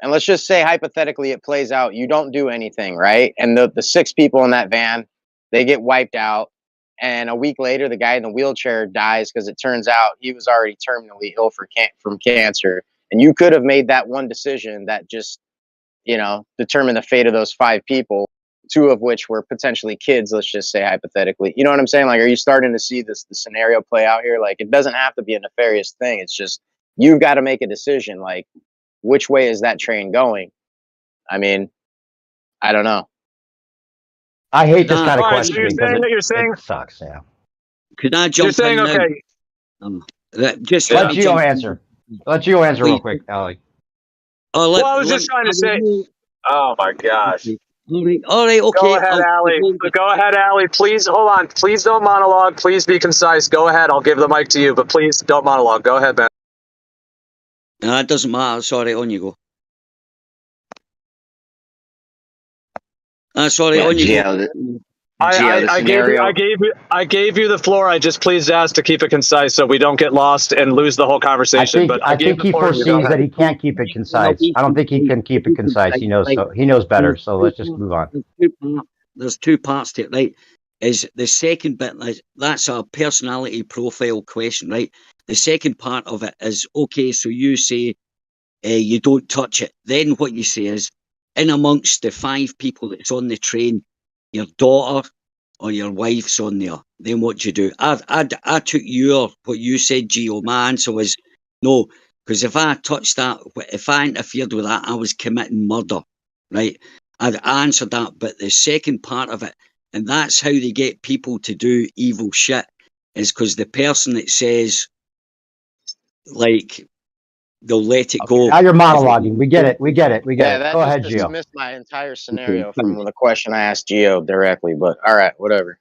And let's just say hypothetically it plays out. You don't do anything, right? And the 6 people in that van, they get wiped out. And a week later, the guy in the wheelchair dies because it turns out he was already terminally ill from cancer. And you could have made that one decision that just, determined the fate of those 5 people. 2 of which were potentially kids, let's just say hypothetically. You know what I'm saying? Like, are you starting to see the scenario play out here? Like, it doesn't have to be a nefarious thing. It's just, you've got to make a decision. Like, which way is that train going? I mean, I don't know. I hate this kind of question. So you're saying it sucks, yeah. Could I jump You're saying, in okay. Just let Gio answer. Let Gio answer real quick, Ali. I was just trying to say, oh my gosh. All right, okay. Go ahead, Allie. Go ahead, Allie. Please, hold on. Please don't monologue. Please be concise. Go ahead. I'll give the mic to you, but please don't monologue. Go ahead, man. No, it doesn't matter. Sorry, on you go. Sorry, on you go. I gave you the floor. I just please ask to keep it concise so we don't get lost and lose the whole conversation. I think he foresees that he can't keep it concise. I don't think he can keep it concise. He knows better. So let's just move on. There's 2 parts to it, right? Is the second bit, that's a personality profile question, right? The second part of it is, okay, so you say you don't touch it. Then what you say is, in amongst the 5 people that's on the train, your daughter or your wife's on there, then what do you do? I took what you said, Gio. My answer was no, because if I touched that, if I interfered with that, I was committing murder, right? I answered that, but the second part of it, and that's how they get people to do evil shit, is because the person that says, like, they'll let it go. Now you're monologuing. We get it. That Go ahead, just Gio. dismissed my entire scenario from the question I asked Gio directly. But all right, whatever.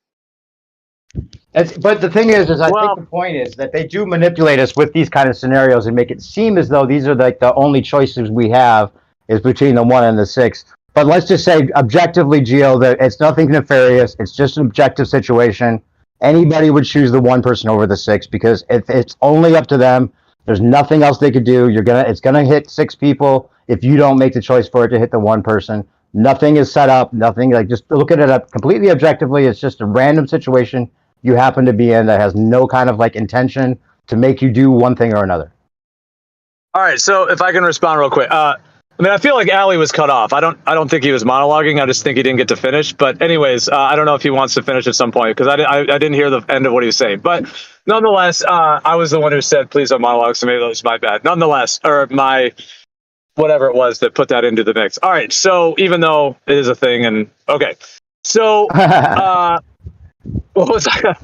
But the thing is I think the point is that they do manipulate us with these kind of scenarios and make it seem as though these are like the only choices we have is between the 1 and the 6. But let's just say objectively, Gio, that it's nothing nefarious. It's just an objective situation. Anybody would choose the 1 person over the 6 because it's only up to them. There's nothing else they could do. It's gonna hit 6 people if you don't make the choice for it to hit the 1 person. Nothing is set up. Nothing, like, just look at it up completely objectively. It's just a random situation you happen to be in that has no kind of like intention to make you do one thing or another. All right, so if I can respond real quick. I feel like Allie was cut off. I don't think he was monologuing. I just think he didn't get to finish. But anyways, I don't know if he wants to finish at some point because I didn't hear the end of what he was saying. But nonetheless, I was the one who said, please don't monologue. So maybe that was my bad. Nonetheless, or my whatever it was that put that into the mix. All right. So even though it is a thing and okay. So what was that?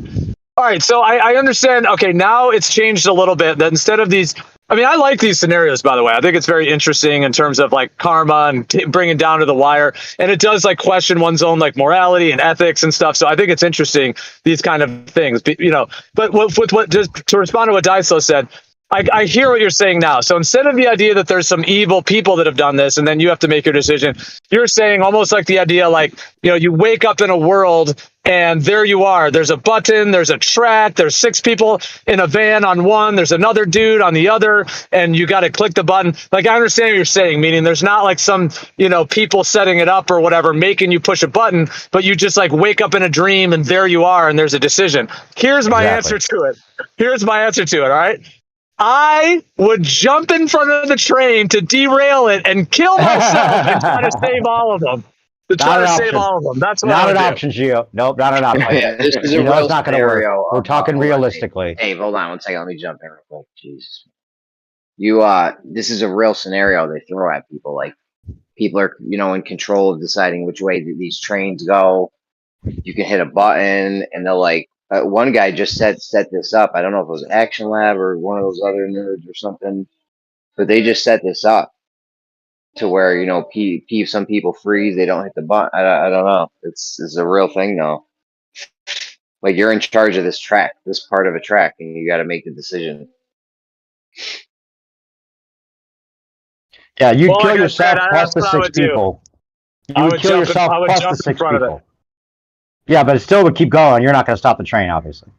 All right. So I understand. Okay. Now it's changed a little bit that instead of these, I like these scenarios, by the way. I think it's very interesting in terms of like karma and bringing down to the wire. And it does like question one's own like morality and ethics and stuff. So I think it's interesting, these kind of things, but with what just to respond to what Daiso said, I hear what you're saying now. So instead of the idea that there's some evil people that have done this and then you have to make your decision, you're saying almost like the idea like, you wake up in a world and there you are. There's a button, there's a track, there's 6 people in a van on one, there's another dude on the other, and you got to click the button. Like, I understand what you're saying, meaning there's not like some, people setting it up or whatever, making you push a button, but you just like wake up in a dream and there you are and there's a decision. Here's my answer to it. All right. I would jump in front of the train to derail it and kill myself and try to save all of them. That's what Not I an would do. option, Gio. Nope, not an option. Yeah, this is a You know real it's not going to work. scenario. We're talking Hold on, realistically. Dave, hold on one second. Let me jump in real quick. Jesus. This is a real scenario they throw at people. Like, people are, in control of deciding which way these trains go. You can hit a button, and they'll one guy just set this up. I don't know if it was Action Lab or one of those other nerds or something, but they just set this up to where some people freeze, they don't hit the button. I don't know. It's a real thing though. Like, you're in charge of this track, this part of a track, and you got to make the decision. Yeah, you'd kill yourself plus the 6 people. You would kill yourself plus the 6 people. Yeah, but it still would keep going. You're not going to stop the train, obviously.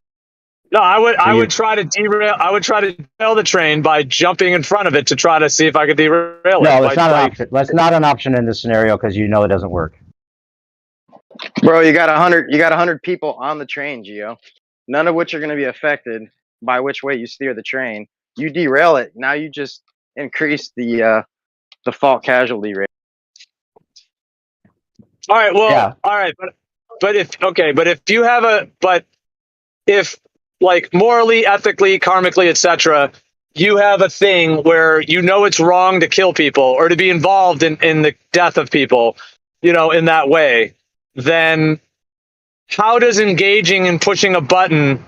No, I would try to derail. I would try to derail the train by jumping in front of it to try to see if I could derail it. No, that's not an option. That's not an option in this scenario because it doesn't work. Bro, you got 100 people on the train, Gio. None of which are going to be affected by which way you steer the train. You derail it. Now you just increase the default casualty rate. All right. Well, all right. But if like morally, ethically, karmically, etc., you have a thing where it's wrong to kill people or to be involved in the death of people, in that way, then how does engaging and pushing a button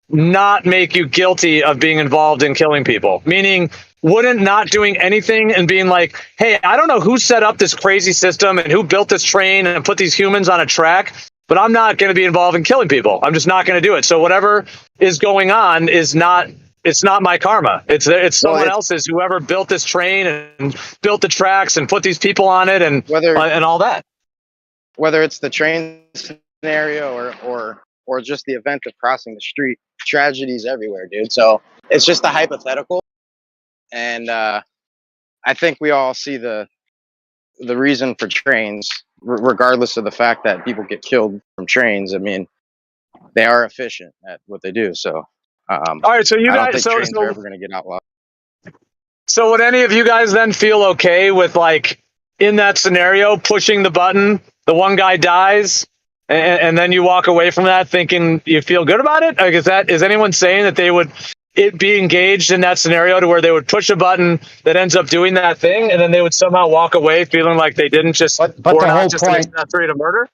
not make you guilty of being involved in killing people? Meaning, wouldn't not doing anything and being like, hey, I don't know who set up this crazy system and who built this train and put these humans on a track, but I'm not going to be involved in killing people. I'm just not going to do it. So whatever is going on it's not my karma. It's someone else's, whoever built this train and built the tracks and put these people on it and all that. Whether it's the train scenario or just the event of crossing the street, tragedies everywhere, dude. So it's just a hypothetical. And I think we all see the reason for trains, regardless of the fact that people get killed from trains. I mean, they are efficient at what they do. So, all right. So I don't think trains are ever going to get outlawed. So would any of you guys then feel okay with, like, in that scenario, pushing the button, the one guy dies, and then you walk away from that thinking you feel good about it? Like, is anyone saying that they would be engaged in that scenario to where they would push a button that ends up doing that thing, and then they would somehow walk away feeling like they didn't just, but the whole point, an accessory to murder?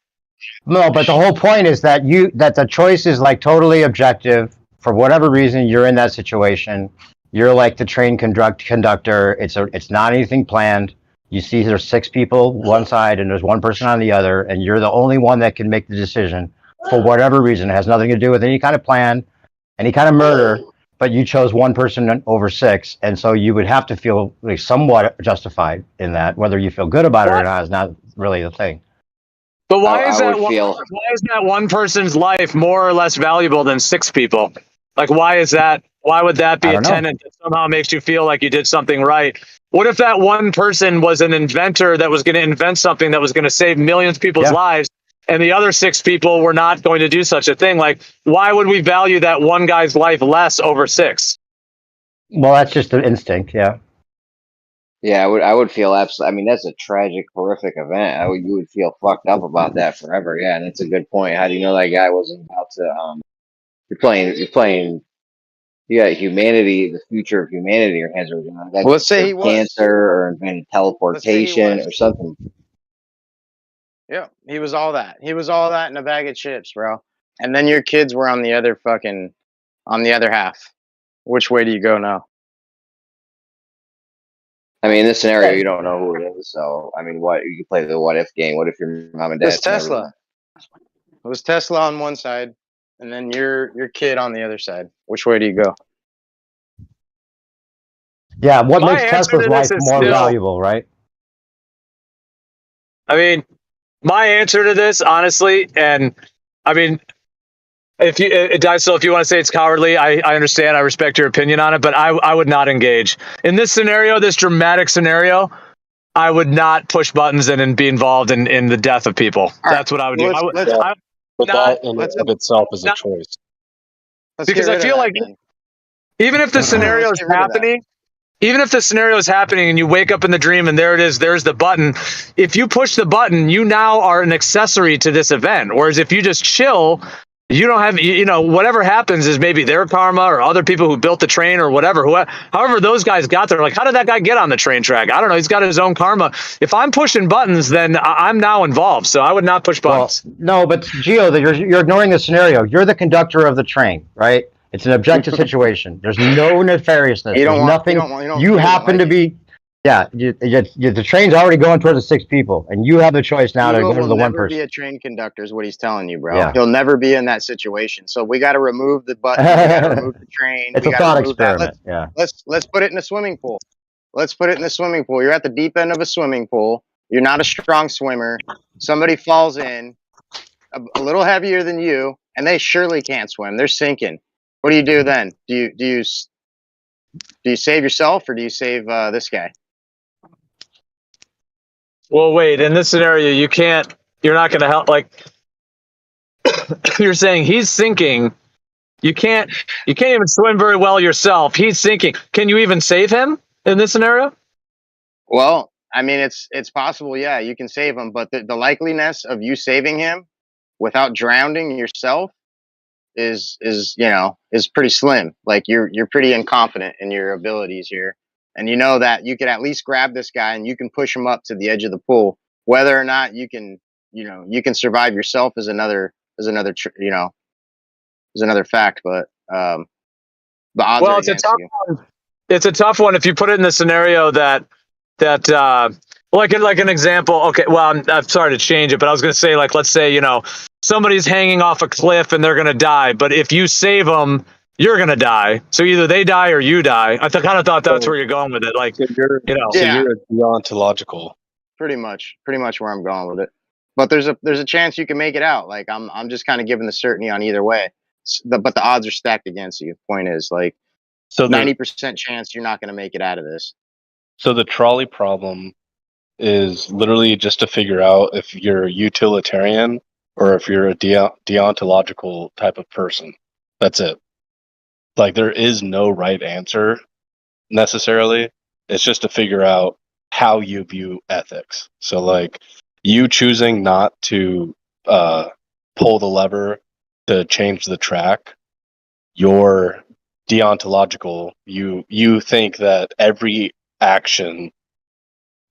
No, but the whole point is that the choice is like totally objective. For whatever reason, you're in that situation. You're like the train conductor. It's not anything planned. You see there's 6 people one side and there's 1 person on the other, and you're the only one that can make the decision for whatever reason. It has nothing to do with any kind of plan, any kind of murder, but you chose 1 person over 6, and so you would have to feel like somewhat justified in that. Whether you feel good about it or not is not really the thing. But why is that one person's life more or less valuable than 6 people? Like, why is that? Why would that be a tenet that somehow makes you feel like you did something right? What if that one person was an inventor that was going to invent something that was going to save millions of people's lives, and the other 6 people were not going to do such a thing? Like, why would we value that one guy's life less over 6? Well, that's just an instinct, yeah. Yeah, I would feel absolutely. I mean, that's a tragic, horrific event. You would feel fucked up about that forever. Yeah, and it's a good point. How do you know that guy wasn't about to? You're playing. You got humanity, the future of humanity in your hands. Let's say he was cancer or invented teleportation or something. Yeah, he was all that. He was all that in a bag of chips, bro. And then your kids were on the other half. Which way do you go now? I mean, in this scenario, you don't know who it is. So, I mean, you can play the what if game. What if your mom and dad? It's Tesla. It was Tesla on one side, and then your kid on the other side. Which way do you go? Yeah, what My makes answer Tesla's to this life is more still, valuable, right? I mean, my answer to this, honestly, and I mean, if you, Daiso, if you want to say it's cowardly, I understand. I respect your opinion on it, but I would not engage in this scenario, this dramatic scenario. I would not push buttons and be involved in the death of people. All right. That's what I would Well, do. I would, let's I But not, that in let's and of itself is a not choice. let's get because I rid of feel that like then. even if the scenario Let's is get rid of that. happening, even if the scenario is happening and you wake up in the dream and there it is, there's the button. If you push the button, you now are an accessory to this event. Whereas if you just chill, you don't have, you know, whatever happens is maybe their karma or other people who built the train or whatever. However those guys got there, like, how did that guy get on the train track? I don't know. He's got his own karma. If I'm pushing buttons, then I'm now involved. So I would not push buttons. Well, no, but Gio, you're ignoring the scenario. You're the conductor of the train, right? It's an objective situation. There's no nefariousness. You There's don't want. nothing. You don't happen like to it. be, yeah. The train's already going towards the 6 people, and you have the choice now to Gio go to will the one never be person. a train conductor, is what he's telling you, bro. Yeah. He'll never be in that situation. So we got to remove the button. We got to remove the train. It's We a got to thought remove that. experiment. Yeah. Let's put it in a swimming pool. Let's put it in the swimming pool. You're at the deep end of a swimming pool. You're not a strong swimmer. Somebody falls in a little heavier than you, and they surely can't swim. They're sinking. What do you do then? Do you save yourself or do you save this guy? Well, wait, in this scenario, you're not going to help. Like you're saying he's sinking. You can't even swim very well yourself. He's sinking. Can you even save him in this scenario? Well, I mean, it's possible. Yeah, you can save him, but the likeliness of you saving him without drowning yourself is pretty slim. Like you're pretty incompetent in your abilities here, and you know that you could at least grab this guy and you can push him up to the edge of the pool. Whether or not you can survive yourself is another fact. But the odds Well, are it's a against tough you. one. It's a tough one if you put it in the scenario that like an example. Okay, well, I'm sorry to change it, but I was going to say, like, let's say, somebody's hanging off a cliff and they're going to die, but if you save them, you're going to die. So either they die or you die. I kind of thought that's where you're going with it. Like, So you're a deontological. Pretty much where I'm going with it. But there's a chance you can make it out. Like I'm just kind of giving the certainty on either way. But the odds are stacked against you. Point is, like, So 90% chance you're not going to make it out of this. So the trolley problem is literally just to figure out if you're a utilitarian or if you're a deontological type of person. That's it. Like, there is no right answer necessarily. It's just to figure out how you view ethics. So, like, you choosing not to pull the lever to change the track, you're deontological. You think that every action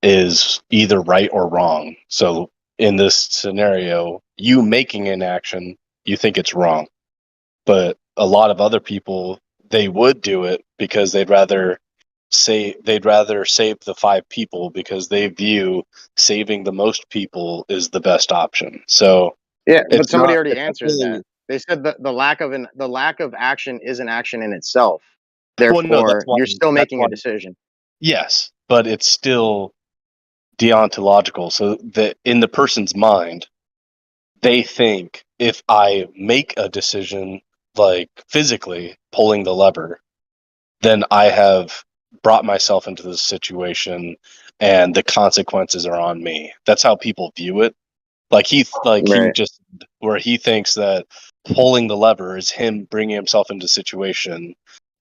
is either right or wrong. So in this scenario, you making an action, you think it's wrong. But a lot of other people, they would do it because they'd rather save the 5 people because they view saving the most people is the best option. So yeah, but somebody already answered that. They said that the lack of action is an action in itself. Therefore, you're still making a decision. Yes, but it's still deontological. So that in the person's mind, they think if I make a decision, like physically pulling the lever, then I have brought myself into this situation and the consequences are on me. That's how people view it. He thinks that pulling the lever is him bringing himself into a situation,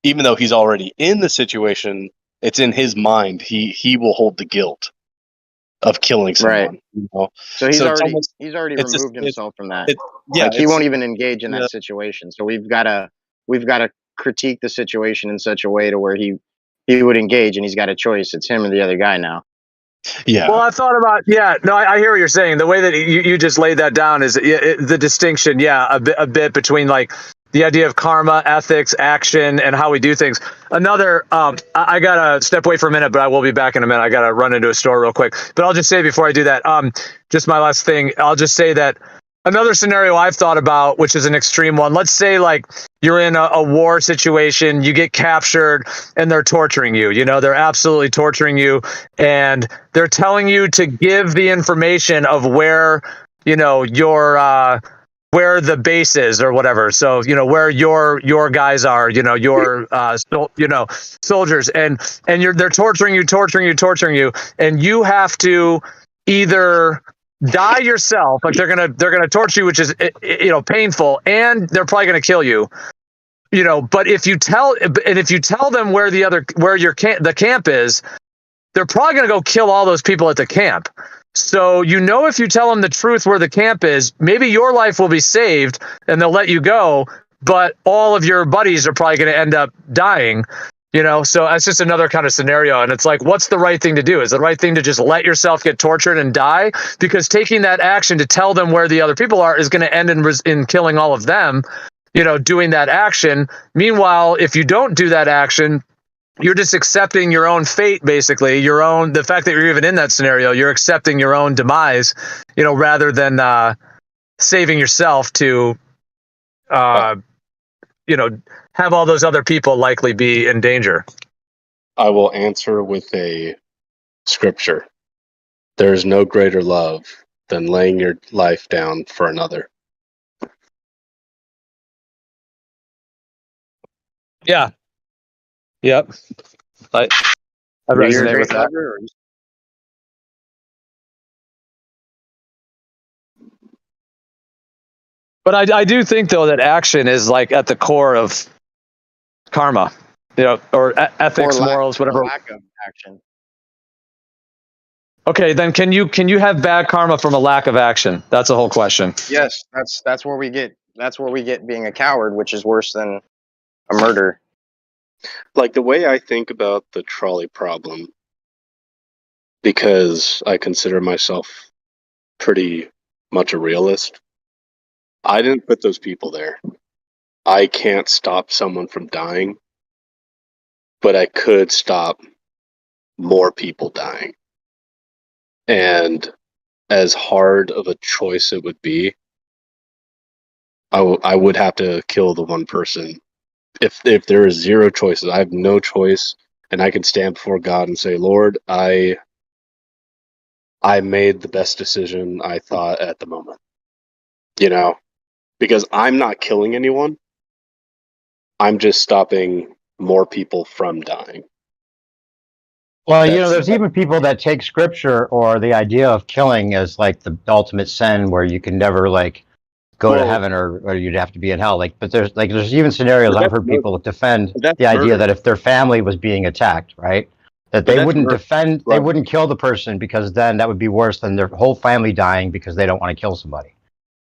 even though he's already in the situation. It's in his mind. He will hold the guilt of killing someone. Right. So he's already removed himself from that. He won't even engage in that situation. So we've got to critique the situation in such a way to where he would engage, and he's got a choice. It's him or the other guy now. Yeah. Well, I thought about, I hear what you're saying. The way that you just laid that down is the distinction, a bit between, like, the idea of karma, ethics, action, and how we do things. Another, I got to step away for a minute, but I will be back in a minute. I got to run into a store real quick. But I'll just say before I do that, just my last thing, I'll just say that another scenario I've thought about, which is an extreme one. Let's say like you're in a war situation, you get captured and they're torturing you. You know, they're absolutely torturing you, and they're telling you to give the information of where, you know, your where the base is or whatever. So, you know, where your guys are, you know, your soldiers, and they're torturing you, and you have to either die yourself, like they're gonna torture you, which is, you know, painful, and they're probably gonna kill you. You know, but if you tell them where the camp is, they're probably going to go kill all those people at the camp. So, you know, if you tell them the truth where the camp is, maybe your life will be saved and they'll let you go, but all of your buddies are probably going to end up dying, you know? So that's just another kind of scenario. And it's like, what's the right thing to do? Is the right thing to just let yourself get tortured and die? Because taking that action to tell them where the other people are is going to end in killing all of them, you know, doing that action. Meanwhile, if you don't do that action, you're just accepting your own fate, basically, the fact that you're even in that scenario, you're accepting your own demise, you know, rather than saving yourself to, you know, have all those other people likely be in danger. I will answer with a scripture. There is no greater love than laying your life down for another. Yeah. Yep. I resonate with that. But I do think, though, that action is like at the core of karma, you know, or ethics, morals, whatever. Lack of action. Okay, then can you have bad karma from a lack of action? That's the whole question. Yes, that's where we get being a coward, which is worse than a murder. Like the way I think about the trolley problem, because I consider myself pretty much a realist, I didn't put those people there. I can't stop someone from dying, but I could stop more people dying. And as hard of a choice it would be, I would have to kill the one person. If there is zero choices, I have no choice, and I can stand before God and say, Lord, I made the best decision I thought at the moment. You know, because I'm not killing anyone. I'm just stopping more people from dying. Well, you know, there's even people that take scripture or the idea of killing as like the ultimate sin, where you can never like go to heaven or you'd have to be in hell. Like, but there's even scenarios I've heard people defend the idea that if their family was being attacked, right, that they wouldn't defend, they wouldn't kill the person, because then that would be worse than their whole family dying because they don't want to kill somebody.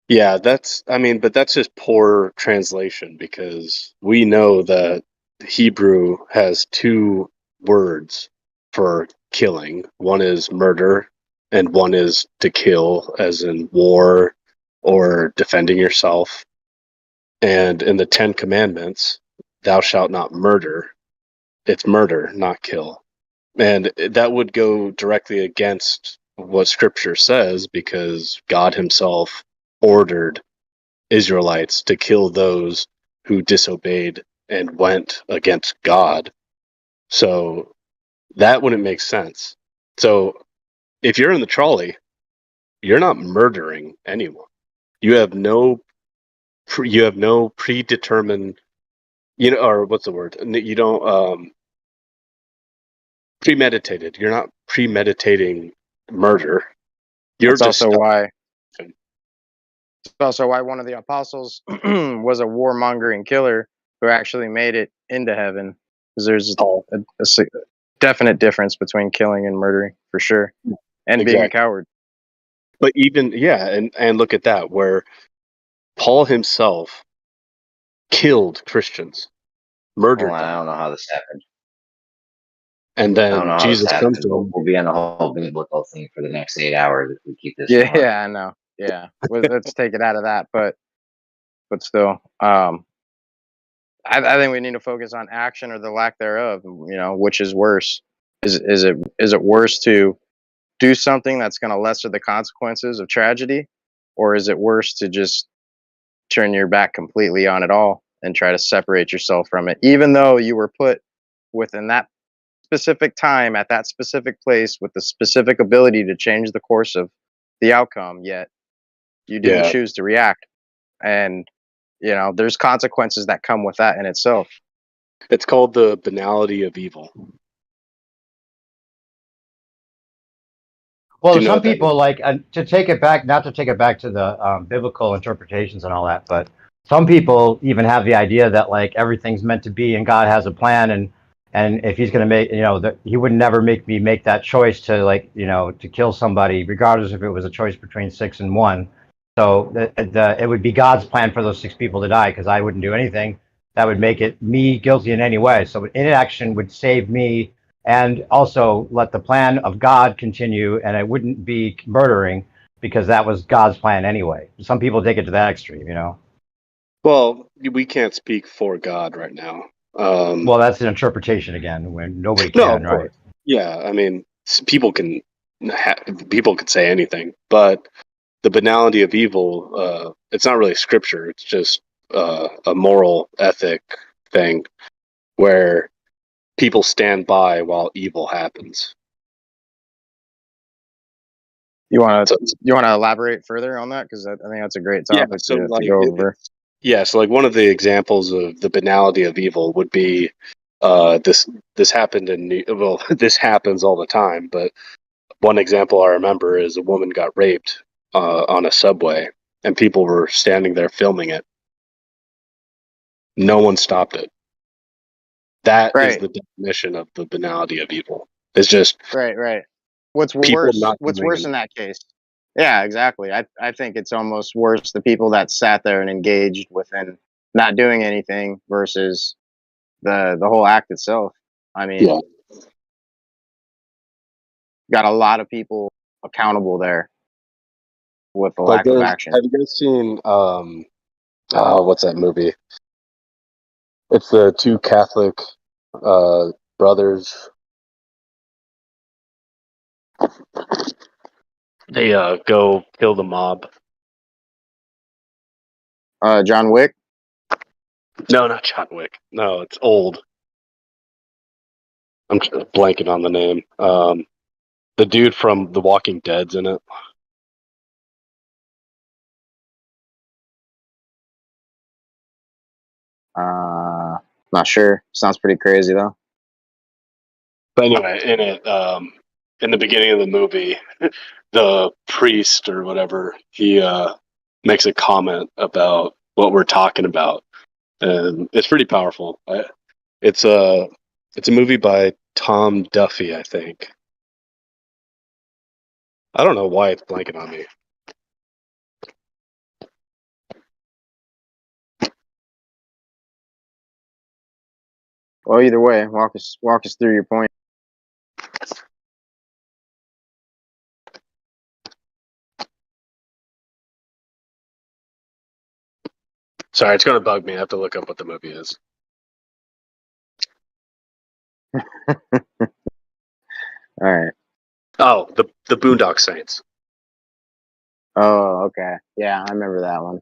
Yeah, but that's just poor translation, because we know that Hebrew has two words for killing. One is murder, and one is to kill, as in war or defending yourself. And in the 10 Commandments, thou shalt not murder. It's murder, not kill. And that would go directly against what Scripture says, because God himself ordered Israelites to kill those who disobeyed and went against God. So that wouldn't make sense. So if you're in the trolley, you're not murdering anyone. You have no predetermined, you know, or what's the word? You don't premeditated. You're not premeditating murder. That's also why one of the apostles was a warmongering killer who actually made it into heaven. Because there's a definite difference between killing and murdering, for sure, and being a coward. But even and look at that, where Paul himself killed Christians, murdered them. I don't know how this happened. And then Jesus comes to him. We'll be on the whole biblical thing for the next 8 hours if we keep this. Yeah, I know. Yeah, let's take it out of that. But still, I think we need to focus on action or the lack thereof. You know, which is worse? Is it worse to do something that's going to lesser the consequences of tragedy, or is it worse to just turn your back completely on it all and try to separate yourself from it, even though you were put within that specific time at that specific place with the specific ability to change the course of the outcome, yet you didn't Yeah. choose to react. And there's consequences that come with that in itself. It's called the banality of evil. Well, some people like to take it back, not to take it back to the biblical interpretations and all that, but some people even have the idea that like everything's meant to be and God has a plan, and if He's going to make, that He would never make me make that choice to like, to kill somebody, regardless if it was a choice between 6 and 1. So it would be God's plan for those 6 people to die because I wouldn't do anything that would make it me guilty in any way. So inaction would save me and also let the plan of God continue, and it wouldn't be murdering because that was God's plan anyway. Some people take it to that extreme, Well, we can't speak for God right now. Well, that's an interpretation again, when nobody No, can, of right? course. Yeah, I mean, people can say anything, but the banality of evil, it's not really scripture. It's just a moral ethic thing where people stand by while evil happens. You want to elaborate further on that, because I think that's a great topic to go over. So like one of the examples of the banality of evil would be this happened this happens all the time, but one example I remember is a woman got raped on a subway and people were standing there filming it. No one stopped it. That is the definition of the banality of evil. It's just right. What's people worse? not What's doing worse in that case? Yeah, exactly. I think it's almost worse the people that sat there and engaged within not doing anything versus the whole act itself. I mean, got a lot of people accountable there with the lack of action. Have you guys seen what's that movie? It's the 2 Catholic brothers. They go kill the mob. John Wick? No, not John Wick. No, it's old. I'm just blanking on the name. The dude from The Walking Dead's in it. Not sure. Sounds pretty crazy though. But anyway, in it, in the beginning of the movie, the priest or whatever, he makes a comment about what we're talking about, and it's pretty powerful. It's a movie by Tom Duffy, I think. I don't know why it's blanking on me. Well, either way, walk us through your point. Sorry, it's gonna bug me. I have to look up what the movie is. All right. Oh, the Boondock Saints. Oh, okay. Yeah, I remember that one.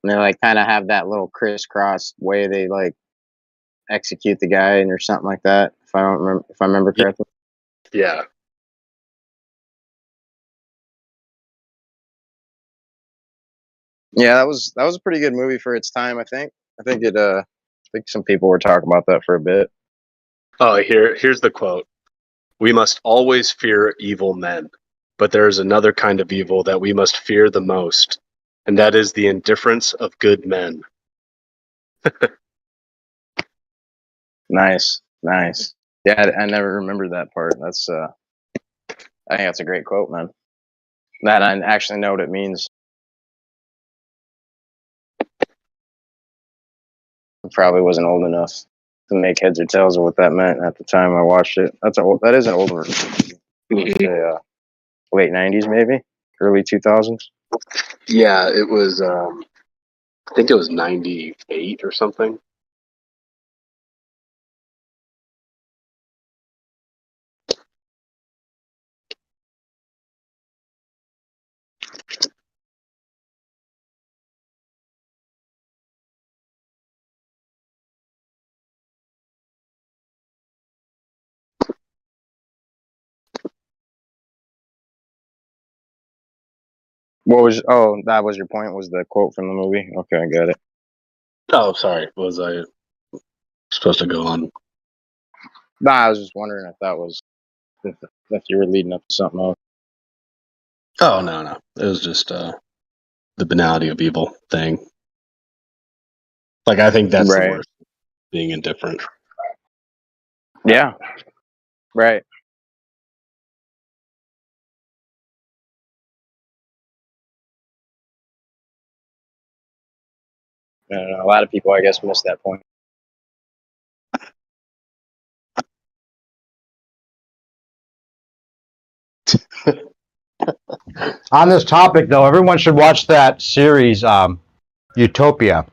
And they like kind of have that little crisscross way they like execute the guy or something like that. If I remember correctly. Yeah. Yeah, that was a pretty good movie for its time. I think I think some people were talking about that for a bit. Oh, here's the quote. We must always fear evil men, but there is another kind of evil that we must fear the most, and that is the indifference of good men. Nice. Yeah, I never remembered that part. That's I think that's a great quote, man. That I actually know what it means. I probably wasn't old enough to make heads or tails of what that meant at the time I watched it. That is an older, say, late '90s, maybe early 2000s. Yeah, it was. I think it was 98 or something. What was? Oh, that was your point. Was the quote from the movie? Okay, I got it. Oh, sorry. Was I supposed to go on? Nah, I was just wondering if that was if you were leading up to something else. Oh, no. It was just the banality of evil thing. Like, I think that's the Right. worst, being indifferent. Yeah. Right. I don't know, a lot of people, I guess, miss that point. On this topic, though, everyone should watch that series, Utopia.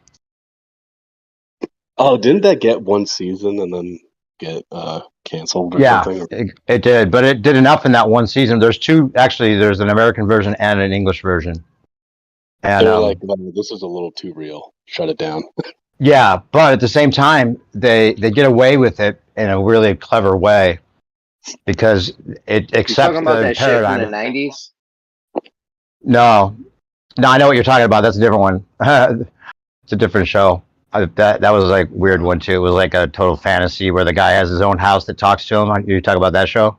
Oh, didn't that get one season and then get canceled or Yeah, something? it did, but it did enough in that one season. There's two, actually. There's an American version and an English version. And They're like, no, this is a little too real. Shut it down. yeah, but at the same time, they get away with it in a really clever way because it You accepts talking about the that shit from paradigm. the 90s? No, I know what you're talking about. That's a different one. It's a different show. That was like weird one too. It was like a total fantasy where the guy has his own house that talks to him. You talk about that show?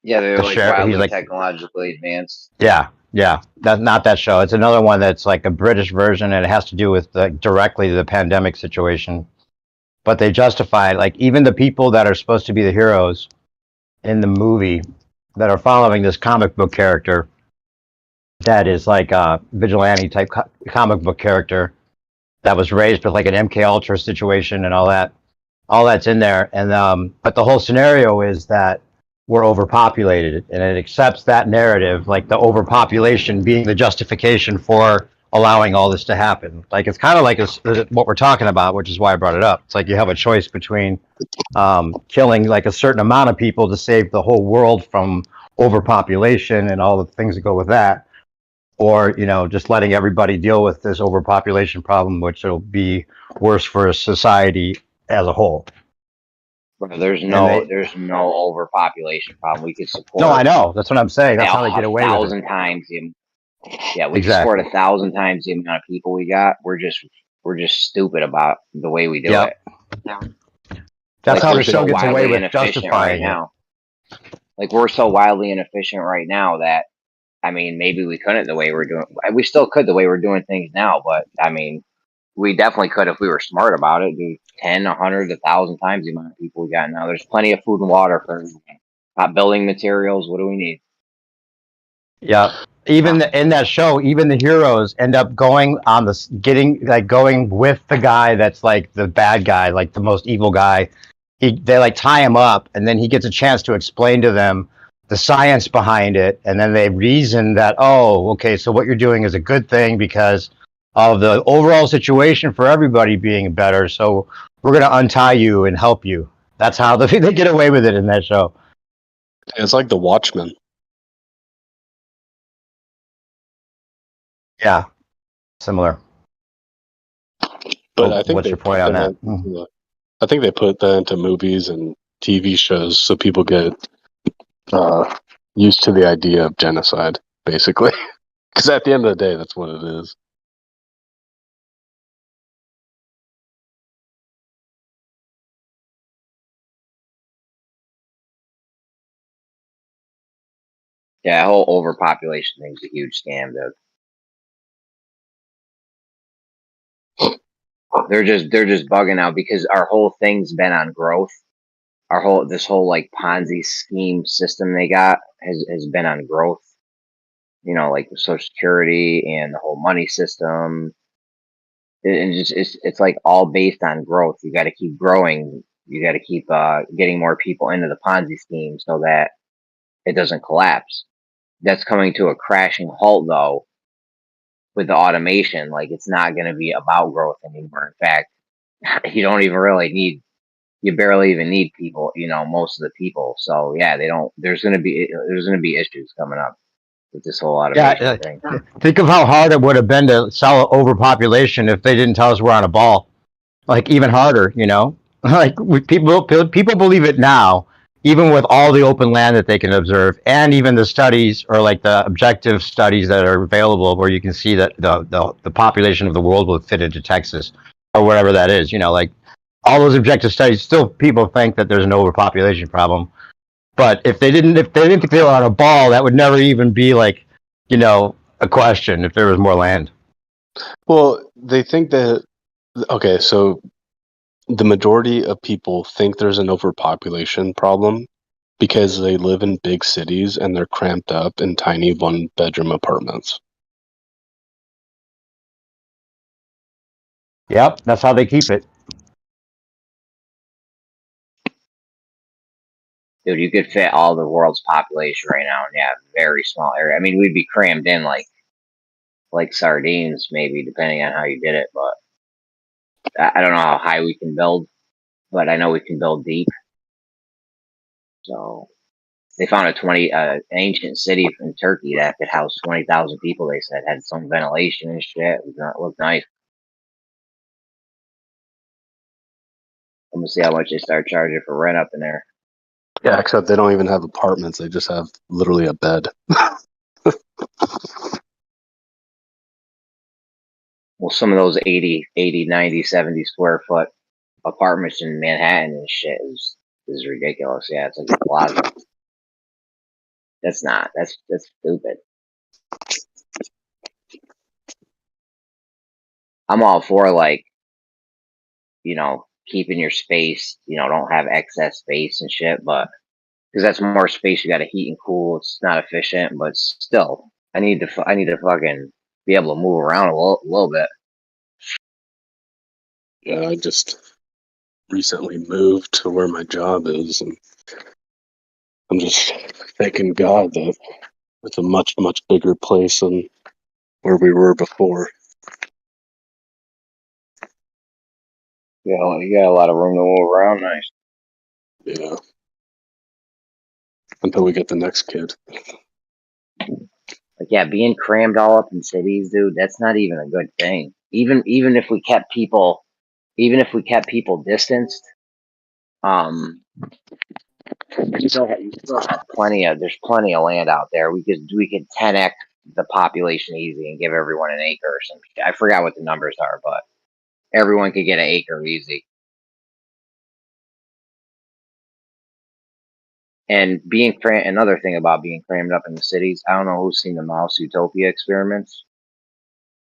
Yeah, they're The like sheriff, wildly he's like, technologically advanced. yeah. That's not that show. It's another one that's like a British version, and it has to do with directly the pandemic situation. But they justify like even the people that are supposed to be the heroes in the movie that are following this comic book character that is like a vigilante type comic book character that was raised with like an MK Ultra situation and all that's in there. And but the whole scenario is that we're overpopulated, and it accepts that narrative, like the overpopulation being the justification for allowing all this to happen. Like it's kind of like what we're talking about, which is why I brought it up. It's like you have a choice between killing like a certain amount of people to save the whole world from overpopulation and all the things that go with that, or just letting everybody deal with this overpopulation problem, which will be worse for society as a whole. Bro, there's no overpopulation problem. We could support. No, I know. That's what I'm saying. That's how they get away with it. 1,000 times the. Yeah, we can Exactly. support 1,000 times the amount of people we got. We're just stupid about the way we do it. That's how the show gets away wildly with inefficient justifying right now. Like we're so wildly inefficient right now that I mean maybe we couldn't the way we're doing. We still could the way we're doing things now, but I mean we definitely could if we were smart about it. Do 10, 100, 1,000 times the amount of people we got now. There's plenty of food and water for building materials. What do we need? Yeah. Even in that show, even the heroes end up going on going with the guy that's like the bad guy, like the most evil guy. They like tie him up, and then he gets a chance to explain to them the science behind it, and then they reason that, oh, okay, so what you're doing is a good thing because of the overall situation for everybody being better. So we're gonna untie you and help you. That's how they get away with it in that show. It's like The Watchmen. Yeah, similar. But I think what's your point on that? I think they put that into movies and TV shows so people get used to the idea of genocide, basically. Because at the end of the day, that's what it is. Yeah, the whole overpopulation thing's a huge scam, dude. They're just bugging out because our whole thing's been on growth. This whole like Ponzi scheme system they got has been on growth. Like Social Security and the whole money system. It's like all based on growth. You got to keep growing. You got to keep getting more people into the Ponzi scheme so that it doesn't collapse. That's coming to a crashing halt though. With the automation, like it's not going to be about growth anymore. In fact, you don't even really need. You barely even need people. Most of the people. So yeah, they don't. There's going to be issues coming up with this whole automation thing. Think of how hard it would have been to sell overpopulation if they didn't tell us we're on a ball. Like even harder, like people believe it now even with all the open land that they can observe, and even the studies or like the objective studies that are available, where you can see that the population of the world will fit into Texas or wherever that is. You know, like all those objective studies, still people think that there's an overpopulation problem. But if they didn't think they were on a ball, that would never even be like, you know, a question if there was more land. Well, they think that, okay, so the majority of people think there's an overpopulation problem because they live in big cities and they're cramped up in tiny one-bedroom apartments. Yep, that's how they keep it. Dude, you could fit all the world's population right now in a very small area. I mean, we'd be crammed in like sardines, maybe, depending on how you did it. But I don't know how high we can build, but I know we can build deep. So they found an ancient city in Turkey that could house 20,000 people. They said had some ventilation and shit. It looked nice. I'm gonna see how much they start charging for rent up in there. Yeah, except they don't even have apartments. They just have literally a bed. Well, some of those 80, 90, 70 square foot apartments in Manhattan and shit is ridiculous. Yeah, it's like a closet. That's not. That's stupid. I'm all for like, you know, keeping your space. You know, don't have excess space and shit. But because that's more space you got to heat and cool. It's not efficient, but still, I need to fucking be able to move around a little bit. Yeah, I just recently moved to where my job is, and I'm just thanking God that it's a much, much bigger place than where we were before. Yeah, you got a lot of room to move around. Nice. Yeah. Until we get the next kid. Like, yeah, being crammed all up in cities, dude, that's not even a good thing. Even if we kept people distanced, you still have there's plenty of land out there. We could 10x the population easy and give everyone an acre or some shit. I forgot what the numbers are, but everyone could get an acre easy. And another thing about being crammed up in the cities, I don't know who's seen the Mouse Utopia experiments,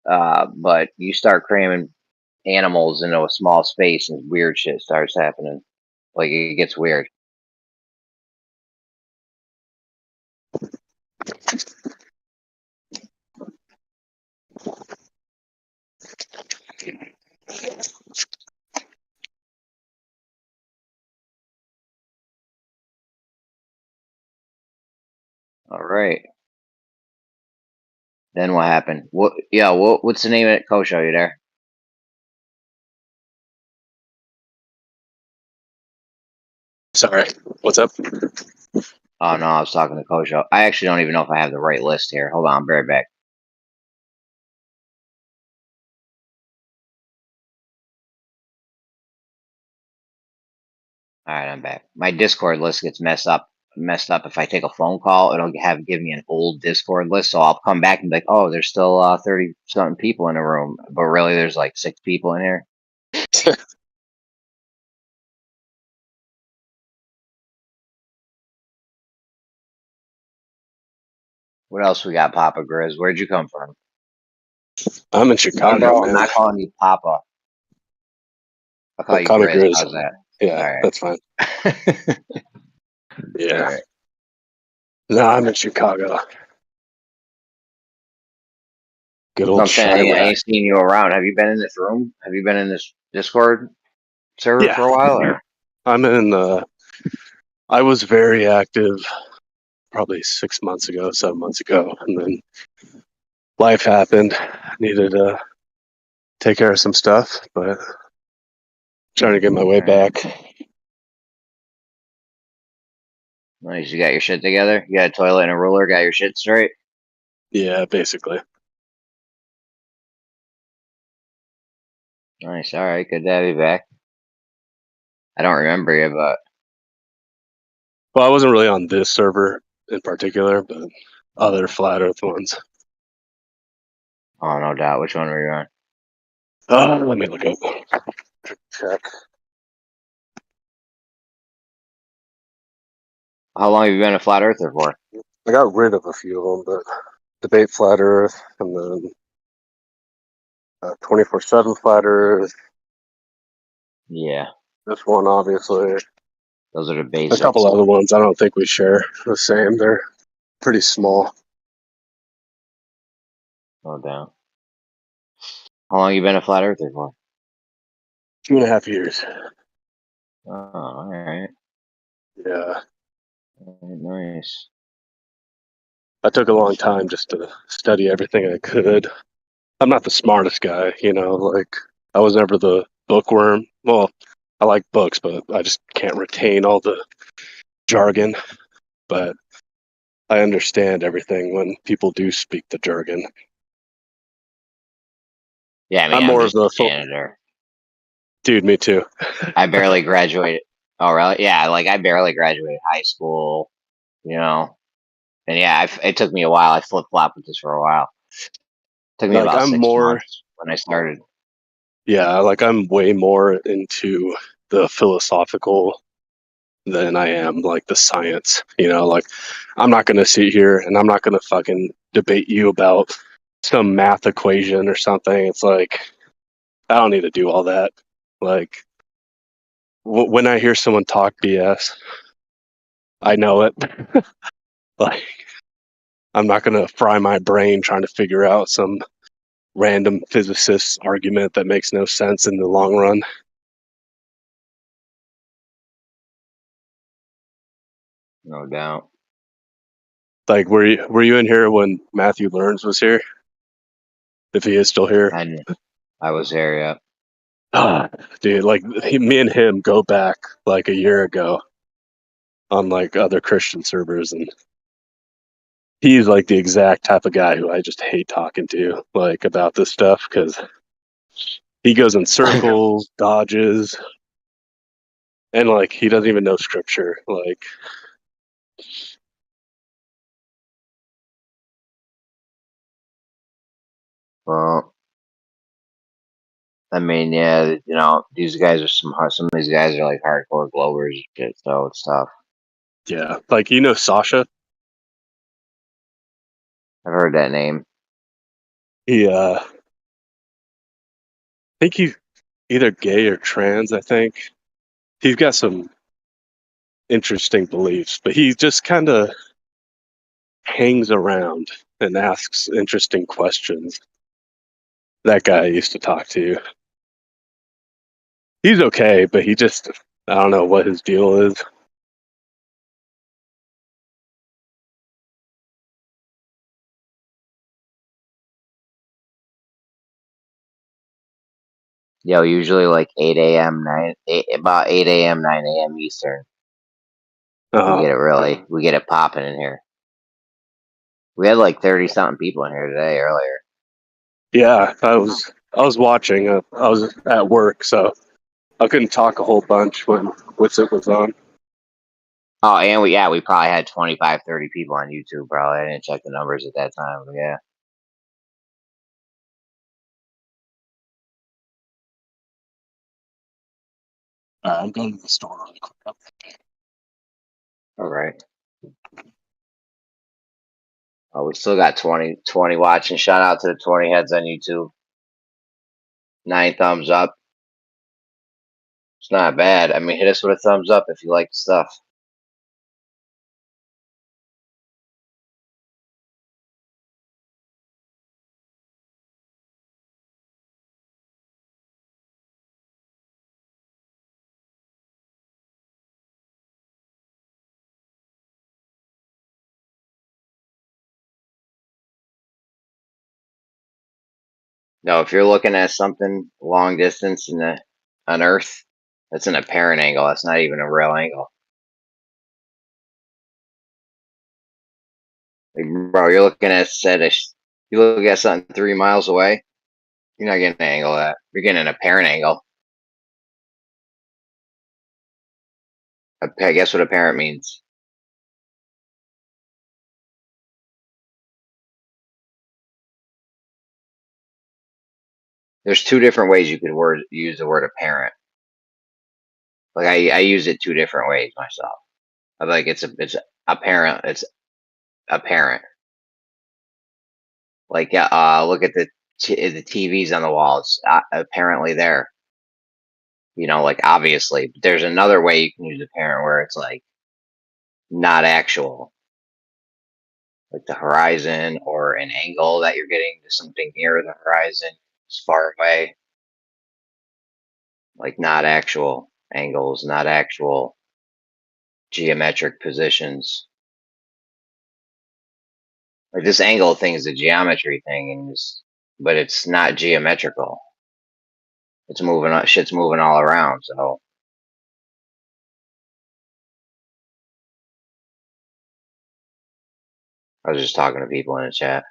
but you start cramming animals into a small space and weird shit starts happening. Like, it gets weird. All right. Then what happened? What's the name of it? Kosho, you there? Sorry, what's up? Oh no, I was talking to Kosho. I actually don't even know if I have the right list here. Hold on, I'll be right back. All right, I'm back. My Discord list gets messed up. If I take a phone call, it'll give me an old Discord list. So I'll come back and be like, "Oh, there's still 30 something people in the room," but really, there's like 6 people in here. What else we got, Papa Grizz? Where'd you come from? I'm in Chicago, bro, man. I'm not calling you Papa. I'll call you Call me Grizz. Grizz. How's that? Yeah, All right. that's fine. Yeah. All right. No, I'm in Chicago. Good old I'm saying I Chirac. ain't seen you around. Have you been in this room? Have you been in this Discord server Yeah. for a while? Or? I'm in. I was very active probably 6 months ago, 7 months ago, and then life happened. Needed to take care of some stuff, but trying to get my way back. Nice. You got your shit together? You got a toilet and a ruler? Got your shit straight? Yeah, basically. Nice. All right. Good to have you back. I don't remember you, but Well, I wasn't really on this server in particular, but other flat Earth ones. Oh, no doubt. Which one were you on? Let me look up. Check. How long have you been a flat earther for? I got rid of a few of them, but debate flat Earth, and then 24/7 flat Earth. Yeah, This one, obviously. those are the A basics. couple other ones I don't think we share the same. They're pretty small. No doubt. How long you been a flat earther for? 2.5 years. Oh, all right. Yeah. Nice. I took a long time just to study everything I could. I'm not the smartest guy, like I was never the bookworm. Well, I like books, but I just can't retain all the jargon. But I understand everything when people do speak the jargon. Yeah, I mean, I'm I'm more of just a the janitor. dude. Me too. I barely graduated. Oh, really? Yeah, like I barely graduated high school, And yeah, it took me a while. I flip-flopped with this for a while. Took me Like about I'm 6 more, months when I started. yeah, like I'm way more into the philosophical than I am like the science. Like I'm not gonna sit here and I'm not gonna fucking debate you about some math equation or something. It's like I don't need to do all that. Like when I hear someone talk BS, I know it. Like I'm not gonna fry my brain trying to figure out some random physicist's argument that makes no sense in the long run. No doubt. Like were you in here when Matthew Learns was here? If he is still here. I was there, yeah. Dude, like me and him go back like a year ago on like other Christian servers, and he's like the exact type of guy who I just hate talking to like about this stuff because he goes in circles, dodges, and like he doesn't even know scripture. Like Well, I mean, yeah, these guys are some of these guys are like hardcore Globers and shit, so it's tough. yeah, like Sasha. I've heard that name. He I think he's either gay or trans, I think. He's got some interesting beliefs, but he just kind of hangs around and asks interesting questions. That guy I used to talk to. He's okay, but he just, I don't know what his deal is. Yo, usually like 8 a.m., about 8 a.m., 9 a.m. Eastern. We get it popping in here. We had like 30 something people in here today earlier. Yeah, I was watching. I was at work, so I couldn't talk a whole bunch when Witsit was on. Oh, and we probably had 25, 30 people on YouTube, probably. I didn't check the numbers at that time, but yeah. I'm going to the store really quick. All right. Oh, we still got 20 watching. Shout out to the 20 heads on YouTube. 9 thumbs up. It's not bad. I mean, hit us with a thumbs up if you like the stuff. No, if you're looking at something long distance on Earth, that's an apparent angle. That's not even a real angle. Like, bro, you're looking at you look at something 3 miles away, you're not getting an angle of that. You're getting an apparent angle. I guess what apparent means. There's two different ways you could use the word apparent. Like I use it two different ways myself. I like it's apparent. It's apparent. Like look at the TVs on the walls. Apparently there. You know, like obviously. But there's another way you can use apparent where it's like not actual. Like the horizon or an angle that you're getting to something near the horizon. It's far away. Like not actual angles, not actual geometric positions. Like this angle thing is a geometry thing, but it's not geometrical. It's moving. Shit's moving all around. So I was just talking to people in the chat.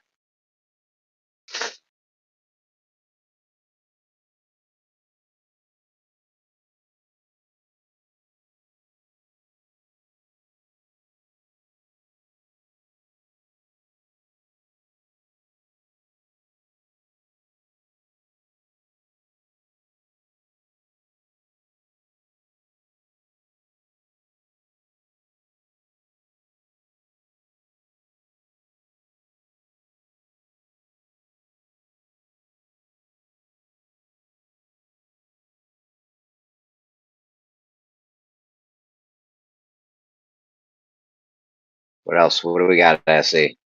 What else? What do we got, SE?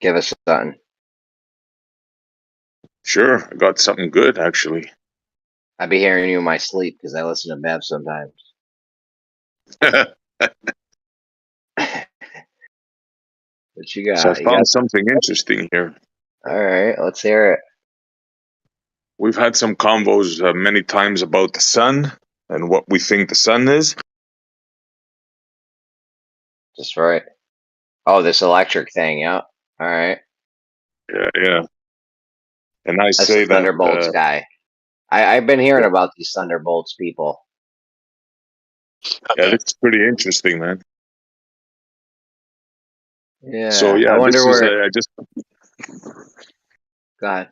Give us something. Sure, I got something good actually. I be hearing you in my sleep because I listen to Bev sometimes. What you got? So I found something interesting here. All right, let's hear it. We've had some convos many times about the sun and what we think the sun is. Just right. Oh, this electric thing. Yeah. All right. Yeah. And I That's say the Thunderbolts that guy. I've been hearing about these Thunderbolts people. yeah, it's pretty interesting, man. Yeah. So yeah, I wonder this where. is I just. Go ahead.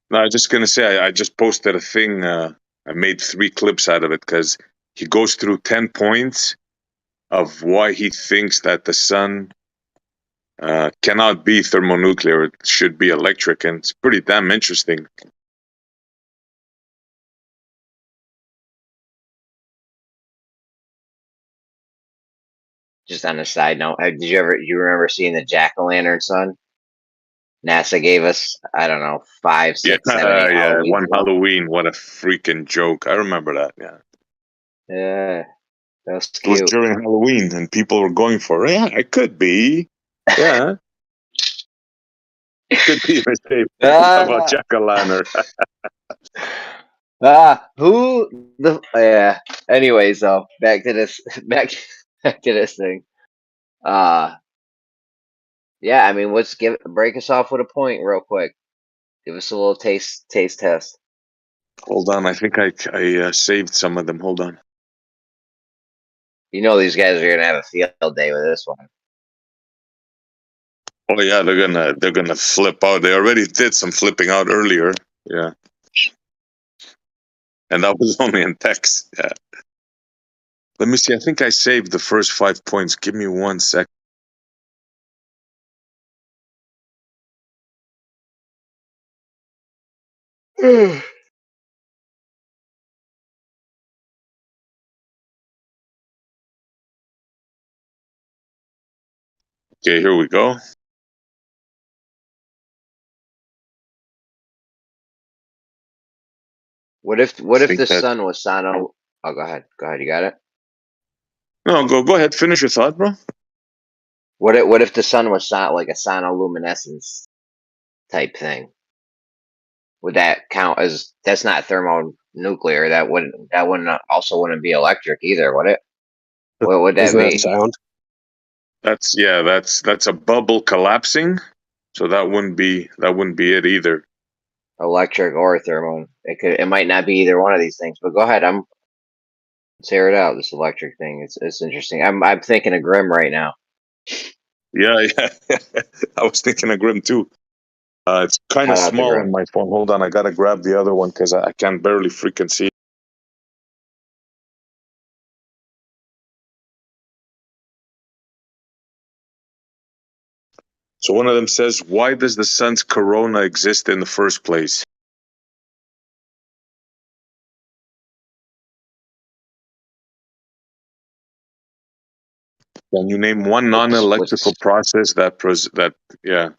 No, I was just gonna say I just posted a thing. I made 3 clips out of it because he goes through 10 points of why he thinks that the sun cannot be thermonuclear; it should be electric, and it's pretty damn interesting. Just on a side note, you remember seeing the jack-o'-lantern sun? NASA gave us, I don't know, 5, 6, 7, 8 Yeah, Halloween one ago. Halloween. What a freaking joke! I remember that. Yeah. Yeah, that was It was cute. during Halloween, and people were going for it. Yeah, it could be. Yeah. It could be a shape of a jack-o'-lantern. Who the yeah. Anyways, though, back to this back to this thing. Yeah, I mean, break us off with a point real quick. Give us a little taste test. Hold on, I think I saved some of them. Hold on. You know these guys are gonna have a field day with this one. Oh yeah, they're gonna flip out. They already did some flipping out earlier. Yeah. And that was only in text. Yeah. Let me see. I think I saved the first 5 points. Give me 1 sec. Okay, here we go. What if the that- sun was sono? Oh, go ahead. Go ahead. You got it. No, go ahead. Finish your thought, bro. What if the sun was like a sonoluminescence type thing? Would that count as that's not thermonuclear? That wouldn't be electric either, would it? What would that be? That's a bubble collapsing. So that wouldn't be it either. Electric or thermo. It might not be either one of these things. But go ahead. Let's hear it out. This electric thing. It's interesting. I'm thinking of Grimm right now. Yeah. I was thinking of Grim too. It's kind of Shout out to small Greg. on my phone. Hold on, I gotta grab the other one because I can barely freaking see. So one of them says, "Why does the sun's corona exist in the first place?" Can you name one non-electrical process that? Yeah.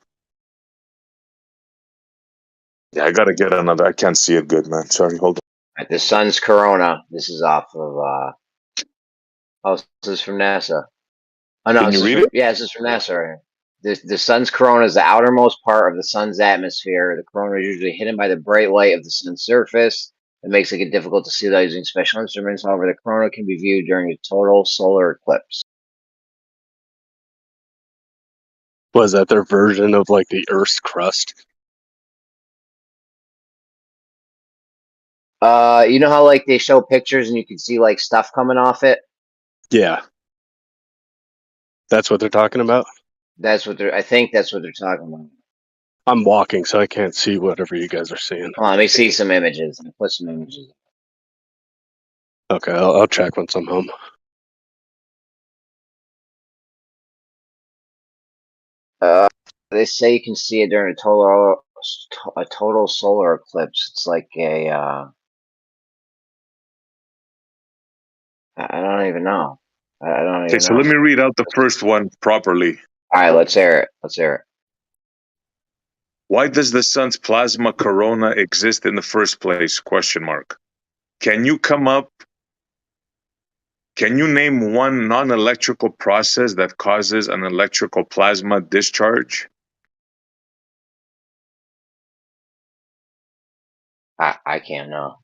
Yeah, I gotta get another. I can't see it good, man. Sorry, hold on. Right, the sun's corona. This is off of. Oh, this is from NASA. Oh no, Can this you is read from it? yeah, this is from NASA. Right here. The sun's corona is the outermost part of the sun's atmosphere. The corona is usually hidden by the bright light of the sun's surface. It makes it difficult to see without using special instruments. However, the corona can be viewed during a total solar eclipse. Was that their version of like the Earth's crust? You know how like they show pictures and you can see like stuff coming off it? Yeah. That's what they're talking about? I think that's what they're talking about. I'm walking, so I can't see whatever you guys are seeing. Hold on, let me see some images. Let me put some images. Okay, I'll check once I'm home. They say you can see it during a total solar eclipse. It's like a I don't even know. I don't Okay, even so know. let me read out the first one properly. All right, let's hear it. Let's hear it. Why does the sun's plasma corona exist in the first place? Question mark. Can you name one non-electrical process that causes an electrical plasma discharge? I can't know.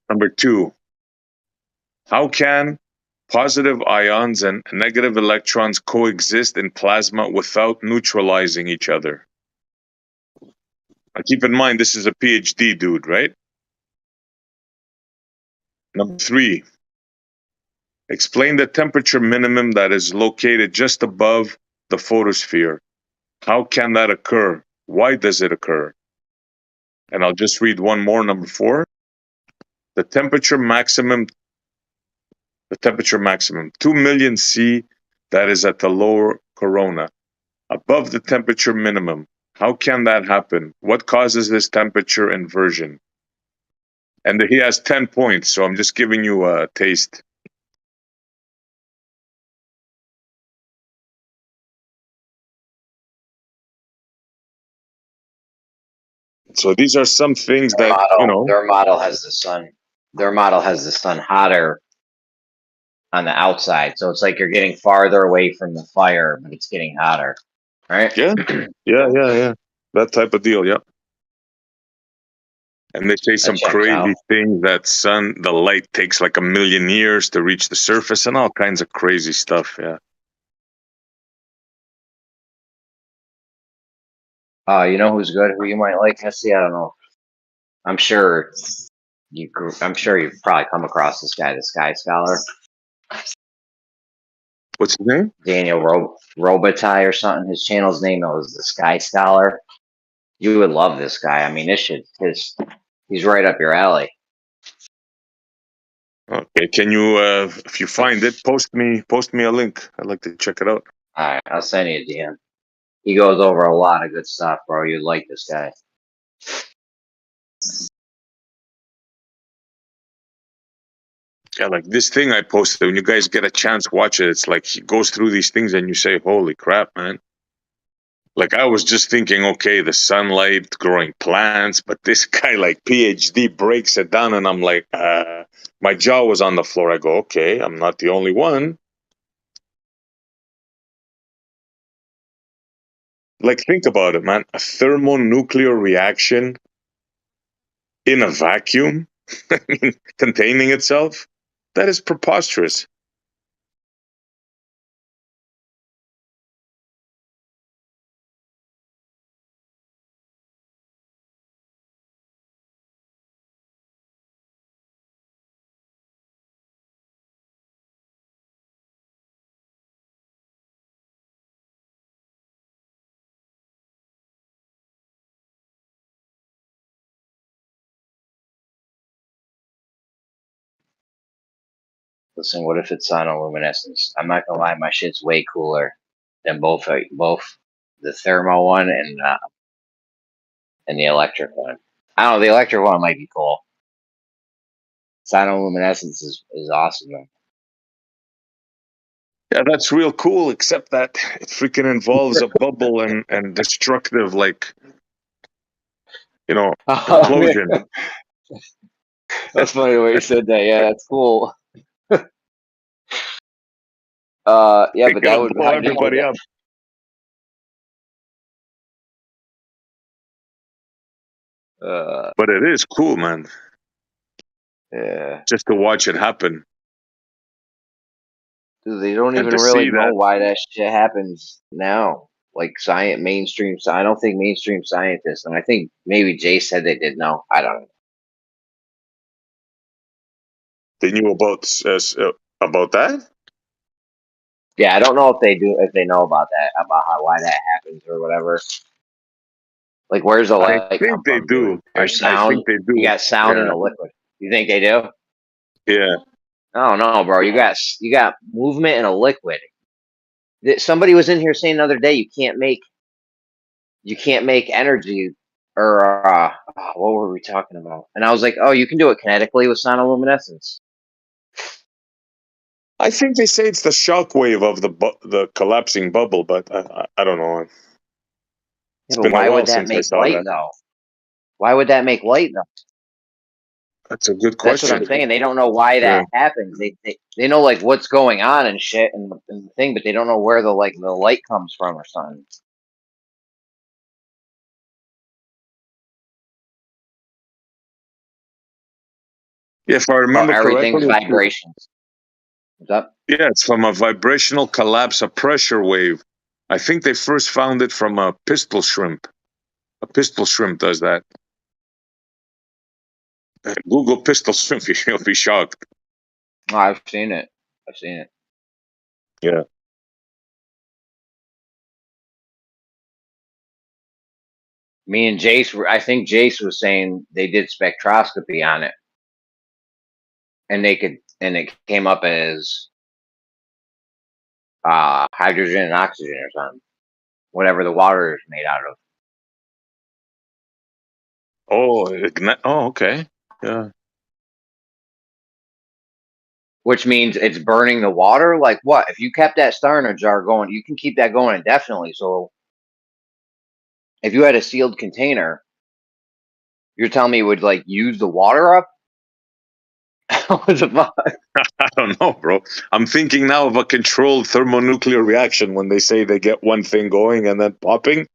Number 2, how can positive ions and negative electrons coexist in plasma without neutralizing each other? Now keep in mind, this is a PhD dude, right? Number 3, explain the temperature minimum that is located just above the photosphere. How can that occur? Why does it occur? And I'll just read one more, number 4. The temperature maximum, 2 million C, that is at the lower corona, above the temperature minimum. How can that happen? What causes this temperature inversion? And he has 10 points, so I'm just giving you a taste. So these are some things that, Their model has the sun. Their model has the sun hotter on the outside, so it's like you're getting farther away from the fire, but it's getting hotter, right? Yeah, yeah. That type of deal, yeah. And they say some checks crazy out. things that the light takes like 1 million years to reach the surface and all kinds of crazy stuff, yeah. You know who's good? Who you might like? Jesse? I don't know. I'm sure you've probably come across this guy, the Sky Scholar. What's his name? Daniel Robitaille or something. His channel's name was the Sky Scholar. You would love this guy. I mean, he's right up your alley. Okay, can you, if you find it, post me a link. I'd like to check it out. All right, I'll send you a DM. He goes over a lot of good stuff, bro. You'd like this guy. Yeah, like this thing I posted, when you guys get a chance, watch it. It's like he goes through these things and you say, holy crap, man. Like I was just thinking, okay, the sunlight, growing plants, but this guy like PhD breaks it down and I'm like, my jaw was on the floor. I go, okay, I'm not the only one. Like think about it, man. A thermonuclear reaction in a vacuum, containing itself, that is preposterous. Listen, what if it's sonoluminescence? I'm not gonna lie, my shit's way cooler than both the thermal one and the electric one. I don't know, the electric one might be cool. Sonoluminescence is awesome though. Yeah, that's real cool, except that it freaking involves a bubble and destructive, like, explosion. That's funny the way you said that. Yeah, that's cool. Yeah, It's but that gonna would blow everybody up. But it is cool, man. Yeah. Just to watch it happen. Dude, they don't And even to really see know that. why that shit happens now. Like mainstream. I don't think mainstream scientists, and I think maybe Jay said they did know. I don't know. They knew about that? Yeah, I don't know if they know about that, about why that happens or whatever. Like, where's the I light come think they from, dude? do. Or I sound? think they do. You got sound in Yeah. a liquid. You think they do? Yeah. I don't know, bro. You got movement in a liquid. Somebody was in here saying the other day you can't make energy or what were we talking about? And I was like, oh, you can do it kinetically with sonoluminescence. I think they say it's the shock wave of the collapsing bubble, but I don't know. Yeah, It's but been a why while would that since I make saw light that. though? Why would that make light though? That's a good That's what question. I'm saying. They don't know why Yeah. that happens. They know like what's going on and shit and the thing, but they don't know where the light comes from or something. Yeah, if I remember Everything's correctly. vibrations. What's up? Yeah, it's from a vibrational collapse, a pressure wave. I think they first found it from a pistol shrimp. A pistol shrimp does that. Google pistol shrimp, you'll be shocked. Oh, I've seen it. Yeah. Me and Jace, I think Jace was saying they did spectroscopy on it, and it came up as hydrogen and oxygen or something, whatever the water is made out of. Oh, okay. Yeah. Which means it's burning the water. Like what? If you kept that star in a jar going, you can keep that going indefinitely. So if you had a sealed container, you're telling me it would like use the water up? What the fuck? I don't know, bro. I'm thinking now of a controlled thermonuclear reaction when they say they get one thing going and then popping.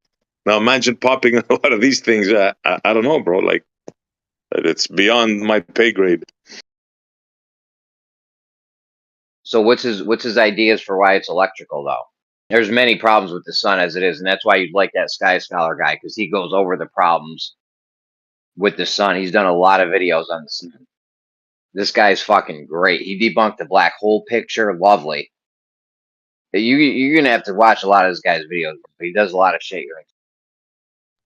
Now imagine popping a lot of these things. I don't know, bro. Like, it's beyond my pay grade. So what's his ideas for why it's electrical though? There's many problems with the sun as it is, and that's why you'd like that Sky Scholar guy because he goes over the problems with the sun. He's done a lot of videos on the sun. This guy's fucking great. He debunked the black hole picture. Lovely. You're gonna have to watch a lot of this guy's videos. He does a lot of shit.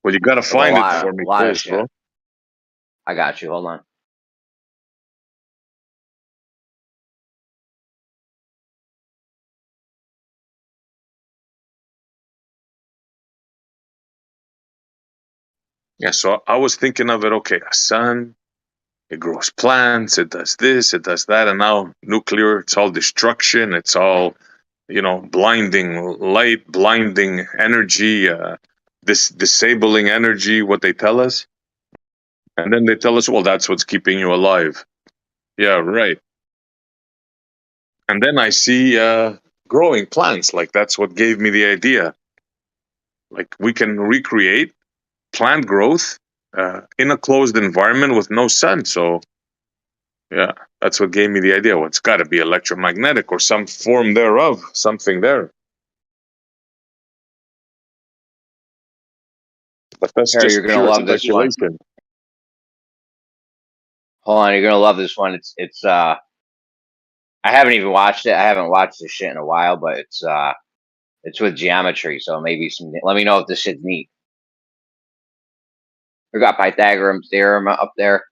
Well, you gotta find it for me A lot of first, shit. bro. I got you. Hold on. Yeah, so I was thinking of it, okay, a sun, it grows plants, it does this, it does that, and now nuclear, it's all destruction, it's all, blinding light, blinding energy, this disabling energy, what they tell us. And then they tell us, well, that's what's keeping you alive. Yeah, right. And then I see growing plants, like that's what gave me the idea. Like we can recreate plant growth in a closed environment with no sun. So, yeah, that's what gave me the idea. Well, it's got to be electromagnetic or some form thereof, something there. But that's Harry, just you're gonna pure love this one. speculation. Hold on, you're gonna love this one. It's I haven't even watched it. I haven't watched this shit in a while, but it's with geometry, so maybe let me know if this shit's neat. We got Pythagorean's theorem up there.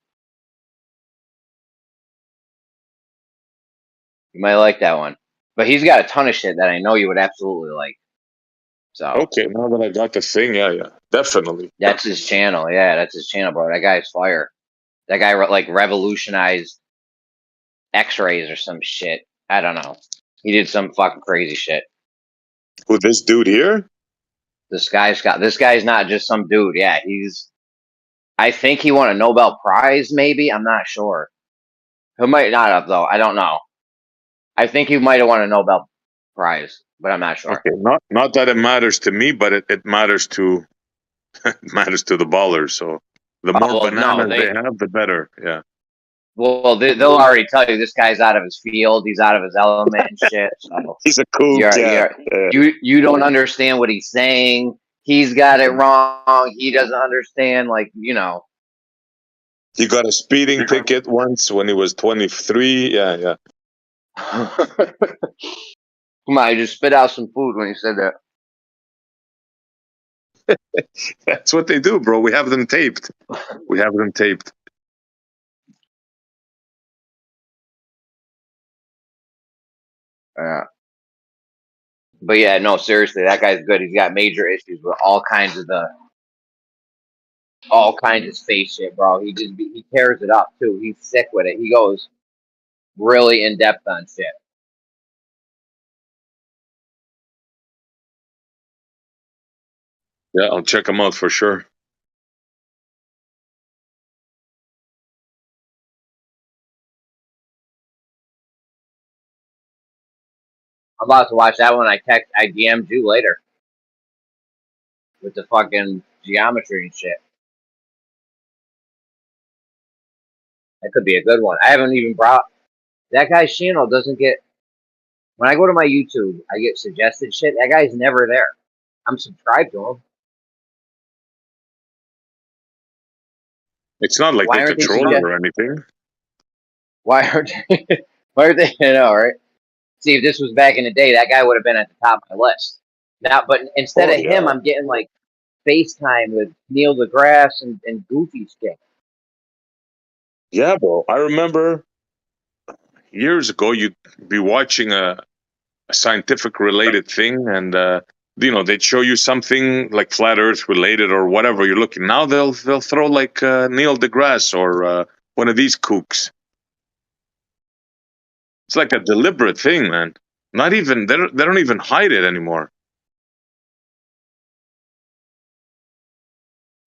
You might like that one. But he's got a ton of shit that I know you would absolutely like. So Okay, now that I got the thing, yeah, definitely. that's his channel. Yeah, that's his channel, bro. That guy's fire. That guy like revolutionized X-rays or some shit. I don't know. He did some fucking crazy shit. Who, this dude here? This guy's not just some dude. Yeah, I think he won a Nobel Prize, maybe. I'm not sure. He might not have, though. I don't know. I think he might have won a Nobel Prize, but I'm not sure. Okay, not that it matters to me, but it matters to matters to the ballers. So the more bananas they have, the better. Yeah. Well, they'll already tell you this guy's out of his field. He's out of his element and shit. So he's a kook. You don't understand what he's saying. He's got it wrong. He doesn't understand. Like, you know. He got a speeding ticket once when he was 23. Yeah. Come on, you just spit out some food when you said that. That's what they do, bro. We have them taped. Yeah. But yeah, no, seriously, that guy's good. He's got major issues with all kinds of space shit, bro. He tears it up too. He's sick with it. He goes really in depth on shit. Yeah, I'll check him out for sure. I'm about to watch that one. I DM'd you later with the fucking geometry and shit. That could be a good one. I haven't even brought that guy's channel. Doesn't get when I go to my YouTube, I get suggested shit. That guy's never there. I'm subscribed to him. It's not like they control it or anything. Why aren't they? You know, right? See, if this was back in the day, that guy would have been at the top of my list. Now, but instead of him, I'm getting like FaceTime with Neil deGrasse and Goofy shit. Yeah, bro. I remember years ago, you'd be watching a scientific related thing, and they'd show you something like flat Earth related or whatever you're looking. Now they'll throw like Neil deGrasse or one of these kooks. It's like a deliberate thing, man. Not even they don't even hide it anymore.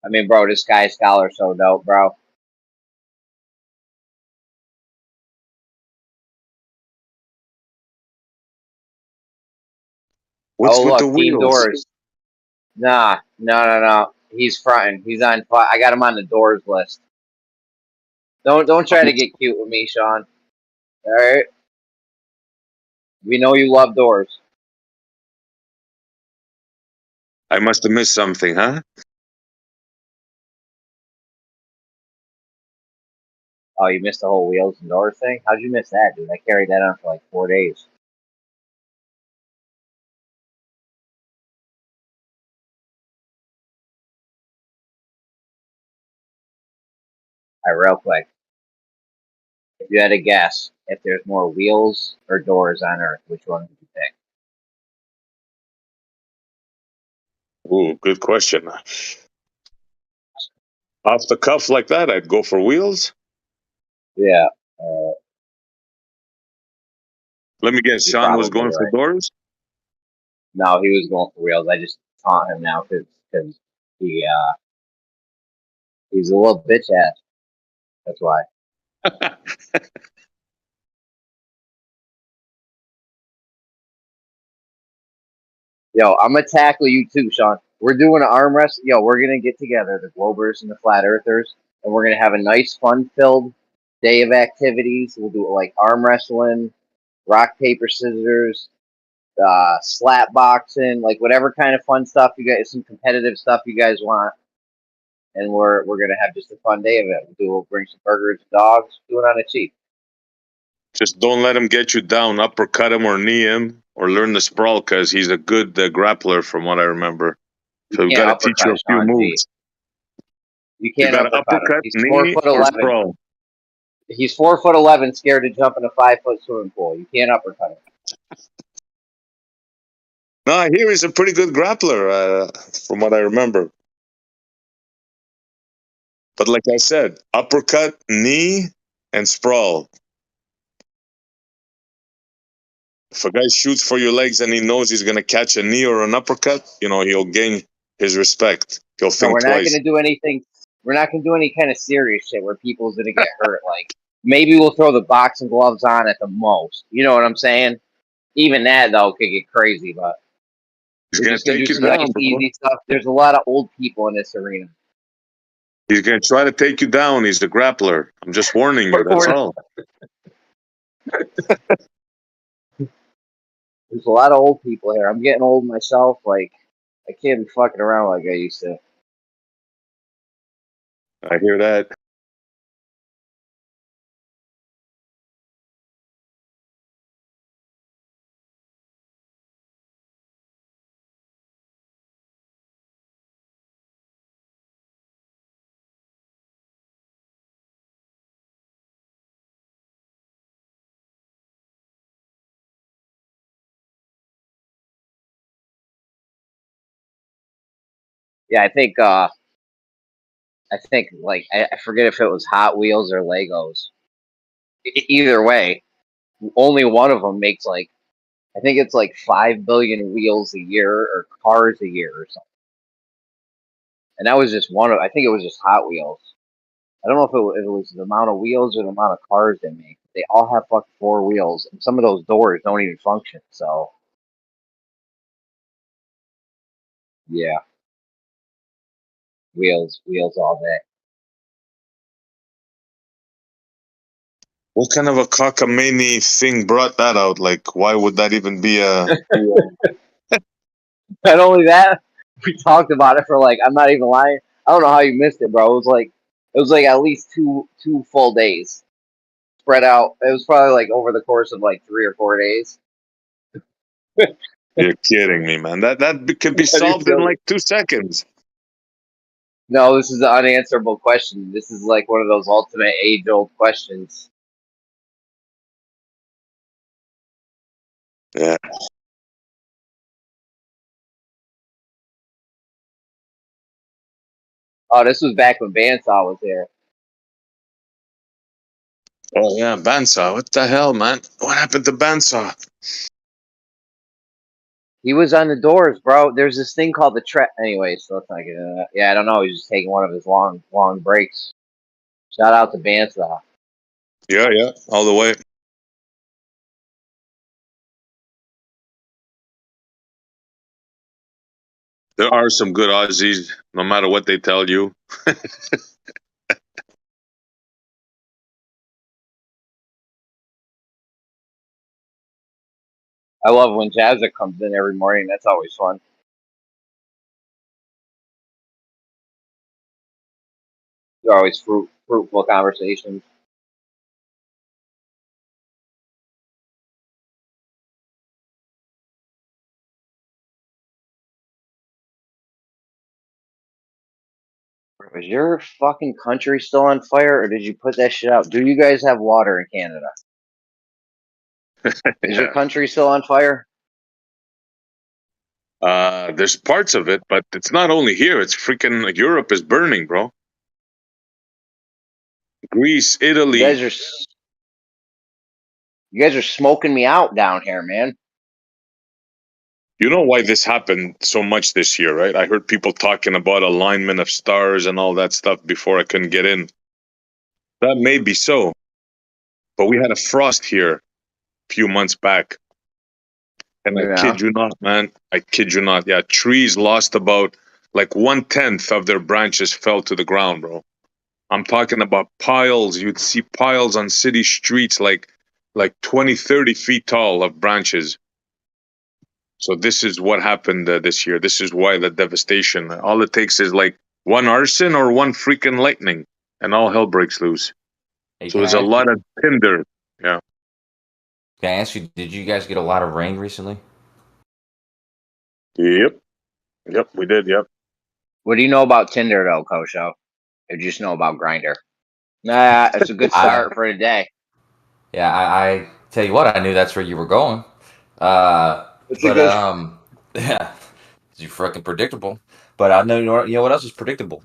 I mean, bro, this guy's scholar so dope, bro. What's with the Team wheels? Doors. Nah, no. He's fronting. He's on. I got him on the Doors list. Don't try to get cute with me, Sean. All right. We know you love Doors. I must have missed something, huh? Oh, you missed the whole Wheels and Doors thing? How'd you miss that, dude? I carried that on for like 4 days. All right, real quick. If you had to guess if there's more wheels or doors on Earth, which one would you pick? Ooh, good question. Off the cuff like that, I'd go for wheels. Yeah. Let me guess. Sean was going for doors. No, he was going for wheels. I just taunt him now because he's a little bitch ass. That's why. Yo, I'm gonna tackle you too, Sean. We're doing an arm wrestle. Yo, we're gonna get together, the Globers and the Flat Earthers, and we're gonna have a nice, fun-filled day of activities. We'll do like arm wrestling, rock, paper, scissors, slap boxing, like whatever kind of fun stuff you guys, some competitive stuff you guys want. And we're gonna have just a fun day of it. We'll bring some burgers, dogs, do it on a cheap. Just don't let him get you down, uppercut him or knee him, or learn the sprawl because he's a good grappler from what I remember. So we've got to teach you a few moves. You can't uppercut, He's knee, 4'11". or sprawl. He's 4'11", scared to jump in a 5-foot swimming pool. You can't uppercut him. No, I hear he's a pretty good grappler, from what I remember. But like I said, uppercut, knee, and sprawl. If a guy shoots for your legs and he knows he's going to catch a knee or an uppercut, he'll gain his respect. He'll No, think we're not twice. going to do anything. We're not going to do any kind of serious shit where people's going to get hurt. Like, maybe we'll throw the boxing gloves on at the most. You know what I'm saying? Even that, though, could get crazy, but He's we're going just to going to take do you some down, nice, bro. easy stuff. There's a lot of old people in this arena. He's going to try to take you down. He's a grappler. I'm just warning you. That's all. There's a lot of old people here. I'm getting old myself. Like, I can't be fucking around like I used to. I hear that. Yeah, I think like I forget if it was Hot Wheels or Legos. Either way, only one of them makes like I think it's like 5 billion wheels a year or cars a year or something. And that was just one of. I think it was just Hot Wheels. I don't know if it was the amount of wheels or the amount of cars they make. They all have fucking 4 wheels, and some of those doors don't even function. So yeah, wheels all day. What kind of a cockamamie thing brought that out? Like, why would that even be a... Not only that, we talked about it for like I'm not even lying. I don't know how you missed it, bro. It was like at least two full days spread out. It was probably like over the course of like 3 or 4 days. You're kidding me, man. That could be solved in like 2 seconds. No, this is an unanswerable question. This is like one of those ultimate age-old questions. Yeah. Oh, this was back when Bandsaw was here. Oh yeah, Bandsaw. What the hell, man? What happened to Bandsaw? He was on the doors, bro. There's this thing called the trap. Anyway, so let's not get into that. Yeah, I don't know. He's just taking one of his long breaks. Shout out to Bandsaw. Yeah, all the way. There are some good Aussies, no matter what they tell you. I love when Jazza comes in every morning. That's always fun. They're always fruitful conversations. Is your fucking country still on fire, or did you put that shit out? Do you guys have water in Canada? Is your country still on fire? There's parts of it, but it's not only here. It's freaking Europe is burning, bro. Greece, Italy. You guys are smoking me out down here, man. You know why this happened so much this year, right? I heard people talking about alignment of stars and all that stuff before I couldn't get in. That may be so. But we had a frost here a few months back. And I kid you not, man. I kid you not. Yeah, trees lost about like 1/10 of their branches fell to the ground, bro. I'm talking about piles. You'd see piles on city streets like 20, 30 feet tall of branches. So this is what happened this year. This is why the devastation. All it takes is like one arson or one freaking lightning, and all hell breaks loose. Hey, So there's a lot of tinder. Yeah. Can I ask you, did you guys get a lot of rain recently? Yep, we did. Yep. What do you know about Tinder, though, Kosho? Or do you just know about Grinder? Nah, it's a good I start for today. yeah, I tell you what, I knew that's where you were going. It's a But good. yeah, you freaking predictable. But I know you know what else is predictable.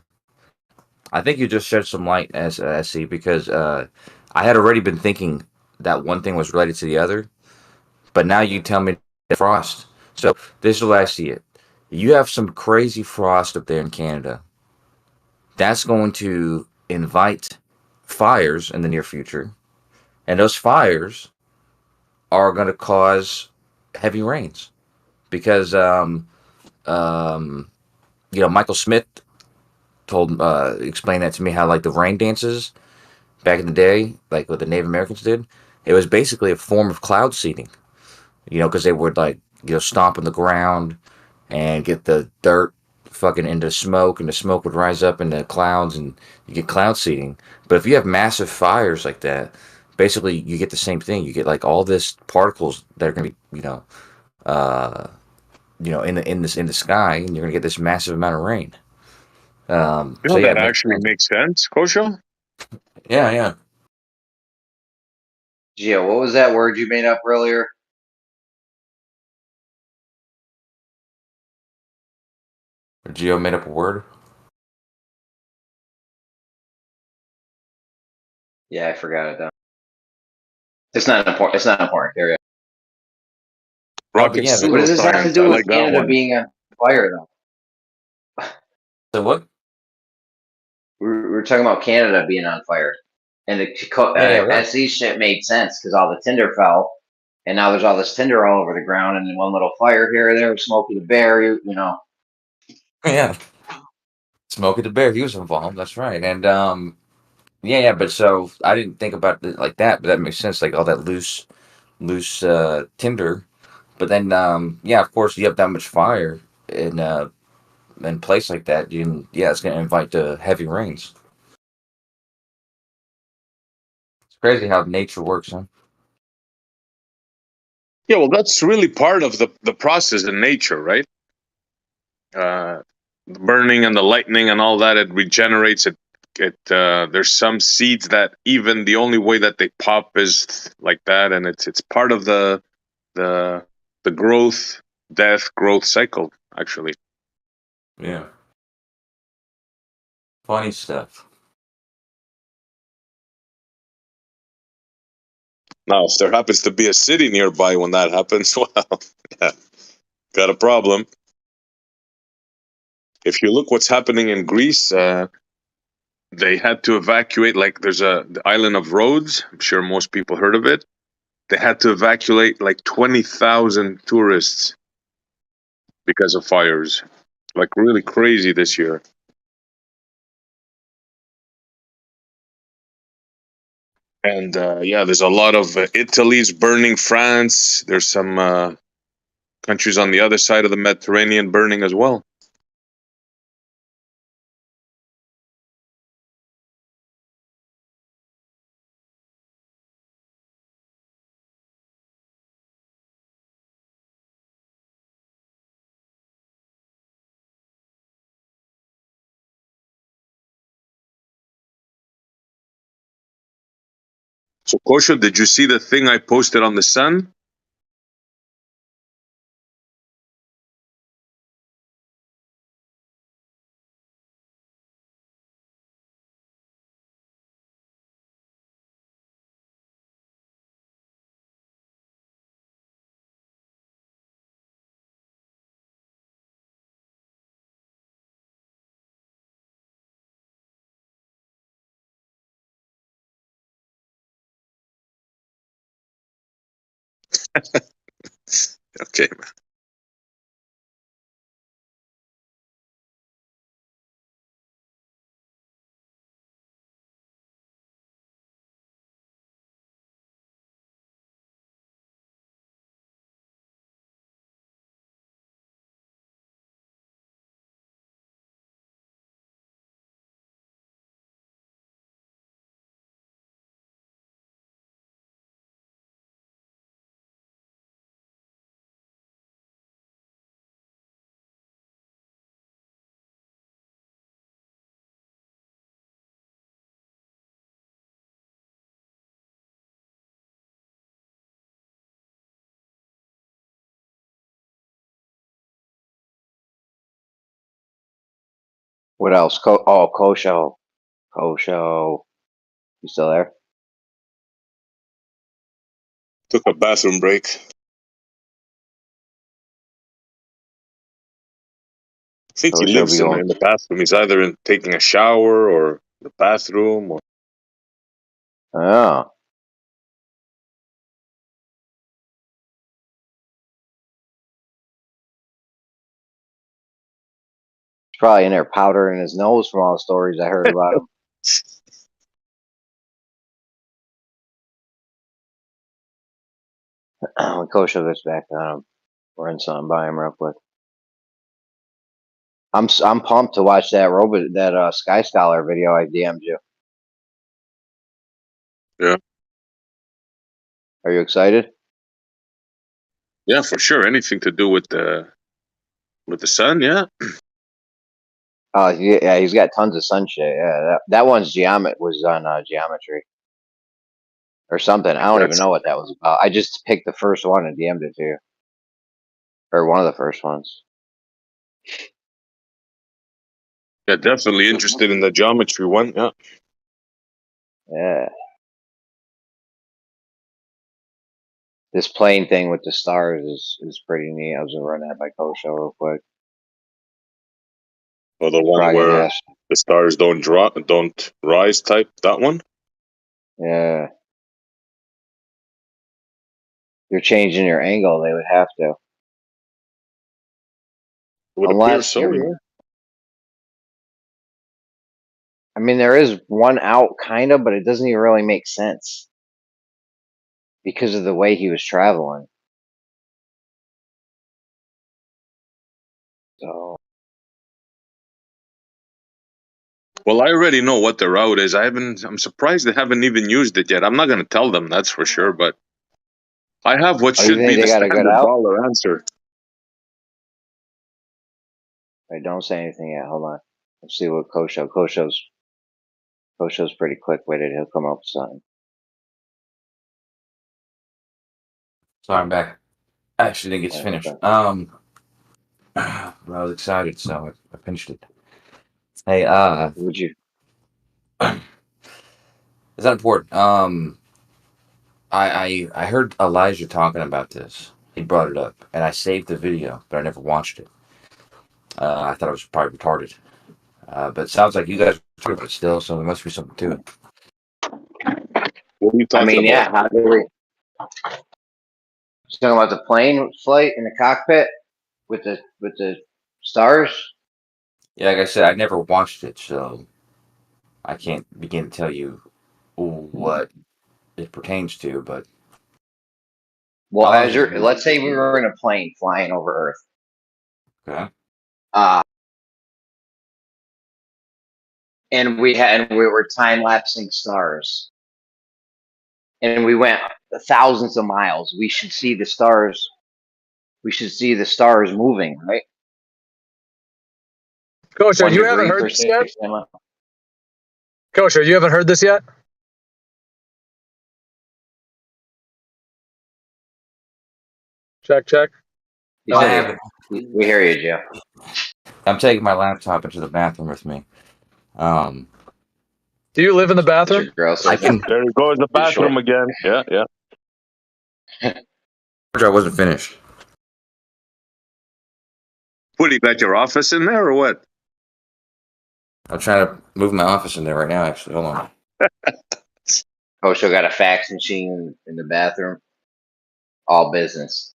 I think you just shed some light as SC because I had already been thinking that one thing was related to the other, but now you tell me the frost. So this is the way I see it. You have some crazy frost up there in Canada. That's going to invite fires in the near future, and those fires are going to cause heavy rains because um, Michael Smith told explained that to me how like the rain dances back in the day, like what the Native Americans did, it was basically a form of cloud seeding. Because they would like stomp on the ground and get the dirt fucking into smoke, and the smoke would rise up into clouds, and you get cloud seeding. But if you have massive fires like that, basically you get the same thing. You get like all this particles that are gonna be uh, in the sky, and you're gonna get this massive amount of rain. So yeah, That it makes actually sense. makes sense, Kosho. Yeah, yeah. Gio, what was that word you made up earlier? Geo made up a word. Yeah, I forgot it though. It's not important. It's not important. Here we go. Oh, but Rocket yeah, What does this have to pseudoscience. I do with like that Canada one. being on fire though? so what? We're talking about Canada being on fire, and the Yeah, yeah, right. SC shit made sense because all the tinder fell, and now there's all this tinder all over the ground, and then one little fire here or there, Smokey the Bear, you know. Yeah, Smokey the Bear, he was involved. That's right, and yeah. But so I didn't think about it like that, but that makes sense. Like all that loose tinder. But then, yeah, of course, you have that much fire in place like that. Yeah, it's gonna invite heavy rains. It's crazy how nature works, huh? Yeah, well, that's really part of the process in nature, right? The burning and the lightning and all that, it regenerates. There's some seeds that even the only way that they pop is like that, and it's part of the the growth cycle, actually. Yeah, funny stuff. Now, if there happens to be a city nearby when that happens, well, yeah, got a problem. If you look what's happening in Greece, they had to evacuate. Like, there's the island of Rhodes. I'm sure most people heard of it. They had to evacuate like 20,000 tourists because of fires. Like, really crazy this year. And yeah, there's a lot of Italy's burning, France. There's some countries on the other side of the Mediterranean burning as well. So, Kosho, did you see the thing I posted on the Sun? Okay, man. What else? Kosho. Kosho. You still there? Took a bathroom break. I think he Kosho lives be in going. the bathroom. He's either taking a shower or the bathroom. Or... Oh. He's probably in there powdering his nose from all the stories I heard about him. When Kosho gets back on him, run something by him real quick. I'm pumped to watch that Sky Scholar video I DM'd you. Yeah. Are you excited? Yeah, for sure. Anything to do with the sun, yeah. Yeah, he's got tons of sun shit. Yeah, that one's was on geometry or something. I don't even know what that was about. I just picked the first one and DM'd it to you, or one of the first ones. Yeah, definitely interested in the geometry one. Yeah. Yeah. This plane thing with the stars is pretty neat. I was gonna run that by Kosho real quick. Or the one where the stars don't rise type. That one. Yeah. You're changing your angle. They would have to. Would appear so. Yeah. I mean, there is one out, kind of, but it doesn't even really make sense because of the way he was traveling. So. Well, I already know what the route is. I'm surprised they haven't even used it yet. I'm not going to tell them, that's for sure. But I have what should be the standard dollar answer. Wait, don't say anything yet. Hold on. Let's see what Kosho's pretty quick-witted. He'll come up with something. Sorry, I'm back. I actually didn't get to finish. I was excited, so I finished it. Hey, would you? Is that important? I heard Elijah talking about this. He brought it up, and I saved the video, but I never watched it. I thought it was probably retarded. But it sounds like you guys are talking about it still, so there must be something to it. What are you talking about? Yeah. How do we? Talking about the plane flight in the cockpit with the stars. Yeah, like I said, I never watched it, so I can't begin to tell you what it pertains to. But well, let's say we were in a plane flying over Earth. Okay. And we were time lapsing stars, and we went thousands of miles. We should see the stars. We should see the stars moving, right? Kosho, you haven't heard this yet? Kosho, you haven't heard this yet? Check. No, I haven't. We hear you, Joe. I'm taking my laptop into the bathroom with me. Do you live in the bathroom? I can. There goes the bathroom again. Yeah. I wasn't finished. What, you got your office in there or what? I'm trying to move my office in there right now, actually. Hold on. Kosho got a fax machine in the bathroom. All business.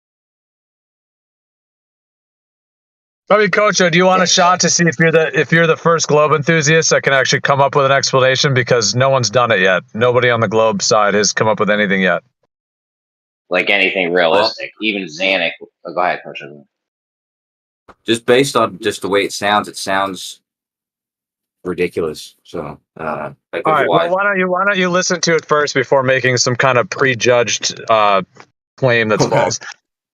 I mean, Kosho, do you want a shot to see if you're the first globe enthusiast that can actually come up with an explanation? Because no one's done it yet. Nobody on the globe side has come up with anything yet. Like anything realistic. Even Zanuck. Go ahead, Kosho. Just based on just the way it sounds ridiculous. So, all right. Well, why don't you listen to it first before making some kind of prejudged claim that's false?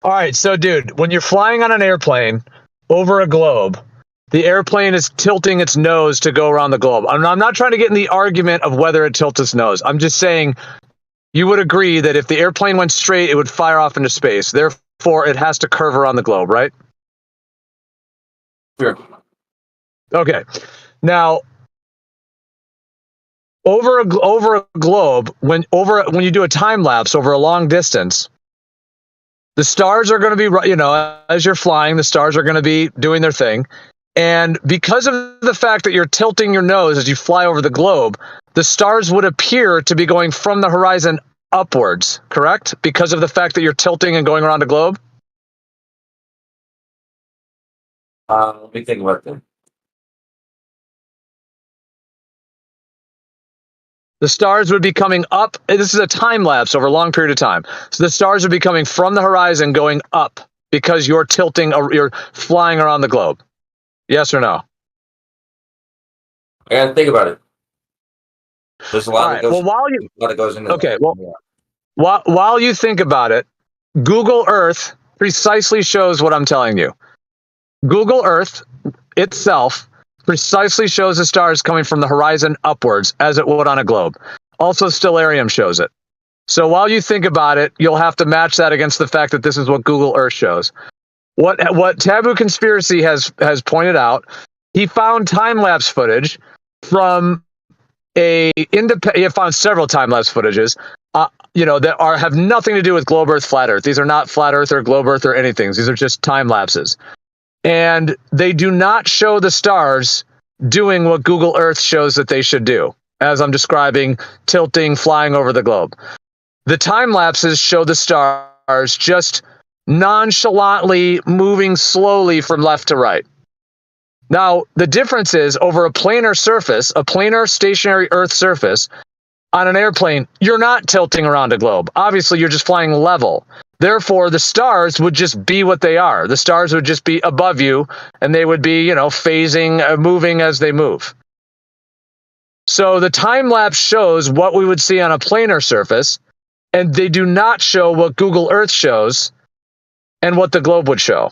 All right. So, dude, when you're flying on an airplane over a globe, the airplane is tilting its nose to go around the globe. I'm not trying to get in the argument of whether it tilts its nose. I'm just saying you would agree that if the airplane went straight, it would fire off into space. Therefore, it has to curve around the globe, right? Sure. Okay. Now, over a globe, when you do a time lapse over a long distance, the stars are going to be, as you're flying, the stars are going to be doing their thing. And because of the fact that you're tilting your nose as you fly over the globe, the stars would appear to be going from the horizon upwards, correct? Because of the fact that you're tilting and going around the globe? Let me think about that. The stars would be coming up. This is a time lapse over a long period of time. So the stars would be coming from the horizon going up because you're tilting, you're flying around the globe. Yes or no? I gotta think about it. There's a lot All right. Well, that goes into okay. that. Well, Yeah. while you think about it, Google Earth precisely shows what I'm telling you. Google Earth itself precisely shows the stars coming from the horizon upwards as it would on a globe. Also, Stellarium shows it. So while you think about it, you'll have to match that against the fact that this is what Google Earth shows. What Taboo Conspiracy has pointed out, he found time-lapse footage from he found several time-lapse footages, that have nothing to do with globe Earth, flat Earth. These are not flat Earth or globe Earth or anything. These are just time lapses. And they do not show the stars doing what Google Earth shows that they should do, as I'm describing, tilting, flying over the globe. The time lapses show the stars just nonchalantly moving slowly from left to right. Now, the difference is over a planar surface, a planar stationary Earth surface, on an airplane, you're not tilting around a globe. Obviously, you're just flying level. Therefore, the stars would just be what they are. The stars would just be above you, and they would be, phasing, moving as they move. So the time lapse shows what we would see on a planar surface, and they do not show what Google Earth shows and what the globe would show.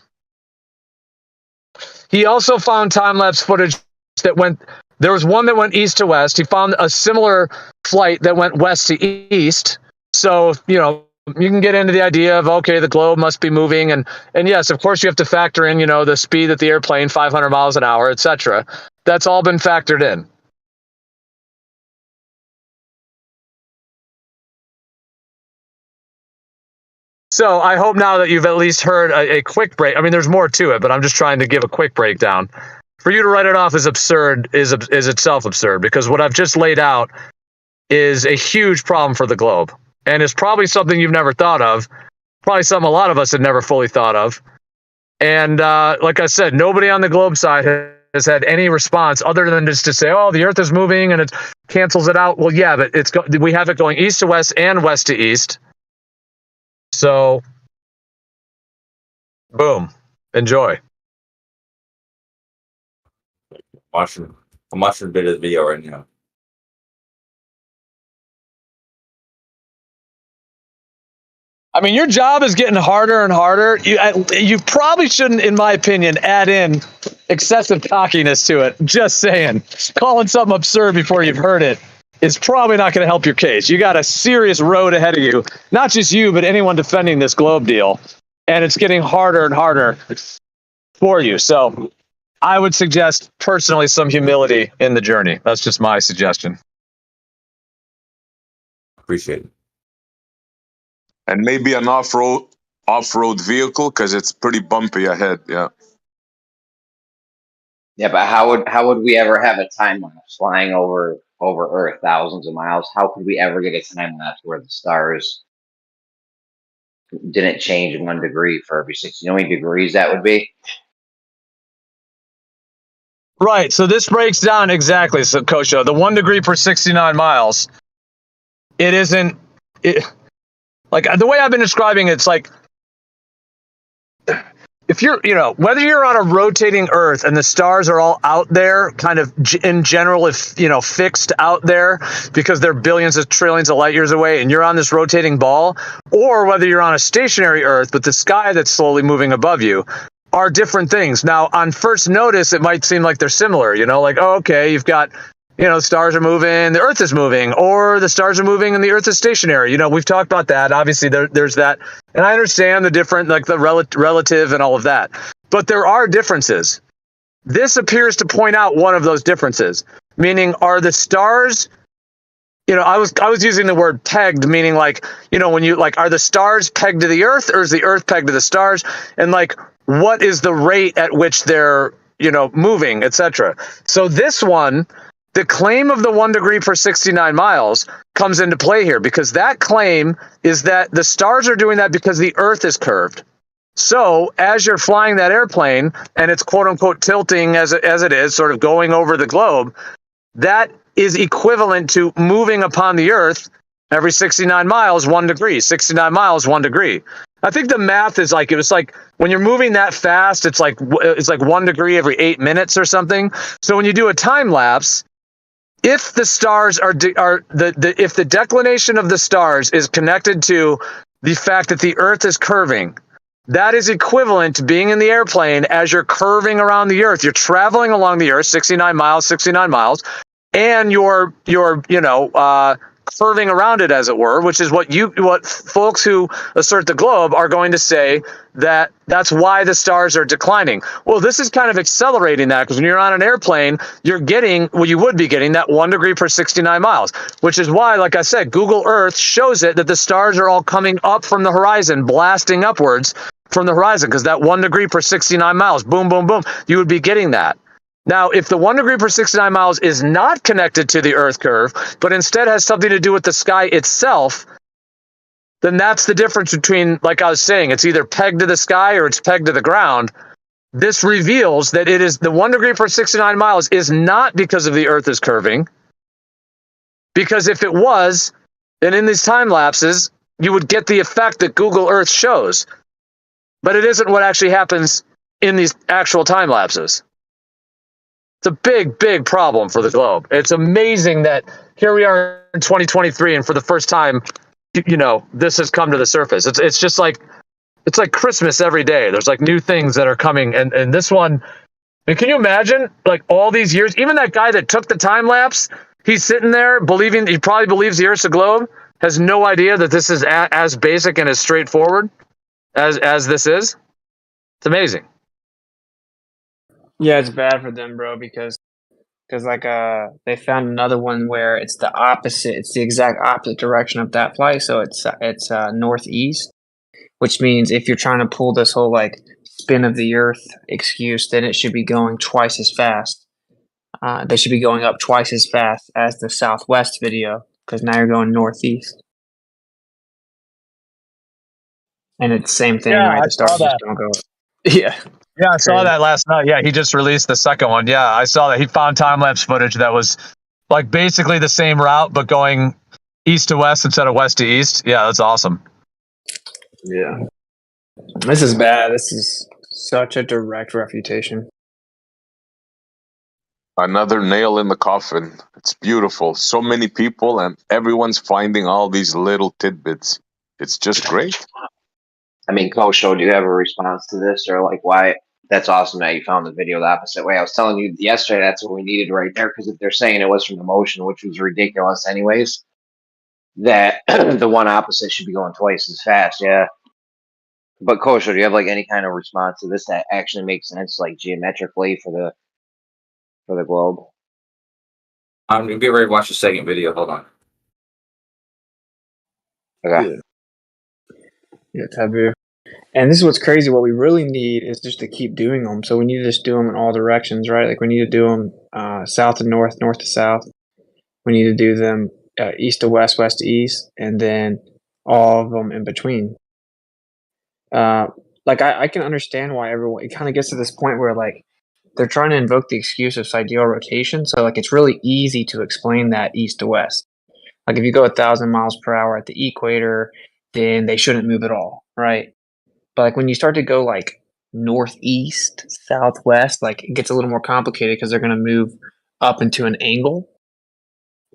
He also found time-lapse footage there was one that went east to west. He found a similar flight that went west to east. So, you can get into the idea of, okay, the globe must be moving. And yes, of course you have to factor in, the speed of the airplane, 500 miles an hour, etc. That's all been factored in. So I hope now that you've at least heard a quick break. I mean, there's more to it, but I'm just trying to give a quick breakdown. For you to write it off as absurd is itself absurd, because what I've just laid out is a huge problem for the globe, and it's probably something you've never thought of, probably something a lot of us had never fully thought of. And like I said, nobody on the globe side has had any response other than just to say, oh, the Earth is moving and it cancels it out. Well, yeah, but we have it going east to west and west to east. So, boom, enjoy. I'm watching a bit of the video right now. I mean, your job is getting harder and harder. You probably shouldn't, in my opinion, add in excessive cockiness to it. Just saying. Calling something absurd before you've heard it is probably not going to help your case. You got a serious road ahead of you. Not just you, but anyone defending this globe deal. And it's getting harder and harder for you. So I would suggest, personally, some humility in the journey. That's just my suggestion. Appreciate it. And maybe an off-road vehicle, because it's pretty bumpy ahead. Yeah. Yeah, but how would we ever have a time lapse flying over Earth thousands of miles? How could we ever get a time lapse where the stars didn't change 1 degree for every 60? You know how many degrees that would be? Right. So this breaks down exactly. So, Coach, the 1 degree per 69 miles. It isn't. Like the way I've been describing it, it's like if you're, whether you're on a rotating Earth and the stars are all out there, kind of in general, if, fixed out there because they're billions of trillions of light years away and you're on this rotating ball, or whether you're on a stationary Earth, but the sky that's slowly moving above you, are different things. Now, on first notice, it might seem like they're similar, like, oh, okay, you've got, stars are moving, the Earth is moving, or the stars are moving and the Earth is stationary. We've talked about that. Obviously, there's that. And I understand the different, like the relative and all of that. But there are differences. this appears to point out one of those differences, meaning are the stars, I was using the word pegged, meaning like, when you like, are the stars pegged to the earth or is the earth pegged to the stars? And like, what is the rate at which they're, moving, etc. So this one, the claim of the 1 degree per 69 miles comes into play here, because that claim is that the stars are doing that because the earth is curved. So as you're flying that airplane and it's quote unquote tilting as it is, sort of going over the globe, that is equivalent to moving upon the earth every 69 miles, 1 degree, 69 miles, 1 degree. I think the math is like, it was like when you're moving that fast, it's like 1 degree every 8 minutes or something. So when you do a time lapse, if the stars if the declination of the stars is connected to the fact that the earth is curving, that is equivalent to being in the airplane as you're curving around the earth. You're traveling along the earth 69 miles, and you're curving around it, as it were, which is what folks who assert the globe are going to say, that's why the stars are declining. Well, this is kind of accelerating that, because when you're on an airplane, you're getting, you would be getting that 1 degree per 69 miles, which is why, like I said, Google Earth shows it that the stars are all coming up from the horizon, blasting upwards from the horizon, because that 1 degree per 69 miles, boom, boom, boom, you would be getting that. Now, if the 1 degree per 69 miles is not connected to the Earth curve, but instead has something to do with the sky itself, then that's the difference between, like I was saying, it's either pegged to the sky or it's pegged to the ground. This reveals that it is the 1 degree per 69 miles is not because of the Earth is curving, because if it was, then in these time lapses, you would get the effect that Google Earth shows. But it isn't what actually happens in these actual time lapses. It's a big, big problem for the globe. It's amazing that here we are in 2023, and for the first time, this has come to the surface. It's just like, it's like Christmas every day. There's like new things that are coming, and this one, I mean, can you imagine, like, all these years, even that guy that took the time lapse, he's sitting there he probably believes the Earth's a globe, has no idea that this is as basic and as straightforward as this is. It's amazing. Yeah, it's bad for them, bro, because like they found another one where it's the opposite. It's the exact opposite direction of that flight. So it's northeast, which means if you're trying to pull this whole like spin of the Earth excuse, then it should be going twice as fast. They should be going up twice as fast as the Southwest video, because now you're going northeast. And it's the same thing, Yeah, right? I The stars saw just that. don't go up. Yeah. Yeah, I saw that last night. Yeah, he just released the second one. Yeah, I saw that. He found time-lapse footage that was like basically the same route, but going east to west instead of west to east. Yeah, that's awesome. Yeah. This is bad. This is such a direct refutation. Another nail in the coffin. It's beautiful. So many people, and everyone's finding all these little tidbits. It's just great. I mean, Kosho, do you have a response to this, or like why? That's awesome that you found the video the opposite way. I was telling you yesterday that's what we needed right there, because if they're saying it was from the motion, which was ridiculous anyways, that the one opposite should be going twice as fast. Yeah. But Kosho, do you have like any kind of response to this that actually makes sense, like geometrically for the globe? I'm gonna get ready to watch the second video. Hold on. Okay. Yeah, taboo. And this is what's crazy. What we really need is just to keep doing them. So we need to just do them in all directions, right? Like we need to do them south to north, north to south. We need to do them east to west, west to east, and then all of them in between. Like I can understand why everyone, it kind of gets to this point where like they're trying to invoke the excuse of sidereal rotation. So like it's really easy to explain that east to west. Like if you go 1,000 miles per hour at the equator, then they shouldn't move at all, right? But like when you start to go like northeast, southwest, like it gets a little more complicated because they're going to move up into an angle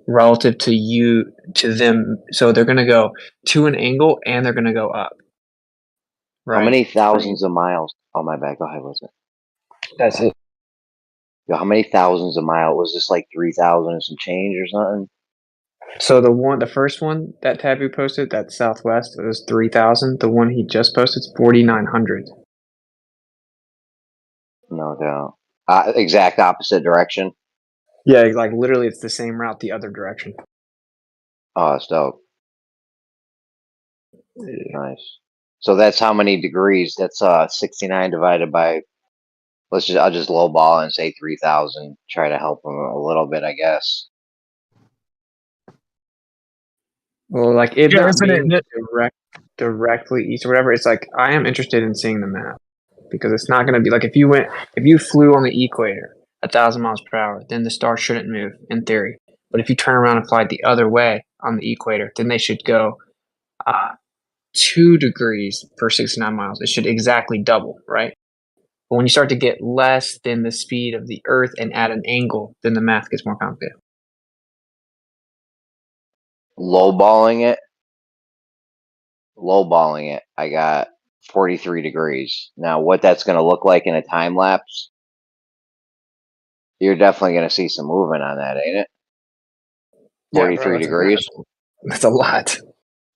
relative to them. So they're going to go to an angle and they're going to go up. Right. How many thousands of miles? Oh, my bad. Go ahead, was it? That's it. Yo, how many thousands of miles? Was this like 3,000 and some change or something? So the first one that Taboo posted, that Southwest, it was 3,000. The one he just posted is 4,900. No doubt. Exact opposite direction. Yeah, like literally, it's the same route the other direction. Oh, it's dope. Nice. So that's how many degrees? That's 69 divided by. I'll just lowball and say 3,000. Try to help them a little bit, I guess. Well, like it Yeah, not isn't being it? directly east or whatever. It's like I am interested in seeing the map because it's not going to be like if you flew on the equator 1,000 miles per hour, then the star shouldn't move in theory. But if you turn around and fly the other way on the equator, then they should go 2 degrees per 69 miles. It should exactly double, right? But when you start to get less than the speed of the Earth and at an angle, then the math gets more complicated. Lowballing it. I got 43 degrees. Now, what that's going to look like in a time lapse, you're definitely going to see some movement on that, ain't it? 43 degrees. That's a lot.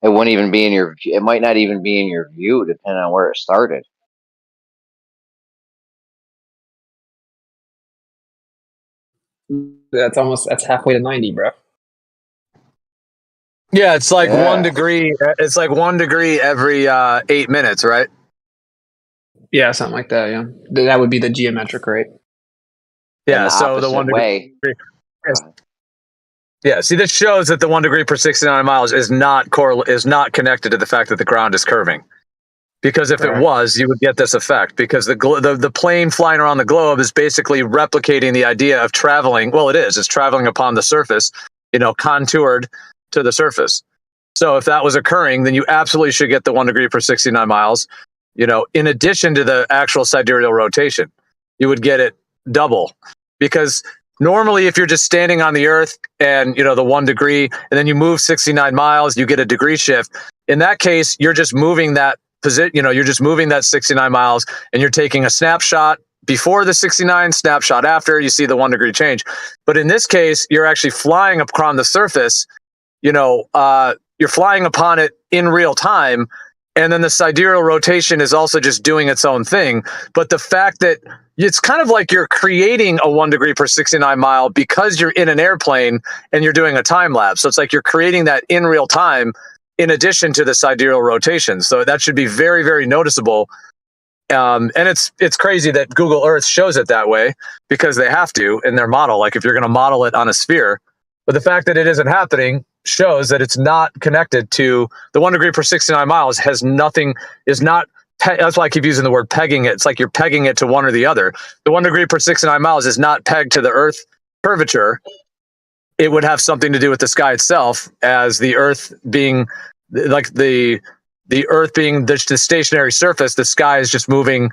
It wouldn't even be in your. It might not even be in your view, depending on where it started. That's halfway to 90, bro. Yeah, it's like Yeah. 1 degree. It's like 1 degree every 8 minutes, right? Yeah, something like that. Yeah, that would be the geometric rate. Yeah, the so the 1 opposite way. degree. Yeah, see, this shows that the 1 degree per 69 miles is not connected to the fact that the ground is curving. Because if it Correct. was, you would get this effect. Because the plane flying around the globe is basically replicating the idea of traveling. Well, it is. It's traveling upon the surface, contoured to the surface. So if that was occurring, then you absolutely should get the 1 degree per 69 miles. In addition to the actual sidereal rotation, you would get it double. Because normally, if you're just standing on the Earth and the 1 degree, and then you move 69 miles, you get a degree shift. In that case, you're just moving that position. You're just moving that 69 miles, and you're taking a snapshot before the 69, snapshot after. You see the 1 degree change. But in this case, you're actually flying upon the surface. You're flying upon it in real time. And then the sidereal rotation is also just doing its own thing. But the fact that it's kind of like you're creating a 1 degree per 69 mile because you're in an airplane and you're doing a time lapse. So it's like you're creating that in real time in addition to the sidereal rotation. So that should be very, very noticeable. And it's crazy that Google Earth shows it that way because they have to in their model. Like if you're going to model it on a sphere, but the fact that it isn't happening shows that it's not connected to the 1 degree per 69 miles has nothing, is not, that's why I keep using the word pegging it. It's like you're pegging it to one or the other. The 1 degree per 69 miles is not pegged to the Earth curvature. It would have something to do with the sky itself, as the Earth being like the Earth being the stationary surface, the sky is just moving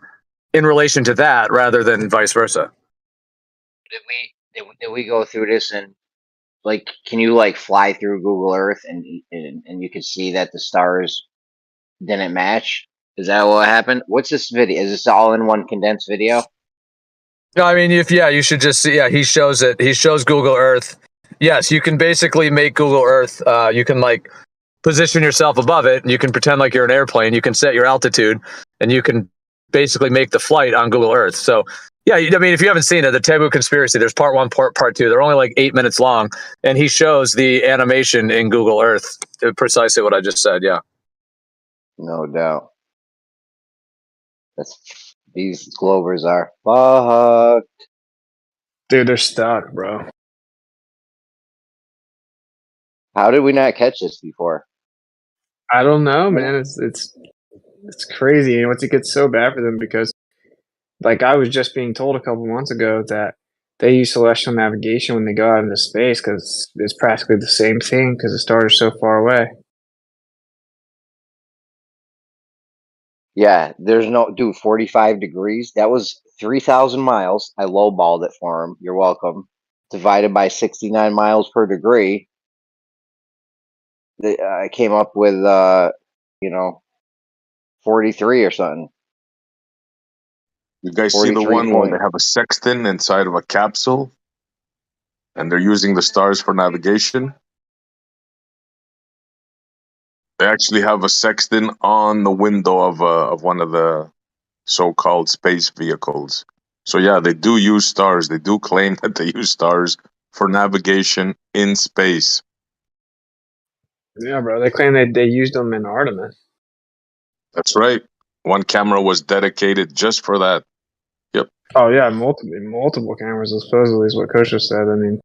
in relation to that rather than vice versa. Did we go through this and can you fly through Google Earth and you could see that the stars didn't match? Is that what happened? What's this video? Is this all in one condensed video? No, I mean, you should just see. Yeah, he shows it. He shows Google Earth. Yes, you can basically make Google Earth. You can position yourself above it, and you can pretend like you're an airplane. You can set your altitude, and you can basically make the flight on Google Earth. So, yeah, I mean, if you haven't seen it, the Taboo Conspiracy, there's part 1, part 2. They're only like 8 minutes long, and he shows the animation in Google Earth, precisely what I just said. Yeah. No doubt. These Glovers are fucked. Dude, they're stuck, bro. How did we not catch this before? I don't know, man. It's crazy. And it gets so bad for them because, I was just being told a couple months ago that they use celestial navigation when they go out into space because it's practically the same thing because the stars are so far away. Yeah, there's no 45 degrees. That was 3,000 miles. I lowballed it for him. You're welcome. Divided by 69 miles per degree. I came up with 43 or something. You guys see the one where they have a sextant inside of a capsule and they're using the stars for navigation? They actually have a sextant on the window of one of the so-called space vehicles. So yeah, they do use stars. They do claim that they use stars for navigation in space. Yeah, bro. They claim they used them in Artemis. That's right. One camera was dedicated just for that. Yep. Oh yeah, multiple cameras supposedly is what Kosha said. I mean,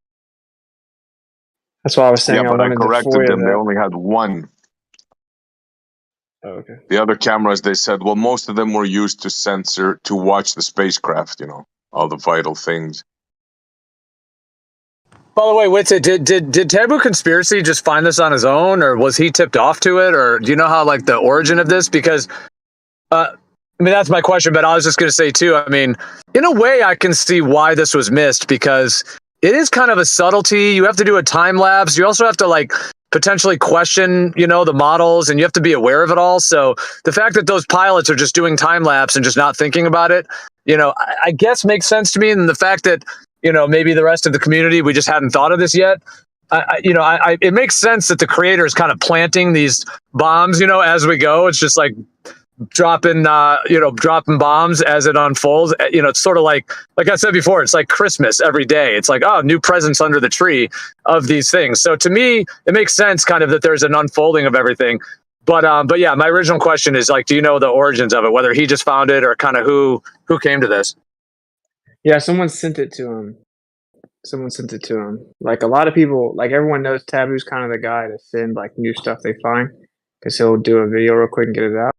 that's why I was saying Yeah, I but I wanted to corrected FOIA them. They that. only had one. Oh, okay. The other cameras, they said, well, most of them were used to watch the spacecraft, all the vital things. By the way, Witsit, did Taboo Conspiracy just find this on his own, or was he tipped off to it, or do you know how like the origin of this? Because I mean, that's my question, but I was just going to say too, I mean, in a way I can see why this was missed, because it is kind of a subtlety. You have to do a time lapse. You also have to like potentially question, the models, and you have to be aware of it all. So the fact that those pilots are just doing time lapse and just not thinking about it, I guess makes sense to me. And the fact that, maybe the rest of the community, we just hadn't thought of this yet. It makes sense that the creator is kind of planting these bombs, as we go. It's just like dropping bombs as it unfolds. It's sort of like I said before, it's like Christmas every day. It's like, oh, new presents under the tree of these things. So to me, it makes sense kind of that there's an unfolding of everything. But yeah, my original question is like, do you know the origins of it, whether he just found it or kind of who came to this? Yeah, someone sent it to him. Like a lot of people, like everyone knows Taboo's kind of the guy to send like new stuff they find, because he'll do a video real quick and get it out.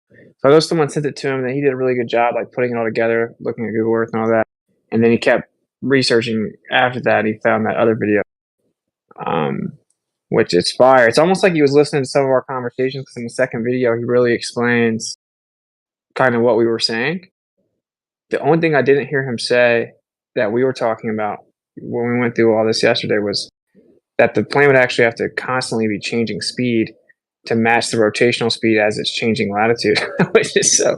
So I know someone sent it to him, and he did a really good job like putting it all together, looking at Google Earth and all that. And then he kept researching after that. He found that other video, which is fire. It's almost like he was listening to some of our conversations, because in the second video he really explains kind of what we were saying. The only thing I didn't hear him say that we were talking about when we went through all this yesterday was that the plane would actually have to constantly be changing speed to match the rotational speed as it's changing latitude, which is so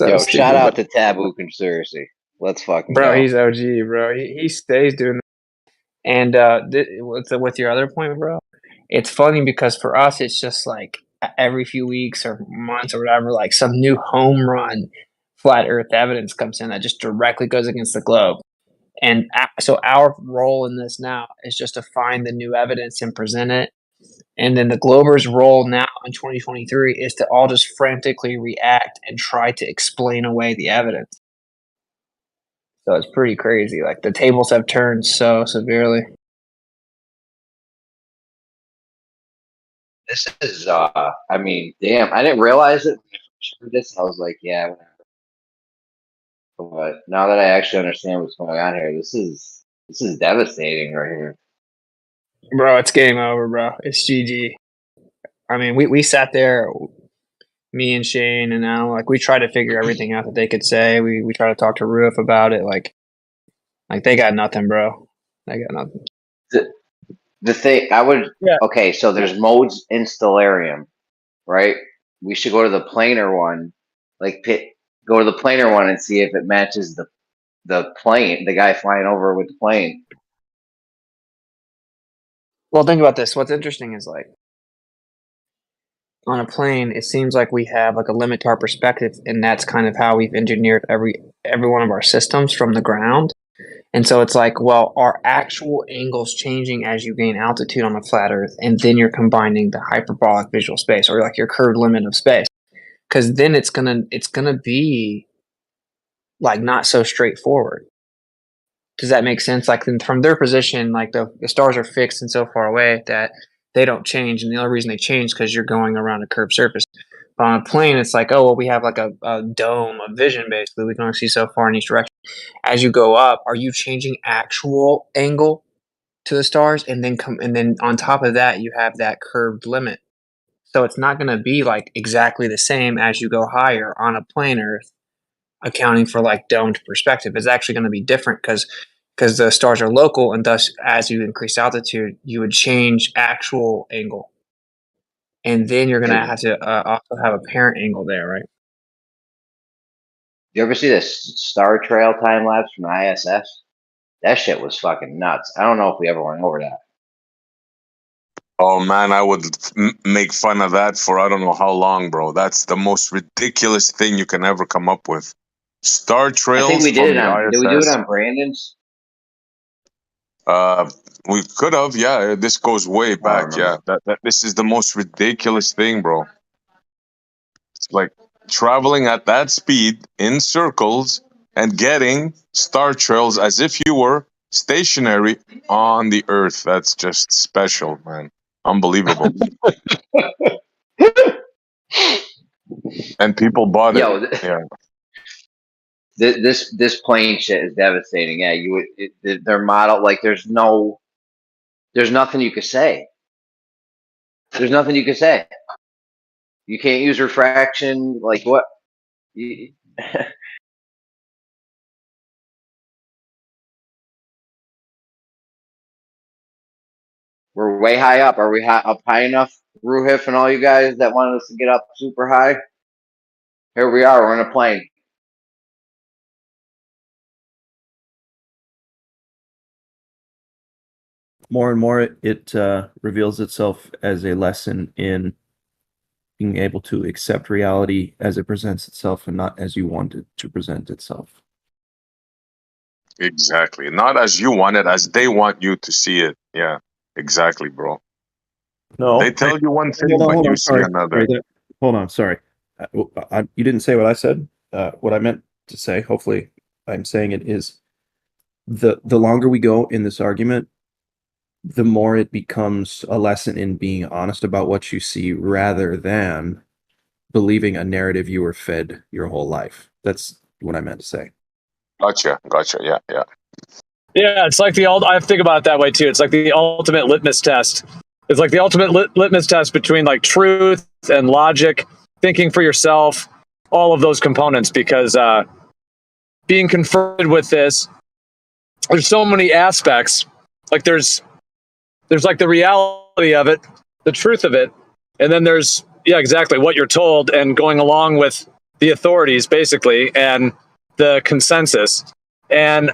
Yo, stupid. shout out to Taboo Conspiracy. Let's fucking Bro, go. he's OG, bro. He stays doing that. And with your other point, bro, it's funny because for us, it's just like every few weeks or months or whatever, like some new home run flat Earth evidence comes in that just directly goes against the globe. And so our role in this now is just to find the new evidence and present it. And then the Glober's role now in 2023 is to all just frantically react and try to explain away the evidence. So it's pretty crazy. Like the tables have turned so severely. This is, I mean, damn, I didn't realize it. This, I was like, yeah, whatever. But now that I actually understand what's going on here, this is devastating right here. Bro, it's game over, bro. It's GG. I mean, we sat there, me and Shane and Al, like we tried to figure everything out that they could say. We tried to talk to Roof about it. Like they got nothing, bro. They got nothing. The thing I would okay, so there's modes in Stellarium, right? We should go to the planar one, go to the planar one and see if it matches the plane, the guy flying over with the plane. Well, think about this. What's interesting is like on a plane, it seems like we have like a limit to our perspective, and that's kind of how we've engineered every one of our systems from the ground. And so it's like, well, are actual angles changing as you gain altitude on a flat Earth, and then you're combining the hyperbolic visual space, or like your curved limit of space, because then it's gonna be like not so straightforward. Does that make sense? Like from their position, like the stars are fixed and so far away that they don't change, and the only reason they change because you're going around a curved surface. But on a plane, it's like, oh well, we have like a dome of vision. Basically, we can only see so far in each direction. As you go up, are you changing actual angle to the stars, and then on top of that, you have that curved limit. So it's not going to be like exactly the same as you go higher on a plane Earth, accounting for like domed perspective. It's actually going to be different because the stars are local, and thus as you increase altitude, you would change actual angle, and then you're going to have to also have a parent angle there, right? You ever see this Star Trail time lapse from ISS? That shit was fucking nuts. I don't know if we ever went over that. Oh man, I would make fun of that for I don't know how long, bro. That's the most ridiculous thing you can ever come up with. Star I think trails we did from it the on. Did we do it ISS. on Brandon's? We could have, yeah. This goes way back, yeah. This is the most ridiculous thing, bro. It's like traveling at that speed in circles and getting star trails as if you were stationary on the Earth. That's just special, man. Unbelievable. And people bought it. Yo, Yeah. this plane shit is devastating. Yeah, you would their model, like there's nothing you could say. There's nothing you could say. You can't use refraction. Like what? You, we're way high up. Are we up high enough, Ruhif and all you guys that wanted us to get up super high? Here we are. We're in a plane. More and more, it reveals itself as a lesson in being able to accept reality as it presents itself and not as you want it to present itself. Exactly. Not as you want it, as they want you to see it. Yeah, exactly, bro. No, They tell you one thing, hold but you on, see sorry. another. Hold on, sorry. You didn't say what I said. What I meant to say, hopefully I'm saying it, is the longer we go in this argument, the more it becomes a lesson in being honest about what you see rather than believing a narrative you were fed your whole life. That's what I meant to say. Gotcha. Yeah. Yeah, it's like I think about it that way too. It's like the ultimate litmus test. It's like the ultimate litmus test between like truth and logic, thinking for yourself, all of those components. Because being confronted with this, there's so many aspects. Like there's like the reality of it, the truth of it, and then there's exactly what you're told and going along with the authorities basically and the consensus. And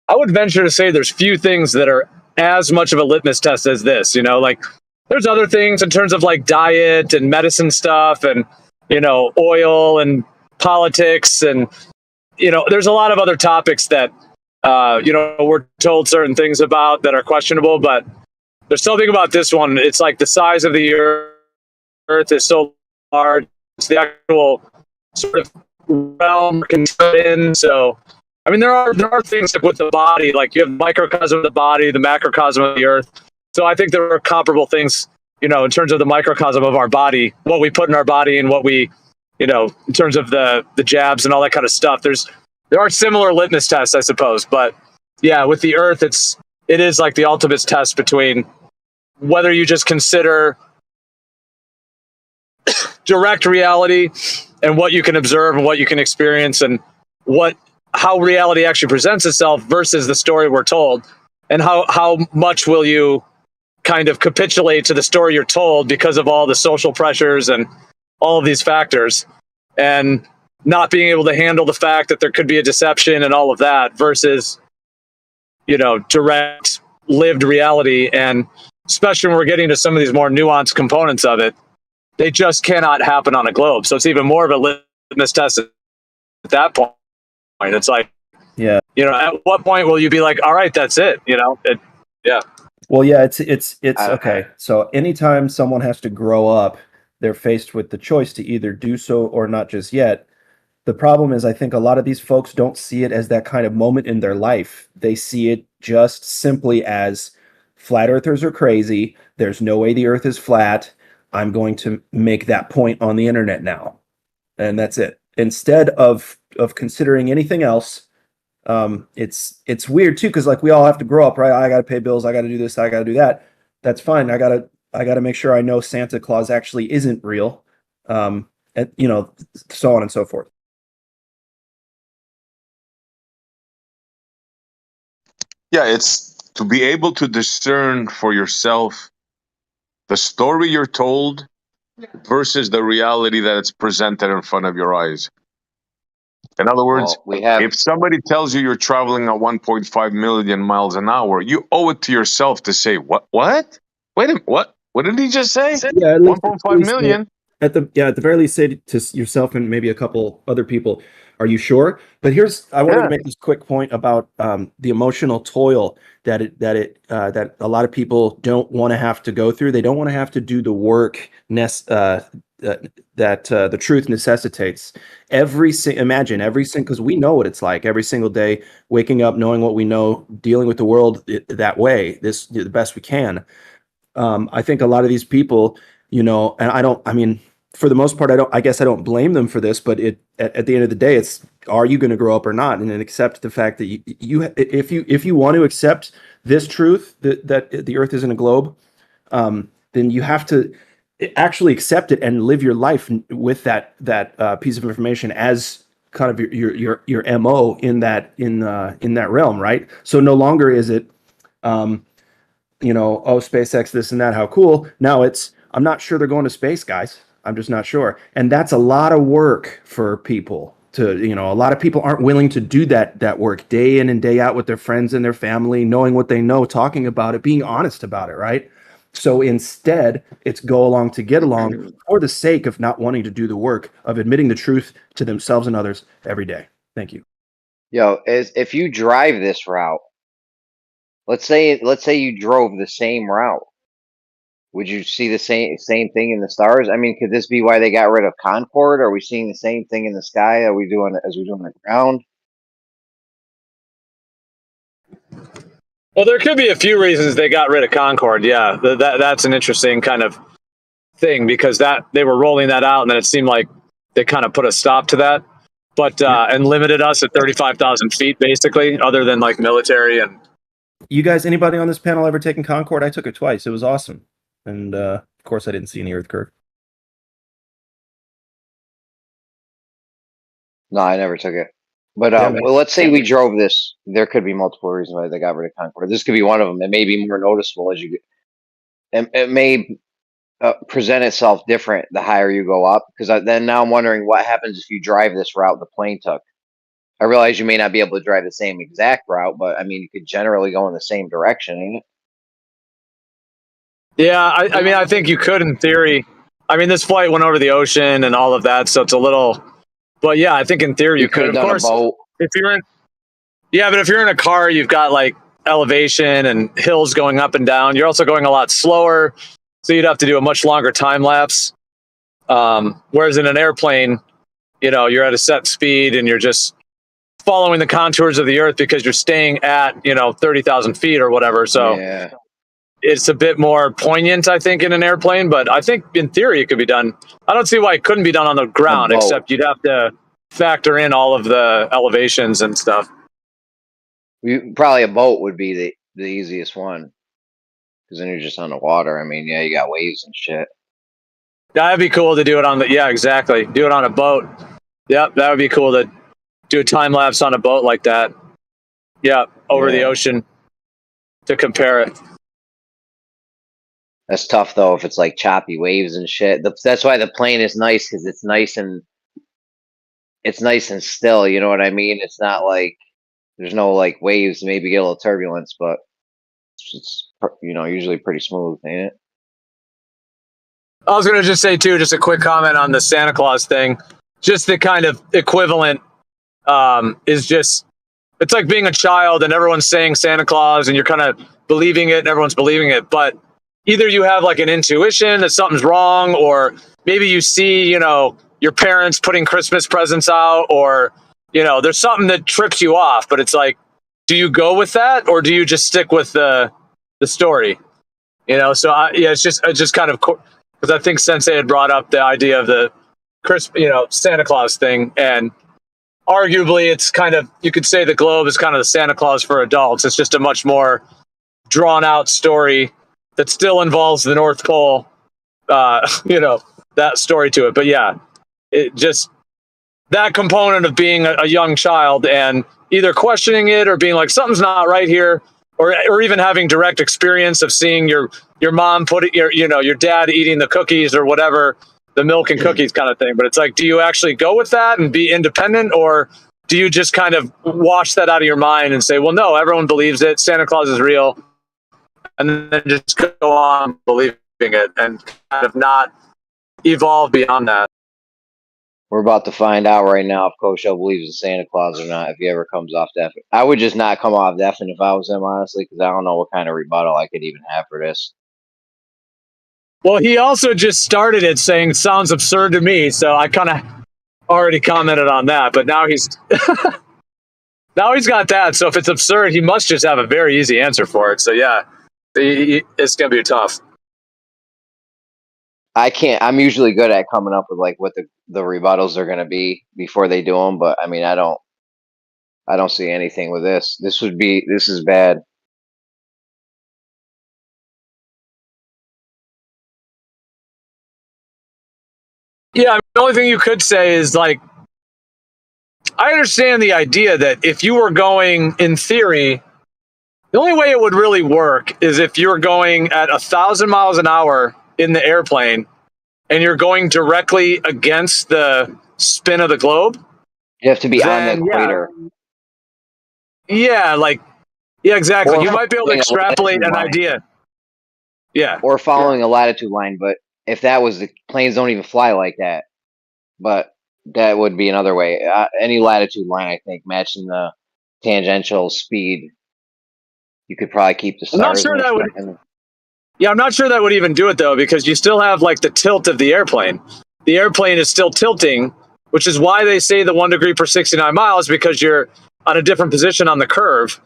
I would venture to say there's few things that are as much of a litmus test as this, like there's other things in terms of like diet and medicine stuff and, oil and politics. And, there's a lot of other topics that, we're told certain things about that are questionable, but there's something about this one. It's like the size of the Earth is so large. It's the actual sort of realm can fit in. So, I mean, there are things like with the body, like you have microcosm of the body, the macrocosm of the Earth. So I think there are comparable things, in terms of the microcosm of our body, what we put in our body and what we, in terms of the jabs and all that kind of stuff. There are similar litmus tests, I suppose. But yeah, with the Earth, it is like the ultimate test between whether you just consider direct reality and what you can observe and what you can experience and how reality actually presents itself versus the story we're told, and how much will you kind of capitulate to the story you're told because of all the social pressures and all of these factors, and not being able to handle the fact that there could be a deception and all of that versus, direct lived reality. And especially when we're getting to some of these more nuanced components of it, they just cannot happen on a globe. So it's even more of a litmus test at that point. It's like, yeah, at what point will you be like, all right, that's it? Yeah. Well, yeah, it's okay. So anytime someone has to grow up, they're faced with the choice to either do so or not just yet. The problem is, I think a lot of these folks don't see it as that kind of moment in their life. They see it just simply as flat earthers are crazy. There's no way the earth is flat. I'm going to make that point on the internet now. And that's it. Instead of considering anything else, it's weird too, because like we all have to grow up, right? I got to pay bills. I got to do this. I got to do that. That's fine. I got to make sure I know Santa Claus actually isn't real. And so on and so forth. Yeah, it's to be able to discern for yourself the story you're told versus the reality that it's presented in front of your eyes. In other words, if somebody tells you you're traveling at 1.5 million miles an hour, you owe it to yourself to say, what? Wait a minute, what? What did he just say? Yeah, 1.5 million? At the very least, say to yourself and maybe a couple other people, "Are you sure?" But I wanted to make this quick point about the emotional toil that a lot of people don't want to have to go through. They don't want to have to do the work that the truth necessitates. Imagine every single, because we know what it's like every single day, waking up, knowing what we know, dealing with the world that way, the best we can. I think a lot of these people, and I mean, for the most part, I guess I don't blame them for this, but at the end of the day, it's, are you going to grow up or not? And then accept the fact that if you want to accept this truth that the earth isn't a globe, then you have to actually accept it and live your life with that piece of information as kind of your MO in that realm, right? So no longer is it, oh, SpaceX, this and that, how cool. Now it's, I'm not sure they're going to space, guys. I'm just not sure. And that's a lot of work for people to, a lot of people aren't willing to do that work day in and day out with their friends and their family, knowing what they know, talking about it, being honest about it, right? So instead, it's go along to get along for the sake of not wanting to do the work of admitting the truth to themselves and others every day. Thank you. If you drive this route, let's say you drove the same route, would you see the same thing in the stars? I mean, could this be why they got rid of Concorde? Are we seeing the same thing in the sky? Are we doing as we do on the ground? Well, there could be a few reasons they got rid of Concorde. Yeah, that's an interesting kind of thing, because they were rolling that out, and then it seemed like they kind of put a stop to that, but and limited us at 35,000 feet, basically, other than like military. And you guys, anybody on this panel ever taken Concorde? I took it twice. It was awesome, and of course, I didn't see any Earth curve. No, I never took it. But well, let's say we drove this. There could be multiple reasons why they got rid of Concorde. This could be one of them. It may be more noticeable as you get. It may present itself different the higher you go up. Because then now I'm wondering what happens if you drive this route the plane took. I realize you may not be able to drive the same exact route, but I mean you could generally go in the same direction, ain't it? Yeah, I mean, I think you could in theory. I mean, this flight went over the ocean and all of that, so it's a little. But yeah, I think in theory you could. Of course, if you're in. Yeah, but if you're in a car, you've got like elevation and hills going up and down. You're also going a lot slower, so you'd have to do a much longer time lapse. Whereas in an airplane, you're at a set speed and you're just following the contours of the earth because you're staying at 30,000 feet or whatever. So it's a bit more poignant, I think, in an airplane. But I think in theory it could be done. I don't see why it couldn't be done on the ground, except you'd have to factor in all of the elevations and stuff. Probably a boat would be the easiest one, because then you're just on the water. I mean, yeah, you got waves and shit. That'd be cool to do it on the. Yeah, exactly. Do it on a boat. Yep, that would be cool to do a time lapse on a boat like that. Yeah, over the ocean to compare it. That's tough though if it's like choppy waves and shit. That's why the plane is nice, because it's nice and still. You know what I mean? It's not like there's no like waves. Maybe get a little turbulence, but it's usually pretty smooth, ain't it? I was going to just say too, just a quick comment on the Santa Claus thing. Just the kind of equivalent is just, it's like being a child and everyone's saying Santa Claus and you're kind of believing it and everyone's believing it, but either you have like an intuition that something's wrong, or maybe you see, your parents putting Christmas presents out, or, there's something that trips you off, but it's like, do you go with that or do you just stick with the story? So it's just kind of, because I think Sensei had brought up the idea of the Santa Claus thing, and arguably it's kind of, you could say the globe is kind of the Santa Claus for adults. It's just a much more drawn out story that still involves the North Pole, that story to it. But yeah, it just, that component of being a young child and either questioning it or being like, something's not right here, or even having direct experience of seeing your mom put it, your dad eating the cookies or whatever, the milk and cookies kind of thing. But it's like, do you actually go with that and be independent, or do you just kind of wash that out of your mind and say, well, no, everyone believes it, Santa Claus is real, and then just go on believing it and kind of not evolve beyond that. We're about to find out right now if Kosho believes in Santa Claus or not, if he ever comes off deaf. I would just not come off deafened if I was him, honestly, because I don't know what kind of rebuttal I could even have for this. Well, he also just started it saying it sounds absurd to me, so I kind of already commented on that. But now he's now he's got that. So if it's absurd, he must just have a very easy answer for it. So yeah, it's gonna be tough. I can't. I'm usually good at coming up with like what the rebuttals are going to be before they do them, but I mean, I don't see anything with this. This is bad. Yeah, I mean, the only thing you could say is like, I understand the idea that if you were going in theory, the only way it would really work is if you're going at 1,000 miles an hour in the airplane and you're going directly against the spin of the globe. You have to be on the equator. Yeah, exactly. Or You might be able to extrapolate an idea. Yeah. Or following a latitude line, but if that was the planes don't even fly like that. But that would be another way. Any latitude line, I think, matching the tangential speed, you could probably keep the stars. I'm not sure that would. Yeah, I'm not sure that would even do it though, because you still have like the tilt of the airplane. The airplane is still tilting, which is why they say the 1 degree per 69 miles, because you're on a different position on the curve.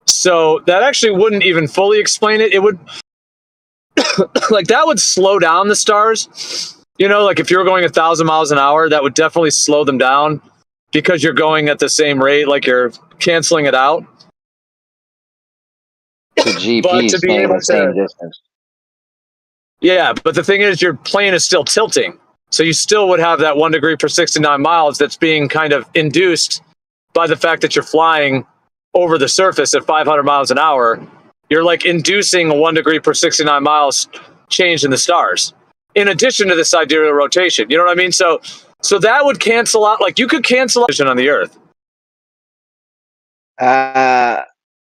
So that actually wouldn't even fully explain it. It would like that would slow down the stars. You know, like if you were going 1,000 miles an hour, that would definitely slow them down because you're going at the same rate, like you're canceling it out. The GP is staying the same distance. Yeah, but the thing is, your plane is still tilting. So you still would have that 1 degree per 69 miles that's being kind of induced by the fact that you're flying over the surface at 500 miles an hour. You're like inducing a 1 degree per 69 miles change in the stars, in addition to the sidereal rotation. You know what I mean? So that would cancel out. Like you could cancel out on the Earth.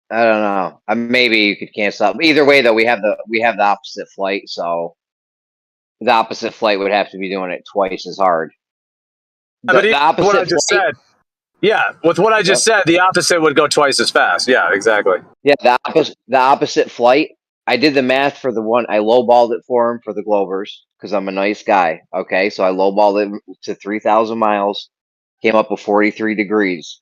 I don't know. Maybe you could cancel out. Either way, though, we have the opposite flight, so the opposite flight would have to be doing it twice as hard. But the opposite what I just said. Yeah, with what I just said, the opposite would go twice as fast. Yeah, exactly. Yeah, the opposite flight. I did the math for the one. I lowballed it for him for the Glovers because I'm a nice guy. Okay, so I lowballed it to 3,000 miles. Came up with 43 degrees.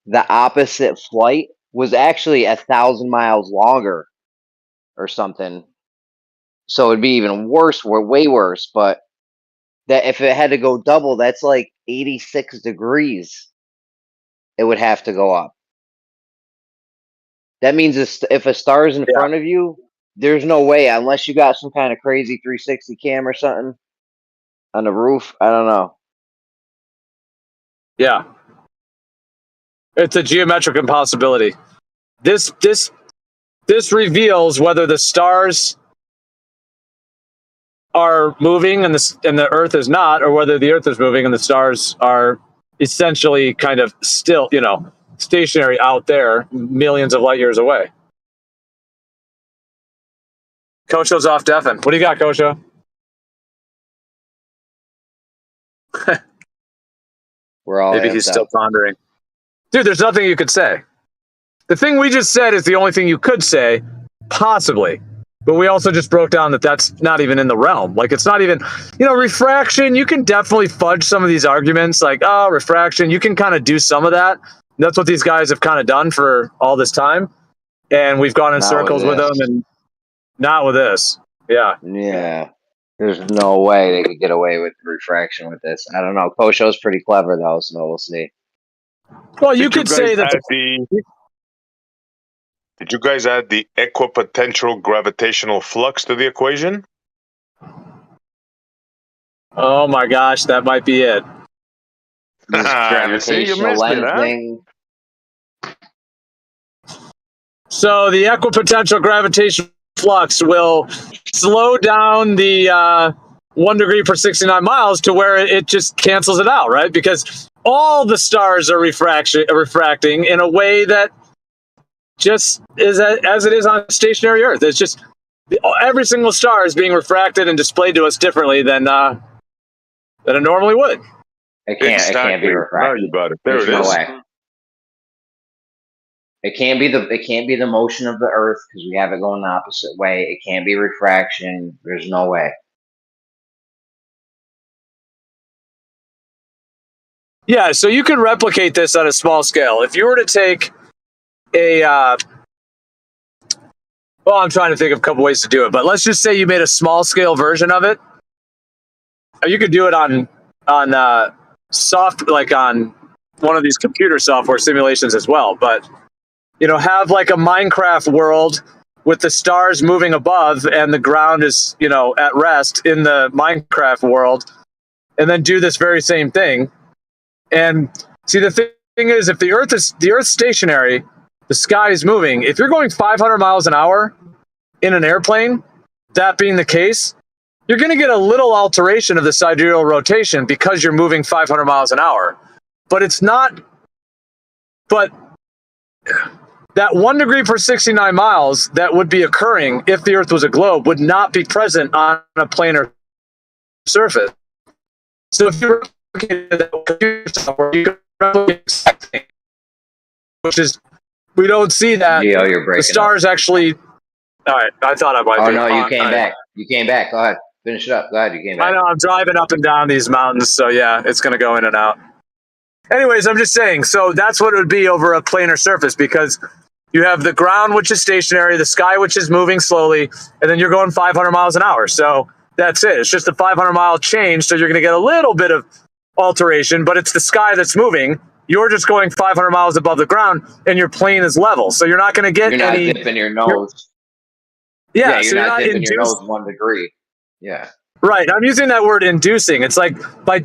The opposite flight was actually 1,000 miles longer or something. So it'd be even worse, way worse. But that if it had to go double, that's like 86 degrees. It would have to go up. That means if a star is in front of you, there's no way, unless you got some kind of crazy 360 cam or something on the roof. I don't know. Yeah. It's a geometric impossibility. This reveals whether the stars are moving and the Earth is not, or whether the Earth is moving and the stars are essentially kind of still, stationary out there, millions of light years away. Kosho's off deafened. What do you got, Kosho? We're all maybe he's still pondering. Dude, there's nothing you could say. The thing we just said is the only thing you could say, possibly. But we also just broke down that that's not even in the realm. Like, it's not even, refraction, you can definitely fudge some of these arguments. Like, refraction, you can kind of do some of that. That's what these guys have kind of done for all this time. And we've gone in circles with them, and not with this. Yeah. Yeah. There's no way they could get away with refraction with this. I don't know. Kosho's pretty clever, though, so we'll see. Well, you could say that. Did you guys add the equipotential gravitational flux to the equation? Oh my gosh, that might be it. You see, you missed it, huh? So the equipotential gravitational flux will slow down the 1 degree per 69 miles to where it just cancels it out, right? Because all the stars are refracting in a way that just is as it is on stationary Earth. It's just every single star is being refracted and displayed to us differently than it normally would. It can't be refracted. Now you got it. There There's it no is. way. It can't be the motion of the Earth because we have it going the opposite way. It can't be refraction. There's no way. Yeah, so you can replicate this on a small scale. If you were to take well, I'm trying to think of a couple ways to do it, but let's just say you made a small scale version of it. You could do it on soft, like on one of these computer software simulations as well. But have like a Minecraft world with the stars moving above and the ground is at rest in the Minecraft world, and then do this very same thing. And see, the thing is, if the Earth's stationary, the sky is moving. If you're going 500 miles an hour in an airplane, that being the case, you're going to get a little alteration of the sidereal rotation because you're moving 500 miles an hour. But it's not. But that 1 degree per 69 miles that would be occurring if the Earth was a globe would not be present on a planar surface. So if you're looking at that computer software, you can replicate the exact thing, which is we don't see that. Geo, you're breaking the stars up. actually. All right, I thought I might. Oh be. no, you came back. You came back. Go ahead, finish it up. Go ahead, you came back. I know I'm driving up and down these mountains, so yeah, it's going to go in and out. Anyways, I'm just saying. So that's what it would be over a planar surface because you have the ground, which is stationary, the sky, which is moving slowly, and then you're going 500 miles an hour. So that's it. It's just a 500-mile change, so you're going to get a little bit of alteration, but it's the sky that's moving. You're just going 500 miles above the ground, and your plane is level. So you're not going to get You're not any. dipping your nose. Yeah, you're so not dipping your induced. nose 1 degree. Yeah. Right. I'm using that word inducing. It's like by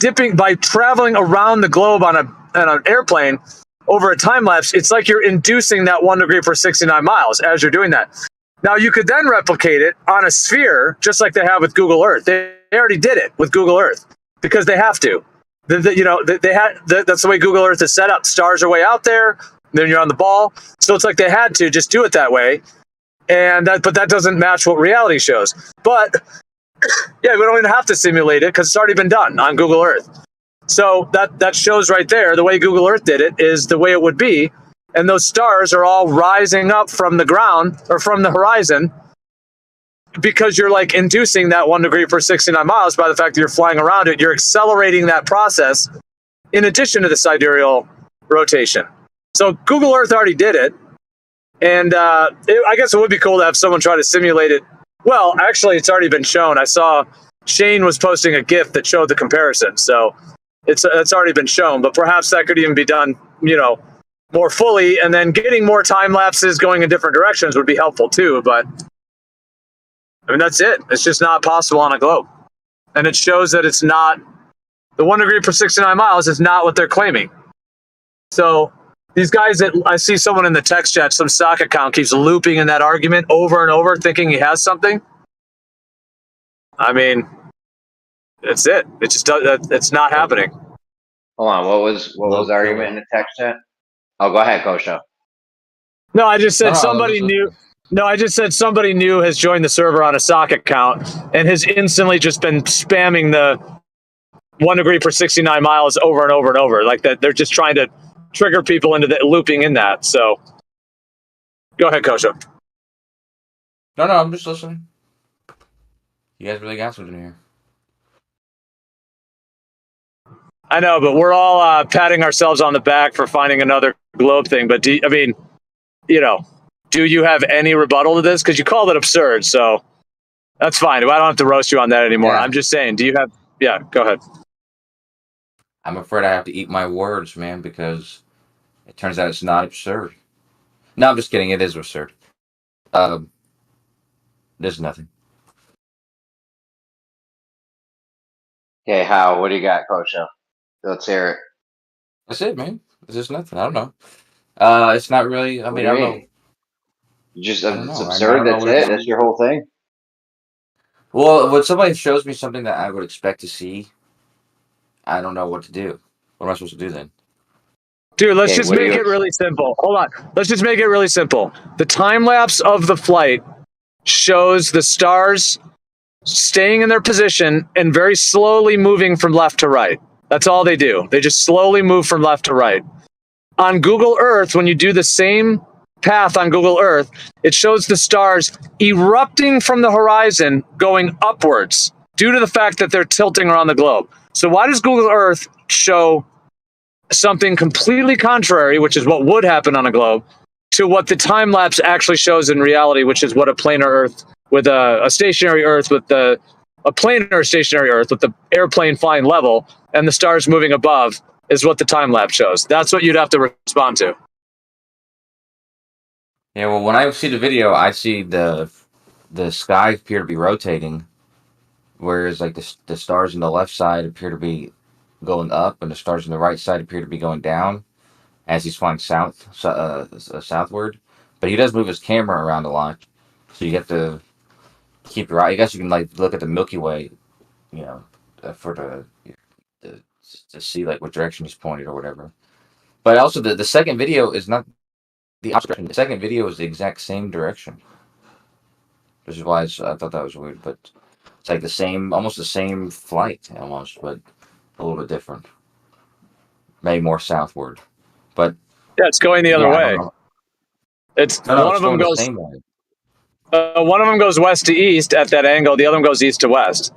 traveling around the globe on an airplane over a time lapse, it's like you're inducing that 1 degree per 69 miles as you're doing that. Now you could then replicate it on a sphere, just like they have with Google Earth. They already did it with Google Earth because they have to. That's the way Google Earth is set up. Stars are way out there. Then you're on the ball. So it's like they had to just do it that way. But that doesn't match what reality shows. But yeah, we don't even have to simulate it because it's already been done on Google Earth. So that shows right there the way Google Earth did it is the way it would be. And those stars are all rising up from the ground or from the horizon because you're like inducing that 1 degree per 69 miles by the fact that you're flying around it. You're accelerating that process in addition to the sidereal rotation. So Google Earth already did it. And I guess it would be cool to have someone try to simulate it. Well, actually, it's already been shown. I saw Shane was posting a GIF that showed the comparison. So it's already been shown. But perhaps that could even be done, more fully. And then getting more time lapses going in different directions would be helpful too. But I mean, that's it. It's just not possible on a globe. And it shows that it's not, the 1 degree per 69 miles is not what they're claiming. So these guys that I see someone in the text chat, some stock account keeps looping in that argument over and over, thinking he has something. I mean, it's it. It just it's not happening. Hold on. What was the argument in the text chat? Oh, go ahead, Kosho. No, I just said somebody new. No, I just said somebody new has joined the server on a sock account and has instantly just been spamming the 1 degree per 69 miles over and over and over. Like that, they're just trying to trigger people into the looping in that. So go ahead, Kosho. No, I'm just listening. You guys really got something here. I know, but we're all patting ourselves on the back for finding another globe thing. But do you have any rebuttal to this? Because you called it absurd, so that's fine. I don't have to roast you on that anymore. Yeah. I'm just saying, do you have... Yeah, go ahead. I'm afraid I have to eat my words, man, because it turns out it's not absurd. No, I'm just kidding. It is absurd. There's nothing. Okay, Hal, what do you got, Kosho? Let's hear it. That's it, man. There's just nothing. I don't know. It's not really... I mean, I don't know. Just it's absurd. That's it. That's your whole thing. Well, when somebody shows me something that I would expect to see, I don't know what to do. What am I supposed to do then? Dude, let's just make it really simple. Hold on. Let's just make it really simple. The time lapse of the flight shows the stars staying in their position and very slowly moving from left to right. That's all they do. They just slowly move from left to right. On Google Earth, when you do the same path on Google Earth, it shows the stars erupting from the horizon going upwards due to the fact that they're tilting around the globe. So why does Google Earth show something completely contrary, which is what would happen on a globe, to what the time lapse actually shows in reality, which is what a planar Earth with a stationary Earth with a planar stationary Earth with the airplane flying level and the stars moving above is what the time lapse shows. That's what you'd have to respond to. Yeah, well, when I see the video, I see the sky appear to be rotating, whereas like the stars on the left side appear to be going up, and the stars on the right side appear to be going down as he's flying southward. But he does move his camera around a lot, so you have to keep your eye. I guess you can like look at the Milky Way, you know, for the to see like what direction he's pointed or whatever. But also the second video is not the opposite direction. The second video is the exact same direction, which is why I thought that was weird. But it's like the same, almost the same flight, almost, but a little bit different. Maybe more southward, but yeah, it's going the other way. It's no, one it's of them going the goes. same way. One of them goes west to east at that angle. The other one goes east to west.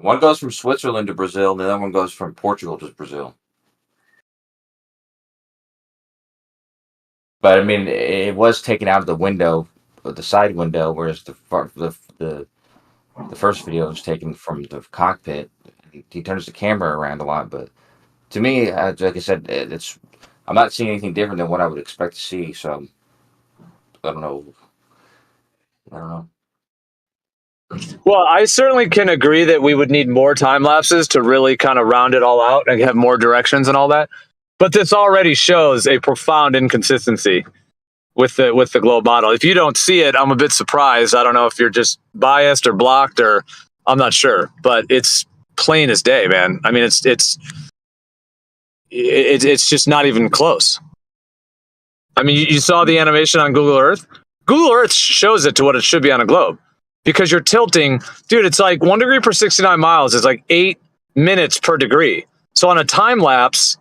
One goes from Switzerland to Brazil, and the other one goes from Portugal to Brazil. But I mean, it was taken out of the window, the side window, whereas the first video was taken from the cockpit. He turns the camera around a lot, but to me, like I said, I'm not seeing anything different than what I would expect to see. So I don't know. Well, I certainly can agree that we would need more time lapses to really kind of round it all out and have more directions and all that. But this already shows a profound inconsistency with the globe model. If you don't see it, I'm a bit surprised. I don't know if you're just biased or blocked, or I'm not sure, but it's plain as day, man. I mean, it's just not even close. I mean, you saw the animation on Google Earth. Google Earth shows it to what it should be on a globe. Because you're tilting, dude, it's like 1 degree per 69 miles is like 8 minutes per degree. So on a time lapse,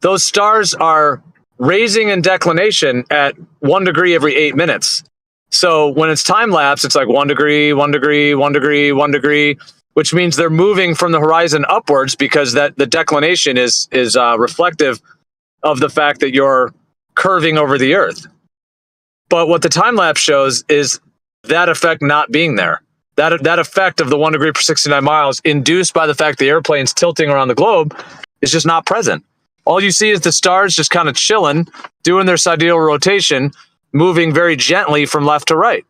those stars are raising in declination at 1 degree every 8 minutes. So when it's time lapse, it's like 1 degree, 1 degree, 1 degree, 1 degree, which means they're moving from the horizon upwards because that the declination is reflective of the fact that you're curving over the Earth. But what the time lapse shows is that effect not being there. That effect of the 1 degree per 69 miles induced by the fact the airplane's tilting around the globe is just not present. All you see is the stars just kind of chilling, doing their sidereal rotation, moving very gently from left to right.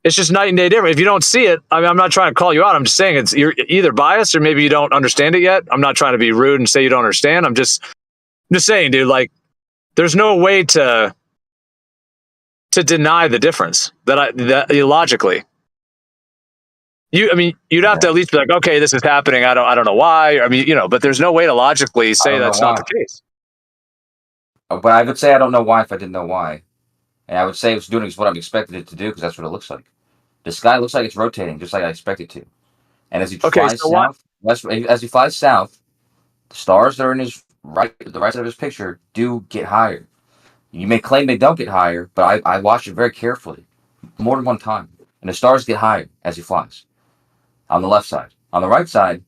It's just night and day different. If you don't see it, I mean, I'm not trying to call you out. I'm just saying you're either biased or maybe you don't understand it yet. I'm not trying to be rude and say you don't understand. I'm just saying, dude, like, there's no way to deny the difference that logically. You'd have to at least be like, okay, this is happening. I don't know why. I mean, but there's no way to logically say that's not the case. But I would say I don't know why if I didn't know why. And I would say it's doing what I'm expected it to do because that's what it looks like. The sky looks like it's rotating just like I expect it to. And as he flies south, as he flies south, the stars that are in the right side of his picture do get higher. You may claim they don't get higher, but I watched it very carefully, more than one time. And the stars get higher as he flies. On the left side. On the right side,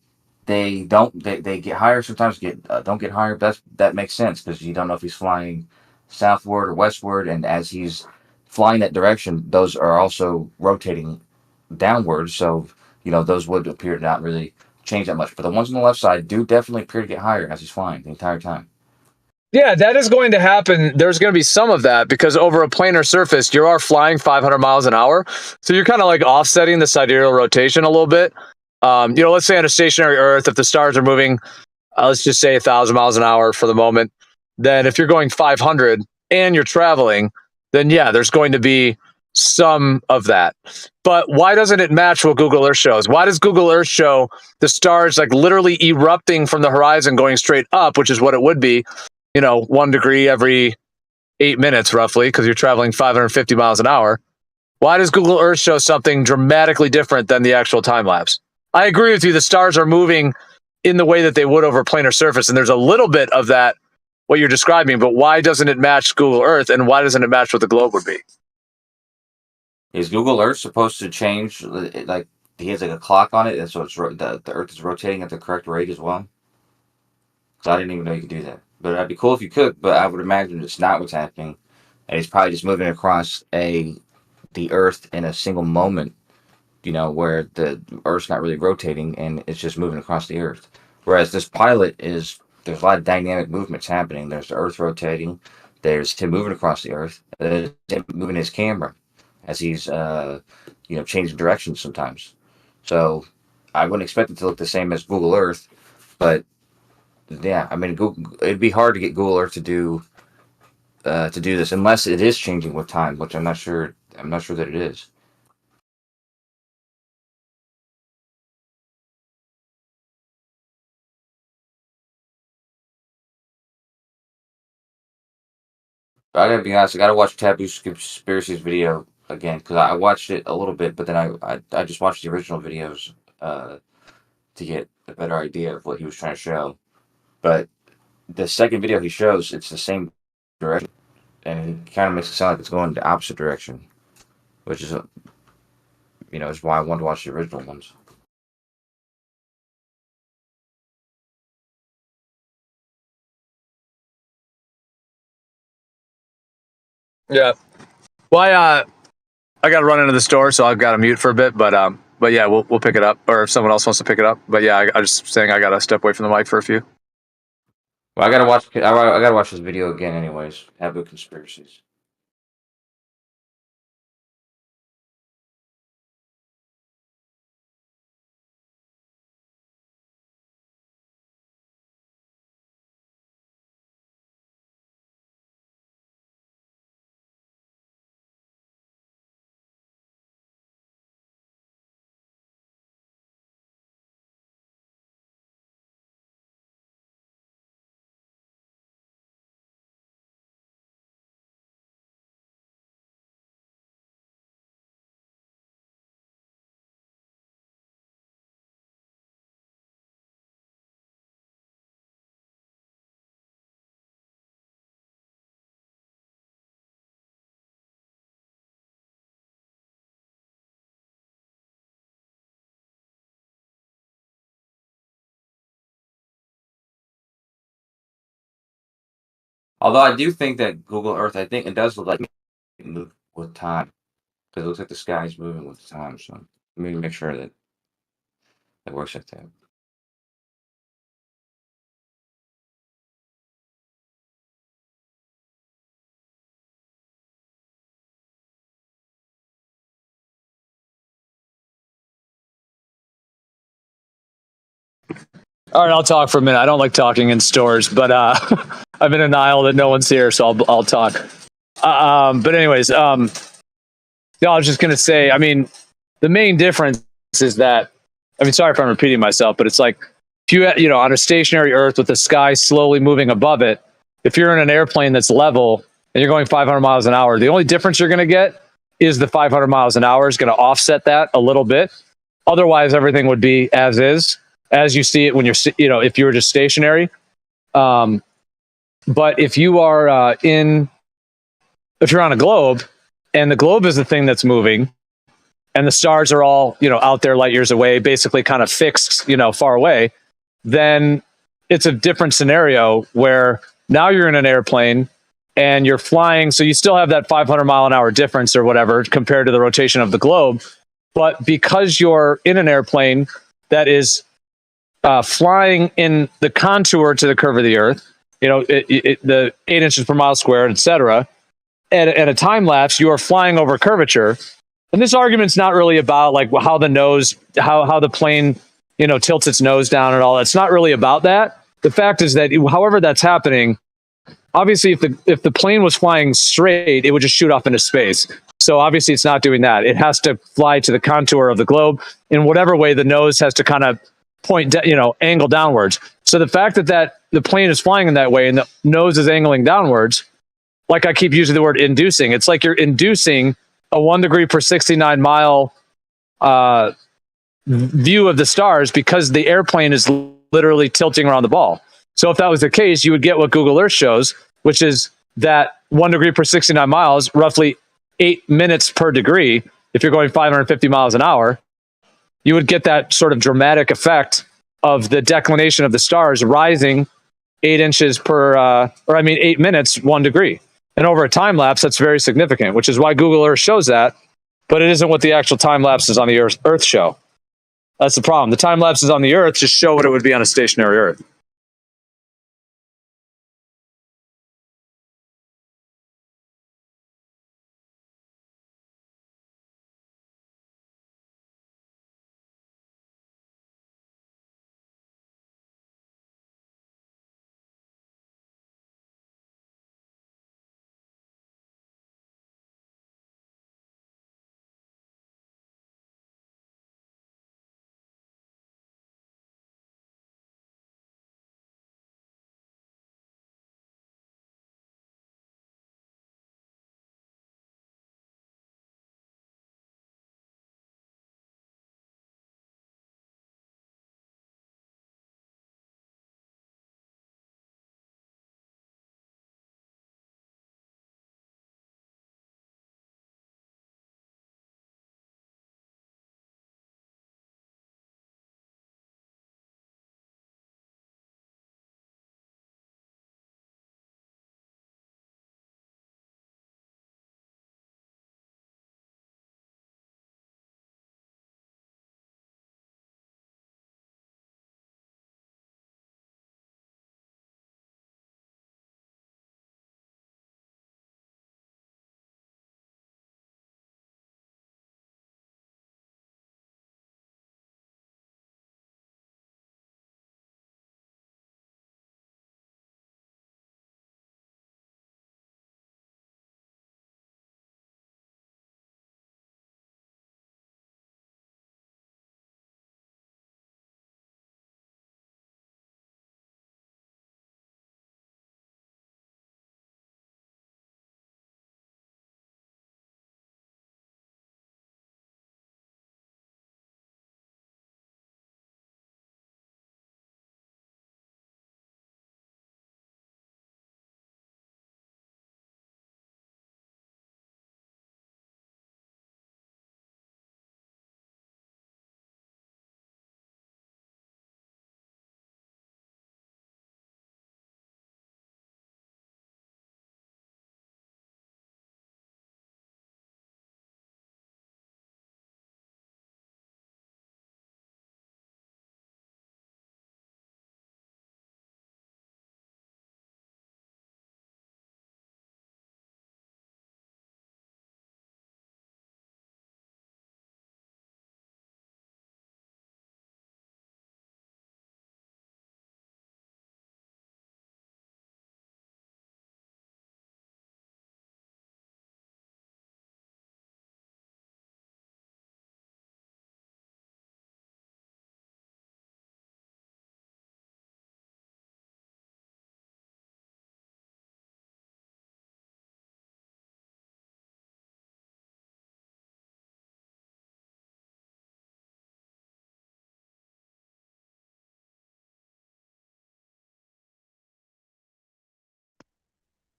they don't. They get higher. Sometimes don't get higher. That makes sense because you don't know if he's flying southward or westward. And as he's flying that direction, those are also rotating downward. So those would appear to not really change that much. But the ones on the left side do definitely appear to get higher as he's flying the entire time. Yeah, that is going to happen. There's going to be some of that because over a planar surface, you are flying 500 miles an hour. So you're kind of like offsetting the sidereal rotation a little bit. Let's say on a stationary Earth, if the stars are moving, let's just say 1,000 miles an hour for the moment, then if you're going 500 and you're traveling, then yeah, there's going to be some of that. But why doesn't it match what Google Earth shows? Why does Google Earth show the stars like literally erupting from the horizon going straight up, which is what it would be? 1 degree every 8 minutes roughly because you're traveling 550 miles an hour. Why does Google Earth show something dramatically different than the actual time lapse? I agree with you. The stars are moving in the way that they would over planar surface, and there's a little bit of that, what you're describing, but why doesn't it match Google Earth, and why doesn't it match what the globe would be? Is Google Earth supposed to change? Like, he has like a clock on it, and so the Earth is rotating at the correct rate as well? Because I didn't even know you could do that. But that'd be cool if you could, but I would imagine it's not what's happening. And he's probably just moving across the Earth in a single moment, where the Earth's not really rotating and it's just moving across the Earth. Whereas this pilot there's a lot of dynamic movements happening. There's the Earth rotating, there's him moving across the Earth, there's him moving his camera as he's changing directions sometimes. So I wouldn't expect it to look the same as Google Earth, but yeah, I mean, it'd be hard to get Google Earth to do this unless it is changing with time, which I'm not sure. I'm not sure that it is. But I gotta be honest. I gotta watch Taboo Conspiracy's video again because I watched it a little bit, but then I just watched the original videos to get a better idea of what he was trying to show. But the second video he shows, it's the same direction, and it kind of makes it sound like it's going the opposite direction, which is is why I wanted to watch the original ones. Yeah. Well, I got to run into the store, so I've got to mute for a bit. But yeah, we'll pick it up, or if someone else wants to pick it up. But yeah, I just saying I got to step away from the mic for a few. Well, I gotta watch this video again, anyways. Taboo Conspiracies. Although I do think that Google Earth, I think it does look like it move with time because it looks like the sky's moving with time. So let me make sure that it works like that. All right, I'll talk for a minute. I don't like talking in stores, but I'm in an aisle that no one's here, so I'll talk. But anyways, yeah, I was just gonna say. I mean, the main difference is that. I mean, sorry if I'm repeating myself, but it's like if you on a stationary Earth with the sky slowly moving above it. If you're in an airplane that's level and you're going 500 miles an hour, the only difference you're gonna get is the 500 miles an hour is going to offset that a little bit. Otherwise, everything would be as is, as you see it when you're, if you were just stationary. But if you are if you're on a globe, and the globe is the thing that's moving, and the stars are all, out there light years away, basically kind of fixed, far away, then it's a different scenario where now you're in an airplane and you're flying. So you still have that 500 mile an hour difference or whatever compared to the rotation of the globe. But because you're in an airplane that is flying in the contour to the curve of the Earth, the 8 inches per mile squared, et cetera, at a time lapse, you are flying over curvature. And this argument's not really about like how the plane, tilts its nose down and all. It's not really about that. The fact is that however that's happening, obviously if the plane was flying straight, it would just shoot off into space. So obviously it's not doing that. It has to fly to the contour of the globe in whatever way the nose has to kind of point, angle downwards. So the fact that the plane is flying in that way and the nose is angling downwards like I keep using the word inducing. It's like you're inducing a 1 degree per 69 mile view of the stars because the airplane is literally tilting around the ball. So if that was the case, you would get what Google Earth shows, which is that 1 degree per 69 miles, roughly 8 minutes per degree. If you're going 550 miles an hour, you would get that sort of dramatic effect of the declination of the stars rising 8 inches per, 8 minutes, 1 degree. And over a time lapse, that's very significant, which is why Google Earth shows that, but it isn't what the actual time lapses on the Earth show. That's the problem. The time lapses on the Earth just show what it would be on a stationary Earth.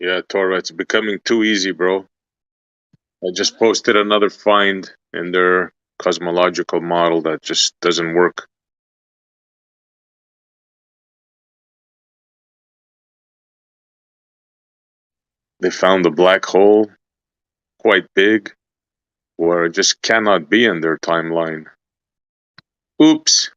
Yeah, Torah, it's becoming too easy, bro. I just posted another find in their cosmological model that just doesn't work. They found a black hole quite big where it just cannot be in their timeline. Oops.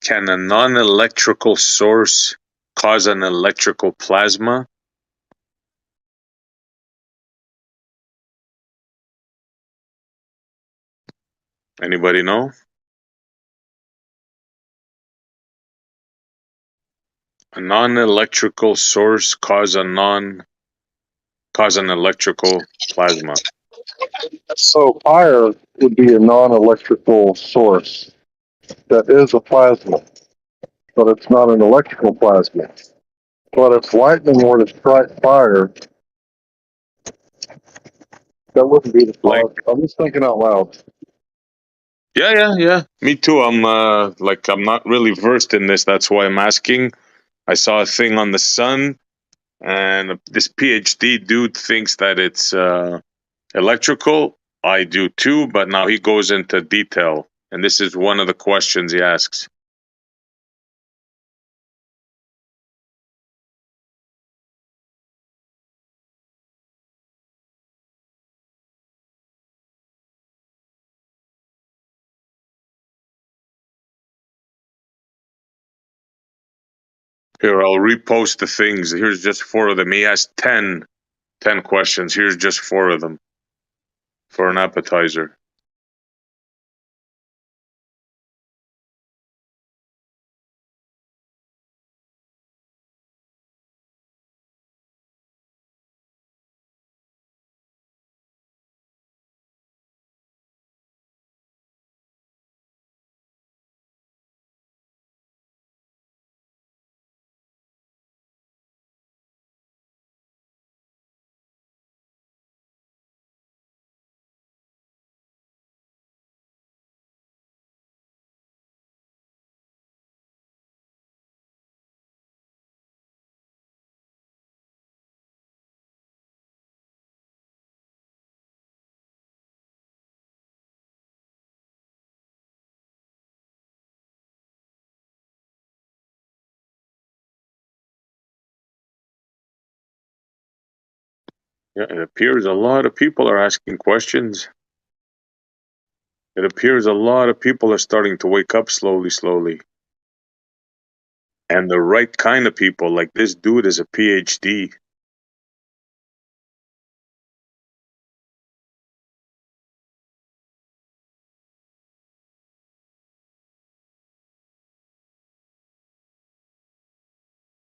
Can a non-electrical source cause an electrical plasma? Anybody know? A non-electrical source cause an electrical plasma. So fire would be a non-electrical source that is a plasma, but it's not an electrical plasma. But if lightning were to strike fire, that wouldn't be the cause. I'm just thinking out loud. Yeah. Me too. I'm not really versed in this. That's why I'm asking. I saw a thing on the sun, and this PhD dude thinks that it's electrical. I do too, but now he goes into detail, and this is one of the questions he asks. Here, I'll repost the things. Here's just 4 of them. He has 10 questions. Here's just 4 of them for an appetizer. Yeah, it appears a lot of people are asking questions. It appears a lot of people are starting to wake up slowly. And the right kind of people, like this dude is a PhD.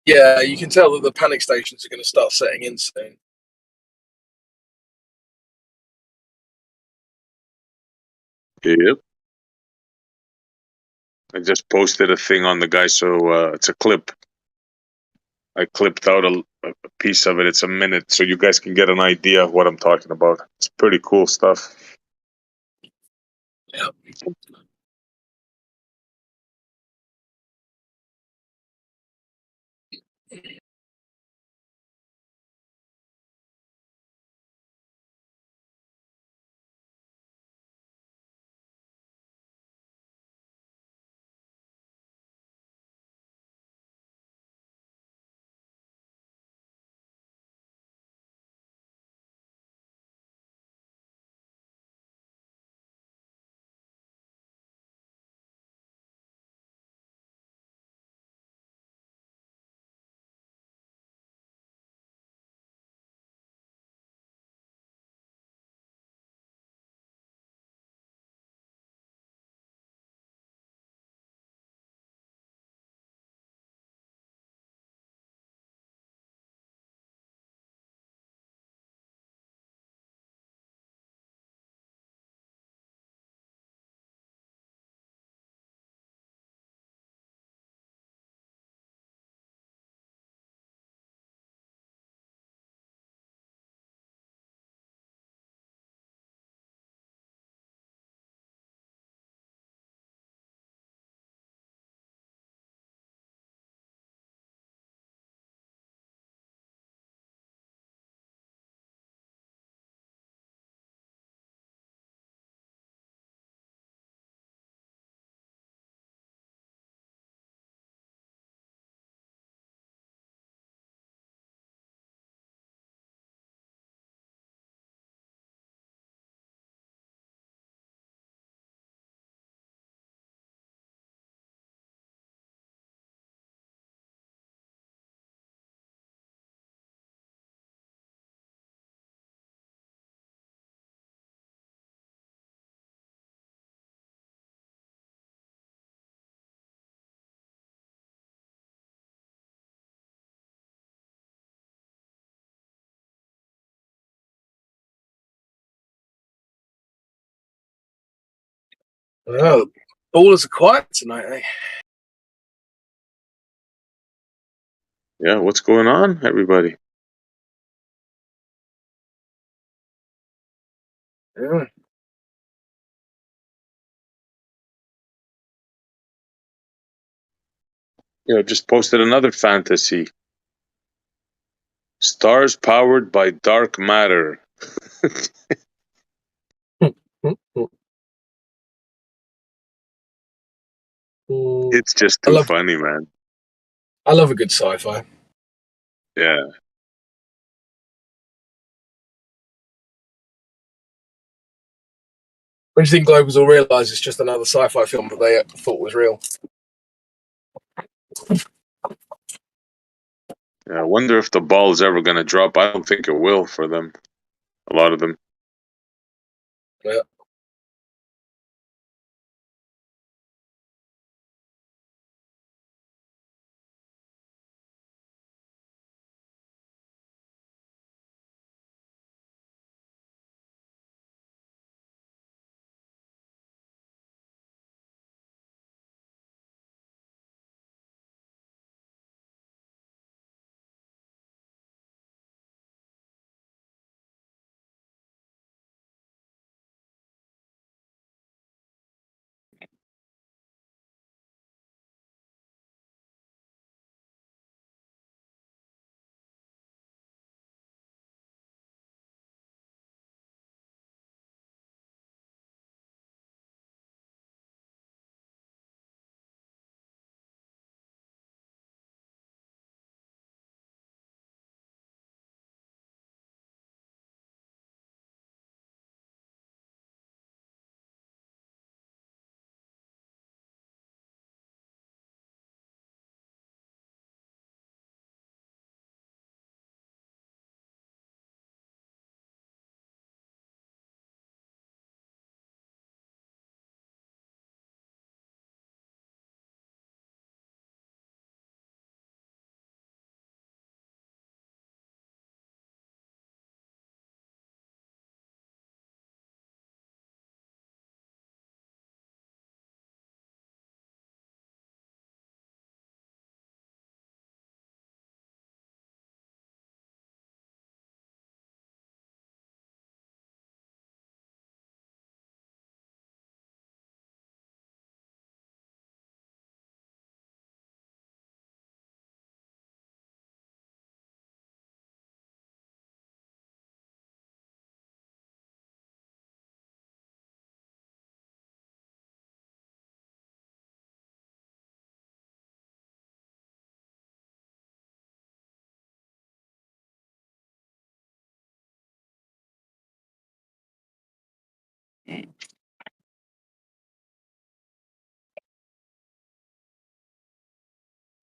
Yeah, you can tell that the panic stations are going to start setting in soon. Yep. I just posted a thing on the guy, so it's a clip. I clipped out a piece of it. It's a minute, so you guys can get an idea of what I'm talking about. It's pretty cool stuff. Yep. Oh, ballers are quiet tonight, eh? Yeah, what's going on, everybody? Yeah. Just posted another fantasy. Stars powered by dark matter. It's just too funny, man. I love a good sci-fi. Yeah. When do you think globals will realise it's just another sci-fi film that they thought was real? Yeah, I wonder if the ball is ever going to drop. I don't think it will for them. A lot of them. Yeah.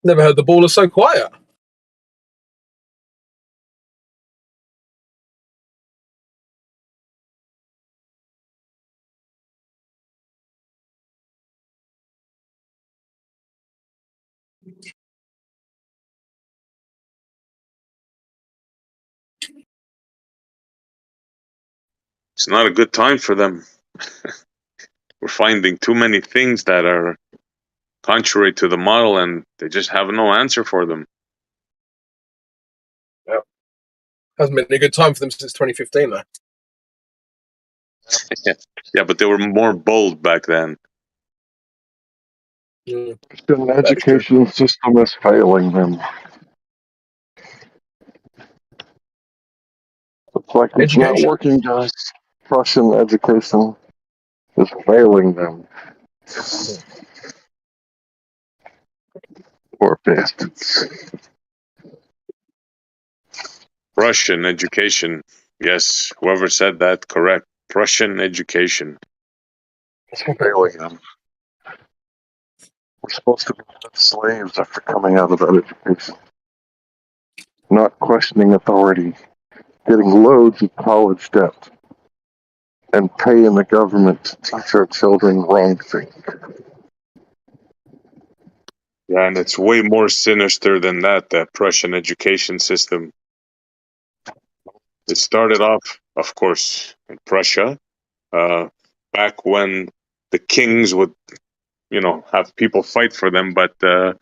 Never heard the ballers so quiet. It's not a good time for them. We're finding too many things that are contrary to the model, and they just have no answer for them. Yeah. Hasn't been a good time for them since 2015, though. Yeah, but they were more bold back then. Mm. The education system is failing them. It's like it's not working, guys. Russian education is failing them. Poor bastards. Russian education. Yes, whoever said that, correct. Russian education. It's failing them. We're supposed to be slaves after coming out of that education. Not questioning authority. Getting loads of college debt. And paying the government to teach our children wrong things. Yeah, and it's way more sinister than that Prussian education system. It started off, of course, in Prussia, back when the kings would, have people fight for them, but the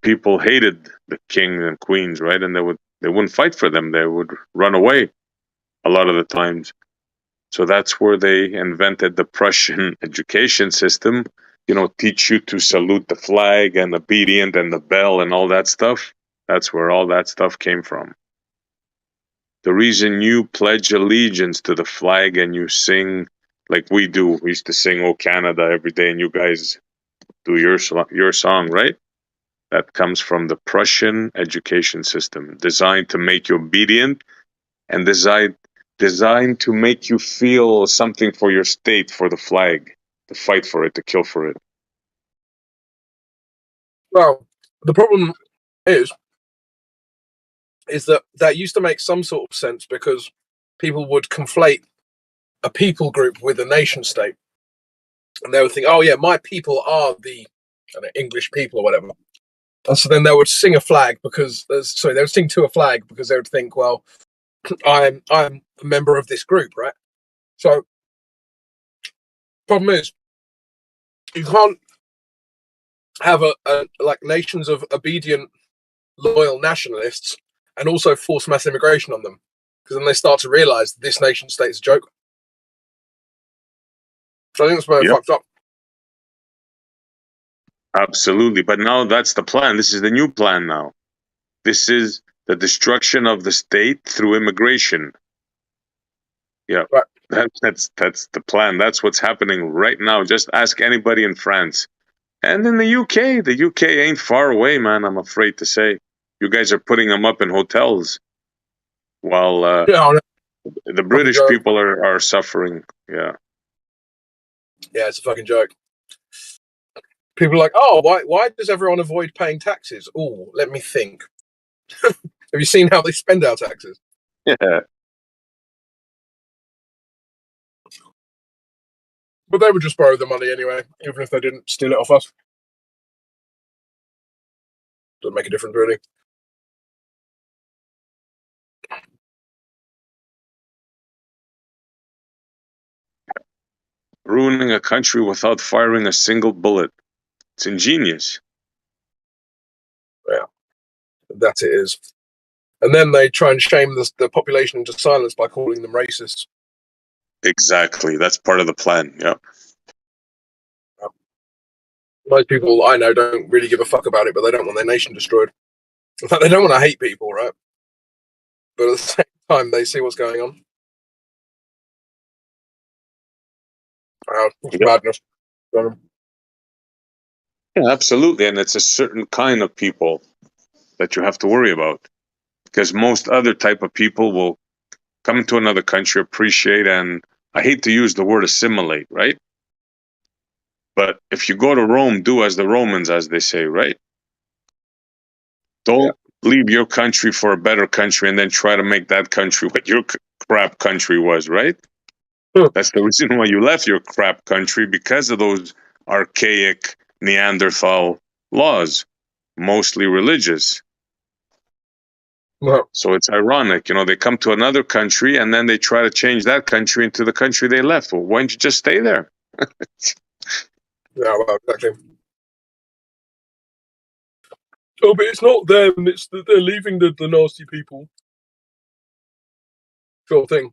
people hated the kings and queens, right? And they wouldn't fight for them. They would run away a lot of the times. So that's where they invented the Prussian education system, teach you to salute the flag and obedient and the bell and all that stuff. That's where all that stuff came from. The reason you pledge allegiance to the flag and you sing like we do, we used to sing "Oh Canada" every day, and you guys do your song, right? That comes from the Prussian education system, designed to make you obedient and designed to make you feel something for your state, for the flag, to fight for it, to kill for it. Well, the problem is that used to make some sort of sense because people would conflate a people group with a nation state, and they would think, "Oh yeah, my people are the English people or whatever." And so then they would sing a flag because, they would sing to a flag because they would think, "Well, I'm a member of this group, right?" So, problem is, you can't have like nations of obedient, loyal nationalists and also force mass immigration on them, because then they start to realize this nation state is a joke. So I think that's where it fucked up. Absolutely. But now that's the plan. This is the new plan now. This is the destruction of the state through immigration. Yeah. Right. That's the plan. That's what's happening right now. Just ask anybody in France. And in the UK. The UK ain't far away, man, I'm afraid to say. You guys are putting them up in hotels while the British people are suffering. Yeah. Yeah, it's a fucking joke. People are like, "Oh, why does everyone avoid paying taxes?" Oh, let me think. Have you seen how they spend our taxes? Yeah. But they would just borrow the money anyway, even if they didn't steal it off us. Doesn't make a difference, really. Ruining a country without firing a single bullet. It's ingenious. Yeah, that it is. And then they try and shame the population into silence by calling them racists. Exactly. That's part of the plan. Yeah. Most people I know don't really give a fuck about it, but they don't want their nation destroyed. In fact, they don't want to hate people, right? But at the same time, they see what's going on. It's madness. Yeah, absolutely. And it's a certain kind of people that you have to worry about. Because most other type of people will come to another country, appreciate, and I hate to use the word assimilate, right? But if you go to Rome, do as the Romans, as they say, right? Don't leave your country for a better country and then try to make that country what your crap country was, right? That's the reason why you left your crap country, because of those archaic Neanderthal laws, mostly religious. So it's ironic, they come to another country and then they try to change that country into the country they left. Well, why don't you just stay there? Yeah, well, exactly. Oh, but it's not them. It's they're leaving the nasty people. Sure thing.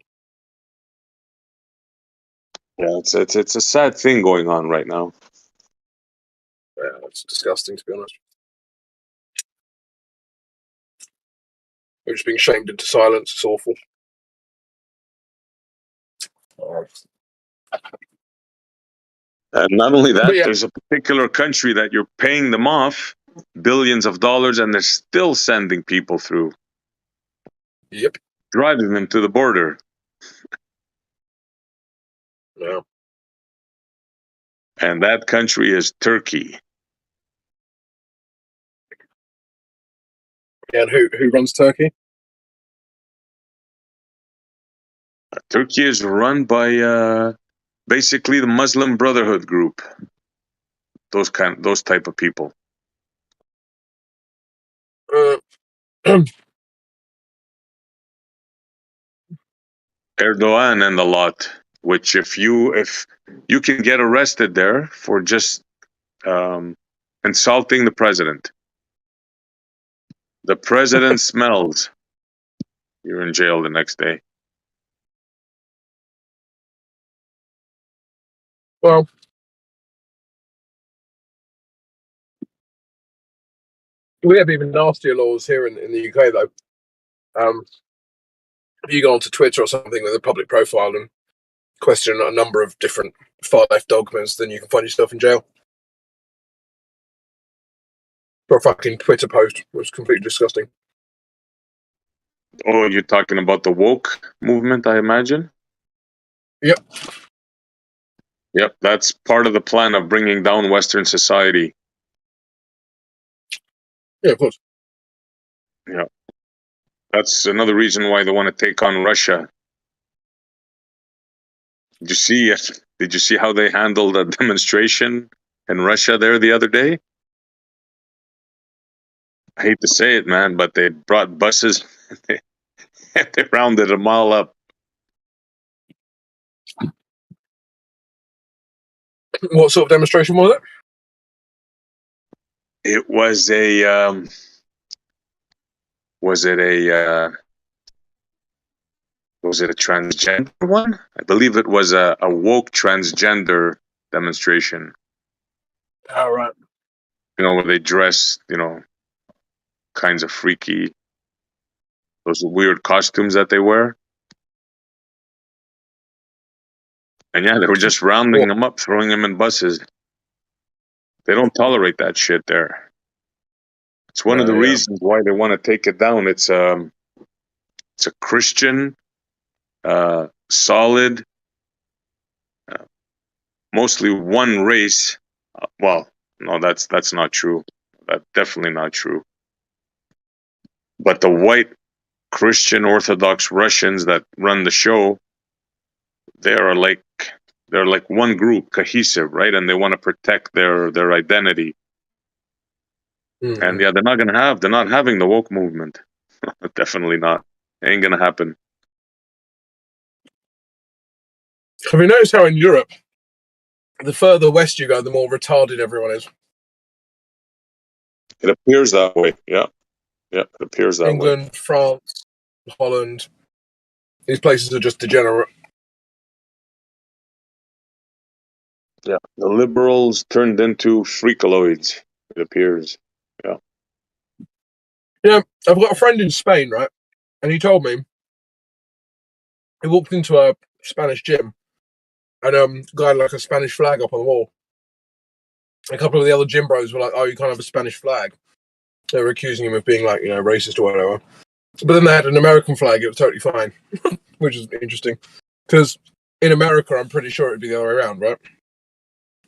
Yeah, it's a sad thing going on right now. Yeah, it's disgusting, to be honest. We're just being shamed into silence. It's awful. And not only that, there's a particular country that you're paying them off billions of dollars and they're still sending people through. Yep. Driving them to the border. Yeah. And that country is Turkey. And who runs Turkey? Turkey is run by basically the Muslim Brotherhood group. Those type of people. Erdogan and a lot. which if you can get arrested there for just insulting the president. The president smells. You're in jail the next day. Well, we have even nastier laws here in the UK, though. If you go onto Twitter or something with a public profile and question a number of different far left dogmas, then you can find yourself in jail for a fucking Twitter post, which is completely disgusting. Oh, you're talking about the woke movement, I imagine? Yep. Yep, that's part of the plan of bringing down Western society. Yeah, of course. Yeah. That's another reason why they want to take on Russia. Did you see how they handled a demonstration in Russia there the other day? I hate to say it, man, but they brought buses and they rounded them all up. What sort of demonstration was it? It was a was it a transgender one? I believe it was a woke transgender demonstration. All right. You know, where they dress, kinds of freaky, those weird costumes that they wear. And yeah, they were just rounding them up, throwing them in buses. They don't tolerate that shit there. It's one of the reasons why they want to take it down. It's a Christian, solid, mostly one race. Well, no, that's not true. That's definitely not true. But the white Christian Orthodox Russians that run the show, they're like one group, cohesive, right? And they want to protect their identity. Mm-hmm. And yeah, they're not having the woke movement. Definitely not. Ain't gonna happen. Have you noticed how in Europe, the further west you go, the more retarded everyone is? It appears that way. Yeah. Yeah, it appears that way. England, France, Holland. These places are just degenerate. Yeah, the liberals turned into freakaloids, it appears. Yeah. Yeah, I've got a friend in Spain, right? And he told me he walked into a Spanish gym and guy had like a Spanish flag up on the wall. A couple of the other gym bros were like, "Oh, you can't have a Spanish flag." They were accusing him of being like, racist or whatever. But then they had an American flag. It was totally fine, which is interesting. Because in America, I'm pretty sure it'd be the other way around, right?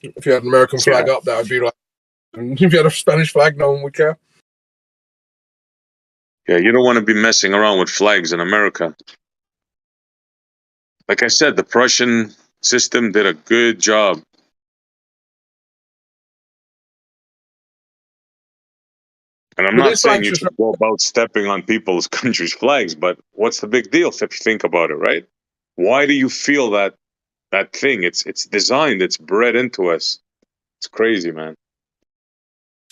If you had an American flag up, that would be like, and if you had a Spanish flag, no one would care. Yeah, you don't want to be messing around with flags in America. Like I said, the Prussian system did a good job. And I'm not saying you should go about stepping on people's country's flags, but what's the big deal if you think about it, right? Why do you feel that thing? It's designed, it's bred into us. It's crazy, man.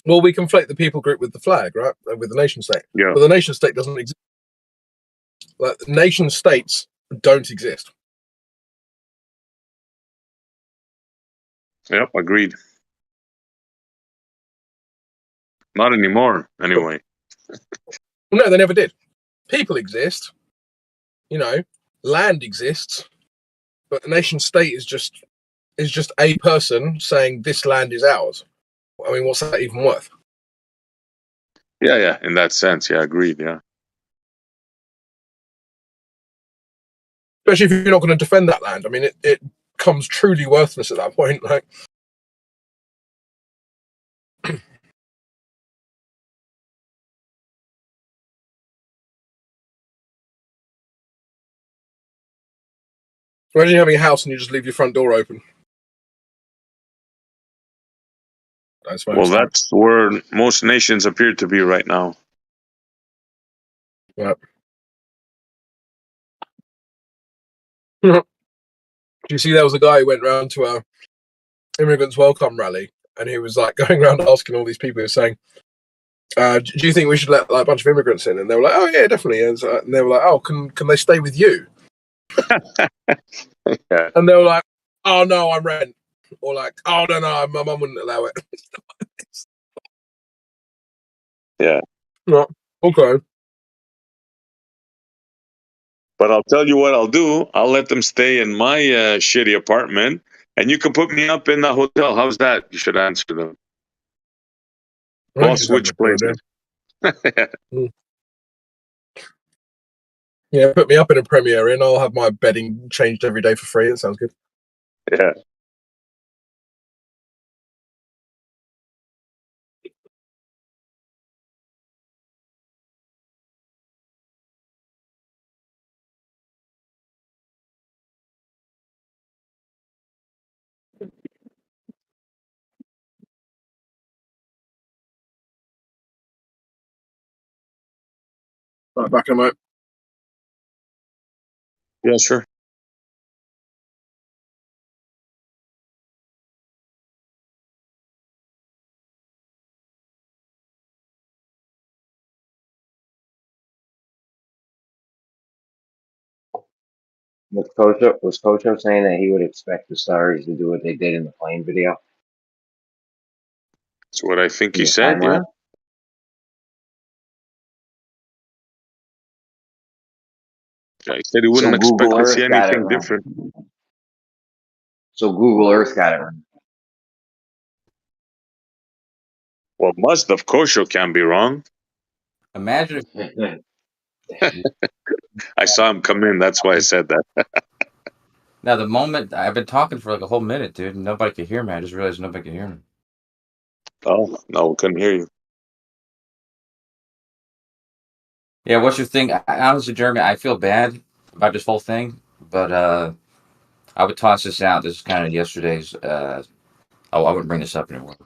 Well, we conflate the people group with the flag, right? With the nation state. Yeah. But the nation state doesn't exist. Like, nation states don't exist. Yep, agreed. Not anymore, anyway. No, they never did. People exist. Land exists. But the nation state is just a person saying this land is ours. I mean, what's that even worth? Yeah, in that sense, yeah, agreed, yeah. Especially if you're not going to defend that land. I mean, it becomes truly worthless at that point. Like, imagine having a house and you just leave your front door open. Well, that's where most nations appear to be right now. Yep. Do you see there was a guy who went round to a immigrants welcome rally, and he was like going around asking all these people, saying, do you think we should let like a bunch of immigrants in? And they were like, oh yeah, definitely. And they were like, oh, can they stay with you? Yeah. And they were like, oh no, I'm rent. Or like, oh no, my mum wouldn't allow it. Yeah. No, okay. But I'll tell you what I'll do. I'll let them stay in my shitty apartment, and you can put me up in the hotel. How's that? You should answer them. I'll switch places. Yeah, put me up in a Premier Inn. I'll have my bedding changed every day for free. It sounds good. Yeah. Right, back in a moment. Yeah, sure. Was Kocho saying that he would expect the stars to do what they did in the plane video? That's what I think he The said. time Yeah. lapse? Yeah, he said he So wouldn't expect Google to see Earth got it anything wrong. different. So Google Earth got it wrong. Well, must of Kosho can be wrong. Imagine I saw him come in. That's why I said that. now the moment I've been talking for like a whole minute, dude, and nobody could hear me. I just realized nobody could hear me. Oh, no, we couldn't hear you. Yeah, what's your thing? Honestly, Jeremy, I feel bad about this whole thing, but I would toss this out. This is kind of yesterday's. I wouldn't bring this up anymore.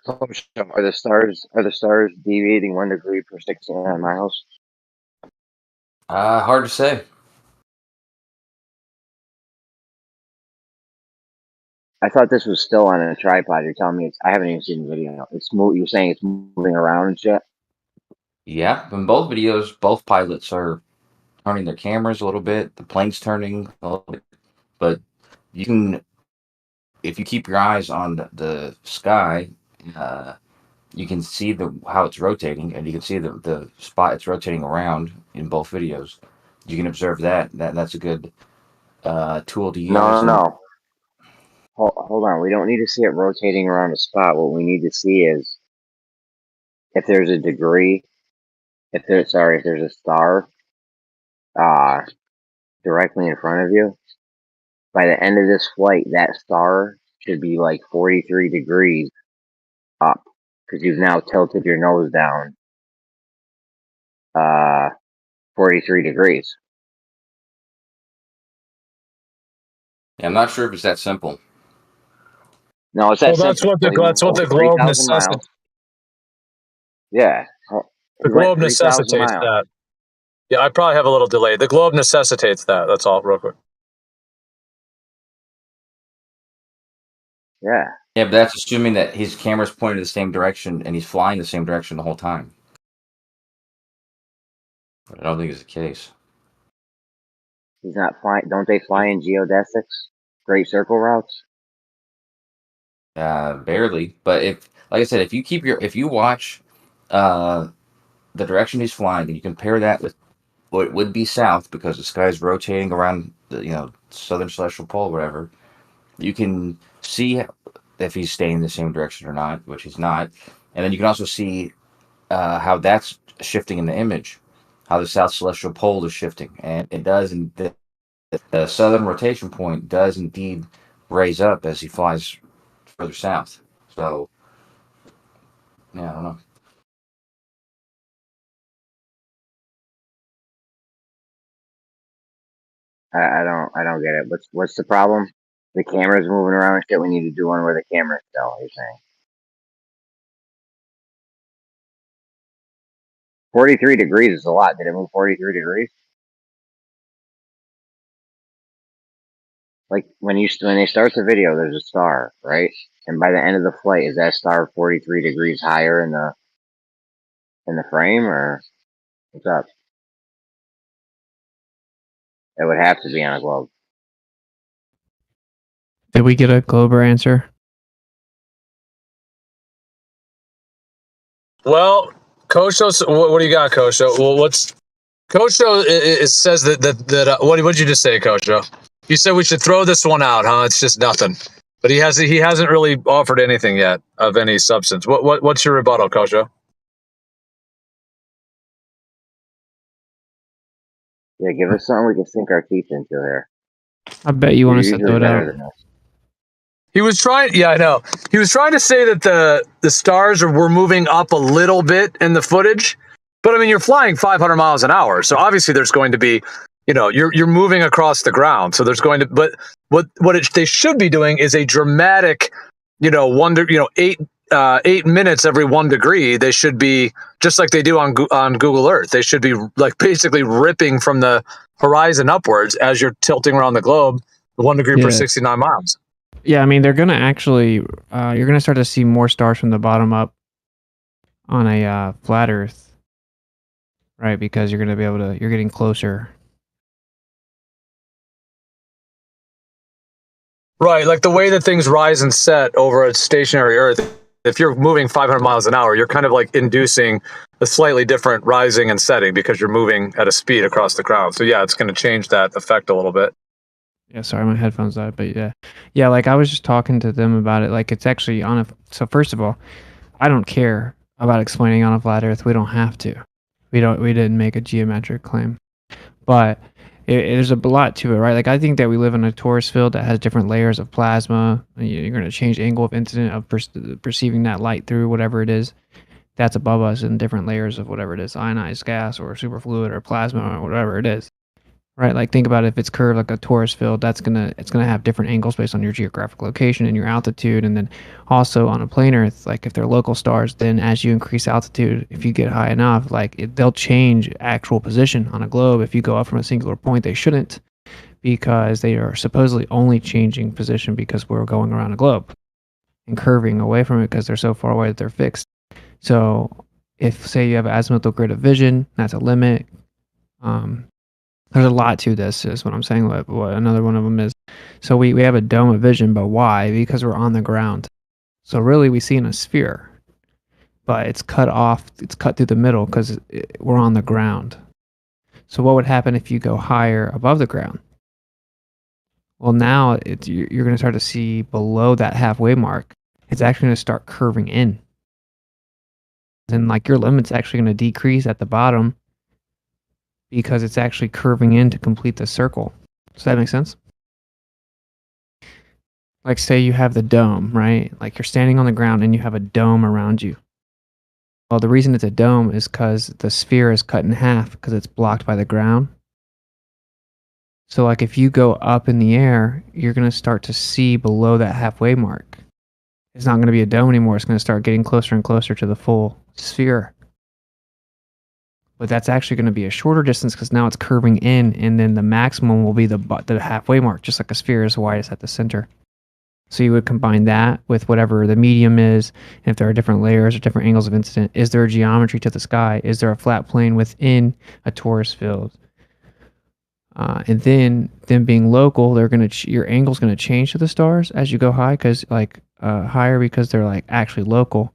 Are the stars deviating 1 degree per 69 miles? Hard to say. I thought this was still on a tripod. You're telling me I haven't even seen the video. You're saying it's moving around and shit. Yeah, in both videos, both pilots are turning their cameras a little bit. The plane's turning a little bit, but you can, if you keep your eyes on the sky, you can see how it's rotating, and you can see the spot it's rotating around in both videos. You can observe that's a good tool to use. No. Hold on. We don't need to see it rotating around a spot. What we need to see is if there's a degree, if there's a star directly in front of you. By the end of this flight, that star should be like 43 degrees up because you've now tilted your nose down 43 degrees. Yeah, I'm not sure if it's that simple. No, it's that Well, that's simple. what the globe necessitates. Yeah. The globe necessitates that. Yeah, I probably have a little delay. The globe necessitates that. That's all, real quick. Yeah. Yeah, but that's assuming that his camera's pointed the same direction and he's flying the same direction the whole time. But I don't think it's the case. He's not flying. Don't they fly in geodesics? Great circle routes? Barely. But like I said, if you watch the direction he's flying and you compare that with what would be south because the sky's rotating around the southern celestial pole, whatever, you can see if he's staying in the same direction or not, which he's not. And then you can also see how that's shifting in the image, how the south celestial pole is shifting, and it does. And the southern rotation point does indeed raise up as he flies further south. So, yeah, I don't know. I don't get it. What's the problem? The camera's moving around and shit. We need to do one where the camera's still. You're saying 43 degrees is a lot. Did it move 43 degrees? Like when they start the video, there's a star, right? And by the end of the flight, is that star 43 degrees higher in the frame, or what's up? It would have to be on a globe. Did we get a Glober answer? Well, Kosho, what do you got, Kosho? Well, Kosho says that what did you just say, Kosho? You said we should throw this one out, huh? It's just nothing. But he hasn't really offered anything yet of any substance. What's your rebuttal, Kosho? Yeah, give us something we can sink our teeth into here. I bet you want to You're set usually that better out. than us. He was trying. Yeah, I know. He was trying to say that the stars were moving up a little bit in the footage, but I mean, you're flying 500 miles an hour, so obviously there's going to be, you're moving across the ground, so there's going to. But they should be doing is a dramatic, 8 minutes every 1 degree. They should be just like they do on Google Earth. They should be like basically ripping from the horizon upwards as you're tilting around the globe, 1 degree per Yeah. 69 miles. Yeah, I mean, they're going to actually, you're going to start to see more stars from the bottom up on a flat Earth, right? Because you're going to be able to, you're getting closer. Right, like the way that things rise and set over a stationary Earth, if you're moving 500 miles an hour, you're kind of like inducing a slightly different rising and setting because you're moving at a speed across the ground. So yeah, it's going to change that effect a little bit. Yeah, sorry, my headphones died, but yeah. Yeah, like I was just talking to them about it. Like it's actually on a, so first of all, I don't care about explaining on a flat Earth. We don't have to. We didn't make a geometric claim. But there's a lot to it, right? Like I think that we live in a torus field that has different layers of plasma. You're going to change angle of incident of perceiving that light through whatever it is that's above us in different layers of whatever it is, ionized gas or superfluid or plasma or whatever it is. Right, like think about it, if it's curved like a torus field, it's gonna have different angles based on your geographic location and your altitude, and then also on a plane Earth, like if they're local stars, then as you increase altitude, if you get high enough, they'll change actual position on a globe. If you go up from a singular point, they shouldn't, because they are supposedly only changing position because we're going around a globe and curving away from it because they're so far away that they're fixed. So if say you have azimuthal grid of vision, that's a limit. There's a lot to this, is what I'm saying. What another one of them is. So we have a dome of vision, but why? Because we're on the ground. So really we see in a sphere, but it's cut off, it's cut through the middle because we're on the ground. So what would happen if you go higher above the ground? Well, now you're going to start to see below that halfway mark, it's actually going to start curving in. And like your limit's actually going to decrease at the bottom, because it's actually curving in to complete the circle. Does that make sense? Like say you have the dome, right? Like you're standing on the ground and you have a dome around you. Well, the reason it's a dome is because the sphere is cut in half because it's blocked by the ground. So like if you go up in the air, you're going to start to see below that halfway mark. It's not going to be a dome anymore. It's going to start getting closer and closer to the full sphere. But that's actually going to be a shorter distance because now it's curving in, and then the maximum will be the halfway mark, just like a sphere is wide at the center. So you would combine that with whatever the medium is, and if there are different layers or different angles of incident. Is there a geometry to the sky? Is there a flat plane within a torus field? And then them being local, they're going to your angle's going to change to the stars as you go high, because higher because they're like actually local,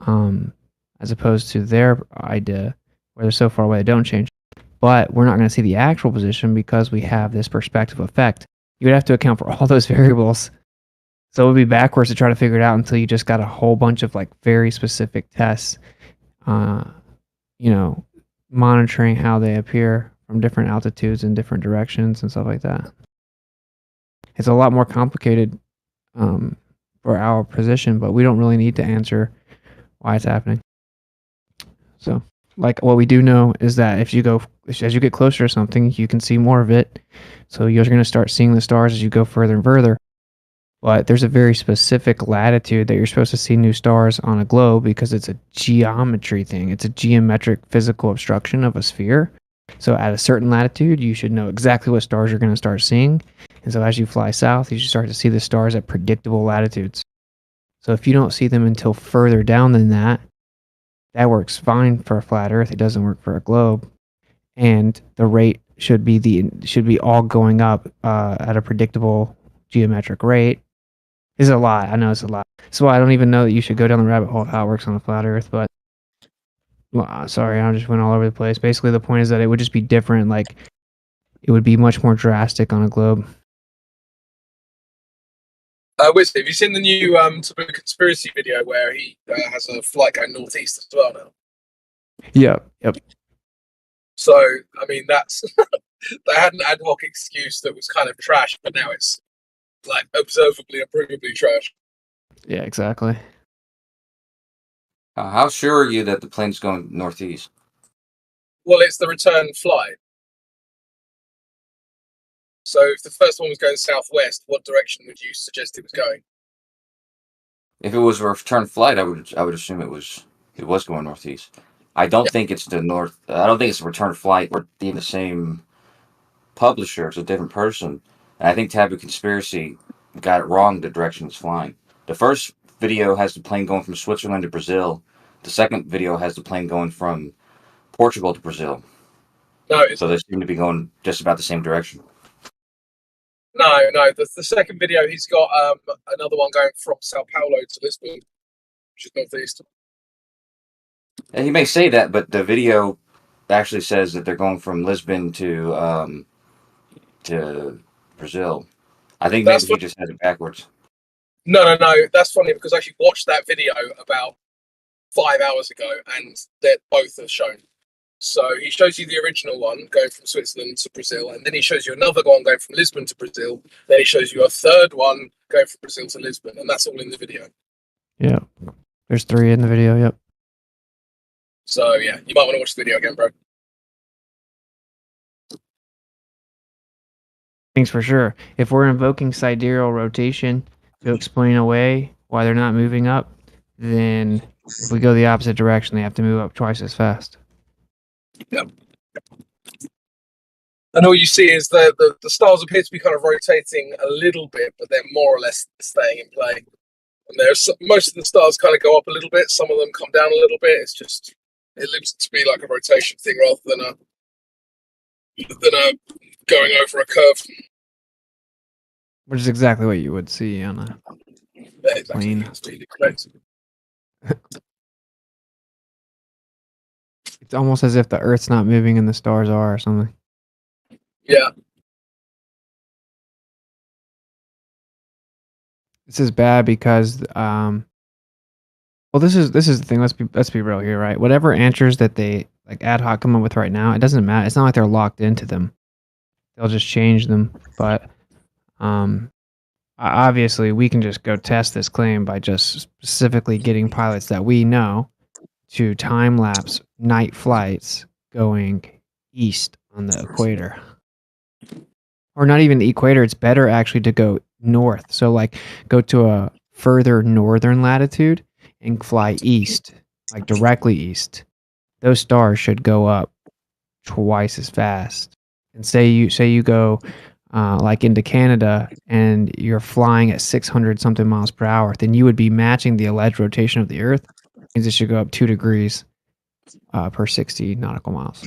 as opposed to their idea, where they're so far away they don't change. But we're not going to see the actual position because we have this perspective effect. You would have to account for all those variables. So it would be backwards to try to figure it out until you just got a whole bunch of like very specific tests, monitoring how they appear from different altitudes and different directions and stuff like that. It's a lot more complicated for our position, but we don't really need to answer why it's happening. So like what we do know is that as you get closer to something, you can see more of it. So you're going to start seeing the stars as you go further and further. But there's a very specific latitude that you're supposed to see new stars on a globe because it's a geometry thing. It's a geometric physical obstruction of a sphere. So at a certain latitude, you should know exactly what stars you're going to start seeing. And so as you fly south, you should start to see the stars at predictable latitudes. So if you don't see them until further down than that, that works fine for a flat Earth. It doesn't work for a globe. And the rate should be all going up at a predictable geometric rate. Is a lot. I know it's a lot. So I don't even know that you should go down the rabbit hole of how it works on a flat Earth. But well, sorry, I just went all over the place. Basically, the point is that it would just be different. Like it would be much more drastic on a globe. Wiz, have you seen the new Taboo conspiracy video where he has a flight going northeast as well now? Yep. So, I mean, that's they had an ad hoc excuse that was kind of trash, but now it's like observably and provably trash. Yeah, exactly. How sure are you that the plane's going northeast? Well, it's the return flight. So, if the first one was going southwest, what direction would you suggest it was going? If it was a return flight, I would assume it was going northeast. I don't think it's the north. I don't think it's a return flight. We're in the same publisher. It's a different person. And I think Taboo Conspiracy got it wrong. The direction it's flying. The first video has the plane going from Switzerland to Brazil. The second video has the plane going from Portugal to Brazil. No, so they seem to be going just about the same direction. No. The second video, he's got another one going from Sao Paulo to Lisbon, which is northeast. And he may say that, but the video actually says that they're going from Lisbon to Brazil. I think maybe he just has it backwards. No. That's funny because I actually watched that video about 5 hours ago, and they're both are shown. So he shows you the original one going from Switzerland to Brazil, and then he shows you another one going from Lisbon to Brazil. Then he shows you a third one going from Brazil to Lisbon, and that's all in the video. Yeah. There's 3 in the video, yep. So yeah, you might want to watch the video again, bro. Things for sure. If we're invoking sidereal rotation to explain away why they're not moving up, then if we go the opposite direction, they have to move up twice as fast. Yep. And all you see is the stars appear to be kind of rotating a little bit, but they're more or less staying in play. And there's most of the stars kind of go up a little bit. Some of them come down a little bit. It looks to be like a rotation thing rather than a going over a curve. Which is exactly what you would see on a plane. Correct. It's almost as if the Earth's not moving and the stars are or something. Yeah. This is bad because well, this is the thing. Let's be real here, right? Whatever answers that they like ad hoc come up with right now, it doesn't matter. It's not like they're locked into them. They'll just change them. But obviously, we can just go test this claim by just specifically getting pilots that we know to time lapse night flights going east on the equator. Or not even the equator. It's better actually to go north. So like go to a further northern latitude and fly east, like directly east. Those stars should go up twice as fast. And say you go like into Canada and you're flying at 600 something miles per hour, then you would be matching the alleged rotation of the Earth. It means it should go up 2 degrees per 60 nautical miles.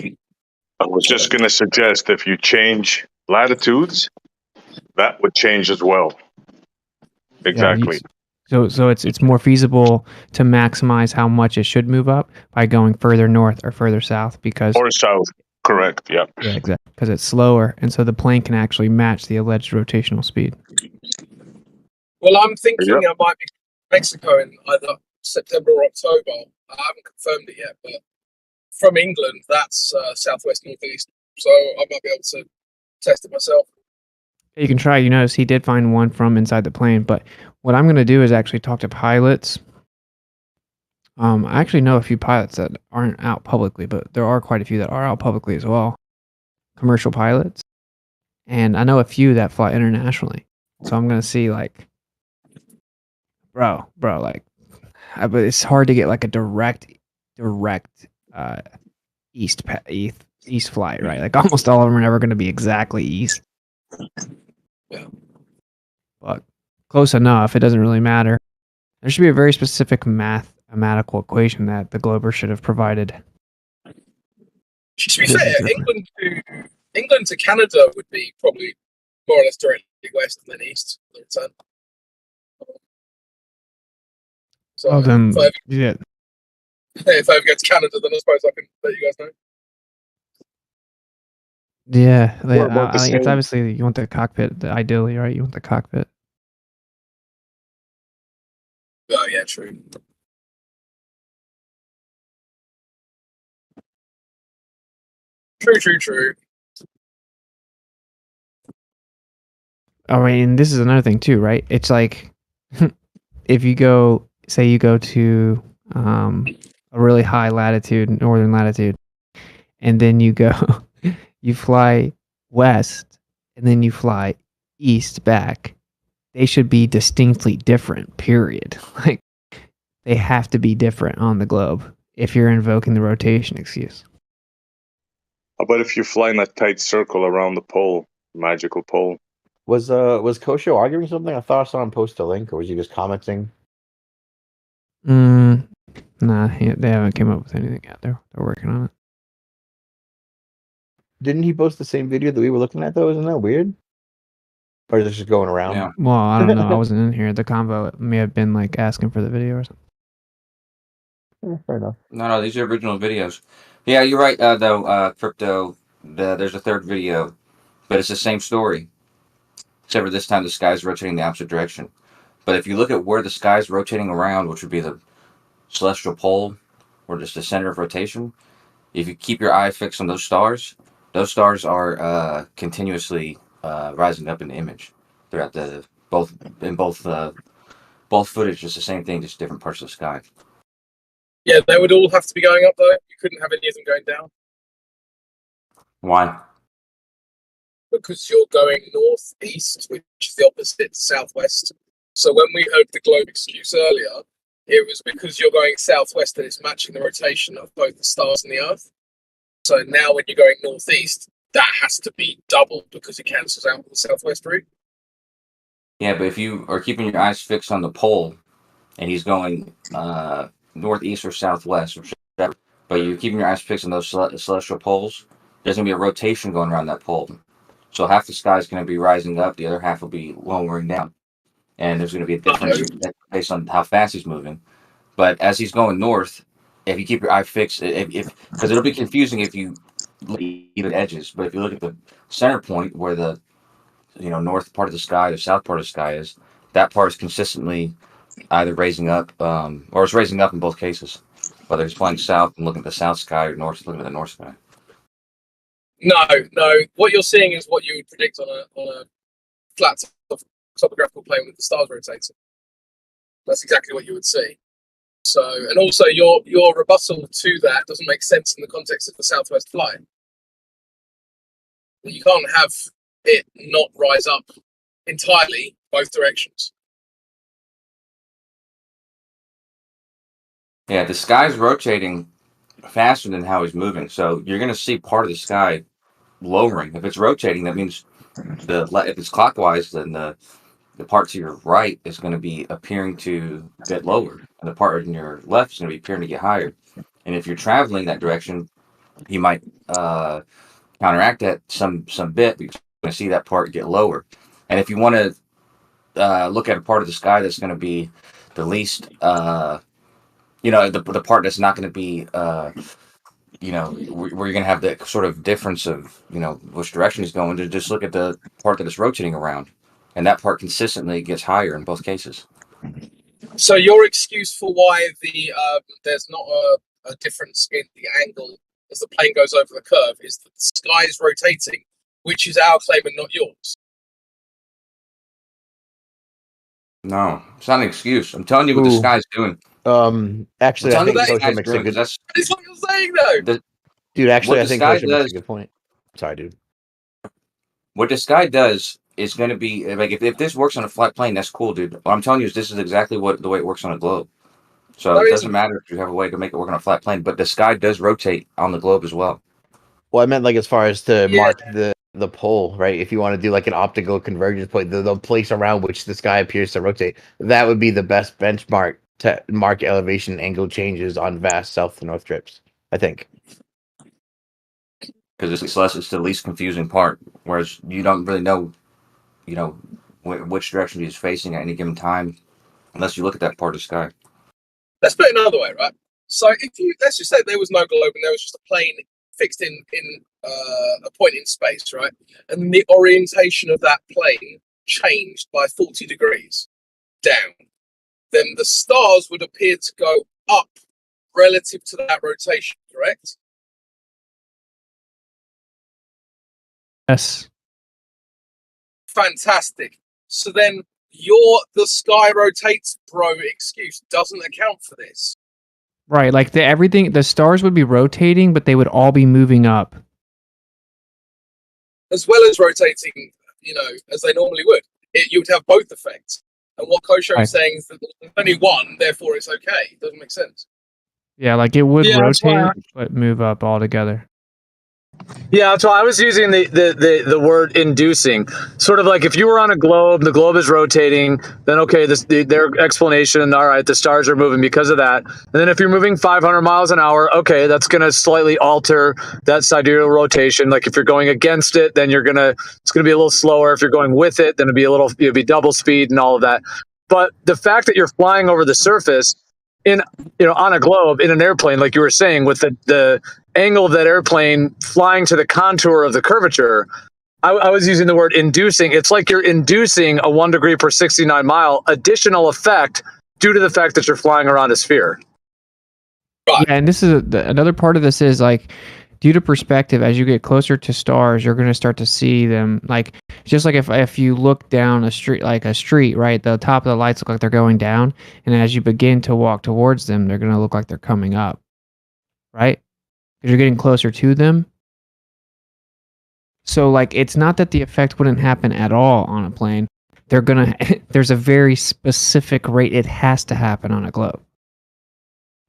I was just going to suggest if you change latitudes, that would change as well. Exactly. Yeah, so it's more feasible to maximize how much it should move up by going further north or further south because or south. Correct. Yeah. Yeah, exactly. Because it's slower, and so the plane can actually match the alleged rotational speed. Well, I'm thinking I might be Mexico in either September or October. I haven't confirmed it yet, but from England, that's southwest northeast. So I might be able to test it myself. You can try. You notice he did find one from inside the plane, but what I'm going to do is actually talk to pilots. I actually know a few pilots that aren't out publicly, but there are quite a few that are out publicly as well. Commercial pilots. And I know a few that fly internationally. So I'm going to see like, bro, like, but it's hard to get like a direct east east flight, right? Like almost all of them are never going to be exactly east. Yeah. But close enough. It doesn't really matter. There should be a very specific mathematical equation that the Glober should have provided. To be This is fair, different. England to Canada would be probably more or less directly west and then east. The return. So Well, then, if I ever get to Canada, then I suppose I can let you guys know. yeah, What about the I think it's same? obviously you want the cockpit, ideally, right? You want the cockpit. Oh yeah, true. True. I mean, this is another thing too, right? It's like if you go, say, you go to a really high latitude, northern latitude, and then you go, you fly west, and then you fly east back. They should be distinctly different. Period. Like they have to be different on the globe if you're invoking the rotation excuse. How about if you fly in a tight circle around the pole, magical pole? Was Kosho arguing something? I thought I saw him post a link, or was he just commenting? Nah, they haven't came up with anything yet. They're working on it. Didn't he post the same video that we were looking at though? Isn't that weird? Or is this just going around? Yeah. Well, I don't know. I wasn't in here. The convo may have been like asking for the video or something. Yeah, fair enough. No, these are original videos. Yeah, you're right. Though, Crypto, there's a third video, but it's the same story, except for this time the sky's rotating the opposite direction. But if you look at where the sky's rotating around, which would be the celestial pole, or just the center of rotation, if you keep your eye fixed on those stars are continuously rising up in the image throughout both footage. It's the same thing, just different parts of the sky. Yeah, they would all have to be going up though. You couldn't have any of them going down. Why? Because you're going northeast, which is the opposite to southwest. So when we heard the globe excuse earlier, it was because you're going southwest and it's matching the rotation of both the stars and the Earth. So now when you're going northeast, that has to be doubled because it cancels out the southwest route. Yeah, but if you are keeping your eyes fixed on the pole, and he's going northeast or southwest, whichever, but you're keeping your eyes fixed on those celestial poles, there's going to be a rotation going around that pole. So half the sky is going to be rising up, the other half will be lowering down. And there's going to be a difference based on how fast he's moving. But as he's going north, if you keep your eye fixed, because it'll be confusing if you look at even edges, but if you look at the center point where the north part of the sky, the south part of the sky is, that part is consistently either raising up, or it's raising up in both cases, whether he's flying south and looking at the south sky or north looking at the north sky. No. What you're seeing is what you would predict on a flat topographical plane with the stars rotating. That's exactly what you would see. So, and also your rebuttal to that doesn't make sense in the context of the southwest flight. You can't have it not rise up entirely both directions. Yeah, the sky's rotating faster than how he's moving, so you're going to see part of the sky lowering. If it's rotating, that means if it's clockwise, then the part to your right is going to be appearing to get lower, and the part on your left is going to be appearing to get higher. And if you're traveling that direction, you might counteract that some bit, but you're going to see that part get lower. And if you want to look at a part of the sky that's going to be the least, the part that's not going to be, where you're going to have the sort of difference of, which direction he's going, to just look at the part that it's rotating around. And that part consistently gets higher in both cases. So your excuse for why there's not a difference in the angle as the plane goes over the curve is that the sky is rotating, which is our claim and not yours. No, it's not an excuse. I'm telling you what the sky's doing. Actually, I think Kosho makes a good. That's what you're saying, though. Dude, actually, I think Kosho makes does, a good point. Sorry, dude. What the sky does is going to be like if this works on a flat plane, that's cool, dude. What I'm telling you is this is exactly the way it works on a globe. So it doesn't matter if you have a way to make it work on a flat plane, but the sky does rotate on the globe as well. Well, I meant like as far as to mark the pole, right? If you want to do like an optical convergence point, the place around which the sky appears to rotate, that would be the best benchmark to mark elevation angle changes on vast south to north trips, I think. Because it's the least confusing part, whereas you don't really know, which direction he's facing at any given time, unless you look at that part of the sky. Let's put it another way, right? So let's just say there was no globe and there was just a plane fixed in a point in space, right? And the orientation of that plane changed by 40 degrees down. Then the stars would appear to go up relative to that rotation, correct? Yes. Fantastic. So then the sky rotates, bro, excuse doesn't account for this. Right, like the stars would be rotating, but they would all be moving up. As well as rotating, as they normally would. You would have both effects. And what Kosho is saying is that there's only one, therefore it's okay. It doesn't make sense. Yeah, like it would that's why rotate, but move up altogether. Yeah, that's why I was using the word inducing. Sort of like if you were on a globe, the globe is rotating, then okay, their explanation, all right, the stars are moving because of that. And then if you're moving 500 miles an hour, okay, that's going to slightly alter that sidereal rotation. Like if you're going against it, then it's going to be a little slower. It'll be double speed and all of that. But the fact that you're flying over the surface on a globe in an airplane, like you were saying, with the angle of that airplane flying to the contour of the curvature, I was using the word inducing. It's like you're inducing a 1 degree per 69 mile additional effect due to the fact that you're flying around a sphere. Yeah, and this is another part of this is like due to perspective. As you get closer to stars, you're going to start to see them like just like if you look down a street, right? The top of the lights look like they're going down, and as you begin to walk towards them, they're going to look like they're coming up, right? Because you're getting closer to them. So like it's not that the effect wouldn't happen at all on a plane. There's a very specific rate it has to happen on a globe.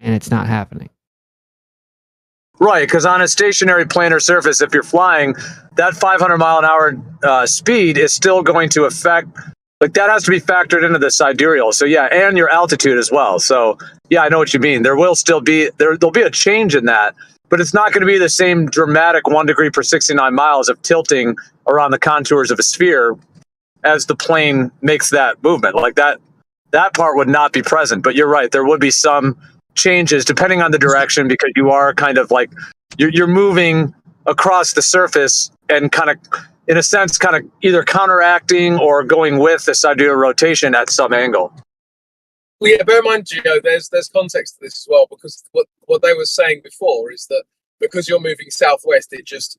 And it's not happening. Right, because on a stationary planar surface, if you're flying, that 500 mile an hour speed is still going to affect, like that has to be factored into the sidereal. So yeah, and your altitude as well. So yeah, I know what you mean. There will still be, there'll be a change in that, but it's not going to be the same dramatic 1 degree per 69 miles of tilting around the contours of a sphere as the plane makes that movement. Like that part would not be present. But you're right, there would be some changes depending on the direction, because you are kind of like you're moving across the surface and kind of in a sense kind of either counteracting or going with the sidereal rotation at some angle. Well, yeah, bear in mind, Gio, there's context to this as well, because what they were saying before is that because you're moving southwest, it just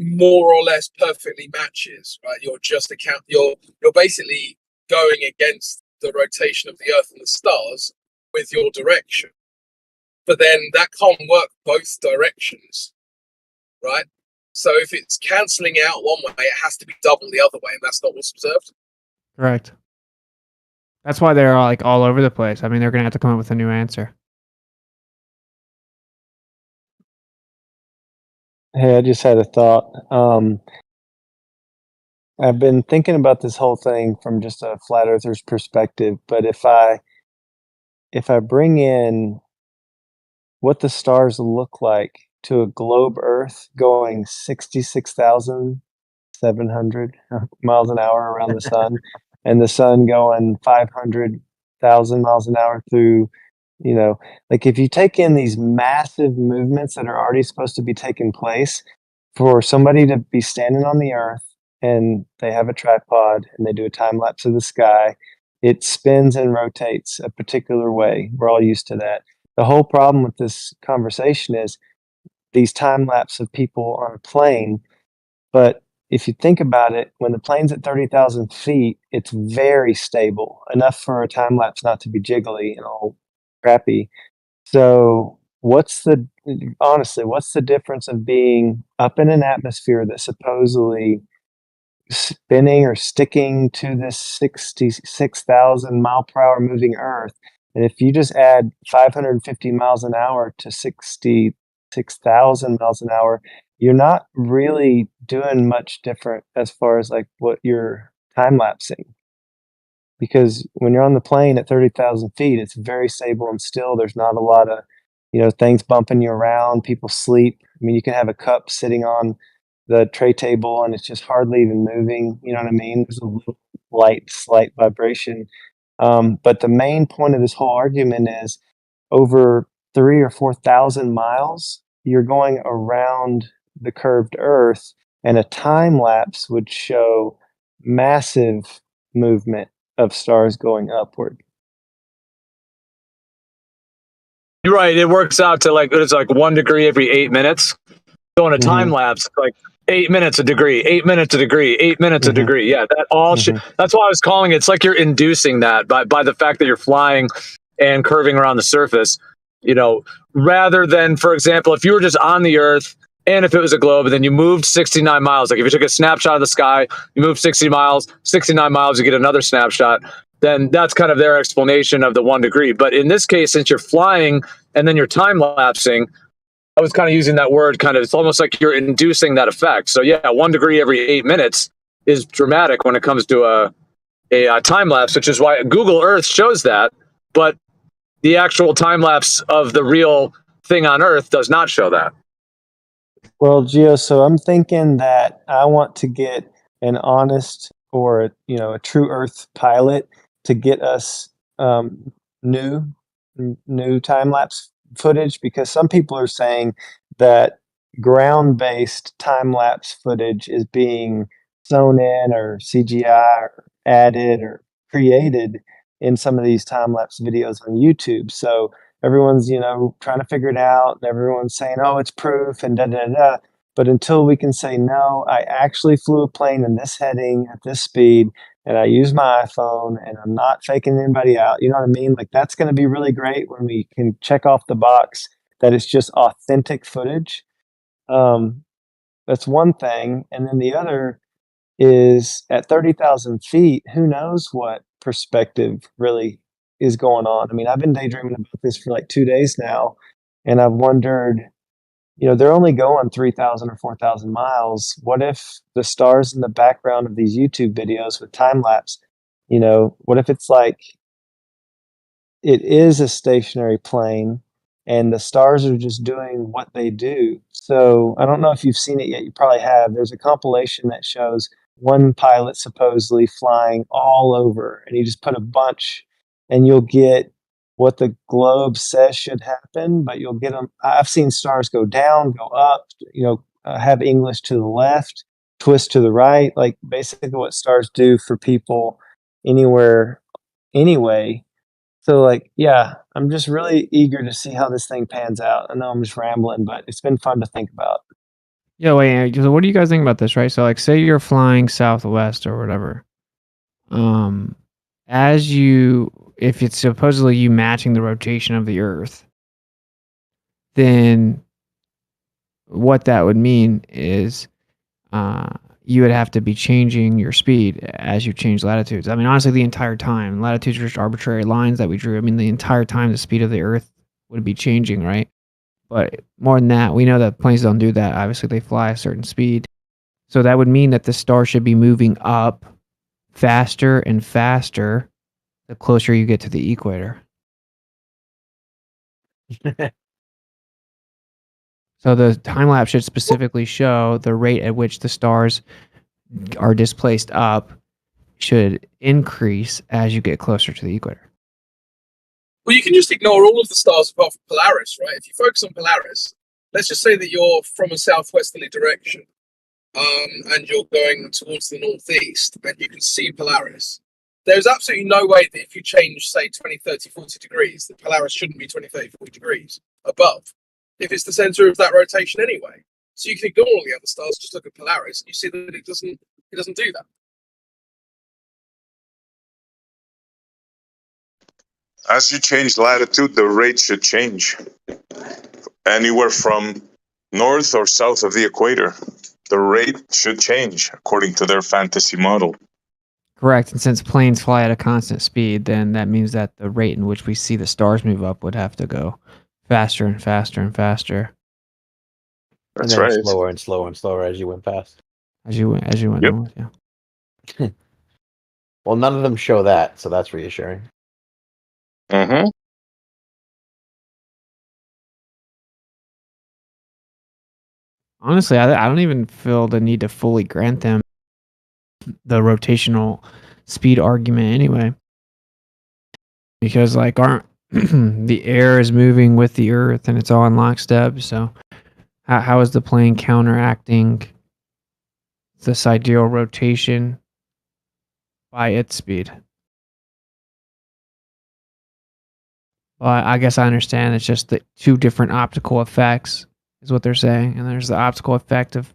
more or less perfectly matches, right? You're basically going against the rotation of the Earth and the stars with your direction. But then that can't work both directions, right? So if it's cancelling out one way, it has to be double the other way, and that's not what's observed. Correct. That's why they're like all over the place. I mean, they're going to have to come up with a new answer. Hey, I just had a thought. I've been thinking about this whole thing from just a flat earther's perspective, but if I bring in what the stars look like to a globe Earth going 66,700 miles an hour around the sun, and the sun going 500,000 miles an hour through, like if you take in these massive movements that are already supposed to be taking place, for somebody to be standing on the Earth and they have a tripod and they do a time lapse of the sky, it spins and rotates a particular way. We're all used to that. The whole problem with this conversation is these time lapse of people on a plane. But if you think about it, when the plane's at 30,000 feet, it's very stable, enough for a time lapse not to be jiggly and all crappy. So what's the difference of being up in an atmosphere that's supposedly spinning or sticking to this 66,000 mile per hour moving Earth? And if you just add 550 miles an hour to 66,000 miles an hour, you're not really doing much different as far as like what you're time lapsing. Because when you're on the plane at 30,000 feet, it's very stable and still. There's not a lot of, things bumping you around. People sleep. I mean, you can have a cup sitting on the tray table and it's just hardly even moving. You know what I mean? There's a little slight vibration. But the main point of this whole argument is over 3 or 4,000 miles, you're going around the curved Earth, and a time lapse would show massive movement of stars going upward. You're right. It works out to it's like 1 degree every 8 minutes. So in a time lapse, like 8 minutes a degree, 8 minutes a degree, 8 minutes a degree. Yeah, that all that's why I was calling it. It's like you're inducing that by the fact that you're flying and curving around the surface, rather than, for example, if you were just on the Earth and if it was a globe and then you moved 69 miles, like if you took a snapshot of the sky, you moved 69 miles, you get another snapshot, then that's kind of their explanation of the 1 degree. But in this case, since you're flying and then you're time lapsing, I was kind of using that word it's almost like you're inducing that effect. So yeah, 1 degree every 8 minutes is dramatic when it comes to a time lapse, which is why Google Earth shows that, but the actual time lapse of the real thing on Earth does not show that. Well, Gio, so I'm thinking that I want to get an honest or a true Earth pilot to get us new time lapse footage, because some people are saying that ground-based time lapse footage is being sewn in or CGI or added or created in some of these time lapse videos on YouTube. So everyone's trying to figure it out, and everyone's saying, oh, it's proof and da da da. But until we can say, no, I actually flew a plane in this heading at this speed, and I use my iPhone, and I'm not faking anybody out. You know what I mean? Like, that's going to be really great when we can check off the box that it's just authentic footage. That's one thing. And then the other is at 30,000 feet, who knows what perspective really is going on. I mean, I've been daydreaming about this for like 2 days now, and I've wondered, they're only going 3,000 or 4,000 miles. What if the stars in the background of these YouTube videos with time lapse, what if it's like it is a stationary plane and the stars are just doing what they do? So I don't know if you've seen it yet. You probably have. There's a compilation that shows one pilot supposedly flying all over, and you just put a bunch and you'll get what the globe says should happen, but you'll get them. I've seen stars go down, go up, have English to the left, twist to the right, like basically what stars do for people anywhere anyway. So like, yeah, I'm just really eager to see how this thing pans out. I know I'm just rambling, but it's been fun to think about. Yeah, wait, so what do you guys think about this, right? So like say you're flying southwest or whatever. If it's supposedly you matching the rotation of the Earth, then what that would mean is you would have to be changing your speed as you change latitudes. I mean, honestly, the entire time. Latitudes are just arbitrary lines that we drew. I mean, the entire time the speed of the Earth would be changing, right? But more than that, we know that planes don't do that. Obviously, they fly a certain speed. So that would mean that the star should be moving up faster and faster the closer you get to the equator. So the time lapse should specifically show the rate at which the stars are displaced up should increase as you get closer to the equator. Well, you can just ignore all of the stars apart from Polaris, right? If you focus on Polaris, let's just say that you're from a southwesterly direction, and you're going towards the northeast, and you can see Polaris. There's absolutely no way that if you change, say, 20, 30, 40 degrees, that Polaris shouldn't be 20, 30, 40 degrees above, if it's the center of that rotation anyway. So you can ignore all the other stars, just look at Polaris, and you see that it doesn't do that. As you change latitude, the rate should change. Anywhere from north or south of the equator, the rate should change according to their fantasy model. Correct. And since planes fly at a constant speed, then that means that the rate in which we see the stars move up would have to go faster and faster and faster. and That's then right. slower and slower and slower as you went past. As you went Yep. north, yeah. Well, none of them show that, so that's reassuring. Mm-hmm. Honestly, I don't even feel the need to fully grant them the rotational speed argument anyway, because like aren't the air is moving with the Earth and it's all in lockstep. So how is the plane counteracting the sidereal rotation by its speed? Well, I guess I understand. It's just the two different optical effects is what they're saying, and there's the optical effect of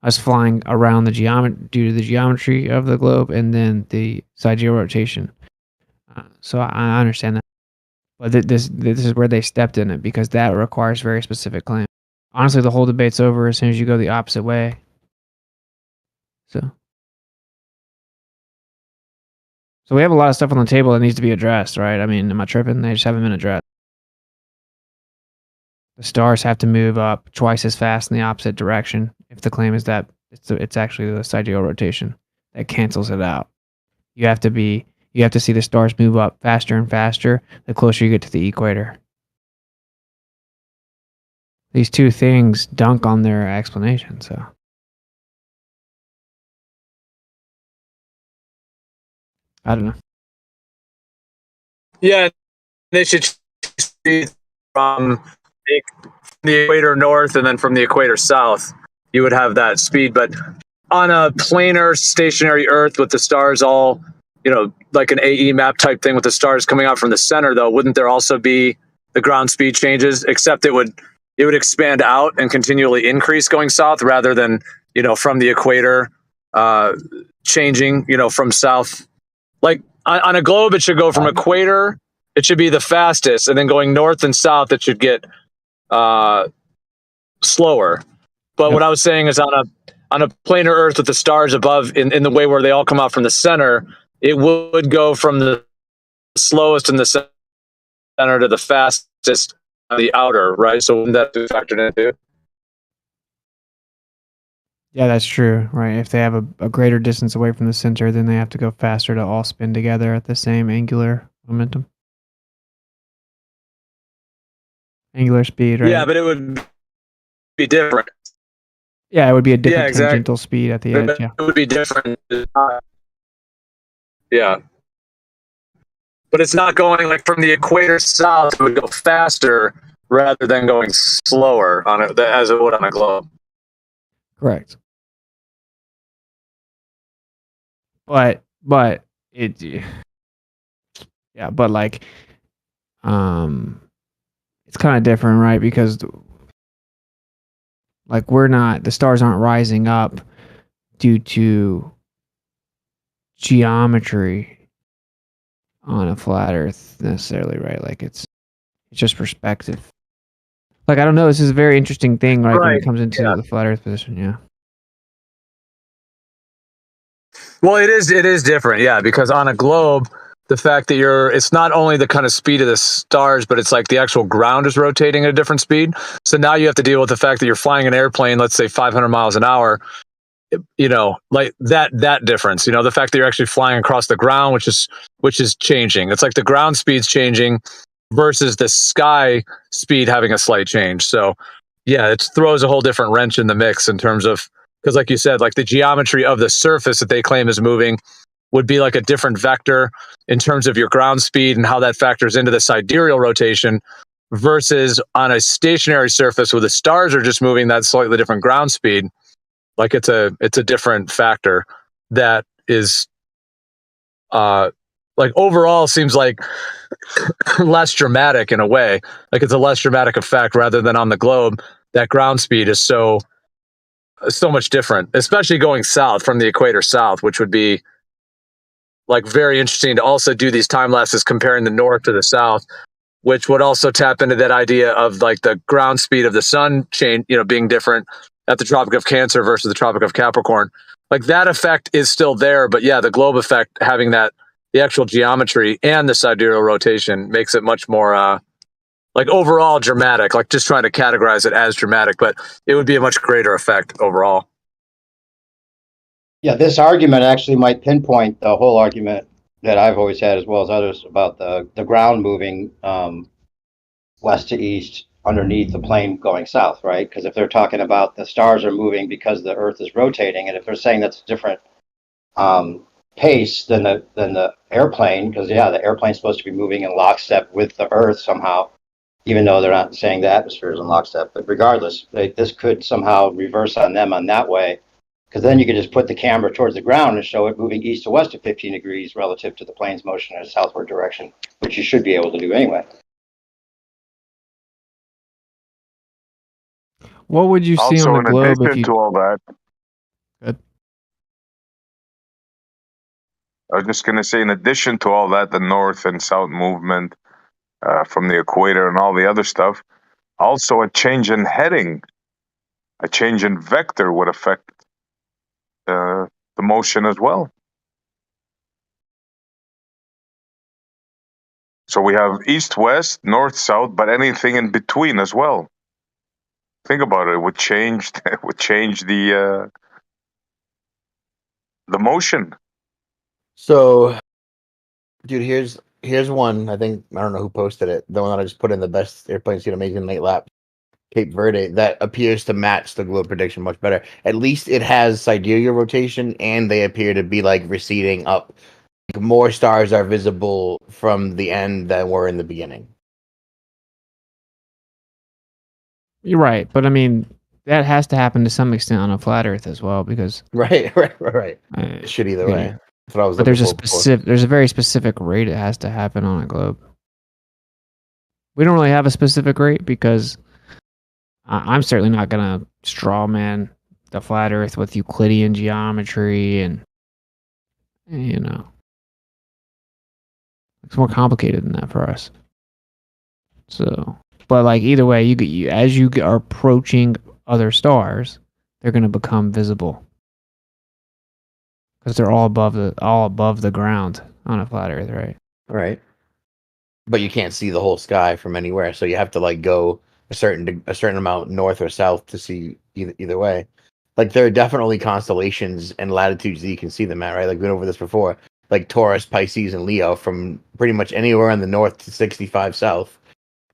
us flying around the due to the geometry of the globe, and then the sidereal rotation. So I understand that, but this is where they stepped in it because that requires very specific claim. Honestly, the whole debate's over as soon as you go the opposite way. So we have a lot of stuff on the table that needs to be addressed, right? I mean, am I tripping? They just haven't been addressed. The stars have to move up twice as fast in the opposite direction if the claim is that it's actually the sidereal rotation that cancels it out. You have to see the stars move up faster and faster the closer you get to the equator. These two things dunk on their explanation, so I don't know. Yeah, they should see from the equator north and then from the equator south. You would have that speed, but on a planar stationary Earth with the stars all, like an AE map type thing with the stars coming out from the center, though, wouldn't there also be the ground speed changes? Except it would expand out and continually increase going south rather than from the equator changing from south. Like on a globe, it should go from equator. It should be the fastest, and then going north and south, it should get slower. But what I was saying is on a planar Earth with the stars above in the way where they all come out from the center, it would go from the slowest in the center to the fastest on the outer, right? So wouldn't that be factored in too? Yeah, that's true, right? If they have a greater distance away from the center, then they have to go faster to all spin together at the same angular momentum. Angular speed, right? Yeah, but it would be different. Yeah, it would be a different exactly. tangential speed at the edge, yeah. It would be different. Yeah. But it's not going like from the equator south, it would go faster rather than going slower on it as it would on a globe. Correct. But it yeah, but like it's kind of different, right? Because like the stars aren't rising up due to geometry on a flat earth necessarily, right? Like it's just perspective. Like I don't know, this is a very interesting thing, right? When it comes into the flat earth position, yeah. Well, it is different, yeah, because on a globe, the fact that it's not only the kind of speed of the stars, but it's like the actual ground is rotating at a different speed. So now you have to deal with the fact that you're flying an airplane, let's say 500 miles an hour, like that difference, the fact that you're actually flying across the ground, which is changing. It's like the ground speed's changing versus the sky speed having a slight change. So yeah, it throws a whole different wrench in the mix in terms of, because like you said, like the geometry of the surface that they claim is moving would be like a different vector in terms of your ground speed and how that factors into the sidereal rotation versus on a stationary surface where the stars are just moving that slightly different ground speed. Like it's a different factor that is like overall seems like less dramatic in a way. Like it's a less dramatic effect rather than on the globe. That ground speed is so much different, especially going south from the equator south, which would be like very interesting to also do these time lapses comparing the north to the south, which would also tap into that idea of like the ground speed of the sun change, being different at the Tropic of Cancer versus the Tropic of Capricorn. Like that effect is still there, but yeah, the globe effect having the actual geometry and the sidereal rotation makes it much more like overall dramatic, like just trying to categorize it as dramatic, but it would be a much greater effect overall. Yeah, this argument actually might pinpoint the whole argument that I've always had, as well as others, about the ground moving west to east underneath the plane going south, right? Because if they're talking about the stars are moving because the Earth is rotating, and if they're saying that's a different pace than the airplane, because yeah, the airplane's supposed to be moving in lockstep with the Earth somehow, even though they're not saying the atmosphere is in lockstep. But regardless, this could somehow reverse on them on that way, because then you could just put the camera towards the ground and show it moving east to west at 15 degrees relative to the plane's motion in a southward direction, which you should be able to do anyway. What would you see Also, on the in globe if addition you? to all that, Good. I was just going to say, in addition to all that, the north and south movement from the equator and all the other stuff, also a change in heading, a change in vector would affect the motion as well. So we have east-west, north-south, but anything in between as well. Think about it; it would change. It would change the motion. So, dude, here's one. I think I don't know who posted it. The one that I just put in the best airplane seen amazing late lap, Cape Verde. That appears to match the globe prediction much better. At least it has sidereal rotation, and they appear to be like receding up. Like, more stars are visible from the end than were in the beginning. You're right, but I mean that has to happen to some extent on a flat Earth as well, because Right. It should either way. That's what I was But there's looking a for before. there's a very specific rate it has to happen on a globe. We don't really have a specific rate because I'm certainly not gonna straw man the flat Earth with Euclidean geometry, and you know, it's more complicated than that for us. So, but like either way, you as you are approaching other stars, they're gonna become visible because they're all above the ground on a flat Earth, right? Right. But you can't see the whole sky from anywhere, so you have to like go a certain amount north or south to see either way. Like there are definitely constellations and latitudes that you can see them at, right? Like we've been over this before, like Taurus, Pisces, and Leo from pretty much anywhere in the north to 65 south.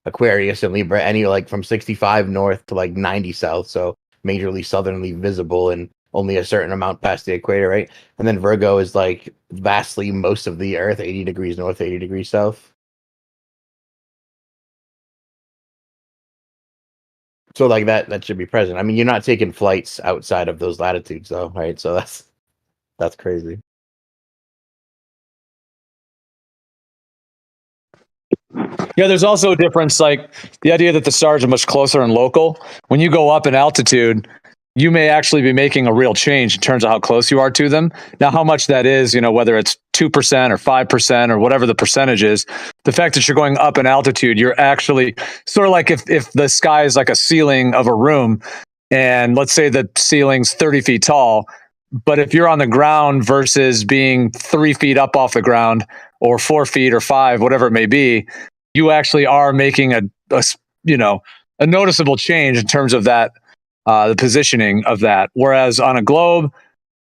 Aquarius and Libra, any like from 65 north to like 90 south, so majorly southerly visible and only a certain amount past the equator, right? And then Virgo is like vastly most of the Earth, 80 degrees north, 80 degrees south. So like that should be present. I mean, you're not taking flights outside of those latitudes though, right? So that's crazy. Yeah, there's also a difference, like the idea that the stars are much closer and local. When you go up in altitude, you may actually be making a real change in terms of how close you are to them. Now, how much that is, whether it's 2% or 5% or whatever the percentage is, the fact that you're going up in altitude, you're actually sort of like if the sky is like a ceiling of a room, and let's say the ceiling's 30 feet tall, but if you're on the ground versus being 3 feet up off the ground or 4 feet or 5, whatever it may be, you actually are making a noticeable change in terms of that, the positioning of that. Whereas on a globe,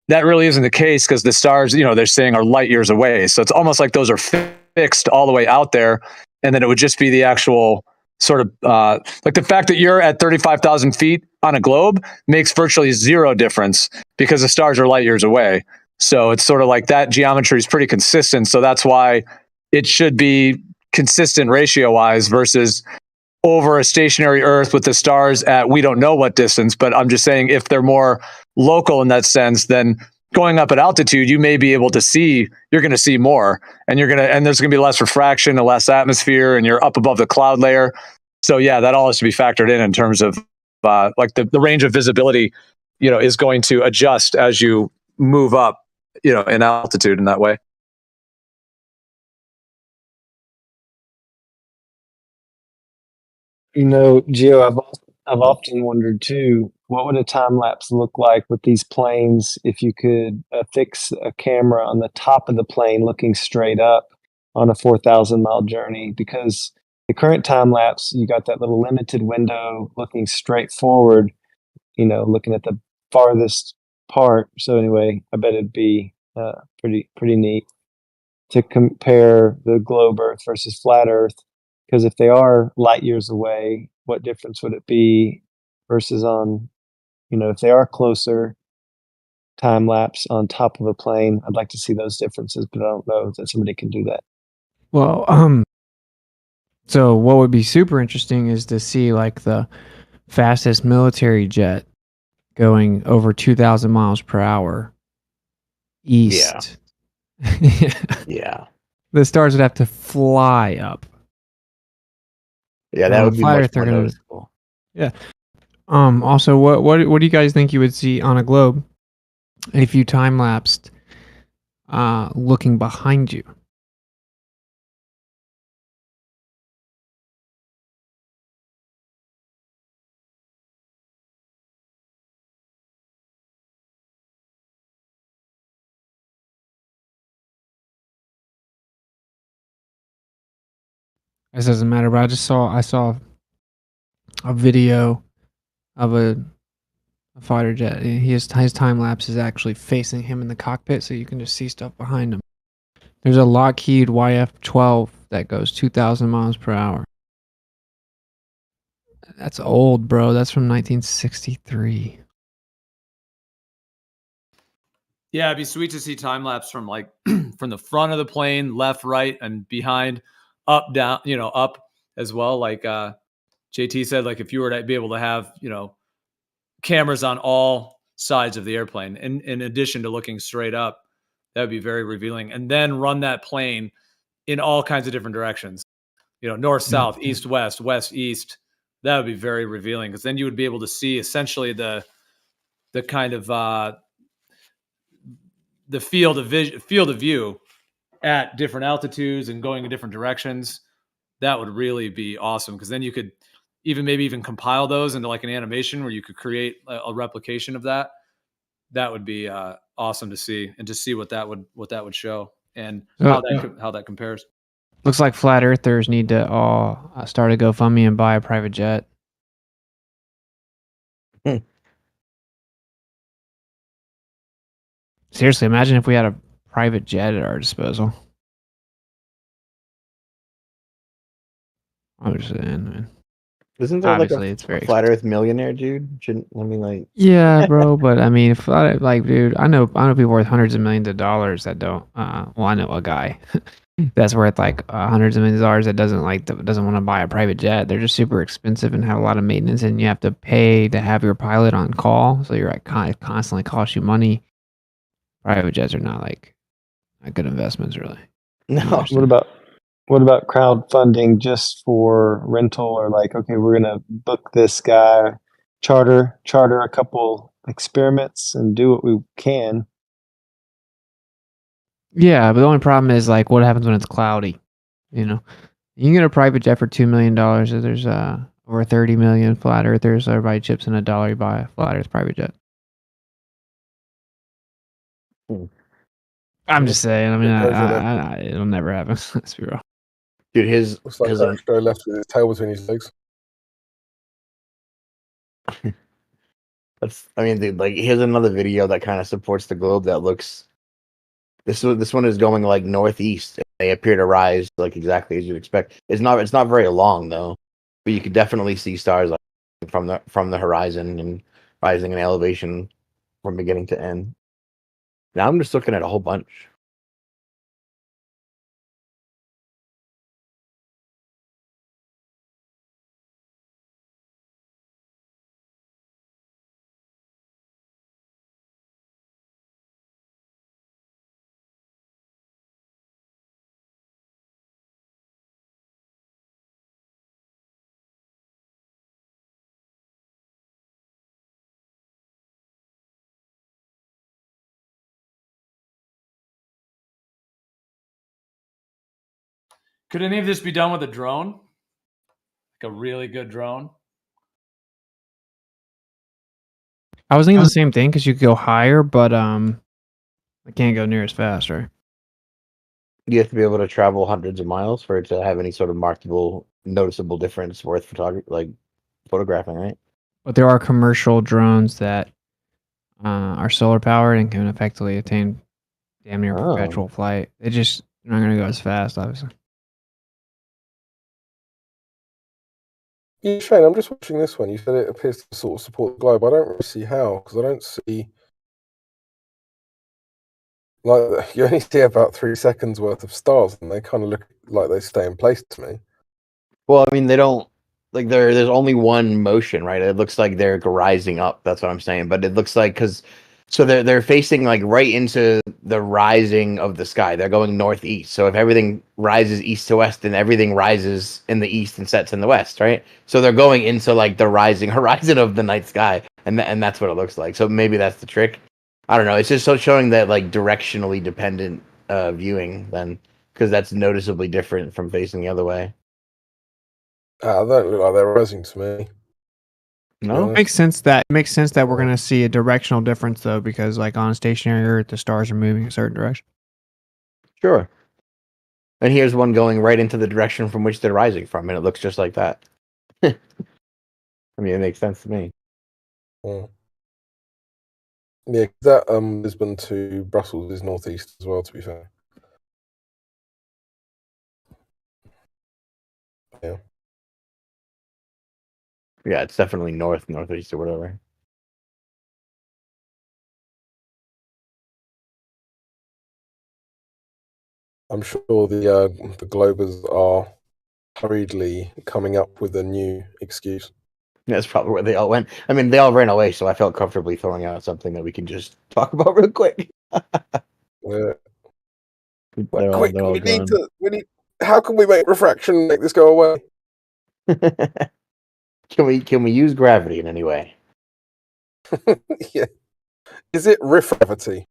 that really isn't the case because the stars, they're saying are light years away. So it's almost like those are fixed all the way out there. And then it would just be the actual sort of like the fact that you're at 35,000 feet on a globe makes virtually zero difference because the stars are light years away. So it's sort of like that geometry is pretty consistent. So that's why it should be consistent ratio wise versus over a stationary Earth with the stars at we don't know what distance. But I'm just saying if they're more local in that sense, then going up at altitude, you may be able to see, you're going to see more, and there's going to be less refraction and less atmosphere, and you're up above the cloud layer. So yeah, that all has to be factored in terms of like the range of visibility, is going to adjust as you move up, in altitude in that way. Gio, I've often wondered too, what would a time lapse look like with these planes if you could fix a camera on the top of the plane looking straight up on a 4,000 mile journey? Because The current time lapse, you got that little limited window looking straight forward, looking at the farthest part. So anyway, I bet it'd be pretty neat to compare the globe Earth versus flat Earth, because if they are light years away, what difference would it be versus on, if they are closer, time lapse on top of a plane? I'd like to see those differences, but I don't know that somebody can do that. Well, so what would be super interesting is to see like the fastest military jet going over 2,000 miles per hour east. Yeah. The stars would have to fly up. Yeah, that would be Flat much Earth, they're more gonna. noticeable. Yeah. Also, what do you guys think you would see on a globe if you time lapsed, looking behind you? This doesn't matter, but I saw a video of a fighter jet. His time lapse is actually facing him in the cockpit, so you can just see stuff behind him. There's a Lockheed YF-12 that goes 2,000 miles per hour. That's old, bro. That's from 1963. Yeah, it'd be sweet to see time lapse from like from the front of the plane, left, right, and behind, up, down, up as well. Like JT said, like if you were to be able to have, cameras on all sides of the airplane, in addition to looking straight up, that would be very revealing. And then run that plane in all kinds of different directions, north, south, east, west, west, east. That would be very revealing, because then you would be able to see essentially the kind of the field of view at different altitudes and going in different directions. That would really be awesome, because then you could maybe even compile those into like an animation where you could create a replication of that. That would be awesome to see, and to see what that would show, and how that compares. Looks like flat earthers need to all start a GoFundMe and buy a private jet. Seriously, imagine if we had a private jet at our disposal. I was saying, man. Isn't there Obviously, like it's very a flat Earth millionaire dude? Like. Yeah, bro, but I mean, if like, dude, I know people worth hundreds of millions of dollars that don't. Well, I know a guy that's worth like hundreds of millions of dollars that doesn't want to buy a private jet. They're just super expensive and have a lot of maintenance, and you have to pay to have your pilot on call, so you're like constantly cost you money. Private jets are not like good investments, really. No. What about crowdfunding just for rental, or like, okay, we're gonna book this guy, charter a couple experiments and do what we can. Yeah, but the only problem is like what happens when it's cloudy. You can get a private jet for $2 million. There's over 30 million flat earthers. Everybody chips in $1, you buy a flat earth private jet. I'm just saying. I mean, it'll never happen. Let's be real. Dude, looks like that guy left with his tail between his legs. Dude, like here's another video that kind of supports the globe that looks. This one is going like northeast. They appear to rise like exactly as you'd expect. It's not very long though, but you could definitely see stars like from the horizon and rising in elevation from beginning to end. Now I'm just looking at a whole bunch. Could any of this be done with a drone? Like a really good drone? I was thinking the same thing, because you could go higher, but I can't go near as fast, right? You have to be able to travel hundreds of miles for it to have any sort of marketable noticeable difference worth photographing, right? But there are commercial drones that are solar powered and can effectively attain damn near perpetual flight. They just they're not going to go as fast, obviously. Yeah, Shane, I'm just watching this one. You said it appears to sort of support the globe. I don't really see how, because I don't see. Like, you only see about 3 seconds worth of stars, and they kind of look like they stay in place to me. Well, I mean, they don't like there's only one motion, right? It looks like they're rising up. That's what I'm saying. But it looks like so they're facing like right into the rising of the sky. They're going northeast. So if everything rises east to west, then everything rises in the east and sets in the west, right? So they're going into like the rising horizon of the night sky, and that's what it looks like. So maybe that's the trick. I don't know. It's just showing that like directionally dependent viewing then, because that's noticeably different from facing the other way. They don't look like they're rising to me. No, it makes sense that we're going to see a directional difference though, because like on a stationary Earth, the stars are moving a certain direction. Sure. And here's one going right into the direction from which they're rising from, and it looks just like that. I mean, it makes sense to me. Yeah, that Lisbon to Brussels is northeast as well, to be fair. Yeah. Yeah, it's definitely northeast or whatever. I'm sure the Globers are hurriedly coming up with a new excuse. That's probably where they all went. I mean, they all ran away, so I felt comfortably throwing out something that we can just talk about real quick. Yeah. They're all we gone. need. How can we make refraction make this go away? Can we use gravity in any way? Yeah. Is it riffravity?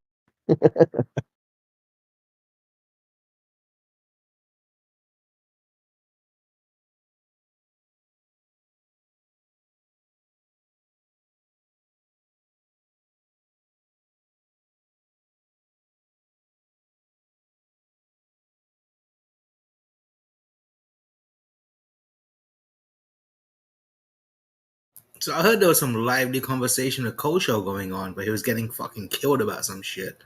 So I heard there was some lively conversation at Show going on, but he was getting fucking killed about some shit.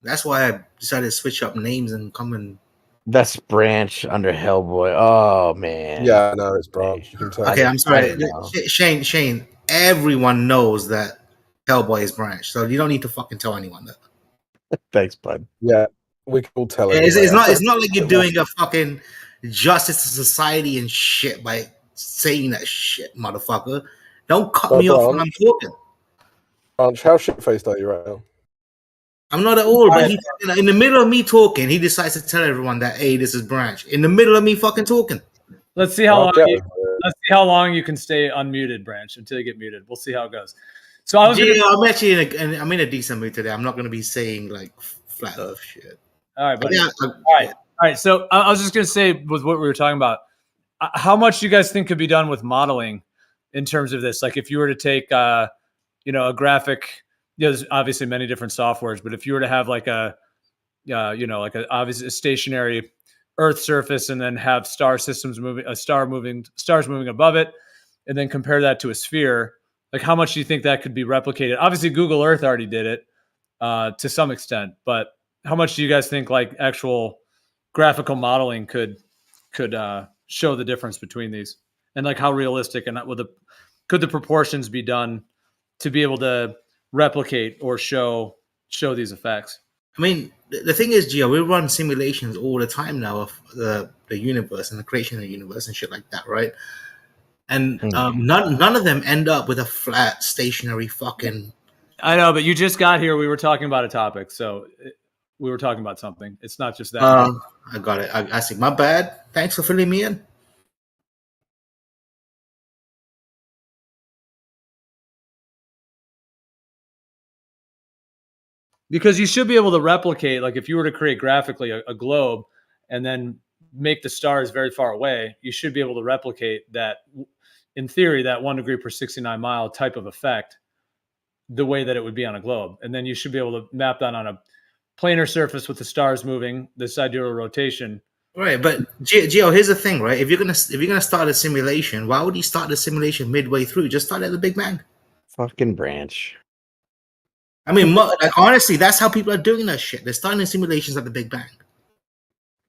That's why I decided to switch up names and come and. That's Branch under Hellboy. Oh man. Yeah, no, it's Branch. You can tell. Okay, I'm sorry, Shane. Everyone knows that Hellboy is Branch, so you don't need to fucking tell anyone that. Thanks, bud. Yeah, we can all tell It's anyway. it's not like you're doing a fucking justice to society and shit by saying that shit, motherfucker. Don't cut me off when I'm talking. Branch, how shit-faced are you right now? I'm not at all, but he in the middle of me talking, he decides to tell everyone that, hey, this is Branch. In the middle of me fucking talking. Let's see how long you can stay unmuted, Branch, until you get muted. We'll see how it goes. So I'm actually I'm in a decent mood today. I'm not going to be saying like flat Earth shit. All right, buddy. Yeah, all right. So I was just going to say with what we were talking about, how much do you guys think could be done with modeling in terms of this? Like if you were to take, a graphic, there's obviously many different softwares, but if you were to have like a obviously a stationary Earth surface and then have stars moving above it, and then compare that to a sphere, like how much do you think that could be replicated? Obviously, Google Earth already did it to some extent, but how much do you guys think like actual graphical modeling could show the difference between these, and like how realistic and could the proportions be done to be able to replicate or show these effects? I mean, the thing is, Gio, we run simulations all the time now of the universe and the creation of the universe and shit like that, right? And none of them end up with a flat, stationary fucking. I know, but you just got here. We were talking about a topic, so we were talking about something. It's not just that. I got it. I see. My bad. Thanks for filling me in. Because you should be able to replicate, like if you were to create graphically a globe and then make the stars very far away, you should be able to replicate that, in theory, that 1 degree per 69 mile type of effect the way that it would be on a globe. And then you should be able to map that on a planar surface with the stars moving, the sidereal rotation, Right, but Gio, here's the thing, right? If you're gonna start a simulation, why would you start the simulation midway through? Just start at the Big Bang. Fucking branch. I mean, like honestly, that's how people are doing that shit. They're starting the simulations at the Big Bang.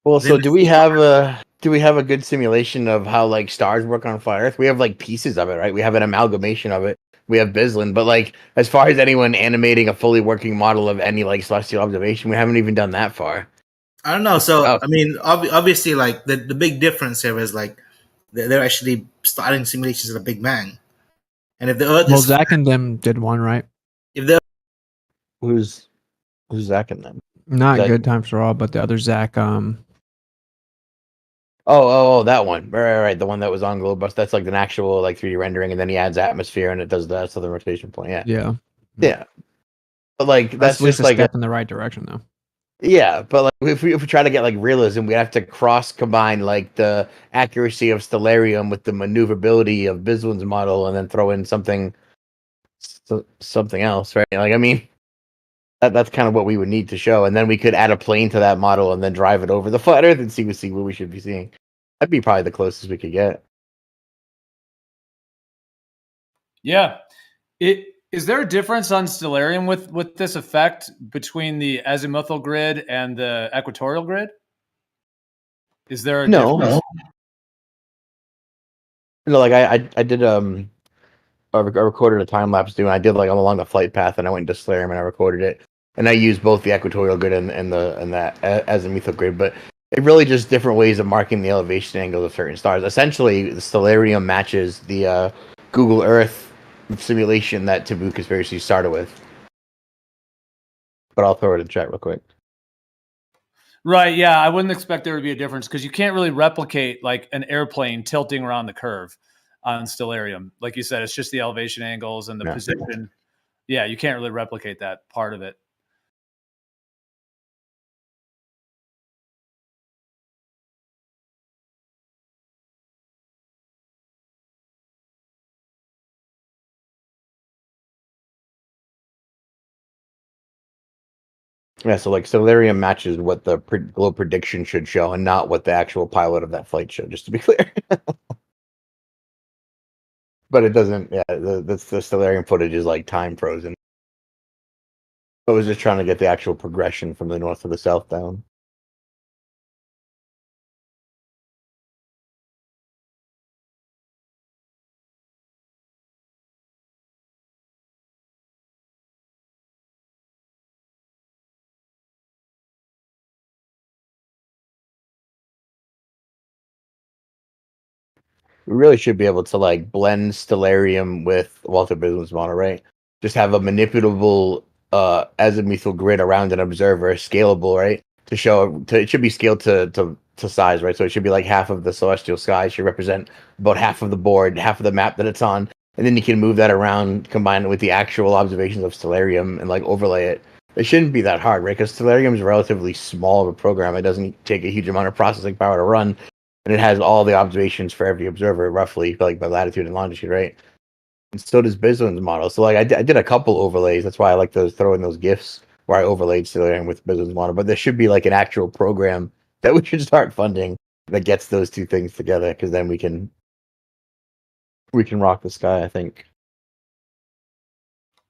Well, so Then do we have a good simulation of how like stars work on flat Earth? We have like pieces of it, right? We have an amalgamation of it. We have Bislin, but like as far as anyone animating a fully working model of any like celestial observation, we haven't even done that far. I don't know. So Oh. I mean, obviously, like the big difference here is like they're actually starting simulations at the Big Bang, and if the Earth Well, is Zach and them did one, right? if the Who's Zach and them? Not Zach- Good Times for All, but the other Zach. Oh, that one. Right. The one that was on Globus. That's like an actual like 3D rendering, and then he adds atmosphere and it does that southern rotation point. Yeah. Yeah. But like That's that's at least just a like step in the right direction, though. yeah, but like if we try to get like realism, we have to cross combine like the accuracy of Stellarium with the maneuverability of Bislin's model, and then throw in something else, right? Like I mean, that's kind of what we would need to show, and then we could add a plane to that model and then drive it over the flat Earth and see what we should be seeing. That'd be probably the closest we could get. Yeah. Is there a difference on Stellarium with this effect between the azimuthal grid and the equatorial grid? Is there a difference? No, like I did I recorded a time lapse doing. I did like along the flight path, and I went to Stellarium and I recorded it, and I used both the equatorial grid and that azimuthal grid, but it really just different ways of marking the elevation angles of certain stars. Essentially, the Stellarium matches the Google Earth simulation that Taboo Conspiracy started with. But I'll throw it in chat real quick. Right. Yeah. I wouldn't expect there to be a difference because you can't really replicate like an airplane tilting around the curve on Stellarium. Like you said, it's just the elevation angles and the position. Yeah. You can't really replicate that part of it. Yeah, so like Stellarium matches what the globe prediction should show, and not what the actual pilot of that flight showed. Just to be clear. But it doesn't. Yeah, the Stellarium footage is like time frozen. I was just trying to get the actual progression from the north to the south down. We really should be able to like blend Stellarium with Walter Bislin's model, right? Just have a manipulable azimuthal grid around an observer, scalable, right? To show it should be scaled to size, right? So it should be like half of the celestial sky should represent about half of the board, half of the map that it's on, and then you can move that around, combine it with the actual observations of Stellarium, and like overlay it. It shouldn't be that hard, right? Because Stellarium is relatively small of a program. It doesn't take a huge amount of processing power to run, and it has all the observations for every observer, roughly, like by latitude and longitude, right? And so does Bislin's model. So like I did a couple overlays. That's why I like to throw in those GIFs where I overlaid Stellarium with Bislin's model. But there should be like an actual program that we should start funding that gets those two things together, because then we can rock the sky, I think.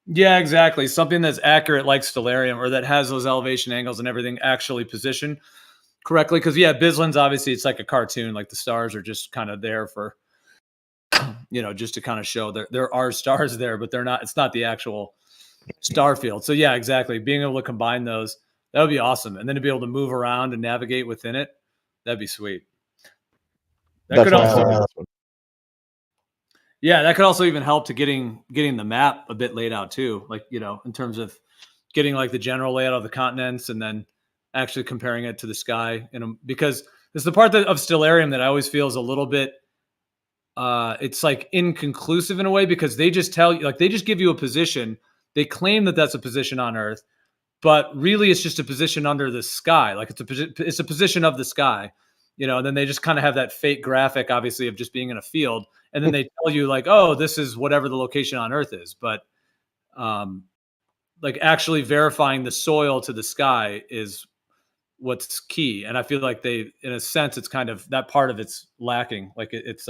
Yeah, exactly. Something that's accurate like Stellarium, or that has those elevation angles and everything actually positioned correctly. Because yeah, Bislin's obviously it's like a cartoon. Like the stars are just kind of there for, just to kind of show there are stars there, but they're not. It's not the actual star field. So yeah, exactly. Being able to combine those, that would be awesome. And then to be able to move around and navigate within it, that'd be sweet. That could also, yeah, that could also even help to getting the map a bit laid out too. Like, in terms of getting like the general layout of the continents and then actually comparing it to the sky. Because it's the part of Stellarium that I always feel is a little bit, it's like inconclusive in a way, because they just tell you, like they just give you a position. They claim that that's a position on Earth, but really it's just a position under the sky. Like it's a position of the sky, and then they just kind of have that fake graphic, obviously, of just being in a field. And then they tell you like, oh, this is whatever the location on Earth is. But like actually verifying the soil to the sky is what's key. And I feel like they, in a sense, it's kind of that part of it's lacking. Like it's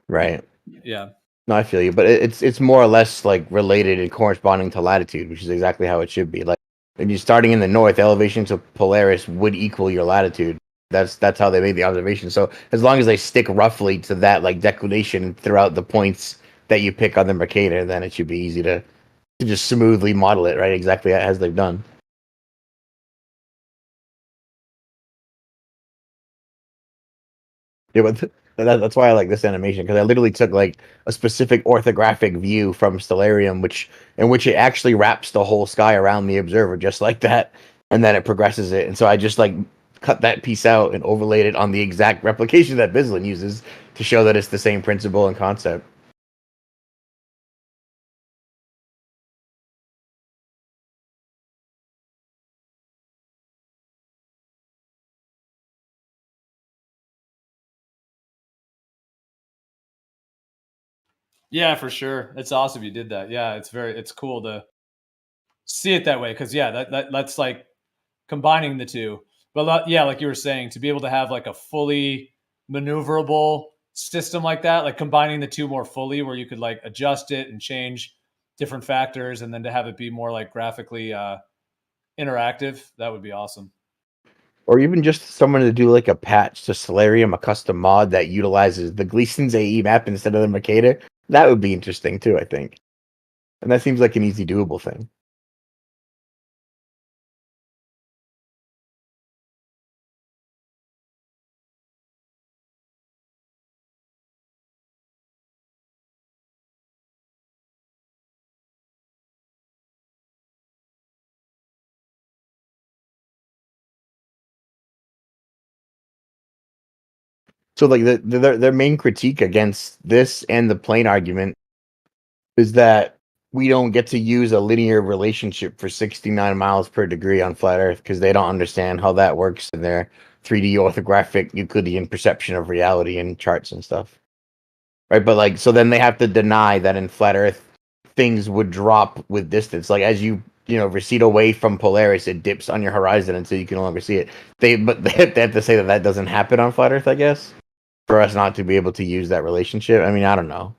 Right. yeah. No, I feel you, but it's more or less like related and corresponding to latitude, which is exactly how it should be. Like when you're starting in the north, elevation to Polaris would equal your latitude. That's how they made the observation. So as long as they stick roughly to that like declination throughout the points that you pick on the Mercator, then it should be easy to just smoothly model it, right? Exactly as they've done. Yeah, but that's why I like this animation, because I literally took like a specific orthographic view from Stellarium, in which it actually wraps the whole sky around the observer just like that, and then it progresses it. And so I just like cut that piece out and overlaid it on the exact replication that Bislin uses to show that it's the same principle and concept. Yeah, for sure. It's awesome you did that. Yeah, it's cool to see it that way, because yeah, that's like combining the two. But yeah, like you were saying, to be able to have like a fully maneuverable system like that, like combining the two more fully, where you could like adjust it and change different factors, and then to have it be more like graphically interactive, that would be awesome. Or even just someone to do like a patch to Stellarium, a custom mod that utilizes the Gleason's AE map instead of the Mercator. That would be interesting too, I think. And that seems like an easy doable thing. So like their main critique against this and the plane argument is that we don't get to use a linear relationship for 69 miles per degree on flat Earth, because they don't understand how that works in their 3D orthographic Euclidean perception of reality and charts and stuff. Right, but like so then they have to deny that in flat Earth things would drop with distance. Like as you recede away from Polaris, it dips on your horizon until you can no longer see it. They have to say that doesn't happen on flat Earth, I guess, for us not to be able to use that relationship. I mean, I don't know.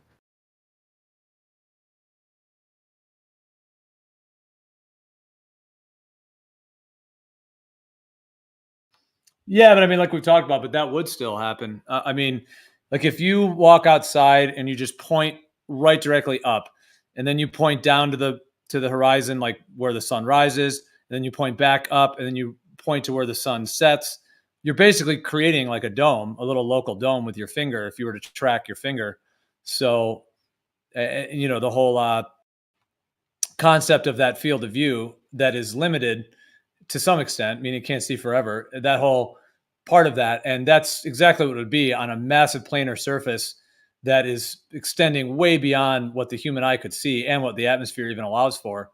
Yeah, but I mean, like we've talked about, but that would still happen. I mean, like if you walk outside and you just point right directly up, and then you point down to the horizon, like where the sun rises, and then you point back up, and then you point to where the sun sets. You're basically creating like a dome, a little local dome with your finger, if you were to track your finger. So, the whole concept of that field of view that is limited to some extent, meaning it can't see forever, that whole part of that. And that's exactly what it would be on a massive planar surface that is extending way beyond what the human eye could see and what the atmosphere even allows for.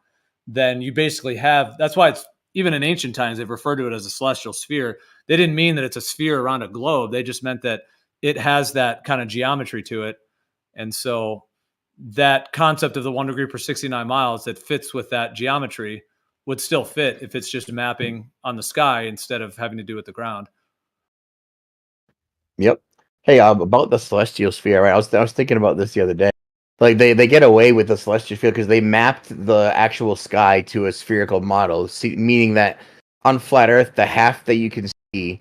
Then you basically have, that's why it's, even in ancient times, they've referred to it as a celestial sphere. They didn't mean that it's a sphere around a globe. They just meant that it has that kind of geometry to it. And so that concept of the 1 degree per 69 miles that fits with that geometry would still fit if it's just mapping on the sky instead of having to do with the ground. Yep. Hey, about the celestial sphere, right? I was thinking about this the other day. Like they get away with the celestial sphere because they mapped the actual sky to a spherical model, meaning that on flat Earth, the half that you can see,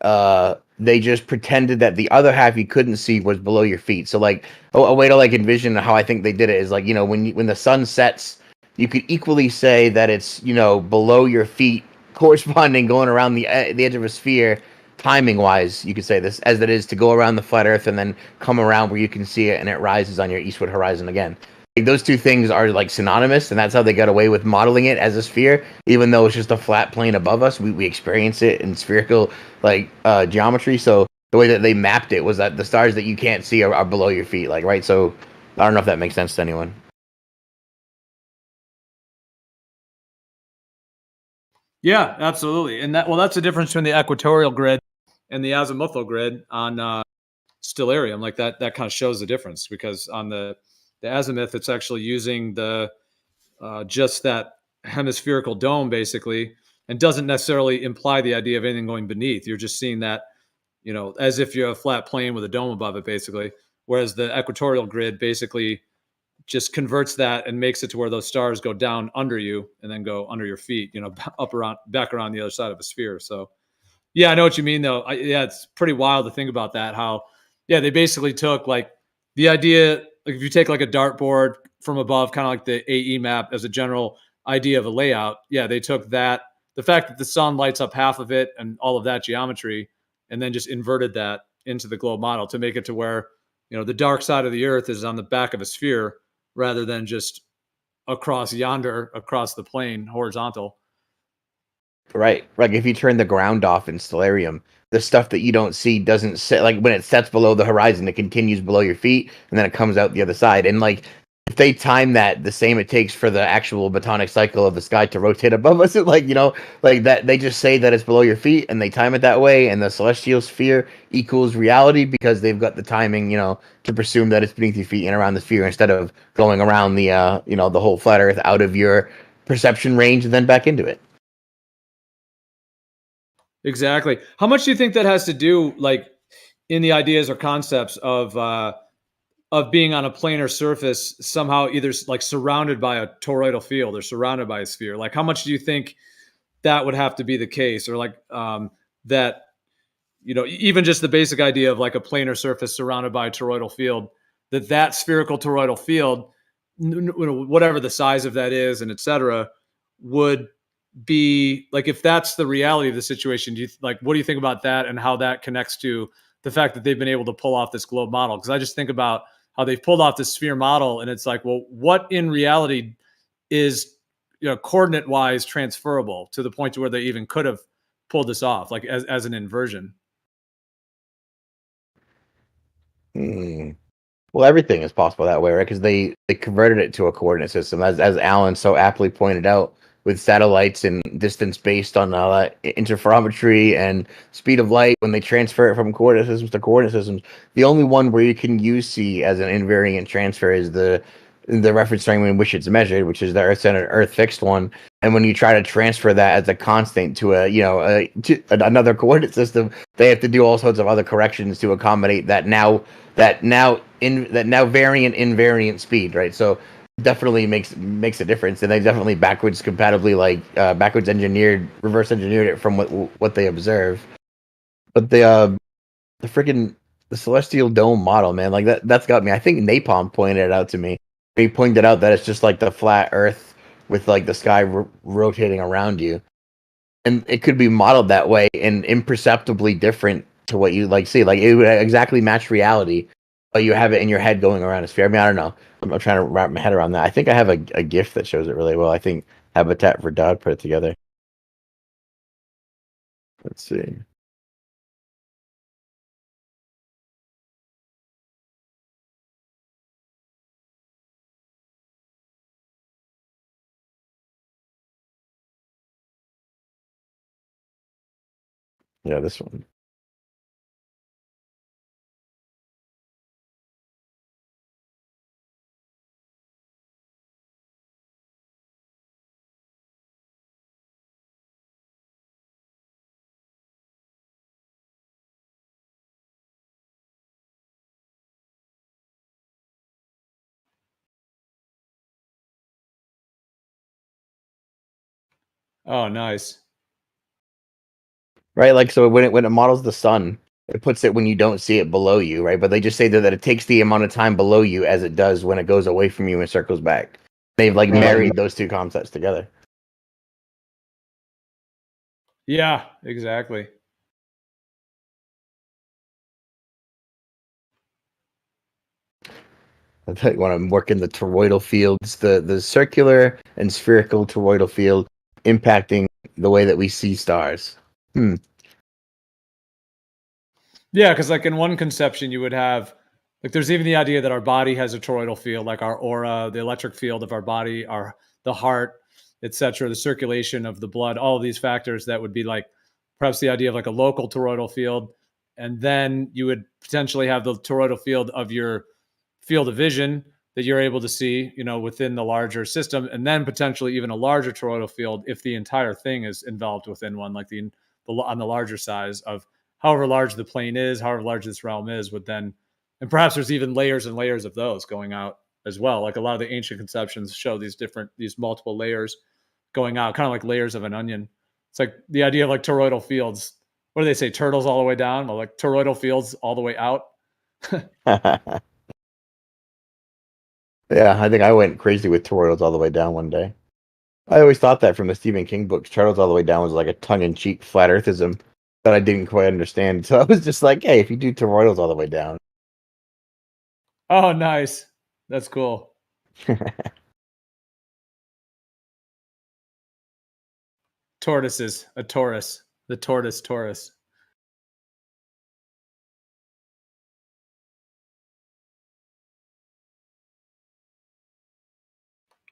they just pretended that the other half you couldn't see was below your feet. So like a way to like envision how I think they did it is like, when the sun sets, you could equally say that it's below your feet, corresponding going around the edge of a sphere. Timing wise, you could say this as it is to go around the flat Earth and then come around where you can see it and it rises on your eastward horizon again. Like, those two things are like synonymous, and that's how they got away with modeling it as a sphere, even though it's just a flat plane above us. We experience it in spherical geometry. So the way that they mapped it was that the stars that you can't see are below your feet, like, right? So I don't know if that makes sense to anyone. Yeah, absolutely. And that's the difference between the equatorial grid and the azimuthal grid on Stellarium. Like that kind of shows the difference, because on the azimuth, it's actually using the just that hemispherical dome basically, and doesn't necessarily imply the idea of anything going beneath. You're just seeing that, you know, as if you're a flat plane with a dome above it, basically. Whereas the equatorial grid basically just converts that and makes it to where those stars go down under you and then go under your feet, you know, back around the other side of a sphere. So yeah, I know what you mean though. Yeah, it's pretty wild to think about that. How, yeah, they basically took like the idea, like if you take like a dartboard from above, kind of like the AE map as a general idea of a layout. Yeah, they took that, the fact that the sun lights up half of it and all of that geometry, and then just inverted that into the globe model to make it to where, you know, the dark side of the Earth is on the back of a sphere rather than just across yonder, across the plane, horizontal. Right. Like if you turn the ground off in Stellarium, the stuff that you don't see doesn't set, like when it sets below the horizon, it continues below your feet and then it comes out the other side. And like if they time that the same it takes for the actual Botanic cycle of the sky to rotate above us, like, you know, like that, they just say that it's below your feet and they time it that way, and the celestial sphere equals reality because they've got the timing, you know, to presume that it's beneath your feet and around the sphere instead of going around the you know, the whole flat Earth out of your perception range and then back into it. Exactly. How much do you think that has to do, like, in the ideas or concepts of being on a planar surface, somehow either like surrounded by a toroidal field or surrounded by a sphere? Like, how much do you think that would have to be the case, or like that, you know, even just the basic idea of like a planar surface surrounded by a toroidal field, that spherical toroidal field, whatever the size of that is, and et cetera, would be like, if that's the reality of the situation, do you like, what do you think about that and how that connects to the fact that they've been able to pull off this globe model? Because I just think about how they've pulled off this sphere model, and it's like, well, what in reality is, you know, coordinate wise transferable to the point to where they even could have pulled this off, like as an inversion? Well, everything is possible that way, right? Because they converted it to a coordinate system, as Alan so aptly pointed out, with satellites and distance based on interferometry and speed of light. When they transfer it from coordinate systems to coordinate systems, the only one where you can use C as an invariant transfer is the reference frame in which it's measured, which is the Earth-centered, Earth-fixed one. And when you try to transfer that as a constant to another coordinate system, they have to do all sorts of other corrections to accommodate that now variant invariant speed, right? So definitely makes a difference, and they definitely backwards engineered, reverse engineered it from what they observe. But the celestial dome model, man, like that's got me. I think Napalm pointed it out to me. He pointed out that it's just like the flat Earth with like the sky rotating around you, and it could be modeled that way and imperceptibly different to what you like see. Like it would exactly match reality, but you have it in your head going around a sphere. I mean, I don't know. I'm trying to wrap my head around that. I think I have a GIF that shows it really well. I think Habitat for Dodd put it together. Let's see. Yeah, this one. Oh, nice. Right, like so when it models the sun, it puts it when you don't see it below you, right? But they just say that it takes the amount of time below you as it does when it goes away from you and circles back. They've like married those two concepts together. Yeah, exactly. When I'm working the toroidal fields, the circular and spherical toroidal field impacting the way that we see stars. Yeah, because like in one conception, you would have, like, there's even the idea that our body has a toroidal field, like our aura, the electric field of our body, the heart, etc., the circulation of the blood, all of these factors that would be like perhaps the idea of like a local toroidal field, and then you would potentially have the toroidal field of your field of vision, that you're able to see, within the larger system, and then potentially even a larger toroidal field if the entire thing is enveloped within one, like on the larger size of however large the plane is, however large this realm is, would then, and perhaps there's even layers and layers of those going out as well. Like a lot of the ancient conceptions show these multiple layers going out, kind of like layers of an onion. It's like the idea of like toroidal fields. What do they say? Turtles all the way down? Well, like toroidal fields all the way out. Yeah, I think I went crazy with toroidals all the way down one day. I always thought that from the Stephen King books, turtles all the way down was like a tongue-in-cheek flat earthism that I didn't quite understand. So I was just like, hey, if you do toroidals all the way down. Oh, nice. That's cool. Tortoises, a Taurus, the tortoise Taurus.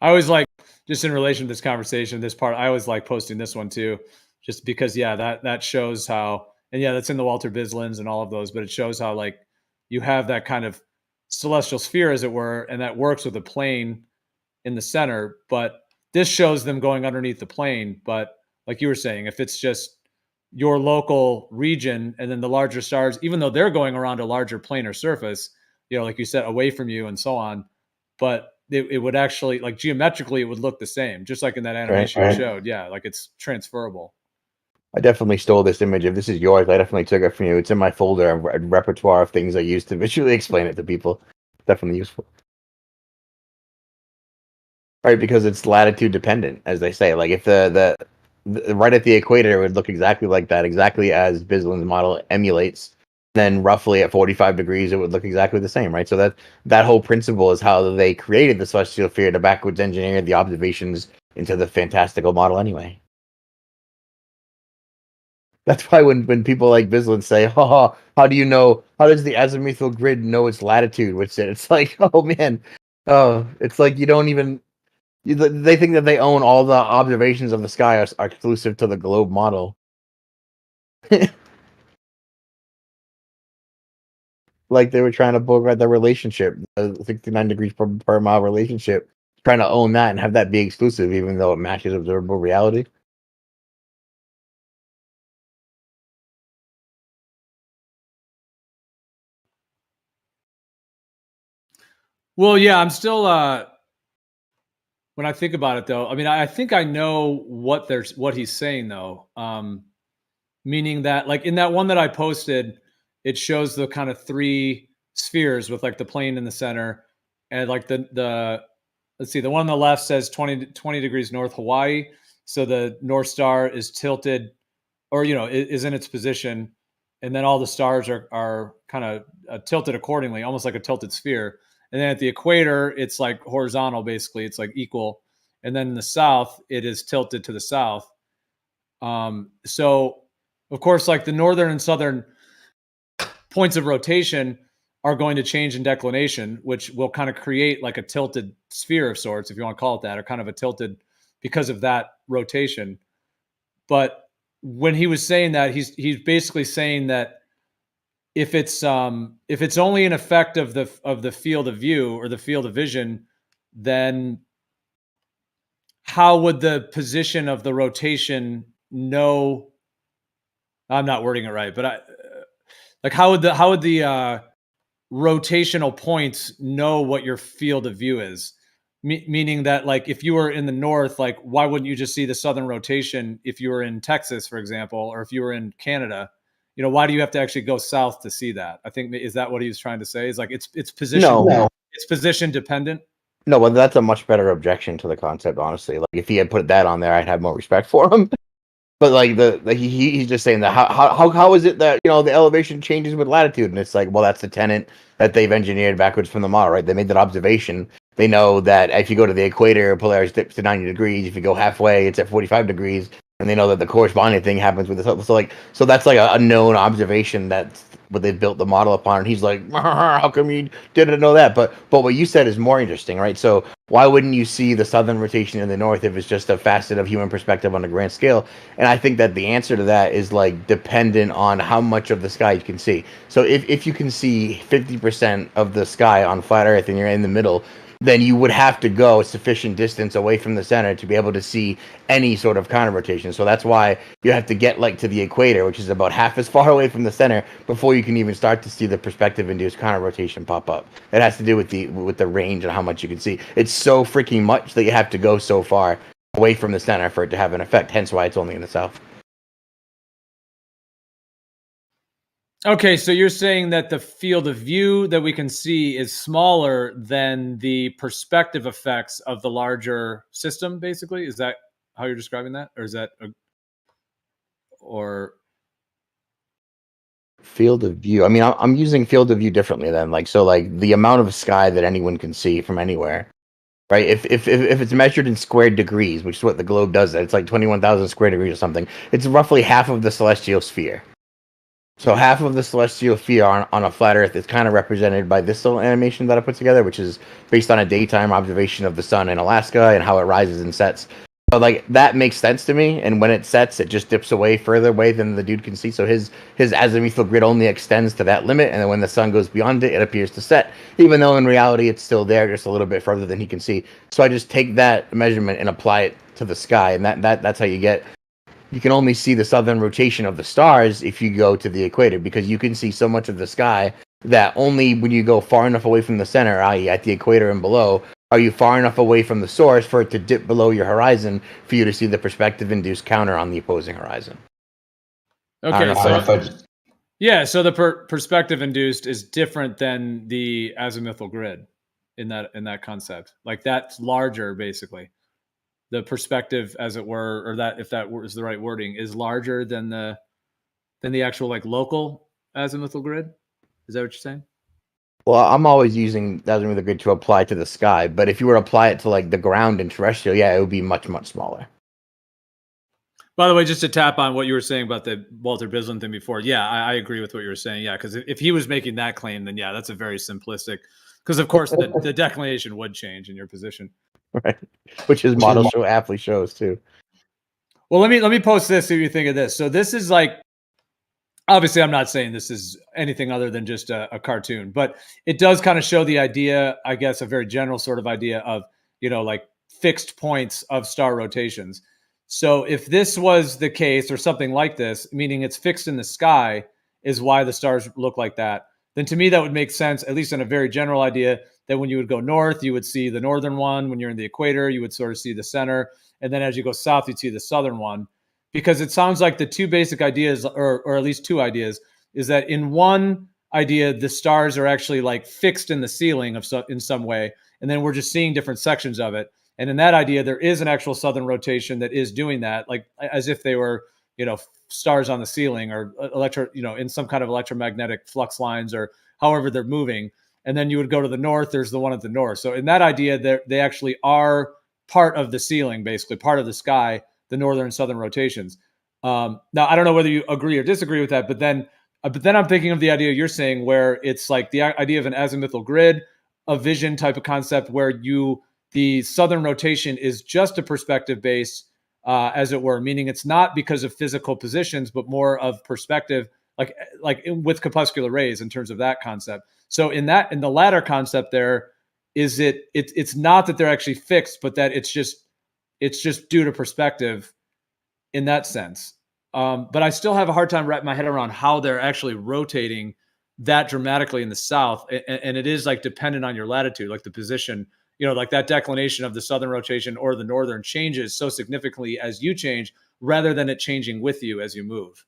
I always like, just in relation to this conversation, this part, I always like posting this one too, just because, that shows how, and that's in the Walter Bislins and all of those, but it shows how like you have that kind of celestial sphere, as it were, and that works with a plane in the center. But this shows them going underneath the plane. But like you were saying, if it's just your local region and then the larger stars, even though they're going around a larger planar surface, like you said, away from you and so on, but it would actually, like geometrically, it would look the same, just like in that animation you showed. Yeah, like it's transferable. I definitely stole this image. If this is yours, I definitely took it from you. It's in my folder of repertoire of things I use to visually explain it to people. Definitely useful. Right, because it's latitude dependent, as they say. Like if the right at the equator, it would look exactly like that, exactly as Bislin's model emulates. Then roughly at 45 degrees, it would look exactly the same, right? So that whole principle is how they created the celestial sphere to backwards engineer the observations into the fantastical model anyway. That's why when people like Bislin say, how do you know, how does the azimuthal grid know its latitude? It's like, oh man, it's like you don't even, they think that they own all the observations of the sky are exclusive to the globe model. Like they were trying to book out the relationship, the 69 degrees per mile relationship, trying to own that and have that be exclusive, even though it matches observable reality. Well, yeah, I'm still when I think about it though, I mean, I think I know what he's saying though. Meaning that like in that one that I posted, it shows the kind of three spheres with like the plane in the center, and like the let's see, the one on the left says 20 degrees north Hawaii. So the North Star is tilted, or is in its position, and then all the stars are kind of tilted accordingly, almost like a tilted sphere. And then at the equator, it's like horizontal, basically, it's like equal. And then in the south, it is tilted to the south. So of course, like the northern and southern points of rotation are going to change in declination, which will kind of create like a tilted sphere of sorts, if you want to call it that, or kind of a tilted because of that rotation. But when he was saying that, he's basically saying that if it's only an effect of the field of view or the field of vision, then how would the position of the rotation know? I'm not wording it right, but how would the rotational points know what your field of view is? Meaning that like if you were in the north, like why wouldn't you just see the southern rotation if you were in Texas, for example, or if you were in Canada? Why do you have to actually go south to see that? I think, is that what he was trying to say? Is like it's position, it's position dependent. No, well, that's a much better objection to the concept, honestly. Like if he had put that on there, I'd have more respect for him. But like he's just saying that how is it that the elevation changes with latitude, and it's like, well, that's the tenet that they've engineered backwards from the model, right? They made that observation. They know that if you go to the equator, polarity dips to 90 degrees. If you go halfway, it's at 45 degrees. And they know that the corresponding thing happens with this. So that's like a known observation. That's what they built the model upon. And he's like, how come you didn't know that? But what you said is more interesting, right? So why wouldn't you see the southern rotation in the north if it's just a facet of human perspective on a grand scale? And I think that the answer to that is like dependent on how much of the sky you can see. So if you can see 50% of the sky on flat Earth and you're in the middle, then you would have to go a sufficient distance away from the center to be able to see any sort of counter rotation. So that's why you have to get like to the equator, which is about half as far away from the center, before you can even start to see the perspective-induced counter rotation pop up. It has to do with the range and how much you can see. It's so freaking much that you have to go so far away from the center for it to have an effect. Hence why it's only in the south. Okay, so you're saying that the field of view that we can see is smaller than the perspective effects of the larger system, basically? Is that how you're describing that? Or is that Field of view. I mean, I'm using field of view differently then. Like, so like the amount of sky that anyone can see from anywhere, right? If it's measured in squared degrees, which is what the globe does, it's like 21,000 square degrees or something. It's roughly half of the celestial sphere. So half of the celestial sphere on a flat Earth is kind of represented by this little animation that I put together, which is based on a daytime observation of the sun in Alaska and how it rises and sets. So like that makes sense to me. And when it sets, it just dips away further away than the dude can see. So his azimuthal grid only extends to that limit, and then when the sun goes beyond it, it appears to set, even though in reality it's still there, just a little bit further than he can see. So I just take that measurement and apply it to the sky, and that's how you get. You can only see the southern rotation of the stars if you go to the equator, because you can see so much of the sky that only when you go far enough away from the center, i.e. at the equator and below, are you far enough away from the source for it to dip below your horizon for you to see the perspective-induced counter on the opposing horizon. okay? So the perspective induced is different than the azimuthal grid in that concept. Like that's larger, basically. The perspective, as it were, or that if that is the right wording, is larger than the actual like local azimuthal grid. Is that what you're saying? Well, I'm always using azimuthal grid to apply to the sky, but if you were to apply it to like the ground and terrestrial, yeah, it would be much, much smaller. By the way, just to tap on what you were saying about the Walter Bislin thing before, yeah, I agree with what you were saying. Yeah, because if he was making that claim, then yeah, that's a very simplistic. Because of course the declination would change in your position. Right, which his model so aptly shows too. Well, let me post this. See what you think of this. So this is like, obviously, I'm not saying this is anything other than just a cartoon, but it does kind of show the idea, I guess, a very general sort of idea of, like fixed points of star rotations. So if this was the case or something like this, meaning it's fixed in the sky is why the stars look like that, then to me that would make sense, at least in a very general idea, that when you would go north, you would see the northern one. When you're in the equator, you would sort of see the center. And then as you go south, you'd see the southern one. Because it sounds like the two basic ideas, or at least two ideas, is that in one idea, the stars are actually like fixed in the ceiling in some way. And then we're just seeing different sections of it. And in that idea, there is an actual southern rotation that is doing that, like as if they were, stars on the ceiling or in some kind of electromagnetic flux lines or however they're moving. And then you would go to the north, there's the one at the north. So in that idea, they actually are part of the ceiling, basically part of the sky, the northern and southern rotations. Now, I don't know whether you agree or disagree with that, but then I'm thinking of the idea you're saying where it's like the idea of an azimuthal grid, a vision type of concept where the southern rotation is just a perspective base, as it were, meaning it's not because of physical positions, but more of perspective, like with corpuscular rays in terms of that concept. So in the latter concept there, it's not that they're actually fixed, but that it's just due to perspective in that sense. But I still have a hard time wrapping my head around how they're actually rotating that dramatically in the south. And it is like dependent on your latitude, like the position, like that declination of the southern rotation or the northern changes so significantly as you change rather than it changing with you as you move.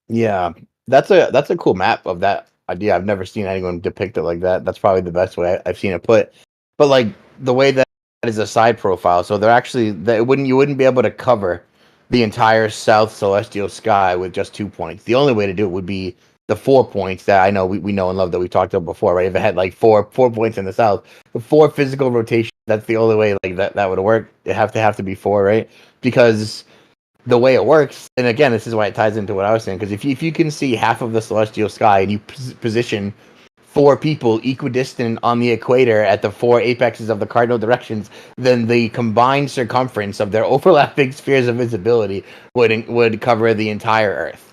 Yeah, that's a cool map of that idea. I've never seen anyone depict it like that. That's probably the best way I've seen it put. But like the way that is a side profile, so they're actually you wouldn't be able to cover the entire south celestial sky with just 2 points. The only way to do it would be the 4 points that I know we know and love that we talked about before, right? If it had like four points in the south, the 4 physical rotations, that's the only way like that would work. It have to be 4, right? Because the way it works, and again, this is why it ties into what I was saying, because if you can see half of the celestial sky and you position 4 people equidistant on the equator at the 4 apexes of the cardinal directions, then the combined circumference of their overlapping spheres of visibility would cover the entire Earth.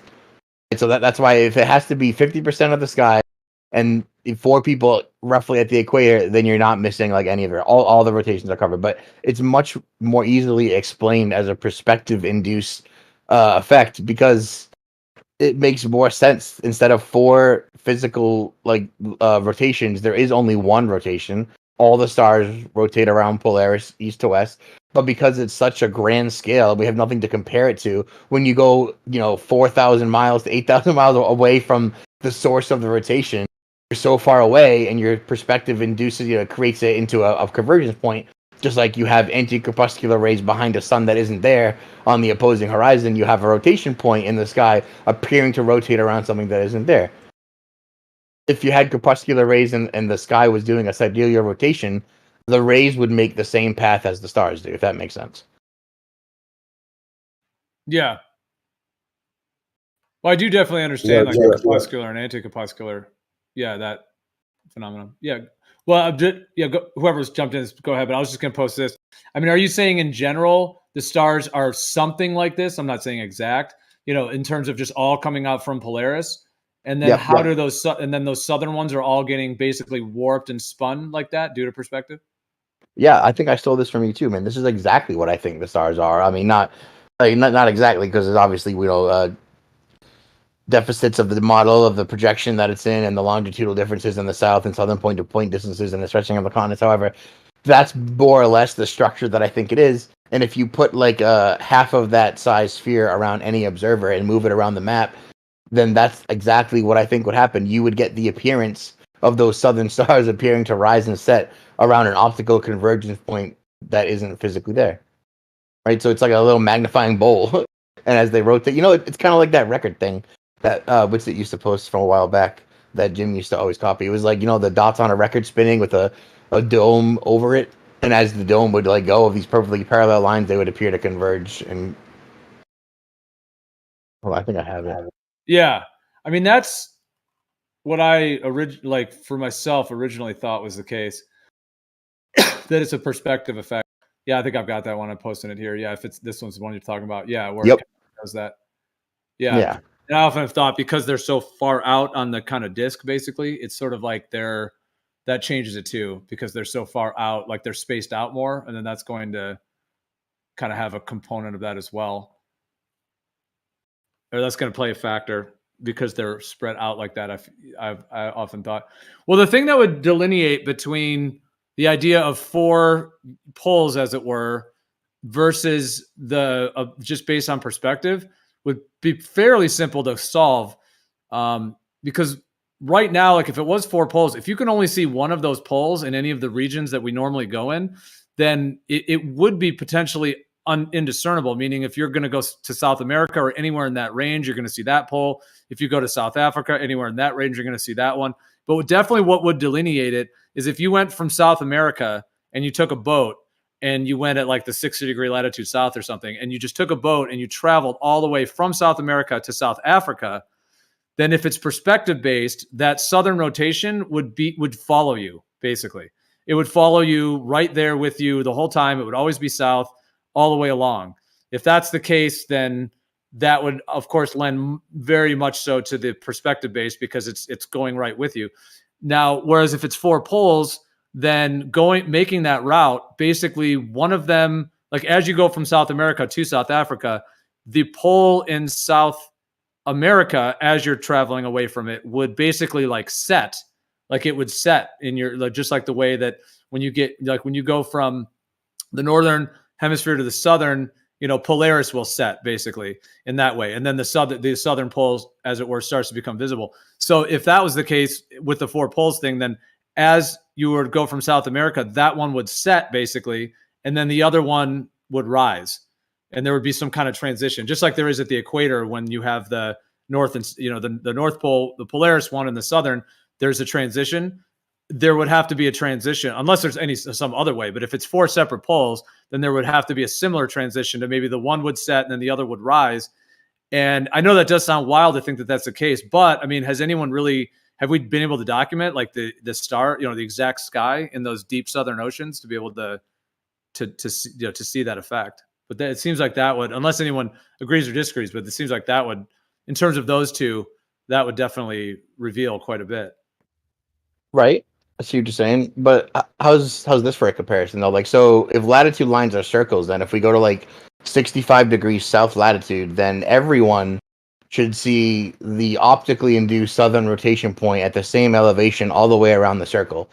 And so that's why if it has to be 50% of the sky, and 4 people roughly at the equator, then you're not missing like any of it. All the rotations are covered, but it's much more easily explained as a perspective induced effect because it makes more sense. Instead of 4 physical like rotations, there is only 1 rotation. All the stars rotate around Polaris east to west, but because it's such a grand scale, we have nothing to compare it to. When you go, 4,000 miles to 8,000 miles away from the source of the rotation, you're so far away, and your perspective induces, creates it into a convergence point. Just like you have anti-crepuscular rays behind a sun that isn't there on the opposing horizon, you have a rotation point in the sky appearing to rotate around something that isn't there. If you had crepuscular rays and the sky was doing a sidereal rotation, the rays would make the same path as the stars do, if that makes sense. Yeah. Well, I do definitely understand like crepuscular and anti-crepuscular. Yeah, that phenomenon. Yeah. Well, whoever's jumped in, go ahead. But I was just going to post this. I mean, are you saying in general the stars are something like this? I'm not saying exact. In terms of just all coming out from Polaris, and then do those and then those southern ones are all getting basically warped and spun like that due to perspective? Yeah, I think I stole this from you too, man. This is exactly what I think the stars are. I mean, not exactly, because there's obviously deficits of the model of the projection that it's in, and the longitudinal differences in the south and southern point to point distances and the stretching of the continents. However, that's more or less the structure that I think it is. And if you put like half of that size sphere around any observer and move it around the map, then that's exactly what I think would happen. You would get the appearance of those southern stars appearing to rise and set around an optical convergence point that isn't physically there. Right? So it's like a little magnifying bowl. And as they rotate, it's kind of like that record thing that Witsit used to post from a while back that Jim used to always copy. It was like, the dots on a record spinning with a dome over it. And as the dome would like go of these perfectly parallel lines, they would appear to converge. And I think I have it. Yeah. I mean, that's what I for myself originally thought was the case. That it's a perspective effect. Yeah, I think I've got that one. I'm posting it here. Yeah, if it's this one's the one you're talking about. Yeah, where it does that. Yeah. And I often have thought because they're so far out on the kind of disc, basically, it's sort of like that changes it too, because they're so far out, like they're spaced out more, and then that's going to kind of have a component of that as well. Or that's going to play a factor because they're spread out like that. I often thought. Well, the thing that would delineate between the idea of 4 poles, as it were, versus the just based on perspective would be fairly simple to solve, because right now, like if it was 4 poles, if you can only see one of those poles in any of the regions that we normally go in, then it would be potentially indiscernible, meaning if you're going to go to South America or anywhere in that range, you're going to see that pole. If you go to South Africa, anywhere in that range, you're going to see that one. But definitely what would delineate it is if you went from South America and you took a boat and you went at like the 60-degree latitude south or something, and you just took a boat and you traveled all the way from South America to South Africa, then if it's perspective based, that southern rotation would follow you, basically. It would follow you right there with you the whole time. It would always be south all the way along. If that's the case, then that would, of course, lend very much so to the perspective base because it's going right with you. Now, whereas if it's 4 poles, then making that route, basically one of them, like as you go from South America to South Africa, the pole in South America, as you're traveling away from it, would basically like set, like it would set in your, just like the way that when you go from the northern hemisphere to the southern, Polaris will set basically in that way. And then the southern poles, as it were, starts to become visible. So if that was the case with the 4 poles thing, then as you were to go from South America, that one would set basically, and then the other one would rise. And there would be some kind of transition, just like there is at the equator when you have the north and, the North Pole, the Polaris one, and the southern, there's a transition. There would have to be a transition unless there's some other way. But if it's 4 separate poles, then there would have to be a similar transition to maybe the one would set and then the other would rise. And I know that does sound wild to think that that's the case, but I mean, have we been able to document like the star, the exact sky in those deep southern oceans to be able to see that effect? But it seems like that would, unless anyone agrees or disagrees, but it seems like that would, in terms of those two, that would definitely reveal quite a bit. Right. I see what you're saying. But how's this for a comparison though? Like, so if latitude lines are circles, then if we go to like 65 degrees south latitude, then everyone should see the optically induced southern rotation point at the same elevation all the way around the circle.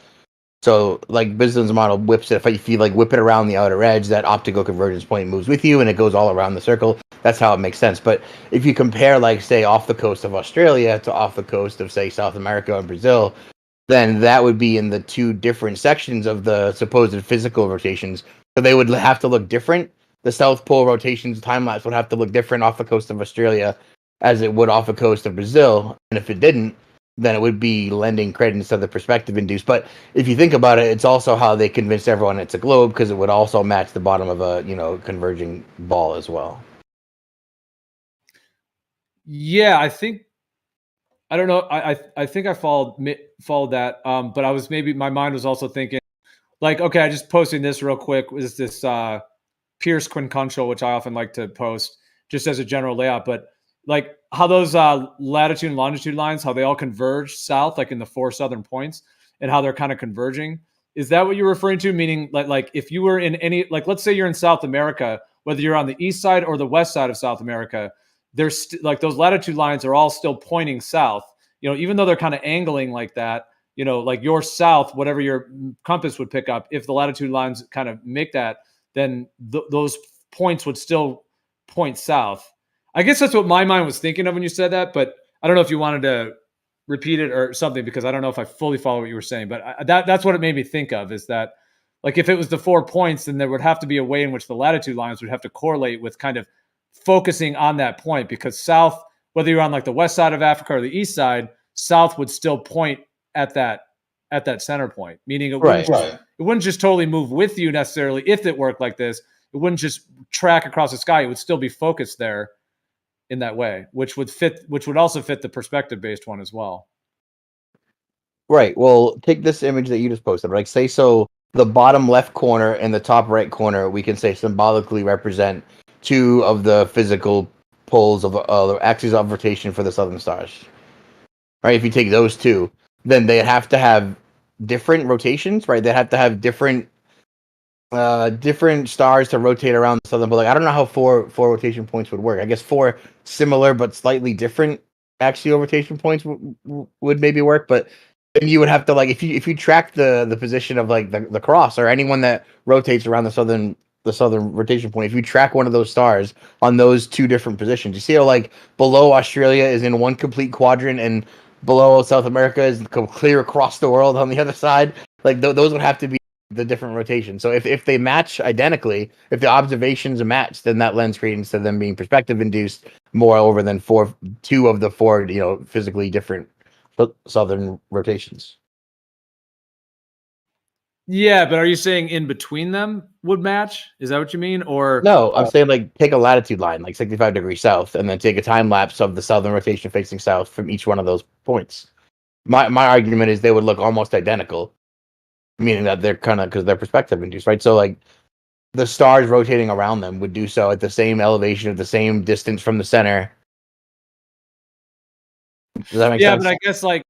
So, like Bisden's model whips it. If you like whip it around the outer edge, that optical convergence point moves with you, and it goes all around the circle. That's how it makes sense. But if you compare, like, say, off the coast of Australia to off the coast of, say, South America and Brazil, then that would be in the two different sections of the supposed physical rotations. So they would have to look different. The South Pole rotations time lapse would have to look different off the coast of Australia as it would off the coast of Brazil. And if it didn't, then it would be lending credence to the perspective induced. But if you think about it, it's also how they convince everyone it's a globe, because it would also match the bottom of a converging ball as well. Yeah, I don't know. I think I followed that. But I was, maybe my mind was also thinking, like, okay, I just posting this real quick. Was this Pierce quincuncial, which I often like to post just as a general layout, but like how those latitude and longitude lines, how they all converge south, like in the 4 southern points, and how they're kind of converging. Is that what you're referring to? Meaning, like if you were in any, like, let's say you're in South America, whether you're on the east side or the west side of South America, there's like those latitude lines are all still pointing south. Even though they're kind of angling like that. Like your south, whatever your compass would pick up, if the latitude lines kind of make that, then those points would still point south. I guess that's what my mind was thinking of when you said that, but I don't know if you wanted to repeat it or something, because I don't know if I fully follow what you were saying, but that's what it made me think of, is that, like, if it was the 4 points, then there would have to be a way in which the latitude lines would have to correlate with kind of focusing on that point, because south, whether you're on like the west side of Africa or the east side, south would still point at that center point, meaning it wouldn't just totally move with you necessarily. If it worked like this, it wouldn't just track across the sky. It would still be focused there in that way, which would also fit the perspective based one as well. Right. Well, take this image that you just posted. Like, say, so the bottom left corner and the top right corner, we can say symbolically represent 2 of the physical poles of the axes of rotation for the southern stars. Right. If you take those 2, then they have to have different rotations, right? They have to have different stars to rotate around the southern pole. Like, I don't know how four rotation points would work. I guess 4 similar but slightly different axial rotation points would maybe work, but then you would have to, like, if you track the position of like the cross or anyone that rotates around the southern rotation point, if you track one of those stars on those 2 different positions, you see how, like, below Australia is in one complete quadrant and below South America is clear across the world on the other side. Like, those would have to be the different rotations. So if they match identically, if the observations match, then that lends credence to them being perspective induced more over than 2 of the 4 physically different southern rotations. Yeah, but are you saying in between them would match? Is that what you mean? Or no, I'm saying, like, take a latitude line, like 65 degrees south, and then take a time lapse of the southern rotation facing south from each one of those points. My argument is they would look almost identical, meaning that they're kind of, because they're perspective induced, right? So, like, the stars rotating around them would do so at the same elevation, at the same distance from the center. Does that make sense? But I guess like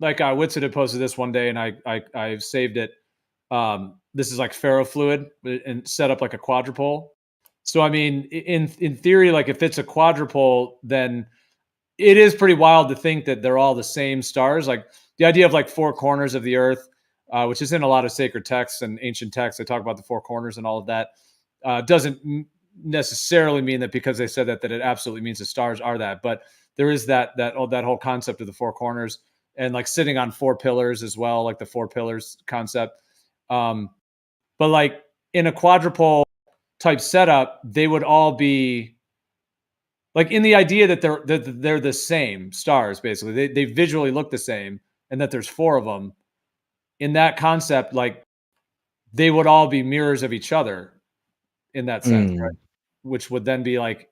Witsit had posted this one day, and I've saved it. This is like ferrofluid and set up like a quadrupole. So I mean, in theory, like if it's a quadrupole, then it is pretty wild to think that they're all the same stars. Like the idea of like 4 corners of the Earth, which is in a lot of sacred texts and ancient texts. They talk about the 4 corners and all of that. Doesn't necessarily mean that because they said that it absolutely means the stars are that. But there is that whole concept of the 4 corners, and like sitting on 4 pillars as well, like the 4 pillars concept. But like in a quadrupole type setup, they would all be like, in the idea that they're the same stars, basically. They visually look the same, and that there's 4 of them. In that concept, like they would all be mirrors of each other in that sense, right? Which would then be like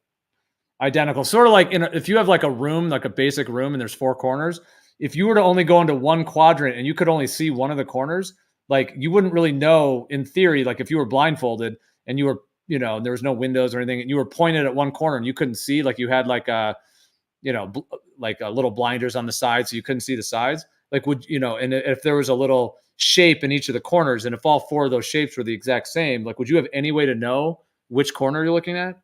identical. Sort of like if you have like a room, like a basic room, and there's 4 corners. If you were to only go into one quadrant and you could only see one of the corners, like you wouldn't really know, in theory, like if you were blindfolded and you were, there was no windows or anything, and you were pointed at one corner and you couldn't see, like you had like a, like a little blinders on the side, so you couldn't see the sides. Like, would you know? And if there was a little shape in each of the corners, and if all 4 of those shapes were the exact same, like, would you have any way to know which corner you're looking at?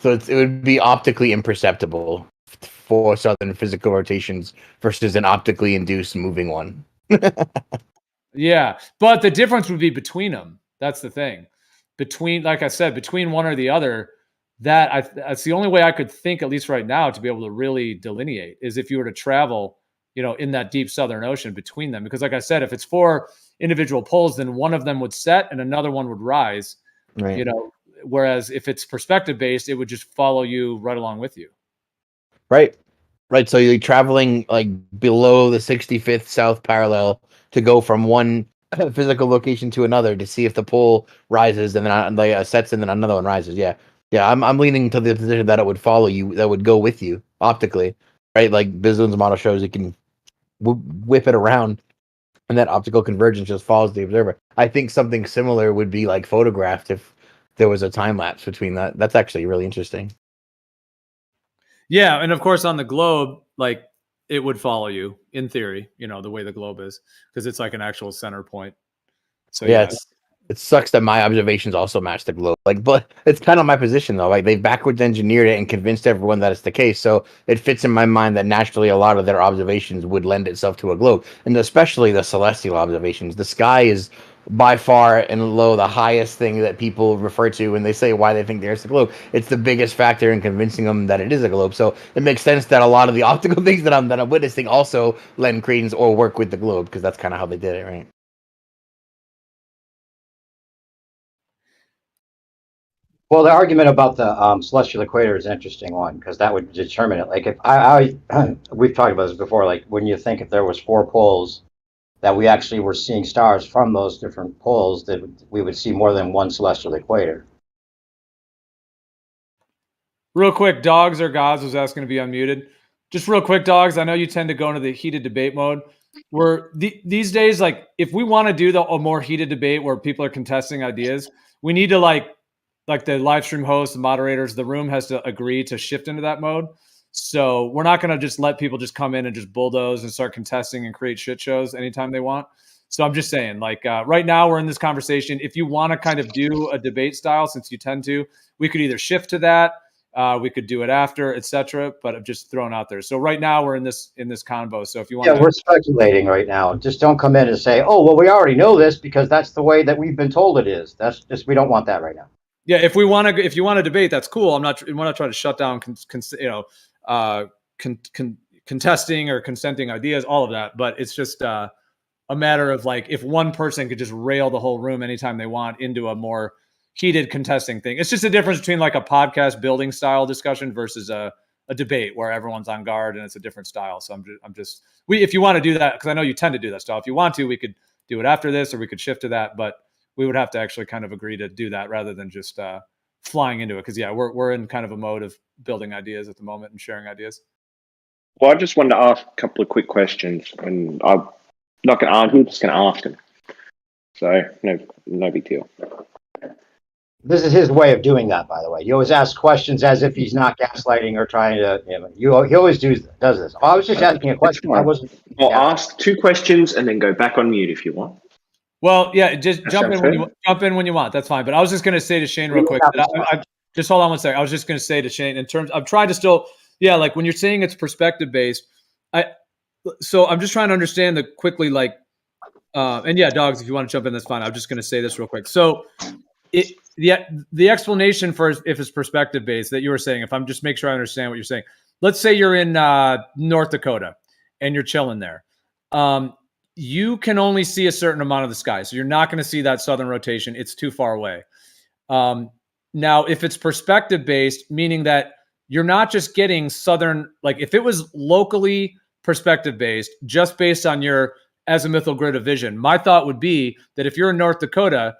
So it would be optically imperceptible for southern physical rotations versus an optically induced moving one. Yeah, but the difference would be between them. That's the thing. Between, like I said, between one or the other, that's the only way I could think, at least right now, to be able to really delineate is if you were to travel, in that deep Southern Ocean between them. Because, like I said, if it's 4 individual poles, then one of them would set and another one would rise. Right. Whereas if it's perspective based, it would just follow you right along with you. Right. Right. So you're traveling like below the 65th south parallel to go from one physical location to another to see if the pole rises and then sets and then another one rises. Yeah. Yeah. I'm leaning to the position that it would follow you, that would go with you optically. Right. Like Bislin's model shows, it can whip it around and that optical convergence just follows the observer. I think something similar would be like photographed if there was a time lapse between that. That's actually really interesting. Yeah, and of course on the globe, like it would follow you in theory, the way the globe is, because it's like an actual center point. So Yeah, yeah. it sucks that my observations also match the globe. But it's kind of my position though. Like they've backwards engineered it and convinced everyone that it's the case. So it fits in my mind that naturally a lot of their observations would lend itself to a globe, and especially the celestial observations. The sky is by far and low the highest thing that people refer to when they say why they think there's a globe. It's the biggest factor in convincing them that it is a globe. So it makes sense that a lot of the optical things that I'm witnessing also lend credence or work with the globe, because that's kind of how they did it, right? Well, the argument about the celestial equator is an interesting one because that would determine it. Like if I we've talked about this before. Like when you think if there was 4 poles, that we actually were seeing stars from those different poles, that we would see more than one celestial equator. Real quick, Dogs or Gods was asking to be unmuted. Just real quick, Dogs, I know you tend to go into the heated debate mode. Where these days, like if we want to do a more heated debate where people are contesting ideas, we need to like the live stream hosts, the moderators, the room has to agree to shift into that mode. So we're not going to just let people just come in and just bulldoze and start contesting and create shit shows anytime they want. So I'm just saying, like right now we're in this conversation. If you want to kind of do a debate style, since you tend to, we could either shift to that. We could do it after, etc. But I'm just throwing out there. So right now we're in this convo. So if you want, Yeah, we're speculating right now. Just don't come in and say, "Oh, well, we already know this because that's the way that we've been told it is." That's just, we don't want that right now. Yeah, if you want to debate, that's cool. We're not trying to shut down, contesting or consenting ideas, all of that. But it's just a matter of like if one person could just rail the whole room anytime they want into a more heated contesting thing. It's just a difference between like a podcast building style discussion versus a debate where everyone's on guard and it's a different style. So if you want to do that, because I know you tend to do that style. If you want to, we could do it after this, or we could shift to that. But we would have to actually kind of agree to do that rather than just flying into it. Because yeah, we're in kind of a mode of building ideas at the moment and sharing ideas. Well, I just wanted to ask a couple of quick questions, and I'm not going to argue, just going to ask them. So no big deal. This is his way of doing that, by the way. He always asks questions as if he's not gaslighting or trying to. He always does this. Oh, I was just asking a question. I wasn't. I'll ask 2 questions and then go back on mute if you want. Well, yeah, just jump in when you want. That's fine. But I was just going to say to Shane real quick. Just hold on one second. I was just going to say to Shane, in terms, I'm trying to still, like when you're saying it's perspective based, so I'm just trying to understand quickly, like, and yeah, Dogs, if you want to jump in, that's fine. I'm just going to say this real quick. So the explanation for if it's perspective based that you were saying, if I'm just make sure I understand what you're saying. Let's say you're in North Dakota and you're chilling there. You can only see a certain amount of the sky. So you're not going to see that southern rotation. It's too far away. Now, if it's perspective based, meaning that you're not just getting southern, like if it was locally perspective based, just based on your azimuthal grid of vision, my thought would be that if you're in North Dakota,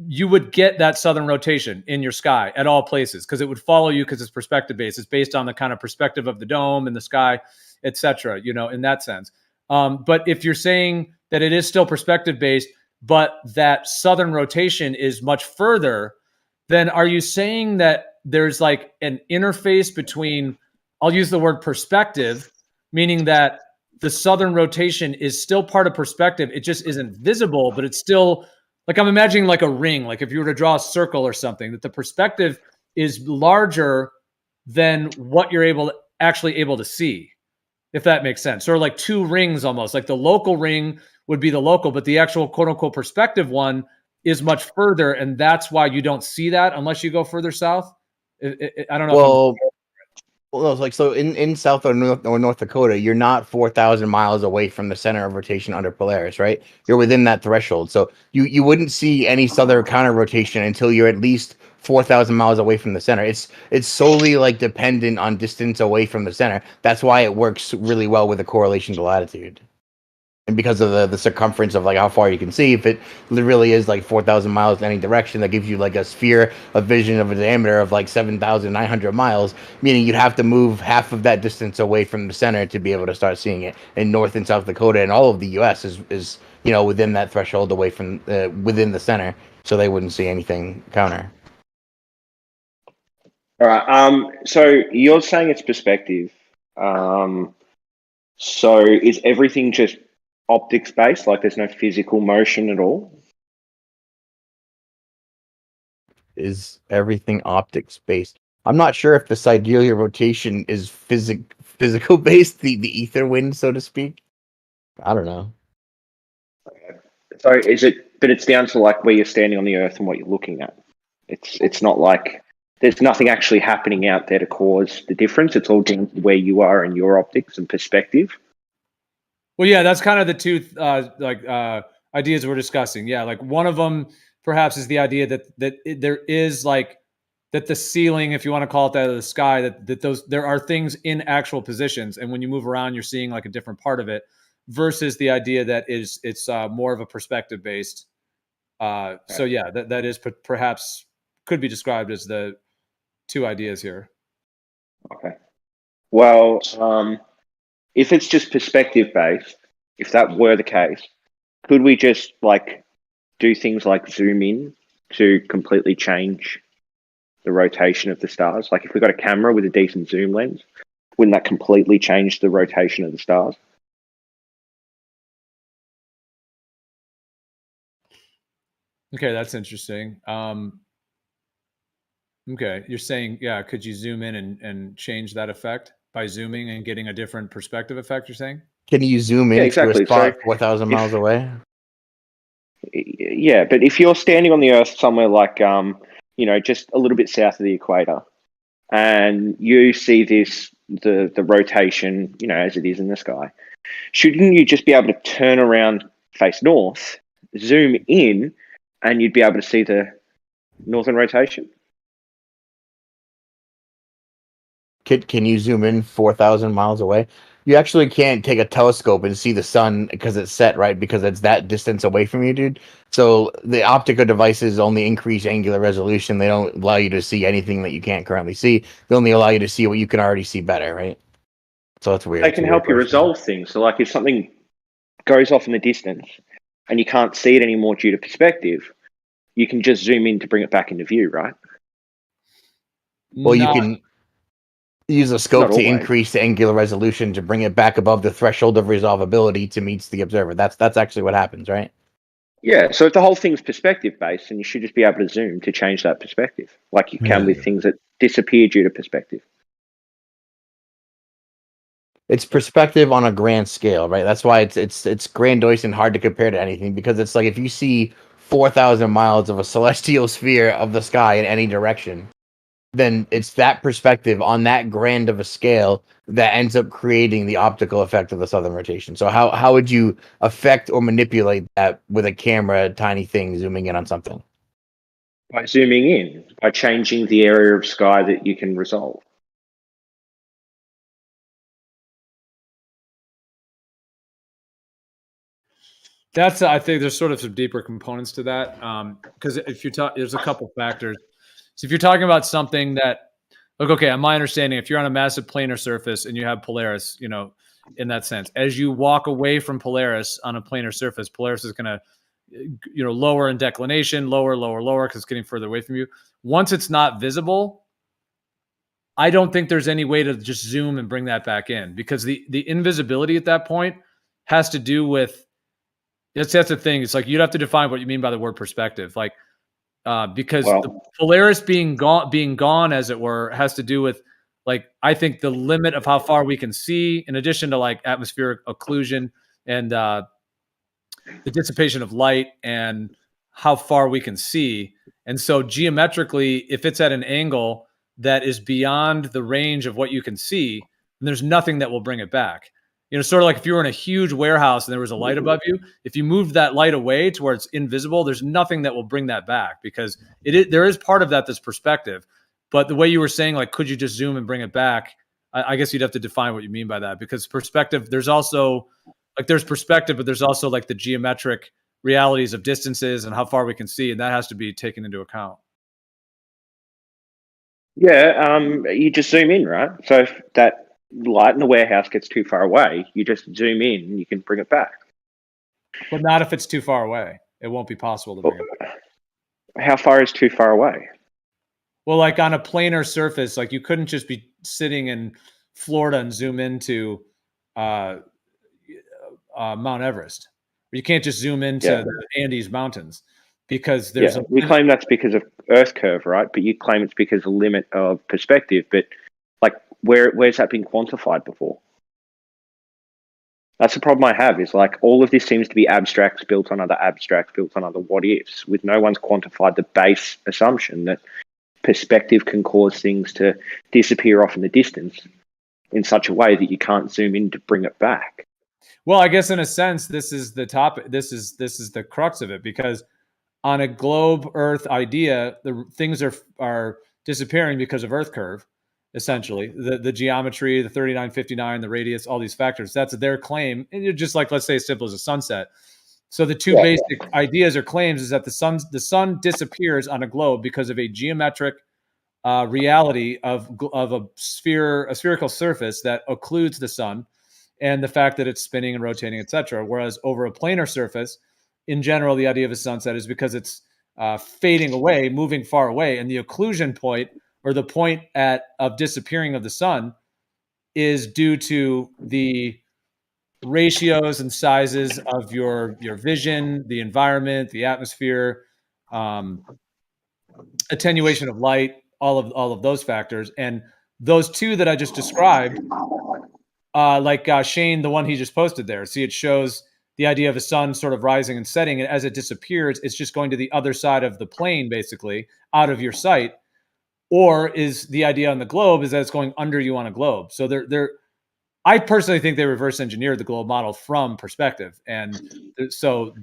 you would get that southern rotation in your sky at all places because it would follow you because it's perspective based. It's based on the kind of perspective of the dome and the sky, etc. In that sense. But if you're saying that it is still perspective based, but that southern rotation is much further, then are you saying that there's like an interface between, I'll use the word perspective, meaning that the southern rotation is still part of perspective. It just isn't visible, but it's still like I'm imagining like a ring, like if you were to draw a circle or something, that the perspective is larger than what you're actually able to see, if that makes sense. Or like two rings almost, like the local ring would be the local, but the actual quote unquote perspective one is much further. And that's why you don't see that unless you go further south. I don't know. Well, it's like so in South or North Dakota, you're not 4,000 miles away from the center of rotation under Polaris, right? You're within that threshold, so you wouldn't see any southern counter rotation until you're at least 4,000 miles away from the center. It's solely like dependent on distance away from the center. That's why it works really well with a correlation to latitude. And because of the circumference of like how far you can see, if it really is like 4,000 miles in any direction, that gives you like a sphere of vision of a diameter of like 7,900 miles, meaning you'd have to move half of that distance away from the center to be able to start seeing it. In North and South Dakota and all of the U.S. is within that threshold away from within the center, so they wouldn't see anything counter. All right. So you're saying it's perspective. So is everything just optics based? Like there's no physical motion at all? Is everything optics based? I'm not sure if the sidereal rotation is physical based, the ether wind, so to speak. I don't know. Okay. So is it? But it's down to like where you're standing on the Earth and what you're looking at. It's not like there's nothing actually happening out there to cause the difference. It's all down to where you are and your optics and perspective. Well, yeah, that's kind of the two ideas we're discussing. Yeah, like one of them perhaps is the idea that there is like that the ceiling, if you want to call it that, of the sky, that there are things in actual positions, and when you move around, you're seeing like a different part of it. Versus the idea that it's more of a perspective based. So yeah, that is perhaps could be described as the two ideas here. Okay. Well, if it's just perspective based, if that were the case, could we just like do things like zoom in to completely change the rotation of the stars? Like if we got a camera with a decent zoom lens, wouldn't that completely change the rotation of the stars? Okay, that's interesting. Okay, you're saying, yeah, could you zoom in and change that effect by zooming and getting a different perspective effect, you're saying? Can you zoom in to a spot 4,000 miles away? Yeah, but if you're standing on the Earth somewhere like, just a little bit south of the equator, and you see the rotation, as it is in the sky, shouldn't you just be able to turn around, face north, zoom in, and you'd be able to see the northern rotation? Can you zoom in 4,000 miles away? You actually can't take a telescope and see the sun because it's set, right? Because it's that distance away from you, dude. So the optical devices only increase angular resolution. They don't allow you to see anything that you can't currently see. They only allow you to see what you can already see better, right? So that's weird. They can help you resolve things. So like if something goes off in the distance and you can't see it anymore due to perspective, you can just zoom in to bring it back into view, right? Well, you can use a scope to increase the angular resolution to bring it back above the threshold of resolvability to meet the observer. That's actually what happens, right? Yeah, so if the whole thing's perspective based, then you should just be able to zoom to change that perspective, like you can with things that disappear due to perspective. It's perspective on a grand scale, right? That's why it's grandiose and hard to compare to anything, because it's like if you see 4,000 miles of a celestial sphere of the sky in any direction, then it's that perspective on that grand of a scale that ends up creating the optical effect of the southern rotation. So how would you affect or manipulate that with a camera, a tiny thing zooming in on something? By zooming in, by changing the area of sky that you can resolve. I think there's sort of some deeper components to that. Because if you talk, there's a couple factors. So if you're talking about something that, look, okay, on my understanding, if you're on a massive planar surface and you have Polaris, in that sense, as you walk away from Polaris on a planar surface, Polaris is going to, lower in declination, lower, because it's getting further away from you. Once it's not visible, I don't think there's any way to just zoom and bring that back in, because the invisibility at that point has to do with, that's the thing. It's like, you'd have to define what you mean by the word perspective. Like, because the Polaris being gone, as it were, has to do with, like, I think the limit of how far we can see, in addition to like atmospheric occlusion and the dissipation of light and how far we can see. And so geometrically, if it's at an angle that is beyond the range of what you can see, then there's nothing that will bring it back. You know, sort of like if you were in a huge warehouse and there was a light above you, if you moved that light away to where it's invisible, there's nothing that will bring that back, because there is part of that that's perspective. But the way you were saying, like, could you just zoom and bring it back? I guess you'd have to define what you mean by that, because perspective, there's also like, there's perspective, but there's also like the geometric realities of distances and how far we can see, and that has to be taken into account. Yeah, you just zoom in, right? So if that light in the warehouse gets too far away, you just zoom in and you can bring it back. But not if it's too far away. It won't be possible to bring it back. How far is too far away? Well, like on a planar surface, like you couldn't just be sitting in Florida and zoom into Mount Everest. You can't just zoom into the Andes Mountains, because there's we claim that's because of Earth curve, right? But you claim it's because of limit of perspective. But like, where's that been quantified before? That's the problem I have, is like, all of this seems to be abstracts built on other abstracts built on other what ifs, with no one's quantified the base assumption that perspective can cause things to disappear off in the distance in such a way that you can't zoom in to bring it back. Well, I guess in a sense, this is the topic. This is the crux of it, because on a globe Earth idea, the things are disappearing because of Earth curve, essentially. The geometry, the 3959, the radius, all these factors. That's their claim. And you're just like, let's say as simple as a sunset. So the two basic ideas or claims is that the sun disappears on a globe because of a geometric reality of a spherical surface that occludes the sun, and the fact that it's spinning and rotating, etc. Whereas over a planar surface, in general, the idea of a sunset is because it's fading away, moving far away, and the occlusion point, or the point of disappearing of the sun, is due to the ratios and sizes of your vision, the environment, the atmosphere, attenuation of light, all of those factors. And those two that I just described, like Shane, the one he just posted there. See, it shows the idea of a sun sort of rising and setting, and as it disappears, it's just going to the other side of the plane, basically, out of your sight. Or is the idea on the globe is that it's going under you on a globe. So I personally think they reverse engineered the globe model from perspective. And so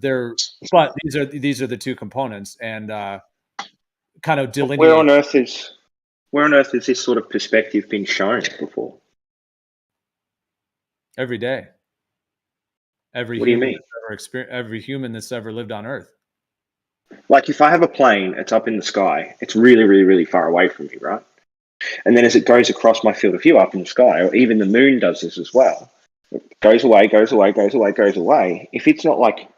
but these are the two components, and kind of delineate. Where on earth is this sort of perspective been shown before? Every day. What do you mean? Every human that's ever lived on Earth. Like, if I have a plane, it's up in the sky, it's really, really, really far away from me, right? And then as it goes across my field of view up in the sky, or even the moon does this as well, it goes away, goes away, goes away, goes away. If it's not like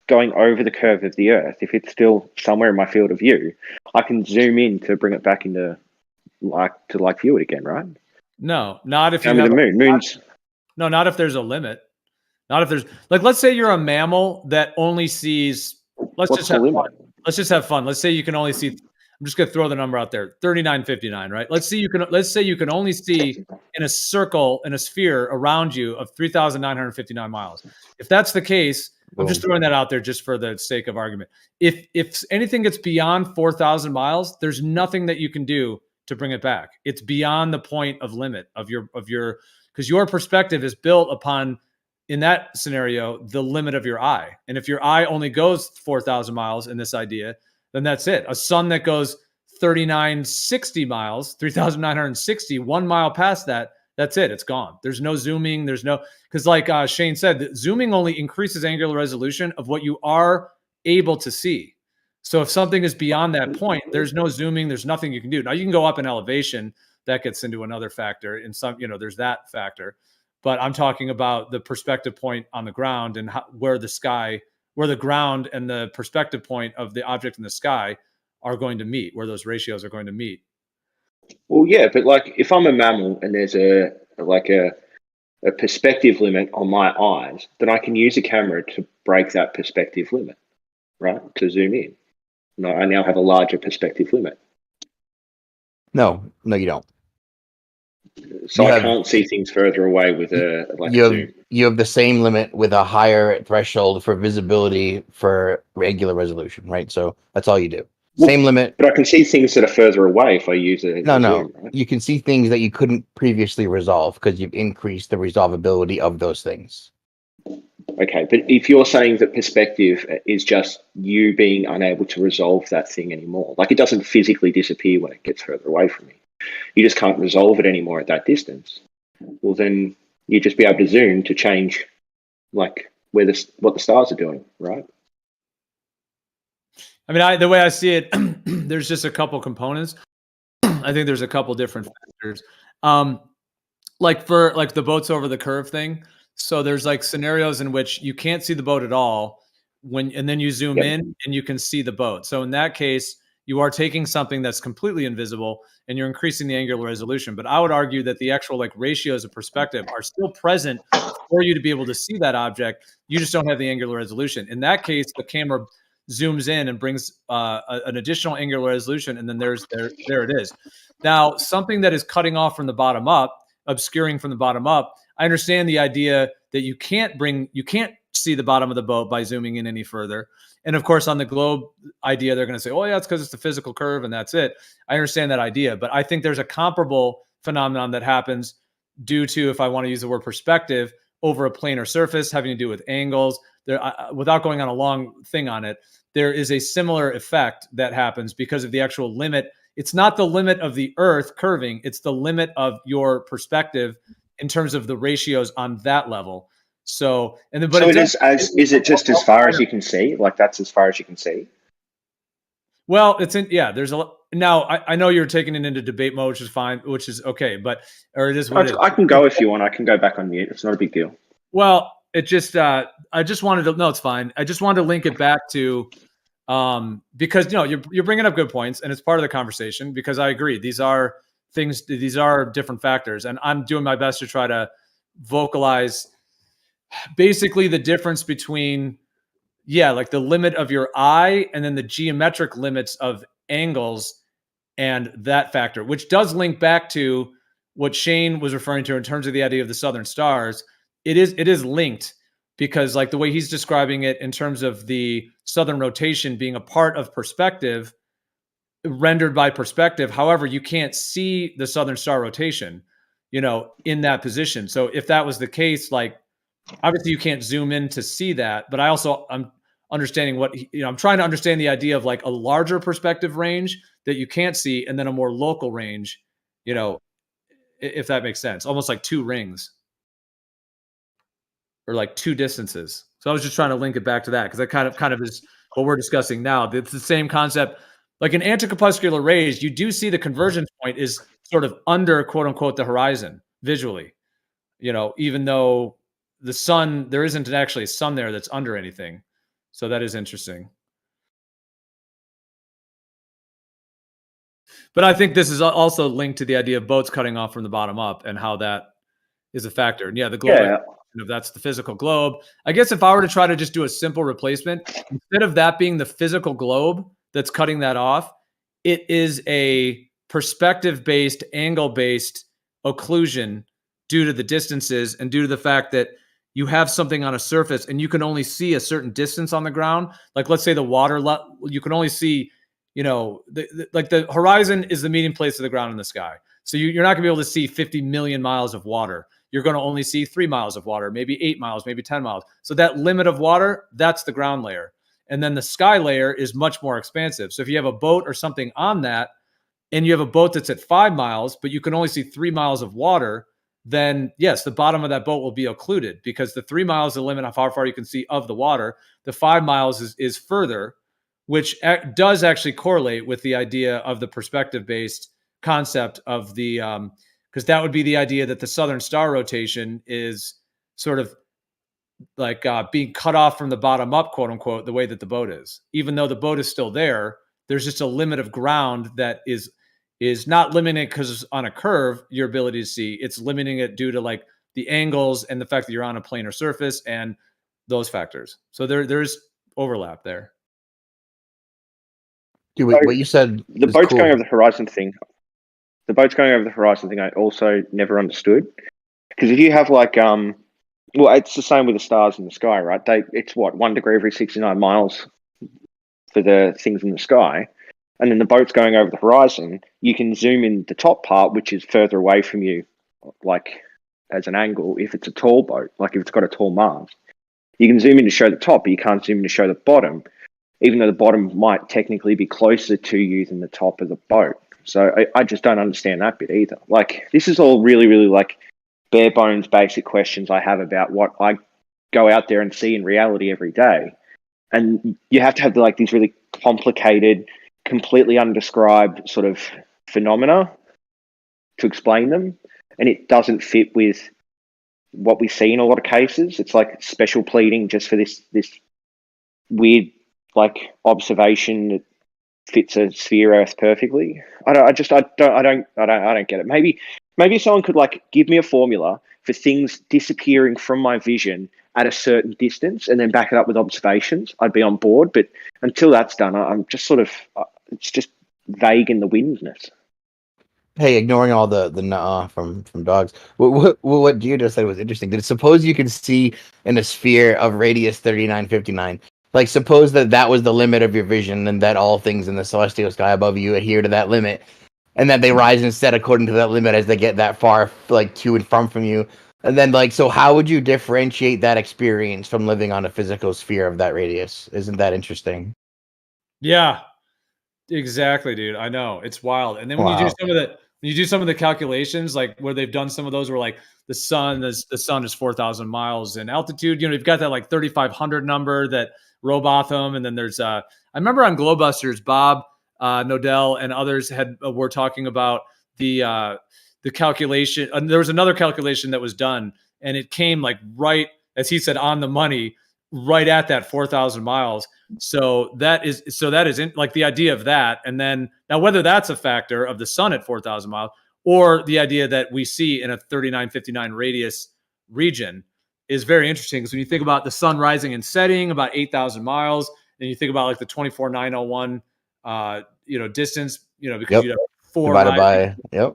going over the curve of the Earth, if it's still somewhere in my field of view, I can zoom in to bring it back into view it again, right? No, not if you have the moon. No, not if there's a limit. Not if there's, like, let's say you're a mammal that only sees. Let's just have fun. Let's say you can only see. I'm just gonna throw the number out there, 3959, right? Let's say you can only see in a circle, in a sphere around you of 3,959 miles. If that's the case, I'm just throwing that out there just for the sake of argument. If anything gets beyond 4,000 miles, there's nothing that you can do to bring it back. It's beyond the point of limit of your because your perspective is built upon, in that scenario, the limit of your eye. And if your eye only goes 4,000 miles in this idea, then that's it. A sun that goes 3,960 miles, 3,960, 1 mile past that, that's it. It's gone. There's no zooming. Because like Shane said, zooming only increases angular resolution of what you are able to see. So if something is beyond that point, there's no zooming. There's nothing you can do. Now you can go up in elevation. That gets into another factor. In some, there's that factor. But I'm talking about the perspective point on the ground and where the ground and the perspective point of the object in the sky are going to meet, where those ratios are going to meet. Well, yeah, but like if I'm a mammal and there's a perspective limit on my eyes, then I can use a camera to break that perspective limit, right? To zoom in. No, I now have a larger perspective limit. No, you don't. So You I have can't see things further away with a zoom. you have the same limit with a higher threshold for visibility for regular resolution, right? So that's all you do. Same limit. But I can see things that are further away if I use a No, zoom, right? you can see things that you couldn't previously resolve because you've increased the resolvability of those things. Okay, but if you're saying that perspective is just you being unable to resolve that thing anymore, like it doesn't physically disappear when it gets further away from me, you just can't resolve it anymore at that distance. Well, then you just be able to zoom to change, like what the stars are doing, right? I mean, the way I see it, there's just a couple components. I think there's a couple different factors. Like for like the boats over the curve thing. So there's like scenarios in which you can't see the boat at all and then you zoom in and you can see the boat. So in that case, you are taking something that's completely invisible and you're increasing the angular resolution. But I would argue that the actual like ratios of perspective are still present for you to be able to see that object. You just don't have the angular resolution. In that case, the camera zooms in and brings an additional angular resolution, and then there it is. Now, something that is cutting off from the bottom up, obscuring from the bottom up, I understand the idea that you can't see the bottom of the boat by zooming in any further. And of course, on the globe idea, they're going to say, oh yeah, it's because it's the physical curve and that's it. I understand that idea, but I think there's a comparable phenomenon that happens due to, if I want to use the word perspective, over a planar surface having to do with angles. There, without going on a long thing on it, there is a similar effect that happens because of the actual limit. It's not the limit of the Earth curving, it's the limit of your perspective in terms of the ratios on that level. So, and then, but so is it just as far as you can see? Like that's as far as you can see? Well, there's now I know you're taking it into debate mode, which is fine, which is okay, but, or it is what it is. I can go if you want. I can go back on mute. It's not a big deal. Well, it just, I just wanted to, no, it's fine. I just wanted to link it back to, because, you're bringing up good points and it's part of the conversation because I agree. These are different factors and I'm doing my best to try to vocalize basically the difference between, like the limit of your eye and then the geometric limits of angles and that factor, which does link back to what Shane was referring to in terms of the idea of the Southern Stars. It is linked because like the way he's describing it in terms of the southern rotation being a part of perspective, rendered by perspective. However, you can't see the Southern Star rotation, in that position. So if that was the case, like obviously you can't zoom in to see that, but I'm understanding I'm trying to understand the idea of like a larger perspective range that you can't see and then a more local range, if that makes sense, almost like two rings or like two distances. So I was just trying to link it back to that because that kind of is what we're discussing now. It's the same concept. Like in anticorpuscular rays, you do see the convergence point is sort of under quote unquote the horizon visually, even though the sun, there isn't actually a sun there that's under anything. So that is interesting. But I think this is also linked to the idea of boats cutting off from the bottom up and how that is a factor. And the globe, if that's the physical globe. I guess if I were to try to just do a simple replacement, instead of that being the physical globe that's cutting that off, it is a perspective-based, angle-based occlusion due to the distances and due to the fact that you have something on a surface and you can only see a certain distance on the ground. Like let's say the water, you can only see, like the horizon is the meeting place of the ground and the sky. So you're not gonna be able to see 50 million miles of water. You're going to only see 3 miles of water, maybe 8 miles, maybe 10 miles. So that limit of water, that's the ground layer. And then the sky layer is much more expansive. So if you have a boat or something on that, and you have a boat that's at 5 miles, but you can only see 3 miles of water, then yes, the bottom of that boat will be occluded because the 3 miles is the limit of how far you can see of the water. The 5 miles is further, which does actually correlate with the idea of the perspective-based concept of the, because that would be the idea that the Southern Star rotation is sort of like being cut off from the bottom up, quote unquote, the way that the boat is. Even though the boat is still there, there's just a limit of ground that is is not limiting it because on a curve, your ability to see. It's limiting it due to like the angles and the fact that you're on a planar surface and those factors. So there's overlap there. Dude, So what you said the is boats cool. going over the horizon thing. The boats going over the horizon thing, I also never understood. Because if you have like, well, it's the same with the stars in the sky, right? It's what 1 degree every 69 miles for the things in the sky, and then the boats going over the horizon. You can zoom in the top part, which is further away from you, like as an angle. If it's a tall boat, like if it's got a tall mast, you can zoom in to show the top, but you can't zoom in to show the bottom, even though the bottom might technically be closer to you than the top of the boat. So I just don't understand that bit either. Like, this is all really, really like bare bones basic questions I have about what I go out there and see in reality every day. And you have to have like these really complicated, completely undescribed sort of phenomena to explain them. And it doesn't fit with what we see in a lot of cases. It's like special pleading just for this weird like observation that fits a sphere Earth perfectly. I don't get it. Maybe someone could like give me a formula for things disappearing from my vision at a certain distance and then back it up with observations. I'd be on board, but until that's done, I'm just sort of it's just vague in the windness. Hey, ignoring all the nuh-uh from dogs. What Gio just said was interesting. Did suppose you could see in a sphere of radius 3959? Like, suppose that was the limit of your vision, and that all things in the celestial sky above you adhere to that limit, and that they rise instead according to that limit as they get that far, like to and from you. And then, like, so how would you differentiate that experience from living on a physical sphere of that radius? Isn't that interesting? Yeah, exactly, dude. I know, it's wild. And then when you do some of the calculations, like where they've done some of those, where like the sun is 4,000 miles in altitude. You know, you've got that like 3,500 number that Robotham, and then there's I remember on Glowbusters, Bob Nodell and others were talking about the calculation. And there was another calculation that was done, and it came like right, as he said, on the money, right at that 4,000 miles. So that is like the idea of that. And then now whether that's a factor of the sun at 4,000 miles or the idea that we see in a 3959 radius region is very interesting. Because when you think about the sun rising and setting about 8,000 miles, and you think about like the 24,901 distance, because you have 4 divided rising. by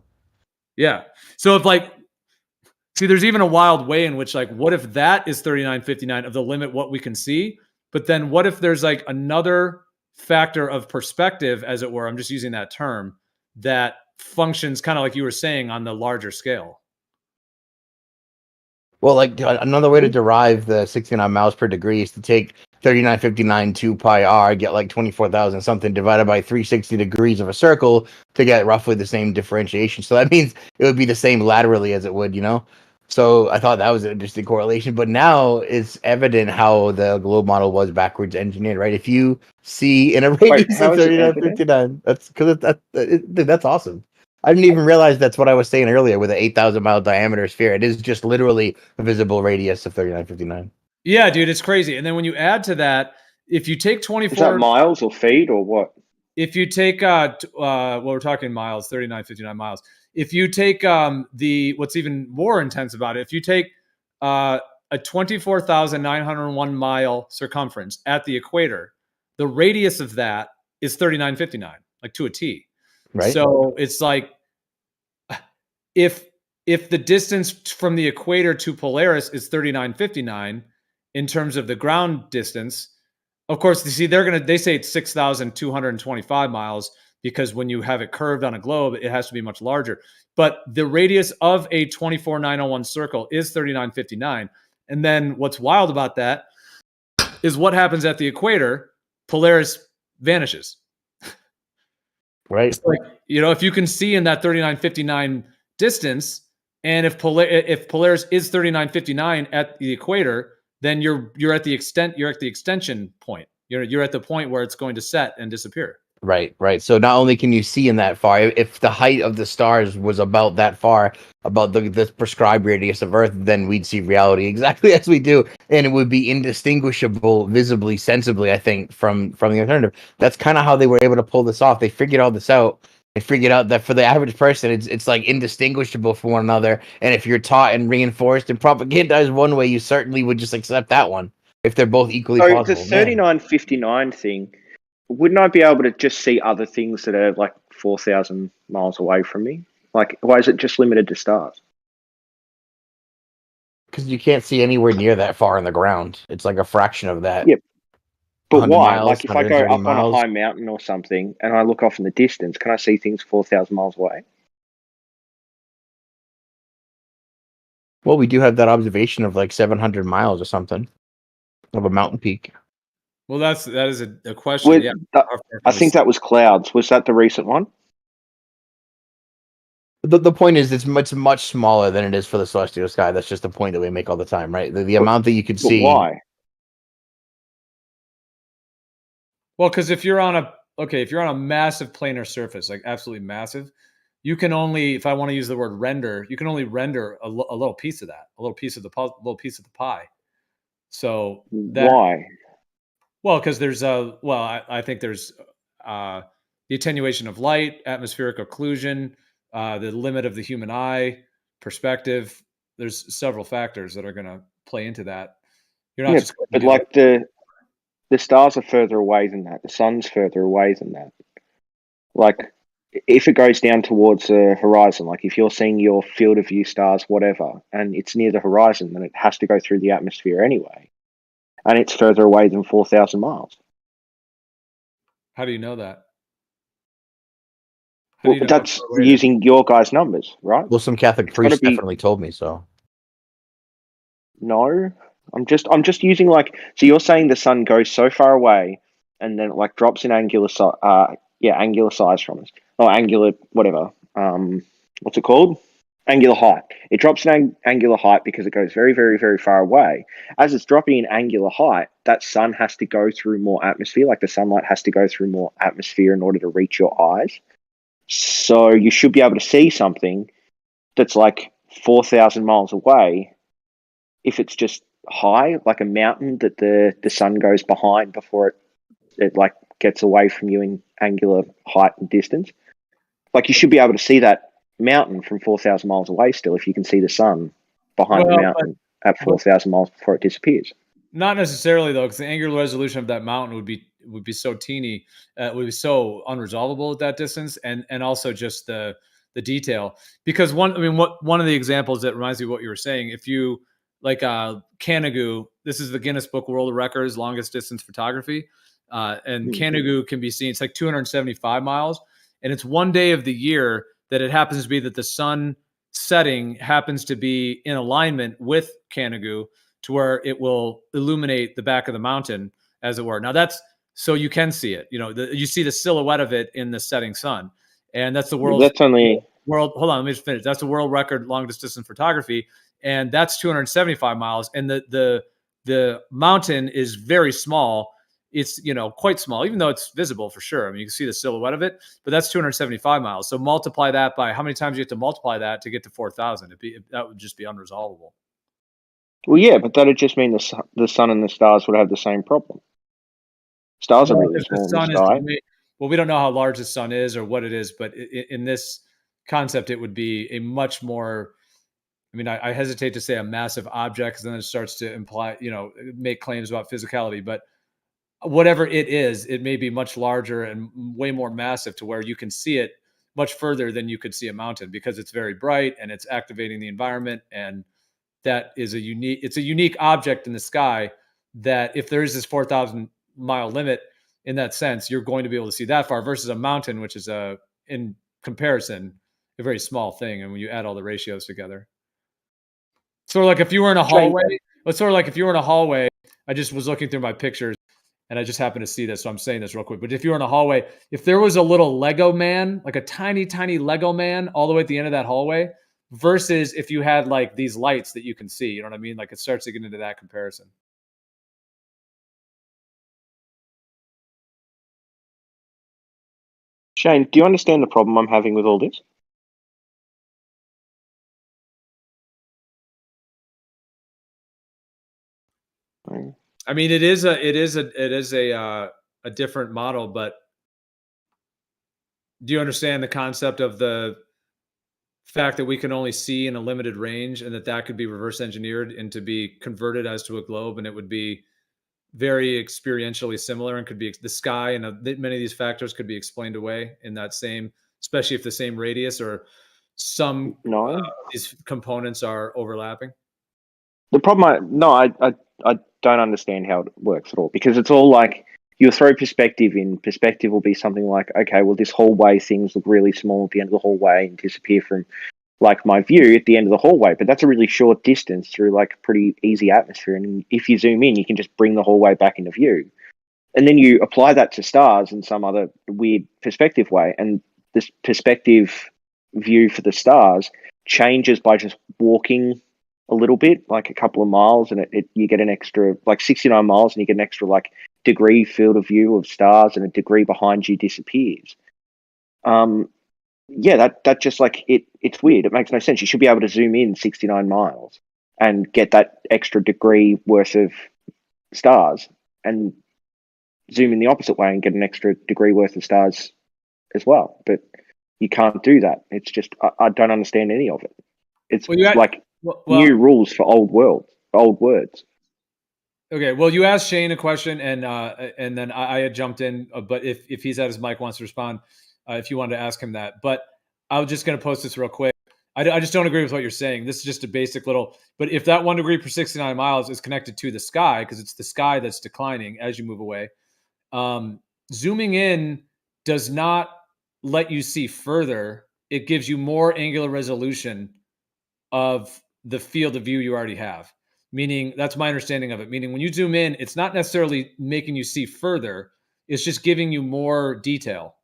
Yeah. So if like, see, there's even a wild way in which like, what if that is 3959 of the limit, what we can see? But then what if there's like another factor of perspective, as it were, I'm just using that term, that functions kind of like you were saying on the larger scale? Well, like another way to derive the 69 miles per degree is to take 3959 2 pi r, get like 24,000 something divided by 360 degrees of a circle to get roughly the same differentiation. So that means it would be the same laterally as it would, So I thought that was an interesting correlation. But now it's evident how the globe model was backwards engineered, right? If you see in a radius of 3959, that's because that's awesome. I didn't even realize that's what I was saying earlier with an 8,000 mile diameter sphere. It is just literally a visible radius of 3959. Yeah, dude, it's crazy. And then when you add to that, if you take 24... Is that miles or feet or what? If you take, we're talking miles, 3959 miles. If you take what's even more intense about it, if you take a 24,901 mile circumference at the equator, the radius of that is 3959, like to a T. Right. So it's like, if the distance from the equator to Polaris is 3959 in terms of the ground distance, of course, you see, they say it's 6,225 miles because when you have it curved on a globe, it has to be much larger. But the radius of a 24,901 circle is 3959. And then what's wild about that is what happens at the equator. Polaris vanishes. Right. It's like, if you can see in that 3959 distance, and if Polaris is 3959 at the equator, then you're at the extension point. You're at the point where it's going to set and disappear. Right. So not only can you see in that far, if the height of the stars was about that far, about the prescribed radius of Earth, then we'd see reality exactly as we do, and it would be indistinguishable, visibly, sensibly, I think, from the alternative. That's kind of how they were able to pull this off. They figured all this out I figured out that for the average person, it's like indistinguishable from one another. And if you're taught and reinforced and propagandized one way, you certainly would just accept that one if they're both equally So the possible. Man. 3959 thing, wouldn't I be able to just see other things that are like 4,000 miles away from me? Like, why is it just limited to stars? Because you can't see anywhere near that far in the ground. It's like a fraction of that. Yep. But 100 why? miles, Like, if I go 130 up on a miles. high mountain or something and I look off in the distance, can I see things 4,000 miles away? Well, we do have that observation of like 700 miles or something of a mountain peak. Well, that is a question. With, Yeah, I think that was clouds. Was that the recent one? The point is, it's much smaller than it is for the celestial sky. That's just the point that we make all the time, right? The amount that you could see. Why? Well, because if you're on a massive planar surface, like absolutely massive, you can only, if I want to use the word render, you can only render a little piece of that, a little piece of the pie. So that, why? Well, because there's I think there's the attenuation of light, atmospheric occlusion, the limit of the human eye, perspective. There's several factors that are going to play into that. You're not just going to but be like the stars are further away than that. The sun's further away than that. Like, if it goes down towards the horizon, like if you're seeing your field of view stars, whatever, and it's near the horizon, then it has to go through the atmosphere anyway. And it's further away than 4,000 miles. How do you know that? Well, that's using your guys' numbers, right? Well, some Catholic priests definitely told me so. No, I'm just using like, so you're saying the sun goes so far away and then it like drops in angular size from us. Or angular, whatever. What's it called? Angular height. It drops in angular height because it goes very, very, very far away. As it's dropping in angular height, that sun has to go through more atmosphere, like the sunlight has to go through more atmosphere in order to reach your eyes. So you should be able to see something that's like 4,000 miles away if it's just high, like a mountain that the sun goes behind before it like gets away from you in angular height and distance. Like, you should be able to see that mountain from 4,000 miles away still if you can see the sun behind the mountain at 4,000 miles before it disappears. Not necessarily though, because the angular resolution of that mountain would be so teeny, would be so unresolvable at that distance, and also just the detail. Because one of the examples that reminds me of what you were saying, if you like Canigou, this is the Guinness Book World Records longest distance photography, and Canigou can be seen. It's like 275 miles, and it's one day of the year that it happens to be that the sun setting happens to be in alignment with Canigou, to where it will illuminate the back of the mountain, as it were. Now that's so you can see it. You know, you see the silhouette of it in the setting sun, and that's the world. That's only world. Hold on, let me just finish. That's the world record longest distance photography, and that's 275 miles. And the mountain is very small. It's quite small, even though it's visible for sure. I mean, you can see the silhouette of it, but that's 275 miles. So multiply that by how many times you have to multiply that to get to 4,000. That would just be unresolvable. Well, yeah, but that'd just mean the sun and the stars would have the same problem. Stars are really small in the sky. Well, we don't know how large the sun is or what it is, but in this concept, it would be a much more. I mean, I hesitate to say a massive object, because then it starts to imply, make claims about physicality. But whatever it is, it may be much larger and way more massive, to where you can see it much further than you could see a mountain, because it's very bright and it's activating the environment. And that is a unique object in the sky, that if there is this 4,000 mile limit, in that sense, you're going to be able to see that far, versus a mountain, which is in comparison, a very small thing. And when you add all the ratios together, sort of like if you were in a hallway, I just was looking through my pictures and I just happened to see this. So I'm saying this real quick, but if you were in a hallway, if there was a little Lego man, like a tiny, tiny Lego man all the way at the end of that hallway, versus if you had like these lights that you can see, you know what I mean? Like, it starts to get into that comparison. Shane, do you understand the problem I'm having with all this? I mean, it is a different model, but Do you understand the concept of the fact that we can only see in a limited range, and that could be reverse engineered and to be converted as to a globe, and it would be very experientially similar, and could be the sky, and many of these factors could be explained away in that same, especially if the same radius or some these components are overlapping? The problem, I don't understand how it works at all, because it's all like you throw perspective in. Perspective will be something like, okay, well, this hallway things look really small at the end of the hallway and disappear from like my view at the end of the hallway, but that's a really short distance through like pretty easy atmosphere. And if you zoom in, you can just bring the hallway back into view. And then you apply that to stars in some other weird perspective way, and this perspective view for the stars changes by just walking a little bit, like a couple of miles, and you get an extra, like 69 miles, and you get an extra like degree field of view of stars, and a degree behind you disappears. Yeah, that just like it's weird. It makes no sense. You should be able to zoom in 69 miles and get that extra degree worth of stars, and zoom in the opposite way and get an extra degree worth of stars as well. But you can't do that. It's just I don't understand any of it. It's new rules for old words. Okay, well, you asked Shane a question, and then I had jumped in. But if he's at his mic, wants to respond, if you wanted to ask him that. But I was just going to post this real quick. I just don't agree with what you're saying. This is just a basic little. But if that 1 degree per 69 miles is connected to the sky, because it's the sky that's declining as you move away, zooming in does not let you see further. It gives you more angular resolution of the field of view you already have. Meaning, that's my understanding of it. Meaning, when you zoom in, it's not necessarily making you see further. It's just giving you more detail.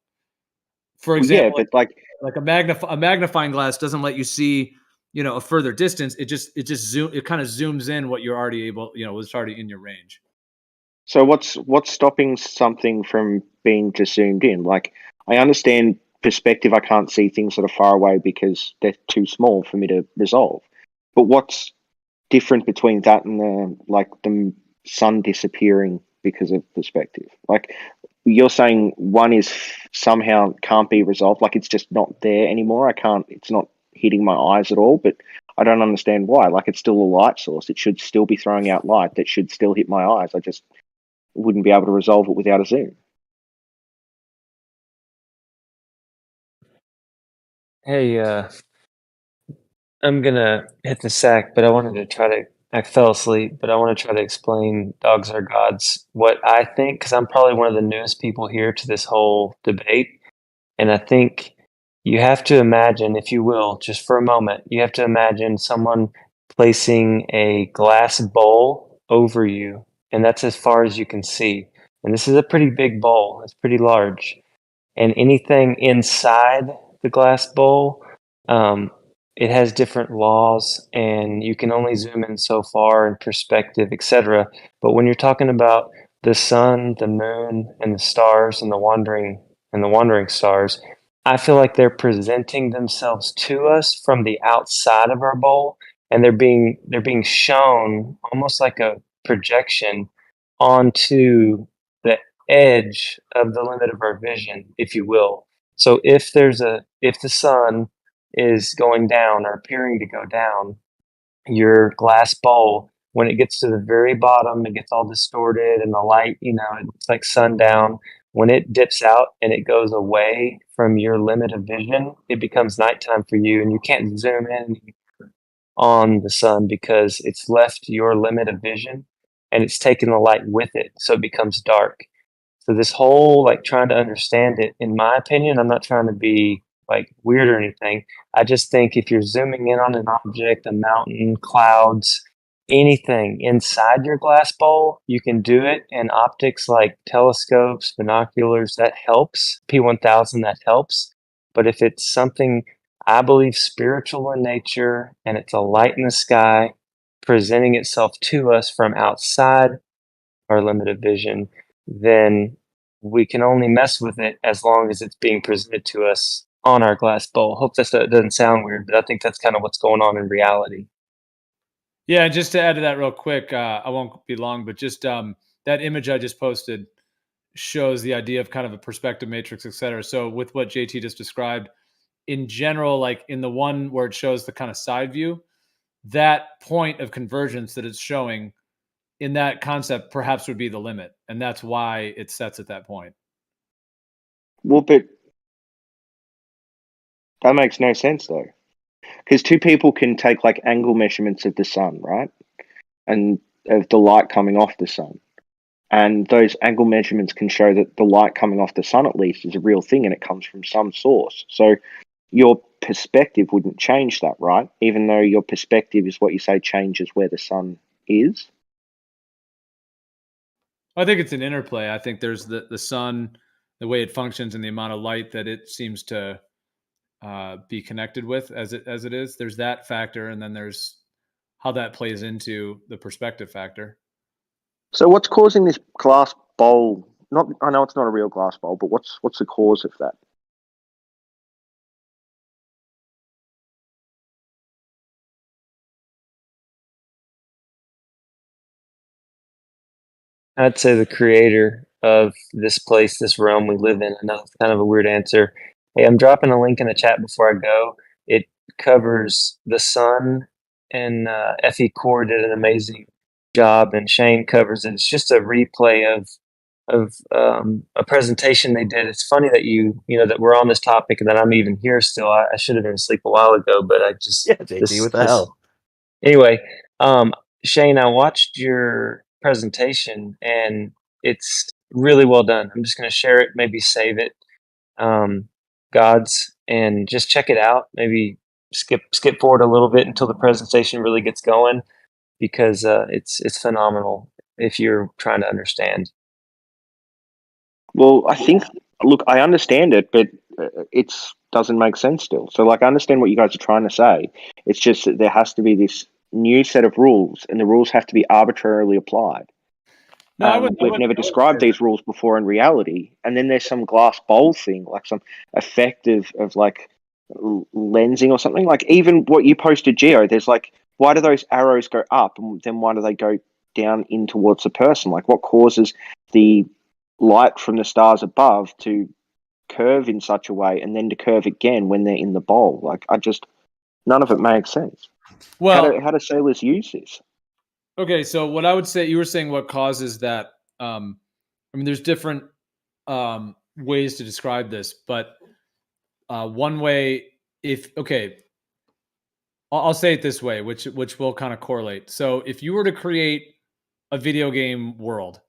For example, yeah, but like a magnifying glass doesn't let you see, a further distance. It kind of zooms in what you're already able, was already in your range. So what's stopping something from being just zoomed in? Like, I understand perspective. I can't see things that are far away because they're too small for me to resolve. But what's different between that and the sun disappearing because of perspective? Like, you're saying one is somehow can't be resolved, like it's just not there anymore. It's not hitting my eyes at all, but I don't understand why. Like, it's still a light source. It should still be throwing out light that should still hit my eyes. I just wouldn't be able to resolve it without a zoom. Hey, I'm gonna hit the sack, but I fell asleep, but I want to try to explain Dogs Are Gods, what I think, because I'm probably one of the newest people here to this whole debate. And I think you have to imagine, if you will, just for a moment, you have to imagine someone placing a glass bowl over you, and that's as far as you can see. And this is a pretty big bowl, it's pretty large. And anything inside the glass bowl, it has different laws, and you can only zoom in so far in perspective, etc. But when you're talking about the sun, the moon, and the stars, and the wandering stars, I feel like they're presenting themselves to us from the outside of our bowl, and they're being shown almost like a projection onto the edge of the limit of our vision, if you will. So if the sun is going down or appearing to go down, your glass bowl, when it gets to the very bottom, it gets all distorted and the light, it looks like sundown. When it dips out and it goes away from your limit of vision, it becomes nighttime for you, and you can't zoom in on the sun because it's left your limit of vision and it's taken the light with it, so it becomes dark. So this whole trying to understand it, in my opinion, I'm not trying to be weird or anything. I just think if you're zooming in on an object, a mountain, clouds, anything inside your glass bowl, you can do it. And optics like telescopes, binoculars, that helps. P1000, that helps. But if it's something I believe spiritual in nature, and it's a light in the sky presenting itself to us from outside our limited vision, then we can only mess with it as long as it's being presented to us on our glass bowl. Hope that doesn't sound weird, but I think that's kind of what's going on in reality. Yeah, just to add to that real quick, I won't be long, but just that image I just posted shows the idea of kind of a perspective matrix, et cetera. So with what JT just described, in general, like in the one where it shows the kind of side view, that point of convergence that it's showing in that concept perhaps would be the limit. And that's why it sets at that point. Well, but that makes no sense though. Because two people can take like angle measurements of the sun, right? And of the light coming off the sun. And those angle measurements can show that the light coming off the sun, at least, is a real thing and it comes from some source. So your perspective wouldn't change that, right? Even though your perspective is what you say changes where the sun is. I think it's an interplay. I think there's the sun, the way it functions, and the amount of light that it seems to be connected with as it is. There's that factor, and then there's how that plays into the perspective factor. So what's causing this glass bowl? I know it's not a real glass bowl, but what's the cause of that? I'd say the creator of this place, this realm we live in. I know it's kind of a weird answer. Hey, I'm dropping a link in the chat before I go. It covers the sun, and Effie Core did an amazing job, and Shane covers it. It's just a replay of a presentation they did. It's funny that that we're on this topic and that I'm even here still. I should have been asleep a while ago, but I just JT, what the hell? Anyway, Shane, I watched your presentation and it's really well done. I'm just going to share it, maybe save it, Gods, and just check it out. Maybe skip forward a little bit until the presentation really gets going, because it's phenomenal if you're trying to understand. Well, I think, look, I understand it, but it doesn't make sense still. So, like, I understand what you guys are trying to say. It's just that there has to be this new set of rules, and the rules have to be arbitrarily applied. No, we've never described these rules before in reality. And then there's some glass bowl thing, like some effect of like lensing or something. Like even what you posted, Geo, there's like, why do those arrows go up and then why do they go down in towards the person? Like what causes the light from the stars above to curve in such a way and then to curve again when they're in the bowl? Like none of it makes sense. Well, how do sailors use this? Okay, so what I would say, you were saying what causes that. I mean, there's different ways to describe this, but one way, I'll say it this way, which will kind of correlate. So if you were to create a video game world,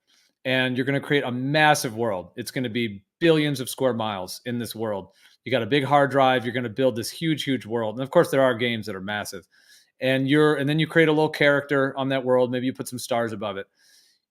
and you're going to create a massive world, it's going to be billions of square miles in this world. You got a big hard drive. You're going to build this huge, huge world, and of course, there are games that are massive. And then you create a little character on that world. Maybe you put some stars above it.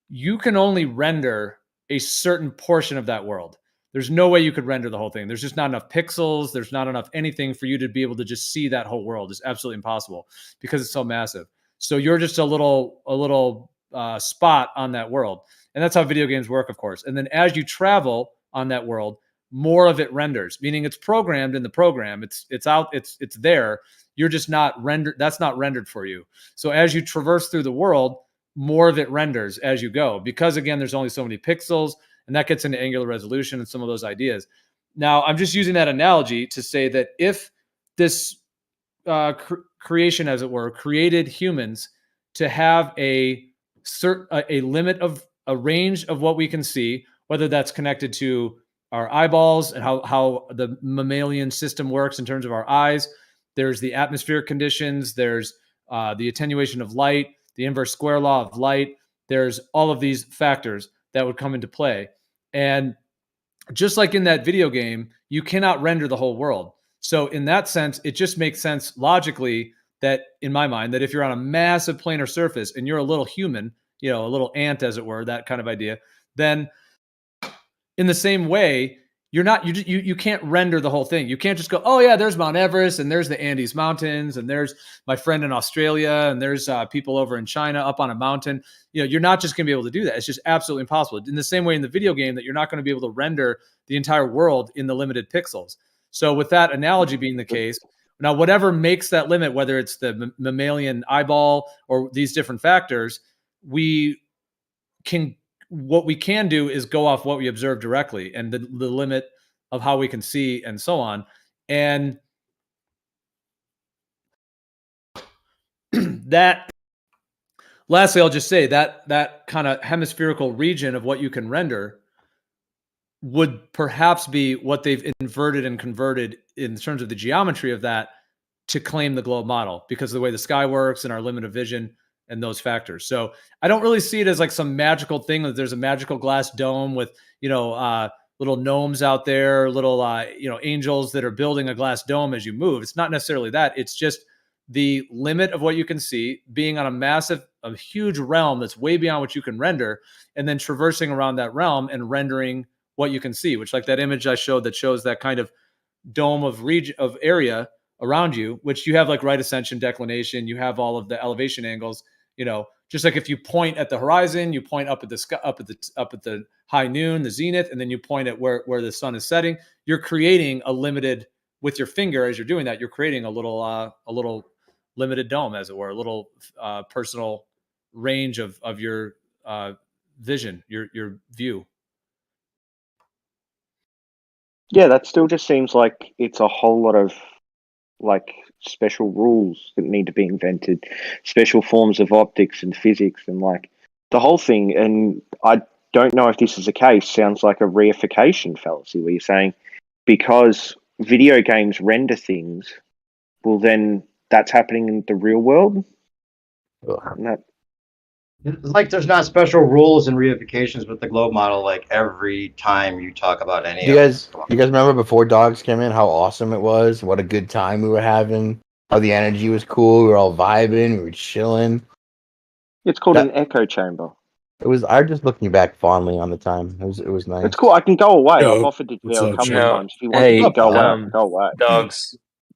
You can only render a certain portion of that world. There's no way you could render the whole thing. There's just not enough pixels. There's not enough anything for you to be able to just see that whole world. It's absolutely impossible because it's so massive. So you're just a little spot on that world. And that's how video games work, of course. And then as you travel on that world, more of it renders, meaning it's programmed in the program. It's out, it's there. You're just not rendered. That's not rendered for you. So as you traverse through the world, more of it renders as you go, because again, there's only so many pixels, and that gets into angular resolution and some of those ideas. Now, I'm just using that analogy to say that if this creation, as it were, created humans to have a limit of a range of what we can see, whether that's connected to our eyeballs and how the mammalian system works in terms of our eyes. There's the atmospheric conditions. There's the attenuation of light, the inverse square law of light. There's all of these factors that would come into play. And just like in that video game, you cannot render the whole world. So in that sense, it just makes sense logically that, in my mind, that if you're on a massive planar surface and you're a little human, a little ant, as it were, that kind of idea, then in the same way, you can't render the whole thing. You can't just go, oh yeah, there's Mount Everest and there's the Andes Mountains and there's my friend in Australia and there's people over in China up on a mountain. You're not just going to be able to do that. It's just absolutely impossible. In the same way in the video game that you're not going to be able to render the entire world in the limited pixels. So with that analogy being the case, now whatever makes that limit, whether it's the mammalian eyeball or these different factors, we can what we can do is go off what we observe directly and the limit of how we can see and so on. And that, lastly, I'll just say that kind of hemispherical region of what you can render would perhaps be what they've inverted and converted in terms of the geometry of that to claim the globe model, because of the way the sky works and our limit of vision and those factors. So I don't really see it as like some magical thing that there's a magical glass dome with, little gnomes out there, little, angels that are building a glass dome as you move. It's not necessarily that. It's just the limit of what you can see, being on a huge realm that's way beyond what you can render, and then traversing around that realm and rendering what you can see, which, like that image I showed that shows that kind of dome of area around you, which you have like right ascension, declination, you have all of the elevation angles, just like if you point at the horizon, you point up at the sky, up at the high noon, the zenith, and then you point at where the sun is setting. You're creating a limited, with your finger as you're doing that, you're creating a little limited dome, as it were, a little personal range of your vision, your view. Yeah, that still just seems like it's a whole lot of like special rules that need to be invented, special forms of optics and physics and like the whole thing. And I don't know if this is the case. Sounds like a reification fallacy where you're saying because video games render things, well then that's happening in the real world. It's like there's not special rules and reifications with the globe model like every time you talk about any Do of you it. guys remember before dogs came in how awesome it was? What a good time we were having. How the energy was cool. We were all vibing. We were chilling. It's called an echo chamber. It was. I'm just looking back fondly on the time. It was nice. It's cool. I can go away. Yo, I've offered to what's jail a up, couple Jim? of times. If you want me Hey, to go away, I can go away.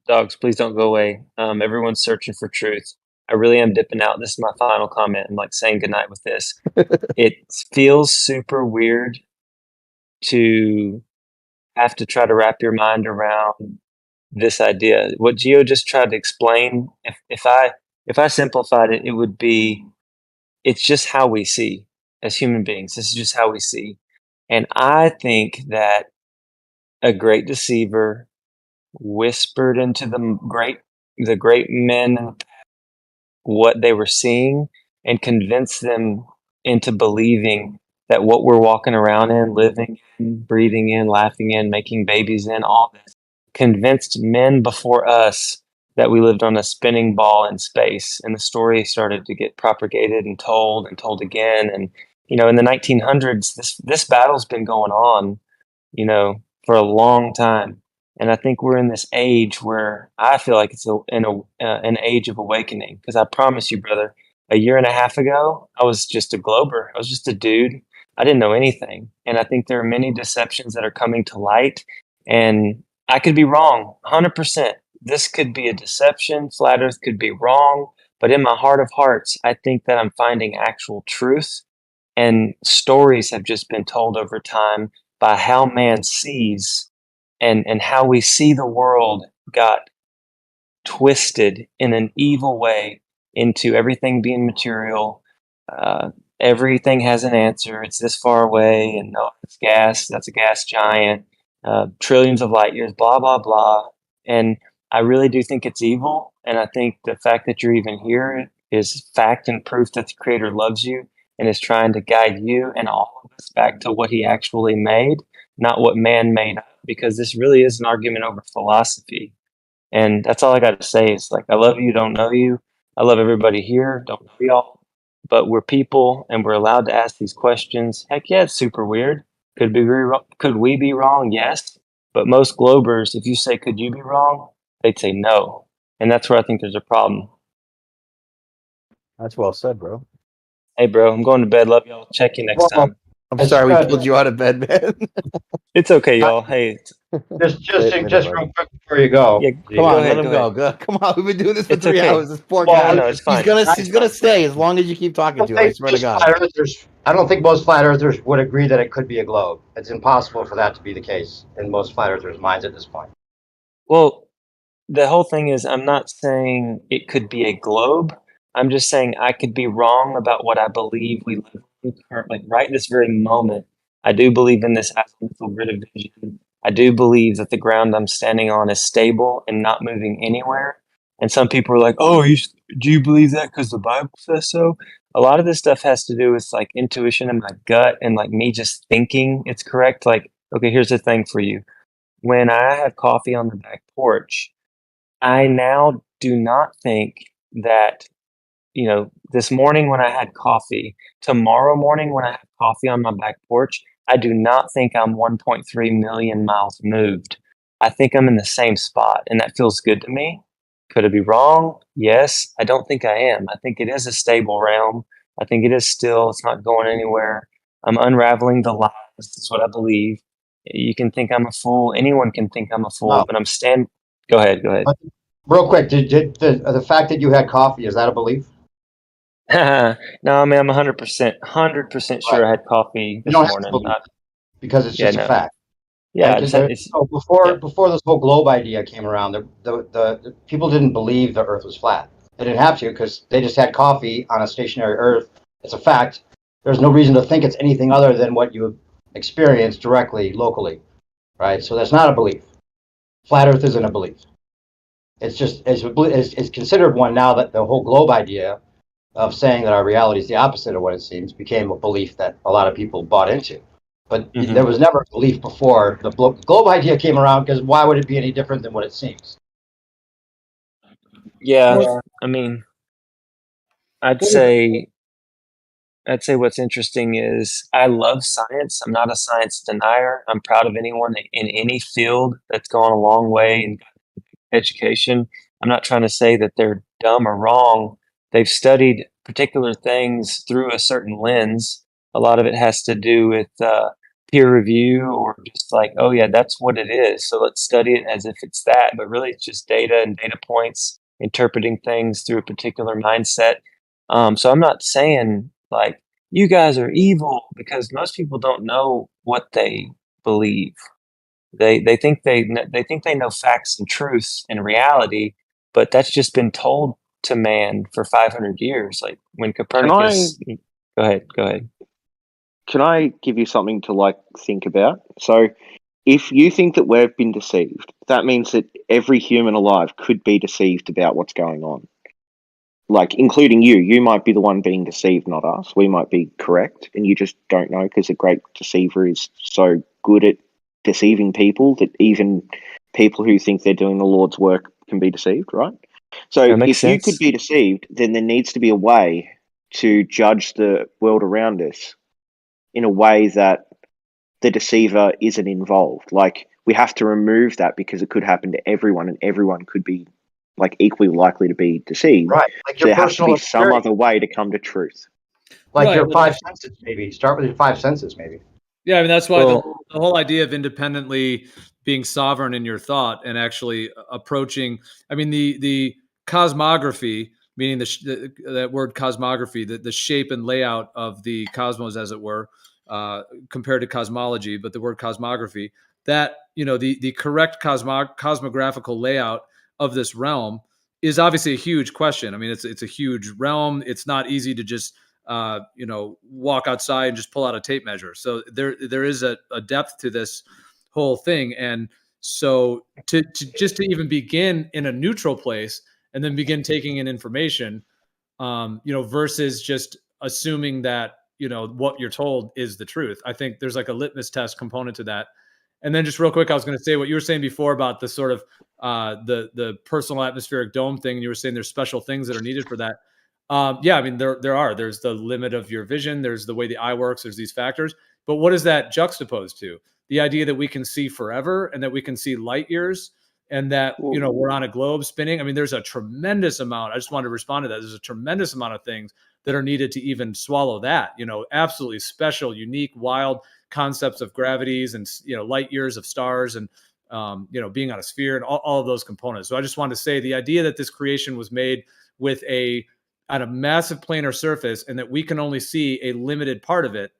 dogs, please don't go away. Everyone's searching for truth. I really am dipping out. This is my final comment. I'm like saying goodnight with this. It feels super weird to have to try to wrap your mind around this idea. What Gio just tried to explain, if I simplified it, it would be it's just how we see as human beings. This is just how we see. And I think that a great deceiver whispered into the great men what they were seeing and convinced them into believing that what we're walking around in, living in, breathing in, laughing in, making babies in, all this, convinced men before us that we lived on a spinning ball in space. And the story started to get propagated and told again. And, in the 1900s, this battle's been going on, for a long time. And I think we're in this age where I feel like it's an age of awakening. Because I promise you, brother, a year and a half ago, I was just a glober. I was just a dude. I didn't know anything. And I think there are many deceptions that are coming to light. And I could be wrong, 100%. This could be a deception. Flat Earth could be wrong. But in my heart of hearts, I think that I'm finding actual truth. And stories have just been told over time by how man sees and how we see the world got twisted in an evil way into everything being material. Everything has an answer. It's this far away, and no, it's gas. That's a gas giant. Trillions of light years, blah, blah, blah. And I really do think it's evil. And I think the fact that you're even here is fact and proof that the Creator loves you and is trying to guide you and all of us back to what He actually made, not what man made up, because this really is an argument over philosophy. And that's all I got to say is like, I love you, don't know you. I love everybody here, don't know y'all. But we're people and we're allowed to ask these questions. Heck yeah, it's super weird. Could we be wrong? Yes. But most globers, if you say, could you be wrong? They'd say no. And that's where I think there's a problem. That's well said, bro. Hey, bro, I'm going to bed. Love y'all. Check you next time. I'm sorry we pulled you out of bed, man. It's okay, y'all. Hey, just real quick before you go. Yeah, Come on, let him go. Come on, we've been doing this for It's 3 okay. hours. This poor Well, guy. no, it's fine. He's gonna stay as long as you keep talking to him. I swear to God. I don't think most flat earthers would agree that it could be a globe. It's impossible for that to be the case in most flat earthers' minds at this point. Well, the whole thing is I'm not saying it could be a globe. I'm just saying I could be wrong about what I believe we live like right this very moment, I do believe in this azimuthal grid of vision. I do believe that the ground I'm standing on is stable and not moving anywhere. And some people are like, "Oh, do you believe that because the Bible says so?" A lot of this stuff has to do with like intuition and my gut and like me just thinking it's correct. Like, okay, here's the thing for you. When I have coffee on the back porch, I now do not think that, this morning when I had coffee, tomorrow morning when I have coffee on my back porch, I do not think I'm 1.3 million miles moved. I think I'm in the same spot, and that feels good to me. Could I be wrong? Yes. I don't think I am. I think it is a stable realm. I think it is still, it's not going anywhere. I'm unraveling the lies. That's what I believe. You can think I'm a fool. Anyone can think I'm a fool, No. but Go ahead. Real quick, did the fact that you had coffee, is that a belief? No, I mean, I'm 100% sure Right. I had coffee You this don't have to morning. believe because it's Yeah, just a no. fact. Yeah, Like so before this whole globe idea came around, the people didn't believe the Earth was flat. They didn't have to because they just had coffee on a stationary Earth. It's a fact. There's no reason to think it's anything other than what you experience directly, locally, right? So that's not a belief. Flat Earth isn't a belief. It's just it's considered one now that the whole globe idea of saying that our reality is the opposite of what it seems became a belief that a lot of people bought into. But there was never a belief before the globe idea came around, because why would it be any different than what it seems? Yeah, I mean, I'd say what's interesting is I love science. I'm not a science denier. I'm proud of anyone in any field that's gone a long way in education. I'm not trying to say that they're dumb or wrong. They've studied particular things through a certain lens. A lot of it has to do with peer review, or just like, oh yeah, that's what it is. So let's study it as if it's that. But really, it's just data and data points, interpreting things through a particular mindset. So I'm not saying like you guys are evil, because most people don't know what they believe. They think they know facts and truths and reality, but that's just been told to man for 500 years. Like when Copernicus. Go ahead. Can I give you something to like think about? So, if you think that we've been deceived, that means that every human alive could be deceived about what's going on. Like, including you. You might be the one being deceived, not us. We might be correct, and you just don't know because the great deceiver is so good at deceiving people that even people who think they're doing the Lord's work can be deceived, right? So That makes if you could sense. be deceived, then there needs to be a way to judge the world around us in a way that the deceiver isn't involved. Like, we have to remove that because it could happen to everyone, and everyone could be like equally likely to be deceived. Right. Like So your there has to personal be some experience. other way to come to truth. Like Right. your five senses, maybe. Start with your five senses, maybe. Yeah, I mean that's why the Well- whole idea of independently being sovereign in your thought and actually approaching. I mean the cosmography, meaning that word cosmography, the shape and layout of the cosmos, as it were, compared to cosmology, but the word cosmography, that the correct cosmographical layout of this realm is obviously a huge question. I mean, it's a huge realm. It's not easy to just walk outside and just pull out a tape measure. So there is a depth to this whole thing. And so to just to even begin in a neutral place and then begin taking in information, versus just assuming that, what you're told is the truth. I think there's like a litmus test component to that. And then just real quick, I was going to say what you were saying before about the sort of the personal atmospheric dome thing. And you were saying there's special things that are needed for that. Yeah, I mean, there's the limit of your vision. There's the way the eye works. There's these factors. But what is that juxtaposed to? The idea that we can see forever and that we can see light years and that, we're on a globe spinning. I mean, there's a tremendous amount. I just wanted to respond to that. There's a tremendous amount of things that are needed to even swallow that, absolutely special, unique, wild concepts of gravities and, light years of stars and, being on a sphere and all of those components. So I just wanted to say the idea that this creation was made with on a massive planar surface and that we can only see a limited part of it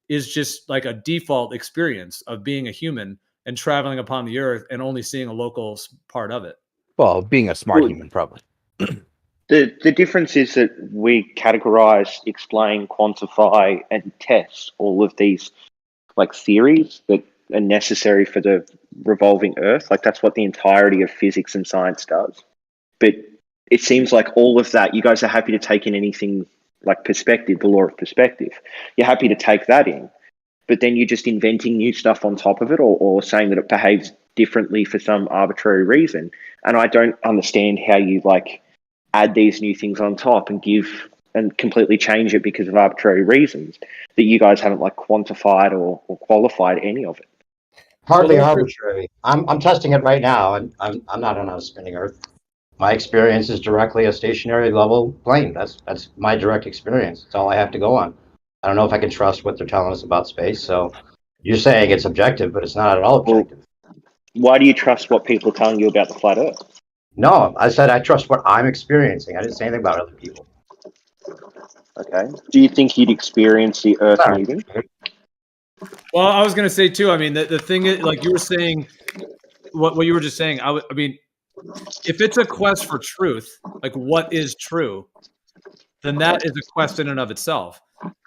is just like a default experience of being a human and traveling upon the earth and only seeing a local part of it. Well, being a smart human, probably. The difference is that we categorize, explain, quantify, and test all of these like theories that are necessary for the revolving Earth. Like that's what the entirety of physics and science does. But it seems like all of that, you guys are happy to take in anything like perspective, the law of perspective. You're happy to take that in, but then you're just inventing new stuff on top of it, or saying that it behaves differently for some arbitrary reason. And I don't understand how you like add these new things on top and give and completely change it because of arbitrary reasons that you guys haven't like quantified or qualified any of it. Hardly arbitrary. I'm testing it right now, and I'm not on a spinning Earth. My experience is directly a stationary level plane. That's my direct experience. That's all I have to go on. I don't know if I can trust what they're telling us about space. So you're saying it's objective, but it's not at all objective. Why do you trust what people are telling you about the flat Earth? No, I said I trust what I'm experiencing. I didn't say anything about other people. Okay. Do you think you'd experience the Earth moving? Well, I was going to say too. I mean, the thing is, like you were saying, what you were just saying. I mean, if it's a quest for truth, like what is true, then that is a quest in and of itself.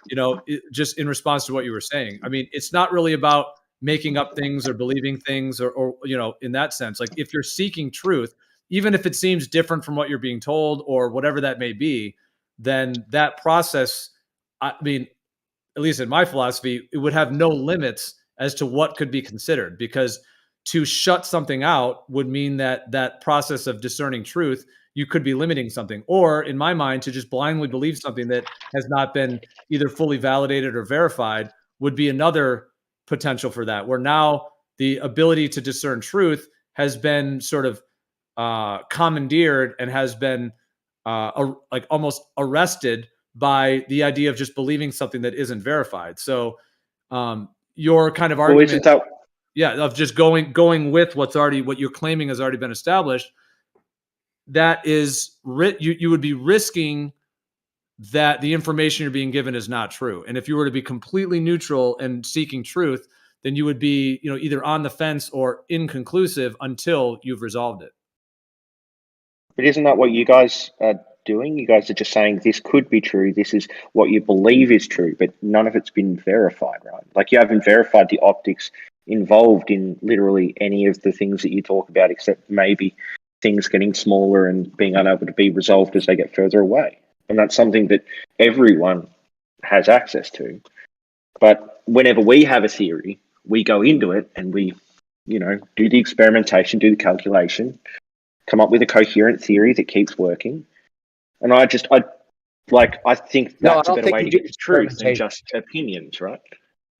You know, just in response to what you were saying. I mean, it's not really about making up things or believing things, or you know, in that sense. Like if you're seeking truth, even if it seems different from what you're being told or whatever that may be, then that process, I mean, at least in my philosophy, it would have no limits as to what could be considered, because to shut something out would mean that that process of discerning truth, you could be limiting something. Or in my mind, to just blindly believe something that has not been either fully validated or verified would be another potential for that, where now the ability to discern truth has been sort of commandeered and has been like almost arrested by the idea of just believing something that isn't verified. So your kind of argument, of just going with what you're claiming has already been established, that is you would be risking that the information you're being given is not true. And if you were to be completely neutral and seeking truth, then you would be, you know, either on the fence or inconclusive until you've resolved it. But isn't that what you guys are doing? You guys are just saying this could be true. This is what you believe is true, but none of it's been verified, right? Like you haven't verified the optics involved in literally any of the things that you talk about, except maybe things getting smaller and being unable to be resolved as they get further away. And that's something that everyone has access to. But whenever we have a theory, we go into it and we, you know, do the experimentation, do the calculation, come up with a coherent theory that keeps working. And I think that's a better way to get to truth than just opinions, right?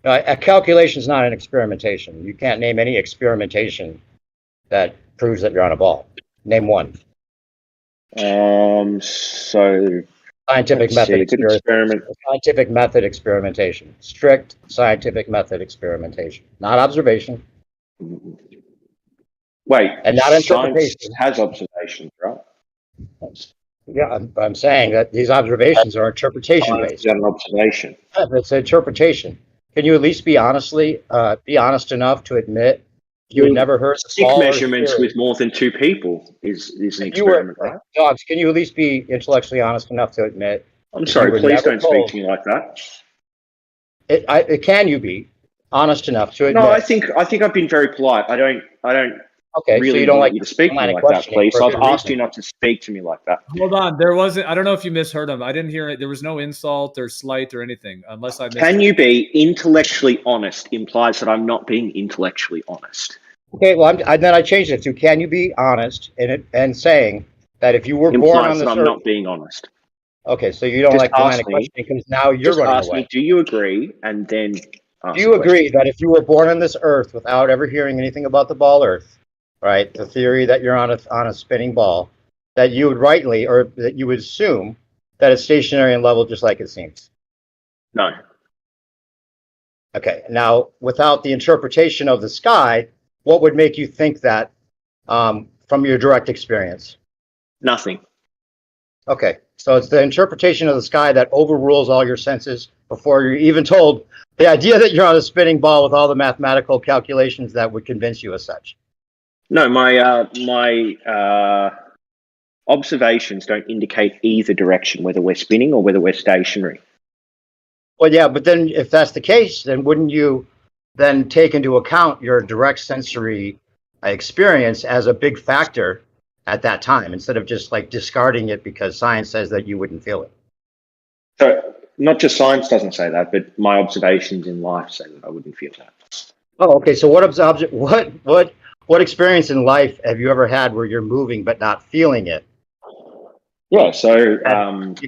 A calculation is not an experimentation. You can't name any experimentation that proves that you're on a ball. Name one. So scientific method experimentation. Strict scientific method experimentation, not observation. Wait, and not interpretation. Science has observations, right? Yeah, I'm saying that these observations are interpretation based. An observation. Yeah, it's an interpretation. Can you at least be honest enough to admit you had never heard stick measurements with more than two people is an experiment, right? Dogs, can you at least be intellectually honest enough to admit? I'm sorry, please don't speak to me like that. Can you be honest enough to admit? No, I think I've been very polite. I don't Okay, really so you don't want like you to speak to me like that, please. I've asked you not to speak to me like that. Hold on, there wasn't. I don't know if you misheard him. I didn't hear it. There was no insult or slight or anything, unless I. Can you be intellectually honest? Implies that I'm not being intellectually honest. Okay, well, then I changed it to can you be honest and saying that if you were born on this earth, I'm earth, not being honest. Okay, so you don't like the line of questioning because now you're running away. Do you agree? And then do you agree that if you were born on this earth without ever hearing anything about the ball Earth, right? The theory that you're on a spinning ball, that you would rightly or that you would assume that it's stationary and level just like it seems? No. Okay. Now, without the interpretation of the sky, what would make you think that from your direct experience? Nothing. Okay. So it's the interpretation of the sky that overrules all your senses before you're even told the idea that you're on a spinning ball with all the mathematical calculations that would convince you as such. No, my observations don't indicate either direction, whether we're spinning or whether we're stationary. Well, yeah, but then if that's the case, then wouldn't you then take into account your direct sensory experience as a big factor at that time, instead of just like discarding it because science says that you wouldn't feel it? So not just science doesn't say that, but my observations in life say that I wouldn't feel that. Oh, okay. So what experience in life have you ever had where you're moving but not feeling it? Yeah, so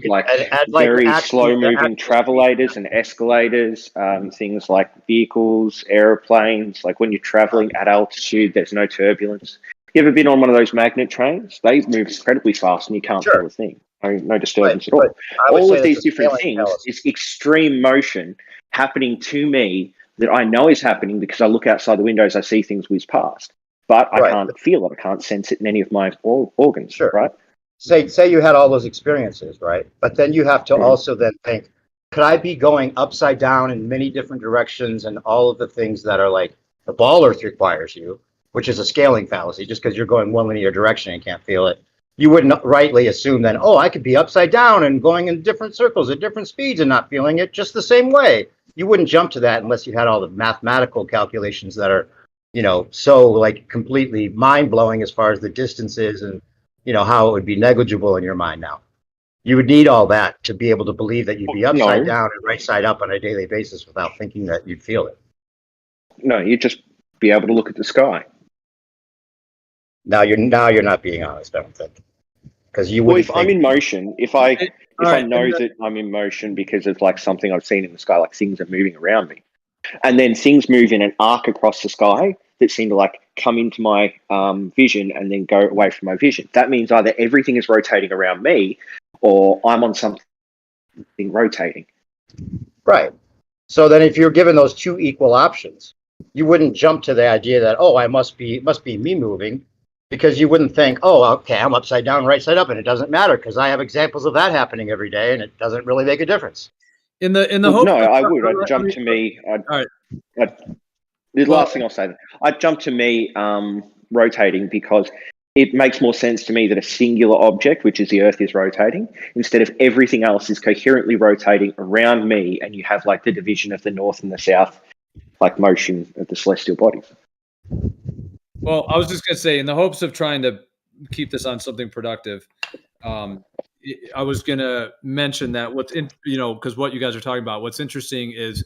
like very actually- slow-moving travelators and escalators, things like vehicles, airplanes. Like when you're traveling at altitude, there's no turbulence. You ever been on one of those magnet trains? They move incredibly fast, and you can't feel a thing. No disturbance at all. All of these different things is extreme motion happening to me that I know is happening because I look outside the windows, I see things whiz past, but I can't feel it. I can't sense it in any of my organs. Right? Say you had all those experiences, right? But then you have to also then think, could I be going upside down in many different directions and all of the things that are like the ball earth requires you, which is a scaling fallacy. Just because you're going one linear direction and can't feel it, you wouldn't rightly assume then, oh, I could be upside down and going in different circles at different speeds and not feeling it just the same way. You wouldn't jump to that unless you had all the mathematical calculations that are, so like completely mind-blowing as far as the distances and how it would be negligible in your mind now. You would need all that to be able to believe that you'd be upside down and right side up on a daily basis without thinking that you'd feel it. No, you'd just be able to look at the sky. Now you're not being honest, I don't think. Because you Well, would. if I'm in motion, if I know that I'm in motion because of like something I've seen in the sky, like things are moving around me, and then things move in an arc across the sky that seem to like come into my vision and then go away from my vision. That means either everything is rotating around me or I'm on something rotating. Right. So then if you're given those two equal options, you wouldn't jump to the idea that, oh, it must be me moving, because you wouldn't think, oh, okay, I'm upside down, right side up, and it doesn't matter because I have examples of that happening every day and it doesn't really make a difference. In the Well, hope. no, I would. I'd jump to me. The last thing I'll say, I'd jump to me rotating because it makes more sense to me that a singular object, which is the Earth, is rotating instead of everything else is coherently rotating around me, and you have like the division of the north and the south, like motion of the celestial bodies. Well, I was just going to say, in the hopes of trying to keep this on something productive, I was going to mention that because what you guys are talking about, what's interesting is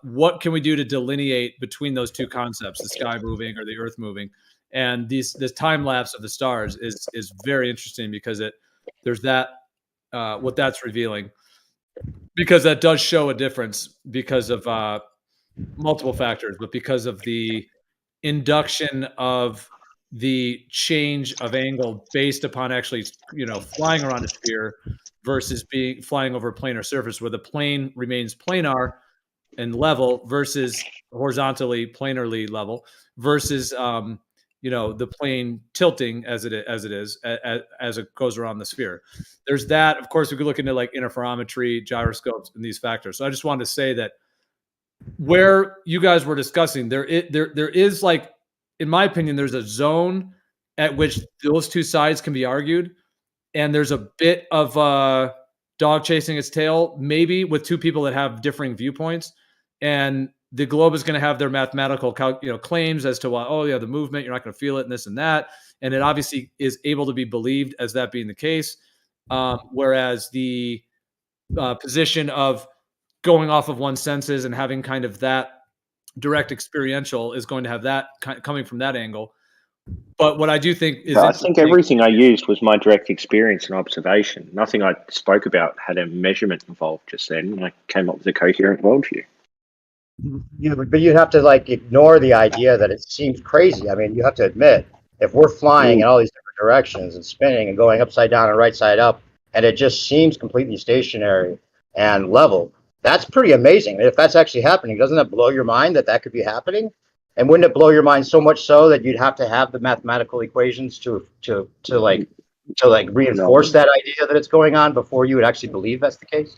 what can we do to delineate between those two concepts, the sky moving or the Earth moving, and this time lapse of the stars is very interesting because there's that what that's revealing, because that does show a difference because of multiple factors, but because of the induction of the change of angle based upon actually flying around a sphere versus flying over a planar surface where the plane remains planar and level versus horizontally planarly level versus the plane tilting as it goes around the sphere. There's that. Of course, we could look into like interferometry, gyroscopes, and these factors. So I just wanted to say that where you guys were discussing, there is like, in my opinion, there's a zone at which those two sides can be argued, and there's a bit of dog chasing its tail, maybe with two people that have differing viewpoints, and the globe is going to have their mathematical claims as to why, oh yeah, the movement, you're not going to feel it and this and that, and it obviously is able to be believed as that being the case, whereas the position of going off of one's senses and having kind of that direct experiential is going to have that coming from that angle. But what I do think is, I think everything I used was my direct experience and observation. Nothing I spoke about had a measurement involved just then. I came up with a coherent worldview. Yeah, but you'd have to like ignore the idea that it seems crazy. I mean, you have to admit, if we're flying in all these different directions and spinning and going upside down and right side up, and it just seems completely stationary and level, that's pretty amazing. If that's actually happening, doesn't that blow your mind that could be happening? And wouldn't it blow your mind so much so that you'd have to have the mathematical equations to reinforce that idea that it's going on before you would actually believe that's the case?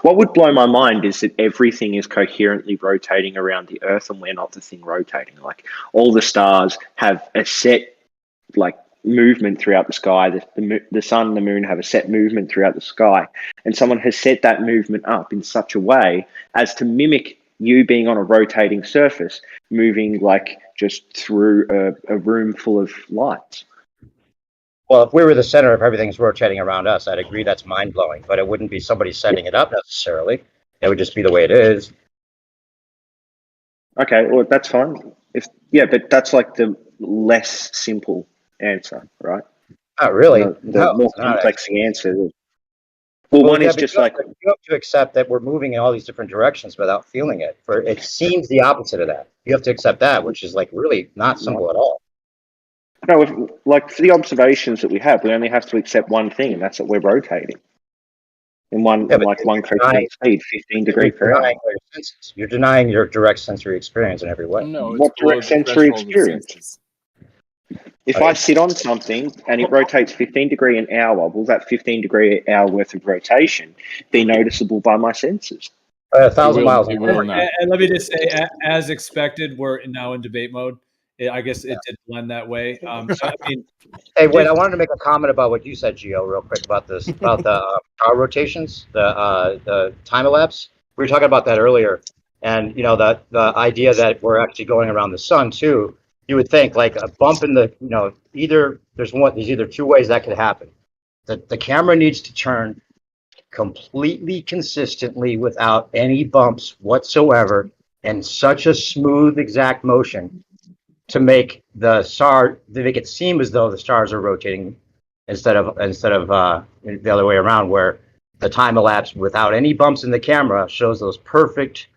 What would blow my mind is that everything is coherently rotating around the Earth and we're not the thing rotating. Like all the stars have a set like movement throughout the sky. The sun and the moon have a set movement throughout the sky, and someone has set that movement up in such a way as to mimic you being on a rotating surface, moving like just through a room full of lights. Well, if we were the center of everything's rotating around us, I'd agree that's mind-blowing, but it wouldn't be somebody setting it up necessarily. It would just be the way it is. Okay, well, that's fine. But that's like the less simple answer, right? Not really. The more complex the answer is. Well, one is just like you have to accept that we're moving in all these different directions without feeling it. For it seems the opposite of that. You have to accept that, which is like really not simple at all. no, like for the observations that we have, we only have to accept one thing, and that's that we're rotating in one constant speed, 15 degrees per hour. You're denying your direct sensory experience in every way. No, What direct sensory experience? If I sit on something and it rotates 15 degree an hour, will that 15 degree hour worth of rotation be noticeable by my senses? 1,000 miles an hour. And let me just say, as expected, we're now in debate mode. I guess it did blend that way. I mean, hey, wait! I wanted to make a comment about what you said, Gio, real quick about this, about the star rotations, the time elapse. We were talking about that earlier, and the idea that we're actually going around the sun too. You would think like a bump in the, there's either two ways that could happen. The camera needs to turn completely consistently without any bumps whatsoever, and such a smooth, exact motion to make it seem as though the stars are rotating instead of the other way around, where the time elapse without any bumps in the camera shows those perfect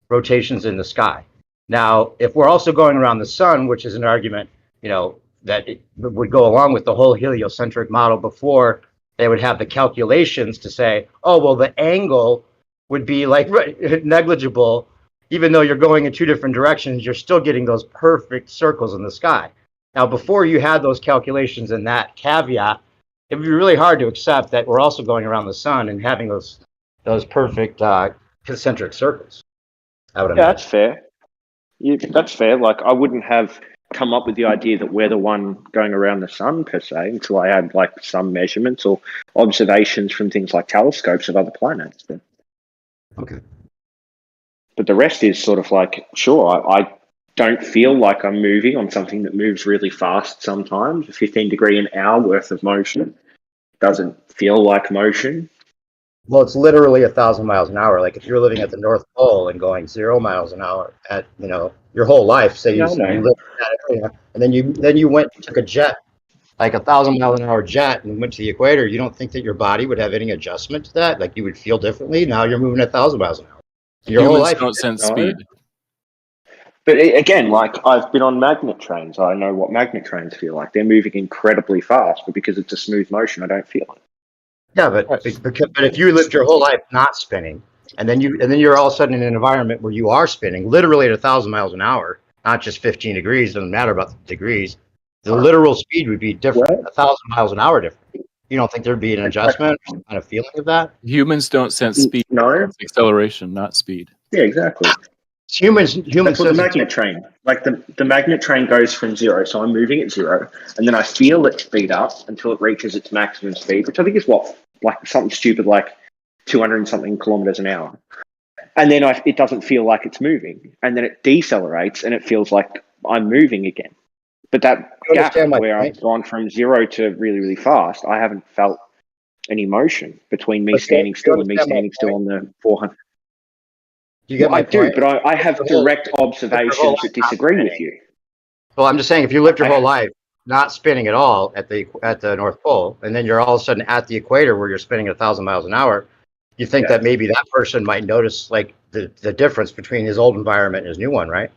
rotations in the sky. Now, if we're also going around the sun, which is an argument, that it would go along with the whole heliocentric model before they would have the calculations to say, oh, well, the angle would be like negligible. Even though you're going in two different directions, you're still getting those perfect circles in the sky. Now, before you had those calculations and that caveat, it would be really hard to accept that we're also going around the sun and having those perfect concentric circles. I would imagine. That's fair. That's fair. Like, I wouldn't have come up with the idea that we're the one going around the sun per se until I had like some measurements or observations from things like telescopes of other planets. Okay. But the rest is sort of like, sure, I don't feel like I'm moving on something that moves really fast sometimes. A 15 degree an hour worth of motion doesn't feel like motion. Well, it's literally 1,000 miles an hour. Like if you're living at the North Pole and going 0 miles an hour at your whole life, say you live in that area, and then you went and took a jet, like 1,000 mile an hour jet, and went to the equator. You don't think that your body would have any adjustment to that? Like you would feel differently? Now you're moving 1,000 miles an hour. Your whole life don't sense speed. But again, like I've been on magnet trains. I know what magnet trains feel like. They're moving incredibly fast, but because it's a smooth motion, I don't feel it. Yeah, but if you lived your whole life not spinning, and then you're all of a sudden in an environment where you are spinning, literally at 1,000 miles an hour, not just 15 degrees. Doesn't matter about the degrees. The literal speed would be different, 1,000 miles an hour different. You don't think there'd be an adjustment, some kind of feeling of that? Humans don't sense speed. No, it's acceleration, not speed. Yeah, exactly. Humans That's what the magnet train. Like the magnet train goes from 0, so I'm moving at 0, and then I feel it speed up until it reaches its maximum speed, which I think is like something stupid like 200 and something kilometers an hour. And then it doesn't feel like it's moving, and then it decelerates, and it feels like I'm moving again. But that gap where I've gone from 0 to really, really fast, I haven't felt any motion between me standing still and me standing still on the 400. You get my point? But I have direct observations that disagree with you. Well, I'm just saying, if you lived your whole life not spinning at all at the North Pole, and then you're all of a sudden at the equator where you're spinning 1,000 miles an hour, you think that maybe that person might notice like the difference between his old environment and his new one, right?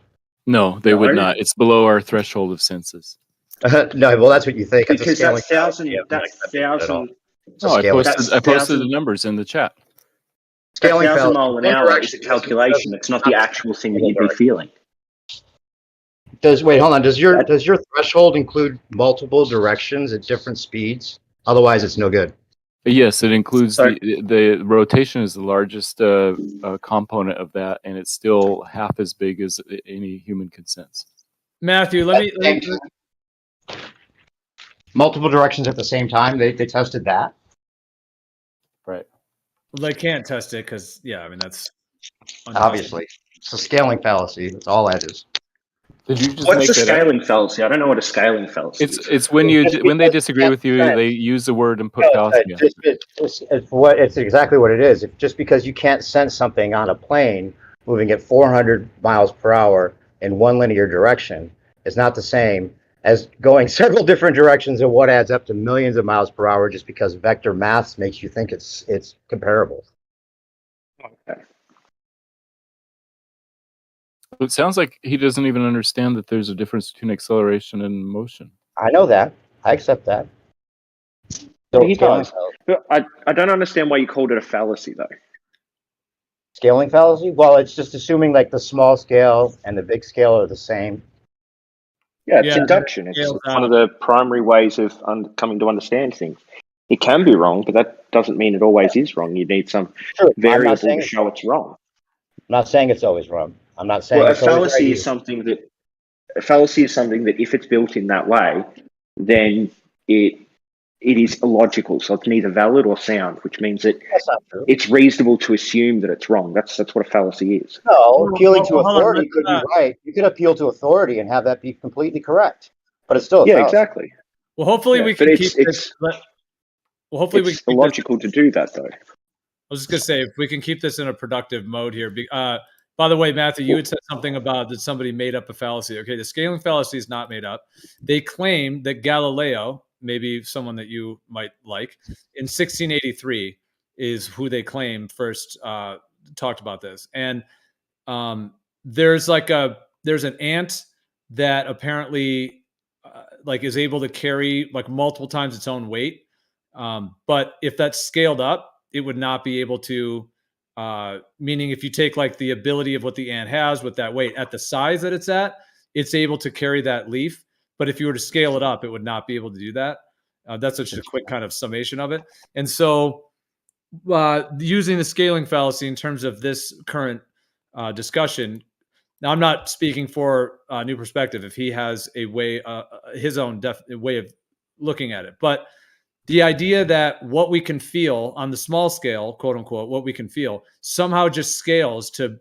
No, they would not. It's below our threshold of senses. No, well, that's what you think. Because that's 1,000. No, I posted the numbers in the chat. That 1,000 miles an hour is a calculation. It's not the actual thing that you'd be feeling. Hold on. Does your threshold include multiple directions at different speeds? Otherwise, it's no good. Yes, it includes the rotation is the largest component of that, and it's still half as big as any human can sense. Matthew, let me multiple directions at the same time. They tested that. Right. Well, they can't test it because, yeah, I mean, that's Obviously. It's a scaling fallacy. That's all that is. Did you just What's make a that up? scaling fallacy? I don't know what a scaling fallacy is. It's when they disagree with you, they use the word and put fallacy in. It's exactly what it is. If just because you can't sense something on a plane moving at 400 miles per hour in one linear direction is not the same as going several different directions in what adds up to millions of miles per hour just because vector maths makes you think it's comparable. Okay. It sounds like he doesn't even understand that there's a difference between acceleration and motion. I know that. I accept that. He does. But I don't understand why you called it a fallacy, though. Scaling fallacy? Well, it's just assuming like the small scale and the big scale are the same. Yeah, it's induction. It's one of the primary ways of coming to understand things. It can be wrong, but that doesn't mean it always is wrong. You need some variable to show it's wrong. I'm not saying it's always wrong. I'm not saying Well, a it's always fallacy right is something that if it's built in that way, then it is illogical. So it's neither valid or sound, which means that it's reasonable to assume that it's wrong. That's what a fallacy is. No, appealing to authority could be right. You could appeal to authority and have that be completely correct, but it's still a fallacy. Exactly. Well, hopefully we can keep this. Well, hopefully we it's can keep illogical to do that, though. I was just gonna say if we can keep this in a productive mode here. By the way, Matthew, you had said something about that somebody made up a fallacy. Okay, the scaling fallacy is not made up. They claim that Galileo, maybe someone that you might like, in 1683 is who they claim first talked about this. And there's an ant that apparently is able to carry like multiple times its own weight. But if that's scaled up, it would not be able to. Meaning if you take like the ability of what the ant has with that weight at the size that it's able to carry that leaf. But if you were to scale it up, it would not be able to do that. That's just a quick kind of summation of it. And so using the scaling fallacy in terms of this current discussion, now I'm not speaking for New Perspective if he has a way, his own way of looking at it. But the idea that what we can feel on the small scale, quote unquote, what we can feel somehow just scales to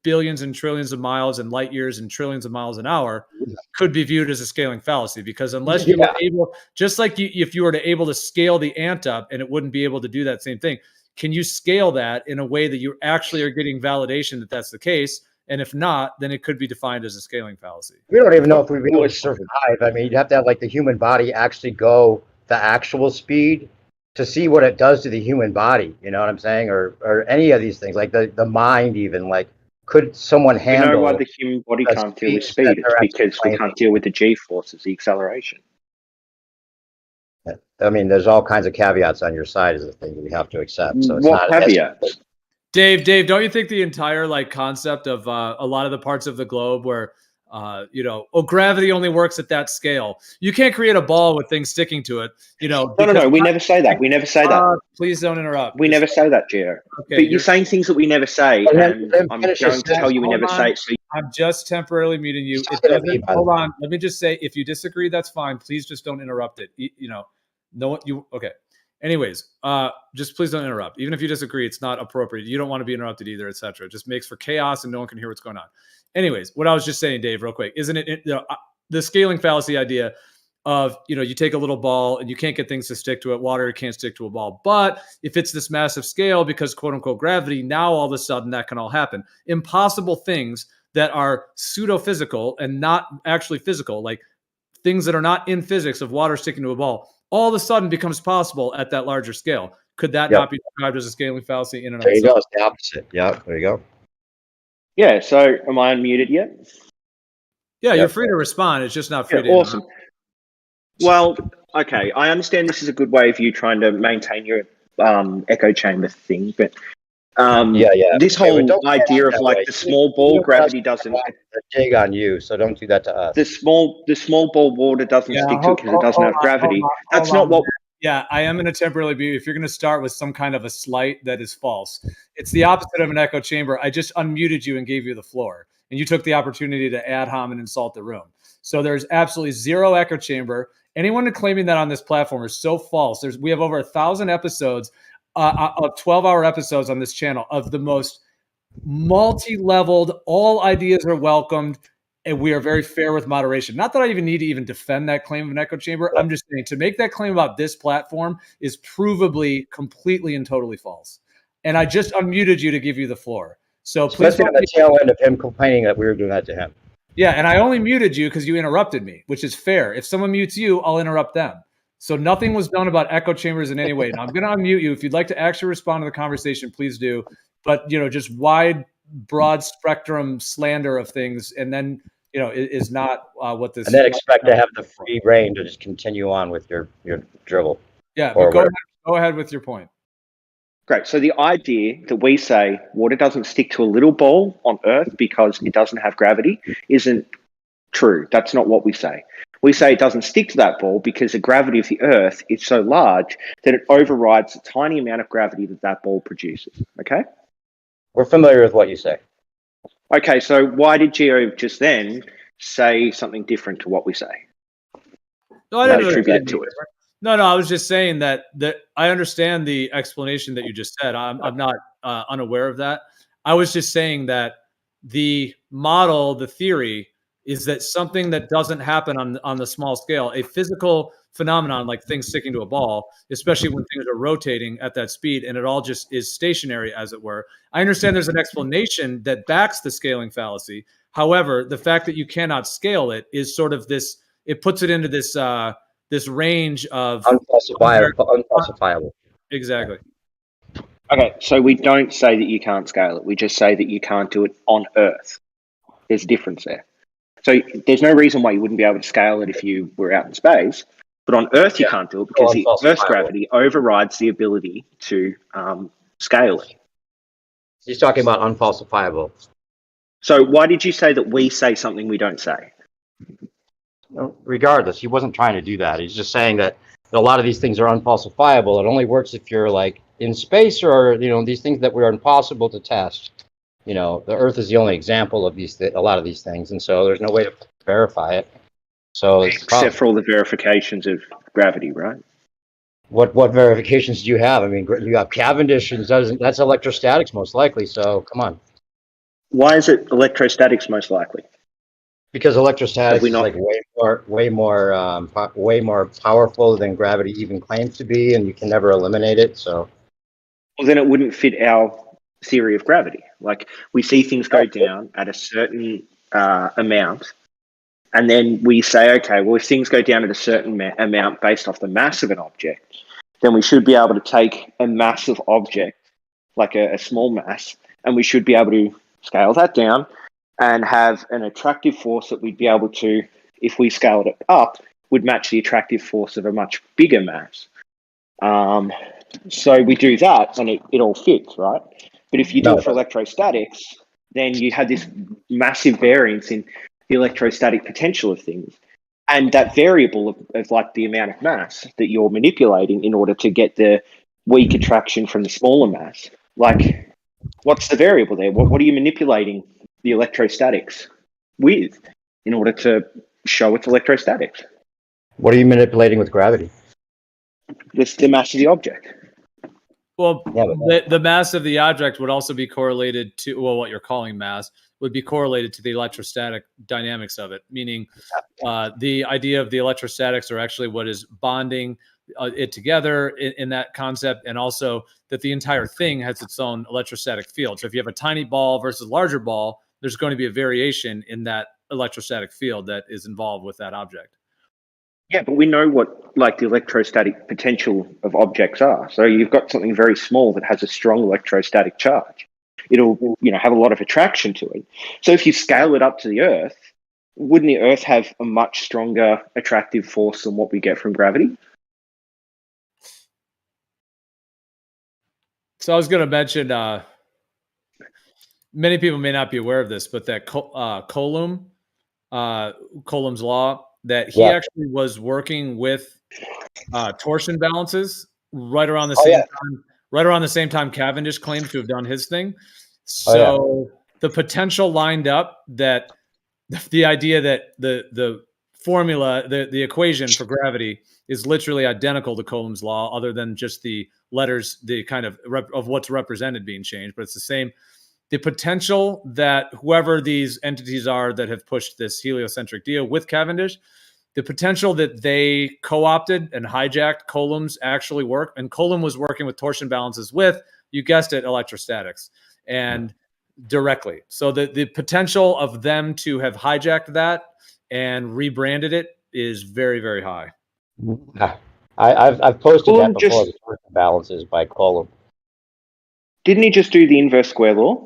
billions and trillions of miles and light years and trillions of miles an hour could be viewed as a scaling fallacy, because unless you were able, just like if you were to able to scale the ant up and it wouldn't be able to do that same thing, can you scale that in a way that you actually are getting validation that that's the case? And if not, then it could be defined as a scaling fallacy. We don't even know if we'd be able to survive. I mean, you'd have to have like the human body actually go the actual speed to see what it does to the human body. You know what I'm saying? Or any of these things, like the mind even, like could someone handle? You know why the human body can't deal with speed? It's because we can't deal with the G-forces, the acceleration. I mean, there's all kinds of caveats on your side is the thing that we have to accept. So it's what caveats? Dave, don't you think the entire concept of a lot of the parts of the globe where gravity only works at that scale. You can't create a ball with things sticking to it, No. We never say that. We never say that. Please don't interrupt. We never say that, Gio. Okay, but you're saying things that we never say, and I'm going to tell you we never say it. So I'm just temporarily muting you. It doesn't. Hold on. Let me just say, if you disagree, that's fine. Please just don't interrupt it. Okay. Anyways, just please don't interrupt. Even if you disagree, it's not appropriate. You don't want to be interrupted either, etc. It just makes for chaos and no one can hear what's going on. Anyways, what I was just saying, Dave, real quick, isn't it the scaling fallacy idea of, you take a little ball and you can't get things to stick to it. Water can't stick to a ball. But if it's this massive scale because quote unquote gravity, now all of a sudden that can all happen. Impossible things that are pseudo-physical and not actually physical, like things that are not in physics of water sticking to a ball, all of a sudden becomes possible at that larger scale. Could that not be described as a scaling fallacy in and of There you itself? go. It's the opposite. Yeah, there you go. Yeah, so am I unmuted yet? Yeah, you're free to respond. It's just not free to awesome. Well, okay, I understand this is a good way of you trying to maintain your echo chamber thing, but this whole idea of the small ball gravity doesn't dig on you, so don't do that to us. The small ball water doesn't stick to it because it doesn't have gravity. That's not what. Yeah, I am going to temporarily be. If you're going to start with some kind of a slight that is false, it's the opposite of an echo chamber. I just unmuted you and gave you the floor, and you took the opportunity to ad hom and insult the room. So there's absolutely zero echo chamber, Anyone claiming that on this platform is so false. We have over 1,000 episodes of 12-hour episodes on this channel of the most multi-leveled, all ideas are welcomed, and we are very fair with moderation. Not that I even need to even defend that claim of an echo chamber. I'm just saying to make that claim about this platform is provably completely and totally false. And I just unmuted you to give you the floor. So please Especially on the tail end of him complaining that we were doing that to him. yeah, and I only muted you because you interrupted me, which is fair. If someone mutes you, I'll interrupt them. So nothing was done about echo chambers in any way. Now I'm going to unmute you. If you'd like to actually respond to the conversation, please do. But, just wide, broad spectrum slander of things, and then, is not what this. And then expect to have the free reign to just continue on with your dribble. Yeah, but go ahead with your point. Great. So the idea that we say water doesn't stick to a little ball on Earth because it doesn't have gravity isn't true. That's not what we say. We say it doesn't stick to that ball because the gravity of the Earth is so large that it overrides the tiny amount of gravity that ball produces. Okay? We're familiar with what you say. Okay, so why did Gio just then say something different to what we say? No, I didn't attribute it to it. No, I was just saying that I understand the explanation that you just said. I'm not unaware of that. I was just saying that the model, the theory, is that something that doesn't happen on the small scale, a physical phenomenon like things sticking to a ball, especially when things are rotating at that speed, and it all just is stationary, as it were. I understand there's an explanation that backs the scaling fallacy. However, the fact that you cannot scale it is sort of this. It puts it into this this range of unfalsifiable. Exactly. Okay, so we don't say that you can't scale it. We just say that you can't do it on Earth. There's a difference there. So there's no reason why you wouldn't be able to scale it if you were out in space. But on Earth, you can't do it because the Earth's gravity overrides the ability to scale it. He's talking about unfalsifiable. So why did you say that we say something we don't say? Regardless, he wasn't trying to do that. He's just saying that a lot of these things are unfalsifiable. It only works if you're like in space or, these things that were impossible to test. The Earth is the only example of a lot of these things. And so there's no way to verify it. So except for all the verifications of gravity, right? What verifications do you have? I mean, you have Cavendish, and that's electrostatics most likely. So come on. Why is it electrostatics most likely? Because electrostatics is like way more powerful than gravity even claims to be, and you can never eliminate it. So, well, then it wouldn't fit our theory of gravity. Like we see things go down at a certain amount, and then we say, okay, well, if things go down at a certain amount based off the mass of an object, then we should be able to take a massive object, like a small mass, and we should be able to scale that down and have an attractive force that we'd be able to, if we scaled it up, would match the attractive force of a much bigger mass. So we do that and it all fits, right? But if you do it for electrostatics, then you have this massive variance in the electrostatic potential of things. And that variable of like the amount of mass that you're manipulating in order to get the weak attraction from the smaller mass, like what's the variable there? What are you manipulating the electrostatics with in order to show its electrostatics? What are you manipulating with gravity? The mass of the object. Well, the mass of the object would also be correlated to, what you're calling mass would be correlated to the electrostatic dynamics of it, meaning the idea of the electrostatics are actually what is bonding it together in that concept, and also that the entire thing has its own electrostatic field. So if you have a tiny ball versus larger ball, there's going to be a variation in that electrostatic field that is involved with that object. Yeah, but we know what like the electrostatic potential of objects are. So you've got something very small that has a strong electrostatic charge. It'll, have a lot of attraction to it. So if you scale it up to the Earth, wouldn't the Earth have a much stronger attractive force than what we get from gravity? So I was going to mention, many people may not be aware of this, but that Coulomb's law, that he actually was working with torsion balances right around the same time. Right around the same time Cavendish claimed to have done his thing. So the potential lined up that the idea that the formula, the equation for gravity is literally identical to Coulomb's law, other than just the letters, the kind of what's represented being changed, but it's the same. The potential that whoever these entities are that have pushed this heliocentric deal with Cavendish, the potential that they co-opted and hijacked Coulomb's actually work, and Coulomb was working with torsion balances with, you guessed it, electrostatics, and directly. So the potential of them to have hijacked that and rebranded it is very, very high. I've posted Coulomb that before. just- The torsion balances by Coulomb. Didn't he just do the inverse square law?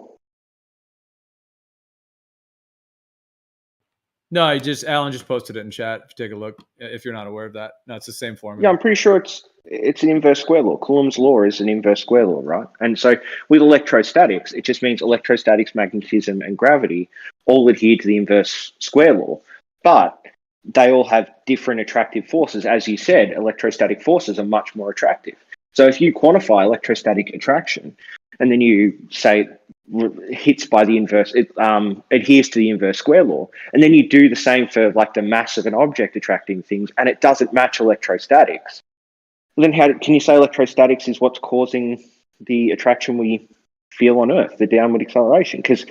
No, Alan just posted it in chat. If you take a look, if you're not aware of that. No, it's the same formula. Yeah, I'm pretty sure it's an inverse square law. Coulomb's law is an inverse square law, right? And so with electrostatics, it just means electrostatics, magnetism, and gravity all adhere to the inverse square law, but they all have different attractive forces. As you said, electrostatic forces are much more attractive. So if you quantify electrostatic attraction, and then you say hits by the inverse, it adheres to the inverse square law, and then you do the same for like the mass of an object attracting things, and it doesn't match electrostatics, then how can you say electrostatics is what's causing the attraction we feel on Earth, the downward acceleration? Because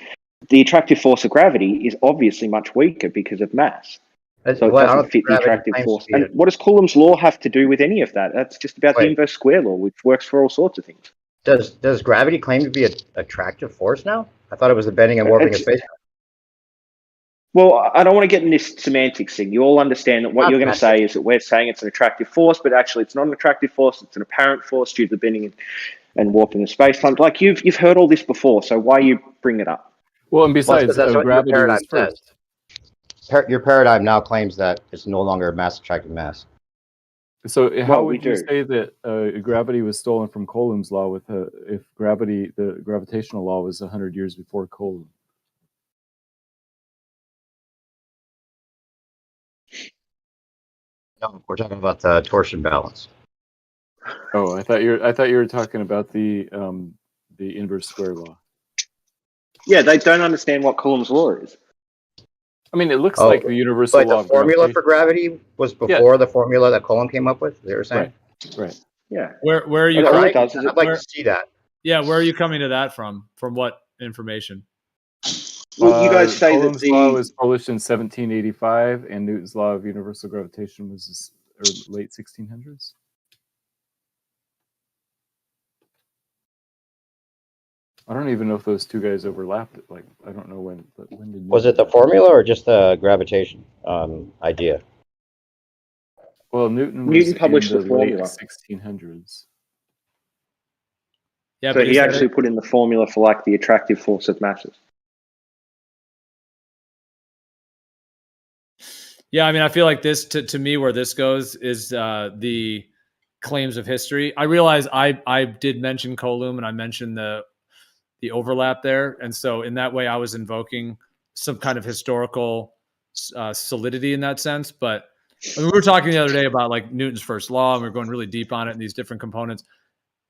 the attractive force of gravity is obviously much weaker because of mass. So it doesn't fit the attractive force. And what does Coulomb's law have to do with any of that? That's just about the inverse square law, which works for all sorts of things. Does gravity claim to be an attractive force now? I thought it was the bending and warping of space. Well, I don't want to get in this semantics thing. You all understand that what you're going to say is that we're saying it's an attractive force, but actually it's not an attractive force. It's an apparent force due to the bending and warping of space-time. Like you've heard all this before, so why you bring it up? Well, and besides, that's what gravity your was paradigm first. says. Your paradigm now claims that it's no longer a mass attractive mass. So how Well, we would you do. say that gravity was stolen from Coulomb's law if the gravitational law was 100 years before Coulomb? No, we're talking about the torsion balance. Oh, I thought you were talking about the inverse square law. Yeah, they don't understand what Coulomb's law is. I mean, it looks like the universal law the of formula gravitation. for gravity was before the formula that Coulomb came up with. Is that what you're saying? Right. Yeah. Where are you? All right. I'd like to see that. Yeah, where are you coming to that from? From what information? Well, you guys say that Coulomb's law was published in 1785, and Newton's law of universal gravitation was late 1600s. I don't even know if those two guys overlapped. Like, I don't know when. But when did Was it the formula or just the gravitation idea? Well, Newton published in the the formula. late 1600s. Yeah, So but he actually put in the formula for like the attractive force of masses. Yeah, I mean, I feel like this to me where this goes is the claims of history. I realize I did mention Coulomb and I mentioned the overlap there, and so in that way I was invoking some kind of historical solidity in that sense. But I mean, we were talking the other day about like Newton's first law, and we were going really deep on it and these different components.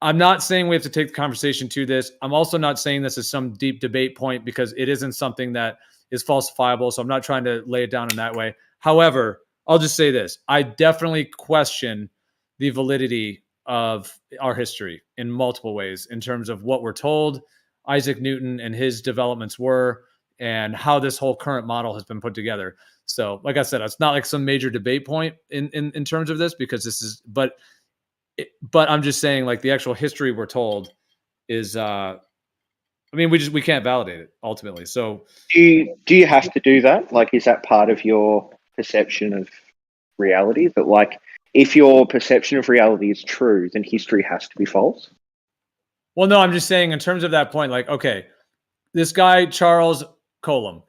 I'm not saying we have to take the conversation to this. I'm also not saying this is some deep debate point because it isn't something that is falsifiable. So I'm not trying to lay it down in that way. However, I'll just say this. I definitely question the validity of our history in multiple ways in terms of what we're told Isaac Newton and his developments were and how this whole current model has been put together. So like I said, it's not like some major debate point in terms of this because this is, but I'm just saying like the actual history we're told is, I mean, we can't validate it ultimately. So Do you have to do that? Like, is that part of your perception of reality? That like, if your perception of reality is true, then history has to be false? Well, no, I'm just saying in terms of that point, like, okay, this guy, Charles Coulomb,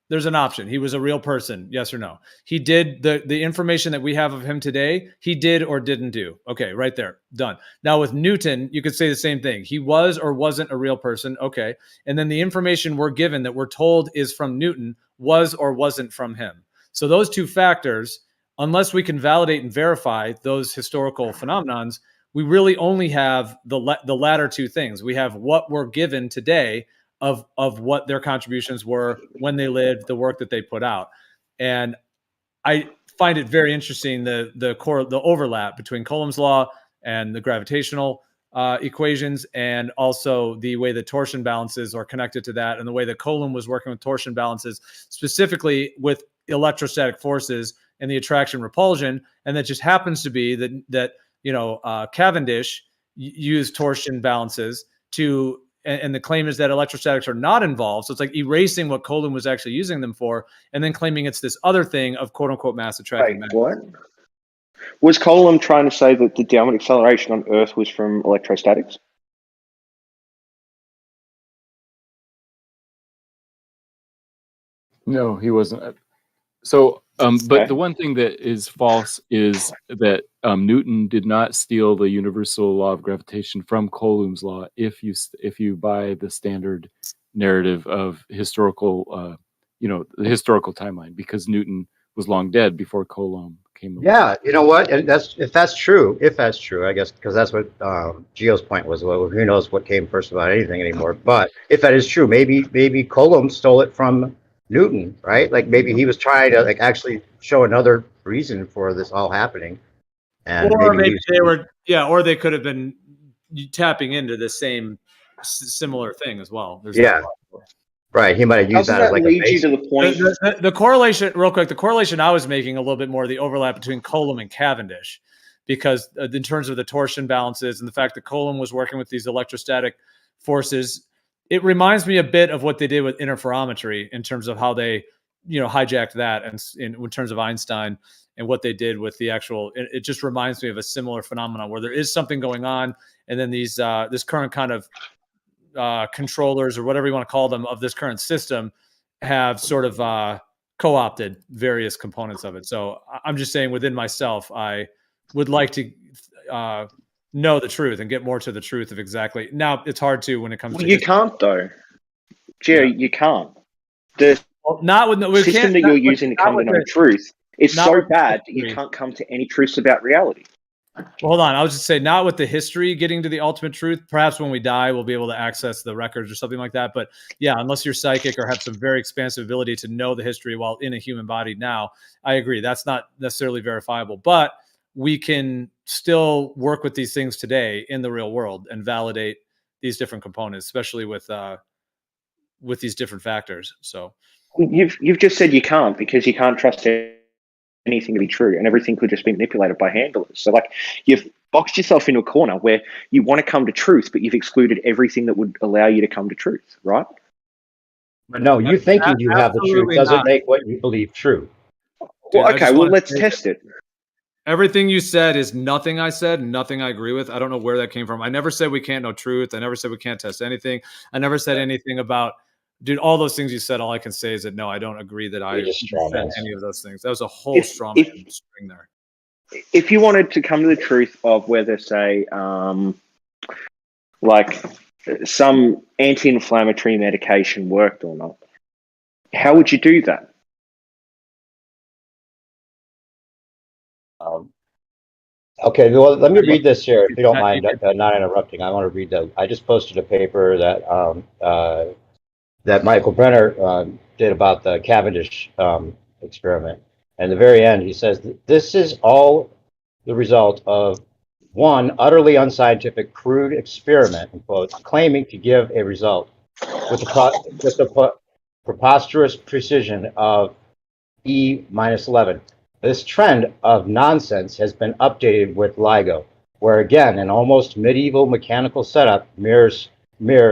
there's an option. He was a real person. Yes or no? He did the information that we have of him today, he did or didn't do. Okay, right there. Done. Now with Newton, you could say the same thing. He was or wasn't a real person. Okay. And then the information we're given that we're told is from Newton was or wasn't from him. So those two factors, unless we can validate and verify those historical phenomenons, we really only have the latter two things. We have what we're given today of what their contributions were when they lived, the work that they put out. And I find it very interesting the overlap between Coulomb's law and the gravitational equations, and also the way the torsion balances are connected to that, and the way that Coulomb was working with torsion balances specifically with electrostatic forces and the attraction repulsion, and that just happens to be that Cavendish used torsion balances to. And the claim is that electrostatics are not involved. So it's like erasing what Coulomb was actually using them for, and then claiming it's this other thing of quote unquote mass attracting matter. What? Was Coulomb trying to say that the downward acceleration on Earth was from electrostatics? No, he wasn't. So, but the one thing that is false is that Newton did not steal the universal law of gravitation from Coulomb's law. If you buy the standard narrative of historical, the historical timeline, because Newton was long dead before Coulomb came along. Yeah, you know what? And if that's true, I guess, because that's what Gio's point was. Well, who knows what came first about anything anymore? But if that is true, maybe Coulomb stole it from Newton, right? Like maybe he was trying to actually show another reason for this all happening, and or maybe they were, or they could have been tapping into the same similar thing as well. Right. He might have used that as like a base. To the point. The correlation, real quick, the correlation I was making a little bit more the overlap between Coulomb and Cavendish, because in terms of the torsion balances and the fact that Coulomb was working with these electrostatic forces, it reminds me a bit of what they did with interferometry in terms of how they, hijacked that, and in terms of Einstein and what they did with the actual. It just reminds me of a similar phenomenon where there is something going on, and then these this current kind of controllers or whatever you want to call them of this current system have sort of co-opted various components of it. So I'm just saying within myself, I would like to know the truth and get more to the truth of exactly. Now it's hard to when it comes to you can't though. Gio, you can't. The system that you're using to come to know truth is so bad that you can't come to any truths about reality. Well, hold on. I was just saying, not with the history getting to the ultimate truth. Perhaps when we die, we'll be able to access the records or something like that. But yeah, unless you're psychic or have some very expansive ability to know the history while in a human body now, I agree. That's not necessarily verifiable. But we can still work with these things today in the real world and validate these different components, especially with these different factors. So you've just said you can't, because you can't trust anything to be true, and everything could just be manipulated by handlers. So you've boxed yourself into a corner where you want to come to truth, but you've excluded everything that would allow you to come to truth, right? But no, you thinking you have the truth doesn't make what you believe true. Dude, okay, well, let's test it. Everything you said is nothing I said, nothing I agree with. I don't know where that came from. I never said we can't know truth. I never said we can't test anything. I never said anything about, dude, all those things you said. All I can say is that no, I don't agree that I said any of those things. That was a whole strong string there. If you wanted to come to the truth of whether, say, some anti-inflammatory medication worked or not, how would you do that? Okay, well, let me read this here, if you don't mind not interrupting. I want to read I just posted a paper that that Michael Brenner did about the Cavendish experiment. And at the very end, he says that this is all the result of one utterly unscientific, crude experiment, in quotes, claiming to give a result with the preposterous precision of E minus 11. This trend of nonsense has been updated with LIGO, where again, an almost medieval mechanical setup, mirrors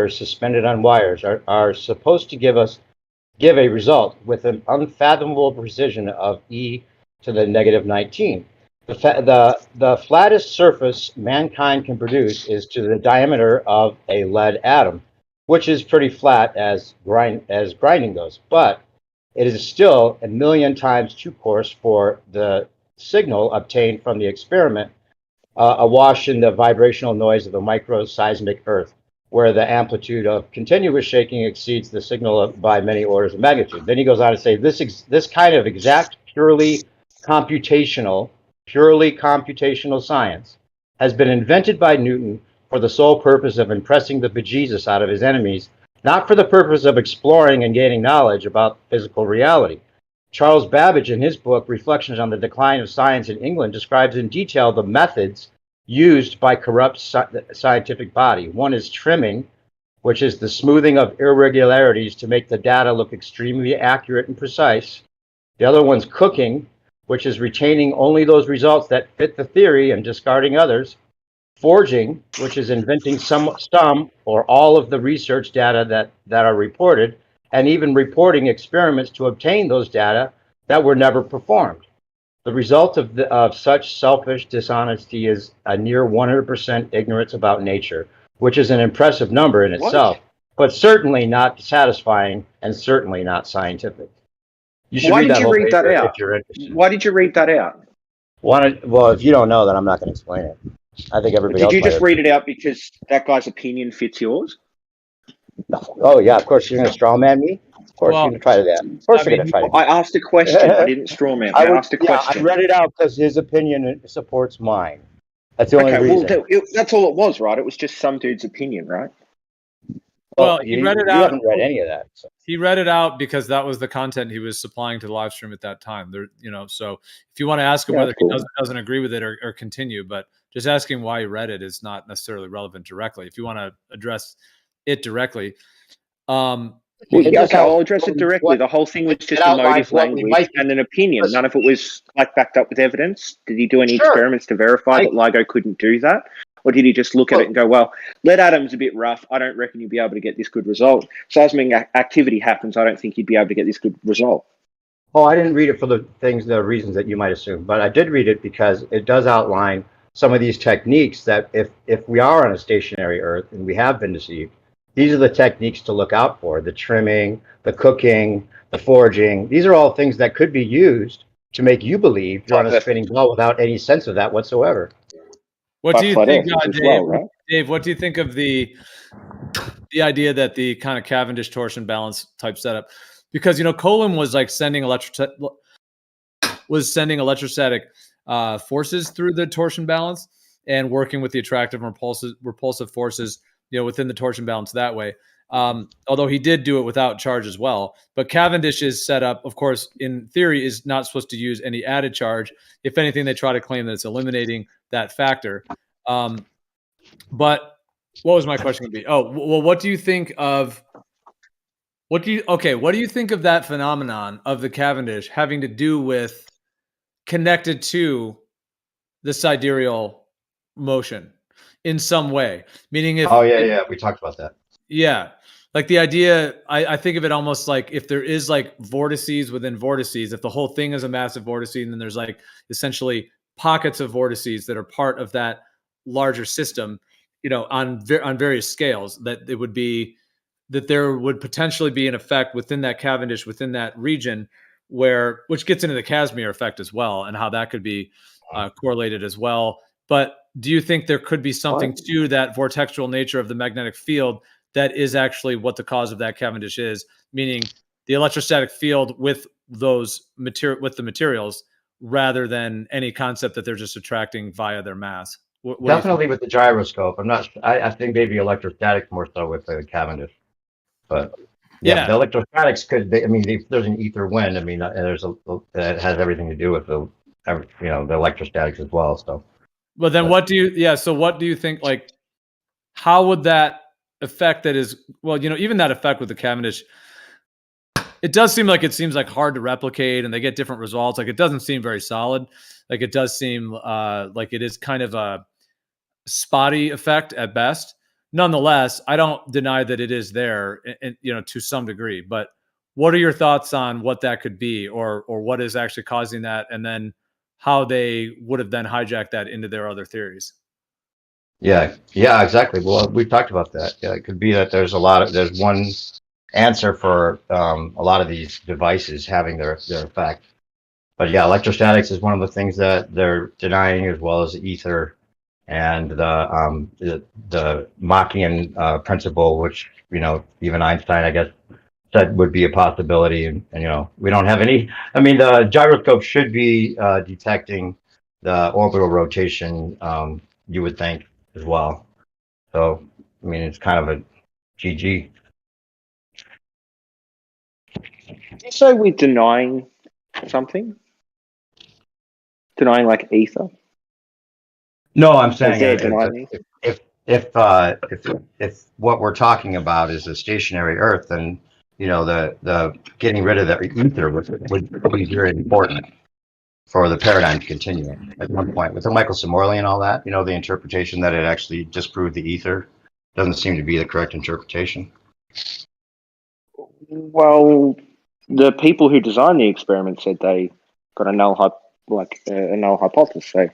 suspended on wires, are supposed to give a result with an unfathomable precision of e to the negative 19. The flattest surface mankind can produce is to the diameter of a lead atom, which is pretty flat as grinding goes, but it is still a million times too coarse for the signal obtained from the experiment, awash in the vibrational noise of the microseismic Earth, where the amplitude of continuous shaking exceeds the signal by many orders of magnitude. Then he goes on to say, this kind of exact, purely computational science has been invented by Newton for the sole purpose of impressing the bejesus out of his enemies, not for the purpose of exploring and gaining knowledge about physical reality. Charles Babbage, in his book, Reflections on the Decline of Science in England, describes in detail the methods used by corrupt scientific body. One is trimming, which is the smoothing of irregularities to make the data look extremely accurate and precise. The other one's cooking, which is retaining only those results that fit the theory and discarding others. Forging, which is inventing some or all of the research data that are reported, and even reporting experiments to obtain those data that were never performed. The result of such selfish dishonesty is a near 100% ignorance about nature, which is an impressive number in itself, but certainly not satisfying and certainly not scientific. You should Why read did that you whole read that paper out? if you're interested. Why did you read that out? Well, if you don't know, then I'm not going to explain it. I think everybody Did else you might just have. read it out because that guy's opinion fits yours? Oh yeah, of course you're going to straw man me. Of course you're going to try that. Of course you're going to try to. I asked a question. I didn't straw man. I asked a question. I read it out because his opinion supports mine. That's the only reason. Well, that's all it was, right? It was just some dude's opinion, right? Well, he read it out. You haven't read any of that. So. He read it out because that was the content he was supplying to the live stream at that time. There, so if you want to ask him whether he doesn't agree with it or continue, but just asking why he read it is not necessarily relevant directly. If you want to address it directly, I'll address it directly. The whole thing was just emotive language and an opinion. None of it was backed up with evidence. Did he do any experiments to verify that LIGO couldn't do that? Or did he just look at it and go, well, lead atom's a bit rough. I don't reckon you'll be able to get this good result. Seismic activity happens. I don't think you'd be able to get this good result. Oh, I didn't read it for the reasons that you might assume, but I did read it because it does outline some of these techniques that if we are on a stationary Earth and we have been deceived, these are the techniques to look out for: the trimming, the cooking, the forging. These are all things that could be used to make you believe you're on a spinning ball without any sense of that whatsoever. What do you think, Dave? Dave, what do you think of the idea that the kind of Cavendish torsion balance type setup? Because Coulomb was like sending electrostatic forces through the torsion balance and working with the attractive and repulsive forces, within the torsion balance that way. Although he did do it without charge as well. But Cavendish's setup, of course, in theory, is not supposed to use any added charge. If anything, they try to claim that it's eliminating that factor. But what was my question going to be? Oh, well, what do you think of that phenomenon of the Cavendish having to do with connected to the sidereal motion in some way? Meaning if we talked about that. Yeah. Like the idea, I think of it almost like if there is like vortices within vortices, if the whole thing is a massive vortice, and then there's like essentially pockets of vortices that are part of that larger system, on various scales, that it would be that there would potentially be an effect within that Cavendish, within that region, which gets into the Casimir effect as well, and how that could be correlated as well. But do you think there could be something to that vortexual nature of the magnetic field that is actually what the cause of that Cavendish is, meaning the electrostatic field with the materials, rather than any concept that they're just attracting via their mass? What Definitely with the gyroscope. I'm not. I think maybe electrostatic more so with the Cavendish, but the electrostatics could. If there's an ether wind, that has everything to do with the electrostatics as well. So. But then, what do you think? Like, how would that effect that is? Well, even that effect with the Cavendish, it does seem like hard to replicate, and they get different results. Like, it doesn't seem very solid. Like, it does seem like it is kind of a spotty effect at best. Nonetheless, I don't deny that it is there, to some degree. But what are your thoughts on what that could be, or what is actually causing that, and then how they would have then hijacked that into their other theories? Yeah, exactly. Well, we've talked about that. Yeah, it could be that there's one answer for a lot of these devices having their effect. But yeah, electrostatics is one of the things that they're denying, as well as ether and the Machian principle, which even Einstein, I guess, said would be a possibility. And we don't have any. The gyroscope should be detecting the orbital rotation. You would think as well. So it's kind of a GG. So we're denying something? Denying like ether? No, I'm Or saying they're denying ether? if what we're talking about is a stationary Earth, then the getting rid of the ether would be very important for the paradigm to continue. At one point, with the Michael Simorley and all that, the interpretation that it actually disproved the ether doesn't seem to be the correct interpretation. Well, the people who designed the experiment said they got a null hypothesis. So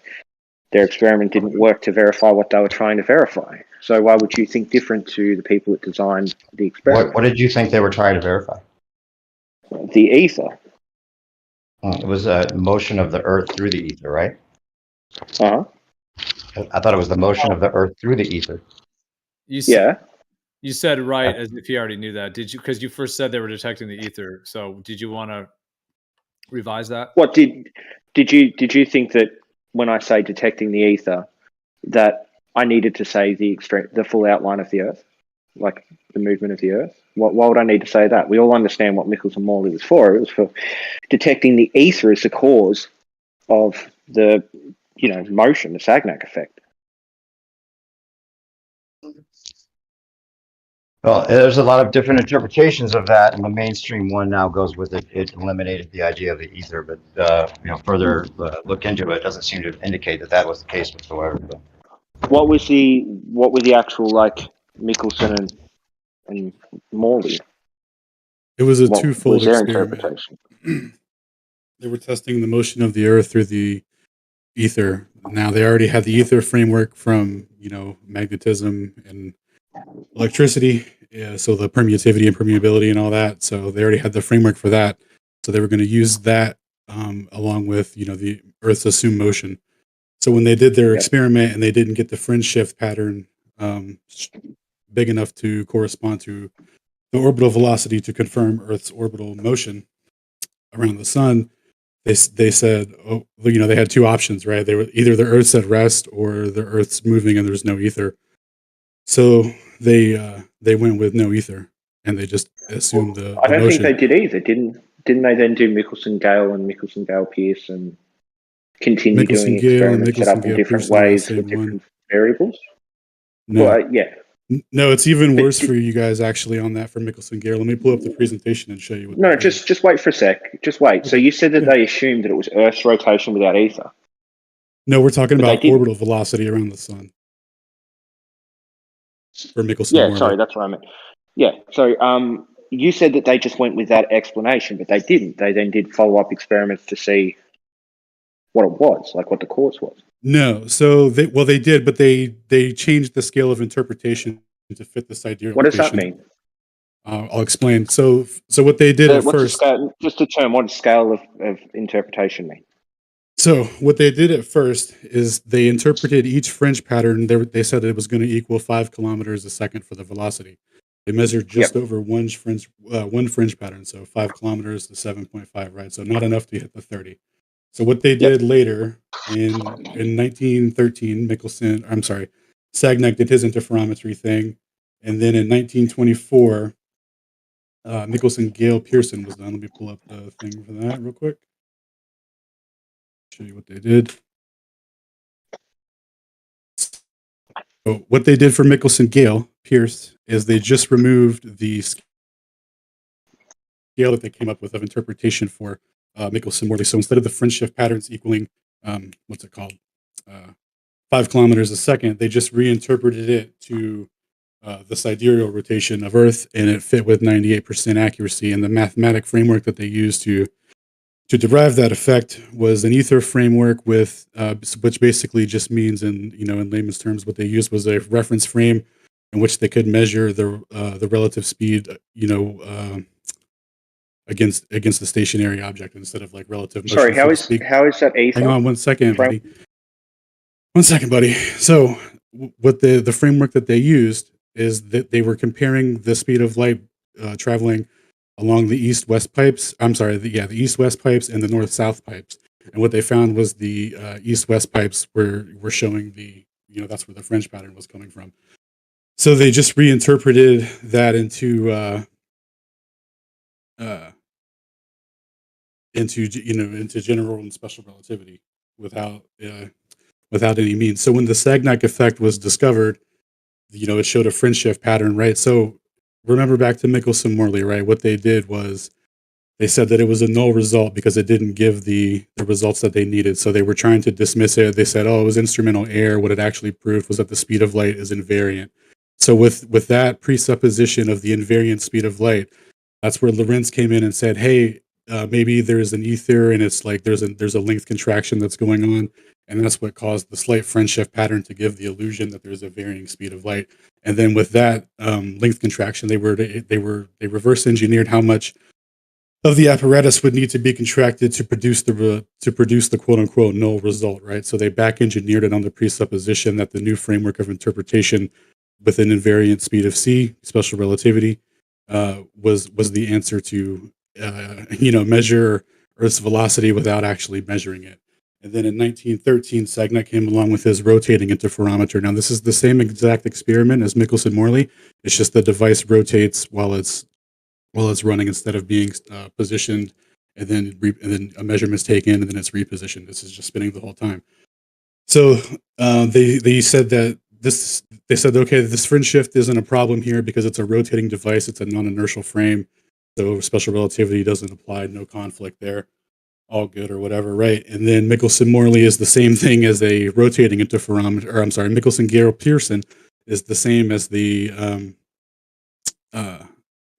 their experiment didn't work to verify what they were trying to verify. So why would you think different to the people that designed the experiment? What did you think they were trying to verify? The ether. It was a motion of the Earth through the ether, right? Uh-huh. I thought it was the motion of the Earth through the ether. You said right as if you already knew that. Did you? Because you first said they were detecting the ether. So did you want to revise that? What did you think that when I say detecting the ether, that I needed to say the full outline of the Earth, like the movement of the Earth? Why would I need to say that? We all understand what Michelson-Morley was for. It was for detecting the ether as the cause of the motion, the Sagnac effect. Well, there's a lot of different interpretations of that, and the mainstream one now goes with it. It eliminated the idea of the ether, but further look into it doesn't seem to indicate that that was the case whatsoever. But. What were the actual Michelson and Morley? It was a What twofold was their experiment. interpretation? They were testing the motion of the Earth through the ether. Now they already had the ether framework from magnetism and electricity, so the permittivity and permeability and all that. So they already had the framework for that. So they were going to use that along with the Earth's assumed motion. So when they did their experiment and they didn't get the fringe shift pattern big enough to correspond to the orbital velocity to confirm Earth's orbital motion around the sun, they said, they had two options, right? They were either the Earth's at rest or the Earth's moving and there's no ether. So they went with no ether, and they just assumed the I don't motion. think they did either. Didn't they then do Michelson-Gale and Michelson-Gale-Pierce and continue doing experiments set up in different ways with different variables? No. Well, yeah. No, it's even worse for you guys actually on that for Michelson-Gale. Let me pull up the presentation and show you what. No, just wait for a sec. Just wait. Okay. So you said that they assumed that it was Earth's rotation without ether. No, we're talking about orbital velocity around the sun. For Michelson-Morley. Yeah, sorry, that's what I meant. Yeah, so you said that they just went with that explanation, but they didn't. They then did follow-up experiments to see what it was, like what the cause was. No, so they did, but they changed the scale of interpretation to fit the sidereal. What does that mean? I'll explain. So what they did at first. Just a term. What does scale of interpretation mean? So what they did at first is they interpreted each fringe pattern. They said it was going to equal 5 kilometers a second for the velocity. They measured just over one fringe pattern, so 5 kilometers to 7.5, right? So not enough to hit the 30. So what they did later in 1913, Sagnac did his interferometry thing, and then in 1924, Michelson-Gale-Pearson was done. Let me pull up the thing for that real quick. Show you what they did. So what they did for Michelson-Gale-Pierce is they just removed the scale that they came up with of interpretation for Michelson-Morley. So instead of the fringe shift patterns equaling 5 kilometers a second, they just reinterpreted it to the sidereal rotation of Earth, and it fit with 98% accuracy. And the mathematic framework that they used to derive that effect was an ether framework with which basically just means in layman's terms, what they used was a reference frame in which they could measure the relative speed against the stationary object instead of like relative motion. Sorry, how is that ether? Hang on 1 second, buddy. 1 second, buddy. So what the framework that they used is that they were comparing the speed of light traveling along the east-west pipes. The east-west pipes and the north-south pipes. And what they found was the east-west pipes were showing that's where the fringe pattern was coming from. So they just reinterpreted that into into into general and special relativity without any means. So when the Sagnac effect was discovered, it showed a fringe shift pattern, right? So remember back to Michelson-Morley, right? What they did was they said that it was a null result because it didn't give the results that they needed. So they were trying to dismiss it. They said, oh, it was instrumental error. What it actually proved was that the speed of light is invariant. So with that presupposition of the invariant speed of light, that's where Lorentz came in and said, hey, maybe there's an ether and it's like there's a length contraction that's going on. And that's what caused the slight fringe shift pattern to give the illusion that there's a varying speed of light. And then with that length contraction, they reverse engineered how much of the apparatus would need to be contracted to produce the quote unquote null result, right? So they back engineered it on the presupposition that the new framework of interpretation with an invariant speed of c, special relativity, was the answer to measure Earth's velocity without actually measuring it. And then in 1913, Sagnac came along with his rotating interferometer. Now this is the same exact experiment as Michelson-Morley. It's just the device rotates while it's running instead of being positioned, and then a measurement's taken and then it's repositioned. This is just spinning the whole time. So they said that okay, this fringe shift isn't a problem here because it's a rotating device. It's a non-inertial frame, so special relativity doesn't apply. No conflict there. All good or whatever, right? And then Michelson-Morley is the same thing as a rotating interferometer. Or I'm sorry, Michelson-Garrow-Pearson is the same as the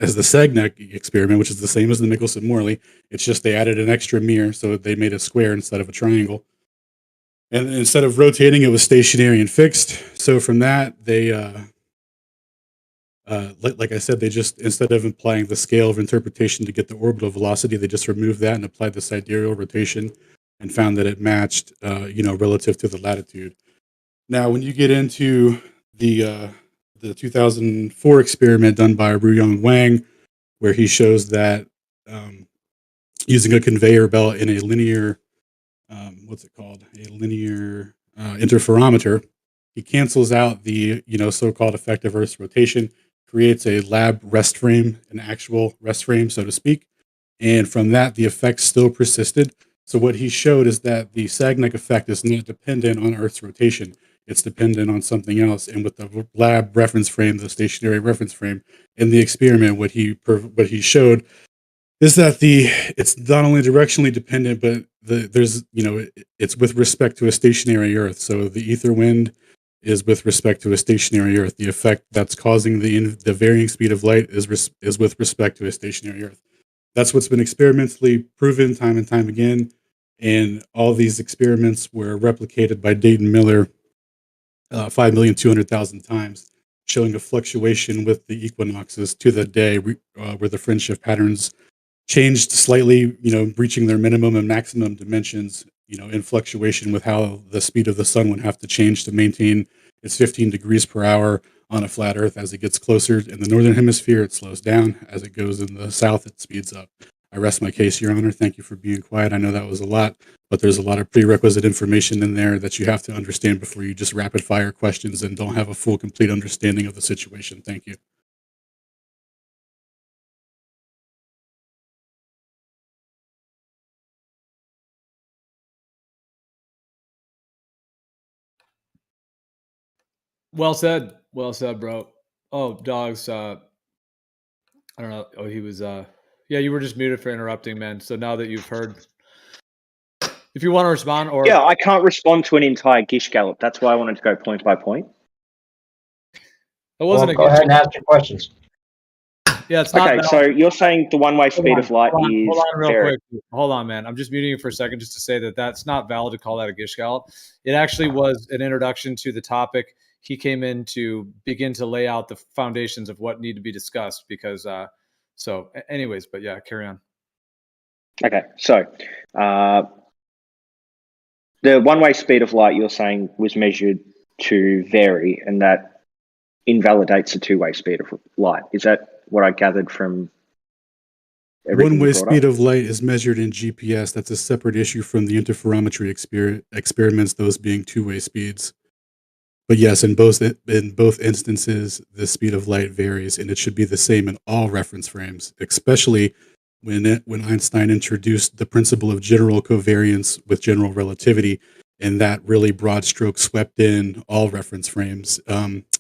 Sagnac experiment, which is the same as the Michelson-Morley. It's just they added an extra mirror, so they made a square instead of a triangle. And instead of rotating, it was stationary and fixed. So from that, they, like I said, they just, instead of applying the scale of interpretation to get the orbital velocity, they just removed that and applied the sidereal rotation and found that it matched, relative to the latitude. Now, when you get into the 2004 experiment done by Ruyong Wang, where he shows that using a conveyor belt in a linear, a linear interferometer, he cancels out the so-called effect of Earth's rotation, creates a lab rest frame, an actual rest frame, so to speak, and from that the effect still persisted. So what he showed is that the Sagnac effect is not dependent on Earth's rotation. It's dependent on something else. And with the lab reference frame, the stationary reference frame, in the experiment, what he showed is that it's not only directionally dependent, but it's with respect to a stationary Earth. So the ether wind is with respect to a stationary Earth. The effect that's causing the varying speed of light is with respect to a stationary Earth. That's what's been experimentally proven time and time again. And all these experiments were replicated by Dayton Miller 5,200,000 times, showing a fluctuation with the equinoxes to the day where the fringe shift patterns changed slightly, reaching their minimum and maximum dimensions, in fluctuation with how the speed of the sun would have to change to maintain its 15 degrees per hour on a flat Earth. As it gets closer in the northern hemisphere, it slows down. As it goes in the south, it speeds up. I rest my case, Your Honor. Thank you for being quiet. I know that was a lot, but there's a lot of prerequisite information in there that you have to understand before you just rapid fire questions and don't have a full, complete understanding of the situation. Thank you. Well said, bro. Oh, dogs. I don't know. Oh, he was. Yeah, you were just muted for interrupting, man. So now that you've heard, if you want to respond, or yeah, I can't respond to an entire Gish gallop. That's why I wanted to go point by point. It wasn't. Go ahead and ask your questions. Yeah, it's not. Okay, so you're saying the one-way speed of light is hold on real very... quick. Hold on, man. I'm just muting you for a second just to say that that's not valid to call that a Gish gallop. It actually was an introduction to the topic. He came in to begin to lay out the foundations of what need to be discussed because, so anyways, but yeah, carry on. Okay, so the one-way speed of light you're saying was measured to vary, and that invalidates the two-way speed of light. Is that what I gathered from everything? One-way speed of light is measured in GPS. That's a separate issue from the interferometry experiments, those being two-way speeds. But yes, in both instances, the speed of light varies, and it should be the same in all reference frames, especially when Einstein introduced the principle of general covariance with general relativity, and that really broad stroke swept in all reference frames.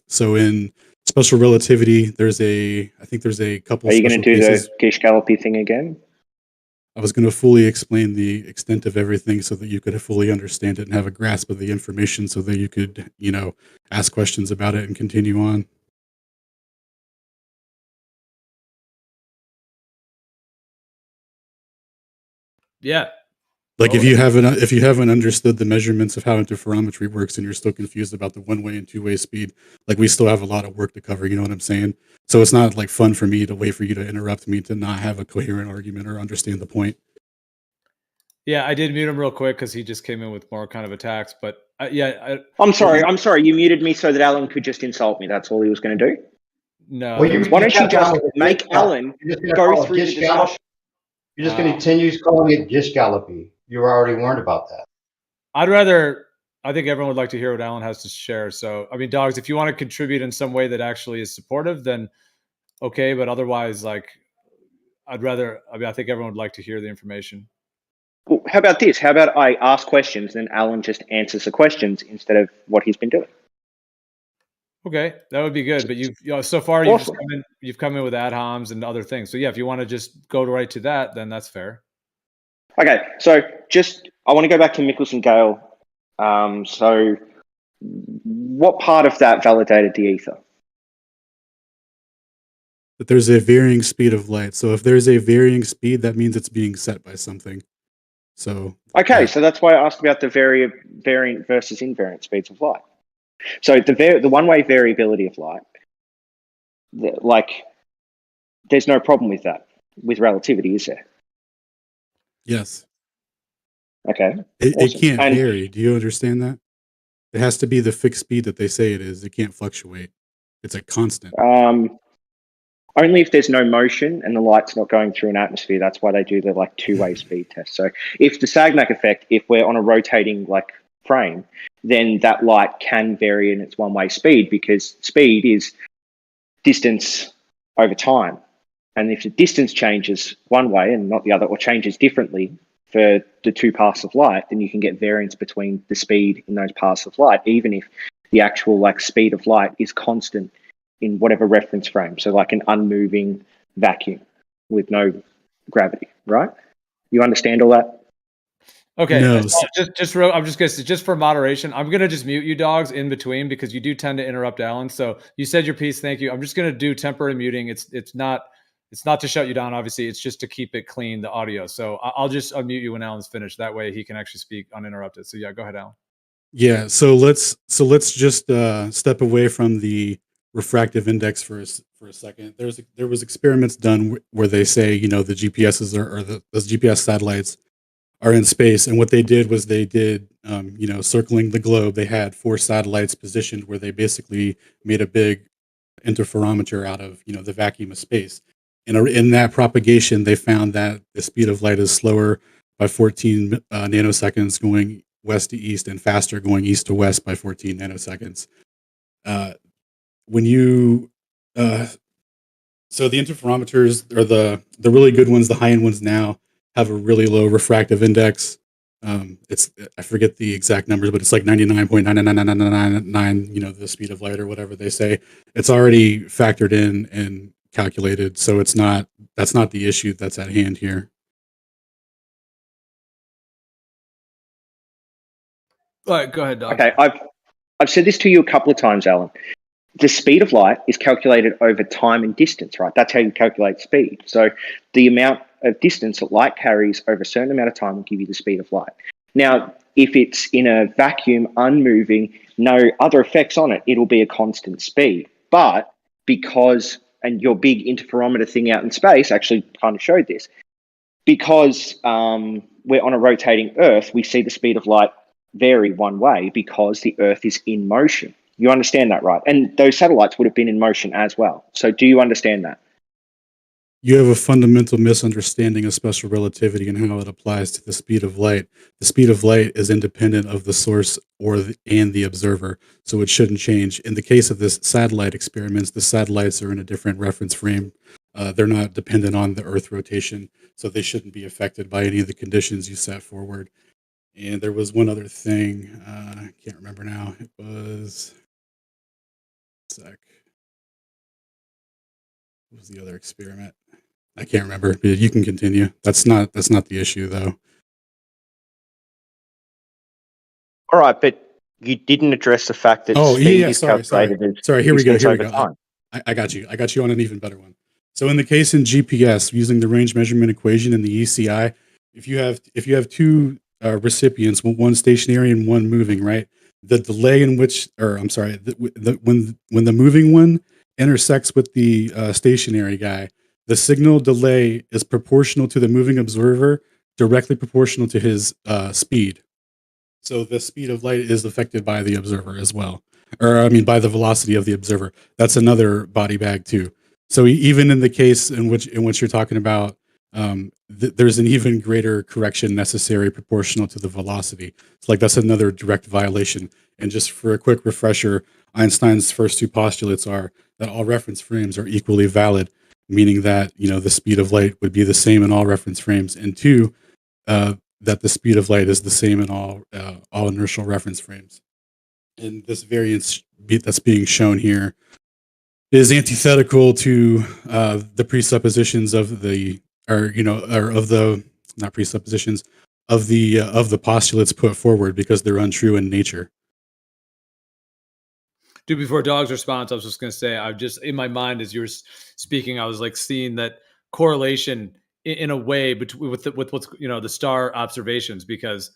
So in special relativity, I think there's a couple Are you going special to do cases. the Gish-Gallopy thing again? I was going to fully explain the extent of everything so that you could fully understand it and have a grasp of the information so that you could, ask questions about it and continue on. Yeah. Like if you haven't understood the measurements of how interferometry works and you're still confused about the one-way and two-way speed, like we still have a lot of work to cover, you know what I'm saying? So it's not like fun for me to wait for you to interrupt me to not have a coherent argument or understand the point. Yeah, I did mute him real quick because he just came in with more kind of attacks. But I'm sorry. You muted me so that Alan could just insult me. That's all he was going to do. No. Well, Why don't you just make Alan go through the discussion? You're just going to continue calling it Gish-Gallopy. You were already warned about that. I think everyone would like to hear what Alan has to share. So, I mean, Dogs, if you want to contribute in some way that actually is supportive, then okay. But otherwise, I think everyone would like to hear the information. Well, how about this? How about I ask questions and Alan just answers the questions instead of what he's been doing? Okay, that would be good. But so far Awesome. you've come in with ad homs and other things. So yeah, if you want to just go right to that, then that's fair. Okay, so I want to go back to Michelson Gale. So what part of that validated the ether? That there's a varying speed of light. So if there's a varying speed, that means it's being set by something. So okay, so that's why I asked about the variant versus invariant speeds of light. So the one-way variability of light, there's no problem with that with relativity, is there? Yes. Okay. It can't vary. Do you understand that? It has to be the fixed speed that they say it is. It can't fluctuate. It's a constant. Only if there's no motion and the light's not going through an atmosphere. That's why they do the two-way speed test. So if the Sagnac effect, if we're on a rotating frame, then that light can vary in its one-way speed because speed is distance over time. And if the distance changes one way and not the other, or changes differently for the two paths of light, then you can get variance between the speed in those paths of light, even if the actual speed of light is constant in whatever reference frame. So like an unmoving vacuum with no gravity, right? You understand all that? Okay. No. Just for moderation, I'm gonna just mute you Dogs in between because you do tend to interrupt Alan. So you said your piece, thank you. I'm just gonna do temporary muting. It's not to shut you down, obviously. It's just to keep it clean, the audio. So I'll just unmute you when Alan's finished. That way he can actually speak uninterrupted. So yeah, go ahead, Alan. Yeah. So let's just step away from the refractive index for a second. There was experiments done where they say the GPSs or those GPS satellites are in space, and what they did was they did circling the globe. They had 4 satellites positioned where they basically made a big interferometer out of the vacuum of space. And in that propagation, they found that the speed of light is slower by 14 nanoseconds going west to east and faster going east to west by 14 nanoseconds. So the interferometers are the really good ones, the high-end ones now have a really low refractive index. I forget the exact numbers, but it's like 99.99999, the speed of light or whatever they say. It's already factored in and calculated, so that's not the issue that's at hand here. All right, go ahead, Doc. Okay, I've said this to you a couple of times, Alan. The speed of light is calculated over time and distance, right? That's how you calculate speed. So the amount of distance that light carries over a certain amount of time will give you the speed of light. Now, if it's in a vacuum, unmoving, no other effects on it, it'll be a constant speed. But because, and your big interferometer thing out in space actually kind of showed this, because we're on a rotating Earth, we see the speed of light vary one way because the Earth is in motion. You understand that, right? And those satellites would have been in motion as well. So do you understand that? You have a fundamental misunderstanding of special relativity and how it applies to the speed of light. The speed of light is independent of the source and the observer, so it shouldn't change. In the case of this satellite experiments, the satellites are in a different reference frame They're not dependent on the Earth rotation, so they shouldn't be affected by any of the conditions you set forward. And there was one other thing. I can't remember now. It was... What was the other experiment? I can't remember. You can continue. That's not the issue, though. All right, but you didn't address the fact that Oh, speed yeah. is Sorry. calculated as Sorry. Here we go. distance over time. I got you. I got you on an even better one. So in the case in GPS, using the range measurement equation in the ECI, if you have two recipients, one stationary and one moving, right? The delay in which, or I'm sorry, when the moving one intersects with the stationary guy, the signal delay is proportional to the moving observer, directly proportional to his speed. So the speed of light is affected by the observer as well, or I mean by the velocity of the observer. That's another body bag too. So even in the case in which you're talking about, there's an even greater correction necessary proportional to the velocity. It's like that's another direct violation. And just for a quick refresher, Einstein's first two postulates are that all reference frames are equally valid, meaning that the speed of light would be the same in all reference frames, and two, that the speed of light is the same in all inertial reference frames. And this variance that's being shown here is antithetical to the presuppositions of the, not presuppositions of the postulates put forward, because they're untrue in nature. Dude, before Dog's response, I was just going to say, I just, in my mind, as you were speaking, I was like seeing that correlation in a way between with what's, the star observations, because,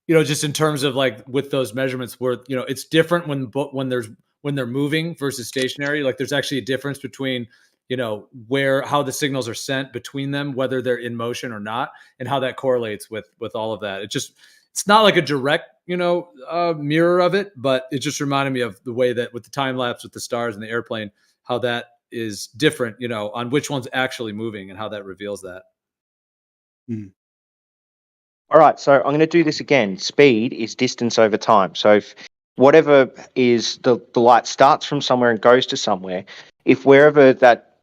just in terms of like with those measurements where, it's different when they're moving versus stationary. Like there's actually a difference between, how the signals are sent between them, whether they're in motion or not, and how that correlates with all of that. It's not like a direct, mirror of it, but it just reminded me of the way that with the time lapse with the stars and the airplane, how that is different, on which one's actually moving and how that reveals that. All right, so I'm going to do this again. Speed is distance over time. So if whatever is the light starts from somewhere and goes to somewhere, if wherever that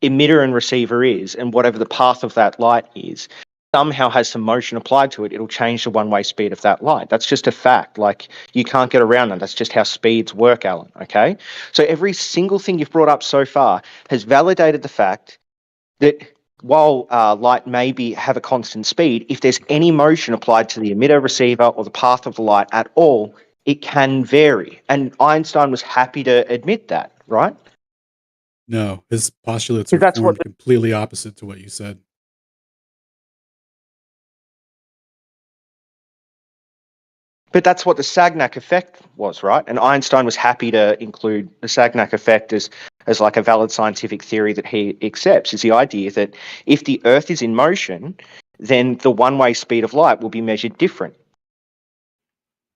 emitter and receiver is, and whatever the path of that light is, somehow has some motion applied to it, it'll change the one-way speed of that light. That's just a fact. Like, you can't get around that. That's just how speeds work, Alan, okay? So every single thing you've brought up so far has validated the fact that while light may have a constant speed, if there's any motion applied to the emitter, receiver, or the path of the light at all, it can vary. And Einstein was happy to admit that, right? No, his postulates are formed completely opposite to what you said. But that's what the Sagnac effect was, right? And Einstein was happy to include the Sagnac effect as like a valid scientific theory that he accepts, is the idea that if the Earth is in motion, then the one-way speed of light will be measured different.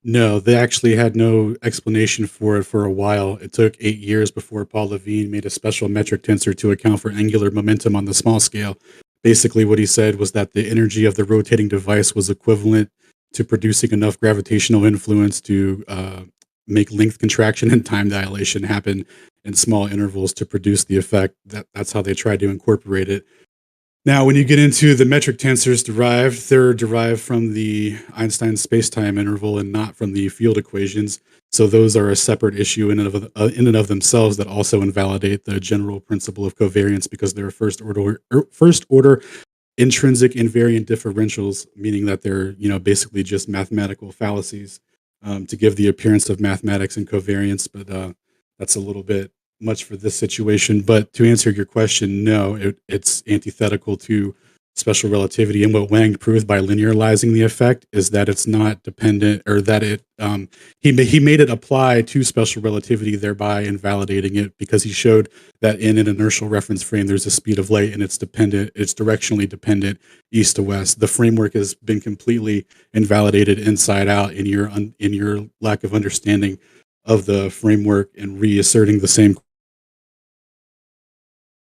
No, they actually had no explanation for it for a while. It took 8 years before Paul Levine made a special metric tensor to account for angular momentum on the small scale. Basically, what he said was that the energy of the rotating device was equivalent to producing enough gravitational influence to make length contraction and time dilation happen in small intervals to produce the effect. That's how they tried to incorporate it. Now, when you get into the metric tensors they're derived from the Einstein space-time interval and not from the field equations. So those are a separate issue in and of themselves that also invalidate the general principle of covariance, because they're first order intrinsic invariant differentials, meaning that they're basically just mathematical fallacies to give the appearance of mathematics and covariance. But that's a little bit much for this situation. But to answer your question, no, it's antithetical to special relativity. And what Wang proved by linearizing the effect is that it's not dependent, or that he made it apply to special relativity, thereby invalidating it, because he showed that in an inertial reference frame there's a speed of light and it's directionally dependent east to west. The framework has been completely invalidated inside out in your lack of understanding of the framework, and reasserting the same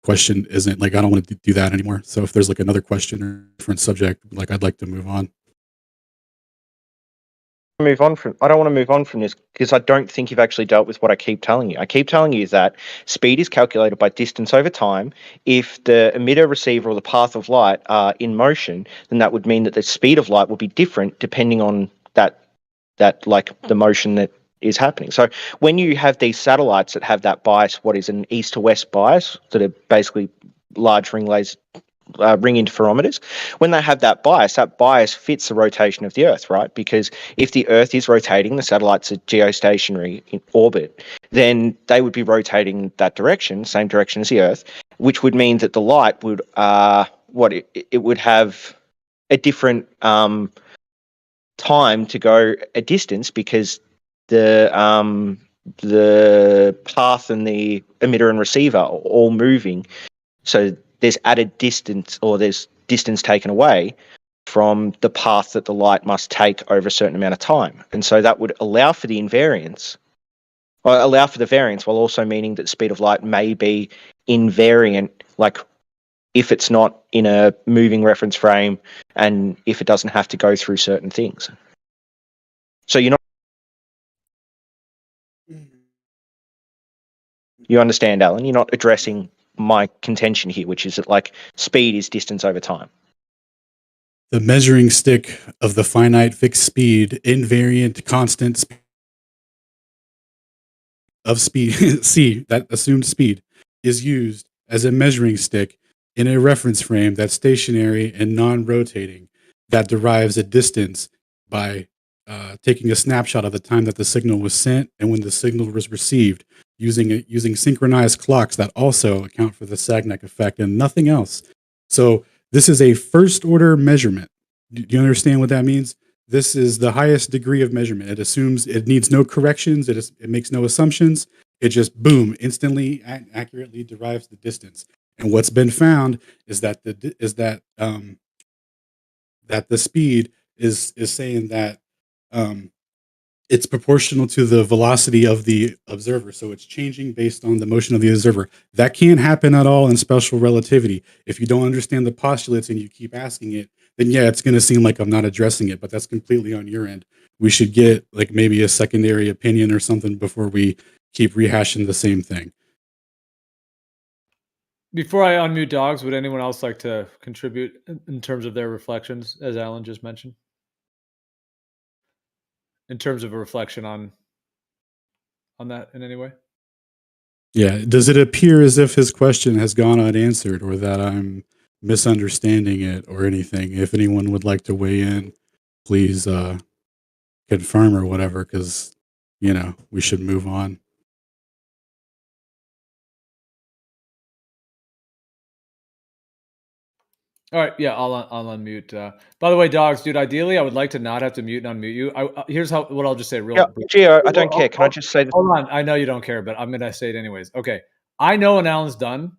question isn't like, I don't want to do that anymore. So if there's like another question or different subject, like, I'd like to move on. move on from this because I don't think you've actually dealt with what I keep telling you. I keep telling you that speed is calculated by distance over time. If the emitter, receiver, or the path of light are in motion, then that would mean that the speed of light will be different depending on that like the motion that is happening. So when you have these satellites that have that bias, what is an east to west bias, that are basically large ring interferometers, when they have that bias fits the rotation of the Earth, right? Because if the Earth is rotating, the satellites are geostationary in orbit, then they would be rotating that direction, same direction as the Earth, which would mean that the light would it would have a different time to go a distance because the path and the emitter and receiver are all moving. So there's added distance, or there's distance taken away from the path that the light must take over a certain amount of time. And so that would allow for the invariance, or allow for the variance, while also meaning that the speed of light may be invariant, like if it's not in a moving reference frame and if it doesn't have to go through certain things. So you're not. You understand, Alan? You're not addressing my contention here, which is that like speed is distance over time. The measuring stick of the finite fixed speed, invariant constant of speed, c, that assumed speed, is used as a measuring stick in a reference frame that's stationary and non-rotating, that derives a distance by taking a snapshot of the time that the signal was sent and when the signal was received, using synchronized clocks that also account for the Sagnac effect and nothing else. So this is a first order measurement. Do you understand what that means? This is the highest degree of measurement. It assumes it needs no corrections. It makes no assumptions. It just boom, instantly accurately derives the distance. And what's been found is that that the speed is saying that it's proportional to the velocity of the observer. So it's changing based on the motion of the observer. That can't happen at all in special relativity. If you don't understand the postulates and you keep asking it, then yeah, it's going to seem like I'm not addressing it, but that's completely on your end. We should get like maybe a secondary opinion or something before we keep rehashing the same thing. Before I unmute dogs, would anyone else like to contribute in terms of their reflections, as Alan just mentioned? In terms of a reflection on that in any way? Yeah. Does it appear as if his question has gone unanswered or that I'm misunderstanding it or anything? If anyone would like to weigh in, please confirm or whatever, because, we should move on. All right, yeah, I'll unmute. By the way, dogs, dude, ideally, I would like to not have to mute and unmute you. Here's what I'll just say real brief. Gio, I don't care. Can I just say this? Hold on, I know you don't care, but I'm gonna say it anyways. Okay, I know when Alan's done.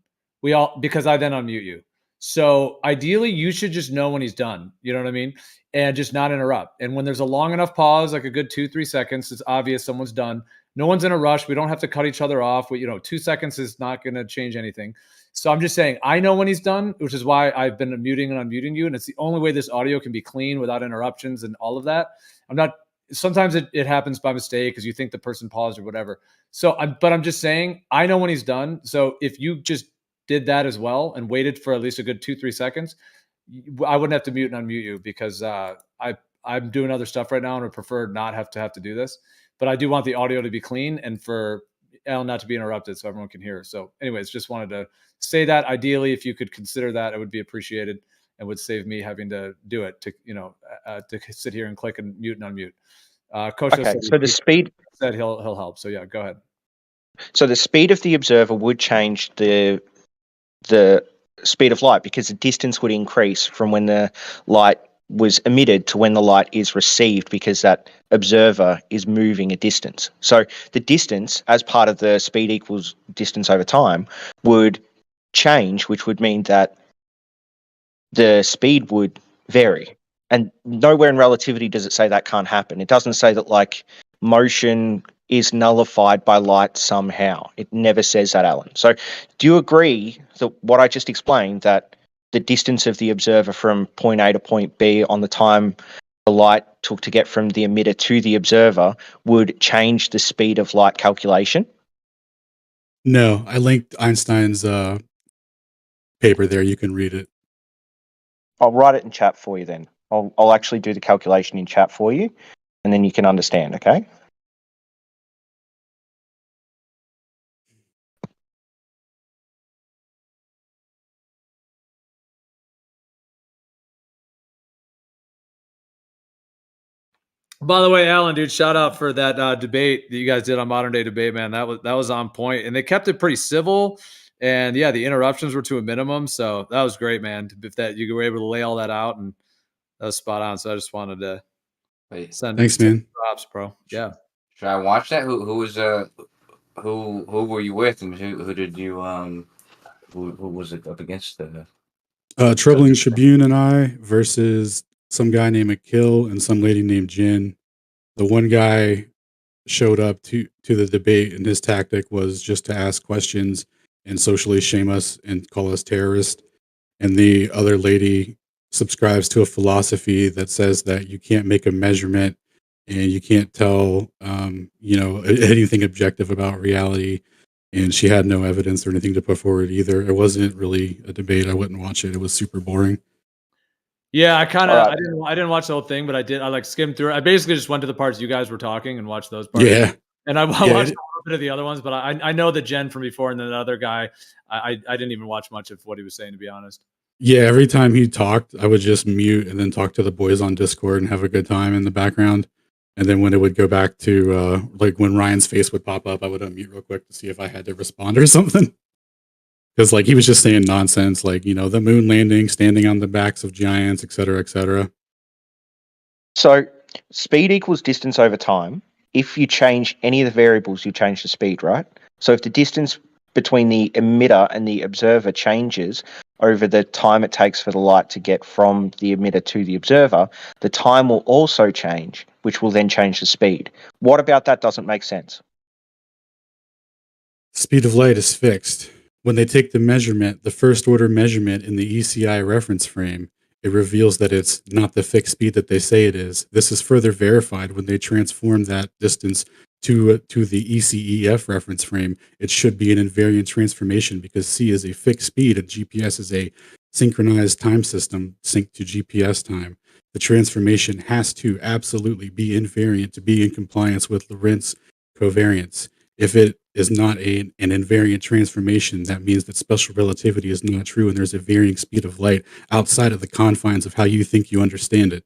Because I then unmute you. So ideally, you should just know when he's done. You know what I mean? And just not interrupt. And when there's a long enough pause, like a good 2-3 seconds, it's obvious someone's done. No one's in a rush. We don't have to cut each other off. 2 seconds is not going to change anything. So I'm just saying, I know when he's done, which is why I've been muting and unmuting you. And it's the only way this audio can be clean without interruptions and all of that. Sometimes it happens by mistake because you think the person paused or whatever. But I'm just saying, I know when he's done. So if you just did that as well and waited for at least a good 2-3 seconds, I wouldn't have to mute and unmute you because I'm doing other stuff right now and would prefer not have to do this. But I do want the audio to be clean and for Alan not to be interrupted so everyone can hear. So anyways, just wanted to say that ideally, if you could consider that, it would be appreciated and would save me having to do it to sit here and click and mute and unmute. Coach So the speed said he'll help. So yeah, go ahead. So the speed of the observer would change the speed of light because the distance would increase from when the light was emitted to when the light is received because that observer is moving a distance. So the distance as part of the speed equals distance over time would change, which would mean that the speed would vary. And nowhere in relativity does it say that can't happen. It doesn't say that like motion is nullified by light somehow. It never says that, Alan. So do you agree that what I just explained, that the distance of the observer from point A to point B on the time light took to get from the emitter to the observer would change the speed of light calculation? No, I linked Einstein's paper there. You can read it. I'll write it in chat for you then. I'll actually do the calculation in chat for you, and then you can understand, okay? By the way, Alan, dude, shout out for that debate that you guys did on Modern Day Debate, man. That was on point, and they kept it pretty civil. And yeah, the interruptions were to a minimum, so that was great, man. If that you were able to lay all that out, and that was spot on. So I just wanted to send Thanks, man. props, bro. Yeah. Should I watch that? Who were you with, and who did you who was it up against? Troubling Tribune and I versus some guy named Akil and some lady named Jin. The one guy showed up to the debate, and his tactic was just to ask questions and socially shame us and call us terrorists. And the other lady subscribes to a philosophy that says that you can't make a measurement and you can't tell anything objective about reality. And she had no evidence or anything to put forward either. It wasn't really a debate. I wouldn't watch it. It was super boring. Yeah, I kind of All right. I didn't watch the whole thing, but I like skimmed through it. I basically just went to the parts you guys were talking and watched those parts. Yeah. And I watched a little bit of the other ones, but I know the Jen from before, and then the other guy, I didn't even watch much of what he was saying, to be honest. Yeah, every time he talked, I would just mute and then talk to the boys on Discord and have a good time in the background. And then when it would go back to like when Ryan's face would pop up, I would unmute real quick to see if I had to respond or something. Because like he was just saying nonsense, like, the moon landing, standing on the backs of giants, et cetera, et cetera. So speed equals distance over time. If you change any of the variables, you change the speed, right? So if the distance between the emitter and the observer changes over the time it takes for the light to get from the emitter to the observer, the time will also change, which will then change the speed. What about that doesn't make sense? Speed of light is fixed. When they take the measurement, the first order measurement in the ECI reference frame, it reveals that it's not the fixed speed that they say it is. This is further verified when they transform that distance to the ECEF reference frame. It should be an invariant transformation because C is a fixed speed and GPS is a synchronized time system synced to GPS time. The transformation has to absolutely be invariant to be in compliance with Lorentz covariance. If it is not an invariant transformation, that means that special relativity is not true and there's a varying speed of light outside of the confines of how you think you understand it.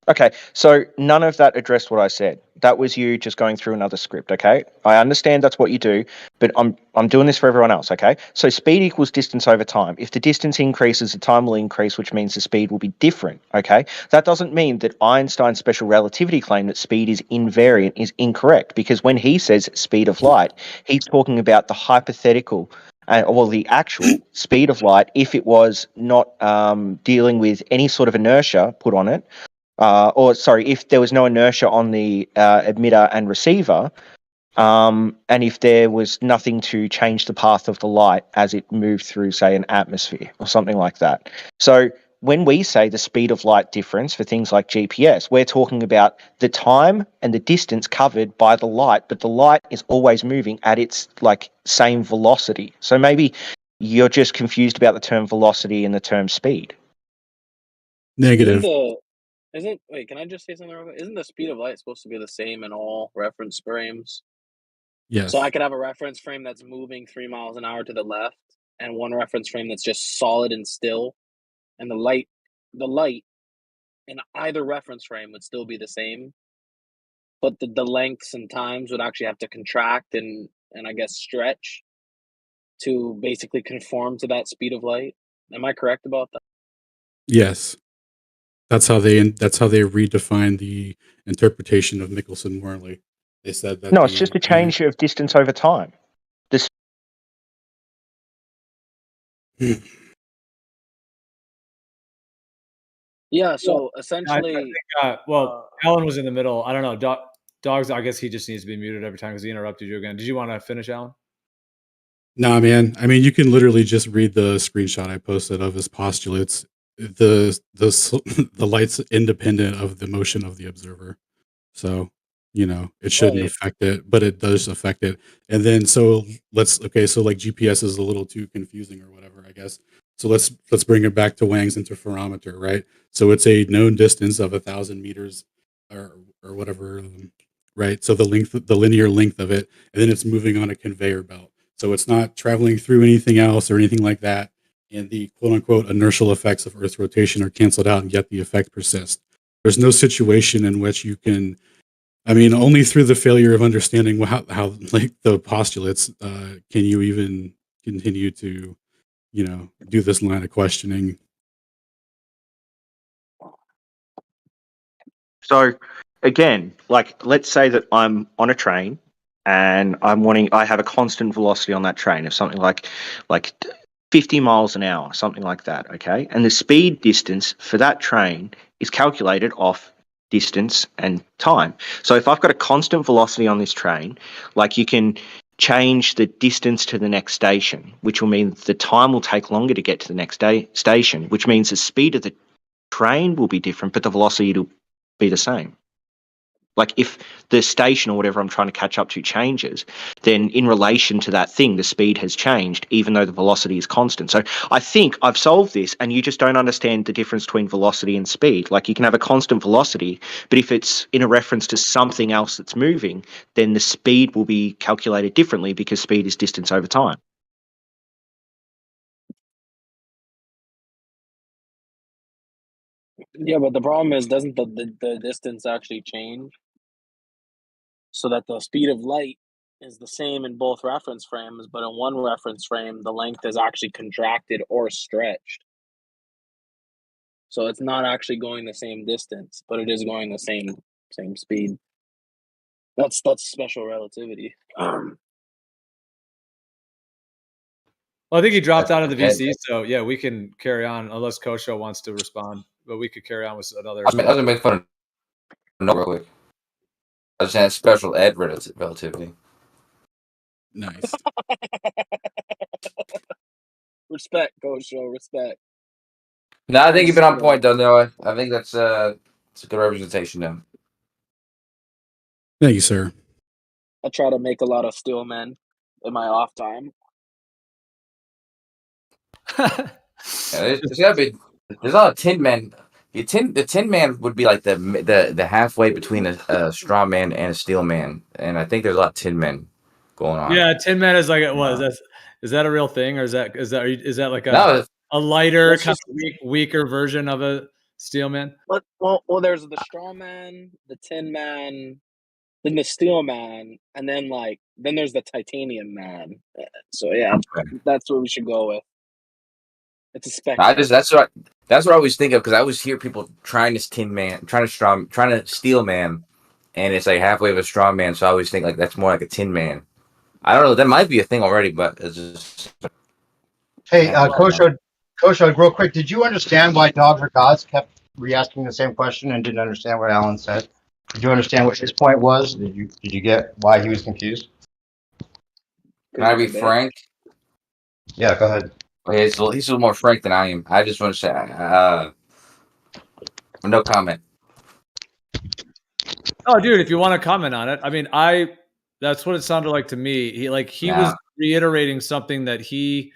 Okay, so none of that addressed what I said. That was you just going through another script, okay? I understand that's what you do, but I'm doing this for everyone else, okay? So speed equals distance over time. If the distance increases, the time will increase, which means the speed will be different, okay? That doesn't mean that Einstein's special relativity claim that speed is invariant is incorrect, because when he says speed of light, he's talking about the hypothetical the actual speed of light if it was not dealing with any sort of inertia put on it, if there was no inertia on the emitter and receiver, and if there was nothing to change the path of the light as it moved through, say, an atmosphere or something like that. So when we say the speed of light difference for things like GPS, we're talking about the time and the distance covered by the light, but the light is always moving at its same velocity. So maybe you're just confused about the term velocity and the term speed. Negative. Wait, can I just say something real quick? Isn't the speed of light supposed to be the same in all reference frames? Yes. So I could have a reference frame that's moving 3 miles an hour to the left and one reference frame that's just solid and still, and the light in either reference frame would still be the same, but the lengths and times would actually have to contract and I guess stretch to basically conform to that speed of light. Am I correct about that? Yes. That's how they redefine the interpretation of Michelson-Morley. They said that No, it's just a change of distance over time. Yeah, so essentially, I think, Alan was in the middle. I don't know. Dogs, I guess he just needs to be muted every time because he interrupted you again. Did you want to finish, Alan? Nah, man. I mean, you can literally just read the screenshot I posted of his postulates. the light's independent of the motion of the observer. So, it shouldn't Right. affect it, but it does affect it. And then so so like GPS is a little too confusing or whatever, I guess. So let's bring it back to Wang's interferometer, right? So it's a known distance of 1,000 meters or whatever, right? So the linear length of it, and then it's moving on a conveyor belt. So it's not traveling through anything else or anything like that. And the quote unquote inertial effects of Earth rotation are canceled out, and yet the effect persists. There's no situation in which you can, only through the failure of understanding how like the postulates, can you even continue to, do this line of questioning. So again, like let's say that I'm on a train and I have a constant velocity on that train of something like 50 miles an hour, something like that, okay? And the speed distance for that train is calculated off distance and time. So if I've got a constant velocity on this train, like you can change the distance to the next station, which will mean the time will take longer to get to the next station, which means the speed of the train will be different, but the velocity will be the same. Like if the station or whatever I'm trying to catch up to changes, then in relation to that thing, the speed has changed, even though the velocity is constant. So I think I've solved this, and you just don't understand the difference between velocity and speed. Like you can have a constant velocity, but if it's in a reference to something else that's moving, then the speed will be calculated differently because speed is distance over time. Yeah, but the problem is, doesn't the distance actually change? So that the speed of light is the same in both reference frames, but in one reference frame, the length is actually contracted or stretched. So it's not actually going the same distance, but it is going the same speed. That's special relativity. Well, I think he dropped out of the VC, so yeah, we can carry on unless Kosho wants to respond, but we could carry on with another. I was gonna make fun of no real quick. I was saying special ed relativity. Nice. Respect, Kosho, respect. No, I think you've been on point though, Noah. I think it's a good representation though. Thank you, sir. I try to make a lot of steel men in my off time. There's gotta be. There's a lot of tin men. The tin man would be like the halfway between a straw man and a steel man, and I think there's a lot of tin men going on. Yeah, Tin Man is like it was. Is that a real thing, or is that like No, a lighter, That's kind just- of weaker version of a steel man? Well, there's the straw man, the tin man, then the steel man, and then there's the titanium man. So yeah, that's what we should go with. It's a spectrum. that's what I always think of, because I always hear people trying to steel man, and it's like halfway of a strong man. So I always think like that's more like a tin man. I don't know. That might be a thing already, but it's just. Hey, Kosho, real quick, did you understand why dogs are gods? Kept re-asking the same question and didn't understand what Alan said. Did you understand what his point was? Did you get why he was confused? Can I be frank? Yeah, go ahead. Okay, he's a little more frank than I am. I just want to say, no comment. Oh, dude, if you want to comment on it, that's what it sounded like to me. He was reiterating something that he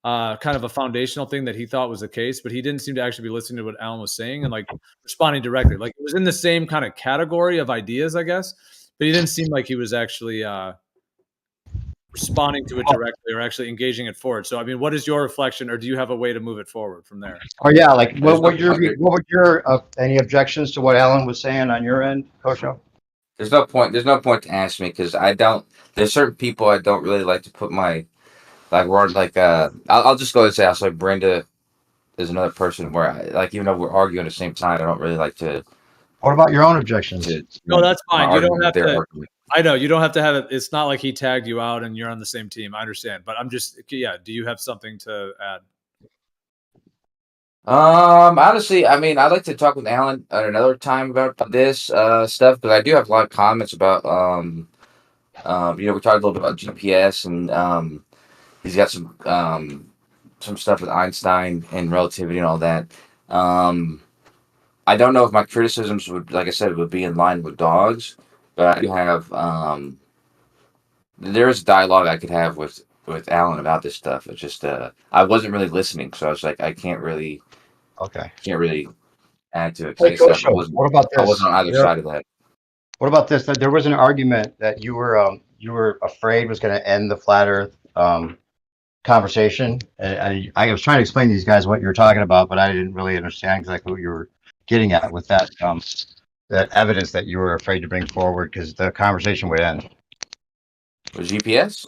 kind of a foundational thing that he thought was the case, but he didn't seem to actually be listening to what Alan was saying and responding directly. Like it was in the same kind of category of ideas, I guess, but he didn't seem like he was actually responding to it directly or actually engaging it forward. So, what is your reflection, or do you have a way to move it forward from there? Oh yeah, what would your any objections to what Alan was saying on your end, Kosho? There's no point to ask me, because I don't. There's certain people I don't really like to put my word I'll just go and say, also Brenda is another person where even though we're arguing at the same time, I don't really like to. What about your own objections? No, that's fine. You don't have to. Argument. I know you don't have to have it. It's not like he tagged you out and you're on the same team. I understand, but I'm just, yeah. Do you have something to add? Honestly, I'd like to talk with Alan at another time about this stuff, because I do have a lot of comments about we talked a little bit about GPS, and he's got some stuff with Einstein and relativity and all that. I don't know if my criticisms would, like I said, would be in line with dogs, but I do have there is dialogue I could have with Alan about this stuff. It's just I wasn't really listening, so I was like, I can't really add to it. 'Cause Hey, like I said, Kosho, what about I wasn't this? on either side of that. What about this? That there was an argument that you were afraid was going to end the flat Earth conversation, and I was trying to explain to these guys what you were talking about, but I didn't really understand exactly what you were getting at with that that evidence that you were afraid to bring forward because the conversation would end. Was GPS?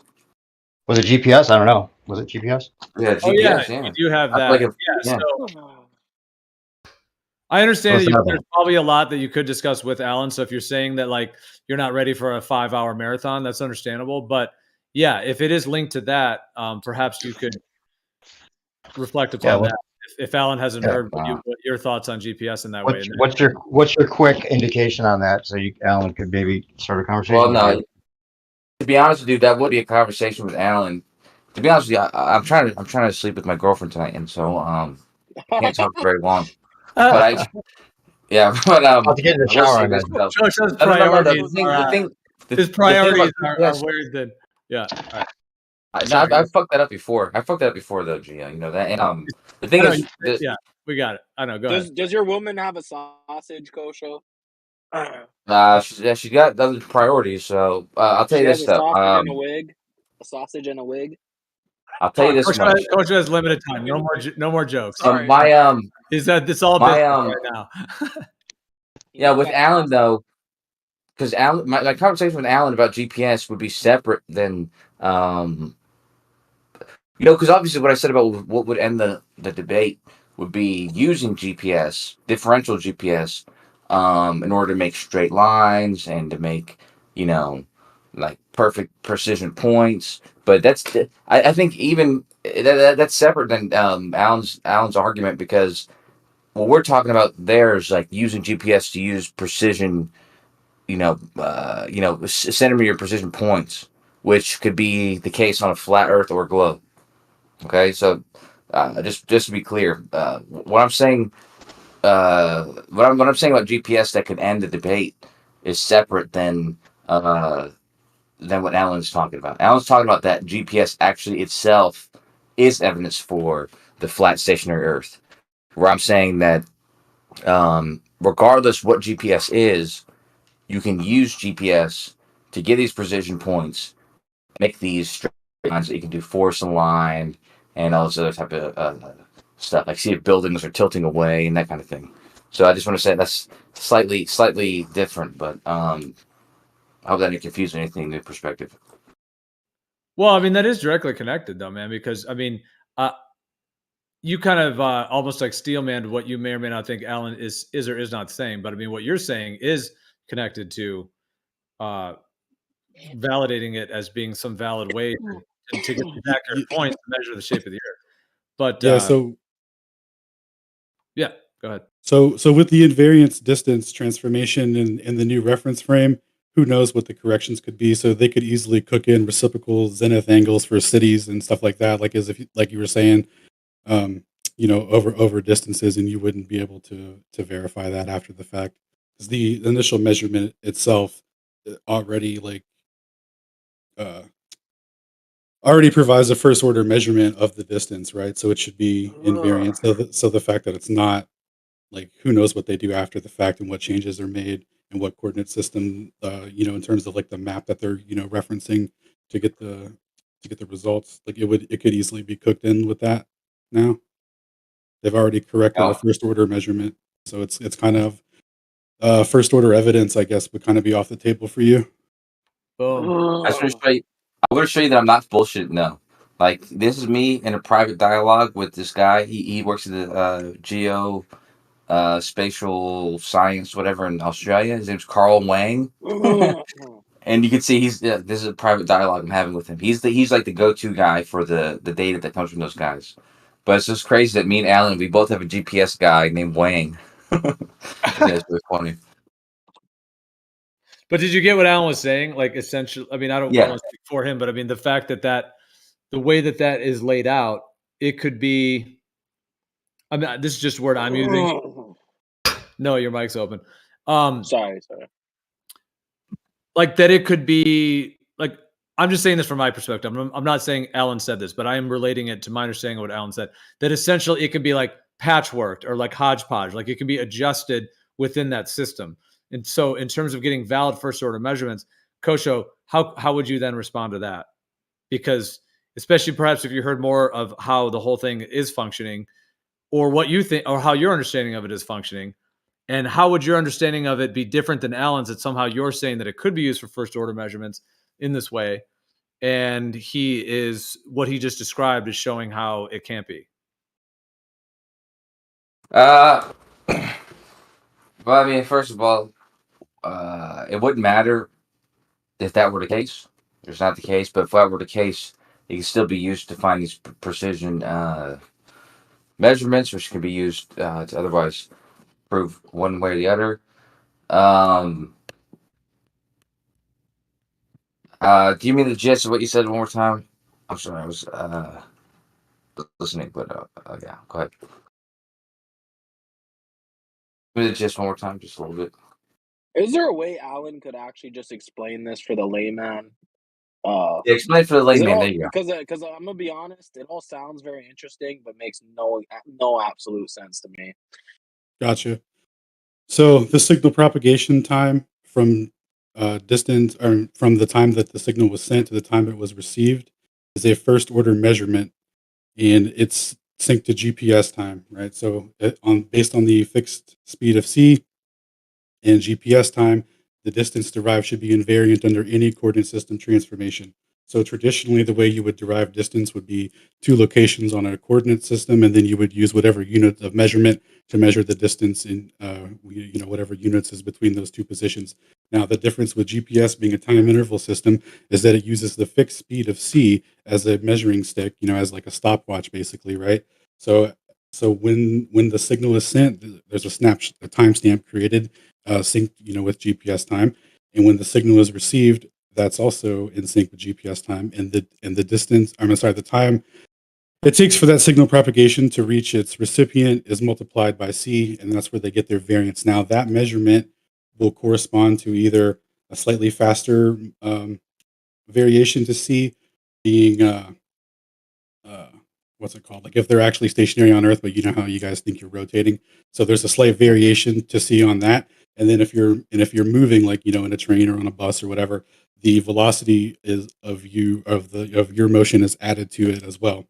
Was it GPS? I don't know. Was it GPS? Yeah, Oh yeah, GPS. Yeah, you do have I feel like that. if, Yeah, yeah. so I understand What's that that there's about? probably a lot that you could discuss with Alan. So if you're saying that like you're not ready for a 5-hour marathon, that's understandable. But yeah, if it is linked to that, perhaps you could reflect Yeah. upon that. If Alan hasn't Yeah. heard what your thoughts on GPS in that way. And What's your quick indication on that? So Alan could maybe start a conversation. Well, no. To be honest with you, that would be a conversation with Alan. To be honest with you, I'm trying to sleep with my girlfriend tonight, and so can't talk for very long. But yeah, but About to get in the I will shower, say I this imagine. though. Josh's No. priorities his priorities about are GPS, weird. Then yeah. All right. I fucked that up before. I fucked that up before though, Gia. You know that. And the thing I know, is, yeah, we got it. I know. Go ahead. Does your woman have a sausage, Kosho? she got other priorities. So I'll tell She you has this a though. sausage and a wig. A sausage and a wig. I'll tell you this much. Coach has limited time. No more jokes. My Is that it's all my business right now? yeah, with Alan though, because Alan, my conversation with Alan about GPS would be separate than because obviously what I said about what would end the debate would be using GPS, differential GPS, in order to make straight lines and to make, like perfect precision points. But I think even that's separate than Alan's argument, because what we're talking about there is like using GPS to use precision, centimeter precision points, which could be the case on a flat Earth or globe. Okay, so just to be clear, what I'm saying, what I'm saying about GPS that could end the debate is separate than what Alan's talking about. Alan's talking about that GPS actually itself is evidence for the flat stationary Earth. Where I'm saying that regardless what GPS is, you can use GPS to get these precision points, make these straight lines that you can do force aligned and all this other type of stuff. Like see if buildings are tilting away and that kind of thing. So I just want to say that's slightly different, but I hope that didn't confuse anything in perspective. Well, I mean that is directly connected though, man. Because I mean, you kind of almost like steelmanned what you may or may not think Alan is or is not saying. But I mean, what you're saying is connected to validating it as being some valid way to get these accurate points to measure the shape of the Earth. But Yeah. So yeah, go ahead. So with the invariance distance transformation in the new reference frame, who knows what the corrections could be? So they could easily cook in reciprocal zenith angles for cities and stuff like that. Like like you were saying, over distances, and you wouldn't be able to verify that after the fact, because the initial measurement itself already already provides a first order measurement of the distance, right? So it should be invariant. So the fact that it's not, like, who knows what they do after the fact and what changes are made and what coordinate system, in terms of like the map that they're referencing to get the results. Like it could easily be cooked in with that. Now they've already corrected a first order measurement, so it's kind of first order evidence, I guess, would kind of be off the table for you. Boom. I want to show you that I'm not bullshitting though. Like this is me in a private dialogue with this guy. He works at the geo spatial science whatever in Australia. His name's Carl Wang. And you can see this is a private dialogue I'm having with him. He's like the go-to guy for the data that comes from those guys. But it's just crazy that me and Alan, we both have a GPS guy named Wang. That's really funny. But did you get what Alan was saying? Like essentially, I mean, I don't want to speak for him, but I mean the fact that the way that is laid out, it could be I mean, this is just a word I'm using. No, your mic's open. Sorry. Like that, it could be like, I'm just saying this from my perspective. I'm not saying Alan said this, but I am relating it to my understanding of what Alan said. That essentially it can be like patchworked or like hodgepodge, like it can be adjusted within that system. And so, in terms of getting valid first order measurements, Kosho, how would you then respond to that? Because especially perhaps if you heard more of how the whole thing is functioning, or what you think, or how your understanding of it is functioning, and how would your understanding of it be different than Alan's, that somehow you're saying that it could be used for first order measurements in this way, and what he just described is showing how it can't be? Well, I mean, first of all, it wouldn't matter if that were the case. It's not the case, but if that were the case, it can still be used to find these precision measurements, which can be used to otherwise prove one way or the other. Do you mean the gist of what you said one more time? I'm sorry, I was listening, but yeah, go ahead. Give me the gist one more time, just a little bit. Is there a way Alan could actually just explain this for the layman? Yeah, explain for the layman. There you go. Because I'm gonna be honest, it all sounds very interesting, but makes no absolute sense to me. Gotcha. So the signal propagation time from distance, or from the time that the signal was sent to the time it was received, is a first order measurement, and it's synced to GPS time, right? So based on the fixed speed of C and GPS time, the distance derived should be invariant under any coordinate system transformation. So traditionally, the way you would derive distance would be two locations on a coordinate system, and then you would use whatever unit of measurement to measure the distance in, whatever units is between those two positions. Now, the difference with GPS being a time interval system is that it uses the fixed speed of C as a measuring stick, as like a stopwatch, basically, right? So when the signal is sent, there's a timestamp created, synced, with GPS time, and when the signal is received, that's also in sync with GPS time, and the distance. The time it takes for that signal propagation to reach its recipient is multiplied by C, and that's where they get their variance. Now, that measurement will correspond to either a slightly faster variation to C, being what's it called? Like if they're actually stationary on Earth, but you know how you guys think you're rotating. So there's a slight variation to see on that. And then if you're moving, like in a train or on a bus or whatever, the velocity of your motion is added to it as well,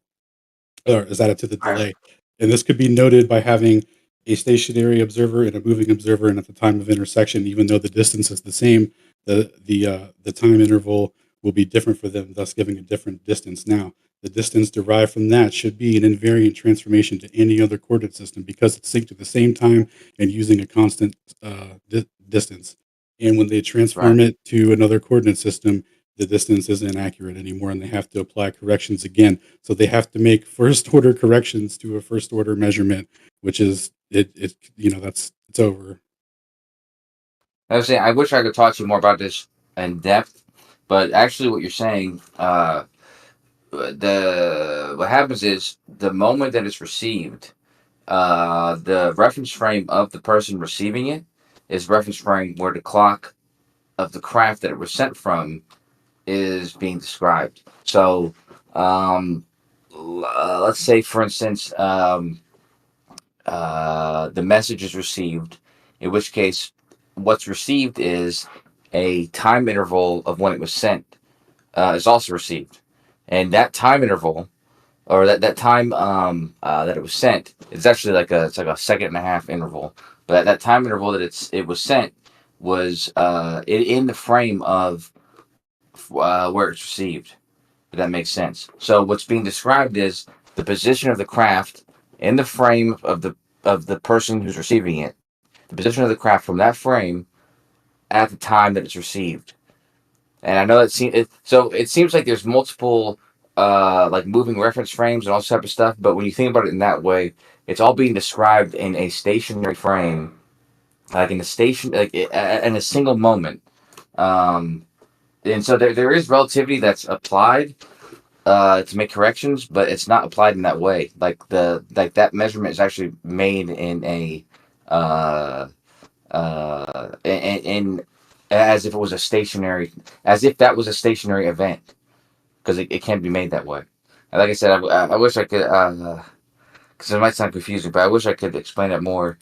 or is added to the delay. And this could be noted by having a stationary observer and a moving observer, and at the time of intersection, even though the distance is the same, the time interval will be different for them, thus giving a different distance. Now, the distance derived from that should be an invariant transformation to any other coordinate system because it's synced at the same time and using a constant distance. And when they transform it to another coordinate system, the distance isn't accurate anymore, and they have to apply corrections again. So they have to make first order corrections to a first order measurement, which is it's over. I was saying, I wish I could talk to you more about this in depth, but actually, what you're saying, what happens is the moment that it's received, the reference frame of the person receiving it is reference frame where the clock of the craft that it was sent from is being described. So, let's say, for instance, the message is received, in which case, what's received is a time interval of when it was sent is also received, and that time interval, or that time that it was sent, it's actually like a second and a half interval. But that time interval that it was sent was in the frame of where it's received. If that makes sense. So what's being described is the position of the craft in the frame of the person who's receiving it, the position of the craft from that frame at the time that it's received. And I know that it seems like there's multiple like moving reference frames and all this type of stuff, but when you think about it in that way, it's all being described in a stationary frame, like in a single moment. And so there is relativity that's applied, to make corrections, but it's not applied in that way. Like that measurement is actually made in a in as if it was a stationary, as if that was a stationary event, because it can't be made that way. And like I said, I wish I could, because it might sound confusing, but I wish I could explain it more.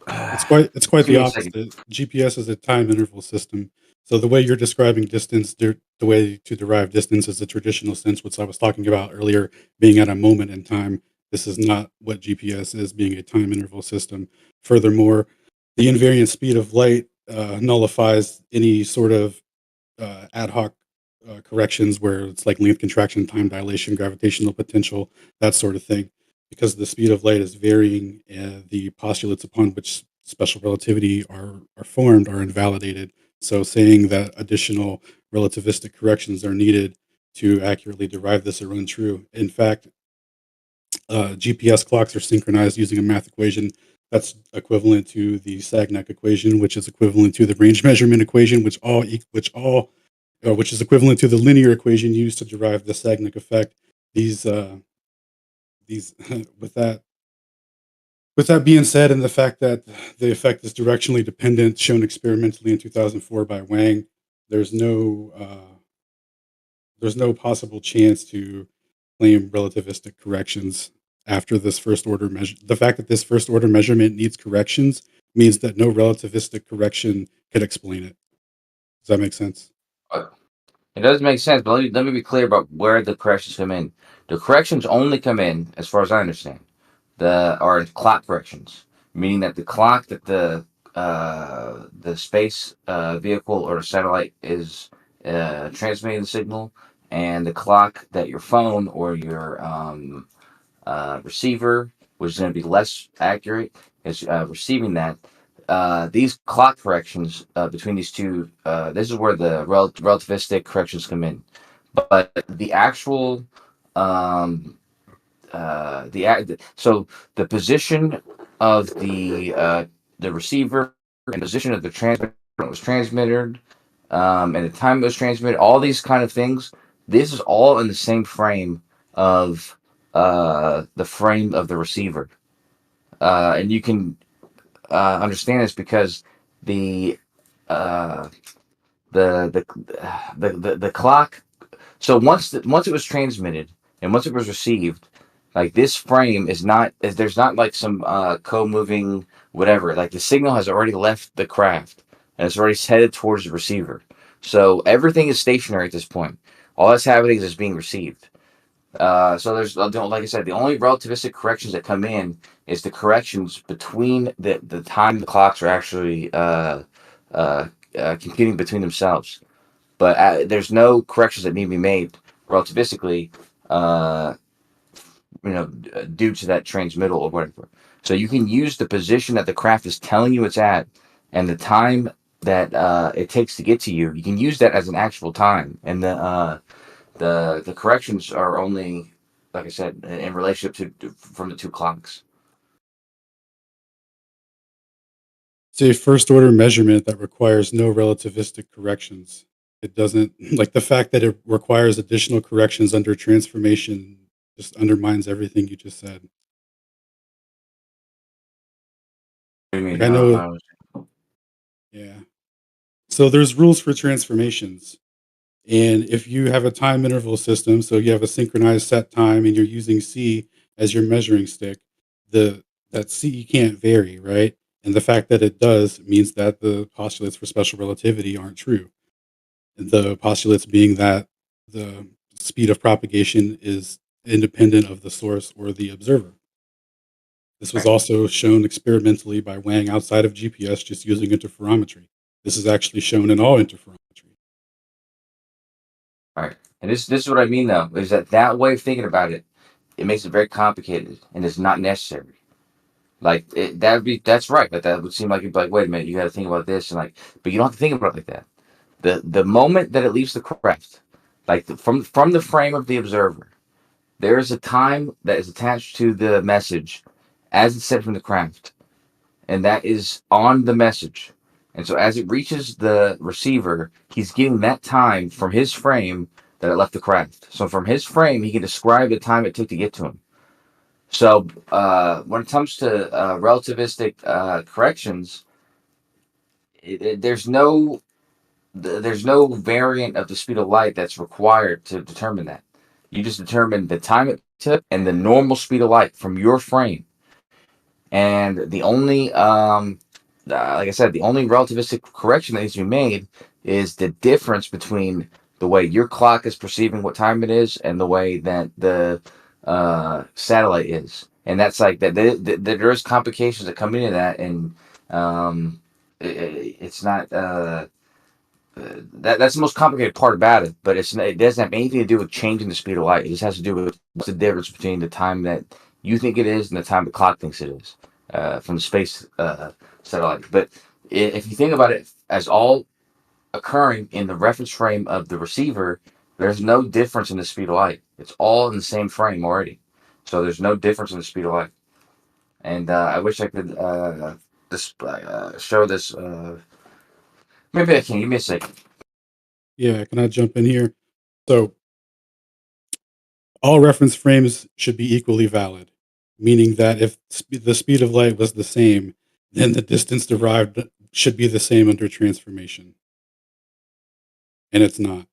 It's quite Just the give me a second. opposite. GPS is a time interval system. So the way you're describing distance, the way to derive distance is the traditional sense, which I was talking about earlier, being at a moment in time. This is not what GPS is, being a time interval system. Furthermore, the invariant speed of light nullifies any sort of ad hoc corrections where it's like length contraction, time dilation, gravitational potential, that sort of thing. Because the speed of light is varying, the postulates upon which special relativity are formed are invalidated. So saying that additional relativistic corrections are needed to accurately derive this are untrue. In fact, GPS clocks are synchronized using a math equation that's equivalent to the Sagnac equation, which is equivalent to the range measurement equation, which is equivalent to the linear equation used to derive the Sagnac effect. These with that being said, and the fact that the effect is directionally dependent, shown experimentally in 2004 by Wang, there's no possible chance to claim relativistic corrections after this first order measure. The fact that this first order measurement needs corrections means that no relativistic correction could explain it. Does that make sense? It does make sense, but let me be clear about where the corrections come in. The corrections only come in, as far as I understand, are clock corrections, meaning that the clock that the space vehicle or the satellite is transmitting the signal, and the clock that your phone or your receiver, which is going to be less accurate, is receiving that. These clock corrections between these two, this is where the relativistic corrections come in. But the actual, so the position of the receiver and position of the transmitter when it was transmitted, and the time it was transmitted, all these kind of things, this is all in the same frame of the frame of the receiver. And you can understand this because the uh, the clock. So once it was transmitted and once it was received, like this frame is not, there's not like some co-moving whatever. Like the signal has already left the craft and it's already headed towards the receiver. So everything is stationary at this point. All that's happening is it's being received. So there's, like I said, the only relativistic corrections that come in is the corrections between the time the clocks are actually computing between themselves. But there's no corrections that need to be made relativistically, due to that transmittal or whatever. So you can use the position that the craft is telling you it's at, and the time that it takes to get to you. You can use that as an actual time, and the corrections are only, like I said, in relationship to from the two clocks. It's a first order measurement that requires no relativistic corrections. It doesn't, like the fact that it requires additional corrections under transformation just undermines everything you just said. What do you mean? Like I know, yeah. So there's rules for transformations. And if you have a time interval system, so you have a synchronized set time and you're using C as your measuring stick, that C can't vary, right? And the fact that it does means that the postulates for special relativity aren't true. The postulates being that the speed of propagation is independent of the source or the observer. This was Right. also shown experimentally by Wang outside of GPS just using interferometry. This is actually shown in all interferometry. All right, and this is what I mean though, is that way of thinking about it, it makes it very complicated and it's not necessary. Like that's right. That would seem like you'd be like, wait a minute, you got to think about this and like, but you don't have to think about it like that. The moment that it leaves the craft, like from the frame of the observer, there is a time that is attached to the message as it's sent from the craft, and that is on the message. And so as it reaches the receiver, he's getting that time from his frame that it left the craft. So from his frame, he can describe the time it took to get to him. So when it comes to relativistic corrections, there's no variant of the speed of light that's required to determine that. You just determine the time it took and the normal speed of light from your frame. And the only, like I said, the only relativistic correction that needs to be made is the difference between the way your clock is perceiving what time it is and the way that the satellite is. And that's like that. There is complications that come into that, and it's not. That's the most complicated part about it, but it doesn't have anything to do with changing the speed of light. It just has to do with what's the difference between the time that you think it is and the time the clock thinks it is from the space satellite. But if you think about it as all occurring in the reference frame of the receiver, there's no difference in the speed of light. It's all in the same frame already, so there's no difference in the speed of light. And I wish I could show this. Maybe I can. Give me a second. Yeah, can I jump in here? So all reference frames should be equally valid, meaning that if the speed of light was the same, then the distance derived should be the same under transformation. And it's not.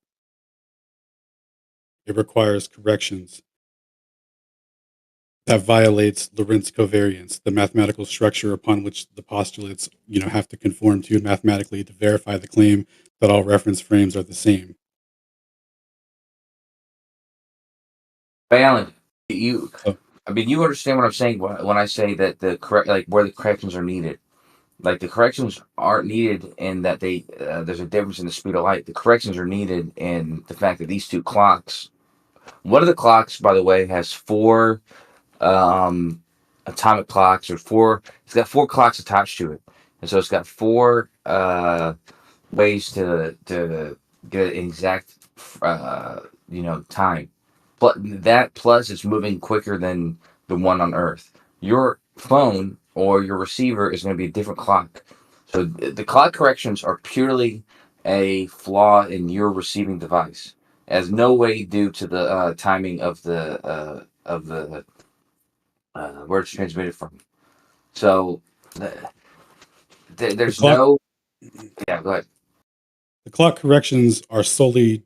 It requires corrections. That violates Lorentz covariance, the mathematical structure upon which the postulates, have to conform to mathematically to verify the claim that all reference frames are the same. Alan, you understand what I'm saying when I say that the correct, like where the corrections are needed. Like the corrections aren't needed in that there's a difference in the speed of light. The corrections are needed in the fact that these two clocks. One of the clocks, by the way, has 4 atomic clocks or 4. It's got 4 clocks attached to it, and so it's got 4 ways to get an exact time. But that plus it's moving quicker than the one on Earth. Your phone or your receiver is going to be a different clock. So the clock corrections are purely a flaw in your receiving device. It has no way due to the timing of the where it's transmitted from. So there's no. Yeah, go ahead. The clock corrections are solely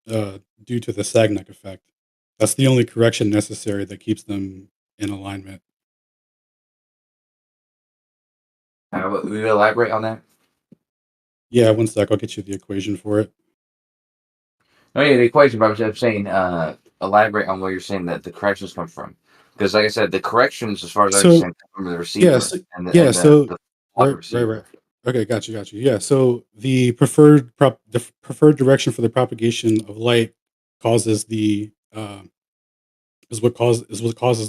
due to the Sagnac effect. That's the only correction necessary that keeps them in alignment. Will you elaborate on that? Yeah, one sec. I'll get you the equation for it. No, yeah, the equation, but I'm saying elaborate on where you're saying that the corrections come from. Because, like I said, the corrections, as far as I So, understand, come from the receiver yes, and yeah. So, the right. receiver. Okay, got you. Yeah. So the preferred direction for the propagation of light causes is what causes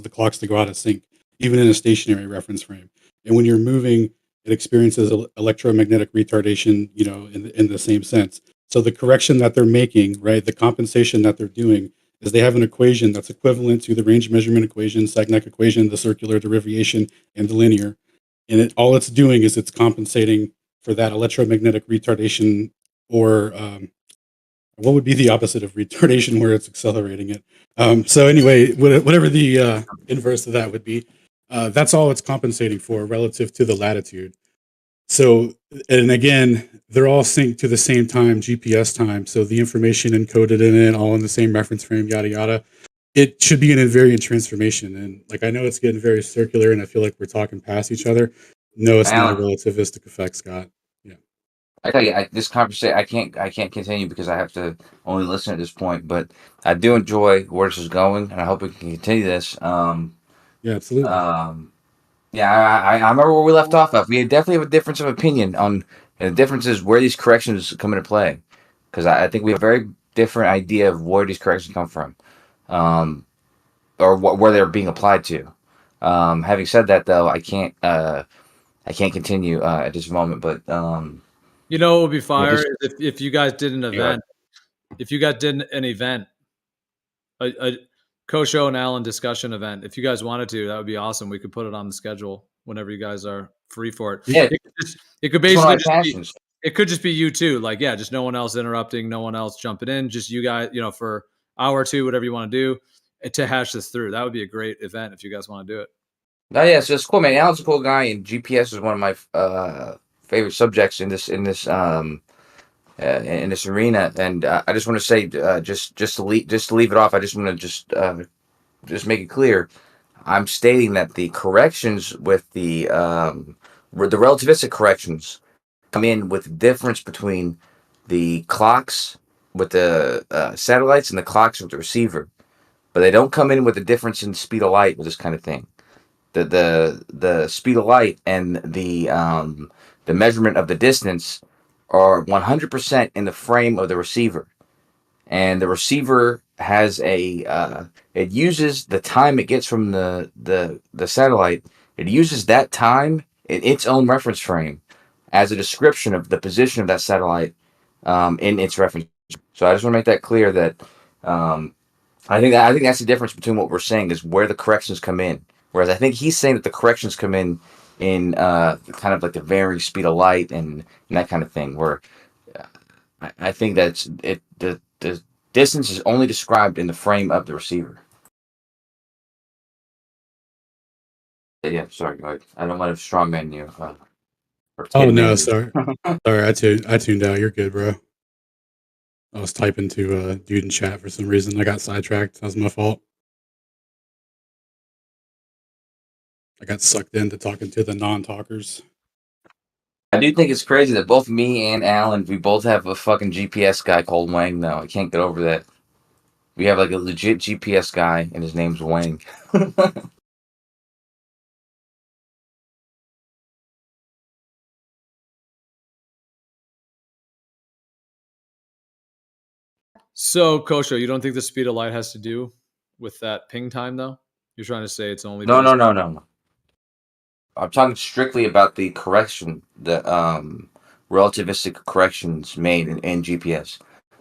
the clocks to go out of sync, even in a stationary reference frame. And when you're moving, it experiences electromagnetic retardation, in the same sense. So the correction that they're making, right, the compensation that they're doing is they have an equation that's equivalent to the range measurement equation, Sagnac equation, the circular derivation, and the linear. And all it's doing is it's compensating for that electromagnetic retardation, or what would be the opposite of retardation where it's accelerating it. So anyway, whatever the inverse of that would be, that's all it's compensating for relative to the latitude. So, and again, they're all synced to the same time, GPS time. So the information encoded in it, all in the same reference frame, yada, yada. It should be an invariant transformation. And like, I know it's getting very circular and I feel like we're talking past each other. No, it's not a relativistic effect, Scott. Yeah. I tell you, this conversation, I can't continue because I have to only listen at this point. But I do enjoy where this is going, and I hope we can continue this. Yeah, absolutely. Yeah, I remember where we left off. We definitely have a difference of opinion on, and the difference is where these corrections come into play, because I think we have a very different idea of where these corrections come from, or where they're being applied to. Having said that, though, I can't continue at this moment. But you know, what would be fire just, is if you guys did an event. If you guys did an event, a Kosho and Alan discussion event, if you guys wanted to, that would be awesome. We could put it on the schedule whenever you guys are free for it. Yeah, it could basically just be, it could just be you two. Like, yeah, just no one else interrupting, no one else jumping in, just you guys, for hour or two, whatever you want to do, to hash this through. That would be a great event if you guys want to do it. No, yeah, so it's cool, man. Alan's a cool guy, and GPS is one of my favorite subjects in this arena. And I just want to say, just to leave it off, I just want to just make it clear. I'm stating that the corrections with the relativistic corrections come in with the difference between the clocks with the satellites and the clocks with the receiver, but they don't come in with a difference in the speed of light with this kind of thing. The speed of light and the measurement of the distance are 100% in the frame of the receiver, and the receiver has it uses the time it gets from the satellite. It uses that time in its own reference frame as a description of the position of that satellite in its reference. So I just want to make that clear that I think that's the difference between what we're saying is where the corrections come in. Whereas I think he's saying that the corrections come in kind of like the varying speed of light and that kind of thing. Where I think that's it. The distance is only described in the frame of the receiver. Yeah, sorry, go ahead. I don't want to strongman you. Oh no, sorry. Sorry, I tuned out. You're good, bro. I was typing to dude in chat for some reason. I got sidetracked. That was my fault. I got sucked into talking to the non-talkers. I do think it's crazy that both me and Alan, we both have a fucking GPS guy called Wang now. I can't get over that. We have like a legit GPS guy, and his name's Wang. So, Kosho, you don't think the speed of light has to do with that ping time, though? You're trying to say it's only No. based- I'm talking strictly about the correction, the relativistic corrections made in GPS.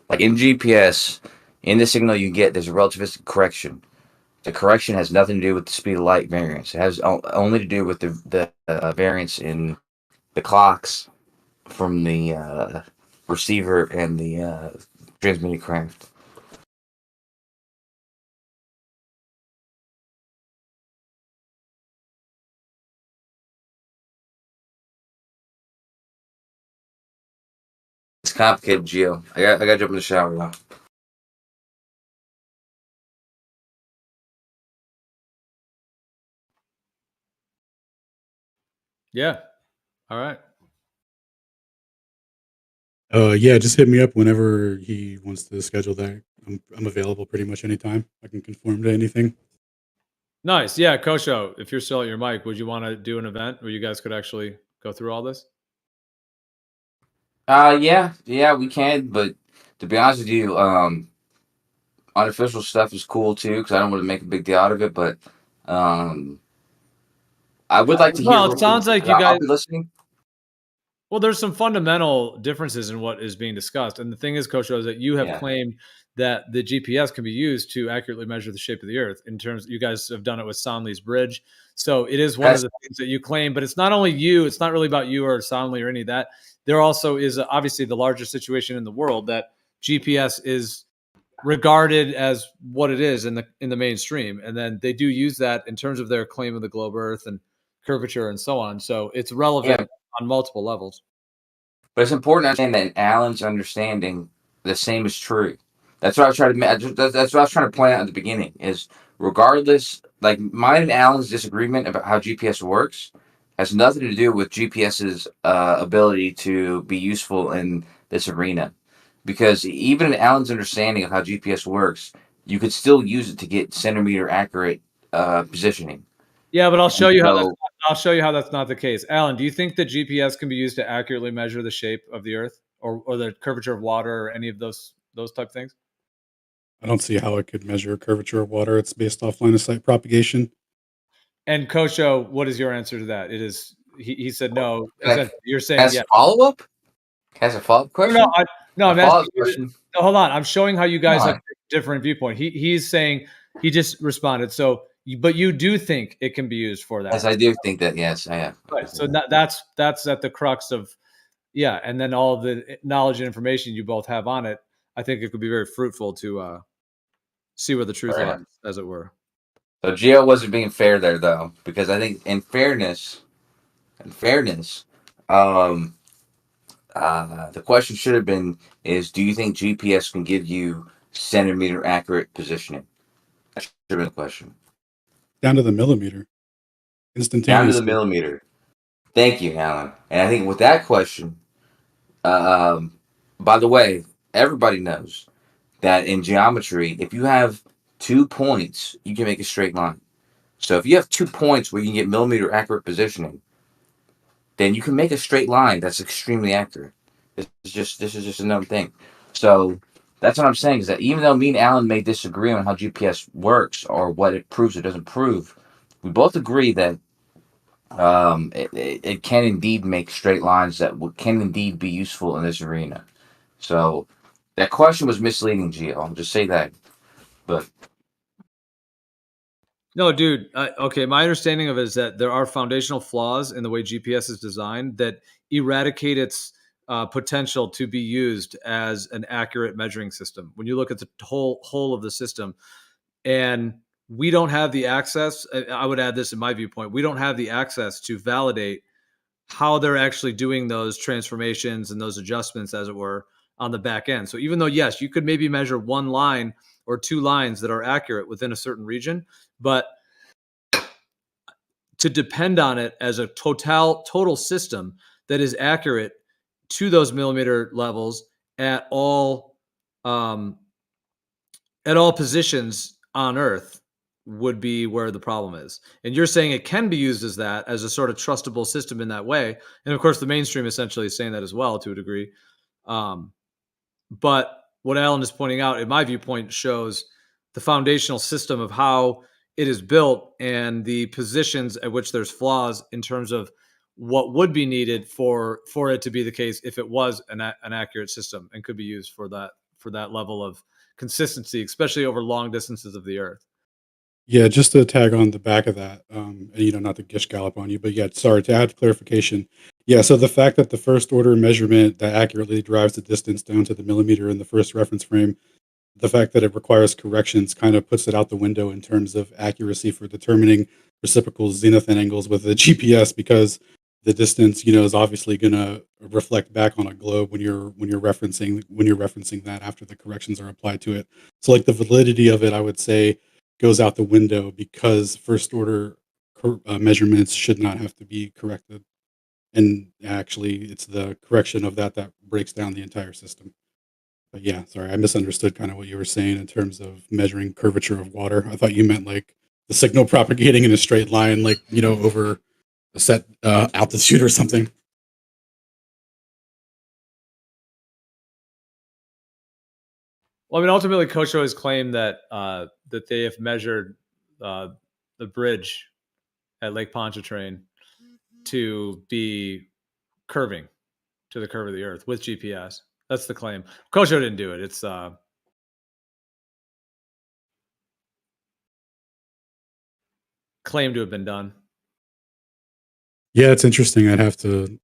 Like in GPS, in the signal you get, there's a relativistic correction. The correction has nothing to do with the speed of light variance. It has only to do with the variance in the clocks from the receiver and the transmitting craft. It's complicated, Gio. I got to jump in the shower now. Yeah. All right. Yeah, just hit me up whenever he wants to schedule that. I'm available pretty much anytime. I can conform to anything. Nice. Yeah, Kosho, if you're still at your mic, would you want to do an event where you guys could actually go through all this? Yeah, we can. But to be honest with you, unofficial stuff is cool too because I don't want to make a big deal out of it. But I would like to hear. Well, it sounds like you guys. I'll be listening. Well, there's some fundamental differences in what is being discussed, and the thing is, Kosho, is that you have claimed that the GPS can be used to accurately measure the shape of the Earth. In terms, you guys have done it with Sonley's bridge, so it is one of the things that you claim. But it's not only you; it's not really about you or Sonley or any of that. There also is obviously the largest situation in the world that GPS is regarded as what it is in the mainstream, and then they do use that in terms of their claim of the globe Earth and curvature and so on. So it's relevant on multiple levels. But it's important to understand that in Alan's understanding, the same is true. That's what I was trying to. That's what I was trying to point out at the beginning. Is regardless, like mine and Alan's disagreement about how GPS works has nothing to do with GPS's ability to be useful in this arena. Because even in Alan's understanding of how GPS works, you could still use it to get centimeter accurate positioning. Yeah, but I'll show you how that's not the case. Alan, do you think that GPS can be used to accurately measure the shape of the Earth or the curvature of water or any of those type things? I don't see how it could measure curvature of water. It's based off line of sight propagation. And Kosho, what is your answer to that? It is. He said no. You're saying Has follow up? Has a follow up question? No, I'm asking you. No, hold on. I'm showing how you guys have different viewpoint. He's saying he just responded. So, but you do think it can be used for that? Yes, I do think that. Yes, I am. Right. So that's at the crux of, yeah, and then all of the knowledge and information you both have on it, I think it could be very fruitful to see where the truth Right. lies, as it were. So Gio wasn't being fair there though, because I think in fairness, the question should have been is do you think GPS can give you centimeter accurate positioning? That should have been the question. Down to the millimeter, Down to instantaneously. the millimeter. Thank you, Alan. And I think with that question, by the way, everybody knows that in geometry, if you have 2 points, you can make a straight line. So if you have 2 points where you can get millimeter accurate positioning, then you can make a straight line that's extremely accurate. This is just a known thing. So that's what I'm saying is that even though me and Alan may disagree on how GPS works or what it proves or doesn't prove, we both agree that it can indeed make straight lines that can indeed be useful in this arena. So that question was misleading, Gio. I'll just say that. But No, dude. Okay, my understanding of it is that there are foundational flaws in the way GPS is designed that eradicate its potential to be used as an accurate measuring system. When you look at the whole of the system, and we don't have the access. I would add this in my viewpoint. We don't have the access to validate how they're actually doing those transformations and those adjustments, as it were, on the back end. So even though, yes, you could maybe measure one line or two lines that are accurate within a certain region, but to depend on it as a total system that is accurate to those millimeter levels at all positions on Earth would be where the problem is. And you're saying it can be used as that, as a sort of trustable system in that way. And of course, the mainstream essentially is saying that as well to a degree. But what Alan is pointing out, in my viewpoint, shows the foundational system of how it is built and the positions at which there's flaws in terms of what would be needed for it to be the case if it was an accurate system and could be used for that level of consistency, especially over long distances of the Earth. Yeah, just to tag on the back of that, and not to gish gallop on you, but yeah, sorry to add clarification. Yeah, so the fact that the first order measurement that accurately drives the distance down to the millimeter in the first reference frame, the fact that it requires corrections kind of puts it out the window in terms of accuracy for determining reciprocal zenith angles with the GPS because the distance, is obviously going to reflect back on a globe when you're referencing that after the corrections are applied to it. So like the validity of it, I would say, goes out the window because first order measurements should not have to be corrected. And actually, it's the correction of that breaks down the entire system. But yeah, sorry, I misunderstood kind of what you were saying in terms of measuring curvature of water. I thought you meant like the signal propagating in a straight line, like, over a set altitude or something. Well, I mean, ultimately, Kosho has claimed that that they have measured the bridge at Lake Pontchartrain to be curving to the curve of the Earth with GPS. That's the claim. Kosho didn't do it. It's claimed to have been done. Yeah, it's interesting. I'd have to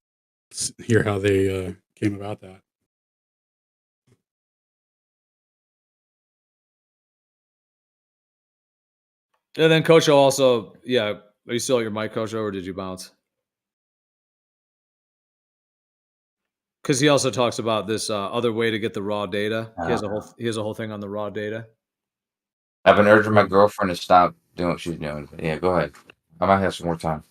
hear how they came about that. And then Kosho also, yeah. Are you still at your mic, Kosho, or did you bounce? Because he also talks about this other way to get the raw data. He has a whole thing on the raw data. I've been urging my girlfriend to stop doing what she's doing. But yeah, go ahead. I might have some more time.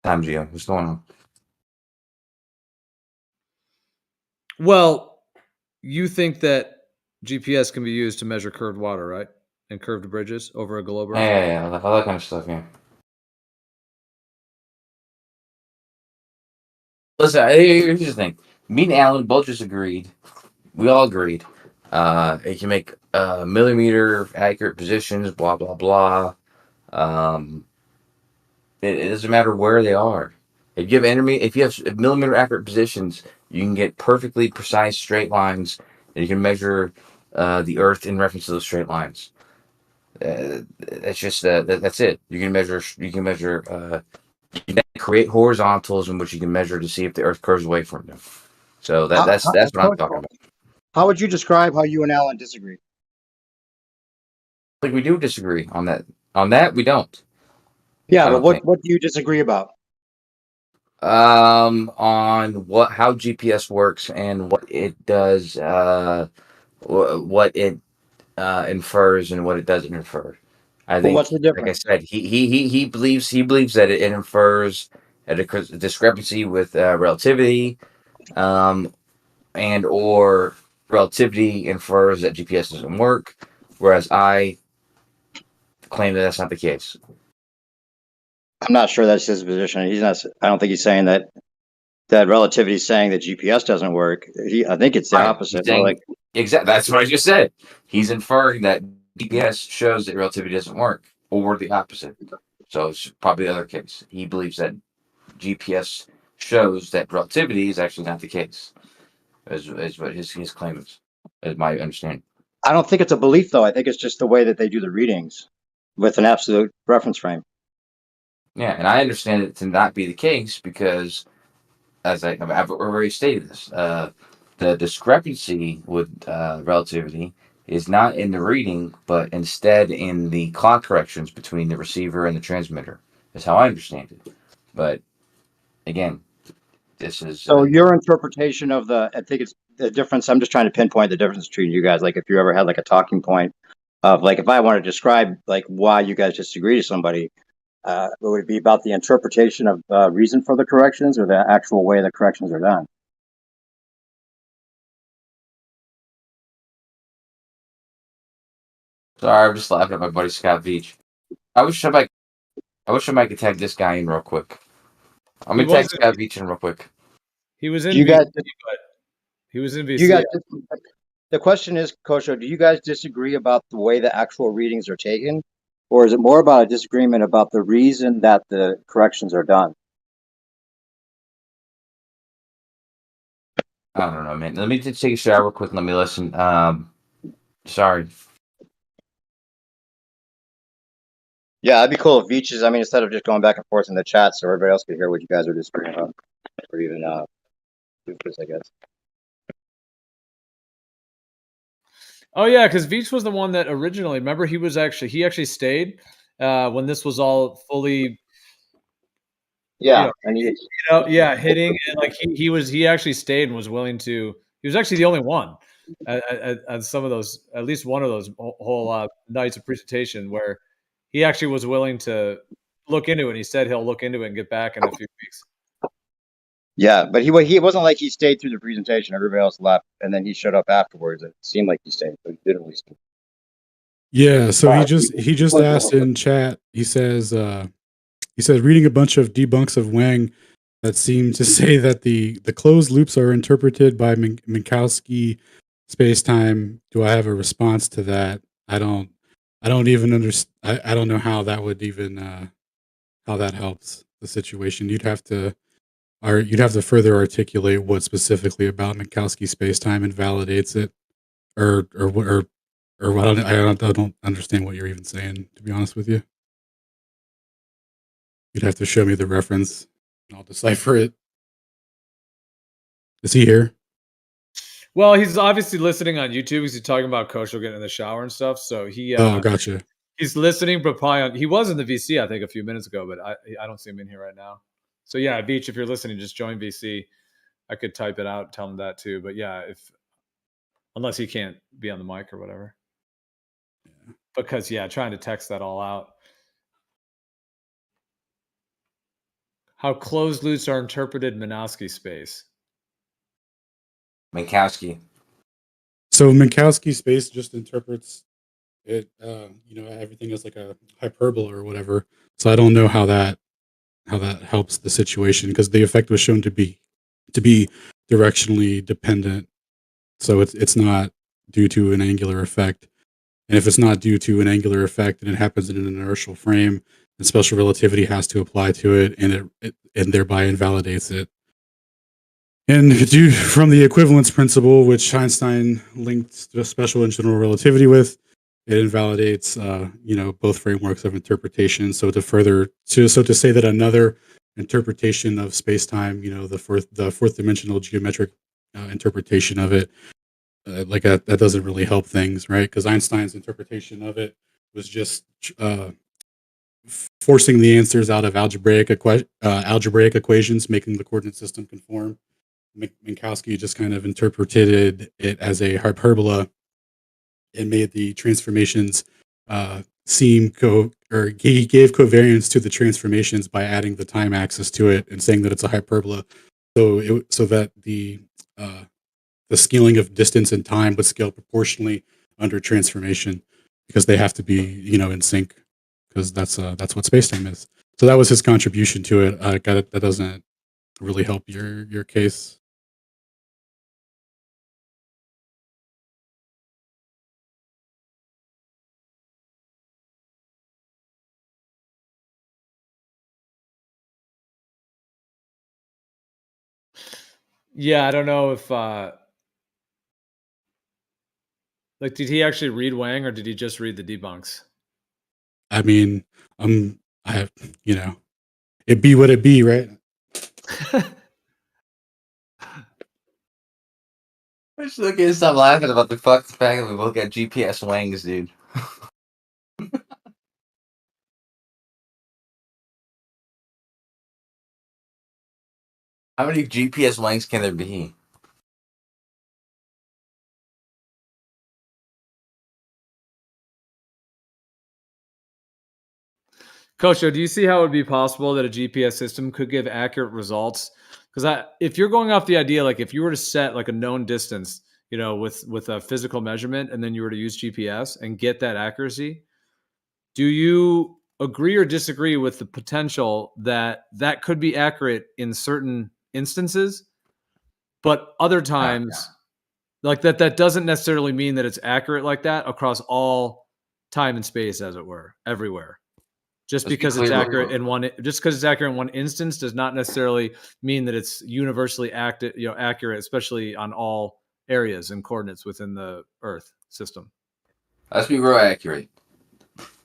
Gio. What's going on? Well, you think that GPS can be used to measure curved water, right? And curved bridges over a globe. Yeah, all that kind of stuff, yeah. Listen, here's the thing. Me and Alan both just agreed. We all agreed. It can make millimeter accurate positions, blah, blah, blah. It doesn't matter where they are. If you have millimeter accurate positions, you can get perfectly precise straight lines, and you can measure the Earth in reference to those straight lines. That's just that's it. You can measure. You can measure. You can create horizontals in which you can measure to see if the Earth curves away from them. So that's what I'm talking about. How would you describe how you and Alan disagree? Like we do disagree on that. On that, we don't. Yeah, I but don't think. what do you disagree about? On how GPS works and what it does, what it infers and what it doesn't infer. I Well, what's think, the like I difference? said, he believes that it infers a discrepancy with relativity, and or relativity infers that GPS doesn't work, whereas I claim that that's not the case. I'm not sure that's his position. He's not. I don't think he's saying that relativity is saying that GPS doesn't work. I think it's the Right. opposite. He's saying exactly. That's what I just said. He's inferring that GPS shows that relativity doesn't work, or the opposite. So it's probably the other case. He believes that GPS shows that relativity is actually not the case, is what his claim is my understanding. I don't think it's a belief, though. I think it's just the way that they do the readings with an absolute reference frame. Yeah, and I understand it to not be the case because, as I've already stated this, the discrepancy with relativity is not in the reading, but instead in the clock corrections between the receiver and the transmitter. Is how I understand it. But again, this is So your interpretation of I think it's the difference. I'm just trying to pinpoint the difference between you guys. Like if you ever had like a talking point of like if I want to describe like why you guys disagree to somebody, would it be about the interpretation of reason for the corrections or the actual way the corrections are done? sorry, I'm just laughing at my buddy Scott Veach. I wish I could tag this guy in real quick. I'm gonna tag Scott Veach in real quick. He was in Do you VC, guys? but he was in Do you VC. guys? The question is, Kosho, do you guys disagree about the way the actual readings are taken, or is it more about a disagreement about the reason that the corrections are done? I don't know, man. Let me just take a shower real quick. Let me listen. Sorry. Yeah, that'd be cool if Veach I mean, instead of just going back and forth in the chat, so everybody else could hear what you guys are disagreeing about, or even Lucas, I guess. Oh yeah, because Veach was the one that originally. Remember, he actually stayed when this was all fully. Yeah, and hitting and like he actually stayed and was willing to. He was actually the only one at some of those, at least one of those whole nights of presentation where he actually was willing to look into it. He said he'll look into it and get back in a few weeks. Yeah, but he wasn't like he stayed through the presentation. Everybody else left, and then he showed up afterwards. It seemed like he stayed, but he didn't really stay. Yeah, so he just asked in chat. He says reading a bunch of debunks of Wang that seem to say that the closed loops are interpreted by Minkowski space-time. Do I have a response to that? I don't even understand. I don't know how that would even how that helps the situation. You'd have to further articulate what specifically about Minkowski space-time invalidates it, or what. I don't understand what you're even saying, to be honest with you. You'd have to show me the reference, and I'll decipher it. Is he here? Well, he's obviously listening on YouTube because he's talking about Kosho getting in the shower and stuff. So he Oh, gotcha. He's listening, but probably he was in the VC I think a few minutes ago, but I don't see him in here right now. So yeah, Beach, if you're listening, just join VC. I could type it out, tell him that too. But yeah, unless he can't be on the mic or whatever. Yeah. Because trying to text that all out. How closed loops are interpreted Minkowski space. Minkowski. So Minkowski space just interprets it, everything as like a hyperbola or whatever. So I don't know how that helps the situation because the effect was shown to be directionally dependent. So it's not due to an angular effect. And if it's not due to an angular effect and it happens in an inertial frame, then special relativity has to apply to it, and it thereby invalidates it. And due from the equivalence principle, which Einstein linked the special and general relativity with, It invalidates, both frameworks of interpretation. So to say that another interpretation of space-time, the fourth dimensional geometric interpretation of it, that doesn't really help things, right? Because Einstein's interpretation of it was just forcing the answers out of algebraic equations, making the coordinate system conform. Minkowski just kind of interpreted it as a hyperbola and made the transformations he gave covariance to the transformations by adding the time axis to it and saying that it's a hyperbola, so that the scaling of distance and time would scale proportionally under transformation, because they have to be in sync, because that's what spacetime is. So that was his contribution to it. That doesn't really help your case. Yeah, I don't know if like, did he actually read Wang, or did he just read the debunks? I mean, it be what it be, right? I just look at stop laughing about the fact that we both got GPS wangs, dude. How many GPS wangs can there be? Coach, do you see how it would be possible that a GPS system could give accurate results? Because if you're going off the idea, like if you were to set like a known distance, with a physical measurement, and then you were to use GPS and get that accuracy, do you agree or disagree with the potential that that could be accurate in certain instances, but other times, like that doesn't necessarily mean that it's accurate like that across all time and space, as it were, everywhere? Just because it's accurate in one instance does not necessarily mean that it's universally accurate, especially on all areas and coordinates within the Earth system. Let's be real accurate.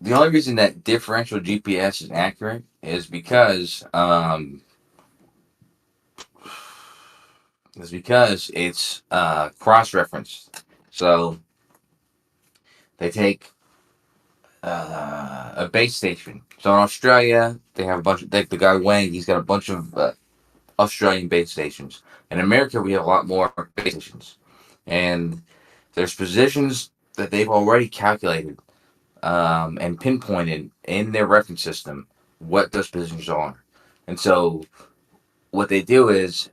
The only reason that differential GPS is accurate is because it's cross-referenced. So they take a base station. So in Australia, they have a bunch of, the guy Wang, he's got a bunch of Australian base stations. In America, we have a lot more base stations. And there's positions that they've already calculated and pinpointed in their reference system what those positions are. And so what they do is,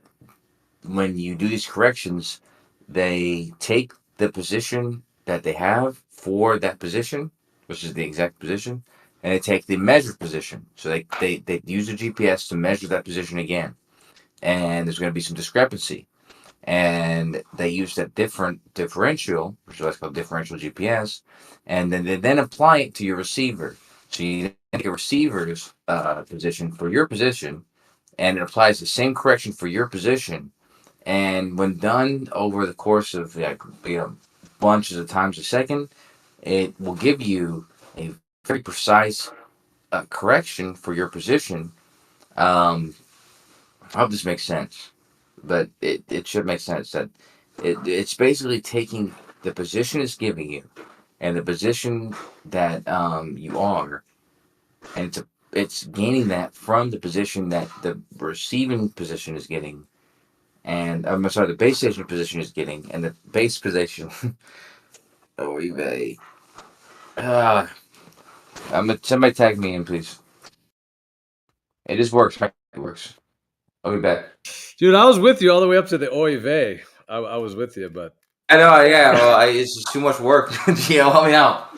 when you do these corrections, they take the position that they have for that position, which is the exact position, and they take the measured position. So they use the GPS to measure that position again. And there's going to be some discrepancy. And they use that differential, which is what's called differential GPS, and then they apply it to your receiver. So you take your receiver's position for your position, and it applies the same correction for your position. And when done over the course of bunches of times a second, it will give you a very precise correction for your position. I hope this makes sense, but it should make sense that it's basically taking the position it's giving you and the position that you are, and it's gaining that from the position that the receiving position is getting, and I'm sorry, the base station position is getting, and the base position. Oh, eBay. Somebody tag me in, please. It just works. It works. I'll be back. Dude, I was with you all the way up to the Oy vey. I was with you, but I know. Yeah. Well, it's just too much work. Gio, help me out.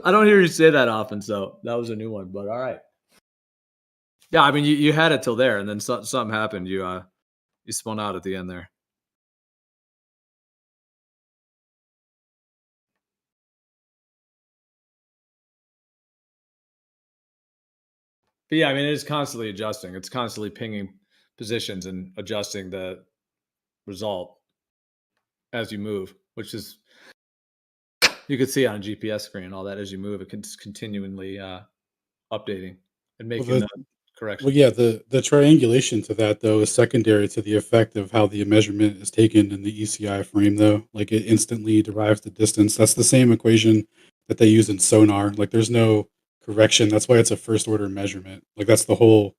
I don't hear you say that often, so that was a new one. But all right. Yeah, I mean, you had it till there, and then something happened. You spun out at the end there. But yeah, I mean, it is constantly adjusting. It's constantly pinging positions and adjusting the result. as you move, which is you could see on a GPS screen all that as you move. It can continually updating and Well, making corrections. yeah, the triangulation to that though is secondary to the effect of how the measurement is taken in the ECI frame though. Like it instantly derives the distance. That's the same equation that they use in sonar. Like there's no correction. That's why it's a first order measurement. Like that's the whole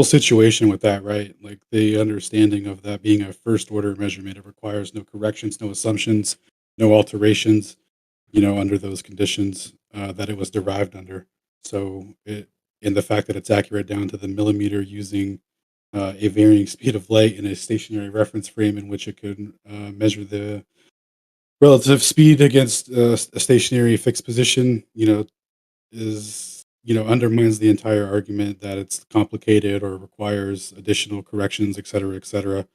situation with that, right? Like the understanding of that being a first order measurement, it requires no corrections, no assumptions, no alterations, under those conditions that it was derived under. So and the fact that it's accurate down to the millimeter using a varying speed of light in a stationary reference frame in which it could measure the relative speed against a stationary fixed position, is undermines the entire argument that it's complicated or requires additional corrections, et cetera,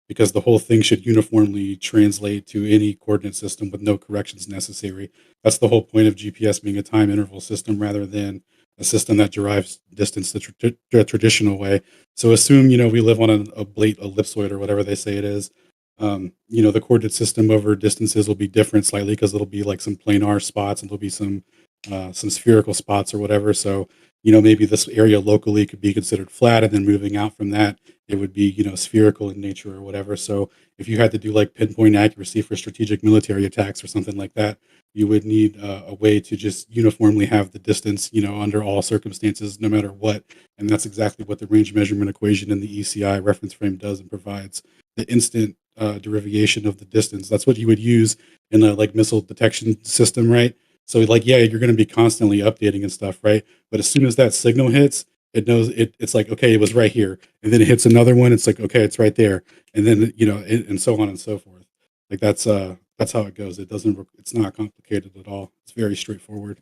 because the whole thing should uniformly translate to any coordinate system with no corrections necessary. That's the whole point of GPS being a time interval system rather than a system that derives distance the traditional way. So assume, we live on an oblate ellipsoid or whatever they say it is. The coordinate system over distances will be different slightly because it'll be like some planar spots and there'll be some spherical spots or whatever. So, maybe this area locally could be considered flat, and then moving out from that, it would be, spherical in nature or whatever. So if you had to do like pinpoint accuracy for strategic military attacks or something like that, you would need a way to just uniformly have the distance, under all circumstances, no matter what. And that's exactly what the range measurement equation in the ECI reference frame does and provides the instant derivation of the distance. That's what you would use in a like missile detection system, right? So like, yeah, you're going to be constantly updating and stuff, right? But as soon as that signal hits, it knows it's like, okay, it was right here. And then it hits another one. It's like, okay, it's right there. And then, and so on and so forth. Like that's how it goes. It's not complicated at all. It's very straightforward.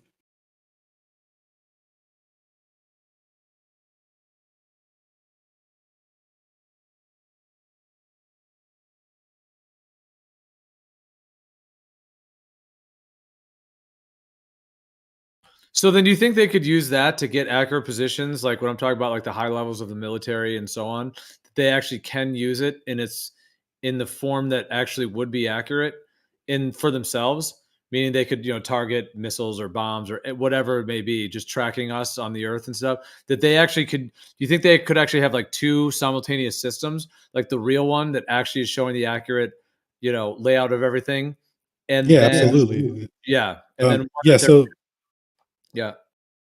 So then, do you think they could use that to get accurate positions, like what I'm talking about, like the high levels of the military and so on? They actually can use it in the form that actually would be accurate for themselves, meaning they could target missiles or bombs or whatever it may be, just tracking us on the Earth and stuff. That they actually could. Do you think they could actually have like two simultaneous systems, like the real one that actually is showing the accurate, layout of everything, and Yeah, then absolutely. yeah, and then one Yeah. that they're So yeah.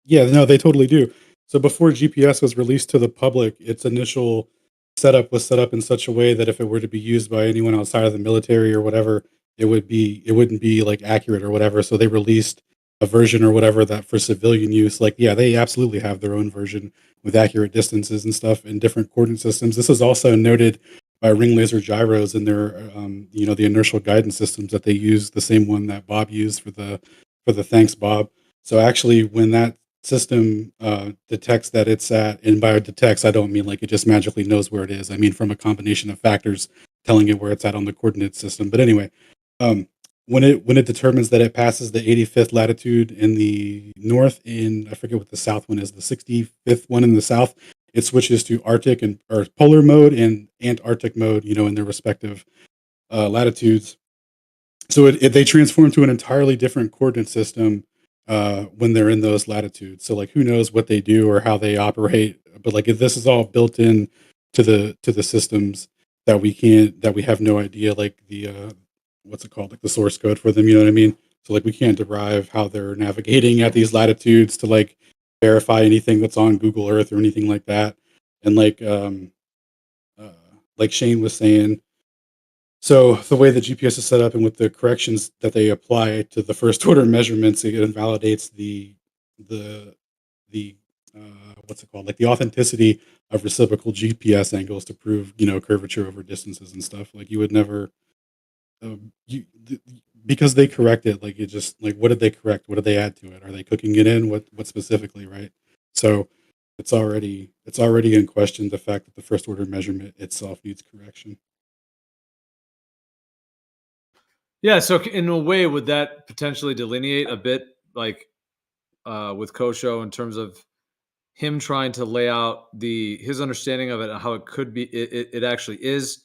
yeah, no, they totally do. So before GPS was released to the public, its initial setup was set up in such a way that if it were to be used by anyone outside of the military or whatever, it wouldn't be like accurate or whatever. So they released a version or whatever that for civilian use. Like, yeah, they absolutely have their own version with accurate distances and stuff in different coordinate systems. This is also noted by ring laser gyros in their the inertial guidance systems that they use, the same one that Bob used for the thanks Bob. So actually when that system detects that it's at, and by detects I don't mean like it just magically knows where it is. I mean from a combination of factors telling it where it's at on the coordinate system. But anyway, when it determines that it passes the 85th latitude in the north, and I forget what the south one is, the 65th one in the south, it switches to Arctic or polar mode and Antarctic mode, in their respective latitudes. So they transform to an entirely different coordinate system when they're in those latitudes. So like, who knows what they do or how they operate? But like, if this is all built in to the systems that we have no idea, like the what's it called, like the source code for them. You know what I mean? So like, we can't derive how they're navigating at these latitudes to like verify anything that's on Google Earth or anything like that. And like Shane was saying, so the way the GPS is set up and with the corrections that they apply to the first order measurements, it invalidates the what's it called, like the authenticity of reciprocal GPS angles to prove curvature over distances and stuff. Like you would never because they correct it. Like it just like, what did they correct? What did they add to it? Are they cooking it in? What specifically, right? So it's already in question the fact that the first order measurement itself needs correction. Yeah, so in a way, would that potentially delineate a bit, like with Kosho, in terms of him trying to lay out his understanding of it and how it could be, it actually is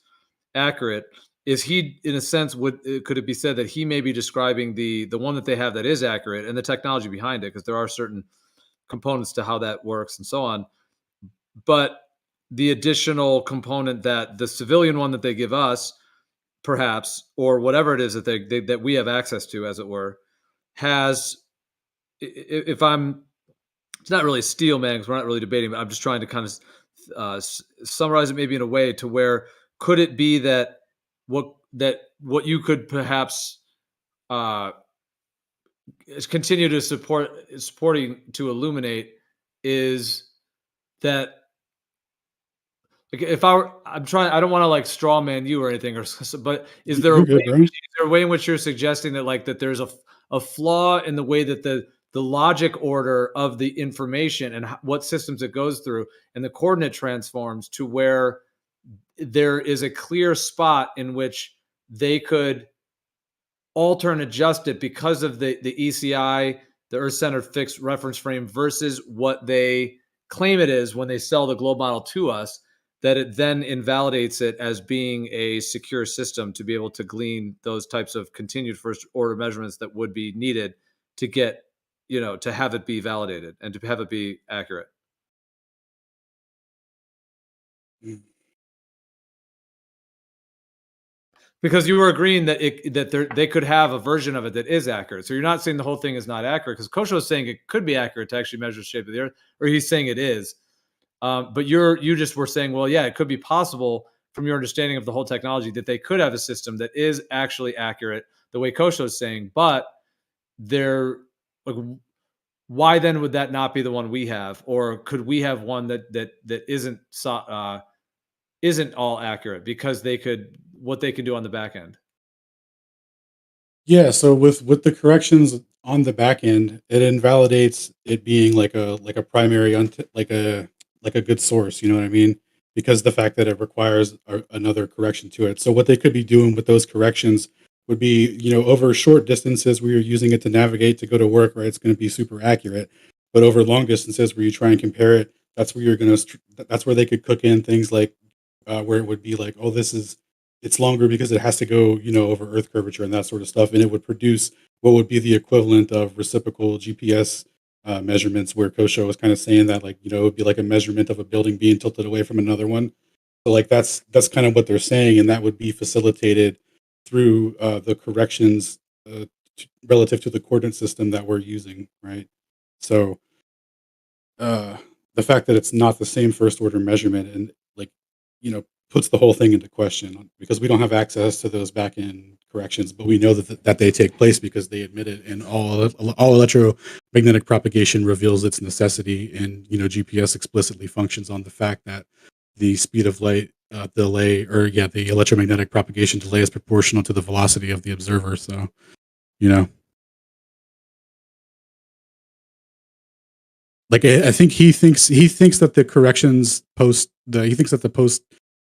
accurate, is he, in a sense, could it be said that he may be describing the one that they have that is accurate and the technology behind it, because there are certain components to how that works and so on, but the additional component that the civilian one that they give us, perhaps, or whatever it is that that we have access to, as it were, has, if I'm, it's not really a steel man because we're not really debating, but I'm just trying to kind of summarize it maybe in a way to where, could it be that what you could perhaps continue to supporting to illuminate is that, like, if I'm trying, I don't want to like straw man you or anything, but is there You're good, bro. a way in which you're suggesting that, like, that there's a flaw in the way that the logic order of the information and what systems it goes through and the coordinate transforms, to where there is a clear spot in which they could alter and adjust it because of the ECI, the Earth-centered fixed reference frame, versus what they claim it is when they sell the globe model to us, that it then invalidates it as being a secure system to be able to glean those types of continued first order measurements that would be needed to get, to have it be validated and to have it be accurate. Because you were agreeing that they could have a version of it that is accurate. So you're not saying the whole thing is not accurate, because Kosho is saying it could be accurate to actually measure the shape of the Earth, or he's saying it is. But you just were saying, well, yeah, it could be possible from your understanding of the whole technology that they could have a system that is actually accurate the way Kosho is saying, but they're like, why then would that not be the one we have? Or could we have one that isn't all accurate because what they can do on the back end? Yeah, so with the corrections on the back end, it invalidates it being like a primary like a good source. You know what I mean? Because the fact that it requires another correction to it. So what they could be doing with those corrections would be, over short distances where you're using it to navigate to go to work, right? It's going to be super accurate. But over long distances where you try and compare it, that's where that's where they could cook in things like where it would be like, oh, it's longer because it has to go, over Earth curvature and that sort of stuff. And it would produce what would be the equivalent of reciprocal GPS measurements, where Kosho was kind of saying that, like, it would be like a measurement of a building being tilted away from another one. So like that's kind of what they're saying, and that would be facilitated through the corrections relative to the coordinate system that we're using, right? So the fact that it's not the same first order measurement and, like, puts the whole thing into question, because we don't have access to those back end corrections, but we know that they take place because they admit it, and all electromagnetic propagation reveals its necessity, and GPS explicitly functions on the fact that the speed of light delay, the electromagnetic propagation delay, is proportional to the velocity of the observer. So, like, I think he thinks that the corrections he thinks that the post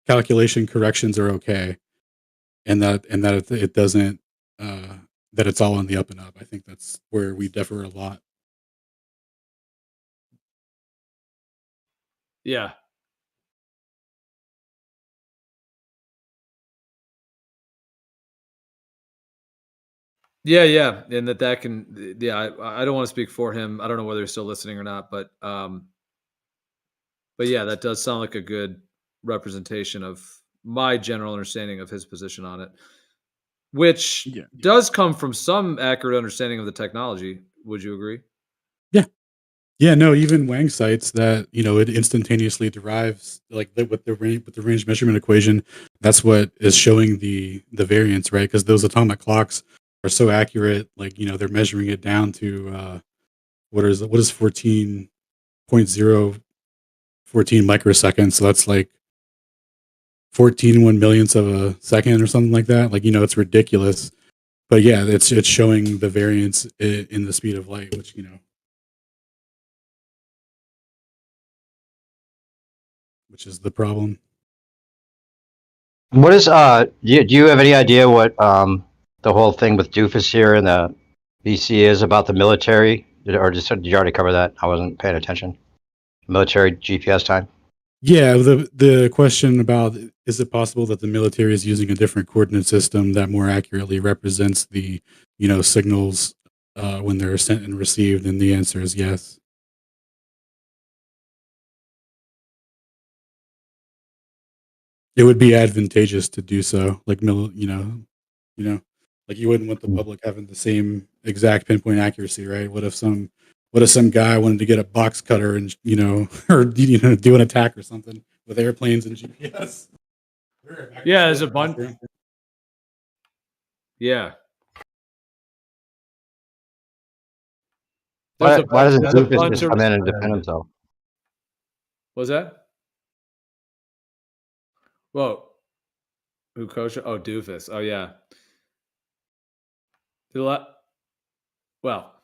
calculation corrections are okay, and that it doesn't that it's all on the up and up. I think that's where we differ a lot. Yeah. Yeah, and that can, I don't want to speak for him. I don't know whether he's still listening or not, but yeah, that does sound like a good representation of my general understanding of his position on it, which does come from some accurate understanding of the technology. Would you agree? Yeah, no, even Wang cites that, it instantaneously derives, like, with the range measurement equation. That's what is showing the variance, right? Because those atomic clocks are so accurate, like, they're measuring it down to what is 14.014 microseconds. So that's like 14 1/millionths of a second or something like that. Like, it's ridiculous. But yeah, it's showing the variance in the speed of light, which, which is the problem. What is do you have any idea what the whole thing with Doofus here and the VC is about the military? Or did you already cover that? I wasn't paying attention. Military GPS time. Yeah, the question about is it possible that the military is using a different coordinate system that more accurately represents the signals when they're sent and received, and the answer is yes. It would be advantageous to do so, like like you wouldn't want the public having the same exact pinpoint accuracy, right? What if some guy wanted to get a box cutter and or do an attack or something with airplanes and GPS? Yeah, there's a bunch. Yeah. Why doesn't there's a Doofus bunch just of. come in and defend himself? What was that? Whoa. Who coach? Oh, Doofus. Oh, yeah. Well,